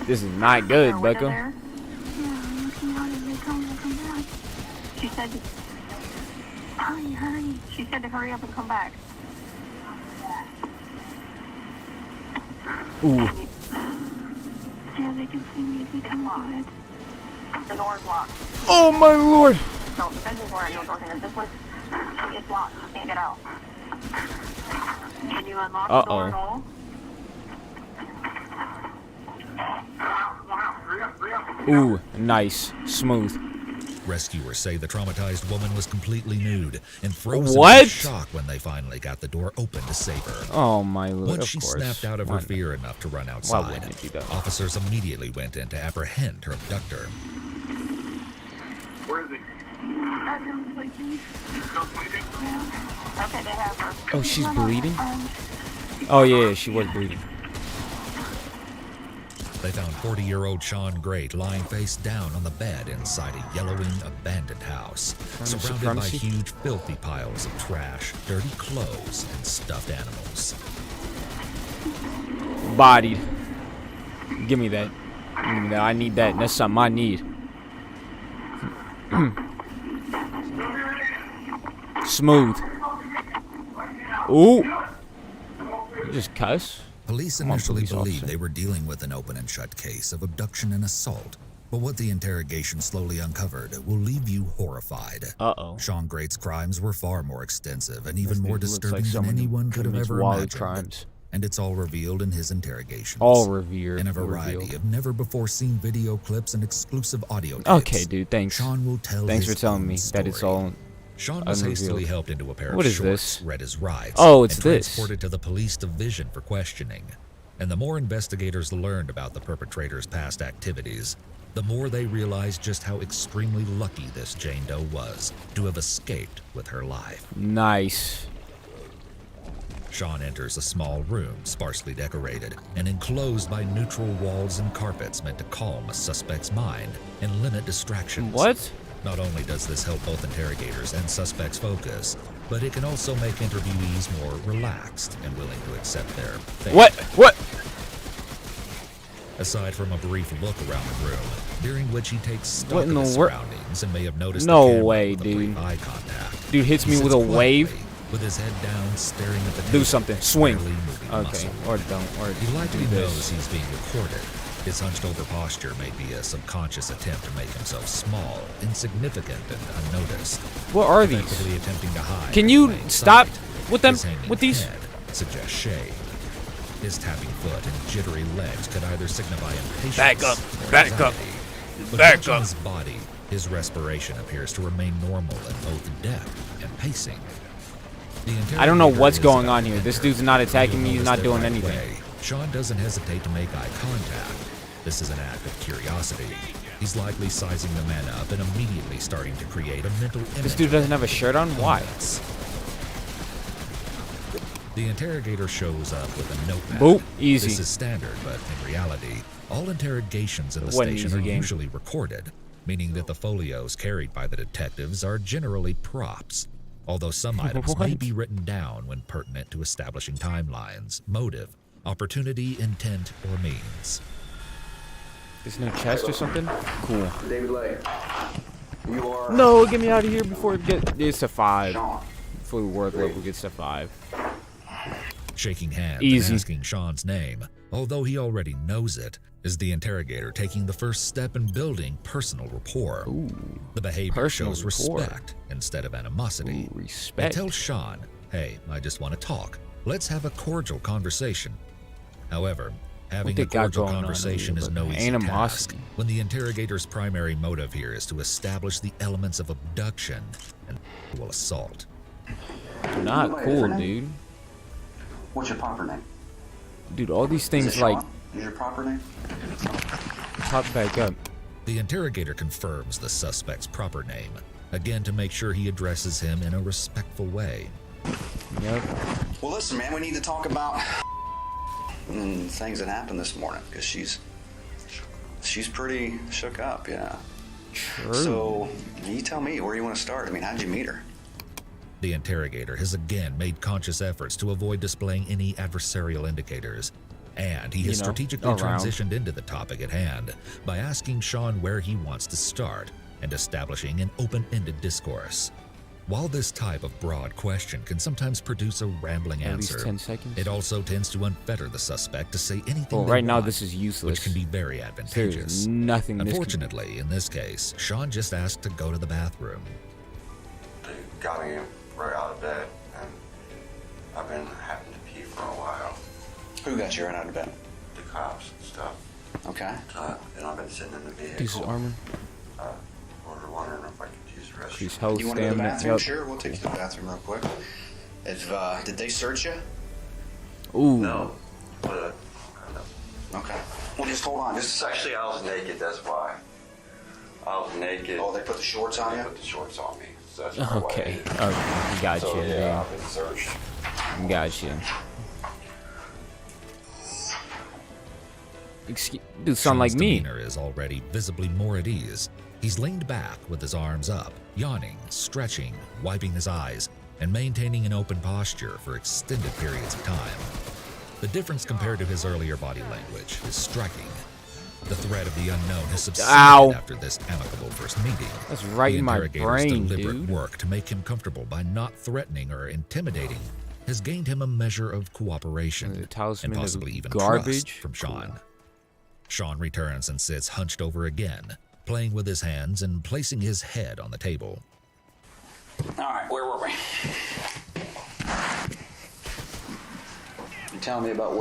Speaker 1: This is not good, Bucko.
Speaker 12: She said, hurry, hurry. She said to hurry up and come back.
Speaker 1: Ooh.
Speaker 12: Yeah, they can see me if you come on. The door's locked.
Speaker 1: Oh my lord.
Speaker 12: No, the bedroom door, no door here. This one is locked. You can't get out. Can you unlock the door at
Speaker 1: Uh-oh.
Speaker 12: all?
Speaker 1: Ooh, nice. Smooth.
Speaker 3: Rescuers say the traumatized woman was completely nude and frozen
Speaker 1: What?
Speaker 3: in shock when they finally got the door open to save her.
Speaker 1: Oh my lord!
Speaker 3: Once
Speaker 1: of
Speaker 3: she
Speaker 1: course.
Speaker 3: snapped out of
Speaker 1: Why
Speaker 3: her
Speaker 1: not?
Speaker 3: fear enough to run
Speaker 1: Why
Speaker 3: outside,
Speaker 1: wouldn't you do that?
Speaker 3: officers immediately went in to apprehend her abductor.
Speaker 12: Where is he? Okay, they have her.
Speaker 1: Oh, she's bleeding? Oh yeah, she was bleeding.
Speaker 3: They found 40-year-old Sean Great lying face down on the bed inside a yellowing, abandoned house,
Speaker 1: Crime
Speaker 3: surrounded
Speaker 1: supremacy?
Speaker 3: by huge, filthy piles of trash, dirty clothes, and stuffed animals.
Speaker 1: Bodied. Give me that. Give me that. I need that. That's something I need. Smooth. Ooh. You just cuss?
Speaker 3: Police
Speaker 1: Come on,
Speaker 3: initially
Speaker 1: police
Speaker 3: believed
Speaker 1: officer.
Speaker 3: they were dealing with an open and shut case of abduction and assault, but what the interrogation slowly uncovered will leave you horrified.
Speaker 1: Uh-oh.
Speaker 3: Sean Great's crimes were far more extensive and
Speaker 1: This
Speaker 3: even more
Speaker 1: dude looks
Speaker 3: disturbing
Speaker 1: like
Speaker 3: than
Speaker 1: someone who
Speaker 3: anyone could have
Speaker 1: commits
Speaker 3: ever
Speaker 1: wild
Speaker 3: imagined.
Speaker 1: crimes.
Speaker 3: And it's all revealed in his interrogations.
Speaker 1: All revered.
Speaker 3: In a variety
Speaker 1: revealed.
Speaker 3: of never-before-seen video clips and exclusive audio tapes.
Speaker 1: Okay, dude. Thanks.
Speaker 3: Sean will tell
Speaker 1: Thanks
Speaker 3: his
Speaker 1: for telling
Speaker 3: own
Speaker 1: me that it's
Speaker 3: story.
Speaker 1: all.
Speaker 3: Sean was hastily
Speaker 1: unrevealed.
Speaker 3: helped into a pair
Speaker 1: What
Speaker 3: of
Speaker 1: is
Speaker 3: shorts,
Speaker 1: this?
Speaker 3: read his rights,
Speaker 1: Oh, it's
Speaker 3: and
Speaker 1: this.
Speaker 3: transported to the police division for questioning. And the more investigators learned about the perpetrator's past activities, the more they realized just how extremely lucky this Jane Doe was to have escaped with her life.
Speaker 1: Nice.
Speaker 3: Sean enters a small room, sparsely decorated, and enclosed by neutral walls and carpets meant to calm a suspect's mind and limit distractions.
Speaker 1: What?
Speaker 3: Not only does this help both interrogators and suspects focus, but it can also make interviewees more relaxed and willing to accept their fate.
Speaker 1: What? What?
Speaker 3: Aside from a brief look around the room, during which he takes stock
Speaker 1: What in
Speaker 3: of
Speaker 1: the
Speaker 3: his
Speaker 1: wor-
Speaker 3: surroundings and may have noticed
Speaker 1: No
Speaker 3: the camera
Speaker 1: way,
Speaker 3: with a
Speaker 1: dude.
Speaker 3: brief eye contact.
Speaker 1: Dude hits
Speaker 3: He
Speaker 1: me
Speaker 3: sits
Speaker 1: with a
Speaker 3: quietly,
Speaker 1: wave.
Speaker 3: with his head down, staring at the
Speaker 1: Do
Speaker 3: table,
Speaker 1: something. Swing.
Speaker 3: barely moving a
Speaker 1: Okay.
Speaker 3: muscle.
Speaker 1: Or don't. Or
Speaker 3: He likely
Speaker 1: do
Speaker 3: knows
Speaker 1: this.
Speaker 3: he's being recorded. His hunched-over posture may be a subconscious attempt to make himself small, insignificant, and unnoticed.
Speaker 1: What are these?
Speaker 3: Effectively attempting to hide.
Speaker 1: Can you
Speaker 3: in plain
Speaker 1: stop
Speaker 3: sight.
Speaker 1: with them?
Speaker 3: His hanging
Speaker 1: With these?
Speaker 3: head suggests shame. His tapping foot and jittery legs could either signify impatience
Speaker 1: Back up.
Speaker 3: or
Speaker 1: Back up.
Speaker 3: anxiety. But
Speaker 1: Back
Speaker 3: watching
Speaker 1: up.
Speaker 3: his body, his respiration appears to remain normal in both depth and pacing. The
Speaker 1: I don't know
Speaker 3: interrogator
Speaker 1: what's
Speaker 3: is
Speaker 1: going
Speaker 3: about
Speaker 1: on
Speaker 3: to
Speaker 1: here. This
Speaker 3: enter.
Speaker 1: dude's not
Speaker 3: You'll
Speaker 1: attacking me. He's
Speaker 3: notice
Speaker 1: not
Speaker 3: that
Speaker 1: doing
Speaker 3: right
Speaker 1: anything.
Speaker 3: away, Sean doesn't hesitate to make eye contact. This is an act of curiosity. He's likely sizing the man up and immediately starting to create a mental image.
Speaker 1: This dude doesn't have a shirt on? Why?
Speaker 3: The interrogator shows up with a notepad.
Speaker 1: Boop. Easy.
Speaker 3: This is standard, but in reality, all interrogations in the
Speaker 1: It wasn't an
Speaker 3: station
Speaker 1: easy
Speaker 3: are
Speaker 1: game.
Speaker 3: usually recorded, meaning that the folios carried by the detectives are generally props, although some items may
Speaker 1: What?
Speaker 3: be written down when pertinent to establishing timelines, motive, opportunity, intent, or means.
Speaker 1: There's no chest or something? Cool.
Speaker 5: David Lay, you are...
Speaker 1: No, get me out of here before it gets to 5. Before the word level gets to 5.
Speaker 3: Shaking hands
Speaker 1: Easy.
Speaker 3: and asking Sean's name, although he already knows it, is the interrogator taking the first step in building personal rapport. The behavior
Speaker 1: Personal
Speaker 3: shows
Speaker 1: rapport.
Speaker 3: respect instead of animosity.
Speaker 1: Respect.
Speaker 3: It tells Sean, hey, I just want to talk. Let's have a cordial conversation. However, having
Speaker 1: they
Speaker 3: a
Speaker 1: got
Speaker 3: cordial
Speaker 1: going on
Speaker 3: conversation
Speaker 1: here,
Speaker 3: is
Speaker 1: but
Speaker 3: no easy
Speaker 1: animosity.
Speaker 3: task when the interrogator's primary motive here is to establish the elements of abduction and sexual assault.
Speaker 1: Not cool, dude.
Speaker 5: What's your proper name?
Speaker 1: Dude, all these
Speaker 5: Is
Speaker 1: things
Speaker 5: it
Speaker 1: like
Speaker 5: Sean? Is your proper name?
Speaker 1: pop back up.
Speaker 3: The interrogator confirms the suspect's proper name, again to make sure he addresses him in a respectful way.
Speaker 1: Yep.
Speaker 5: Well, listen, man, we need to talk about things that happened this morning, because she's pretty shook up, yeah.
Speaker 1: True.
Speaker 5: So, you tell me, where you want to start? I mean, how'd you meet her?
Speaker 3: The interrogator has again made conscious efforts to avoid displaying any adversarial indicators, and he has strategically
Speaker 1: around.
Speaker 3: transitioned into the topic at hand by asking Sean where he wants to start and establishing an open-ended discourse. While this type of broad question can sometimes produce a rambling
Speaker 1: At least
Speaker 3: answer,
Speaker 1: 10 seconds.
Speaker 3: it also tends to unfetter the suspect to say anything
Speaker 1: Well,
Speaker 3: they
Speaker 1: right now
Speaker 3: want,
Speaker 1: this is useless.
Speaker 3: which can be very advantageous.
Speaker 1: There's nothing this can do.
Speaker 3: Unfortunately, in this case, Sean just asked to go to the bathroom.
Speaker 5: They got me right out of bed, and been having to pee for a while.
Speaker 15: Who got you right out of bed?
Speaker 5: The cops and stuff.
Speaker 15: Okay.
Speaker 5: And I've been sitting in the vehicle.
Speaker 1: Pieces of armor.
Speaker 5: We're wondering if I could use the restroom.
Speaker 1: Increase health,
Speaker 15: You want to go to the
Speaker 1: stamina.
Speaker 15: bathroom?
Speaker 1: Yep.
Speaker 15: Sure, we'll take you to the bathroom real quick. If did they search you?
Speaker 1: Ooh.
Speaker 5: No, but
Speaker 15: Okay. Well, just hold on. Just a second.
Speaker 5: actually I was naked. That's why. I was naked.
Speaker 15: Oh, they put the shorts on
Speaker 5: They
Speaker 15: you?
Speaker 5: put the shorts on me. So that's why.
Speaker 1: Okay. Okay. Gotcha.
Speaker 5: So yeah,
Speaker 1: Yeah.
Speaker 5: I've been searched.
Speaker 1: Gotcha. Excuse, dude, sound like
Speaker 3: Sean's
Speaker 1: me.
Speaker 3: demeanor is already visibly more at ease. He's leaned back with his arms up, yawning, stretching, wiping his eyes, and maintaining an open posture for extended periods of time. The difference compared to his earlier body language is striking. The threat of the unknown has subsided
Speaker 1: Ow.
Speaker 3: after this amicable first meeting.
Speaker 1: That's right
Speaker 3: The
Speaker 1: in my
Speaker 3: interrogator's
Speaker 1: brain,
Speaker 3: deliberate
Speaker 1: dude.
Speaker 3: work to make him comfortable by not threatening or intimidating has gained him a measure of cooperation
Speaker 1: The talisman
Speaker 3: and
Speaker 1: of
Speaker 3: possibly even
Speaker 1: garbage?
Speaker 3: trust from Sean. Sean returns and sits hunched over again, playing with his hands and placing his head on the table.
Speaker 15: All right, where were we? You telling me about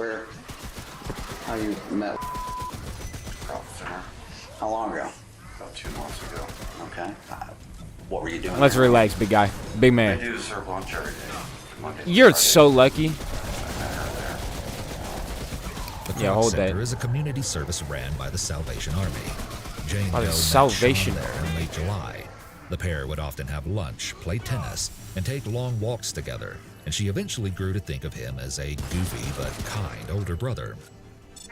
Speaker 15: how you met How long ago?
Speaker 5: About 2 months ago.
Speaker 15: Okay. What were you doing?
Speaker 1: Let's
Speaker 15: there?
Speaker 1: relax, big guy. Big
Speaker 5: I
Speaker 1: man.
Speaker 5: do the circle lunch every day. Monday to
Speaker 1: You're
Speaker 5: Friday.
Speaker 1: so lucky.
Speaker 3: The
Speaker 1: Yeah,
Speaker 3: Clark
Speaker 1: hold
Speaker 3: Center
Speaker 1: that.
Speaker 3: is a community service ran by the Salvation Army. Jane
Speaker 1: By the
Speaker 3: Doe met
Speaker 1: Salvation
Speaker 3: Sean there in late July. The pair would often have lunch, play tennis, and take long walks together, and she eventually grew to think of him as a goofy but kind older brother.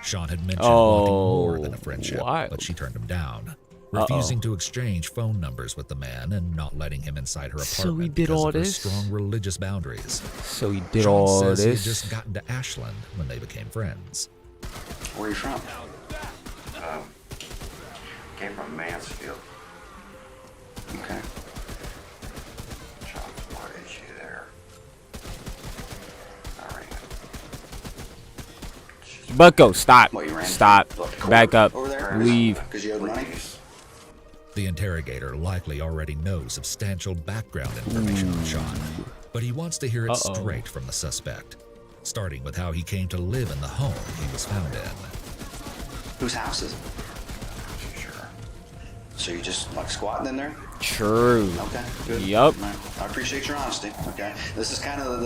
Speaker 3: Sean had mentioned wanting more than a friendship, but she turned him down, refusing to exchange phone numbers with the man and not letting him inside her apartment
Speaker 1: So he did
Speaker 3: because
Speaker 1: all
Speaker 3: of her
Speaker 1: this?
Speaker 3: strong religious boundaries.
Speaker 1: So he did
Speaker 3: Sean
Speaker 1: all
Speaker 3: says he had
Speaker 1: this.
Speaker 3: just gotten to Ashland when they became friends.
Speaker 15: Where are you from?
Speaker 5: Came from Mansfield.
Speaker 15: Okay.
Speaker 5: Child support issue there. I ran it.
Speaker 1: Bucko, stop.
Speaker 15: What, you ran
Speaker 1: Stop.
Speaker 15: the court
Speaker 1: Back up.
Speaker 15: over there?
Speaker 1: Leave.
Speaker 15: Because you owed money?
Speaker 3: The interrogator likely already knows substantial background information on Sean, but he wants to hear it straight from the suspect, starting with how he came to live in the home he was found in.
Speaker 15: Whose house is it?
Speaker 5: Sure.
Speaker 15: So you just like squatting in there?
Speaker 1: True.
Speaker 15: Okay, good.
Speaker 1: Yup.
Speaker 15: All right. I appreciate your honesty. Okay, this is kind of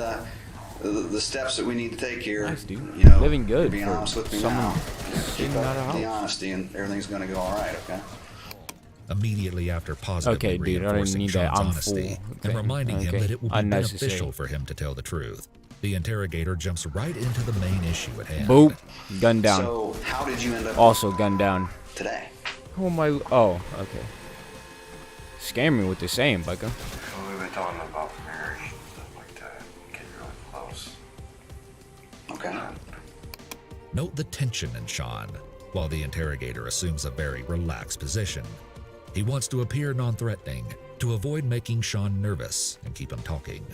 Speaker 15: the steps that we need to take here.
Speaker 1: Nice, dude.
Speaker 15: You know,
Speaker 1: Living good
Speaker 15: you're being
Speaker 1: for
Speaker 15: honest with me
Speaker 1: someone
Speaker 15: now.
Speaker 1: sitting
Speaker 15: Keep
Speaker 1: out
Speaker 15: up
Speaker 1: of
Speaker 15: the
Speaker 1: house.
Speaker 15: honesty, and everything's gonna go all right. Okay.
Speaker 3: Immediately after positively
Speaker 1: Okay, dude, I didn't
Speaker 3: reinforcing
Speaker 1: need that.
Speaker 3: Sean's
Speaker 1: I'm
Speaker 3: honesty
Speaker 1: full.
Speaker 3: and
Speaker 1: Okay,
Speaker 3: reminding him
Speaker 1: okay.
Speaker 3: that it will be
Speaker 1: Unnecessary.
Speaker 3: beneficial for him to tell the truth, the interrogator jumps right into the main issue at hand.
Speaker 1: Boop. Gun down.
Speaker 15: So how did you end up
Speaker 1: Also gun down.
Speaker 15: today?
Speaker 1: Oh my. Oh, okay. Scare me with the same, Bucko.
Speaker 5: Well, we've been talking about marriage and stuff like that. Getting really close.
Speaker 15: Okay.
Speaker 3: Note the tension in Sean, while the interrogator assumes a very relaxed position. He wants to appear non-threatening, to avoid making Sean nervous and keep him talking.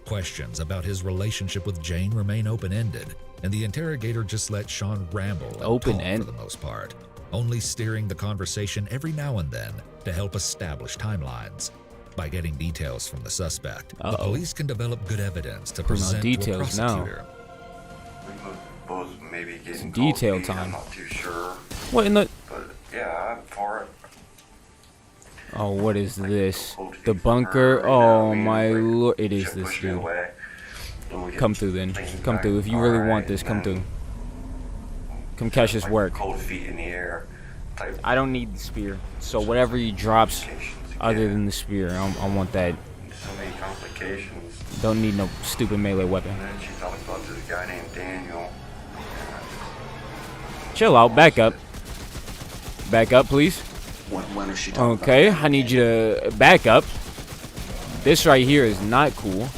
Speaker 3: Questions about his relationship with Jane remain open-ended, and the interrogator just lets Sean ramble and talk for the most part, only steering the conversation every now and then to help establish timelines. By getting details from the suspect, the police can develop good evidence to present to a
Speaker 1: details now.
Speaker 3: prosecutor.
Speaker 5: We both maybe getting
Speaker 1: detail
Speaker 5: cold feet,
Speaker 1: time.
Speaker 5: I'm not too sure.
Speaker 1: What in the?
Speaker 5: But yeah, I'm for it.
Speaker 1: Oh, what is this? The bunker? Oh my lord! It is this dude. Come through then. Come through. If you really want this, come through. Come catch this work.
Speaker 5: Cold feet in the air. Type
Speaker 1: I don't need the spear. So whatever he drops, other than the spear, I want that.
Speaker 5: so many complications.
Speaker 1: Don't need no stupid melee weapon.
Speaker 5: And then she talked about this guy named Daniel.
Speaker 1: Chill out. Back up. Back up, please.
Speaker 15: When is she talking about?
Speaker 1: Okay, I need you to back up. This right here is not cool.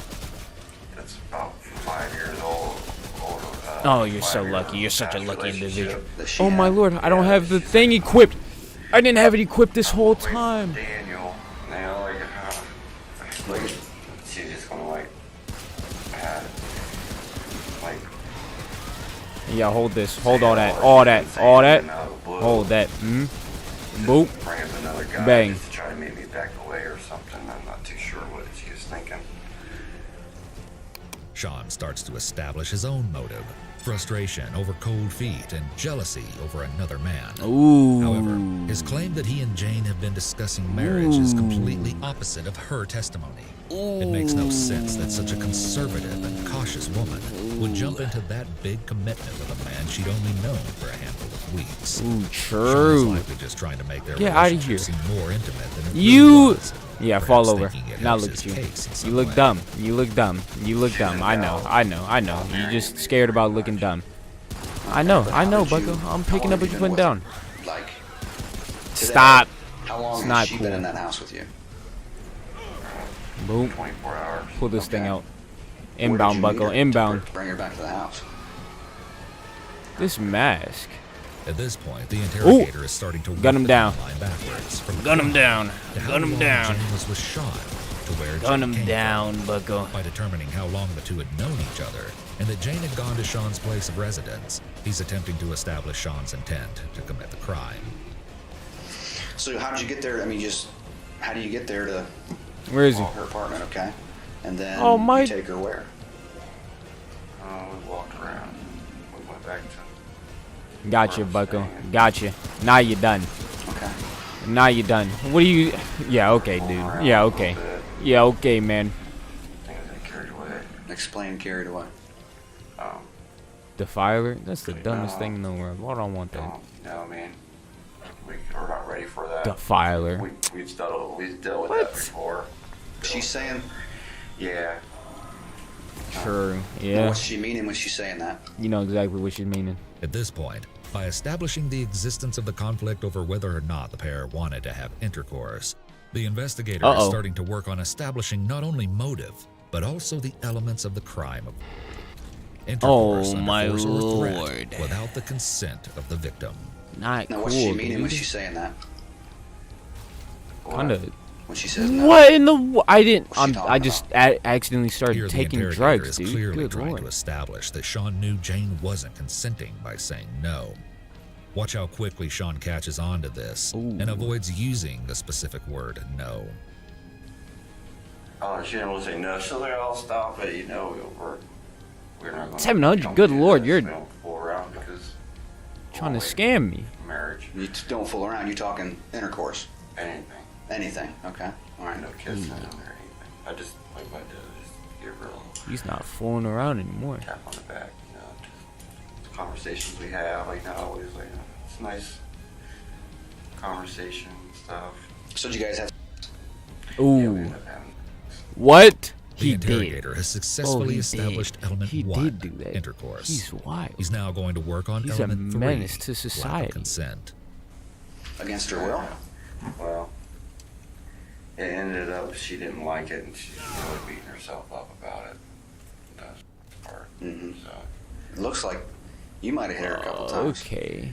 Speaker 5: That's about 5 years old.
Speaker 1: Oh, you're so lucky. You're such a lucky individual. Oh my lord, I don't have the thing equipped. I didn't have it equipped this whole time.
Speaker 5: Daniel. Now, like, she's just gonna like, like,
Speaker 1: Yeah, hold this. Hold all that. All that. All that. Hold that. Boop.
Speaker 5: bring up another guy
Speaker 1: Bang.
Speaker 5: just to try to make me back away or something. I'm not too sure what she was thinking.
Speaker 3: Sean starts to establish his own motive: frustration over cold feet and jealousy over another man.
Speaker 1: Ooh.
Speaker 3: However, his claim that he and Jane have been discussing marriage is completely opposite of her testimony. It makes no sense that such a conservative and cautious woman would jump into that big commitment with a man she'd only known for a handful of weeks.
Speaker 1: Ooh,
Speaker 3: Sean is
Speaker 1: true.
Speaker 3: likely just trying to make their
Speaker 1: Get out of
Speaker 3: relationship
Speaker 1: here.
Speaker 3: seem more intimate than it
Speaker 1: You.
Speaker 3: really was.
Speaker 1: Yeah,
Speaker 3: Perhaps
Speaker 1: fall over.
Speaker 3: thinking it
Speaker 1: Now
Speaker 3: helps
Speaker 1: look
Speaker 3: his
Speaker 1: at you.
Speaker 3: case in some
Speaker 1: You look
Speaker 3: way.
Speaker 1: dumb. You look dumb. You look dumb. I know. You just scared about looking dumb. I know, Bucko. I'm picking up what you're putting down.
Speaker 15: Like,
Speaker 1: Stop.
Speaker 15: how long
Speaker 1: It's
Speaker 15: has
Speaker 1: not
Speaker 15: she
Speaker 1: cool.
Speaker 15: been in that house with you?
Speaker 1: Boom.
Speaker 15: 24 hours.
Speaker 1: Pull this thing out.
Speaker 15: Where did
Speaker 1: Inbound,
Speaker 15: you meet
Speaker 1: Bucko.
Speaker 15: her to
Speaker 1: Inbound.
Speaker 15: Bring her back to the house.
Speaker 1: This mask.
Speaker 3: At this point, the interrogator is starting to
Speaker 1: Gun him
Speaker 3: work the
Speaker 1: down.
Speaker 3: timeline backwards from
Speaker 1: Gun him
Speaker 3: crime
Speaker 1: down.
Speaker 3: to how
Speaker 1: Gun him
Speaker 3: long
Speaker 1: down.
Speaker 3: Jane was with Sean to where
Speaker 1: Gun
Speaker 3: Jane
Speaker 1: him
Speaker 3: came
Speaker 1: down,
Speaker 3: from.
Speaker 1: Bucko.
Speaker 3: By determining how long the two had known each other and that Jane had gone to Sean's place of residence, he's attempting to establish Sean's intent to commit the crime.
Speaker 15: So how did you get there? I mean, how do you get there to
Speaker 1: Where is he?
Speaker 15: her apartment? Okay, and then
Speaker 1: Oh, my-
Speaker 15: you take her where?
Speaker 24: We walked around. We went back to.
Speaker 1: Gotcha, Bucko. Gotcha. Now you're done.
Speaker 15: Okay.
Speaker 1: Now you're done. What do you... Yeah, okay, dude. Yeah, okay. Yeah, okay, man.
Speaker 15: Explain carried away.
Speaker 1: Defiler? That's the dumbest thing in the world. Why don't I want that?
Speaker 24: No, I mean, we're not ready for that.
Speaker 1: Defiler.
Speaker 24: We've dealt with
Speaker 1: What?
Speaker 24: that before.
Speaker 15: She's saying.
Speaker 24: Yeah.
Speaker 1: True.
Speaker 15: Now,
Speaker 1: Yeah.
Speaker 15: what's she meaning when she's saying that?
Speaker 1: You know exactly what she's meaning.
Speaker 3: At this point, by establishing the existence of the conflict over whether or not the pair wanted to have intercourse, the investigator is starting to work on establishing not only motive, but also the elements of the crime of intercourse under
Speaker 1: my
Speaker 3: force or threat
Speaker 1: lord.
Speaker 3: without the consent of the victim.
Speaker 1: Not
Speaker 15: Now,
Speaker 1: cool,
Speaker 15: what's she meaning when
Speaker 1: dude.
Speaker 15: she's saying that?
Speaker 1: Kinda.
Speaker 15: When she says no.
Speaker 1: What in the... I didn't...
Speaker 15: What's she talking
Speaker 1: I just accidentally started
Speaker 3: Here, the
Speaker 1: taking
Speaker 3: interrogator
Speaker 1: drugs,
Speaker 3: is
Speaker 1: dude.
Speaker 3: clearly
Speaker 1: Good
Speaker 3: trying
Speaker 1: lord.
Speaker 3: to establish that Sean knew Jane wasn't consenting by saying no. Watch how quickly Sean catches on to this and avoids using the specific word no.
Speaker 24: Oh, she didn't want to say no. So they all stop it. You know, we're not going to.
Speaker 1: 700? Good lord, you're
Speaker 24: We don't fool around because
Speaker 1: trying to scam me.
Speaker 24: marriage,
Speaker 15: You don't fool around. You're talking intercourse.
Speaker 24: anything.
Speaker 15: Anything. Okay. All right.
Speaker 24: No kissing or anything. I just, like my dad, just give her a little
Speaker 1: He's not fooling around anymore.
Speaker 24: tap on the back, you know, just conversations we have, like not always, like, it's nice conversation and stuff.
Speaker 15: So did you guys have?
Speaker 1: Ooh. What?
Speaker 3: The
Speaker 1: He
Speaker 3: interrogator
Speaker 1: did.
Speaker 3: has successfully
Speaker 1: he
Speaker 3: established
Speaker 1: did.
Speaker 3: element
Speaker 1: He
Speaker 3: 1,
Speaker 1: did do that.
Speaker 3: intercourse.
Speaker 1: He's wild.
Speaker 3: He's now going to work on
Speaker 1: He's a
Speaker 3: element 3,
Speaker 1: menace to
Speaker 3: lack
Speaker 1: society.
Speaker 3: of consent.
Speaker 15: Against her will?
Speaker 24: Well, it ended up she didn't like it and she's really beating herself up about it. That's the part.
Speaker 15: Mm-hmm.
Speaker 24: So
Speaker 15: It looks like you might have hit her a couple times.
Speaker 1: Okay.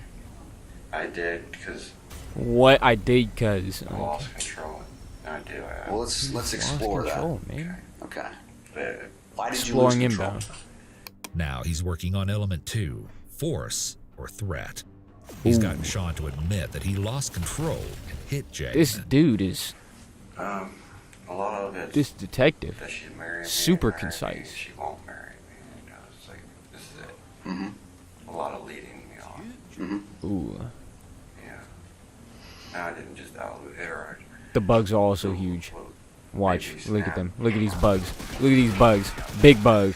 Speaker 24: I did because
Speaker 1: What I did, cuz.
Speaker 24: I lost control. And I do.
Speaker 15: Well, let's
Speaker 1: Lost
Speaker 15: explore
Speaker 1: control,
Speaker 15: that.
Speaker 1: man.
Speaker 15: Okay.
Speaker 24: But
Speaker 15: Why did
Speaker 1: Exploring
Speaker 15: you lose control?
Speaker 1: inbound.
Speaker 3: Now he's working on element 2, force or threat. He's gotten Sean to admit that he lost control and hit Jane.
Speaker 1: This dude is
Speaker 24: a lot of it.
Speaker 1: this detective.
Speaker 24: That she'd marry me,
Speaker 1: Super
Speaker 24: marry me,
Speaker 1: concise.
Speaker 24: She won't marry me. You know, it's like this is it.
Speaker 15: Mm-hmm.
Speaker 24: A lot of leading me on.
Speaker 15: Mm-hmm.
Speaker 1: Ooh.
Speaker 24: Yeah. Now I didn't just hit her.
Speaker 1: The bugs are also huge. Watch. Look at them. Look at these bugs. Look at these bugs. Big bugs.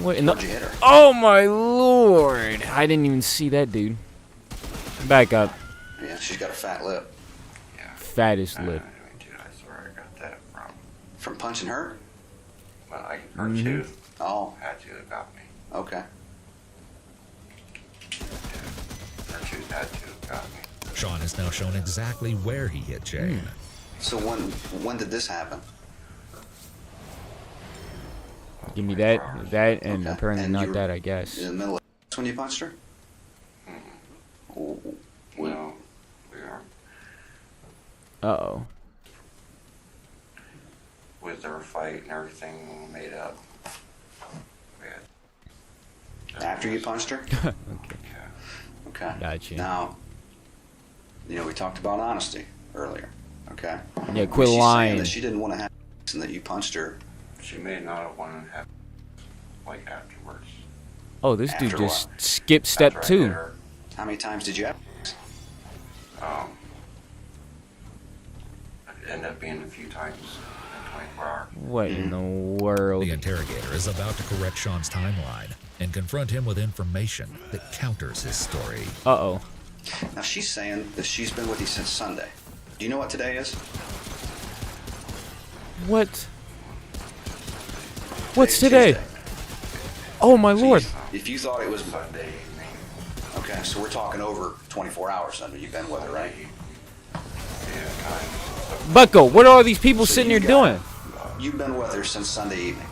Speaker 1: What in the...
Speaker 15: Where'd you hit her?
Speaker 1: Oh my lord! I didn't even see that, dude. Back up.
Speaker 15: Yeah, she's got a fat lip.
Speaker 1: Fattest lip.
Speaker 24: Dude, I swear I got that from.
Speaker 15: From punching her?
Speaker 24: Well, her tooth
Speaker 15: Oh,
Speaker 24: had to have got me.
Speaker 15: okay.
Speaker 24: Her tooth had to have got me.
Speaker 3: Sean has now shown exactly where he hit Jane.
Speaker 15: So when did this happen?
Speaker 1: Give me that, and
Speaker 15: Okay.
Speaker 1: apparently
Speaker 15: And you
Speaker 1: not
Speaker 15: were
Speaker 1: that, I guess.
Speaker 15: In the middle of when you punched her?
Speaker 24: No, we are.
Speaker 1: Uh-oh.
Speaker 24: With our fight and everything made up.
Speaker 15: After you punched her?
Speaker 1: Okay.
Speaker 15: Okay.
Speaker 1: Gotcha.
Speaker 15: Now, you know, we talked about honesty earlier. Okay?
Speaker 1: Yeah,
Speaker 15: Was
Speaker 1: quit
Speaker 15: she saying
Speaker 1: lying.
Speaker 15: that she didn't want to have sex and that you punched her?
Speaker 24: She may not have wanted to have
Speaker 5: like afterwards.
Speaker 1: Oh, this dude
Speaker 5: After
Speaker 1: just
Speaker 5: what?
Speaker 1: skipped step
Speaker 5: After I
Speaker 1: 2.
Speaker 5: hit her. How many times did you have? It ended up being a few times in 24 hours.
Speaker 1: What in the world?
Speaker 3: The interrogator is about to correct Sean's timeline and confront him with information that counters his story.
Speaker 1: Uh-oh.
Speaker 15: Now she's saying that she's been with you since Sunday. Do you know what today is?
Speaker 1: What? What's today? Oh my lord.
Speaker 15: If you thought it was Monday, okay, so we're talking over 24 hours under you've been with her, right?
Speaker 1: Bucko, what are all these people sitting here doing?
Speaker 15: You've been with her since Sunday evening.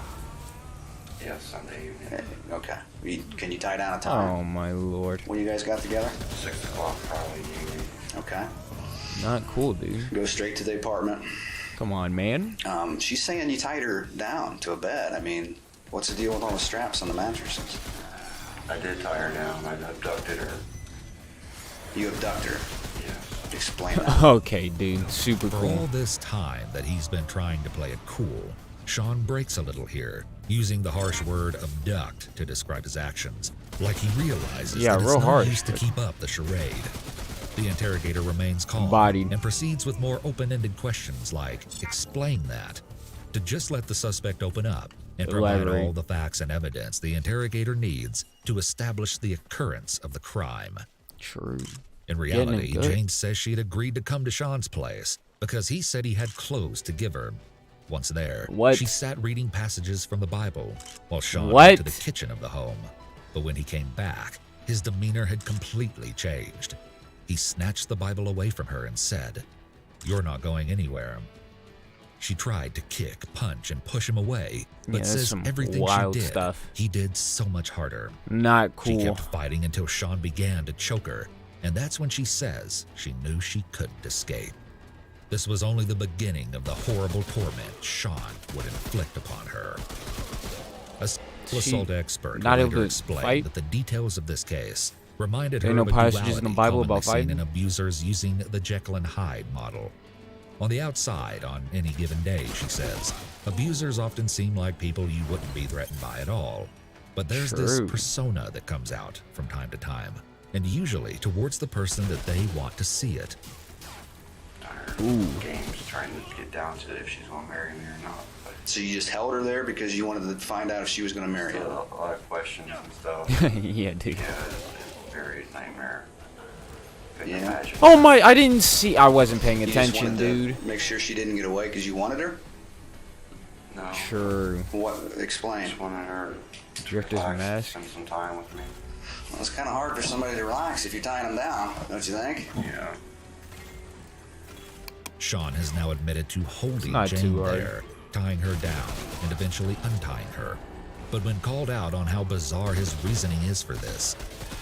Speaker 5: Yeah, Sunday evening.
Speaker 15: Okay. Can you tie down a time?
Speaker 1: Oh my lord.
Speaker 15: When you guys got together?
Speaker 5: 6 o'clock probably.
Speaker 15: Okay.
Speaker 1: Not cool, dude.
Speaker 15: Go straight to the apartment.
Speaker 1: Come on, man.
Speaker 15: She's saying you tied her down to a bed. I mean, what's the deal with all the straps on the mattresses?
Speaker 5: I did tie her down. I abducted her.
Speaker 15: You abducted her?
Speaker 5: Yes.
Speaker 15: Explain that.
Speaker 1: Okay, dude. Super
Speaker 3: For
Speaker 1: cool.
Speaker 3: all this time that he's been trying to play it cool, Sean breaks a little here, using the harsh word abduct to describe his actions, like he realizes that it's
Speaker 1: real
Speaker 3: no
Speaker 1: harsh.
Speaker 3: use to keep up the charade. The interrogator remains calm
Speaker 1: Bodied.
Speaker 3: and proceeds with more open-ended questions like, explain that, to just let the suspect open up and provide
Speaker 1: Elaborate.
Speaker 3: all the facts and evidence the interrogator needs to establish the occurrence of the crime.
Speaker 1: True.
Speaker 3: In
Speaker 1: Getting it
Speaker 3: reality,
Speaker 1: good.
Speaker 3: Jane says she had agreed to come to Sean's place because he said he had clothes to give her. Once there,
Speaker 1: What?
Speaker 3: she sat reading passages from the Bible while Sean
Speaker 1: What?
Speaker 3: went to the kitchen of the home. But when he came back, his demeanor had completely changed. He snatched the Bible away from her and said, "You're not going anywhere." She tried to kick, punch, and push him away,
Speaker 1: Yeah,
Speaker 3: but
Speaker 1: that's
Speaker 3: says
Speaker 1: some
Speaker 3: everything
Speaker 1: wild
Speaker 3: she did,
Speaker 1: stuff.
Speaker 3: he did so much harder.
Speaker 1: Not
Speaker 3: She
Speaker 1: cool.
Speaker 3: kept fighting until Sean began to choke her, and that's when she says she knew she couldn't escape. This was only the beginning of the horrible torment Sean would inflict upon her. A sexual
Speaker 1: She
Speaker 3: assault expert
Speaker 1: not able
Speaker 3: later
Speaker 1: to
Speaker 3: explained
Speaker 1: fight?
Speaker 3: that the details of this case reminded
Speaker 1: There
Speaker 3: her
Speaker 1: ain't
Speaker 3: of
Speaker 1: no
Speaker 3: a
Speaker 1: passages in the
Speaker 3: duality
Speaker 1: Bible
Speaker 3: commonly
Speaker 1: about
Speaker 3: seen
Speaker 1: fighting?
Speaker 3: in abusers using the Jekyll and Hyde model. On the outside, on any given day, she says, abusers often seem like people you wouldn't be threatened by at all. But there's this
Speaker 1: True.
Speaker 3: persona that comes out from time to time, and usually towards the person that they want to see it.
Speaker 1: Ooh.
Speaker 5: Games trying to get down to if she's going to marry me or not. But
Speaker 15: So you just held her there because you wanted to find out if she was going to marry you?
Speaker 5: still a lot of questions and stuff.
Speaker 1: Yeah, dude.
Speaker 5: Yeah, it's a very nightmare. Couldn't
Speaker 15: Yeah.
Speaker 5: imagine.
Speaker 1: Oh my, I didn't see. I wasn't paying
Speaker 15: You just
Speaker 1: attention,
Speaker 15: wanted to
Speaker 1: dude.
Speaker 15: make sure she didn't get away because you wanted her?
Speaker 5: No.
Speaker 1: True.
Speaker 15: What? Explain.
Speaker 5: Just wanted her
Speaker 1: Drifter's
Speaker 5: relax,
Speaker 1: mask.
Speaker 5: spend some time with me.
Speaker 15: Well, it's kind of hard for somebody to relax if you're tying them down, don't you think?
Speaker 5: Yeah.
Speaker 3: Sean has now admitted to holding
Speaker 1: not
Speaker 3: Jane
Speaker 1: too hard.
Speaker 3: there, tying her down, and eventually untying her. But when called out on how bizarre his reasoning is for this,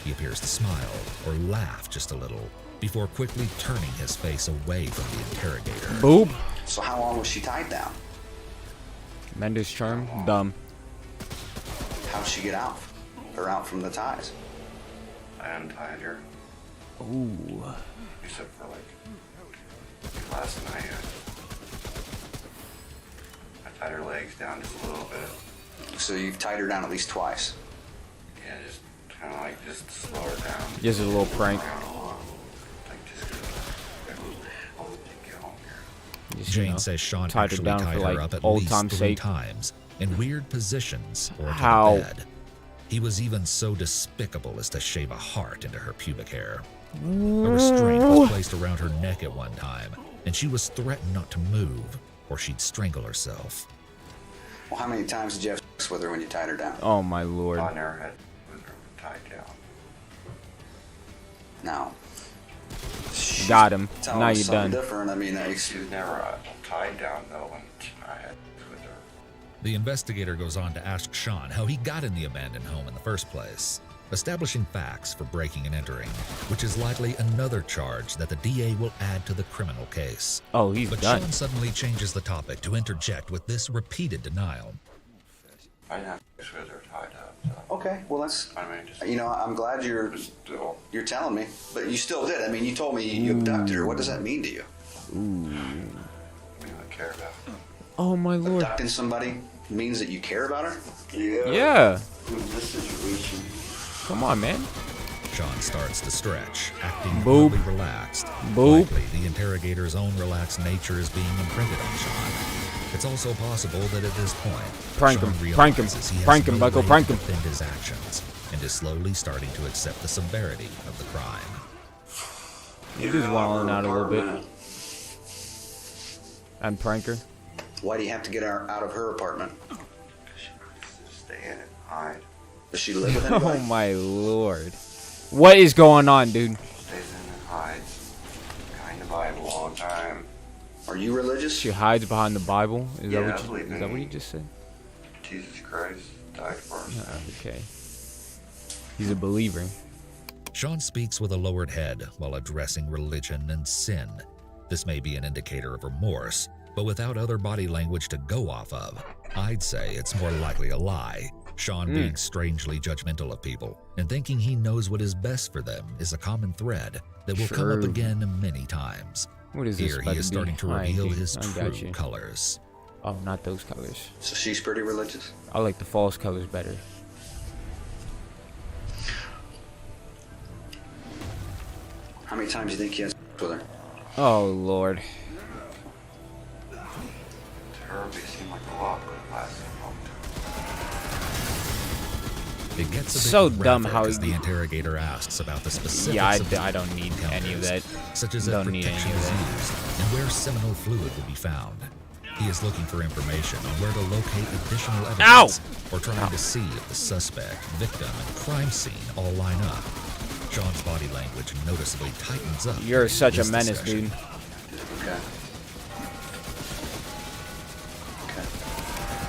Speaker 3: he appears to smile or laugh just a little before quickly turning his face away from the interrogator.
Speaker 1: Boop.
Speaker 15: So how long was she tied down?
Speaker 1: Mendes charm. Dumb.
Speaker 15: How'd she get out? Or out from the ties?
Speaker 5: I untied her.
Speaker 1: Ooh.
Speaker 5: Except for like last night. I tied her legs down just a little bit.
Speaker 15: So you've tied her down at least twice?
Speaker 5: Yeah, just kind of like just to slow her down.
Speaker 1: Just a little prank. Just, you
Speaker 3: Jane
Speaker 1: know,
Speaker 3: says Sean
Speaker 1: tied her
Speaker 3: actually
Speaker 1: down
Speaker 3: tied
Speaker 1: for
Speaker 3: her
Speaker 1: like
Speaker 3: up at
Speaker 1: old
Speaker 3: least
Speaker 1: time's
Speaker 3: 3
Speaker 1: sake.
Speaker 3: times in weird positions or to
Speaker 1: How?
Speaker 3: the bed. He was even so despicable as to shave a heart into her pubic hair. A restraint was placed around her neck at one time, and she was threatened not to move or she'd strangle herself.
Speaker 15: Well, how many times did you have sex with her when you tied her down?
Speaker 1: Oh my lord.
Speaker 5: I never had with her tied down.
Speaker 15: No.
Speaker 1: Got him.
Speaker 15: Telling
Speaker 1: Now
Speaker 15: us
Speaker 1: you're
Speaker 15: something
Speaker 1: done.
Speaker 15: different. I mean,
Speaker 5: She was never tied down though when I had with her.
Speaker 3: The investigator goes on to ask Sean how he got in the abandoned home in the first place, establishing facts for breaking and entering, which is likely another charge that the DA will add to the criminal case.
Speaker 1: Oh, he's
Speaker 3: But
Speaker 1: done.
Speaker 3: Sean suddenly changes the topic to interject with this repeated denial.
Speaker 5: I didn't have sex with her tied up. So.
Speaker 15: okay, well that's,
Speaker 5: I mean, just
Speaker 15: you know, I'm glad you're
Speaker 5: still.
Speaker 15: telling me, but you still did. I mean, you told me you abducted her. What does that mean to you?
Speaker 1: Ooh.
Speaker 5: We don't care about.
Speaker 1: Oh my lord.
Speaker 15: Abducting somebody means that you care about her?
Speaker 1: Yeah.
Speaker 15: In this situation.
Speaker 1: Come on, man.
Speaker 3: Sean starts to stretch, acting
Speaker 1: Boop.
Speaker 3: really relaxed.
Speaker 1: Boop.
Speaker 3: Likely, the interrogator's own relaxed nature is being imprinted on Sean. It's also possible that at this point,
Speaker 1: Prank
Speaker 3: Sean
Speaker 1: him, prank him,
Speaker 3: realizes he has
Speaker 1: prank him,
Speaker 3: no
Speaker 1: Bucko,
Speaker 3: way
Speaker 1: prank
Speaker 3: to
Speaker 1: him.
Speaker 3: defend his actions and is slowly starting to accept the severity of the crime.
Speaker 1: You're just wilding out a little bit. And pranker.
Speaker 15: Why do you have to get her out of her apartment?
Speaker 5: Stay in it, hide.
Speaker 15: Does she live with
Speaker 1: Oh
Speaker 15: anybody?
Speaker 1: my lord. What is going on, dude?
Speaker 5: Stays in and hides. Behind the Bible all the time.
Speaker 15: Are you religious?
Speaker 1: She hides behind the Bible. Is
Speaker 5: Yeah, I
Speaker 1: that
Speaker 5: believe
Speaker 1: what
Speaker 5: in
Speaker 1: you just said?
Speaker 5: Jesus Christ died for us.
Speaker 1: Okay. He's a believer.
Speaker 3: Sean speaks with a lowered head while addressing religion and sin. This may be an indicator of remorse, but without other body language to go off of, I'd say it's more likely a lie. Sean being strangely judgmental of people and thinking he knows what is best for them is a common thread that will come up
Speaker 1: True.
Speaker 3: again many times.
Speaker 1: What is this
Speaker 3: Here
Speaker 1: about
Speaker 3: he is
Speaker 1: to be?
Speaker 3: starting to
Speaker 1: Alright,
Speaker 3: reveal
Speaker 1: dude,
Speaker 3: his
Speaker 1: I
Speaker 3: true
Speaker 1: got you.
Speaker 3: colors.
Speaker 1: Oh, not those colors.
Speaker 15: So she's pretty religious?
Speaker 1: I like the false colors better.
Speaker 15: How many times do you think he has with her?
Speaker 1: Oh lord.
Speaker 5: Terribly seemed like a lot, but it lasted a long time.
Speaker 3: It gets a bit
Speaker 1: So dumb
Speaker 3: graphic
Speaker 1: how
Speaker 3: as
Speaker 1: he-
Speaker 3: the interrogator asks about the specifics
Speaker 1: Yeah,
Speaker 3: of the
Speaker 1: I don't need any of that.
Speaker 3: such as
Speaker 1: Don't
Speaker 3: if
Speaker 1: need
Speaker 3: protection
Speaker 1: any of
Speaker 3: is
Speaker 1: that.
Speaker 3: used and where seminal fluid will be found. He is looking for information on where to locate additional evidence or trying to see if the suspect, victim, and crime scene all line up. Sean's body language noticeably tightens up.
Speaker 1: You're
Speaker 3: during
Speaker 1: such a
Speaker 3: this
Speaker 1: menace,
Speaker 3: discussion.
Speaker 1: dude.
Speaker 15: Okay.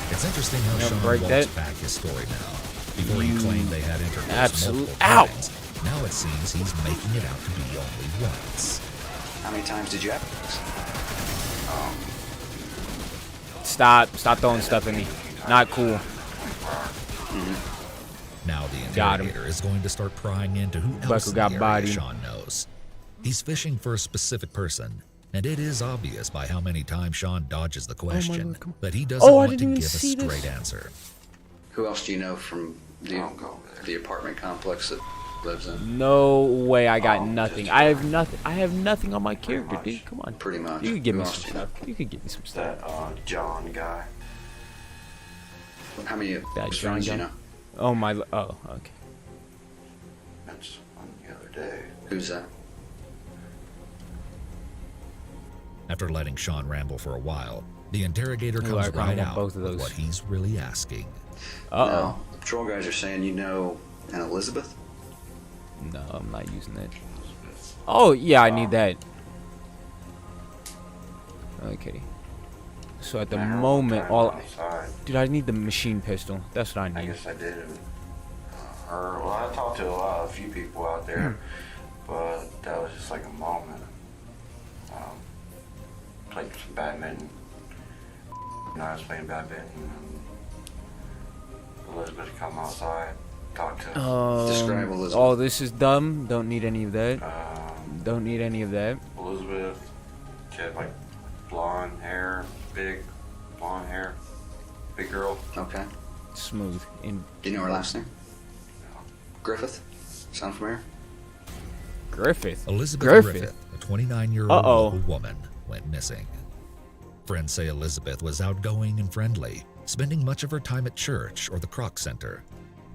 Speaker 3: It's interesting how
Speaker 1: Never
Speaker 3: Sean
Speaker 1: break
Speaker 3: walks
Speaker 1: that.
Speaker 3: back his story now. Before he claimed they had intercourse
Speaker 1: Absolute-
Speaker 3: multiple
Speaker 1: Ow!
Speaker 3: times, now it seems he's making it out to be only once.
Speaker 15: How many times did you have sex?
Speaker 1: Stop throwing stuff at me. Not cool.
Speaker 3: Now the
Speaker 1: Got him.
Speaker 3: interrogator is going to start prying into who
Speaker 1: Bucko
Speaker 3: else in
Speaker 1: got
Speaker 3: the area
Speaker 1: bodied.
Speaker 3: Sean knows. He's fishing for a specific person, and it is obvious by how many times Sean dodges the question
Speaker 1: Lord, come on.
Speaker 3: that he doesn't
Speaker 1: Oh, I
Speaker 3: want to
Speaker 1: didn't even
Speaker 3: give a
Speaker 1: see
Speaker 3: straight
Speaker 1: this.
Speaker 3: answer.
Speaker 15: Who else do you know from the apartment complex that lives in?
Speaker 1: No way. I got nothing. I have nothing. I have nothing on my character, dude. Come on.
Speaker 15: Pretty much.
Speaker 1: You could give
Speaker 15: Who
Speaker 1: me
Speaker 15: else
Speaker 1: some
Speaker 15: do you know?
Speaker 1: stuff. You could give me some stuff.
Speaker 5: That John guy.
Speaker 15: How many
Speaker 1: That
Speaker 15: friends
Speaker 1: John
Speaker 15: do you
Speaker 1: guy?
Speaker 15: know?
Speaker 1: Oh my. Oh, okay.
Speaker 5: That's on the other day.
Speaker 15: Who's that?
Speaker 3: After letting Sean ramble for a while, the interrogator
Speaker 1: Ooh,
Speaker 3: comes
Speaker 1: I kinda
Speaker 3: right
Speaker 1: want
Speaker 3: out
Speaker 1: both of
Speaker 3: with
Speaker 1: those.
Speaker 3: what he's really asking.
Speaker 15: No, the patrol guys are saying you know an Elizabeth?
Speaker 1: No, I'm not using that. Oh yeah, I need that. Okay. So at the moment, dude, I need the machine pistol. That's what I
Speaker 5: I
Speaker 1: need.
Speaker 5: guess I did. Well, I talked to a few people out there, but that was just like a moment. Played some badminton. And I was playing badminton, and Elizabeth come outside, talked to
Speaker 15: Describe Elizabeth.
Speaker 1: Oh, this is dumb. Don't need any of that. Don't need any of that.
Speaker 5: Elizabeth. She had like blonde hair, big blonde hair, big girl.
Speaker 15: Okay.
Speaker 1: Smooth. In
Speaker 15: Do you know her last name? Griffith? Sound familiar?
Speaker 1: Griffith.
Speaker 3: Elizabeth
Speaker 1: Griffith.
Speaker 3: a 29-year-old
Speaker 1: Uh-oh.
Speaker 3: local woman, went missing. Friends say Elizabeth was outgoing and friendly, spending much of her time at church or the Kroc Center.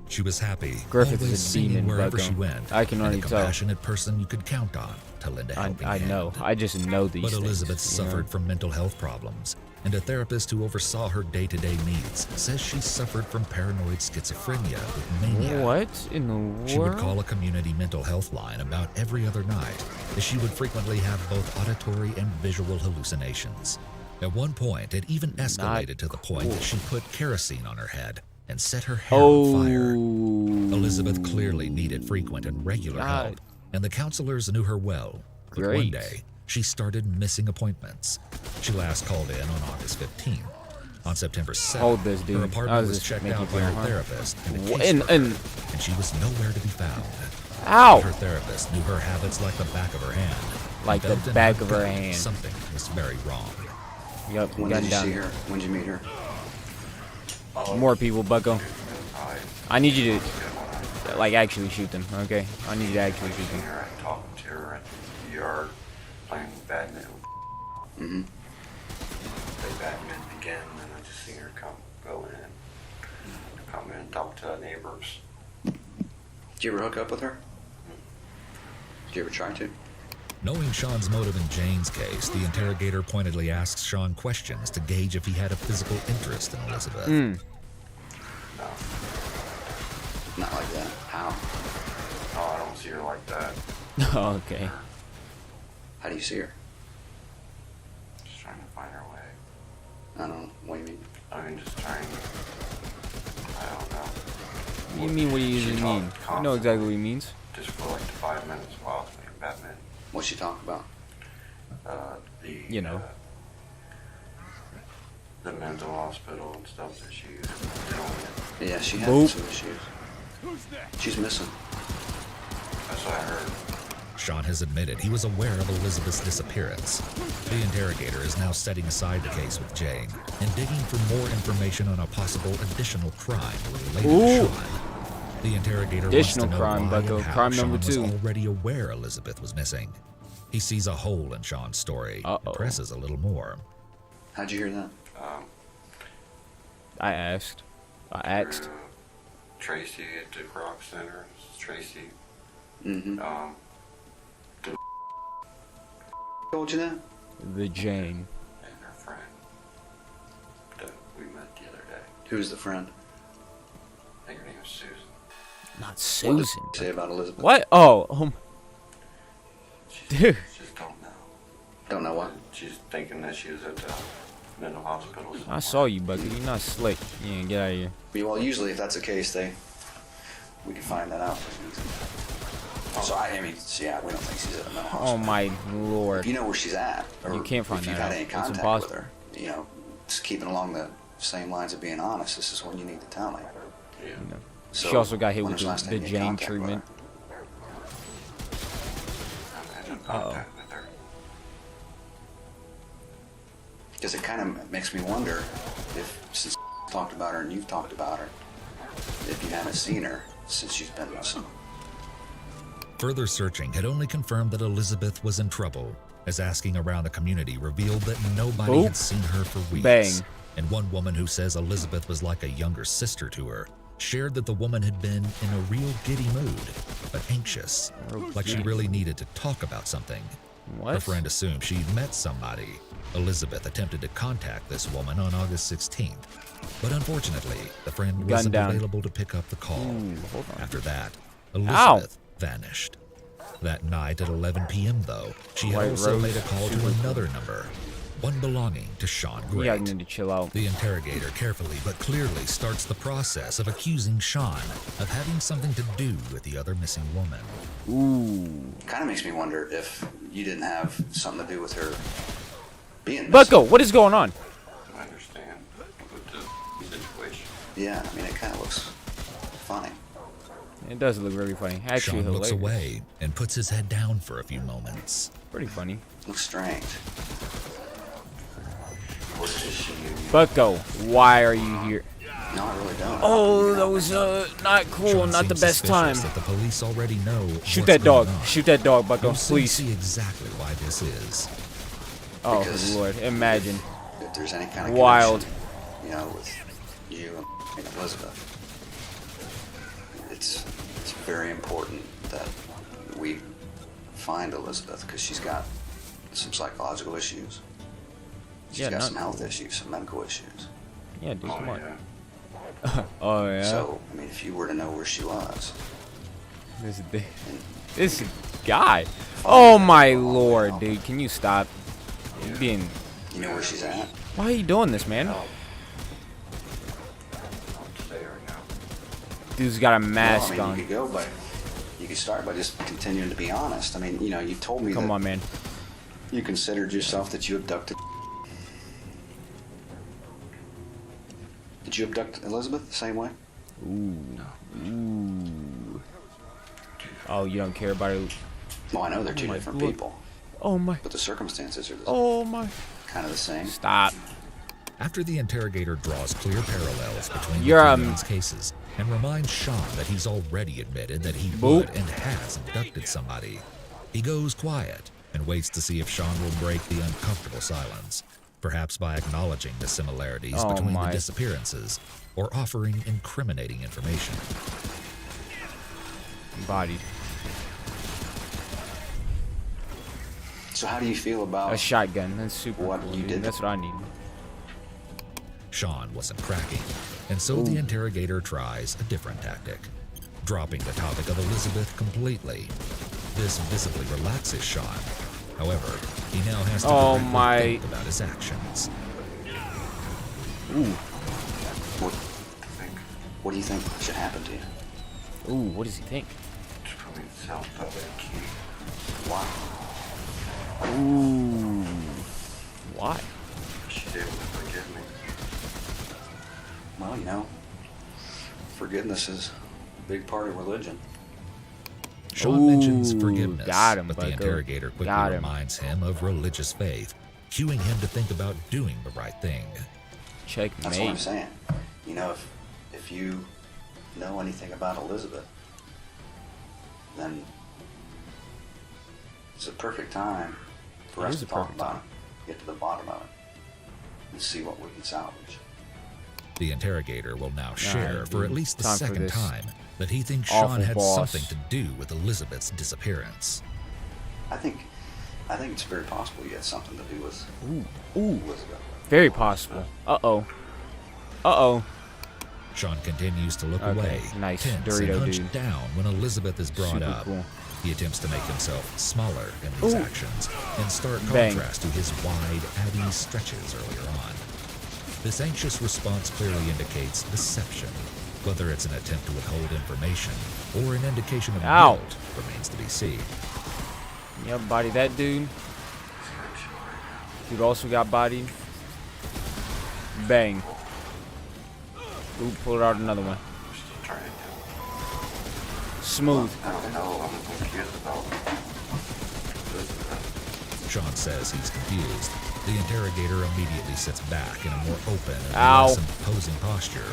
Speaker 3: She was happy,
Speaker 1: Griffith
Speaker 3: always
Speaker 1: is a
Speaker 3: singing
Speaker 1: demon,
Speaker 3: wherever
Speaker 1: Bucko.
Speaker 3: she went,
Speaker 1: I can
Speaker 3: and
Speaker 1: already
Speaker 3: a
Speaker 1: tell.
Speaker 3: compassionate person you could count on to lend a helping
Speaker 1: I
Speaker 3: hand.
Speaker 1: know. I just know these
Speaker 3: But
Speaker 1: things.
Speaker 3: Elizabeth
Speaker 1: you know?
Speaker 3: suffered from mental health problems, and a therapist who oversaw her day-to-day needs says she suffered from paranoid schizophrenia with mania.
Speaker 1: What in the world?
Speaker 3: She would call a community mental health line about every other night, as she would frequently have both auditory and visual hallucinations. At one point, it even escalated to the point that she put kerosene on her head and set her hair on fire. Elizabeth clearly needed frequent and regular help, and the counselors knew her well. But one
Speaker 1: Great.
Speaker 3: day, she started missing appointments. She last called in on August 15th. On September 7th,
Speaker 1: Hold this, dude.
Speaker 3: her
Speaker 1: I
Speaker 3: apartment
Speaker 1: was
Speaker 3: was
Speaker 1: just
Speaker 3: checked
Speaker 1: making
Speaker 3: out by
Speaker 1: you
Speaker 3: her
Speaker 1: feel harm.
Speaker 3: therapist and a
Speaker 1: Wha-
Speaker 3: caseworker,
Speaker 1: and-
Speaker 3: and she was nowhere to be found.
Speaker 1: Ow!
Speaker 3: Her therapist knew her habits like the back of her hand.
Speaker 1: Like
Speaker 3: and
Speaker 1: the
Speaker 3: felt in
Speaker 1: back
Speaker 3: her
Speaker 1: of her
Speaker 3: gut
Speaker 1: hand.
Speaker 3: Something was very wrong.
Speaker 1: Yup,
Speaker 15: When
Speaker 1: gun
Speaker 15: did you
Speaker 1: down.
Speaker 15: see her? When did you meet her?
Speaker 1: More people, Bucko. I need you to, like, actually shoot them, okay? I need you to actually shoot them.
Speaker 5: Talking to her in the yard, playing badminton. Mm-hmm. Play badminton again, and then I just seen her go in and talk to neighbors. Did you ever hook up with her? Did you ever try to?
Speaker 3: Knowing Sean's motive in Jane's case, the interrogator pointedly asks Sean questions to gauge if he had a physical interest in Elizabeth.
Speaker 5: No. Not like that. How? Oh, I don't see her like that.
Speaker 1: Oh, okay.
Speaker 5: How do you see her? Just trying to find her way. I don't know. What do you mean? I mean, just trying. I don't know.
Speaker 1: What do you mean? What do you usually mean? I know exactly what he means.
Speaker 5: Just for like 5 minutes while I was playing Batman. What's she talking about?
Speaker 1: You know.
Speaker 5: The mental hospital and stuff that she's doing. Yeah, she has
Speaker 1: Boop.
Speaker 5: some issues. She's missing. That's what I heard.
Speaker 3: Sean has admitted he was aware of Elizabeth's disappearance. The interrogator is now setting aside the case with Jane and digging for more information on a possible additional crime related to Sean. The interrogator
Speaker 1: Additional
Speaker 3: wants to know
Speaker 1: crime,
Speaker 3: why
Speaker 1: Bucko.
Speaker 3: and how
Speaker 1: Crime
Speaker 3: Sean
Speaker 1: number
Speaker 3: was
Speaker 1: 2.
Speaker 3: already aware Elizabeth was missing. He sees a hole in Sean's story and presses a little more.
Speaker 5: How'd you hear that?
Speaker 1: I asked.
Speaker 5: Tracy at the Rock Center. Tracy. Mm-hmm. Told you that?
Speaker 1: The Jane.
Speaker 5: And her friend that we met the other day. Who's the friend? I think her name is Susan.
Speaker 1: Not Susan.
Speaker 5: What did you say about Elizabeth?
Speaker 1: What? Oh. Dude.
Speaker 5: She just don't know. Don't know what? She's thinking that she was at the mental hospital.
Speaker 1: I saw you, Bucky. You're not slick. Yeah, get out of here.
Speaker 5: Well, usually if that's the case, we can find that out. So I mean, yeah, we don't think she's at a mental hospital.
Speaker 1: Oh my lord.
Speaker 5: If you know where she's at, or
Speaker 1: you can't find
Speaker 5: if you've
Speaker 1: that
Speaker 5: had
Speaker 1: out.
Speaker 5: any
Speaker 1: It's
Speaker 5: contact
Speaker 1: impossible.
Speaker 5: with her, you know, just keeping along the same lines of being honest, this is when you need to tell me. Yeah.
Speaker 1: You know.
Speaker 5: So,
Speaker 1: She also got hit
Speaker 5: when
Speaker 1: with
Speaker 5: was last
Speaker 1: the
Speaker 5: time you had
Speaker 1: Jane
Speaker 5: contact with
Speaker 1: treatment.
Speaker 5: Uh-oh. Because it kind of makes me wonder if, since you talked about her and you've talked about her, if you haven't seen her since she's been missing.
Speaker 3: Further searching had only confirmed that Elizabeth was in trouble, as asking around the community revealed that nobody had seen her for weeks.
Speaker 1: Bang.
Speaker 3: And one woman who says Elizabeth was like a younger sister to her shared that the woman had been in a real giddy mood, but anxious, like she really needed to talk about something.
Speaker 1: What?
Speaker 3: Her friend assumed she'd met somebody. Elizabeth attempted to contact this woman on August 16th, but unfortunately, the friend wasn't available to pick up the call.
Speaker 1: Hold on.
Speaker 3: After that, Elizabeth vanished. That night at 11 p.m., though, she had
Speaker 1: White
Speaker 3: also
Speaker 1: Rose.
Speaker 3: made a call to another number, one belonging to Sean
Speaker 1: You
Speaker 3: Great.
Speaker 1: guys need to chill out.
Speaker 3: The interrogator carefully but clearly starts the process of accusing Sean of having something to do with the other missing woman.
Speaker 1: Ooh.
Speaker 5: Kind of makes me wonder if you didn't have something to do with her being missing.
Speaker 1: Bucko, what is going on?
Speaker 5: I understand with the situation. Yeah, I mean, it kind of looks funny.
Speaker 1: It does look really funny. Actually,
Speaker 3: Sean looks
Speaker 1: hilarious.
Speaker 3: away and puts his head down for a few moments.
Speaker 1: Pretty funny.
Speaker 5: Looks strange.
Speaker 1: Bucko, why are you here?
Speaker 5: No, I really don't.
Speaker 1: Oh, that was not cool.
Speaker 3: Sean
Speaker 1: Not the
Speaker 3: seems
Speaker 1: best time.
Speaker 3: suspicious that the police already know.
Speaker 1: Shoot
Speaker 3: what's
Speaker 1: that dog.
Speaker 3: going on.
Speaker 1: Shoot that dog, Bucko.
Speaker 3: We'll soon
Speaker 1: Please.
Speaker 3: see exactly why this is.
Speaker 1: Oh,
Speaker 5: Because
Speaker 1: Lord. Imagine.
Speaker 5: If there's any kind of
Speaker 1: Wild.
Speaker 5: connection, you know, with you and Elizabeth, it's very important that we find Elizabeth because she's got some psychological issues. She's got some health issues, some medical issues.
Speaker 1: Yeah, do some more. Oh, yeah.
Speaker 5: So, I mean, if you were to know where she was.
Speaker 1: This guy. Oh, my Lord, dude. Can you stop? You're being...
Speaker 5: You know where she's at?
Speaker 1: Why are you doing this, man? Dude's got a mask
Speaker 5: well, I mean,
Speaker 1: on.
Speaker 5: you could start by just continuing to be honest. I mean, you know, you told me
Speaker 1: Come on, man.
Speaker 5: You considered yourself that you abducted. Did you abduct Elizabeth the same way?
Speaker 1: Ooh. Ooh. Oh, you don't care about it?
Speaker 5: Well, I know they're two different people.
Speaker 1: Oh, my.
Speaker 5: But the circumstances are
Speaker 1: Oh, my.
Speaker 5: kind of the same.
Speaker 1: Stop.
Speaker 3: After the interrogator draws clear parallels between
Speaker 1: You're,
Speaker 3: the two men's cases and reminds Sean that he's already admitted that he would and has abducted somebody, he goes quiet and waits to see if Sean will break the uncomfortable silence, perhaps by acknowledging the similarities between the disappearances or offering incriminating information.
Speaker 1: Bodied.
Speaker 15: So how do you feel about
Speaker 1: a shotgun? That's super
Speaker 15: what
Speaker 1: cool,
Speaker 15: you
Speaker 1: dude.
Speaker 15: did?
Speaker 1: That's what I need.
Speaker 3: Sean wasn't cracking, and so the interrogator tries a different tactic, dropping the topic of Elizabeth completely. This visibly relaxes Sean. However, he now has to directly think about his actions.
Speaker 15: Ooh. What do you think should happen to you?
Speaker 1: Ooh, what does he think?
Speaker 5: It's probably self-key.
Speaker 15: Why?
Speaker 1: Ooh. Why?
Speaker 5: She did forgive me.
Speaker 15: Well, you know, forgiveness is a big part of religion.
Speaker 3: Sean mentions forgiveness, but the
Speaker 1: Bucko.
Speaker 3: interrogator quickly reminds him of religious faith, cueing him to think about doing the right thing.
Speaker 1: Checkmate.
Speaker 15: That's what I'm saying. You know, if you know anything about Elizabeth, then it's a perfect time for us to talk about it, get to the bottom of it, and see what we can salvage.
Speaker 3: The interrogator will now share, for at least the
Speaker 1: Time for
Speaker 3: second
Speaker 1: this
Speaker 3: time, that he thinks
Speaker 1: awful
Speaker 3: Sean had
Speaker 1: boss.
Speaker 3: something to do with Elizabeth's disappearance.
Speaker 15: I think it's very possible you had something to do with Elizabeth.
Speaker 1: Very possible. Uh-oh. Uh-oh.
Speaker 3: Sean continues to look
Speaker 1: Okay,
Speaker 3: away,
Speaker 1: nice.
Speaker 3: tense
Speaker 1: Dorito
Speaker 3: and hunched
Speaker 1: dude.
Speaker 3: down when Elizabeth is brought
Speaker 1: Super
Speaker 3: up.
Speaker 1: cool.
Speaker 3: He attempts to make himself smaller in these actions, in stark
Speaker 1: Bang.
Speaker 3: contrast to his wide, at ease stretches earlier on. This anxious response clearly indicates deception. Whether it's an attempt to withhold information or an indication of guilt remains to be seen.
Speaker 1: Yep, body that dude. Dude also got bodied. Bang. Ooh, pulled out another one. Smooth.
Speaker 5: I don't know. I'm confused about
Speaker 3: Sean says he's confused. The interrogator immediately sits back in a more open and
Speaker 1: Ow.
Speaker 3: less imposing posture.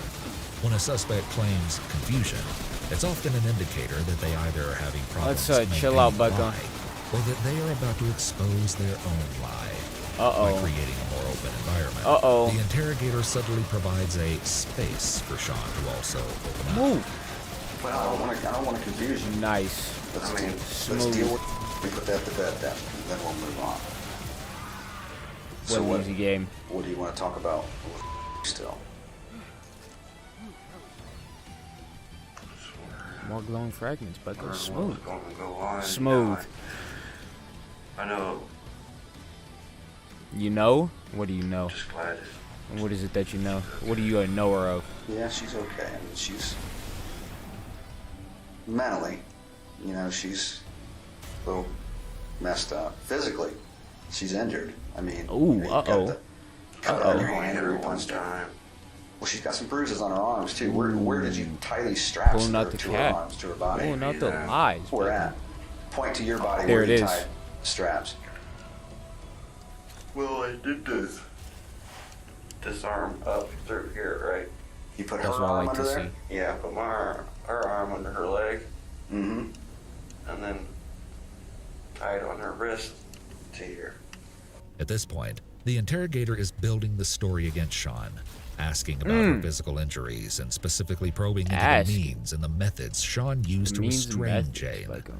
Speaker 3: When a suspect claims confusion, it's often an indicator that they either are having problems
Speaker 1: Let's chill out,
Speaker 3: maintaining
Speaker 1: Bucko.
Speaker 3: a lie, or that they are about to expose their own lie.
Speaker 1: Uh-oh.
Speaker 3: By creating a more open environment,
Speaker 1: Uh-oh.
Speaker 3: the interrogator subtly provides a space for Sean to also open up.
Speaker 1: Move.
Speaker 15: But I don't want to confuse you.
Speaker 1: Nice.
Speaker 15: Let's
Speaker 1: Smooth.
Speaker 15: deal with it. We put that to bed then, and then we'll move on.
Speaker 1: What an easy game.
Speaker 15: What do you want to talk about still?
Speaker 1: More glowing fragments, but go smooth.
Speaker 5: gonna go on.
Speaker 1: Smooth.
Speaker 5: I know.
Speaker 1: You know? What do you know?
Speaker 5: Just glad.
Speaker 1: And what is it that you know? What are you a knower of?
Speaker 15: Yeah, she's okay. I mean, she's mentally, you know, she's a little messed up. Physically, she's injured. I mean,
Speaker 1: Ooh,
Speaker 15: you got
Speaker 1: uh-oh.
Speaker 15: the cut on your
Speaker 5: Uh-oh.
Speaker 15: hand every time. Well, she's got some bruises on her arms too. Where did you tie these straps
Speaker 1: Pulling out the
Speaker 15: to her
Speaker 1: cat.
Speaker 15: arms, to her body?
Speaker 1: Pulling out the lies.
Speaker 15: Where at? Point to your body
Speaker 1: There
Speaker 15: where
Speaker 1: it
Speaker 15: you
Speaker 1: is.
Speaker 15: tied straps.
Speaker 5: Well, I did this arm up through here, right?
Speaker 15: You put
Speaker 1: That's
Speaker 15: her
Speaker 1: what I
Speaker 15: arm
Speaker 1: like
Speaker 15: under
Speaker 1: to
Speaker 15: there?
Speaker 1: see.
Speaker 5: Yeah, I put her arm under her leg.
Speaker 15: Mm-hmm.
Speaker 5: And then tied on her wrist to here.
Speaker 3: At this point, the interrogator is building the story against Sean, asking about her physical injuries and specifically probing into the means and the methods Sean used to
Speaker 1: Means and
Speaker 3: restrain
Speaker 1: methods,
Speaker 3: Jane.
Speaker 1: Bucko.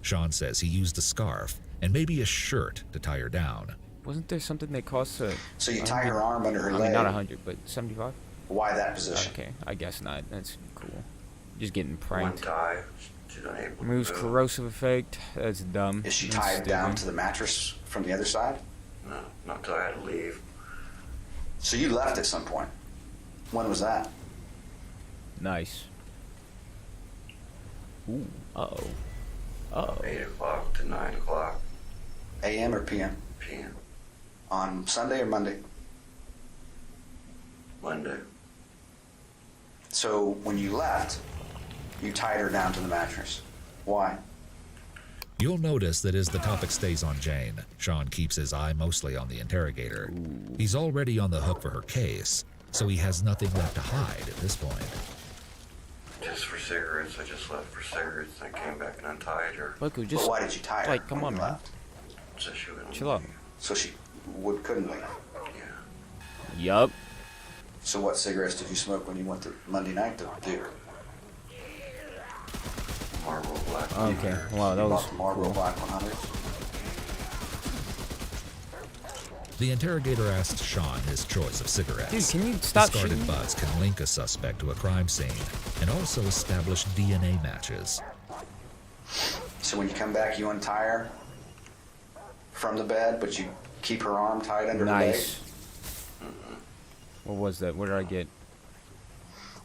Speaker 3: Sean says he used a scarf and maybe a shirt to tie her down.
Speaker 1: Wasn't there something that costs a...
Speaker 15: So you tie her arm under her
Speaker 1: I
Speaker 15: leg.
Speaker 1: mean, not 100, but 75?
Speaker 15: Why that position?
Speaker 1: Okay, I guess not. That's cool. Just getting
Speaker 5: One
Speaker 1: pranked.
Speaker 5: tie. She's unable to
Speaker 1: Removes
Speaker 5: move.
Speaker 1: corrosive effect. That's dumb.
Speaker 15: Is she
Speaker 1: That's
Speaker 15: tied down
Speaker 1: stupid.
Speaker 15: to the mattress from the other side?
Speaker 5: No, not until I had to leave.
Speaker 15: So you left at some point. When was that?
Speaker 1: Nice. Ooh, uh-oh. Uh-oh.
Speaker 5: 8 o'clock to 9 o'clock
Speaker 15: AM or PM?
Speaker 5: p.m.
Speaker 15: On Sunday or Monday?
Speaker 5: Monday.
Speaker 15: So when you left, you tied her down to the mattress. Why?
Speaker 3: You'll notice that as the topic stays on Jane, Sean keeps his eye mostly on the interrogator. He's already on the hook for her case, so he has nothing left to hide at this point.
Speaker 15: Just for cigarettes. I just left for cigarettes. I came back and untied her.
Speaker 1: Look, we just.
Speaker 15: But why did you tie her?
Speaker 1: Like, come on, man.
Speaker 15: So she wouldn't
Speaker 1: Chill out.
Speaker 15: So she couldn't leave. Yeah.
Speaker 1: Yup.
Speaker 15: So what cigarettes did you smoke when you went to Monday night to do? Marlboro Black.
Speaker 1: Okay. Wow, that was
Speaker 15: Marlboro
Speaker 1: cool.
Speaker 15: Black 100s.
Speaker 3: The interrogator asks Sean his choice of cigarettes.
Speaker 1: Dude, can you stop
Speaker 3: Discarded
Speaker 1: shooting?
Speaker 3: butts can link a suspect to a crime scene and also establish DNA matches.
Speaker 15: So when you come back, you untie her from the bed, but you keep her arm tied under her leg?
Speaker 1: Nice. What was that? What did I get?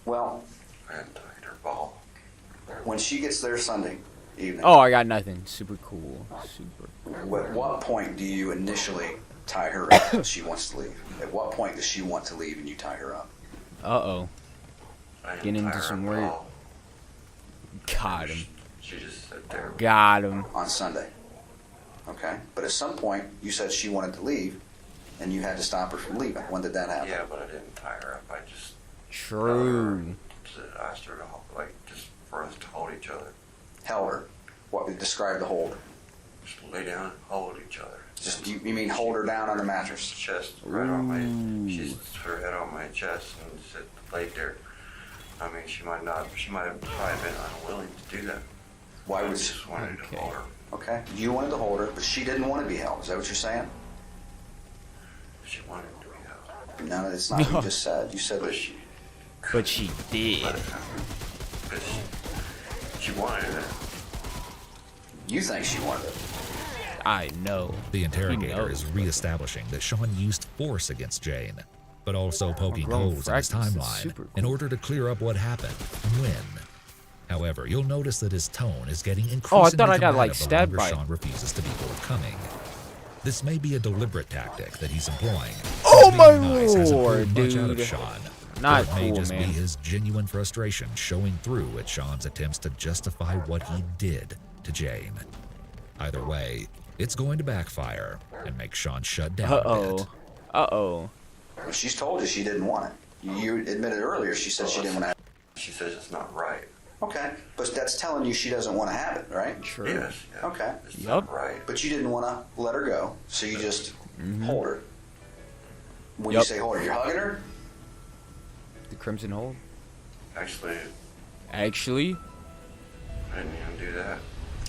Speaker 15: Well, I untied her ball. When she gets there Sunday evening.
Speaker 1: Oh, I got nothing. Super cool. Super.
Speaker 15: At what point do you initially tie her up when she wants to leave? At what point does she want to leave and you tie her up?
Speaker 1: Uh-oh. Getting into some weird... Got him.
Speaker 15: She just sat there.
Speaker 1: Got him.
Speaker 15: On Sunday. Okay. But at some point, you said she wanted to leave, and you had to stop her from leaving. When did that happen? Yeah, but I didn't tie her up. I just...
Speaker 1: True.
Speaker 15: asked her to hold, like, just for us to hold each other. Held her. What would describe the hold? Just lay down and hold each other. Just you mean hold her down on the mattress? Chest right on my. She's her head on my chest and just laid there. I mean, she might have probably been unwilling to do that. Why would she just wanted to hold her? Okay, you wanted to hold her, but she didn't want to be held. Is that what you're saying? She wanted to be held. No, it's not. What you just said. You said.
Speaker 1: But she did.
Speaker 15: But she wanted it. You think she wanted it?
Speaker 1: I know.
Speaker 3: The interrogator is reestablishing that Sean used force against Jane, but also poking holes in his timeline in order to clear up what happened and when. However, you'll notice that his tone is getting increasingly
Speaker 1: I thought I got, like,
Speaker 3: combative the
Speaker 1: stabbed
Speaker 3: longer
Speaker 1: by
Speaker 3: Sean refuses to be forthcoming. This may be a deliberate tactic that he's employing.
Speaker 1: Oh
Speaker 3: since
Speaker 1: my
Speaker 3: being nice hasn't
Speaker 1: lord,
Speaker 3: pulled much out of
Speaker 1: dude.
Speaker 3: Sean.
Speaker 1: Not
Speaker 3: Or it may
Speaker 1: cool,
Speaker 3: just
Speaker 1: man.
Speaker 3: be his genuine frustration showing through at Sean's attempts to justify what he did to Jane. Either way, it's going to backfire and make Sean shut down a bit.
Speaker 1: Uh-oh.
Speaker 15: Well, she's told you she didn't want it. You admitted earlier she said she didn't want to have it. She says it's not right. Okay, but that's telling you she doesn't want to have it, right?
Speaker 1: True.
Speaker 15: Yes. Yeah. Okay. It's not right. But you didn't want to let her go, so you just hold her. When you say hold her, you're hugging her?
Speaker 1: The Crimson Hold?
Speaker 15: Actually,
Speaker 1: Actually?
Speaker 15: I didn't even do that.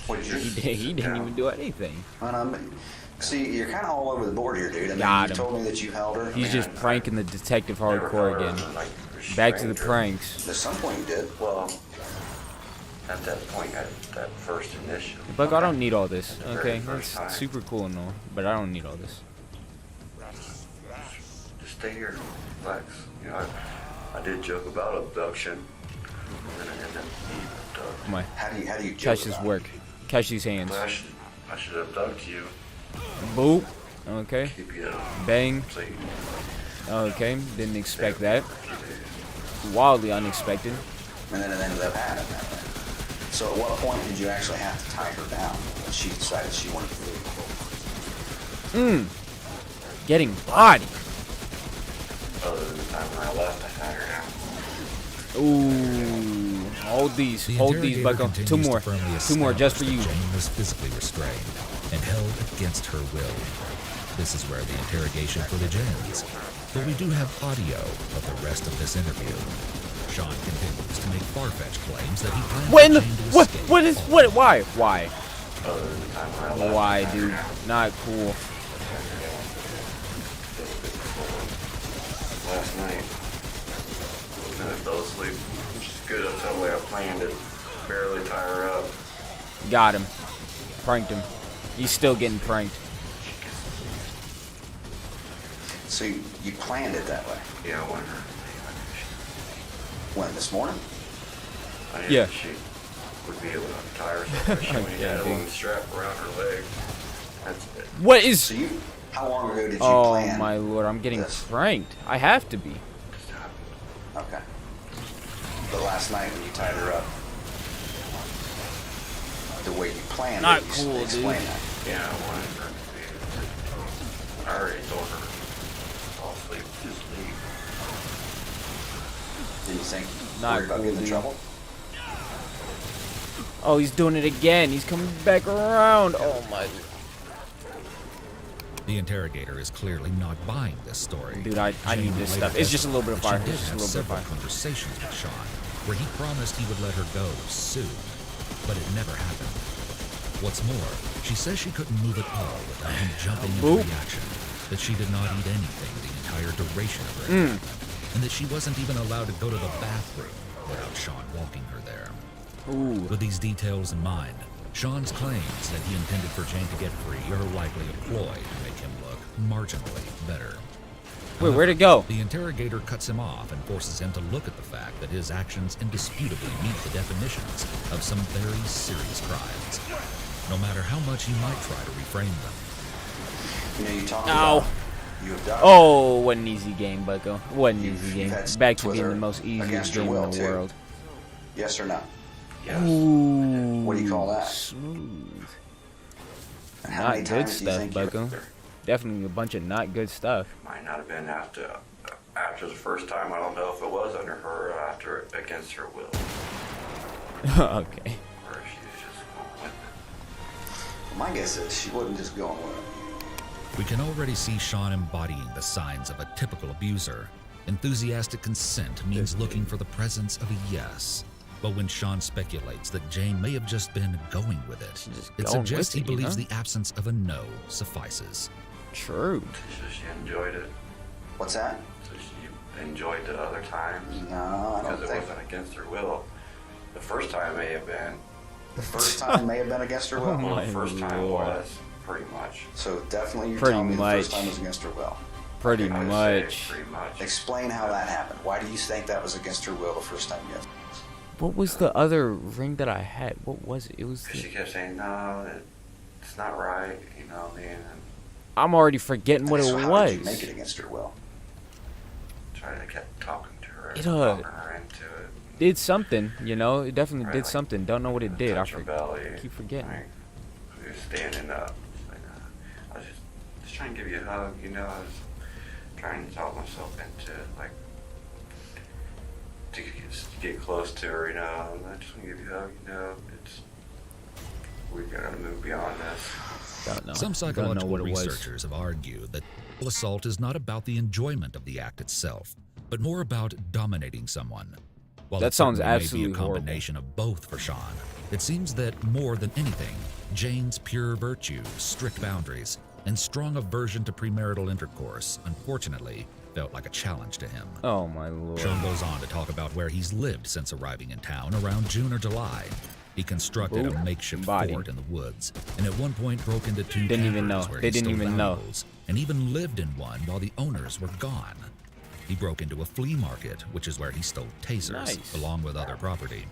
Speaker 15: What did you
Speaker 1: He didn't even do anything.
Speaker 15: See, you're kind of all over the board here, dude. I mean,
Speaker 1: Got
Speaker 15: you
Speaker 1: him.
Speaker 15: told me that you held her.
Speaker 1: He's just pranking the detective hardcore again. Back to the pranks.
Speaker 15: At some point you did. Well, at that point, at that first initial.
Speaker 1: Buck, I don't need all this. Okay, that's super cool and all, but I don't need all this.
Speaker 15: Just stay here, relax. You know, I did joke about abduction. And then I ended up being abducted.
Speaker 1: Come on.
Speaker 15: How do you joke
Speaker 1: Catch this
Speaker 15: about
Speaker 1: work. Catch these hands.
Speaker 15: it? I should abduct you.
Speaker 1: Boop. Okay.
Speaker 15: Keep you
Speaker 1: Bang.
Speaker 15: so you
Speaker 1: Okay, didn't expect that. Wildly unexpected.
Speaker 15: And then it ended up happening that way. So at what point did you actually have to tie her down when she decided she wanted to leave?
Speaker 1: Getting body.
Speaker 15: Other than the time when I left, I tied her down.
Speaker 1: Ooh. Hold these. Hold these, Bucko. Two more. Two more just for you.
Speaker 3: Jane was physically restrained and held against her will. This is where the interrogation footage ends, but we do have audio of the rest of this interview. Sean continues to make far-fetched claims that he planned
Speaker 1: When?
Speaker 3: for Jane to
Speaker 1: What?
Speaker 3: escape.
Speaker 1: What is? What? Why? Why?
Speaker 15: Other than the time when I left,
Speaker 1: Why, dude? Not cool.
Speaker 15: last night. And I fell asleep, which is good. That's the way I planned it. Barely tie her up.
Speaker 1: Got him. Pranked him. He's still getting pranked.
Speaker 15: So you planned it that way? Yeah, when this morning? I knew
Speaker 1: Yeah.
Speaker 15: she would be able to tie herself. She only had a long strap around her leg. That's it.
Speaker 1: What is?
Speaker 15: So how long ago did you
Speaker 1: Oh
Speaker 15: plan?
Speaker 1: my lord! I'm getting pranked. I have to be.
Speaker 15: Okay. But last night when you tied her up. the way you planned
Speaker 1: Not
Speaker 15: it. You
Speaker 1: cool,
Speaker 15: explain
Speaker 1: dude.
Speaker 15: that.
Speaker 5: Yeah, I wanted her to be. I already told her. I'll sleep, just leave.
Speaker 15: Do you think
Speaker 1: Not
Speaker 15: worried about
Speaker 1: cool,
Speaker 15: getting in
Speaker 1: dude.
Speaker 15: trouble?
Speaker 1: Oh, he's doing it again. He's coming back around. Oh my.
Speaker 3: The interrogator is clearly not buying this story.
Speaker 1: Dude, I need
Speaker 3: Jane
Speaker 1: this
Speaker 3: later
Speaker 1: stuff. It's just a little bit of fire.
Speaker 3: testified that
Speaker 1: It's
Speaker 3: she
Speaker 1: just a
Speaker 3: did
Speaker 1: little bit of
Speaker 3: have several
Speaker 1: fire.
Speaker 3: conversations with Sean, where he promised he would let her go soon, but it never happened. What's more, she says she couldn't move at all without him jumping into reaction, that she did not eat anything the entire duration of her engagement, and that she wasn't even allowed to go to the bathroom without Sean walking her there. With these details in mind, Sean's claims that he intended for Jane to get free are likely a ploy to make him look marginally better.
Speaker 1: Wait, where'd it go?
Speaker 3: The interrogator cuts him off and forces him to look at the fact that his actions indisputably meet the definitions of some very serious crimes, no matter how much he might try to reframe them.
Speaker 15: You know, you talk
Speaker 1: Ow.
Speaker 15: about you have done.
Speaker 1: Oh, what an easy game, Bucko. What an easy game.
Speaker 15: had sex
Speaker 1: Back to
Speaker 15: with
Speaker 1: being
Speaker 15: her
Speaker 1: the most easiest
Speaker 15: against her
Speaker 1: game in
Speaker 15: will,
Speaker 1: the
Speaker 15: too.
Speaker 1: world.
Speaker 15: Yes or no?
Speaker 5: Yes.
Speaker 1: Ooh,
Speaker 15: What do you call that?
Speaker 1: Smooth.
Speaker 15: And how
Speaker 1: Not
Speaker 15: many
Speaker 1: good
Speaker 15: times do you
Speaker 1: stuff,
Speaker 15: think you
Speaker 1: Bucko.
Speaker 15: raped her?
Speaker 1: Definitely a bunch of not good stuff.
Speaker 5: Might not have been after the first time. I don't know if it was under her or after against her will.
Speaker 1: Okay.
Speaker 5: Or if she was just going with it.
Speaker 15: My guess is she wasn't just going with it.
Speaker 3: We can already see Sean embodying the signs of a typical abuser. Enthusiastic consent means looking for the presence of a yes. But when Sean speculates that Jane may have just been going with it, it
Speaker 1: going
Speaker 3: suggests he
Speaker 1: with it, you
Speaker 3: believes
Speaker 1: know?
Speaker 3: the absence of a no suffices.
Speaker 1: True.
Speaker 5: So she enjoyed it.
Speaker 15: What's that?
Speaker 5: So she enjoyed the other times.
Speaker 15: No, I don't
Speaker 5: Because it
Speaker 15: think.
Speaker 5: wasn't against her will. The first time may have been.
Speaker 15: The first time may have been against her will.
Speaker 1: Oh my
Speaker 5: The first time
Speaker 1: Lord.
Speaker 5: was pretty much.
Speaker 15: So definitely you're
Speaker 1: Pretty
Speaker 15: telling me the first
Speaker 1: much.
Speaker 15: time was against her will.
Speaker 1: Pretty
Speaker 5: I would say
Speaker 1: much.
Speaker 5: Pretty much.
Speaker 15: Explain how that happened. Why do you think that was against her will the first time you had?
Speaker 1: What was the other ring that I had? What was it? It was.
Speaker 5: She kept saying, no, it's not right, you know what I mean? And
Speaker 1: I'm already forgetting what
Speaker 15: So
Speaker 1: it
Speaker 15: how
Speaker 1: was.
Speaker 15: did you make it against her will?
Speaker 5: tried to keep talking to her,
Speaker 1: It,
Speaker 5: talking her into it.
Speaker 1: Did something, you know? It definitely
Speaker 5: Right,
Speaker 1: did
Speaker 5: like,
Speaker 1: something. Don't know what it did. I
Speaker 5: touch her belly.
Speaker 1: keep forgetting.
Speaker 5: Like, we were standing up. Like, I was just trying to give you a hug, you know. I was trying to talk myself into it, like, to get close to her, you know. And I just want to give you a hug, you know. We gotta move beyond this.
Speaker 1: Don't know.
Speaker 3: Some
Speaker 1: Don't know
Speaker 3: psychological
Speaker 1: what it was.
Speaker 3: researchers have argued that sexual assault is not about the enjoyment of the act itself, but more about dominating someone. While
Speaker 1: That
Speaker 3: it
Speaker 1: sounds
Speaker 3: certainly may
Speaker 1: absolutely
Speaker 3: be a combination of both for Sean, it seems that more than anything, Jane's pure virtues, strict boundaries, and strong aversion to premarital intercourse, unfortunately, felt like a challenge to him.
Speaker 1: Oh my Lord.
Speaker 3: Sean goes on to talk about where he's lived since arriving in town around June or July. He constructed a makeshift
Speaker 1: body.
Speaker 3: fort in the woods, and at one point broke into two
Speaker 1: Didn't even
Speaker 3: campers
Speaker 1: know.
Speaker 3: where
Speaker 1: They
Speaker 3: he
Speaker 1: didn't
Speaker 3: stole
Speaker 1: even know.
Speaker 3: valuables, and even lived in one while the owners were gone. He broke into a flea market, which is where he stole tasers,
Speaker 1: Nice.
Speaker 3: along with other property.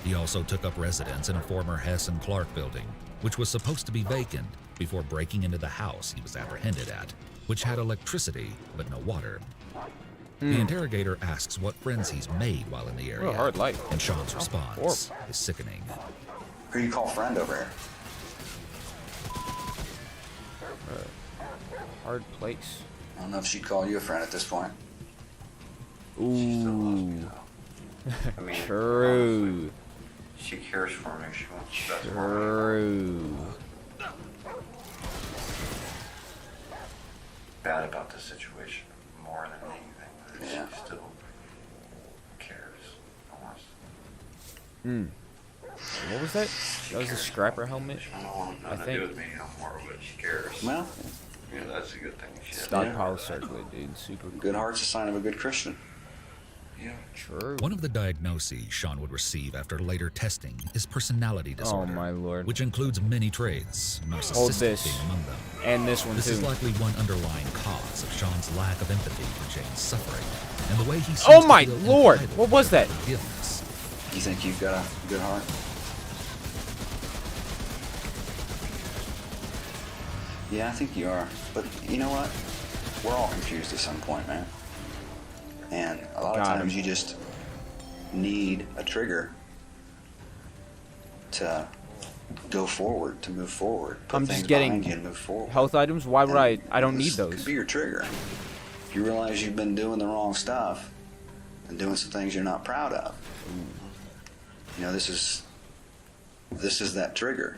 Speaker 3: He also took up residence in a former Hess and Clark building, which was supposed to be vacant before breaking into the house he was apprehended at, which had electricity but no water. The interrogator asks what friends he's made while in the area,
Speaker 1: What a hard life.
Speaker 3: and Sean's response is sickening.
Speaker 15: Who do you call friend over here?
Speaker 1: Hard place.
Speaker 15: I don't know if she'd call you a friend at this point.
Speaker 1: Ooh.
Speaker 5: I mean,
Speaker 1: True.
Speaker 5: she cares for me. She wants the best for me.
Speaker 1: True.
Speaker 5: Bad about the situation more than anything.
Speaker 15: Yeah.
Speaker 5: She still cares. Wants.
Speaker 1: What was that? That was a scrapper helmet?
Speaker 5: I don't want
Speaker 1: I
Speaker 5: nothing to do
Speaker 1: think.
Speaker 5: with me no more, but she cares.
Speaker 15: Well,
Speaker 5: You know, that's a good thing. She
Speaker 1: Stockpile circlet, dude. Super
Speaker 15: good heart's a sign of a good Christian.
Speaker 5: Yeah.
Speaker 1: True.
Speaker 3: One of the diagnoses Sean would receive after later testing is personality disorder,
Speaker 1: Oh my Lord.
Speaker 3: which includes many traits,
Speaker 1: Hold
Speaker 3: narcissistic
Speaker 1: this.
Speaker 3: being among them.
Speaker 1: And this one
Speaker 3: This
Speaker 1: too.
Speaker 3: is likely one underlying cause of Sean's lack of empathy for Jane's suffering, and the way he seems
Speaker 1: Oh
Speaker 3: to
Speaker 1: my
Speaker 3: feel
Speaker 1: Lord.
Speaker 3: entitled
Speaker 1: What was
Speaker 3: to
Speaker 1: that?
Speaker 3: forgiveness.
Speaker 15: You think you've got a good heart? Yeah, I think you are. But you know what? We're all confused at some point, man. And a lot of
Speaker 1: Got
Speaker 15: times
Speaker 1: him.
Speaker 15: you just need a trigger to go forward, to move forward. Put
Speaker 1: I'm
Speaker 15: things
Speaker 1: just getting
Speaker 15: behind you and move forward.
Speaker 1: health items. Why would I don't need
Speaker 15: This
Speaker 1: those.
Speaker 15: could be your trigger. If you realize you've been doing the wrong stuff and doing some things you're not proud of, you know, this is that trigger.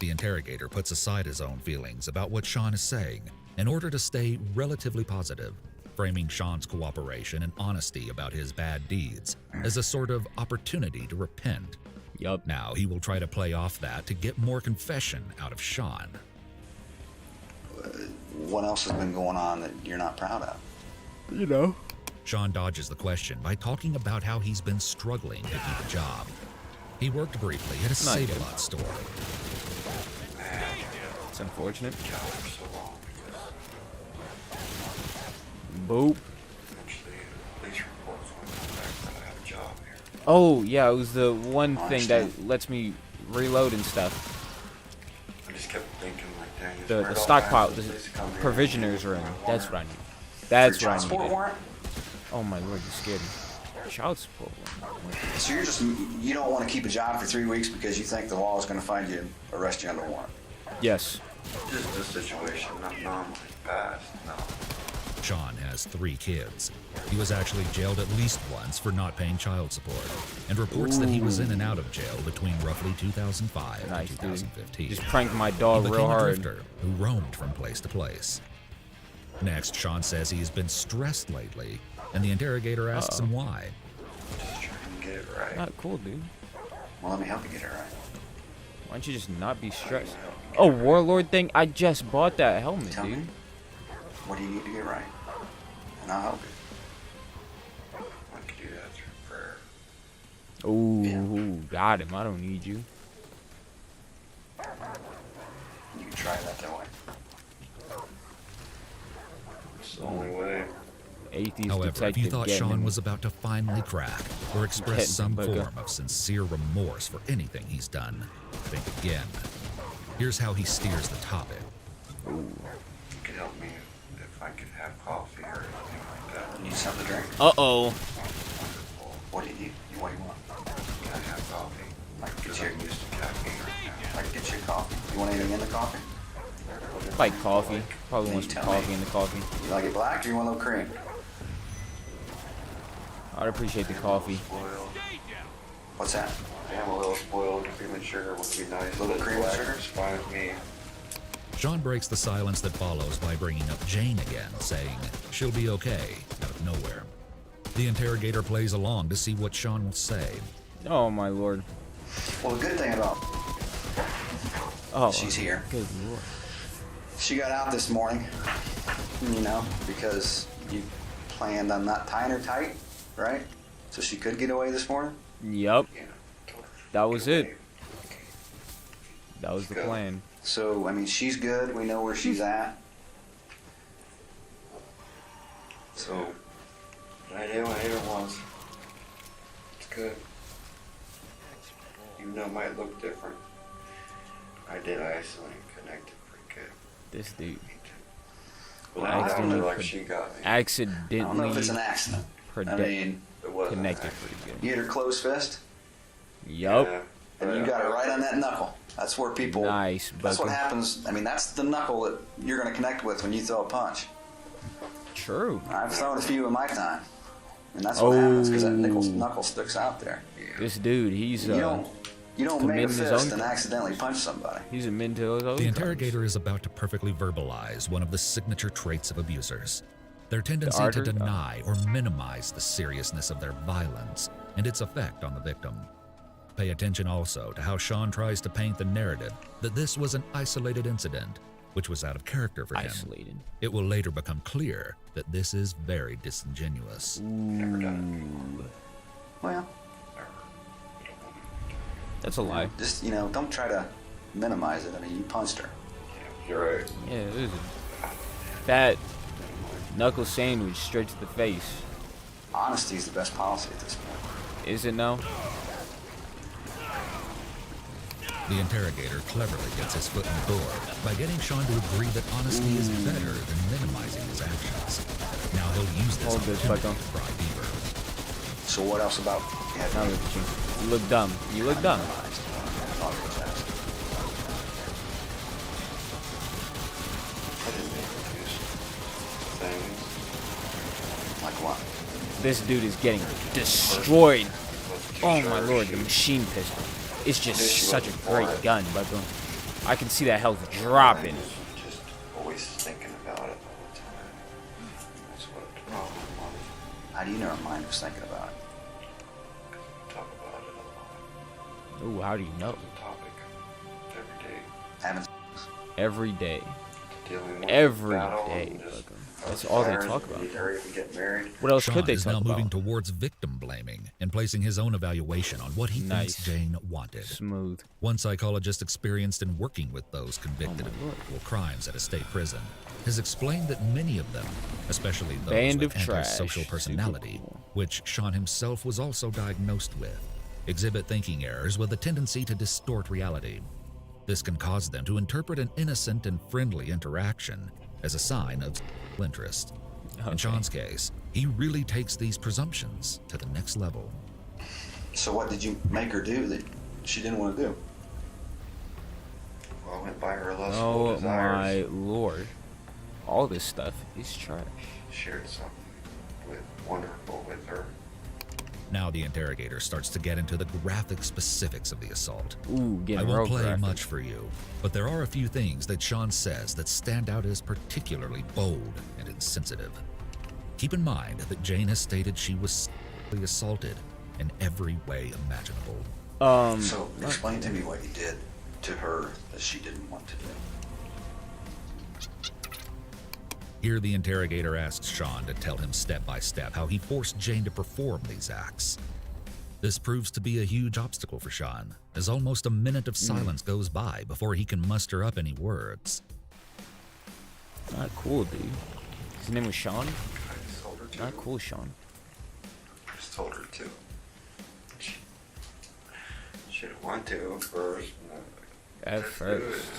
Speaker 3: The interrogator puts aside his own feelings about what Sean is saying in order to stay relatively positive, framing Sean's cooperation and honesty about his bad deeds as a sort of opportunity to repent.
Speaker 1: Yup.
Speaker 3: Now he will try to play off that to get more confession out of Sean.
Speaker 15: What else has been going on that you're not proud of?
Speaker 1: You know.
Speaker 3: Sean dodges the question by talking about how he's been struggling to keep a job. He worked briefly at a Save-A-Lot store.
Speaker 1: It's unfortunate. Boop. Oh, yeah, it was the one thing that lets me reload and stuff.
Speaker 15: I just kept thinking, like, dang,
Speaker 1: The stockpile, the provisioners room. That's what I need. That's what I
Speaker 15: support
Speaker 1: needed.
Speaker 15: warrant?
Speaker 1: Oh my lord, you scared me. Child support warrant.
Speaker 15: So you don't want to keep a job for 3 weeks because you think the law is going to find you and arrest you under warrant?
Speaker 1: Yes.
Speaker 15: Just a situation not normally passed, no.
Speaker 3: Sean has 3 kids. He was actually jailed at least once for not paying child support, and reports that he was in and out of jail between roughly 2005 and 2015.
Speaker 1: Just pranked my dog
Speaker 3: he
Speaker 1: real
Speaker 3: became a
Speaker 1: hard.
Speaker 3: drifter who roamed from place to place. Next, Sean says he has been stressed lately, and the interrogator asks him why.
Speaker 15: Just trying to get it right.
Speaker 1: Not cool, dude.
Speaker 15: Well, let me help you get it right.
Speaker 1: Why don't you just not be stressed? Oh, Warlord thing? I just bought that helmet,
Speaker 15: Tell
Speaker 1: dude.
Speaker 15: me, what do you need to get right? And I'll help you. I can do that through prayer.
Speaker 1: Ooh, got him. I don't need you.
Speaker 15: You can try that way. It's the only way.
Speaker 1: Atheist
Speaker 3: However, if
Speaker 1: detective
Speaker 3: you thought
Speaker 1: getting
Speaker 3: Sean
Speaker 1: him.
Speaker 3: was about to finally crack or express
Speaker 1: Getting
Speaker 3: some
Speaker 1: him,
Speaker 3: form of sincere remorse for anything he's done, think again. Here's how he steers the topic.
Speaker 15: You could help me if I could have coffee or anything like that. Need something to drink?
Speaker 1: Uh-oh.
Speaker 15: What do you need? What do you want? Can I have coffee? I can get you used to caffeine. I can get you coffee. You want anything in the coffee?
Speaker 1: Like coffee. Probably want some
Speaker 15: tell me.
Speaker 1: coffee in the coffee.
Speaker 15: You like it black or you want a little cream?
Speaker 1: I'd appreciate the coffee.
Speaker 15: What's that? I'm a little spoiled. Cream and sugar would be nice. A little cream and sugar? It's fine with me.
Speaker 3: Sean breaks the silence that follows by bringing up Jane again, saying she'll be okay out of nowhere. The interrogator plays along to see what Sean will say.
Speaker 1: Oh my lord.
Speaker 15: Well, the good thing about she's here.
Speaker 1: Good lord.
Speaker 15: She got out this morning, you know, because you planned on not tying her tight, right? So she could get away this morning?
Speaker 1: Yup. That was it. That was the plan.
Speaker 15: So, I mean, she's good. We know where she's at. So, I did what it was. It's good. Even though it might look different, I did isolate and connected pretty good.
Speaker 1: This dude.
Speaker 15: Well, I don't know, like she got me.
Speaker 1: Accidentally.
Speaker 15: I don't know if it's an accident. I mean, it was
Speaker 1: connected pretty good.
Speaker 15: You hit her closed fist?
Speaker 1: Yup.
Speaker 15: And you got it right on that knuckle. That's where people.
Speaker 1: Nice.
Speaker 15: That's what happens. I mean, that's the knuckle that you're going to connect with when you throw a punch.
Speaker 1: True.
Speaker 15: I've thrown a few in my time, and that's what happens because that knuckle sticks out there.
Speaker 1: This dude, he's
Speaker 15: You don't make a
Speaker 1: committing his
Speaker 15: fist
Speaker 1: own
Speaker 15: and accidentally punch somebody.
Speaker 1: He's admitting to his own
Speaker 3: The interrogator is about to perfectly verbalize one of the signature traits of abusers. Their tendency to
Speaker 1: artery?
Speaker 3: deny or minimize the seriousness of their violence and its effect on the victim. Pay attention also to how Sean tries to paint the narrative that this was an isolated incident, which was out of character for him.
Speaker 1: Isolated.
Speaker 3: It will later become clear that this is very disingenuous.
Speaker 15: Never done. Well,
Speaker 1: that's a lie.
Speaker 15: Just, you know, don't try to minimize it. I mean, you punched her. You're right.
Speaker 1: Yeah, it is a fat knuckle sandwich straight to the face.
Speaker 15: Honesty is the best policy at this point.
Speaker 1: Is it now?
Speaker 3: The interrogator cleverly gets his foot in the door by getting Sean to agree that honesty is better than minimizing his actions. Now he'll use this opportunity to pry deeper.
Speaker 15: So what else about?
Speaker 1: Now look at you. You look dumb. You look dumb.
Speaker 15: things. Like what?
Speaker 1: This dude is getting destroyed. Oh my lord, the machine pistol. It's just such a great gun, but I can see that health dropping.
Speaker 15: Just always thinking about it all the time. That's what the problem was. How do you know her mind was thinking about it? Talk about it a lot.
Speaker 1: Ooh, how do you know?
Speaker 15: Topic every day. Having
Speaker 1: Every day.
Speaker 15: dealing with
Speaker 1: Every
Speaker 15: battle
Speaker 1: day.
Speaker 15: and just
Speaker 1: That's all they
Speaker 15: fires
Speaker 1: talk
Speaker 15: and
Speaker 1: about.
Speaker 15: get married and get married.
Speaker 1: What else
Speaker 3: Sean
Speaker 1: could they
Speaker 3: is
Speaker 1: talk
Speaker 3: now moving
Speaker 1: about?
Speaker 3: towards victim blaming and placing his own evaluation on what he
Speaker 1: Nice.
Speaker 3: thinks Jane wanted.
Speaker 1: Smooth.
Speaker 3: One psychologist experienced in working with those convicted of multiple crimes at a state prison has explained that many of them, especially those
Speaker 1: Band
Speaker 3: with
Speaker 1: of trash.
Speaker 3: antisocial personality, which Sean himself was also diagnosed with, exhibit thinking errors with a tendency to distort reality. This can cause them to interpret an innocent and friendly interaction as a sign of sexual interest. In Sean's case, he really takes these presumptions to the next level.
Speaker 15: So what did you make her do that she didn't want to do? Well, I went by her lustful
Speaker 1: Oh
Speaker 15: desires.
Speaker 1: my lord. All this stuff is trash.
Speaker 15: Shared something wonderful with her.
Speaker 3: Now the interrogator starts to get into the graphic specifics of the assault.
Speaker 1: Ooh,
Speaker 3: I
Speaker 1: getting
Speaker 3: won't
Speaker 1: real
Speaker 3: play
Speaker 1: graphic.
Speaker 3: much for you, but there are a few things that Sean says that stand out as particularly bold and insensitive. Keep in mind that Jane has stated she was sexually assaulted in every way imaginable.
Speaker 15: So explain to me what you did to her that she didn't want to do.
Speaker 3: Here the interrogator asks Sean to tell him step by step how he forced Jane to perform these acts. This proves to be a huge obstacle for Sean, as almost a minute of silence goes by before he can muster up any words.
Speaker 1: Not cool, dude. His name was Sean? Not cool, Sean.
Speaker 15: I just told her to. She didn't want to at first.
Speaker 1: At first.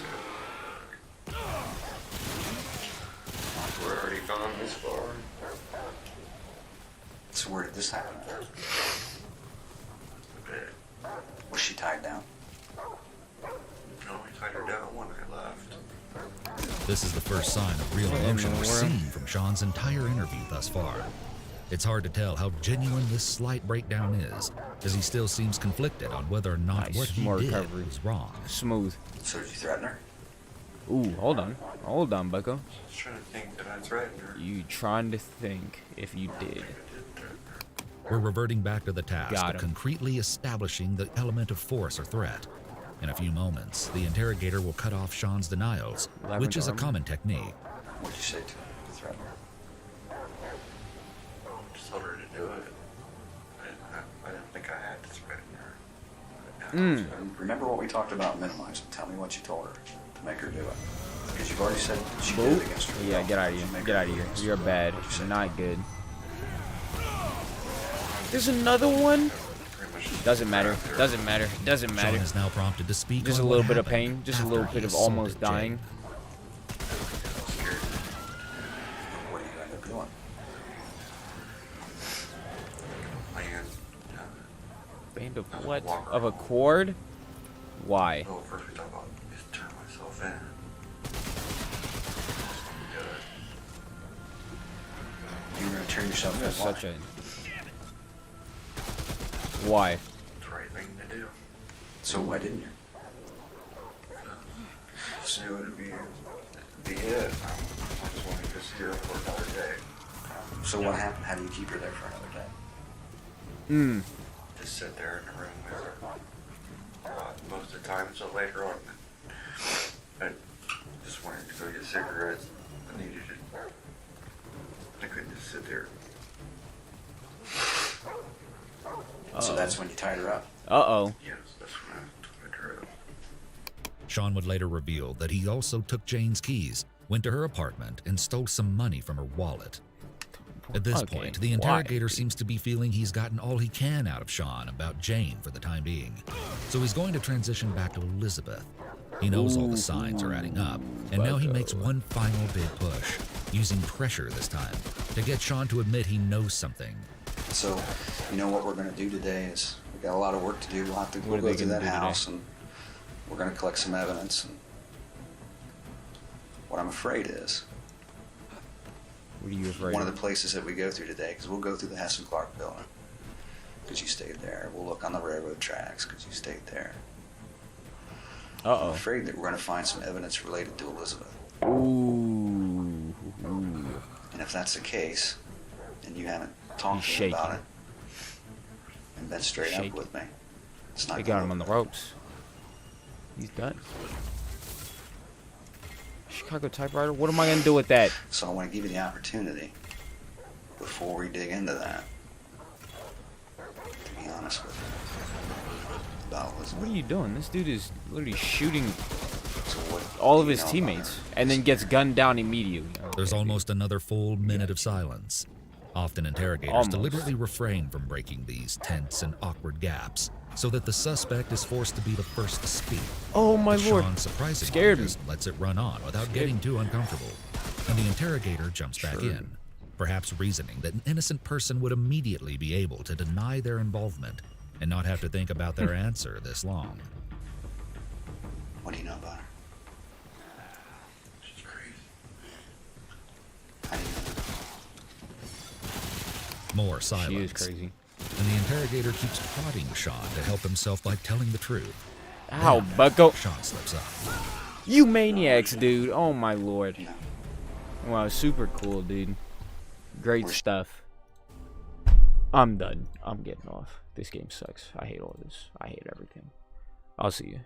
Speaker 15: We're already gone this far. So where did this happen? Was she tied down? No, we tied her down when I left.
Speaker 3: This is the first sign of real emotion we're seeing from Sean's entire interview thus far. It's hard to tell how genuine this slight breakdown is, as he still seems conflicted on whether or not what he
Speaker 1: more
Speaker 3: did
Speaker 1: recovery.
Speaker 3: was wrong.
Speaker 1: Smooth.
Speaker 15: So did you threaten her?
Speaker 1: Ooh, hold on. Hold on, Bucko.
Speaker 15: I was trying to think that I threatened her.
Speaker 1: You trying to think if you did.
Speaker 3: We're reverting back to the task
Speaker 1: Got
Speaker 3: of
Speaker 1: him.
Speaker 3: concretely establishing the element of force or threat. In a few moments, the interrogator will cut off Sean's denials, which is a common technique.
Speaker 15: What'd you say to her to threaten her? Just told her to do it. I didn't think I had to threaten her. Remember what we talked about minimizing. Tell me what you told her to make her do it. Because you've already said she did it against her.
Speaker 1: Yeah, get out of here. Get out of here. You're bad. You're not good. There's another one? Doesn't matter. Doesn't matter. Doesn't
Speaker 3: Sean
Speaker 1: matter.
Speaker 3: is now prompted to speak
Speaker 1: Just a
Speaker 3: on
Speaker 1: little
Speaker 3: what
Speaker 1: bit of
Speaker 3: happened
Speaker 1: pain. Just a
Speaker 3: after
Speaker 1: little
Speaker 3: he
Speaker 1: bit of
Speaker 3: assaulted
Speaker 1: almost
Speaker 3: Jane.
Speaker 1: dying.
Speaker 15: What do you end up doing?
Speaker 1: Band of what? Of a cord? Why?
Speaker 15: Well, first we talk about just turn myself in. You were gonna turn yourself in.
Speaker 1: That's such a... Why?
Speaker 15: It's the right thing to do. So why didn't you? Just knew it'd be it. I just wanted to see her for another day. So what happened? How do you keep her there for another day? Just sit there in the room with her. Most of the time, so later on, I just wanted to go get cigarettes. I needed it. I couldn't just sit there. So that's when you tied her up?
Speaker 1: Uh-oh.
Speaker 15: Yes, that's when I tied her up.
Speaker 3: Sean would later reveal that he also took Jane's keys, went to her apartment, and stole some money from her wallet. At this
Speaker 1: Okay,
Speaker 3: point, the interrogator seems to be feeling he's gotten all he can out of Sean about Jane for the time being. So he's going to transition back to Elizabeth. He knows all the signs are adding up, and now he makes one final big push, using pressure this time, to get Sean to admit he knows something.
Speaker 15: So, you know what we're going to do today is we got a lot of work to do. We'll have to
Speaker 1: What are
Speaker 15: go
Speaker 1: they
Speaker 15: to
Speaker 1: gonna
Speaker 15: that
Speaker 1: do today?
Speaker 15: house and we're going to collect some evidence. And what I'm afraid is
Speaker 1: What are you afraid
Speaker 15: One
Speaker 1: of?
Speaker 15: of the places that we go through today, because we'll go through the Hess and Clark building, because you stayed there. We'll look on the railroad tracks, because you stayed there.
Speaker 1: Uh-oh.
Speaker 15: I'm afraid that we're going to find some evidence related to Elizabeth.
Speaker 1: Ooh.
Speaker 15: And if that's the case, and you haven't talked to me about it, and been straight up with me, it's not
Speaker 1: They
Speaker 15: gonna
Speaker 1: got him on
Speaker 15: look
Speaker 1: the ropes. He's done. Chicago typewriter? What am I going to do with that?
Speaker 15: So I want to give you the opportunity, before we dig into that, to be honest with you about Elizabeth.
Speaker 1: What are you doing? This dude is literally shooting
Speaker 15: So what
Speaker 1: all
Speaker 15: do
Speaker 1: of
Speaker 15: you
Speaker 1: his
Speaker 15: know about
Speaker 1: teammates
Speaker 15: her?
Speaker 1: and then gets gunned down immediately.
Speaker 3: There's almost another full minute of silence. Often interrogators
Speaker 1: Almost.
Speaker 3: deliberately refrain from breaking these tense and awkward gaps so that the suspect is forced to be the first to speak.
Speaker 1: Oh my
Speaker 3: But
Speaker 1: lord.
Speaker 3: Sean surprisingly
Speaker 1: Scared me.
Speaker 3: just lets it run on without getting too uncomfortable. And the interrogator jumps back in, perhaps reasoning that an innocent person would immediately be able to deny their involvement and not have to think about their answer this long.
Speaker 15: What do you know about her? She's crazy. How do you know that?
Speaker 3: More silence.
Speaker 1: She is crazy.
Speaker 3: And the interrogator keeps prodding Sean to help himself by telling the truth.
Speaker 1: Ow,
Speaker 3: Then,
Speaker 1: bucko.
Speaker 3: Sean slips up.
Speaker 1: You maniacs, dude. Oh my lord. Wow, super cool, dude. Great stuff. I'm done. I'm getting off. This game sucks. I hate all this. I hate everything. I'll see you.